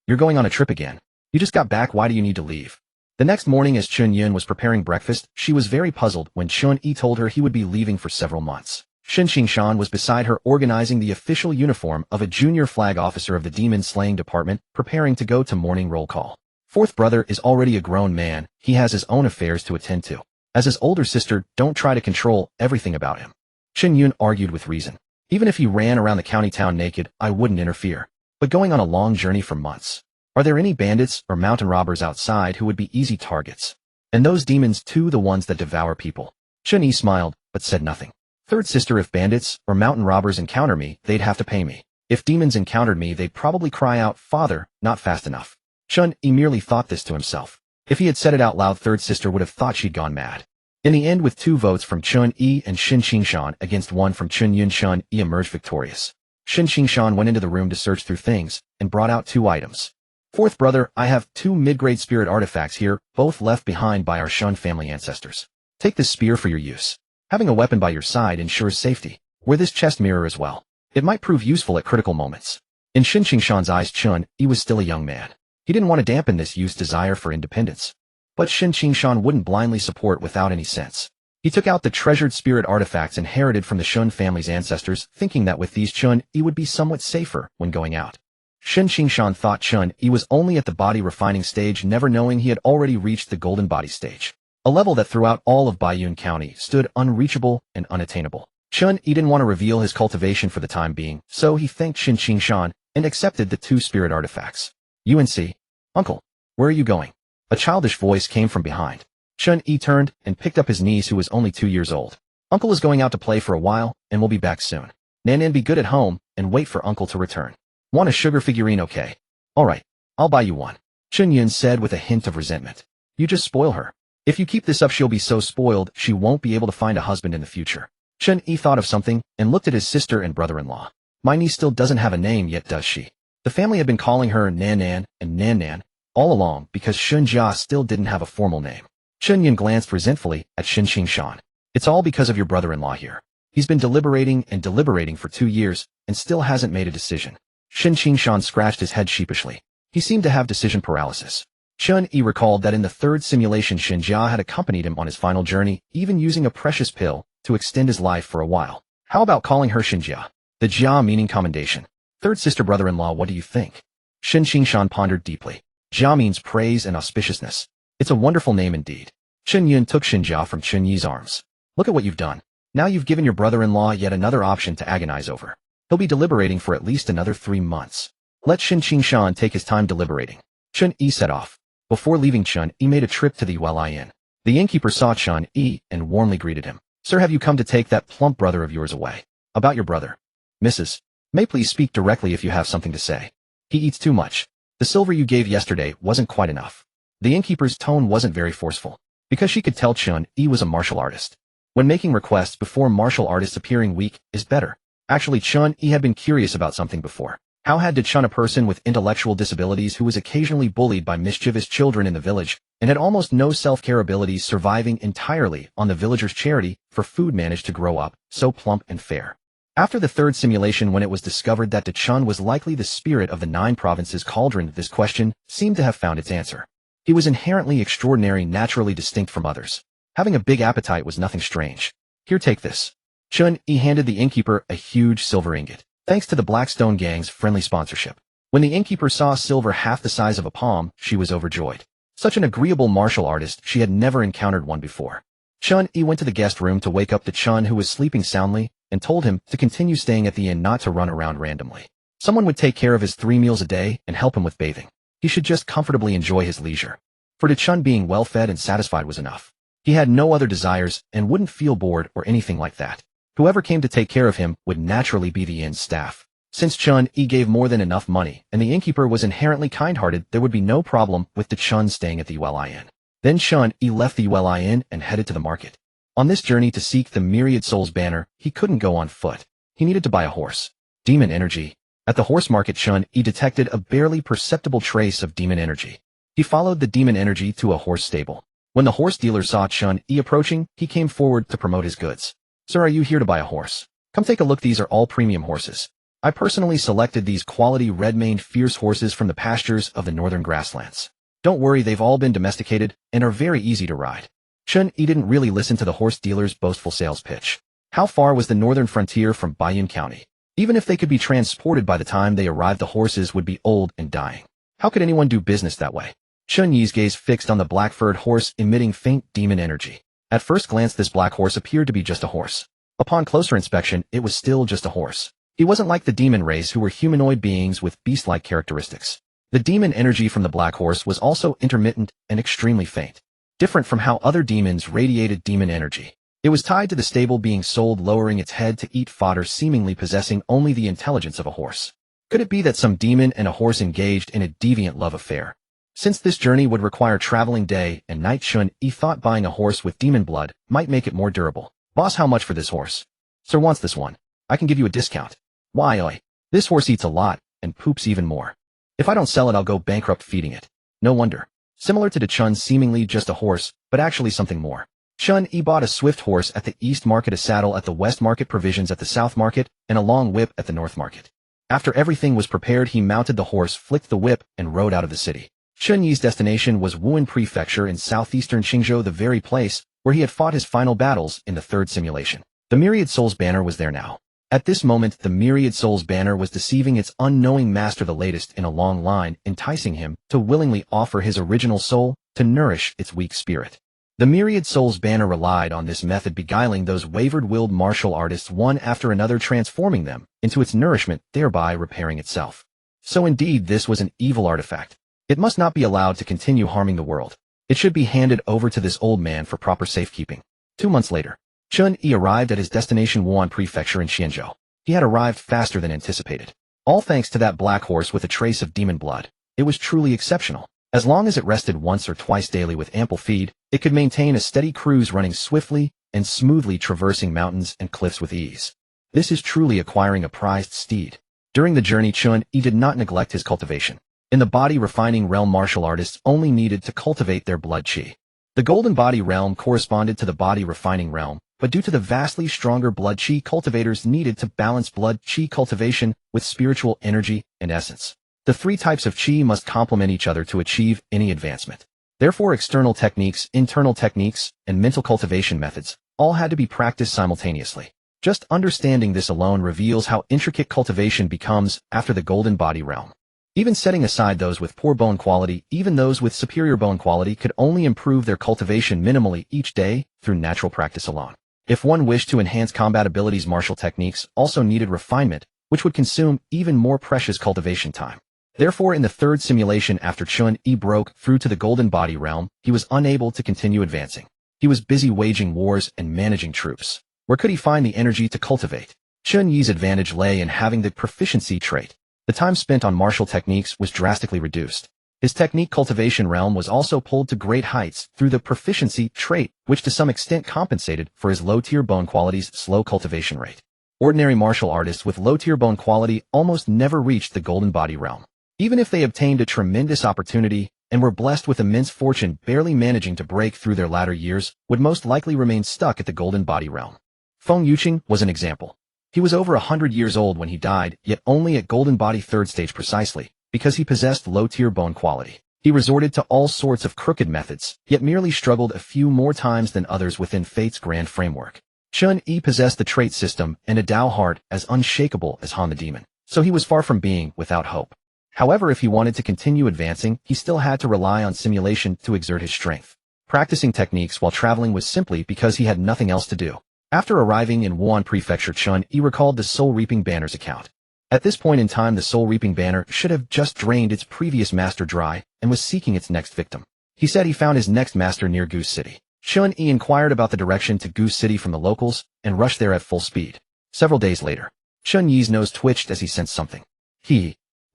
You're going on a trip again. You just got back, why do you need to leave? The next morning, as Chun Yun was preparing breakfast, she was very puzzled when Chen Yi told her he would be leaving for several months. Shen Qingshan was beside her, organizing the official uniform of a junior flag officer of the Demon Slaying Department, preparing to go to morning roll call. Fourth brother is already a grown man, he has his own affairs to attend to. As his older sister, don't try to control everything about him. Chen Yun argued with reason. Even if he ran around the county town naked, I wouldn't interfere. But going on a long journey for months. Are there any bandits or mountain robbers outside who would be easy targets? And those demons too, the ones that devour people. Chen Yi smiled, but said nothing. Third sister, if bandits or mountain robbers encounter me, they'd have to pay me. If demons encountered me, they'd probably cry out, "Father," not fast enough. Chen Yi merely thought this to himself. If he had said it out loud, third sister would have thought she'd gone mad. In the end, with 2 votes from Chen Yi and Shen Qingshan against 1 from Chen Yun, Chen Yi emerged victorious. Shen Qingshan went into the room to search through things and brought out 2 items. Fourth brother, I have 2 mid-grade spirit artifacts here, both left behind by our Shun family ancestors. Take this spear for your use. Having a weapon by your side ensures safety. Wear this chest mirror as well. It might prove useful at critical moments. In Shen Qingshan's eyes, Chen Yi was still a young man. He didn't want to dampen this youth's desire for independence. But Shen Qingshan wouldn't blindly support without any sense. He took out the treasured spirit artifacts inherited from the Shun family's ancestors, thinking that with these Chen Yi would be somewhat safer when going out. Shen Qingshan thought Chen Yi was only at the body refining stage, never knowing he had already reached the golden body stage. A level that throughout all of Baiyun County stood unreachable and unattainable. Chen Yi didn't want to reveal his cultivation for the time being, so he thanked Shen Qingshan and accepted the 2 spirit artifacts. UNC. Uncle, where are you going? A childish voice came from behind. Chen Yi turned and picked up his niece, who was only 2 years old. Uncle is going out to play for a while and will be back soon. Nan, be good at home and wait for uncle to return. Want a sugar figurine, okay? Alright, I'll buy you one. Chen Yun said with a hint of resentment. You just spoil her. If you keep this up, she'll be so spoiled she won't be able to find a husband in the future. Chen Yi thought of something and looked at his sister and brother-in-law. My niece still doesn't have a name yet, does she? The family had been calling her Nan and Nan all along because Shun Jia still didn't have a formal name. Chen Yun glanced resentfully at Shen Qingshan. It's all because of your brother-in-law here. He's been deliberating for 2 years and still hasn't made a decision. Shen Qingshan scratched his head sheepishly. He seemed to have decision paralysis. Chen Yi recalled that in the 3rd simulation, Shen Jia had accompanied him on his final journey, even using a precious pill to extend his life for a while. How about calling her Shen Jia? The Jia meaning commendation. Third sister, brother-in-law, what do you think? Shen Qingshan pondered deeply. Jia means praise and auspiciousness. It's a wonderful name indeed. Chen Yun took Shen Jia from Chen Yi's arms. Look at what you've done. Now you've given your brother-in-law yet another option to agonize over. He'll be deliberating for at least another 3 months. Let Shen Qingshan take his time deliberating. Chen Yi set off. Before leaving, Chen Yi made a trip to the Yueli Inn. The innkeeper saw Chen Yi and warmly greeted him. Sir, have you come to take that plump brother of yours away? About your brother. Mrs. May please speak directly if you have something to say. He eats too much. The silver you gave yesterday wasn't quite enough. The innkeeper's tone wasn't very forceful, because she could tell Chen Yi was a martial artist. When making requests before martial artists appearing weak is better. Actually, Chen Yi had been curious about something before. How had Chen, a person with intellectual disabilities who was occasionally bullied by mischievous children in the village, and had almost no self-care abilities, surviving entirely on the villagers' charity for food, managed to grow up so plump and fair? After the third simulation, when it was discovered that Chen was likely the spirit of the 9 provinces cauldron, this question seemed to have found its answer. He was inherently extraordinary, naturally distinct from others. Having a big appetite was nothing strange. Here, take this. Chen Yi handed the innkeeper a huge silver ingot, thanks to the Blackstone Gang's friendly sponsorship. When the innkeeper saw silver half the size of a palm, she was overjoyed. Such an agreeable martial artist, she had never encountered one before. Chen Yi went to the guest room to wake up Chen, who was sleeping soundly, and told him to continue staying at the inn, not to run around randomly. Someone would take care of his 3 meals a day and help him with bathing. He should just comfortably enjoy his leisure. For Chen, being well-fed and satisfied was enough. He had no other desires and wouldn't feel bored or anything like that. Whoever came to take care of him would naturally be the inn's staff. Since Chen Yi gave more than enough money, and the innkeeper was inherently kind-hearted, there would be no problem with Chen staying at the Yueli Inn. Then Chen Yi left the Yueli Inn and headed to the market. On this journey to seek the Myriad Souls banner, he couldn't go on foot. He needed to buy a horse. Demon energy. At the horse market, Chen Yi detected a barely perceptible trace of demon energy. He followed the demon energy to a horse stable. When the horse dealer saw Chen Yi approaching, he came forward to promote his goods. Sir, are you here to buy a horse? Come take a look. These are all premium horses. I personally selected these quality red-maned fierce horses from the pastures of the northern grasslands. Don't worry, they've all been domesticated and are very easy to ride. Chen Yi didn't really listen to the horse dealer's boastful sales pitch. How far was the northern frontier from Baiyun County? Even if they could be transported, by the time they arrived, the horses would be old and dying. How could anyone do business that way? Chen Yi's gaze fixed on the black-furred horse emitting faint demon energy. At first glance, this black horse appeared to be just a horse. Upon closer inspection, it was still just a horse. He wasn't like the demon race, who were humanoid beings with beast-like characteristics. The demon energy from the black horse was also intermittent and extremely faint. Different from how other demons radiated demon energy. It was tied to the stable being sold, lowering its head to eat fodder, seemingly possessing only the intelligence of a horse. Could it be that some demon and a horse engaged in a deviant love affair? Since this journey would require traveling day and night, Chen Yi thought buying a horse with demon blood might make it more durable. Boss, how much for this horse? Sir wants this one. I can give you a discount. Why, this horse eats a lot and poops even more. If I don't sell it, I'll go bankrupt feeding it. No wonder. Similar to Chen, seemingly just a horse, but actually something more. Chen Yi bought a swift horse at the east market, a saddle at the west market, provisions at the south market, and a long whip at the north market. After everything was prepared, he mounted the horse, flicked the whip, and rode out of the city. Chen Yi's destination was Wuhan Prefecture in southeastern Qingzhou, the very place where he had fought his final battles in the third simulation. The Myriad Souls banner was there now. At this moment, the Myriad Souls banner was deceiving its unknowing master, the latest in a long line, enticing him to willingly offer his original soul to nourish its weak spirit. The Myriad Souls banner relied on this method, beguiling those wayward-willed martial artists one after another, transforming them into its nourishment, thereby repairing itself. So indeed, this was an evil artifact. It must not be allowed to continue harming the world. It should be handed over to this old man for proper safekeeping. 2 months later, Chen Yi arrived at his destination, Wuhan Prefecture in Qianzhou. He had arrived faster than anticipated. All thanks to that black horse with a trace of demon blood. It was truly exceptional. As long as it rested once or twice daily with ample feed, it could maintain a steady cruise, running swiftly and smoothly, traversing mountains and cliffs with ease. This is truly acquiring a prized steed. During the journey, Chen Yi did not neglect his cultivation. In the body refining realm, martial artists only needed to cultivate their blood qi. The golden body realm corresponded to the body refining realm, but due to the vastly stronger blood qi, cultivators needed to balance blood qi cultivation with spiritual energy and essence. The 3 types of qi must complement each other to achieve any advancement. Therefore, external techniques, internal techniques, and mental cultivation methods all had to be practiced simultaneously. Just understanding this alone reveals how intricate cultivation becomes after the golden body realm. Even setting aside those with poor bone quality, even those with superior bone quality could only improve their cultivation minimally each day through natural practice alone. If one wished to enhance combat abilities, martial techniques also needed refinement, which would consume even more precious cultivation time. Therefore, in the third simulation after Chen Yi broke through to the Golden Body realm, he was unable to continue advancing. He was busy waging wars and managing troops. Where could he find the energy to cultivate? Chen Yi's advantage lay in having the proficiency trait. The time spent on martial techniques was drastically reduced. His technique cultivation realm was also pulled to great heights through the proficiency trait, which to some extent compensated for his low-tier bone quality's slow cultivation rate. Ordinary martial artists with low-tier bone quality almost never reached the Golden Body realm. Even if they obtained a tremendous opportunity and were blessed with immense fortune, barely managing to break through their latter years would most likely remain stuck at the Golden Body realm. Feng Yuqing was an example. He was over 100 years old when he died, yet only at Golden Body 3rd stage precisely, because he possessed low-tier bone quality. He resorted to all sorts of crooked methods, yet merely struggled a few more times than others within fate's grand framework. Chen Yi possessed the trait system and a Tao heart as unshakable as Han the Demon, so he was far from being without hope. However, if he wanted to continue advancing, he still had to rely on simulation to exert his strength. Practicing techniques while traveling was simply because he had nothing else to do. After arriving in Wuhan Prefecture, Chen Yi recalled the Soul Reaping Banner's account. At this point in time, the Soul Reaping Banner should have just drained its previous master dry and was seeking its next victim. He said he found his next master near Goose City. Chen Yi inquired about the direction to Goose City from the locals and rushed there at full speed. Several days later, Chen Yi's nose twitched as he sensed something.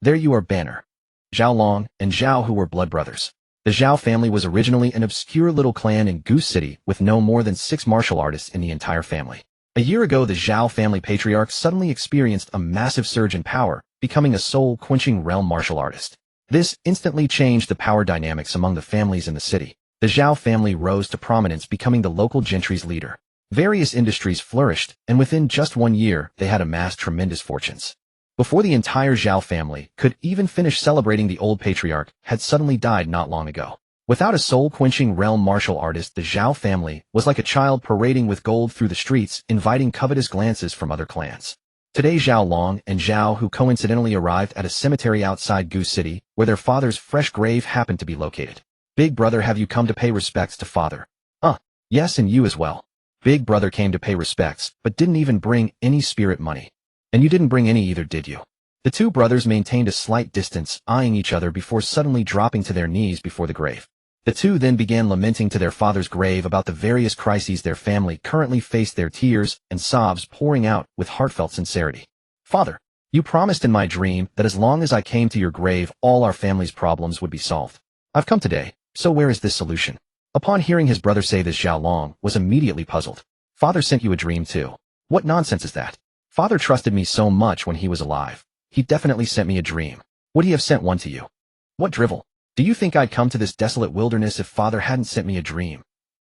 There you are, Banner. Zhao Long and Zhao, who were blood brothers. The Zhao family was originally an obscure little clan in Goose City with no more than 6 martial artists in the entire family. A year ago, the Zhao family patriarch suddenly experienced a massive surge in power, becoming a soul-quenching realm martial artist. This instantly changed the power dynamics among the families in the city. The Zhao family rose to prominence, becoming the local gentry's leader. Various industries flourished, and within just 1 year, they had amassed tremendous fortunes. Before the entire Zhao family could even finish celebrating, the old patriarch had suddenly died not long ago. Without a soul-quenching realm martial artist, the Zhao family was like a child parading with gold through the streets, inviting covetous glances from other clans. Today, Zhao Long and Zhao, who coincidentally arrived at a cemetery outside Goose City, where their father's fresh grave happened to be located. Big brother, have you come to pay respects to father? Yes, and you as well. Big brother came to pay respects, but didn't even bring any spirit money. And you didn't bring any either, did you? The two brothers maintained a slight distance, eyeing each other before suddenly dropping to their knees before the grave. The two then began lamenting to their father's grave about the various crises their family currently faced, their tears and sobs pouring out with heartfelt sincerity. Father, you promised in my dream that as long as I came to your grave, all our family's problems would be solved. I've come today, so where is this solution? Upon hearing his brother say this, Zhao Long was immediately puzzled. Father sent you a dream too. What nonsense is that? Father trusted me so much when he was alive. He definitely sent me a dream. Would he have sent one to you? What drivel? Do you think I'd come to this desolate wilderness if father hadn't sent me a dream?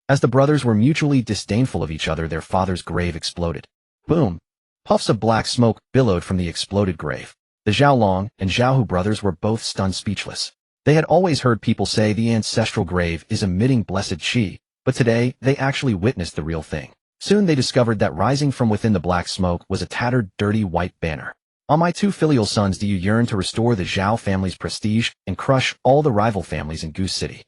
As the brothers were mutually disdainful of each other, their father's grave exploded. Boom! Puffs of black smoke billowed from the exploded grave. The Zhao Long and Zhao Hu brothers were both stunned speechless. They had always heard people say the ancestral grave is emitting blessed chi, but today they actually witnessed the real thing. Soon they discovered that rising from within the black smoke was a tattered, dirty white banner. On my 2 filial sons, do you yearn to restore the Zhao family's prestige and crush all the rival families in Goose City?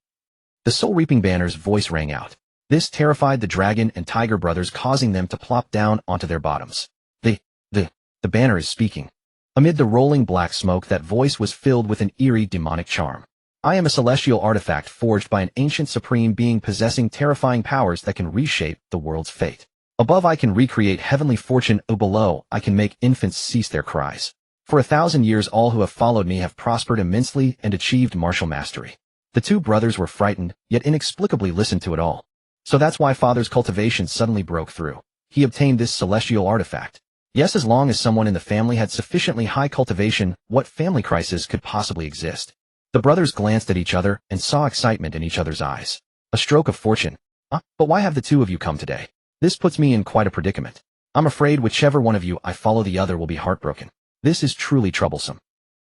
The Soul Reaping Banner's voice rang out. This terrified the Dragon and Tiger brothers, causing them to plop down onto their bottoms. The banner is speaking. Amid the rolling black smoke, that voice was filled with an eerie demonic charm. I am a celestial artifact forged by an ancient supreme being possessing terrifying powers that can reshape the world's fate. Above, I can recreate heavenly fortune. Below, I can make infants cease their cries. For 1,000 years, all who have followed me have prospered immensely and achieved martial mastery. The two brothers were frightened, yet inexplicably listened to it all. So that's why father's cultivation suddenly broke through. He obtained this celestial artifact. Yes, as long as someone in the family had sufficiently high cultivation, what family crisis could possibly exist? The brothers glanced at each other and saw excitement in each other's eyes. A stroke of fortune. But why have the two of you come today? This puts me in quite a predicament. I'm afraid whichever one of you I follow, the other will be heartbroken. This is truly troublesome.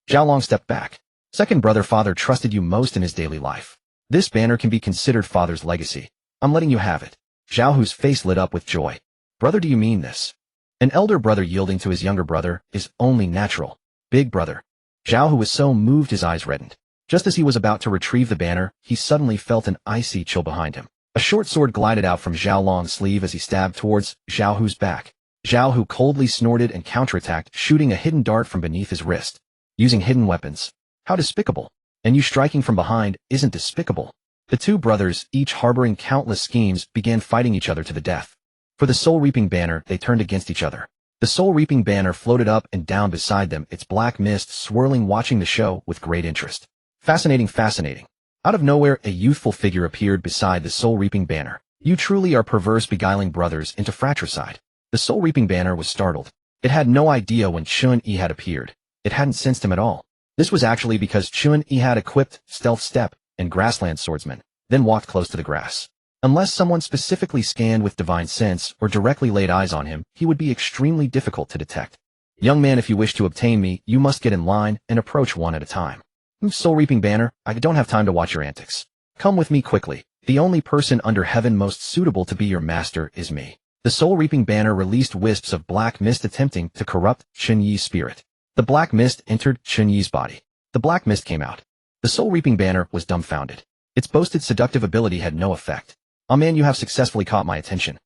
Zhao Long stepped back. Second brother, father trusted you most in his daily life. This banner can be considered father's legacy. I'm letting you have it. Zhao Hu's face lit up with joy. Brother, do you mean this? An elder brother yielding to his younger brother is only natural. Big brother. Zhao Hu was so moved his eyes reddened. Just as he was about to retrieve the banner, he suddenly felt an icy chill behind him. A short sword glided out from Zhao Long's sleeve as he stabbed towards Zhao Hu's back. Zhao Hu coldly snorted and counterattacked, shooting a hidden dart from beneath his wrist. Using hidden weapons. How despicable. And you striking from behind isn't despicable. The two brothers, each harboring countless schemes, began fighting each other to the death. For the soul-reaping banner, they turned against each other. The soul-reaping banner floated up and down beside them, its black mist swirling, watching the show with great interest. Fascinating, fascinating. Out of nowhere, a youthful figure appeared beside the soul-reaping banner. You truly are perverse, beguiling brothers into fratricide. The soul-reaping banner was startled. It had no idea when Chen Yi had appeared. It hadn't sensed him at all. This was actually because Chen Yi had equipped Stealth Step and Grassland Swordsman, then walked close to the grass. Unless someone specifically scanned with divine sense or directly laid eyes on him, he would be extremely difficult to detect. Young man, if you wish to obtain me, you must get in line and approach one at a time. Soul-reaping banner, I don't have time to watch your antics. Come with me quickly. The only person under heaven most suitable to be your master is me. The soul-reaping banner released wisps of black mist, attempting to corrupt Chen Yi's spirit. The black mist entered Chen Yi's body. The black mist came out. The soul-reaping banner was dumbfounded. Its boasted seductive ability had no effect. Oh man, you have successfully caught my attention.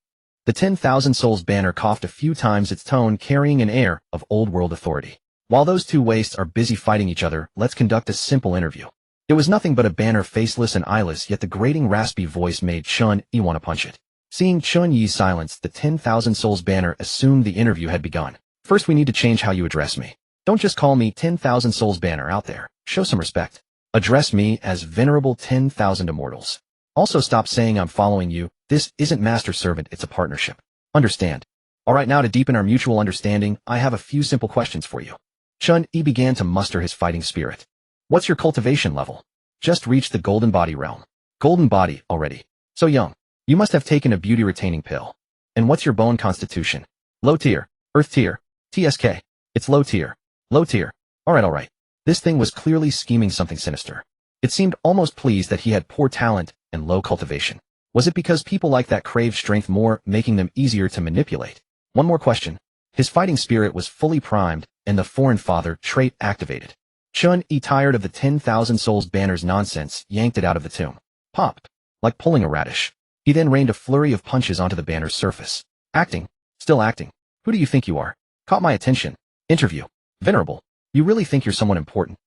The 10,000 Souls banner coughed a few times, its tone carrying an air of old-world authority. While those two wastes are busy fighting each other, let's conduct a simple interview. It was nothing but a banner, faceless and eyeless, yet the grating, raspy voice made Chen Yi want to punch it. Seeing Chen Yi's silence, the 10,000 Souls banner assumed the interview had begun. First, we need to change how you address me. Don't just call me 10,000 Souls banner out there. Show some respect. Address me as Venerable 10,000 Immortals. Also, stop saying I'm following you. This isn't master-servant, it's a partnership. Understand? Alright, now to deepen our mutual understanding, I have a few simple questions for you. Chen Yi began to muster his fighting spirit. What's your cultivation level? Just reached the golden body realm. Golden body, already. So young. You must have taken a beauty-retaining pill. And what's your bone constitution? Low tier. Earth tier. TSK. It's low tier. Low tier. Alright. This thing was clearly scheming something sinister. It seemed almost pleased that he had poor talent and low cultivation. Was it because people like that craved strength more, making them easier to manipulate? One more question. His fighting spirit was fully primed, and the foreign father trait activated. Chen Yi, tired of the 10,000 Souls banner's nonsense, yanked it out of the tomb. Pop. Like pulling a radish. He then rained a flurry of punches onto the banner's surface. Acting. Still acting. Who do you think you are? Caught my attention. Interview. Venerable. You really think you're someone important?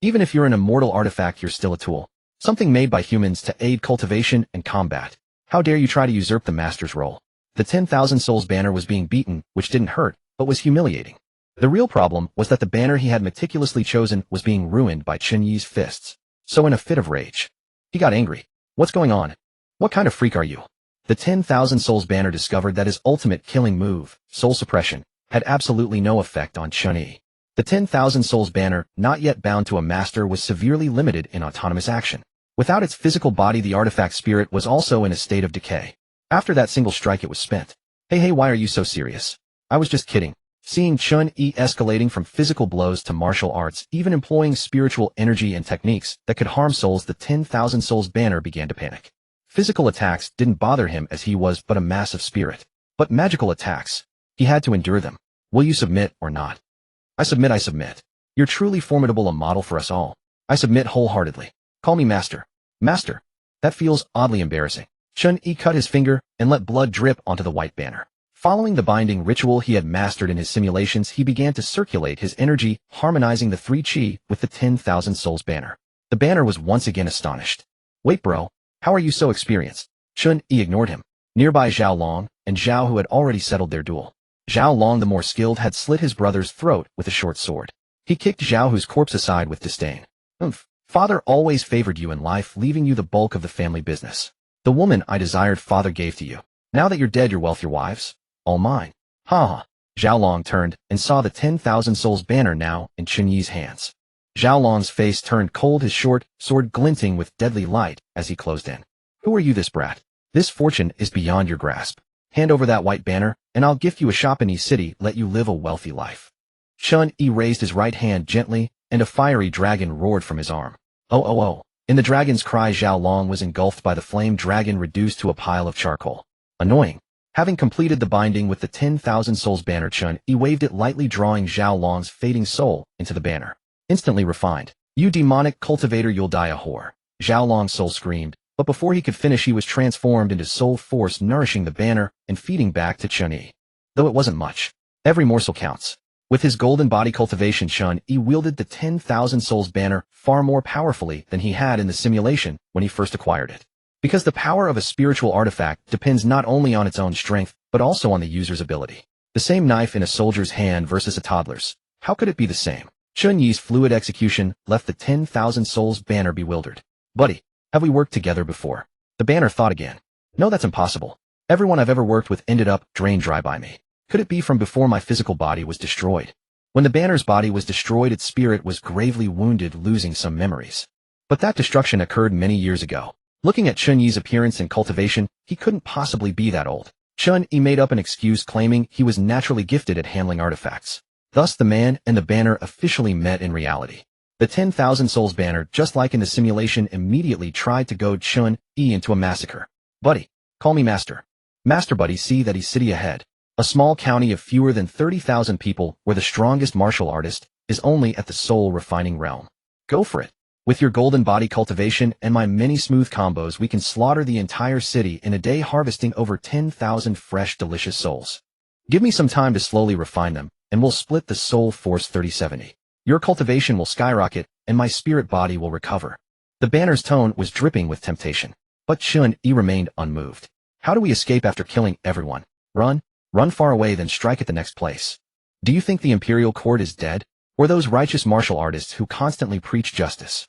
Even if you're an immortal artifact, you're still a tool. Something made by humans to aid cultivation and combat. How dare you try to usurp the master's role? The 10,000 Souls banner was being beaten, which didn't hurt, but was humiliating. The real problem was that the banner he had meticulously chosen was being ruined by Chen Yi's fists. So in a fit of rage, he got angry. What's going on? What kind of freak are you? The 10,000 Souls banner discovered that his ultimate killing move, soul suppression, had absolutely no effect on Chen Yi. The 10,000 Souls banner, not yet bound to a master, was severely limited in autonomous action. Without its physical body, the artifact spirit was also in a state of decay. After that single strike, it was spent. Hey, why are you so serious? I was just kidding. Seeing Chen Yi escalating from physical blows to martial arts, even employing spiritual energy and techniques that could harm souls, the 10,000 Souls banner began to panic. Physical attacks didn't bother him, as he was but a massive spirit. But magical attacks, he had to endure them. Will you submit or not? I submit. You're truly formidable, a model for us all. I submit wholeheartedly. Call me master. Master. That feels oddly embarrassing. Chen Yi cut his finger and let blood drip onto the white banner. Following the binding ritual he had mastered in his simulations, he began to circulate his energy, harmonizing the 3 chi with the 10,000 Souls banner. The banner was once again astonished. Wait bro, how are you so experienced? Chen Yi ignored him. Nearby Zhao Long and Zhao, who had already settled their duel. Zhao Long, the more skilled, had slit his brother's throat with a short sword. He kicked Zhao Hu's corpse aside with disdain. Father always favored you in life, leaving you the bulk of the family business. The woman I desired father gave to you. Now that you're dead, your wealth, your wives, all mine. Ha. Zhao Long turned and saw the 10,000 Souls banner now in Chen Yi's hands. Zhao Long's face turned cold, his short sword glinting with deadly light as he closed in. Who are you, this brat? This fortune is beyond your grasp. Hand over that white banner, and I'll gift you a shop in Yi City, let you live a wealthy life. Chen Yi raised his right hand gently, and a fiery dragon roared from his arm. Oh. In the dragon's cry, Zhao Long was engulfed by the flame dragon, reduced to a pile of charcoal. Annoying. Having completed the binding with the 10,000 Souls banner, Chen Yi waved it lightly, drawing Zhao Long's fading soul into the banner. Instantly refined. You demonic cultivator, you'll die a whore. Zhao Long's soul screamed, but before he could finish, he was transformed into soul force, nourishing the banner and feeding back to Chen Yi. though it wasn't much. Every morsel counts. With his golden body cultivation, Chen Yi wielded the 10,000 souls banner far more powerfully than he had in the simulation when he first acquired it. Because the power of a spiritual artifact depends not only on its own strength, but also on the user's ability. The same knife in a soldier's hand versus a toddler's. How could it be the same? Chen Yi's fluid execution left the 10,000 souls banner bewildered. Buddy, have we worked together before? The banner thought again. No, that's impossible. Everyone I've ever worked with ended up drained dry by me. Could it be from before my physical body was destroyed? When the banner's body was destroyed, its spirit was gravely wounded, losing some memories. But that destruction occurred many years ago. Looking at Chen Yi's appearance and cultivation, he couldn't possibly be that old. Chen Yi made up an excuse, claiming he was naturally gifted at handling artifacts. Thus the man and the banner officially met in reality. The 10,000 souls banner, just like in the simulation, immediately tried to goad Chen Yi into a massacre. Buddy, call me Master. Master Buddy, see that he's city ahead. A small county of fewer than 30,000 people where the strongest martial artist is only at the soul refining realm. Go for it. With your golden body cultivation and my many smooth combos, we can slaughter the entire city in a day, harvesting over 10,000 fresh delicious souls. Give me some time to slowly refine them, and we'll split the soul force 3070. Your cultivation will skyrocket, and my spirit body will recover. The banner's tone was dripping with temptation. But Chen Yi remained unmoved. How do we escape after killing everyone? Run. Run far away, then strike at the next place. Do you think the imperial court is dead? Or those righteous martial artists who constantly preach justice?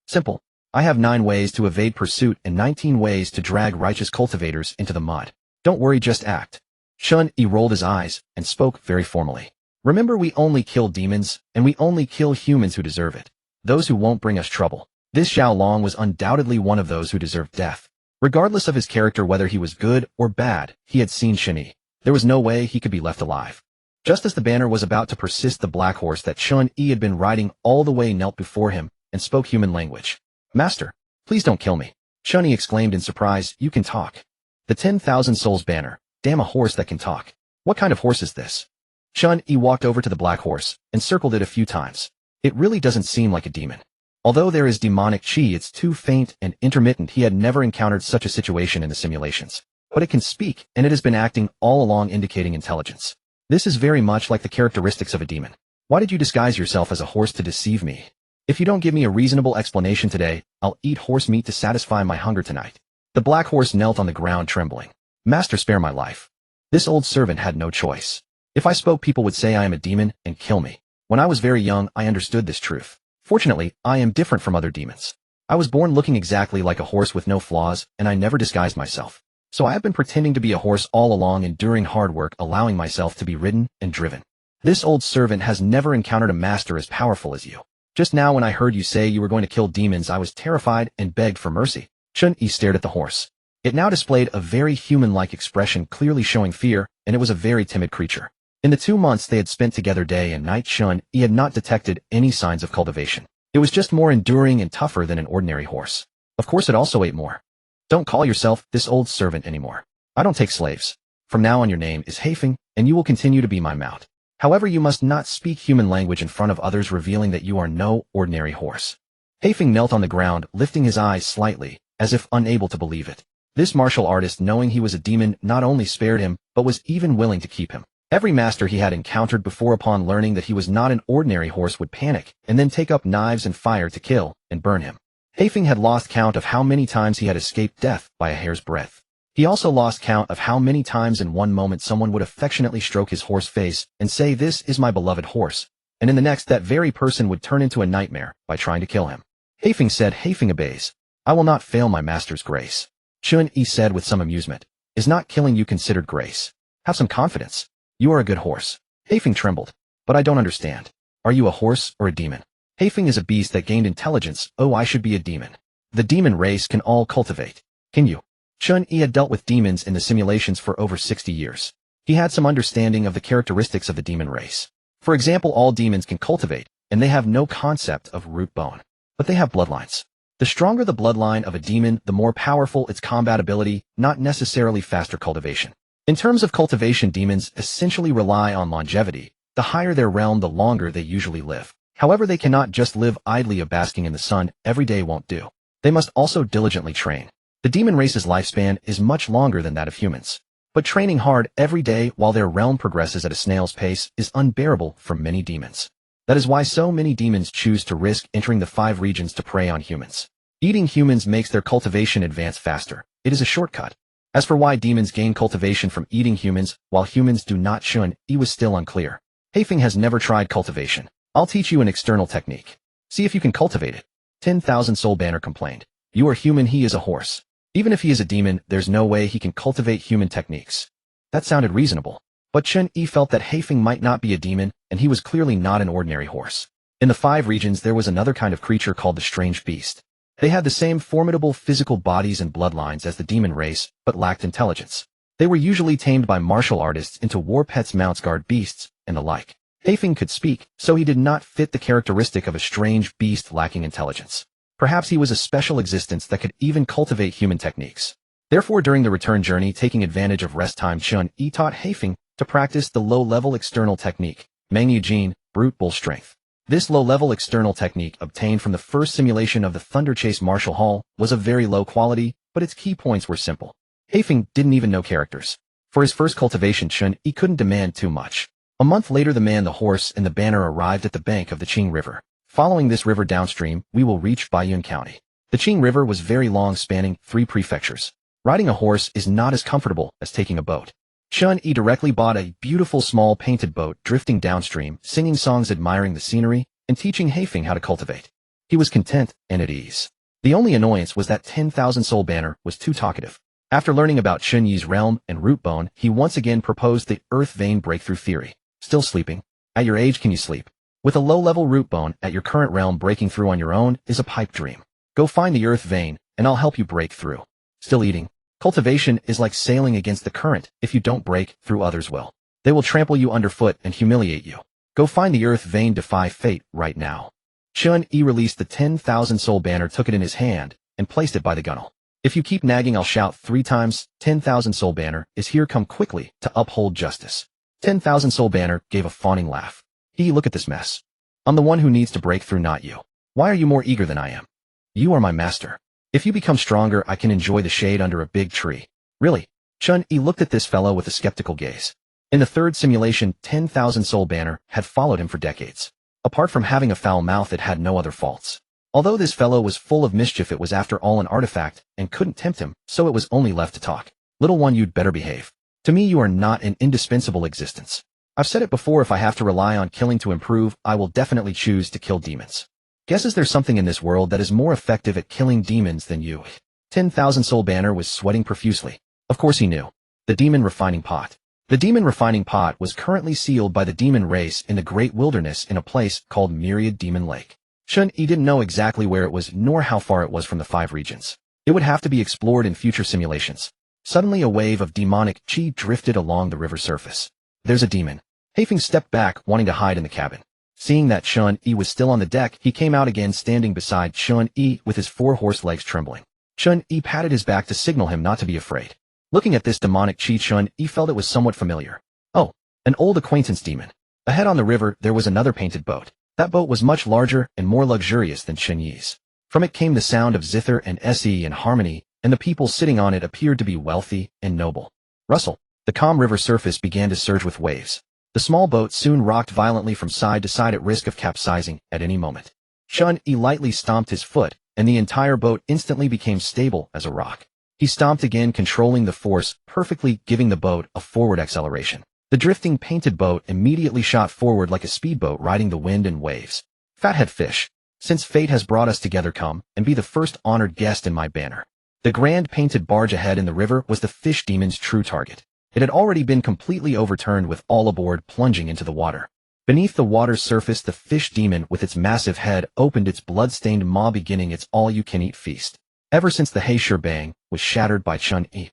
Simple. I have 9 ways to evade pursuit and 19 ways to drag righteous cultivators into the mud. Don't worry, just act. Chen Yi rolled his eyes and spoke very formally. Remember, we only kill demons, and we only kill humans who deserve it. Those who won't bring us trouble. This Xiao Long was undoubtedly one of those who deserved death. Regardless of his character, whether he was good or bad, he had seen Chen Yi. There was no way he could be left alive. Just as the banner was about to persist, the black horse that Chen Yi had been riding all the way knelt before him and spoke human language. Master, please don't kill me. Chen Yi exclaimed in surprise. You can talk. The 10,000 souls banner. Damn, a horse that can talk. What kind of horse is this? Chen Yi walked over to the black horse and circled it a few times. It really doesn't seem like a demon. Although there is demonic chi, it's too faint and intermittent. He had never encountered such a situation in the simulations. But it can speak, and it has been acting all along, indicating intelligence. This is very much like the characteristics of a demon. Why did you disguise yourself as a horse to deceive me? If you don't give me a reasonable explanation today, I'll eat horse meat to satisfy my hunger tonight. The black horse knelt on the ground, trembling. Master, spare my life. This old servant had no choice. If I spoke, people would say I am a demon and kill me. When I was very young, I understood this truth. Fortunately, I am different from other demons. I was born looking exactly like a horse with no flaws, and I never disguised myself. So I have been pretending to be a horse all along, enduring hard work, allowing myself to be ridden and driven. This old servant has never encountered a master as powerful as you. Just now when I heard you say you were going to kill demons, I was terrified and begged for mercy. Chen Yi stared at the horse. It now displayed a very human-like expression, clearly showing fear, and it was a very timid creature. In the 2 months they had spent together day and night, Chen Yi had not detected any signs of cultivation. It was just more enduring and tougher than an ordinary horse. Of course, it also ate more. Don't call yourself this old servant anymore. I don't take slaves. From now on, your name is Haifeng, and you will continue to be my mount. However, you must not speak human language in front of others, revealing that you are no ordinary horse. Haifeng knelt on the ground, lifting his eyes slightly, as if unable to believe it. This martial artist, knowing he was a demon, not only spared him, but was even willing to keep him. Every master he had encountered before, upon learning that he was not an ordinary horse, would panic, and then take up knives and fire to kill and burn him. Haifeng had lost count of how many times he had escaped death by a hair's breadth. He also lost count of how many times in one moment someone would affectionately stroke his horse face and say, "This is my beloved horse," and in the next that very person would turn into a nightmare by trying to kill him. Haifeng said, "Haifeng obeys. I will not fail my master's grace." Chen Yi said with some amusement, "Is not killing you considered grace? Have some confidence. You are a good horse." Haifeng trembled. "But I don't understand. Are you a horse or a demon?" Haifeng is a beast that gained intelligence. Oh, I should be a demon. The demon race can all cultivate. Can you? Chen Yi had dealt with demons in the simulations for over 60 years. He had some understanding of the characteristics of the demon race. For example, all demons can cultivate, and they have no concept of root bone. But they have bloodlines. The stronger the bloodline of a demon, the more powerful its combat ability, not necessarily faster cultivation. In terms of cultivation, demons essentially rely on longevity. The higher their realm, the longer they usually live. However, they cannot just live idly basking in the sun. Every day won't do. They must also diligently train. The demon race's lifespan is much longer than that of humans. But training hard every day while their realm progresses at a snail's pace is unbearable for many demons. That is why so many demons choose to risk entering the 5 regions to prey on humans. Eating humans makes their cultivation advance faster. It is a shortcut. As for why demons gain cultivation from eating humans, while humans do not, Chen Yi was still unclear. Haifeng has never tried cultivation. I'll teach you an external technique. See if you can cultivate it. 10,000 Soul Banner complained. You are human, he is a horse. Even if he is a demon, there's no way he can cultivate human techniques. That sounded reasonable. But Chen Yi felt that Haifeng might not be a demon, and he was clearly not an ordinary horse. In the 5 regions there was another kind of creature called the Strange Beast. They had the same formidable physical bodies and bloodlines as the demon race, but lacked intelligence. They were usually tamed by martial artists into war pets, mounts, guard beasts, and the like. Haifeng could speak, so he did not fit the characteristic of a strange beast lacking intelligence. Perhaps he was a special existence that could even cultivate human techniques. Therefore, during the return journey, taking advantage of rest time, Chen Yi taught Haifeng to practice the low-level external technique, Mengyu Jin, Brute Bull Strength. This low-level external technique, obtained from the first simulation of the Thunder Chase Martial Hall, was of very low quality, but its key points were simple. Haifeng didn't even know characters. For his first cultivation, Chen Yi couldn't demand too much. A month later, the man, the horse, and the banner arrived at the bank of the Qing River. Following this river downstream, we will reach Baiyun County. The Qing River was very long, spanning 3 prefectures. Riding a horse is not as comfortable as taking a boat. Chen Yi directly bought a beautiful small painted boat drifting downstream, singing songs admiring the scenery, and teaching Haifeng how to cultivate. He was content and at ease. The only annoyance was that 10,000 Soul Banner was too talkative. After learning about Chen Yi's realm and root bone, he once again proposed the earth vein breakthrough theory. Still sleeping? At your age, can you sleep? With a low-level root bone at your current realm, breaking through on your own is a pipe dream. Go find the earth vein, and I'll help you break through. Still eating? Cultivation is like sailing against the current. If you don't break through, others will. They will trample you underfoot and humiliate you. Go find the earth vein, defy fate right now. Chen Yi released the 10,000 Soul Banner, took it in his hand, and placed it by the gunwale. If you keep nagging, I'll shout 3 times, 10,000 Soul Banner is here, come quickly to uphold justice. 10,000 Soul Banner gave a fawning laugh. Look at this mess. I'm the one who needs to break through, not you. Why are you more eager than I am? You are my master. If you become stronger, I can enjoy the shade under a big tree. Really? Chen Yi looked at this fellow with a skeptical gaze. In the 3rd simulation, 10,000 Soul Banner had followed him for decades. Apart from having a foul mouth, it had no other faults. Although this fellow was full of mischief, it was after all an artifact, and couldn't tempt him, so it was only left to talk. Little one, you'd better behave. To me, you are not an indispensable existence. I've said it before, if I have to rely on killing to improve, I will definitely choose to kill demons. Guesses there's something in this world that is more effective at killing demons than you. 10,000 Soul Banner was sweating profusely. Of course he knew. The Demon Refining Pot. The Demon Refining Pot was currently sealed by the demon race in the Great Wilderness in a place called Myriad Demon Lake. Chen Yi didn't know exactly where it was nor how far it was from the 5 regions. It would have to be explored in future simulations. Suddenly a wave of demonic chi drifted along the river surface. There's a demon. Haifeng stepped back, wanting to hide in the cabin. Seeing that Chen Yi was still on the deck, he came out again, standing beside Chen Yi with his 4 horse legs trembling. Chen Yi patted his back to signal him not to be afraid. Looking at this demonic chi, Chen Yi felt it was somewhat familiar. Oh, an old acquaintance demon. Ahead on the river there was another painted boat. That boat was much larger and more luxurious than Chen Yi's. From it came the sound of zither and se and harmony, and the people sitting on it appeared to be wealthy and noble. Rustle. The calm river surface began to surge with waves. The small boat soon rocked violently from side to side at risk of capsizing at any moment. Chen Yi lightly stomped his foot, and the entire boat instantly became stable as a rock. He stomped again, controlling the force perfectly, giving the boat a forward acceleration. The drifting painted boat immediately shot forward like a speedboat riding the wind and waves. Fathead fish. Since fate has brought us together, come and be the first honored guest in my banner. The grand painted barge ahead in the river was the fish demon's true target. It had already been completely overturned, with all aboard plunging into the water. Beneath the water's surface, the fish demon with its massive head opened its blood-stained maw, beginning its all-you-can-eat feast. Ever since the Heisher Bang was shattered by Chen Yi,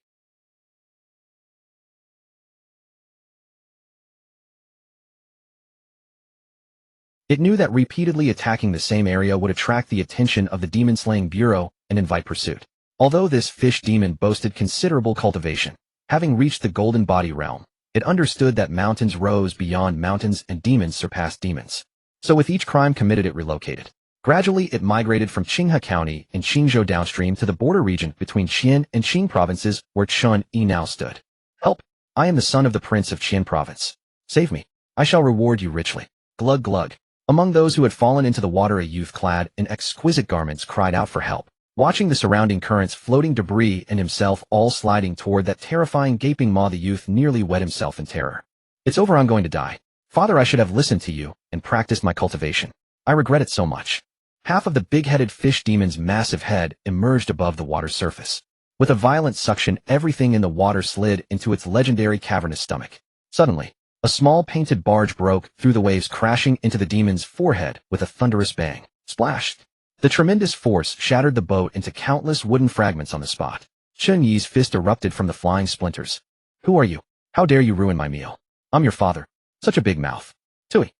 it knew that repeatedly attacking the same area would attract the attention of the demon-slaying bureau and invite pursuit. Although this fish demon boasted considerable cultivation, having reached the Golden Body realm, it understood that mountains rose beyond mountains and demons surpassed demons. So with each crime committed, it relocated. Gradually, it migrated from Qinghe County and Qingzhou downstream to the border region between Xian and Qing provinces, where Chen Yi now stood. Help! I am the son of the prince of Qian province. Save me. I shall reward you richly. Glug glug. Among those who had fallen into the water, a youth clad in exquisite garments cried out for help. Watching the surrounding currents, floating debris, and himself all sliding toward that terrifying gaping maw, the youth nearly wet himself in terror. It's over, I'm going to die. Father, I should have listened to you and practiced my cultivation. I regret it so much. Half of the big-headed fish demon's massive head emerged above the water's surface. With a violent suction, everything in the water slid into its legendary cavernous stomach. Suddenly, a small painted barge broke through the waves, crashing into the demon's forehead with a thunderous bang. Splash! The tremendous force shattered the boat into countless wooden fragments on the spot. Chen Yi's fist erupted from the flying splinters. Who are you? How dare you ruin my meal? I'm your father. Such a big mouth. Tui.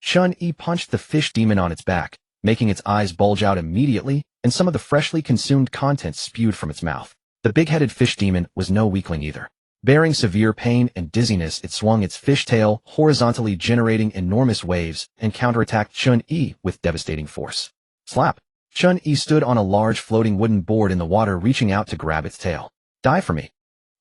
Chen Yi punched the fish demon on its back, making its eyes bulge out immediately, and some of the freshly consumed contents spewed from its mouth. The big-headed fish demon was no weakling either. Bearing severe pain and dizziness, it swung its fish tail horizontally, generating enormous waves, and counterattacked Chen Yi with devastating force. Slap! Chen Yi stood on a large floating wooden board in the water, reaching out to grab its tail. Die for me.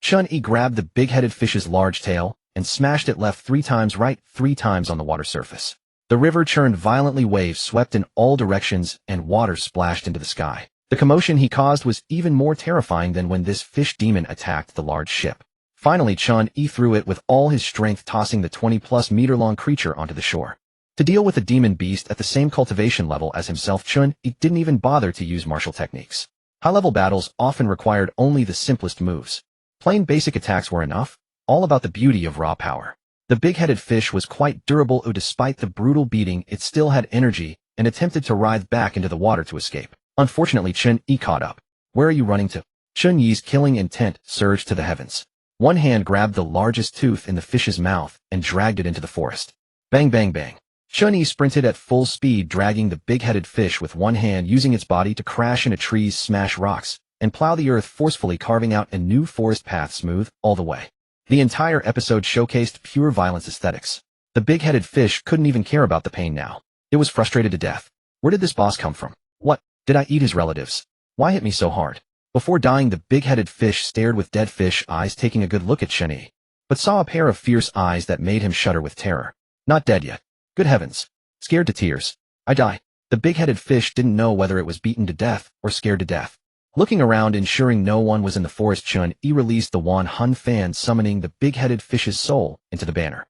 Chen Yi grabbed the big-headed fish's large tail and smashed it left 3 times, right 3 times on the water surface. The river churned violently, waves swept in all directions, and water splashed into the sky. The commotion he caused was even more terrifying than when this fish demon attacked the large ship. Finally, Chen Yi threw it with all his strength, tossing the 20+ meter long creature onto the shore. To deal with a demon beast at the same cultivation level as himself, Chen Yi didn't even bother to use martial techniques. High-level battles often required only the simplest moves. Plain basic attacks were enough, all about the beauty of raw power. The big-headed fish was quite durable, despite the brutal beating, it still had energy and attempted to writhe back into the water to escape. Unfortunately, Chen Yi caught up. Where are you running to? Chen Yi's killing intent surged to the heavens. One hand grabbed the largest tooth in the fish's mouth and dragged it into the forest. Bang bang bang. Chen Yi sprinted at full speed, dragging the big-headed fish with one hand, using its body to crash into trees, smash rocks, and plow the earth forcefully, carving out a new forest path smooth all the way. The entire episode showcased pure violence aesthetics. The big-headed fish couldn't even care about the pain now. It was frustrated to death. Where did this boss come from? What? Did I eat his relatives? Why hit me so hard? Before dying, the big-headed fish stared with dead fish eyes, taking a good look at Chen Yi, but saw a pair of fierce eyes that made him shudder with terror. Not dead yet. Good heavens. Scared to tears. I die. The big-headed fish didn't know whether it was beaten to death or scared to death. Looking around, ensuring no one was in the forest, Chen Yi released the Wan Hun fan, summoning the big-headed fish's soul into the banner.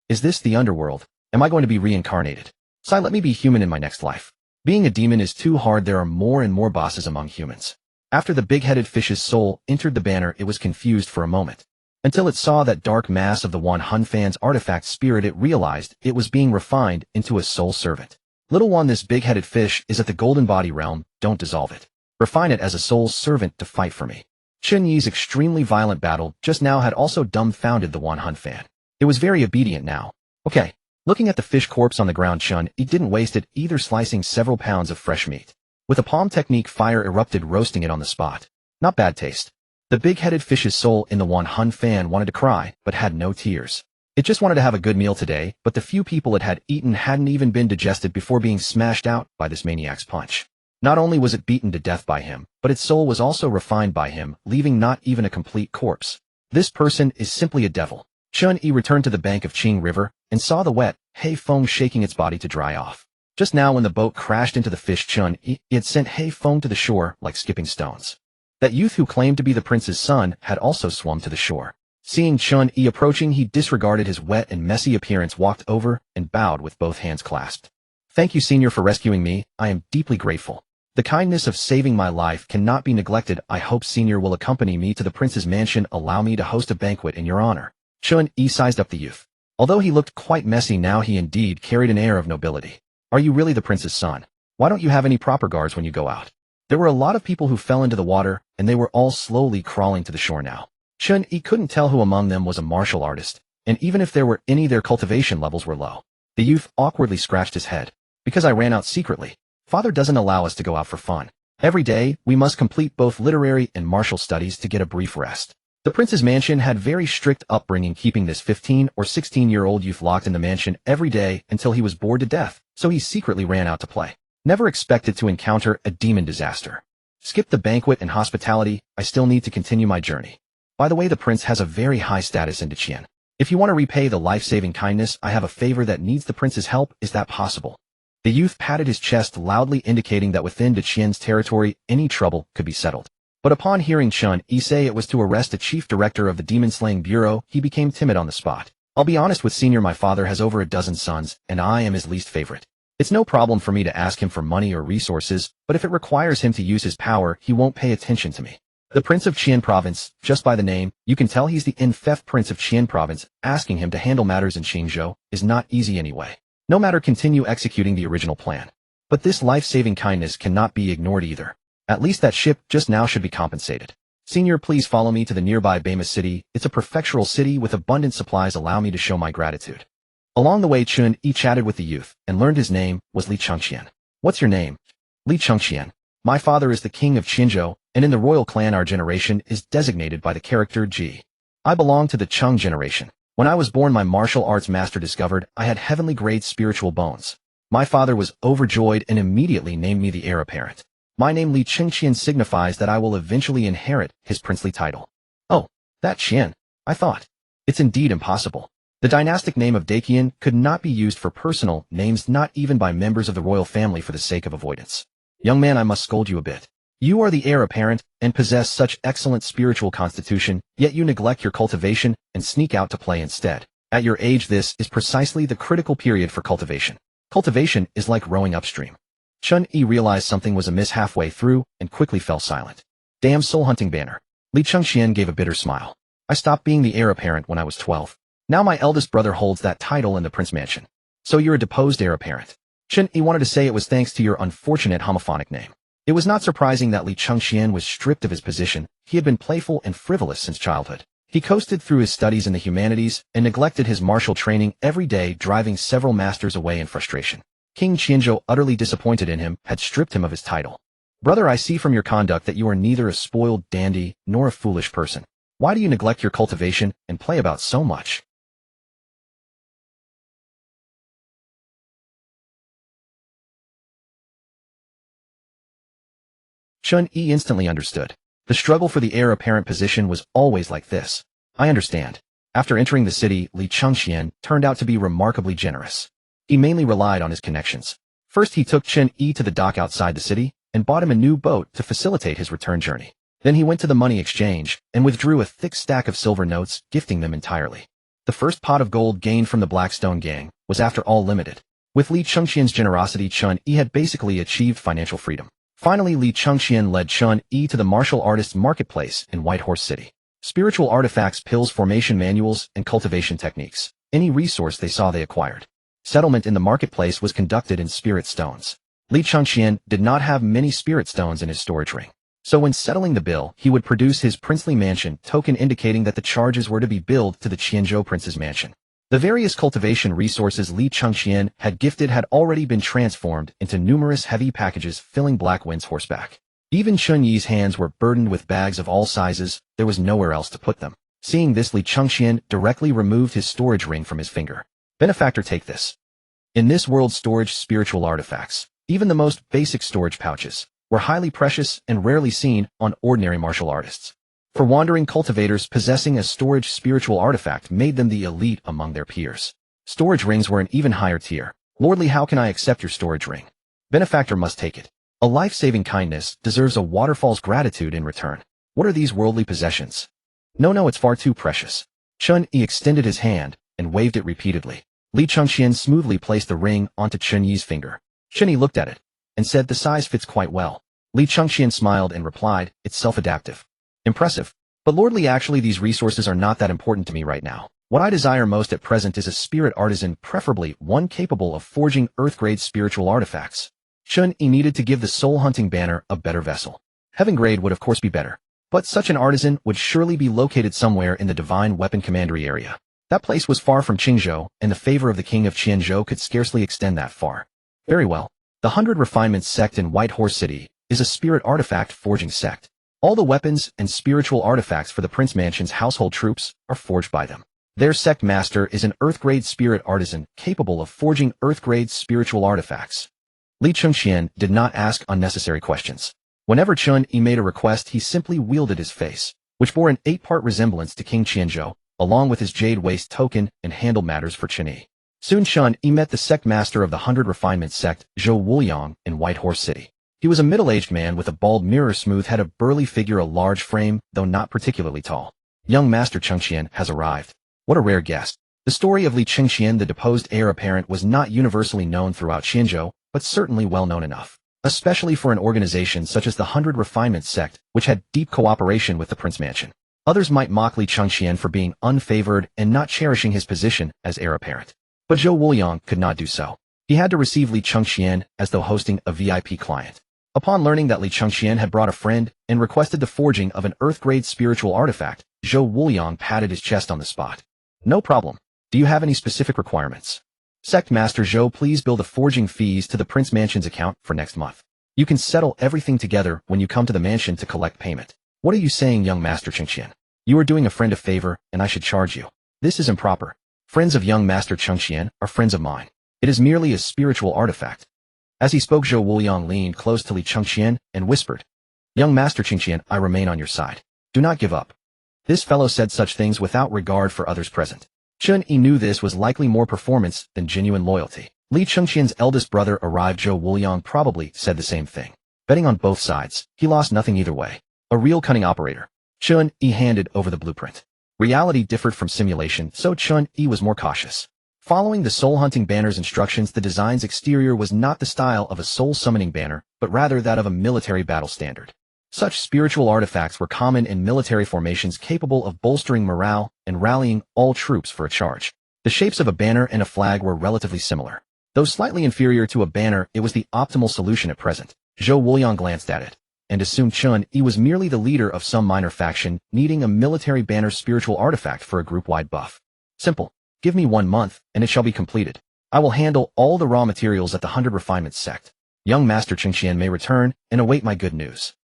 Is this the underworld? Am I going to be reincarnated? Sai, let me be human in my next life. Being a demon is too hard. There are more and more bosses among humans. After the big-headed fish's soul entered the banner, it was confused for a moment. Until it saw that dark mass of the Wan Hun fan's artifact spirit, it realized it was being refined into a soul servant. Little one, this big-headed fish is at the golden body realm. Don't dissolve it. Refine it as a soul servant to fight for me. Chen Yi's extremely violent battle just now had also dumbfounded the Wan Hun fan. It was very obedient now. Okay. Looking at the fish corpse on the ground, Chen Yi didn't waste it either, slicing several pounds of fresh meat. With a palm technique, fire erupted, roasting it on the spot. Not bad taste. The big-headed fish's soul in the Wan Hun fan wanted to cry, but had no tears. It just wanted to have a good meal today, but the few people it had eaten hadn't even been digested before being smashed out by this maniac's punch. Not only was it beaten to death by him, but its soul was also refined by him, leaving not even a complete corpse. This person is simply a devil. Chen Yi returned to the bank of Qing River and saw the wet, hay foam shaking its body to dry off. Just now, when the boat crashed into the fish, Chen Yi had sent hay foam to the shore like skipping stones. That youth who claimed to be the prince's son had also swum to the shore. Seeing Chen Yi approaching, he disregarded his wet and messy appearance, walked over, and bowed with both hands clasped. Thank you, Senior, for rescuing me. I am deeply grateful. The kindness of saving my life cannot be neglected. I hope Senior will accompany me to the prince's mansion. Allow me to host a banquet in your honor. Chen Yi sized up the youth. Although he looked quite messy now, he indeed carried an air of nobility. Are you really the prince's son? Why don't you have any proper guards when you go out? There were a lot of people who fell into the water, and they were all slowly crawling to the shore now. Chen Yi couldn't tell who among them was a martial artist, and even if there were any, their cultivation levels were low. The youth awkwardly scratched his head. Because I ran out secretly. Father doesn't allow us to go out for fun. Every day, we must complete both literary and martial studies to get a brief rest. The prince's mansion had very strict upbringing, keeping this 15 or 16-year-old youth locked in the mansion every day until he was bored to death, so he secretly ran out to play. Never expected to encounter a demon disaster. Skip the banquet and hospitality, I still need to continue my journey. Bye. By the way, the prince has a very high status in Deqian. If you want to repay the life-saving kindness, I have a favor that needs the prince's help. Is that possible? The youth patted his chest loudly, indicating that within Deqian's territory, any trouble could be settled. But upon hearing Chen Yi say it was to arrest the chief director of the demon-slaying bureau, he became timid on the spot. I'll be honest with Senior, my father has over a dozen sons, and I am his least favorite. It's no problem for me to ask him for money or resources, but if it requires him to use his power, he won't pay attention to me. The Prince of Qian Province, just by the name, you can tell he's the in-theft Prince of Qian Province. Asking him to handle matters in Qingzhou is not easy anyway. No matter, continue executing the original plan. But this life-saving kindness cannot be ignored either. At least that ship just now should be compensated. Senior, please follow me to the nearby Bama city. It's a prefectural city with abundant supplies. Allow me to show my gratitude. Along the way, Chen Yi chatted with the youth and learned his name was Li Chengqian. What's your name? Li Chengqian. My father is the king of Qinzhou, and in the royal clan our generation is designated by the character Ji. I belong to the Cheng generation. When I was born, my martial arts master discovered I had heavenly grade spiritual bones. My father was overjoyed and immediately named me the heir apparent. My name Li Chengqian signifies that I will eventually inherit his princely title. Oh, that Qian, I thought. It's indeed impossible. The dynastic name of Deqian could not be used for personal names, not even by members of the royal family, for the sake of avoidance. Young man, I must scold you a bit. You are the heir apparent and possess such excellent spiritual constitution, yet you neglect your cultivation and sneak out to play instead. At your age, this is precisely the critical period for cultivation. Cultivation is like rowing upstream. Chen Yi realized something was amiss halfway through and quickly fell silent. Damn soul-hunting banner. Li Chengqian gave a bitter smile. I stopped being the heir apparent when I was 12. Now my eldest brother holds that title in the Prince Mansion. So you're a deposed heir apparent. Chen Yi wanted to say it was thanks to your unfortunate homophonic name. It was not surprising that Li Chengqian was stripped of his position. He had been playful and frivolous since childhood. He coasted through his studies in the humanities and neglected his martial training every day, driving several masters away in frustration. King Qinzhou, utterly disappointed in him, had stripped him of his title. Brother, I see from your conduct that you are neither a spoiled dandy nor a foolish person. Why do you neglect your cultivation and play about so much? Chen Yi instantly understood. The struggle for the heir apparent position was always like this. I understand. After entering the city, Li Chengqian turned out to be remarkably generous. He mainly relied on his connections. First, he took Chen Yi to the dock outside the city and bought him a new boat to facilitate his return journey. Then he went to the money exchange and withdrew a thick stack of silver notes, gifting them entirely. The first pot of gold gained from the Blackstone gang was, after all, limited. With Li Chengqian's generosity, Chen Yi had basically achieved financial freedom. Finally, Li Chengqian led Chen Yi to the martial artists' marketplace in Whitehorse City. Spiritual artifacts, pills, formation manuals, and cultivation techniques. Any resource they saw they acquired. Settlement in the marketplace was conducted in spirit stones. Li Chengqian did not have many spirit stones in his storage ring. So when settling the bill, he would produce his princely mansion token indicating that the charges were to be billed to the Qianzhou prince's mansion. The various cultivation resources Li Chengqian had gifted had already been transformed into numerous heavy packages filling Blackwind's horseback. Even Chen Yi's hands were burdened with bags of all sizes. There was nowhere else to put them. Seeing this, Li Chengqian directly removed his storage ring from his finger. Benefactor, take this. In this world, storage spiritual artifacts, even the most basic storage pouches, were highly precious and rarely seen on ordinary martial artists. For wandering cultivators, possessing a storage spiritual artifact made them the elite among their peers. Storage rings were an even higher tier. Lordly, how can I accept your storage ring? Benefactor must take it. A life-saving kindness deserves a waterfall's gratitude in return. What are these worldly possessions? No, it's far too precious. Chen Yi extended his hand and waved it repeatedly. Li Chengqian smoothly placed the ring onto Chen Yi's finger. Chen Yi looked at it and said, the size fits quite well. Li Chengqian smiled and replied, it's self-adaptive. Impressive. But lordly, actually these resources are not that important to me right now. What I desire most at present is a spirit artisan, preferably one capable of forging earth-grade spiritual artifacts. Chen Yi needed to give the soul-hunting banner a better vessel. Heaven grade would of course be better. But such an artisan would surely be located somewhere in the Divine Weapon Commandery area. That place was far from Qingzhou, and the favor of the king of Qianzhou could scarcely extend that far. Very well. The 100 Refinements sect in Whitehorse City is a spirit artifact forging sect. All the weapons and spiritual artifacts for the Prince Mansion's household troops are forged by them. Their sect master is an earth-grade spirit artisan capable of forging earth-grade spiritual artifacts. Li Chengqian did not ask unnecessary questions. Whenever Chen Yi made a request, he simply wielded his face. which bore an 8-part resemblance to King Qianzhou, along with his jade waist token and handled matters for Chen Yi. Soon Chen Yi met the sect master of the 100 Refinement sect, Zhou Wuliang, in White Horse City. He was a middle-aged man with a bald mirror-smooth head, a burly figure, a large frame, though not particularly tall. Young Master Chengqian has arrived. What a rare guest. The story of Li Chengqian, the deposed heir apparent, was not universally known throughout Qianzhou, but certainly well known enough, especially for an organization such as the 100 Refinement sect, which had deep cooperation with the Prince Mansion. Others might mock Li Chengqian for being unfavored and not cherishing his position as heir apparent. But Zhou Wuliang could not do so. He had to receive Li Chengqian as though hosting a VIP client. Upon learning that Li Chengqian had brought a friend and requested the forging of an Earth-grade spiritual artifact, Zhou Wuliang patted his chest on the spot. No problem. Do you have any specific requirements? Sect Master Zhou, please bill the forging fees to the Prince Mansion's account for next month. You can settle everything together when you come to the mansion to collect payment. What are you saying, young Master Chengqian? You are doing a friend a favor, and I should charge you. This is improper. Friends of young Master Chengqian are friends of mine. It is merely a spiritual artifact. As he spoke, Zhou Wuliang leaned close to Li Chengqian and whispered, Young Master Chengqian, I remain on your side. Do not give up. This fellow said such things without regard for others present. Chen Yi knew this was likely more performance than genuine loyalty. Li Chengqian's eldest brother arrived. Zhou Wuliang probably said the same thing. Betting on both sides, he lost nothing either way. A real cunning operator. Chen Yi handed over the blueprint. Reality differed from simulation, so Chen Yi was more cautious. Following the soul-hunting banner's instructions, the design's exterior was not the style of a soul-summoning banner, but rather that of a military battle standard. Such spiritual artifacts were common in military formations, capable of bolstering morale and rallying all troops for a charge. The shapes of a banner and a flag were relatively similar. Though slightly inferior to a banner, it was the optimal solution at present. Zhou Wuliang glanced at it and assumed Chen Yi was merely the leader of some minor faction needing a military banner spiritual artifact for a group-wide buff. Simple. Give me 1 month, and it shall be completed. I will handle all the raw materials at the 100 Refinement sect. Young Master Chengqian may return and await my good news.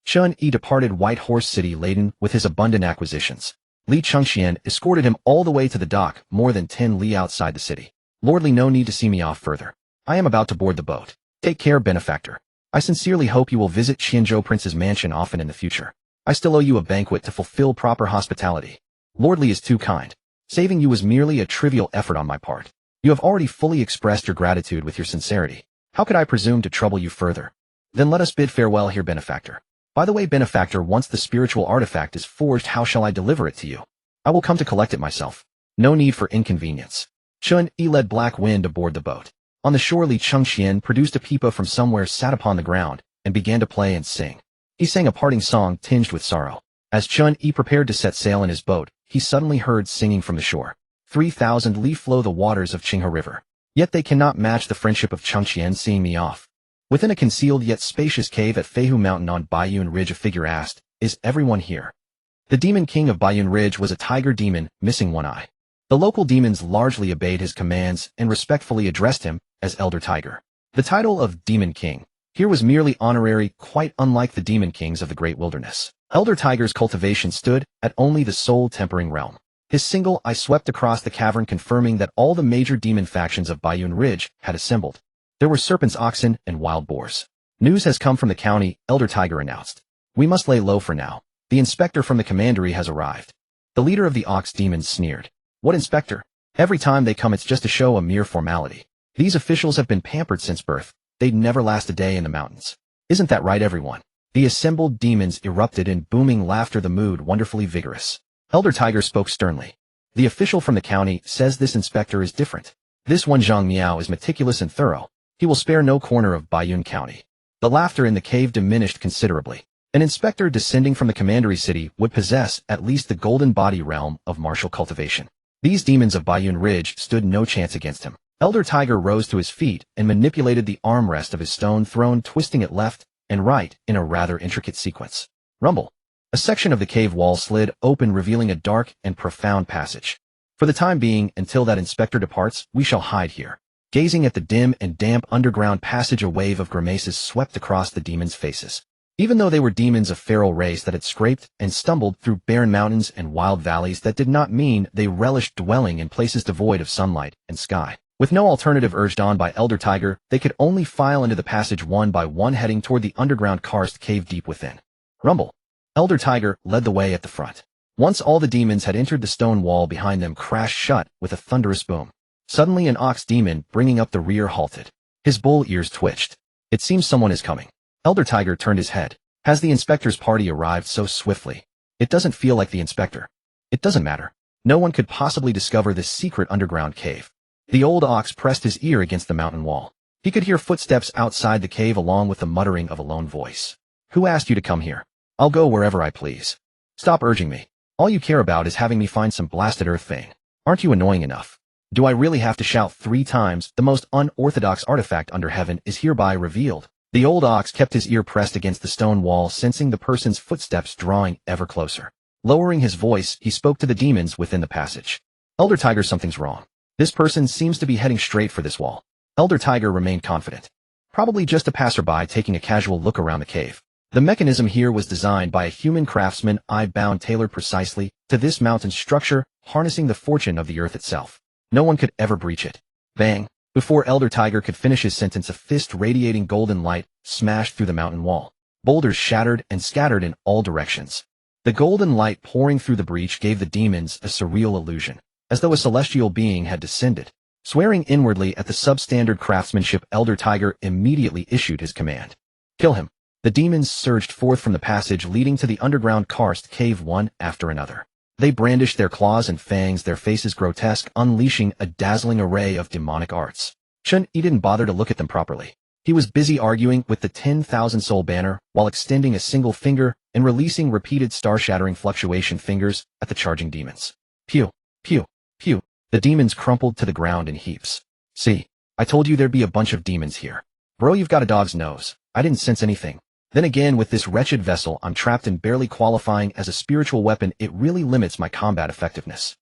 Chen Yi departed White Horse City laden with his abundant acquisitions. Li Chengqian escorted him all the way to the dock, more than 10 li outside the city. Lordly, no need to see me off further. I am about to board the boat. Take care, benefactor. I sincerely hope you will visit Qianzhou Prince's mansion often in the future. I still owe you a banquet to fulfill proper hospitality. Lordly is too kind. Saving you was merely a trivial effort on my part. You have already fully expressed your gratitude with your sincerity. How could I presume to trouble you further? Then let us bid farewell here, benefactor. By the way, benefactor, once the spiritual artifact is forged, how shall I deliver it to you? I will come to collect it myself. No need for inconvenience. Chen Yi led Black Wind aboard the boat. On the shore, Li Chengqian produced a pipa from somewhere, sat upon the ground, and began to play and sing. He sang a parting song tinged with sorrow. As Chen Yi prepared to set sail in his boat, he suddenly heard singing from the shore. 3,000 li flow the waters of Qinghe River. Yet they cannot match the friendship of Chengqian seeing me off. Within a concealed yet spacious cave at Feihu Mountain on Baiyun Ridge, a figure asked, Is everyone here? The demon king of Baiyun Ridge was a tiger demon, missing one eye. The local demons largely obeyed his commands and respectfully addressed him as Elder Tiger. The title of Demon King here was merely honorary, quite unlike the demon kings of the Great Wilderness. Elder Tiger's cultivation stood at only the soul-tempering realm. His single eye swept across the cavern, confirming that all the major demon factions of Baiyun Ridge had assembled. There were serpents, oxen, and wild boars. News has come from the county, Elder Tiger announced. We must lay low for now. The inspector from the commandery has arrived. The leader of the ox demons sneered. What inspector? Every time they come it's just to show a mere formality. These officials have been pampered since birth. They'd never last a day in the mountains. Isn't that right, everyone? The assembled demons erupted in booming laughter, the mood wonderfully vigorous. Elder Tiger spoke sternly. The official from the county says this inspector is different. This one Zhang Miao is meticulous and thorough. He will spare no corner of Baiyun County. The laughter in the cave diminished considerably. An inspector descending from the commandery city would possess at least the golden body realm of martial cultivation. These demons of Baiyun Ridge stood no chance against him. Elder Tiger rose to his feet and manipulated the armrest of his stone throne, twisting it left and right in a rather intricate sequence. Rumble. A section of the cave wall slid open, revealing a dark and profound passage. For the time being, until that inspector departs, we shall hide here. Gazing at the dim and damp underground passage, a wave of grimaces swept across the demons' faces. Even though they were demons of feral race that had scraped and stumbled through barren mountains and wild valleys, that did not mean they relished dwelling in places devoid of sunlight and sky. With no alternative urged on by Elder Tiger, they could only file into the passage one by one, heading toward the underground karst cave deep within. Rumble. Elder Tiger led the way at the front. Once all the demons had entered, the stone wall behind them crashed shut with a thunderous boom. Suddenly an ox demon bringing up the rear halted. His bull ears twitched. It seems someone is coming. Elder Tiger turned his head. Has the inspector's party arrived so swiftly? It doesn't feel like the inspector. It doesn't matter. No one could possibly discover this secret underground cave. The old ox pressed his ear against the mountain wall. He could hear footsteps outside the cave along with the muttering of a lone voice. Who asked you to come here? I'll go wherever I please. Stop urging me. All you care about is having me find some blasted earth vein. Aren't you annoying enough? Do I really have to shout 3 times? The most unorthodox artifact under heaven is hereby revealed. The old ox kept his ear pressed against the stone wall, sensing the person's footsteps drawing ever closer. Lowering his voice, he spoke to the demons within the passage. Elder Tiger, something's wrong. This person seems to be heading straight for this wall. Elder Tiger remained confident. Probably just a passerby taking a casual look around the cave. The mechanism here was designed by a human craftsman, eye-bound, tailored precisely to this mountain structure, harnessing the fortune of the earth itself. No one could ever breach it. Bang! Before Elder Tiger could finish his sentence, a fist radiating golden light smashed through the mountain wall. Boulders shattered and scattered in all directions. The golden light pouring through the breach gave the demons a surreal illusion, as though a celestial being had descended. Swearing inwardly at the substandard craftsmanship, Elder Tiger immediately issued his command. Kill him. The demons surged forth from the passage leading to the underground karst cave one after another. They brandished their claws and fangs, their faces grotesque, unleashing a dazzling array of demonic arts. Chen Yi didn't bother to look at them properly. He was busy arguing with the 10,000 soul banner while extending a single finger and releasing repeated star-shattering fluctuation fingers at the charging demons. Pew, pew, pew. The demons crumpled to the ground in heaps. See, I told you there'd be a bunch of demons here. Bro, you've got a dog's nose. I didn't sense anything. Then again, with this wretched vessel I'm trapped in, barely qualifying as a spiritual weapon, it really limits my combat effectiveness.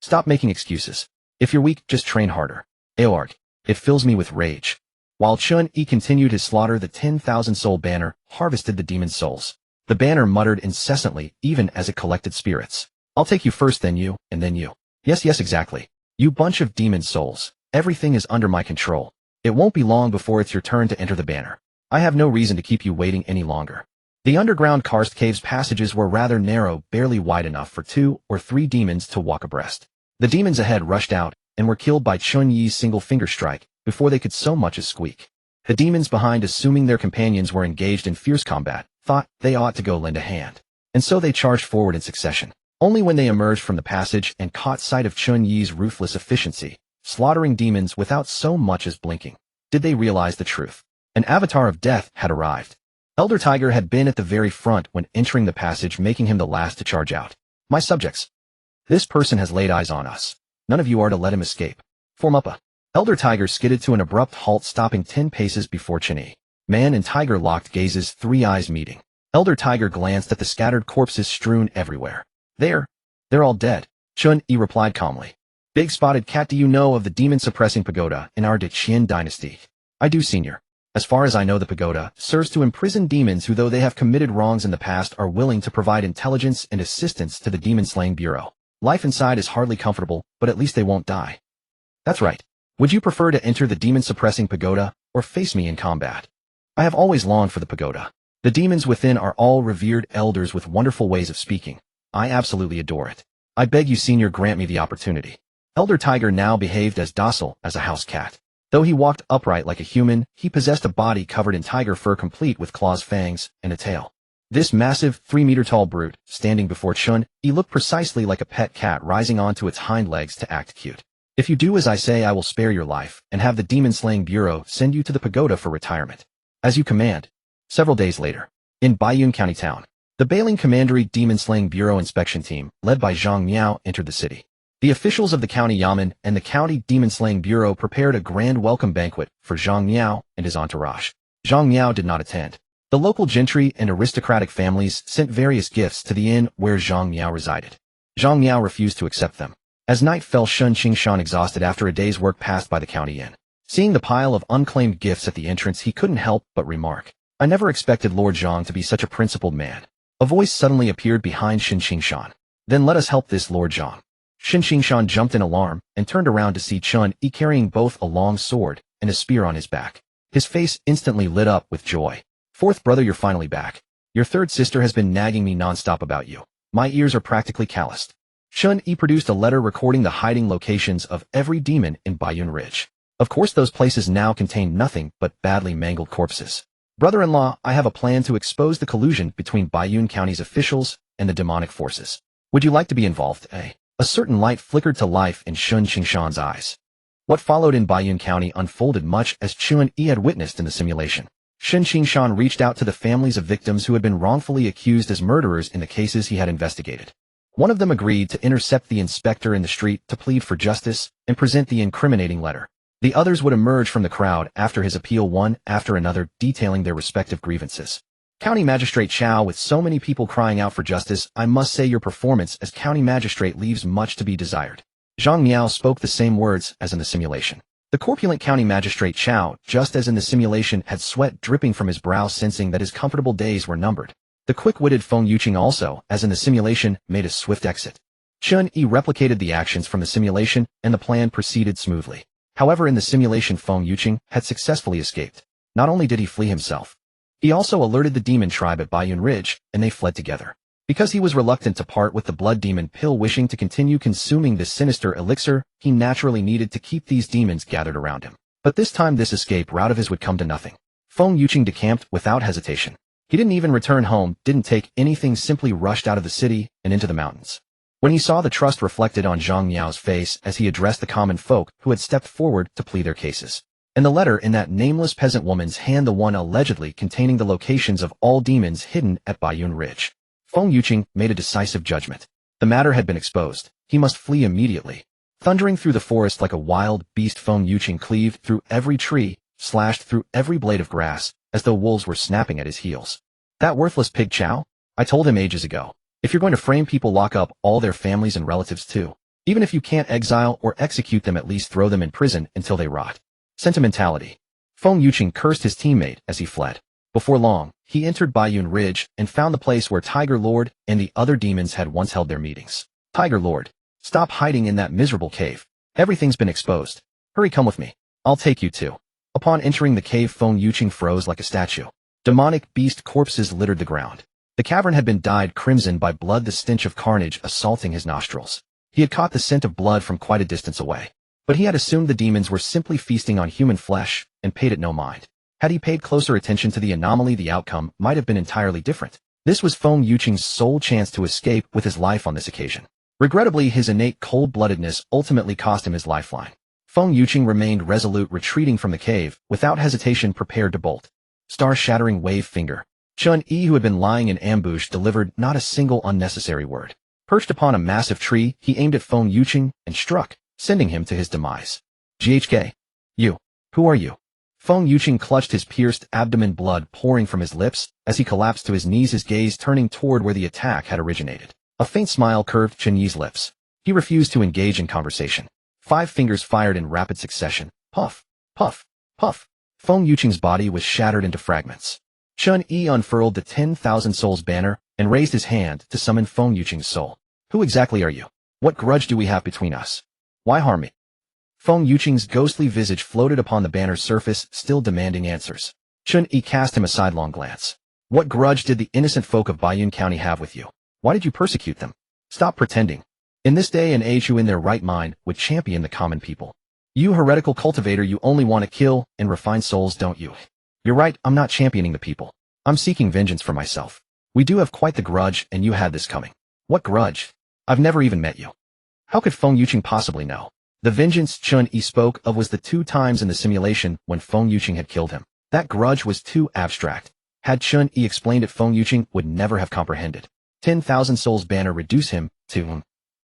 Stop making excuses. If you're weak, just train harder. Aorg. It fills me with rage. While Chen Yi continued his slaughter, the 10,000 soul banner harvested the demon's souls. The banner muttered incessantly, even as it collected spirits. I'll take you first, then you, and then you. Yes, exactly. You bunch of demon souls. Everything is under my control. It won't be long before it's your turn to enter the banner. I have no reason to keep you waiting any longer. The underground karst cave's passages were rather narrow, barely wide enough for 2 or 3 demons to walk abreast. The demons ahead rushed out and were killed by Chen Yi's single finger strike before they could so much as squeak. The demons behind, assuming their companions were engaged in fierce combat, thought they ought to go lend a hand. And so they charged forward in succession. Only when they emerged from the passage and caught sight of Chen Yi's ruthless efficiency, slaughtering demons without so much as blinking, did they realize the truth. An avatar of death had arrived. Elder Tiger had been at the very front when entering the passage, making him the last to charge out. My subjects. This person has laid eyes on us. None of you are to let him escape. Form up. Elder Tiger skidded to an abrupt halt, stopping 10 paces before Chen Yi. Man and tiger locked gazes, 3 eyes meeting. Elder Tiger glanced at the scattered corpses strewn everywhere. They're all dead. Chen Yi replied calmly. Big spotted cat, do you know of the demon-suppressing pagoda in our Qian dynasty? I do, senior. As far as I know, the pagoda serves to imprison demons who, though they have committed wrongs in the past, are willing to provide intelligence and assistance to the demon-slaying bureau. Life inside is hardly comfortable, but at least they won't die. That's right. Would you prefer to enter the demon-suppressing pagoda or face me in combat? I have always longed for the pagoda. The demons within are all revered elders with wonderful ways of speaking. I absolutely adore it. I beg you, senior, grant me the opportunity. Elder Tiger now behaved as docile as a house cat. Though he walked upright like a human, he possessed a body covered in tiger fur, complete with claws, fangs, and a tail. This massive, 3-meter-tall brute, standing before Chen Yi, looked precisely like a pet cat rising onto its hind legs to act cute. If you do as I say, I will spare your life and have the demon-slaying bureau send you to the pagoda for retirement. As you command. Several days later, in Baiyun County Town, the Bailing Commandery Demon-Slaying Bureau inspection team, led by Zhang Miao, entered the city. The officials of the county yamen and the county demon-slaying bureau prepared a grand welcome banquet for Zhang Miao and his entourage. Zhang Miao did not attend. The local gentry and aristocratic families sent various gifts to the inn where Zhang Miao resided. Zhang Miao refused to accept them. As night fell, Shen Qingshan, exhausted after a day's work, passed by the county inn. Seeing the pile of unclaimed gifts at the entrance, he couldn't help but remark, I never expected Lord Zhang to be such a principled man. A voice suddenly appeared behind Shen Qingshan. Then let us help this Lord Zhang. Shen Qingshan jumped in alarm and turned around to see Chen Yi carrying both a long sword and a spear on his back. His face instantly lit up with joy. Fourth brother, you're finally back. Your third sister has been nagging me nonstop about you. My ears are practically calloused. Chen Yi produced a letter recording the hiding locations of every demon in Baiyun Ridge. Of course those places now contain nothing but badly mangled corpses. Brother-in-law, I have a plan to expose the collusion between Baiyun County's officials and the demonic forces. Would you like to be involved, eh? A certain light flickered to life in Shun Qingshan's eyes. What followed in Baiyun County unfolded much as Chen Yi had witnessed in the simulation. Shun Qingshan reached out to the families of victims who had been wrongfully accused as murderers in the cases he had investigated. One of them agreed to intercept the inspector in the street to plead for justice and present the incriminating letter. The others would emerge from the crowd after his appeal, one after another, detailing their respective grievances. County Magistrate Chow, with so many people crying out for justice, I must say your performance as County Magistrate leaves much to be desired. Zhang Miao spoke the same words as in the simulation. The corpulent County Magistrate Chow, just as in the simulation, had sweat dripping from his brow, sensing that his comfortable days were numbered. The quick-witted Feng Yuqing also, as in the simulation, made a swift exit. Chen Yi replicated the actions from the simulation, and the plan proceeded smoothly. However, in the simulation, Feng Yuqing had successfully escaped. Not only did he flee himself, he also alerted the demon tribe at Baiyun Ridge, and they fled together. Because he was reluctant to part with the blood demon pill, wishing to continue consuming this sinister elixir, he naturally needed to keep these demons gathered around him. But this time this escape route of his would come to nothing. Feng Yuqing decamped without hesitation. He didn't even return home, didn't take anything, simply rushed out of the city and into the mountains. When he saw the trust reflected on Zhang Miao's face as he addressed the common folk who had stepped forward to plead their cases, and the letter in that nameless peasant woman's hand, the one allegedly containing the locations of all demons hidden at Baiyun Ridge, Feng Yuqing made a decisive judgment. The matter had been exposed. He must flee immediately. Thundering through the forest like a wild beast, Feng Yuqing cleaved through every tree, slashed through every blade of grass, as though wolves were snapping at his heels. That worthless pig Chow? I told him ages ago. If you're going to frame people, lock up all their families and relatives too. Even if you can't exile or execute them, at least throw them in prison until they rot. Sentimentality. Feng Yuqing cursed his teammate as he fled. Before long, he entered Baiyun Ridge and found the place where Tiger Lord and the other demons had once held their meetings. Tiger Lord, stop hiding in that miserable cave. Everything's been exposed. Hurry, come with me. I'll take you too. Upon entering the cave, Feng Yuqing froze like a statue. Demonic beast corpses littered the ground. The cavern had been dyed crimson by blood, the stench of carnage assaulting his nostrils. He had caught the scent of blood from quite a distance away. But he had assumed the demons were simply feasting on human flesh and paid it no mind. Had he paid closer attention to the anomaly, the outcome might have been entirely different. This was Feng Yuqing's sole chance to escape with his life on this occasion. Regrettably, his innate cold-bloodedness ultimately cost him his lifeline. Feng Yuqing remained resolute, retreating from the cave, without hesitation prepared to bolt. Star-shattering wave finger. Chen Yi, who had been lying in ambush, delivered not a single unnecessary word. Perched upon a massive tree, he aimed at Feng Yuqing and struck, sending him to his demise. GHK. You. Who are you? Feng Yuqing clutched his pierced abdomen, blood pouring from his lips, as he collapsed to his knees, his gaze turning toward where the attack had originated. A faint smile curved Chen Yi's lips. He refused to engage in conversation. 5 fingers fired in rapid succession. Puff, puff, puff. Feng Yuqing's body was shattered into fragments. Chen Yi unfurled the 10,000 souls banner and raised his hand to summon Feng Yuqing's soul. Who exactly are you? What grudge do we have between us? Why harm me? Feng Yuqing's ghostly visage floated upon the banner's surface, still demanding answers. Chen Yi cast him a sidelong glance. What grudge did the innocent folk of Baiyun County have with you? Why did you persecute them? Stop pretending. In this day and age, who in their right mind would champion the common people? You heretical cultivator, you only want to kill and refine souls, don't you? You're right, I'm not championing the people. I'm seeking vengeance for myself. We do have quite the grudge, and you had this coming. What grudge? I've never even met you. How could Feng Yuqing possibly know? The vengeance Chen Yi spoke of was the 2 times in the simulation when Feng Yuqing had killed him. That grudge was too abstract. Had Chen Yi explained it, Feng Yuqing would never have comprehended. 10,000 souls banner reduce him to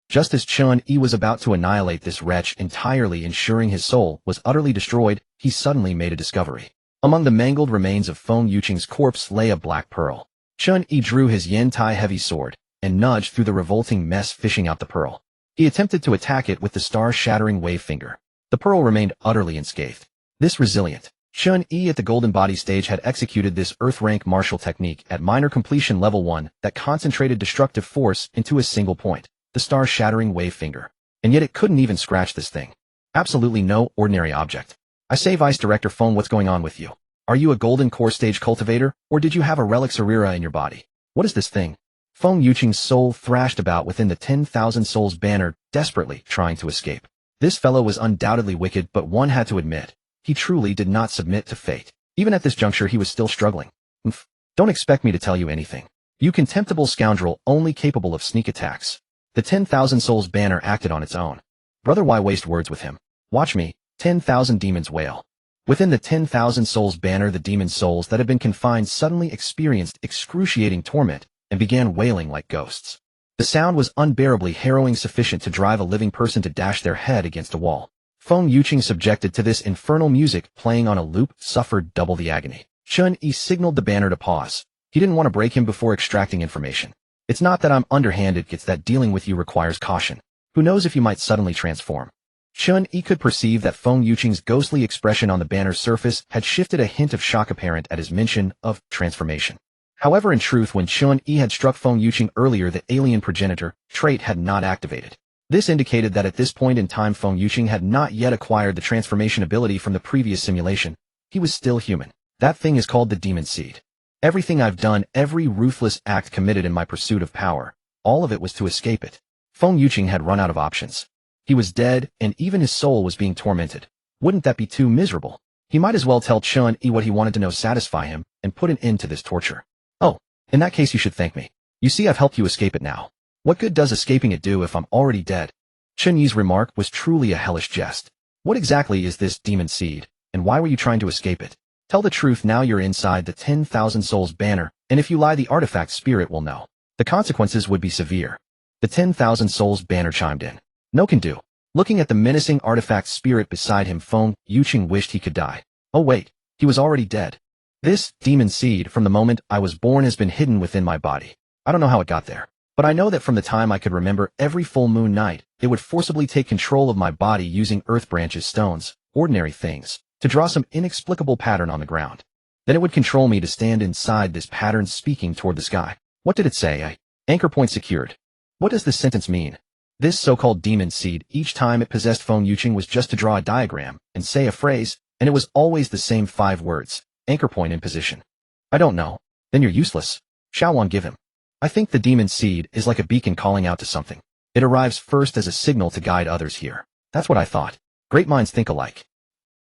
Just as Chen Yi was about to annihilate this wretch entirely, ensuring his soul was utterly destroyed, he suddenly made a discovery. Among the mangled remains of Feng Yuqing's corpse lay a black pearl. Chen Yi drew his Yen-Tai heavy sword and nudged through the revolting mess, fishing out the pearl. He attempted to attack it with the star-shattering wave finger. The pearl remained utterly unscathed. This resilient Chen Yi at the golden body stage had executed this earth-rank martial technique at minor completion level 1 that concentrated destructive force into a single point, the star-shattering wave finger. And yet it couldn't even scratch this thing. Absolutely no ordinary object. I say, Vice Director Feng, what's going on with you? Are you a golden core stage cultivator, or did you have a relic Sarira in your body? What is this thing? Feng Yuqing's soul thrashed about within the 10,000 souls banner, desperately trying to escape. This fellow was undoubtedly wicked, but one had to admit, he truly did not submit to fate. Even at this juncture he was still struggling. Don't expect me to tell you anything. You contemptible scoundrel, only capable of sneak attacks. The 10,000 souls banner acted on its own. Brother, why waste words with him? Watch me, 10,000 demons wail. Within the 10,000 souls banner, the demon souls that had been confined suddenly experienced excruciating torment and began wailing like ghosts. The sound was unbearably harrowing, sufficient to drive a living person to dash their head against a wall. Feng Yuqing, subjected to this infernal music playing on a loop, suffered double the agony. Chen Yi signaled the banner to pause. He didn't want to break him before extracting information. It's not that I'm underhanded, it's that dealing with you requires caution. Who knows if you might suddenly transform. Chen Yi could perceive that Feng Yuqing's ghostly expression on the banner's surface had shifted, a hint of shock apparent at his mention of transformation. However, in truth, when Chen Yi had struck Feng Yuqing earlier, the alien progenitor trait had not activated. This indicated that at this point in time Feng Yuqing had not yet acquired the transformation ability from the previous simulation. He was still human. That thing is called the demon seed. Everything I've done, every ruthless act committed in my pursuit of power, all of it was to escape it. Feng Yuqing had run out of options. He was dead, and even his soul was being tormented. Wouldn't that be too miserable? He might as well tell Chen Yi what he wanted to know, satisfy him, and put an end to this torture. Oh, in that case you should thank me. You see, I've helped you escape it now. What good does escaping it do if I'm already dead? Chen Yi's remark was truly a hellish jest. What exactly is this demon seed, and why were you trying to escape it? Tell the truth now. You're inside the 10,000 souls banner, and if you lie, the artifact spirit will know. The consequences would be severe. The 10,000 souls banner chimed in. No can do. Looking at the menacing artifact spirit beside him, Feng Yuqing wished he could die. Oh wait, he was already dead. This demon seed, from the moment I was born, has been hidden within my body. I don't know how it got there, but I know that from the time I could remember, every full moon night, it would forcibly take control of my body using earth branches, stones, ordinary things, to draw some inexplicable pattern on the ground. Then it would control me to stand inside this pattern, speaking toward the sky. What did it say? Anchor point secured. What does this sentence mean? This so-called demon seed, each time it possessed Feng Yuqing, was just to draw a diagram and say a phrase, and it was always the same 5 words. Anchor point in position. I don't know. Then you're useless. Shaowan, give him. I think the demon seed is like a beacon calling out to something. It arrives first as a signal to guide others here. That's what I thought. Great minds think alike.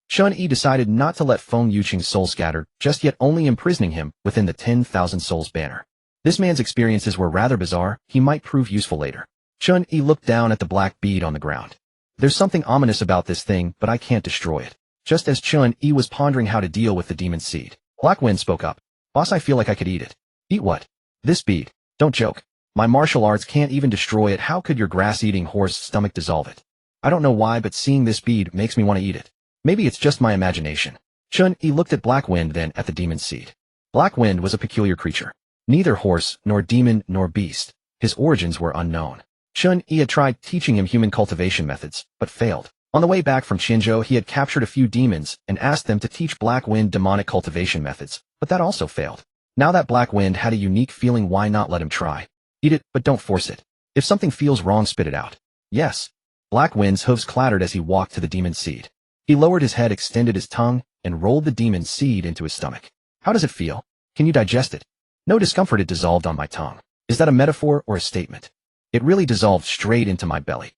Chen Yi decided not to let Feng Yuqing's soul scatter just yet, only imprisoning him within the 10,000 souls banner. This man's experiences were rather bizarre. He might prove useful later. Chen Yi looked down at the black bead on the ground. There's something ominous about this thing, but I can't destroy it. Just as Chen Yi was pondering how to deal with the demon seed, Black Wind spoke up. Boss, I feel like I could eat it. Eat what? This bead. Don't joke. My martial arts can't even destroy it. How could your grass-eating horse stomach dissolve it? I don't know why, but seeing this bead makes me want to eat it. Maybe it's just my imagination. Chen Yi looked at Black Wind, then at the demon seed. Black Wind was a peculiar creature. Neither horse, nor demon, nor beast. His origins were unknown. Chen Yi had tried teaching him human cultivation methods, but failed. On the way back from Qinzhou, he had captured a few demons and asked them to teach Black Wind demonic cultivation methods, but that also failed. Now that Black Wind had a unique feeling, why not let him try? Eat it, but don't force it. If something feels wrong, spit it out. Yes. Black Wind's hooves clattered as he walked to the demon seed. He lowered his head, extended his tongue, and rolled the demon seed into his stomach. How does it feel? Can you digest it? No discomfort. It dissolved on my tongue. Is that a metaphor or a statement? It really dissolved straight into my belly.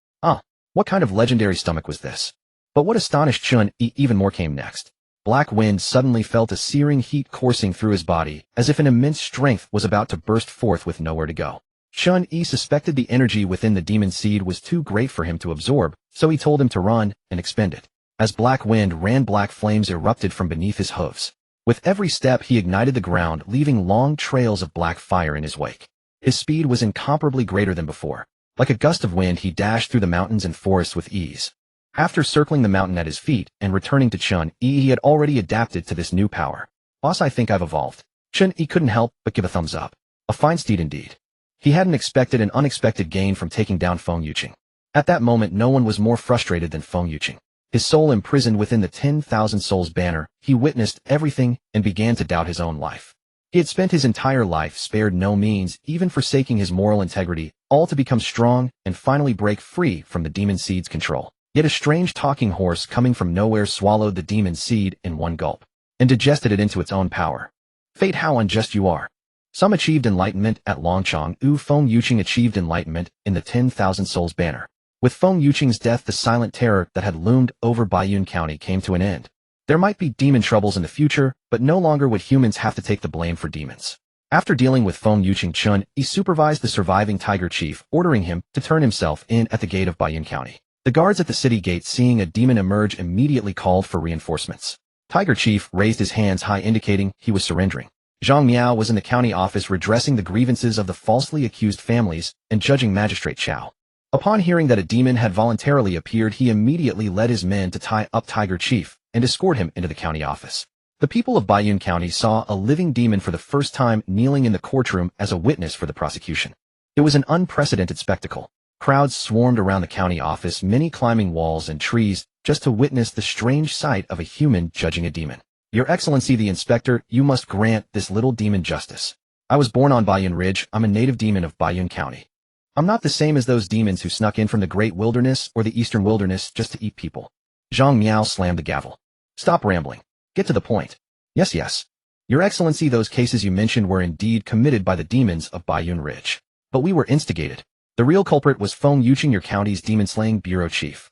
What kind of legendary stomach was this? But what astonished Chen Yi even more came next. Black Wind suddenly felt a searing heat coursing through his body, as if an immense strength was about to burst forth with nowhere to go. Chen Yi suspected the energy within the demon seed was too great for him to absorb, so he told him to run and expend it. As Black Wind ran, black flames erupted from beneath his hooves. With every step he ignited the ground, leaving long trails of black fire in his wake. His speed was incomparably greater than before. Like a gust of wind, he dashed through the mountains and forests with ease. After circling the mountain at his feet and returning to Chen Yi, he had already adapted to this new power. Boss, I think I've evolved. Chen Yi couldn't help but give a thumbs up. A fine steed indeed. He hadn't expected an unexpected gain from taking down Feng Yuqing. At that moment, no one was more frustrated than Feng Yuqing. His soul imprisoned within the 10,000 souls banner, he witnessed everything and began to doubt his own life. He had spent his entire life, spared no means, even forsaking his moral integrity, all to become strong and finally break free from the demon seed's control. Yet a strange talking horse coming from nowhere swallowed the demon seed in one gulp. and digested it into its own power. Fate, how unjust you are. Some achieved enlightenment at Longchong. Feng Yuqing achieved enlightenment in the 10,000 Souls banner. With Feng Yuqing's death, the silent terror that had loomed over Baiyun County came to an end. There might be demon troubles in the future, but no longer would humans have to take the blame for demons. After dealing with Feng Yuqing, Chen Yi supervised the surviving Tiger Chief, ordering him to turn himself in at the gate of Baiyun County. The guards at the city gate, seeing a demon emerge, immediately called for reinforcements. Tiger Chief raised his hands high, indicating he was surrendering. Zhang Miao was in the county office redressing the grievances of the falsely accused families and judging Magistrate Xiao. Upon hearing that a demon had voluntarily appeared, he immediately led his men to tie up Tiger Chief and escort him into the county office. The people of Baiyun County saw a living demon for the first time kneeling in the courtroom as a witness for the prosecution. It was an unprecedented spectacle. Crowds swarmed around the county office, many climbing walls and trees, just to witness the strange sight of a human judging a demon. Your Excellency the Inspector, you must grant this little demon justice. I was born on Baiyun Ridge. I'm a native demon of Baiyun County. I'm not the same as those demons who snuck in from the Great Wilderness or the Eastern Wilderness just to eat people. Zhang Miao slammed the gavel. Stop rambling. Get to the point. Yes. Your Excellency, those cases you mentioned were indeed committed by the demons of Baiyun Ridge. But we were instigated. The real culprit was Feng Yuqing, your county's demon-slaying bureau chief.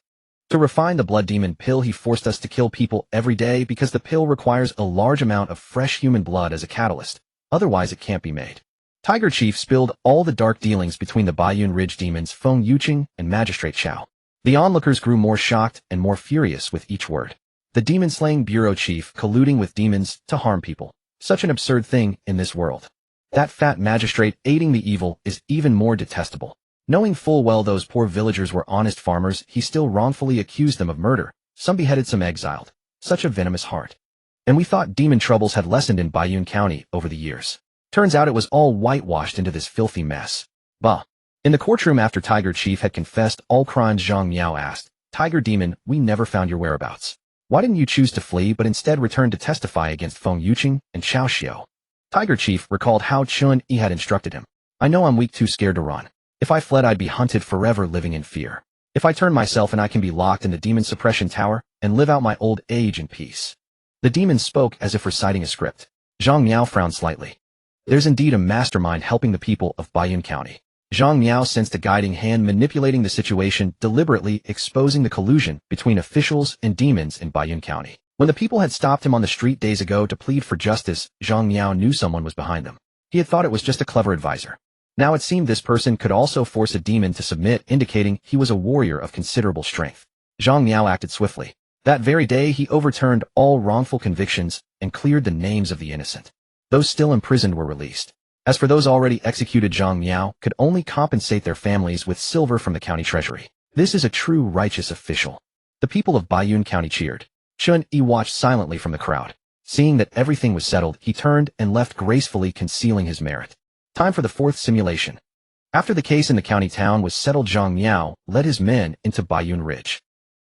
To refine the blood demon pill, he forced us to kill people every day because the pill requires a large amount of fresh human blood as a catalyst. Otherwise, it can't be made. Tiger Chief spilled all the dark dealings between the Baiyun Ridge demons, Feng Yuqing, and Magistrate Xiao. The onlookers grew more shocked and more furious with each word. The demon-slaying bureau chief colluding with demons to harm people. Such an absurd thing in this world. That fat magistrate aiding the evil is even more detestable. Knowing full well those poor villagers were honest farmers, he still wrongfully accused them of murder. Some beheaded, some exiled. Such a venomous heart. And we thought demon troubles had lessened in Baiyun County over the years. Turns out it was all whitewashed into this filthy mess. Bah. In the courtroom after Tiger Chief had confessed all crimes, Zhang Miao asked, Tiger Demon, we never found your whereabouts. Why didn't you choose to flee but instead return to testify against Feng Yuqing and Xiao Xiao? Tiger Chief recalled how Chen Yi had instructed him. I know I'm weak, too scared to run. If I fled, I'd be hunted forever, living in fear. If I turn myself in, I can be locked in the demon suppression tower and live out my old age in peace. The demon spoke as if reciting a script. Zhang Miao frowned slightly. There's indeed a mastermind helping the people of Baiyun County. Zhang Miao sensed a guiding hand manipulating the situation, deliberately exposing the collusion between officials and demons in Baiyun County. When the people had stopped him on the street days ago to plead for justice, Zhang Miao knew someone was behind them. He had thought it was just a clever advisor. Now it seemed this person could also force a demon to submit, indicating he was a warrior of considerable strength. Zhang Miao acted swiftly. That very day he overturned all wrongful convictions and cleared the names of the innocent. Those still imprisoned were released. As for those already executed, Zhang Miao could only compensate their families with silver from the county treasury. This is a true righteous official. The people of Baiyun County cheered. Chen Yi watched silently from the crowd. Seeing that everything was settled, he turned and left gracefully, concealing his merit. Time for the fourth simulation. After the case in the county town was settled, Zhang Miao led his men into Baiyun Ridge.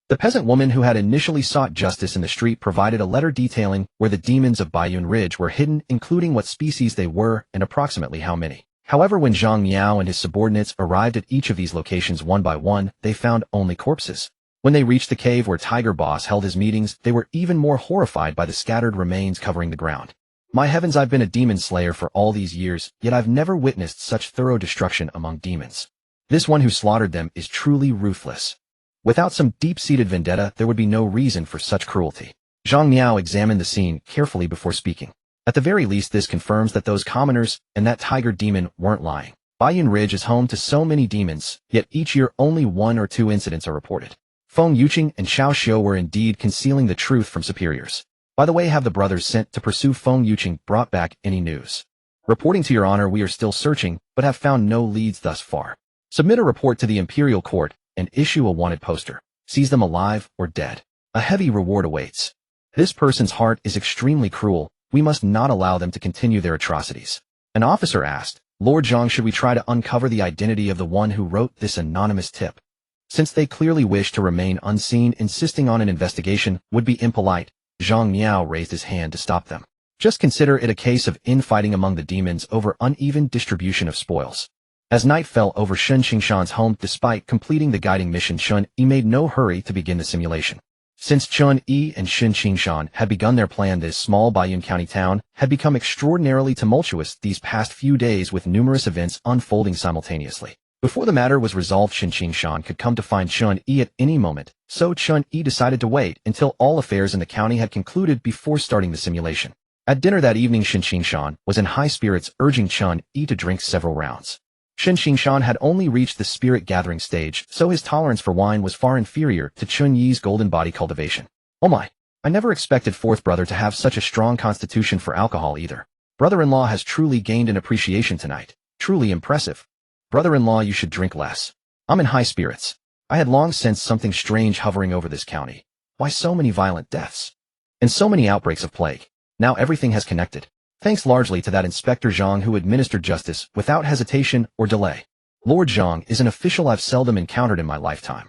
The peasant woman who had initially sought justice in the street provided a letter detailing where the demons of Baiyun Ridge were hidden, including what species they were and approximately how many. However, when Zhang Miao and his subordinates arrived at each of these locations one by one, they found only corpses. When they reached the cave where Tiger Boss held his meetings, they were even more horrified by the scattered remains covering the ground. My heavens, I've been a demon slayer for all these years, yet I've never witnessed such thorough destruction among demons. This one who slaughtered them is truly ruthless. Without some deep-seated vendetta, there would be no reason for such cruelty. Zhang Miao examined the scene carefully before speaking. At the very least, this confirms that those commoners and that tiger demon weren't lying. Baiyun Ridge is home to so many demons, yet each year only 1 or 2 incidents are reported. Feng Yuqing and Xiao Xiao were indeed concealing the truth from superiors. By the way, have the brothers sent to pursue Feng Yuqing brought back any news? Reporting to your honor, we are still searching, but have found no leads thus far. Submit a report to the imperial court and issue a wanted poster. Seize them alive or dead. A heavy reward awaits. This person's heart is extremely cruel. We must not allow them to continue their atrocities. An officer asked, Lord Zhang, should we try to uncover the identity of the one who wrote this anonymous tip? Since they clearly wish to remain unseen, insisting on an investigation would be impolite. Zhang Miao raised his hand to stop them. Just consider it a case of infighting among the demons over uneven distribution of spoils. As night fell over Shen Qingshan's home, despite completing the guiding mission, Chen Yi made no hurry to begin the simulation. Since Chen Yi and Shen Qingshan had begun their plan, this small Baiyun County town had become extraordinarily tumultuous these past few days, with numerous events unfolding simultaneously. Before the matter was resolved, Shen Qingshan could come to find Chen Yi at any moment, so Chen Yi decided to wait until all affairs in the county had concluded before starting the simulation. At dinner that evening, Shen Qingshan was in high spirits, urging Chen Yi to drink several rounds. Shen Qingshan had only reached the spirit-gathering stage, so his tolerance for wine was far inferior to Chen Yi's golden body cultivation. Oh my! I never expected fourth brother to have such a strong constitution for alcohol either. Brother-in-law has truly gained an appreciation tonight. Truly impressive. Brother-in-law, you should drink less. I'm in high spirits. I had long sensed something strange hovering over this county. Why so many violent deaths? And so many outbreaks of plague? Now everything has connected. Thanks largely to that Inspector Zhang who administered justice without hesitation or delay. Lord Zhang is an official I've seldom encountered in my lifetime.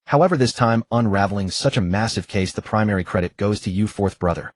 However, this time, unraveling such a massive case, the primary credit goes to you, fourth brother.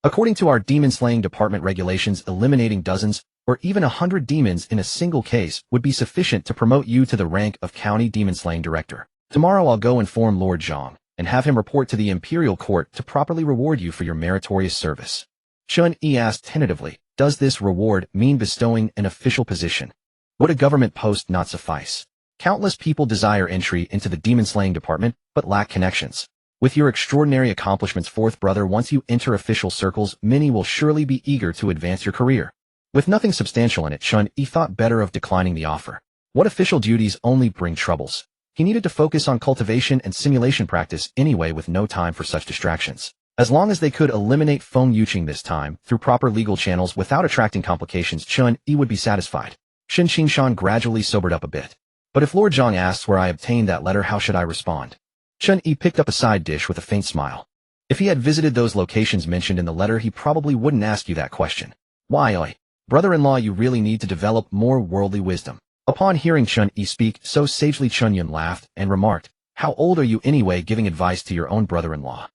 According to our demon-slaying department regulations, eliminating dozens or even 100 demons in a single case would be sufficient to promote you to the rank of County Demon-Slaying Director. Tomorrow I'll go inform Lord Zhang and have him report to the Imperial Court to properly reward you for your meritorious service. Chen Yi asked tentatively, does this reward mean bestowing an official position? Would a government post not suffice? Countless people desire entry into the demon-slaying department, but lack connections. With your extraordinary accomplishments, fourth brother, once you enter official circles, many will surely be eager to advance your career. With nothing substantial in it, Chen Yi thought better of declining the offer. What official duties only bring troubles? He needed to focus on cultivation and simulation practice anyway, with no time for such distractions. As long as they could eliminate Feng Yuqing this time through proper legal channels without attracting complications, Chen Yi would be satisfied. Shen Qingshan gradually sobered up a bit. But if Lord Zhang asks where I obtained that letter, how should I respond? Chen Yi picked up a side dish with a faint smile. If he had visited those locations mentioned in the letter, he probably wouldn't ask you that question. Why, brother-in-law, you really need to develop more worldly wisdom. Upon hearing Chen Yi speak so sagely, Chen Yun laughed and remarked, how old are you anyway, giving advice to your own brother-in-law?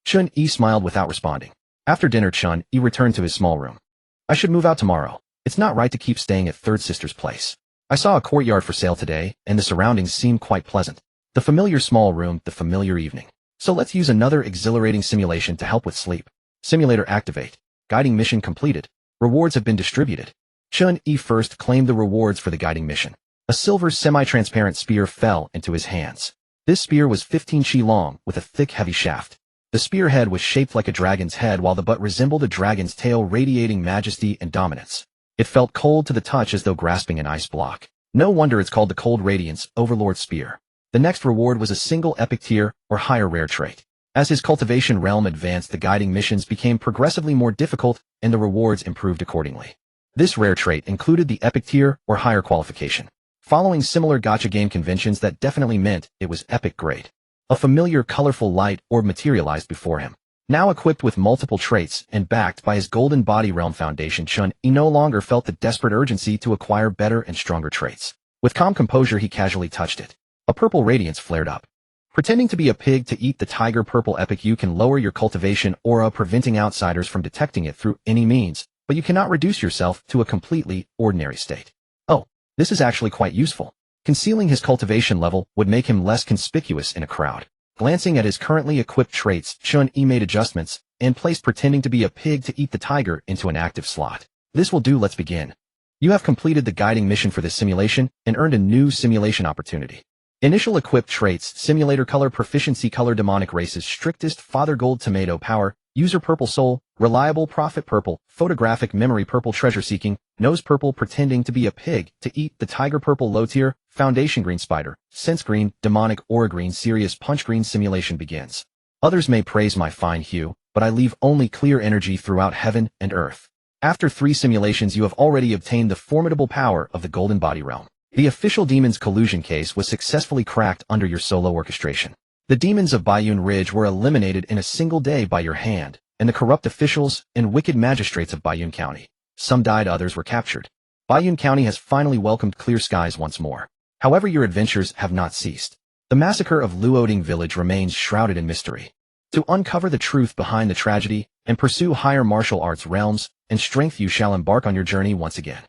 Chen Yi smiled without responding. After dinner, Chen Yi returned to his small room. I should move out tomorrow. It's not right to keep staying at third sister's place. I saw a courtyard for sale today, and the surroundings seem quite pleasant. The familiar small room, the familiar evening. So let's use another exhilarating simulation to help with sleep. Simulator activate. Guiding mission completed. Rewards have been distributed. Chen Yi first claimed the rewards for the guiding mission. A silver semi-transparent spear fell into his hands. This spear was 15 chi long, with a thick, heavy shaft. The spearhead was shaped like a dragon's head, while the butt resembled a dragon's tail, radiating majesty and dominance. It felt cold to the touch, as though grasping an ice block. No wonder it's called the Cold Radiance Overlord Spear. The next reward was a single epic tier or higher rare trait. As his cultivation realm advanced, the guiding missions became progressively more difficult, and the rewards improved accordingly. This rare trait included the epic tier or higher qualification. Following similar gacha game conventions, that definitely meant it was epic grade. A familiar colorful light orb materialized before him. Now equipped with multiple traits and backed by his golden body realm foundation, Chen Yi no longer felt the desperate urgency to acquire better and stronger traits. With calm composure, he casually touched it. A purple radiance flared up. Pretending to be a pig to eat the tiger purple epic, you can lower your cultivation aura, preventing outsiders from detecting it through any means, but you cannot reduce yourself to a completely ordinary state. Oh, this is actually quite useful. Concealing his cultivation level would make him less conspicuous in a crowd. Glancing at his currently equipped traits, Chen Yi made adjustments and placed pretending to be a pig to eat the tiger into an active slot. This will do. Let's begin. You have completed the guiding mission for this simulation and earned a new simulation opportunity. Initial equipped traits: simulator color proficiency, color demonic races, strictest father gold tomato power, user purple soul, reliable prophet purple, photographic memory purple, treasure seeking, nose purple, pretending to be a pig to eat the tiger purple, low tier, foundation green, spider, sense green, demonic aura green, serious punch green. Simulation begins. Others may praise my fine hue, but I leave only clear energy throughout heaven and earth. After 3 simulations, you have already obtained the formidable power of the golden body realm. The official demon's collusion case was successfully cracked under your solo orchestration. The demons of Baiyun Ridge were eliminated in a single day by your hand, and the corrupt officials and wicked magistrates of Baiyun County. Some died, others were captured. Baiyun County has finally welcomed clear skies once more. However, your adventures have not ceased. The massacre of Luoding village remains shrouded in mystery. To uncover the truth behind the tragedy and pursue higher martial arts realms and strength, you shall embark on your journey once again.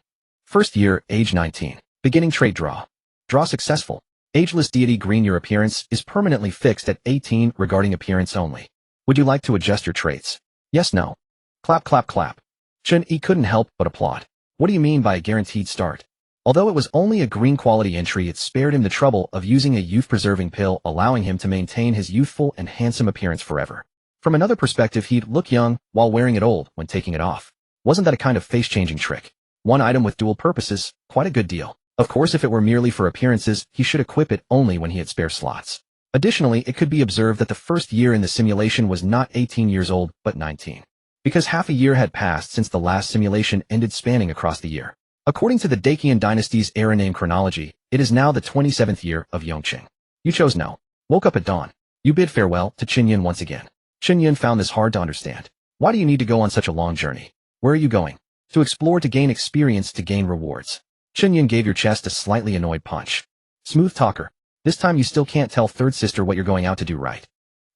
First year, age 19. Beginning trait draw. Draw successful. Ageless deity green. Your appearance is permanently fixed at 18 regarding appearance only. Would you like to adjust your traits? Yes, no. Clap, clap, clap. Chen Yi couldn't help but applaud. What do you mean by a guaranteed start? Although it was only a green quality entry, it spared him the trouble of using a youth-preserving pill, allowing him to maintain his youthful and handsome appearance forever. From another perspective, he'd look young while wearing it old when taking it off. Wasn't that a kind of face-changing trick? One item with dual purposes, quite a good deal. Of course, if it were merely for appearances, he should equip it only when he had spare slots. Additionally, it could be observed that the first year in the simulation was not 18 years old, but 19. Because half a year had passed since the last simulation ended, spanning across the year. According to the Dacian dynasty's era name chronology, it is now the 27th year of Yongqing. You chose no. Woke up at dawn. You bid farewell to Chen Yi once again. Chen Yi found this hard to understand. Why do you need to go on such a long journey? Where are you going? To explore, to gain experience, to gain rewards. Chen Yi gave your chest a slightly annoyed punch. Smooth talker. This time you still can't tell third sister what you're going out to do, right?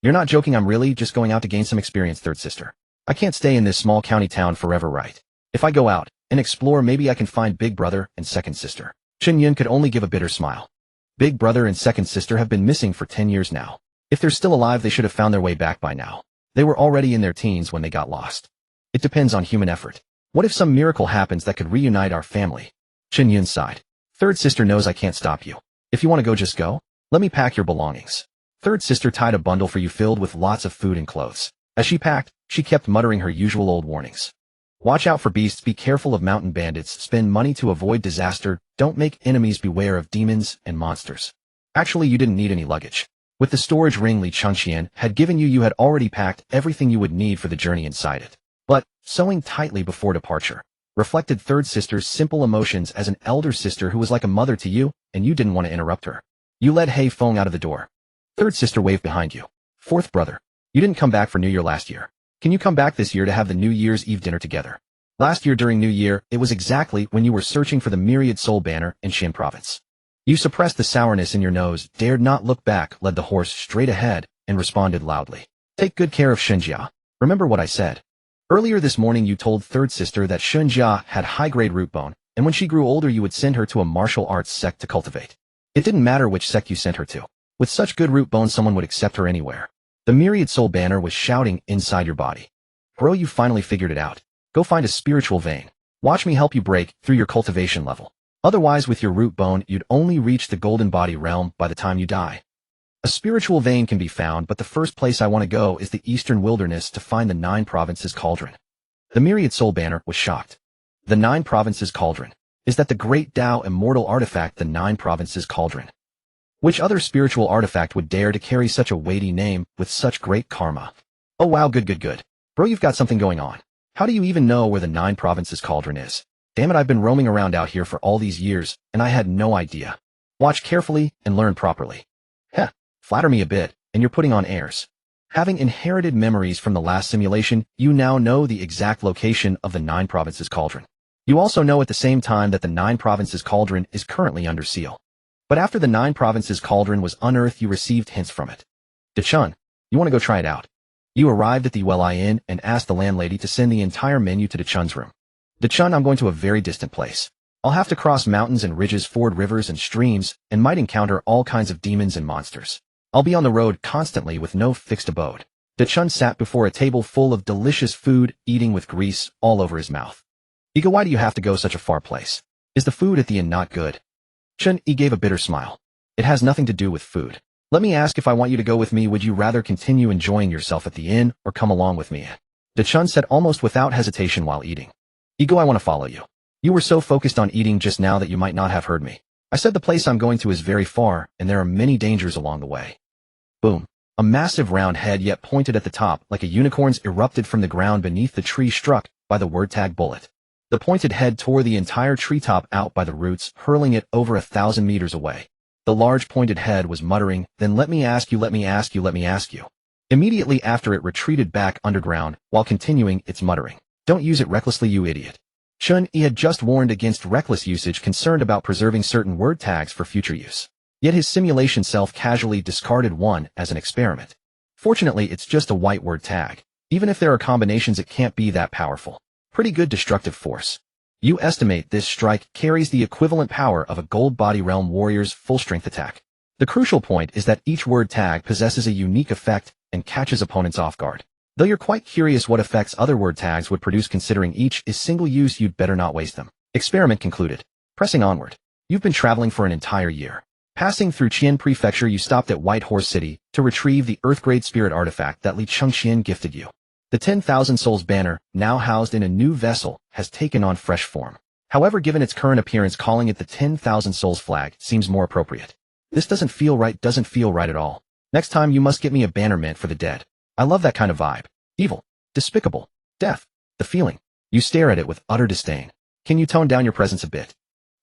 You're not joking. I'm really just going out to gain some experience, third sister. I can't stay in this small county town forever, right? If I go out and explore, maybe I can find big brother and second sister. Chen Yi could only give a bitter smile. Big brother and second sister have been missing for 10 years now. If they're still alive, they should have found their way back by now. They were already in their teens when they got lost. It depends on human effort. What if some miracle happens that could reunite our family? Chen Yi sighed. Third sister knows I can't stop you. If you want to go, just go. Let me pack your belongings. Third sister tied a bundle for you filled with lots of food and clothes. As she packed, she kept muttering her usual old warnings. Watch out for beasts, be careful of mountain bandits, spend money to avoid disaster, don't make enemies, beware of demons and monsters. Actually, you didn't need any luggage. With the storage ring Li Chengxian had given you, you had already packed everything you would need for the journey inside it. But, sewing tightly before departure, reflected third sister's simple emotions as an elder sister who was like a mother to you, and you didn't want to interrupt her. You led Hei Feng out of the door. Third sister waved behind you. Fourth brother. You didn't come back for New Year last year. Can you come back this year to have the New Year's Eve dinner together? Last year during New Year, it was exactly when you were searching for the Myriad Soul Banner in Xin Province. You suppressed the sourness in your nose, dared not look back, led the horse straight ahead, and responded loudly. Take good care of Shenjia. Remember what I said. Earlier this morning you told third sister that Shenjia had high-grade root bone, and when she grew older you would send her to a martial arts sect to cultivate. It didn't matter which sect you sent her to. With such good root bone, someone would accept her anywhere. The Myriad Soul Banner was shouting inside your body. Bro, you finally figured it out. Go find a spiritual vein. Watch me help you break through your cultivation level. Otherwise, with your root bone, you'd only reach the golden body realm by the time you die. A spiritual vein can be found, but the first place I want to go is the eastern wilderness to find the 9 provinces cauldron. The Myriad Soul Banner was shocked. The 9 provinces cauldron. Is that the great Tao immortal artifact, the 9 provinces cauldron? Which other spiritual artifact would dare to carry such a weighty name with such great karma? Oh wow, good. Bro, you've got something going on. How do you even know where the 9 provinces cauldron is? Damn it, I've been roaming around out here for all these years, and I had no idea. Watch carefully and learn properly. Heh, flatter me a bit, and you're putting on airs. Having inherited memories from the last simulation, you now know the exact location of the 9 provinces cauldron. You also know at the same time that the 9 provinces cauldron is currently under seal. But after the 9 provinces cauldron was unearthed, you received hints from it. Dechun, you want to go try it out? You arrived at the Welai Inn and asked the landlady to send the entire menu to Dechun's room. Dechun, I'm going to a very distant place. I'll have to cross mountains and ridges, ford rivers and streams, and might encounter all kinds of demons and monsters. I'll be on the road constantly with no fixed abode. Dechun sat before a table full of delicious food, eating with grease all over his mouth. Ego, why do you have to go such a far place? Is the food at the inn not good? Chen Yi gave a bitter smile. It has nothing to do with food. Let me ask, if I want you to go with me, would you rather continue enjoying yourself at the inn or come along with me? Dechun said almost without hesitation while eating. Ego, I want to follow you. You were so focused on eating just now that you might not have heard me. I said the place I'm going to is very far, and there are many dangers along the way. Boom. A massive round head, yet pointed at the top like a unicorn's, erupted from the ground beneath the tree, struck by the word tag bullet. The pointed head tore the entire treetop out by the roots, hurling it over 1,000 meters away. The large pointed head was muttering, then let me ask you. Immediately after, it retreated back underground, while continuing its muttering. Don't use it recklessly, you idiot. Chen Yi had just warned against reckless usage, concerned about preserving certain word tags for future use. Yet his simulation self casually discarded one as an experiment. Fortunately, it's just a white word tag. Even if there are combinations, it can't be that powerful. Pretty good destructive force. You estimate this strike carries the equivalent power of a gold body realm warrior's full strength attack. The crucial point is that each word tag possesses a unique effect and catches opponents off guard. Though you're quite curious what effects other word tags would produce considering each is single use, you'd better not waste them. Experiment concluded. Pressing onward. You've been traveling for an entire year. Passing through Qian Prefecture, you stopped at White Horse City to retrieve the Earthgrade Spirit artifact that Li Chengqian gifted you. The 10,000 Souls banner, now housed in a new vessel, has taken on fresh form. However, given its current appearance, calling it the 10,000 Souls flag seems more appropriate. This doesn't feel right at all. Next time you must get me a banner meant for the dead. I love that kind of vibe. Evil. Despicable. Death. The feeling. You stare at it with utter disdain. Can you tone down your presence a bit?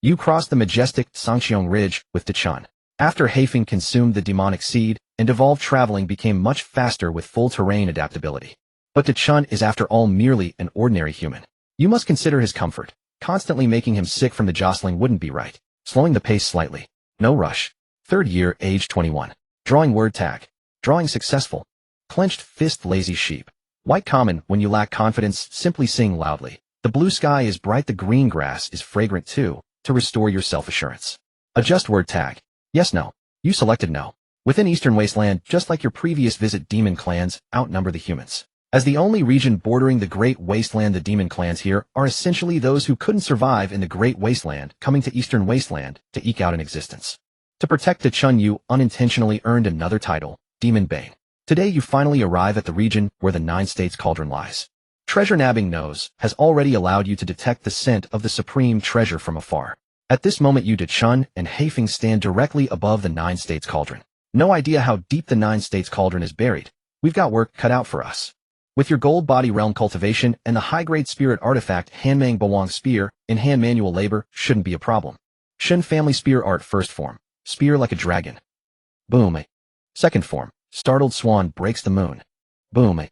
You cross the majestic Sangqiong Ridge with Dechun. After Haifeng consumed the demonic seed, and evolved, traveling became much faster with full terrain adaptability. But Dechun is after all merely an ordinary human. You must consider his comfort. Constantly making him sick from the jostling wouldn't be right. Slowing the pace slightly. No rush. 3rd year, age 21. Drawing word tag. Drawing successful. Clenched fist, lazy sheep. White common. When you lack confidence, simply sing loudly. The blue sky is bright, the green grass is fragrant too, to restore your self-assurance. Adjust word tag. Yes, no. You selected no. Within Eastern Wasteland, just like your previous visit, demon clans outnumber the humans. As the only region bordering the Great Wasteland, the demon clans here are essentially those who couldn't survive in the Great Wasteland, coming to Eastern Wasteland to eke out an existence. To protect Dechun, you unintentionally earned another title, Demon Bane. Today you finally arrive at the region where the 9 States Cauldron lies. Treasure nabbing nose has already allowed you to detect the scent of the supreme treasure from afar. At this moment, you, Dechun, and Haifeng stand directly above the 9 States Cauldron. No idea how deep the 9 States Cauldron is buried. We've got work cut out for us. With your gold body realm cultivation and the high-grade spirit artifact Hanmang Bawang Spear, in-hand manual labor shouldn't be a problem. Shen Family Spear Art, first form. Spear like a dragon. Boom. Second form. Startled Swan breaks the moon. Boom.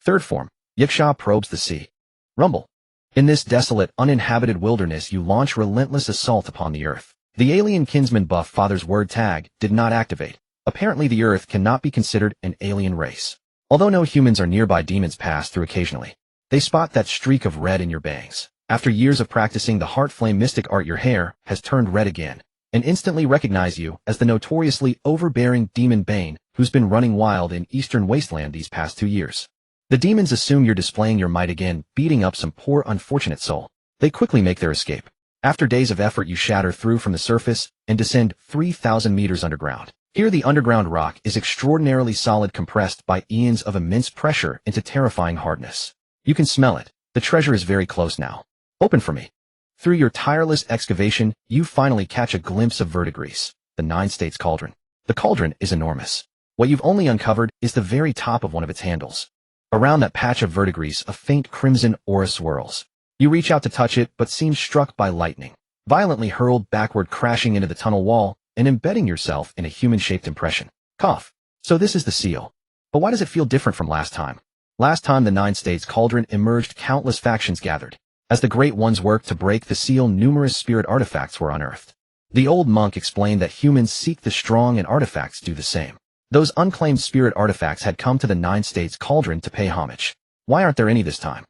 Third form. Yiksha probes the sea. Rumble. In this desolate, uninhabited wilderness, you launch relentless assault upon the earth. The alien kinsman buff Father's word tag did not activate. Apparently the earth cannot be considered an alien race. Although no humans are nearby, demons pass through occasionally. They spot that streak of red in your bangs. After years of practicing the heart flame mystic art, your hair has turned red again, and instantly recognize you as the notoriously overbearing Demon Bane who's been running wild in Eastern Wasteland these past 2 years. The demons assume you're displaying your might again, beating up some poor unfortunate soul. They quickly make their escape. After days of effort, you shatter through from the surface and descend 3,000 meters underground. Here the underground rock is extraordinarily solid, compressed by eons of immense pressure into terrifying hardness. You can smell it. The treasure is very close now. Open for me. Through your tireless excavation, you finally catch a glimpse of verdigris, the 9 States Cauldron. The cauldron is enormous. What you've only uncovered is the very top of one of its handles. Around that patch of verdigris, a faint crimson aura swirls. You reach out to touch it, but seem struck by lightning. Violently hurled backward, crashing into the tunnel wall and embedding yourself in a human-shaped impression. Cough. So this is the seal. But why does it feel different from last time? Last time the 9 States Cauldron emerged, countless factions gathered. As the Great Ones worked to break the seal, numerous spirit artifacts were unearthed. The old monk explained that humans seek the strong and artifacts do the same. Those unclaimed spirit artifacts had come to the 9 States Cauldron to pay homage. Why aren't there any this time?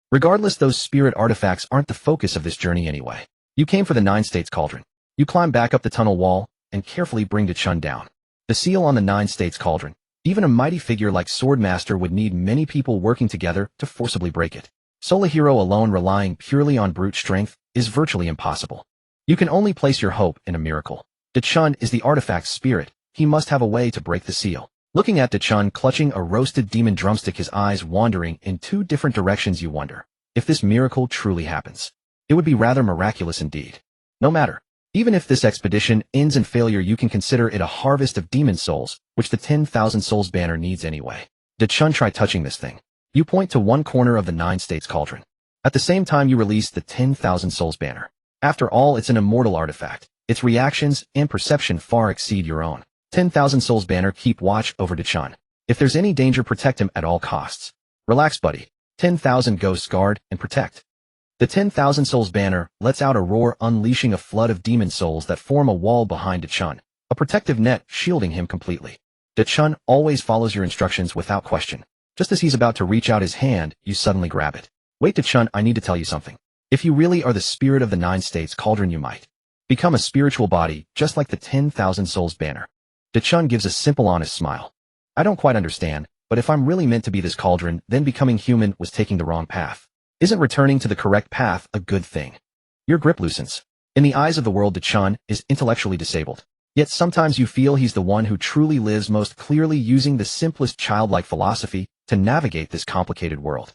Regardless, those spirit artifacts aren't the focus of this journey anyway. You came for the 9 States Cauldron. You climb back up the tunnel wall and carefully bring Dechun down. The seal on the 9 States Cauldron. Even a mighty figure like Swordmaster would need many people working together to forcibly break it. Solo hero alone, relying purely on brute strength, is virtually impossible. You can only place your hope in a miracle. Dechun is the artifact's spirit. He must have a way to break the seal. Looking at Dechun clutching a roasted demon drumstick, his eyes wandering in 2 different directions, you wonder if this miracle truly happens. It would be rather miraculous indeed. No matter. Even if this expedition ends in failure, you can consider it a harvest of demon souls, which the 10,000 souls banner needs anyway. Dechun, try touching this thing. You point to one corner of the 9 States Cauldron. At the same time, you release the 10,000 souls banner. After all, it's an immortal artifact. Its reactions and perception far exceed your own. 10,000 souls banner, keep watch over Dechun. If there's any danger, protect him at all costs. Relax, buddy. 10,000 ghosts guard and protect. The 10,000 souls banner lets out a roar, unleashing a flood of demon souls that form a wall behind Dechun, a protective net shielding him completely. Dechun always follows your instructions without question. Just as he's about to reach out his hand, you suddenly grab it. Wait to Chun, I need to tell you something. If you really are the spirit of the 9 states cauldron, you might become a spiritual body, just like the 10,000 souls banner. Chun gives a simple honest smile. I don't quite understand, but if I'm really meant to be this cauldron, then becoming human was taking the wrong path. Isn't returning to the correct path a good thing? Your grip loosens. In the eyes of the world, Chun is intellectually disabled. Yet sometimes you feel he's the one who truly lives most clearly, using the simplest childlike philosophy to navigate this complicated world.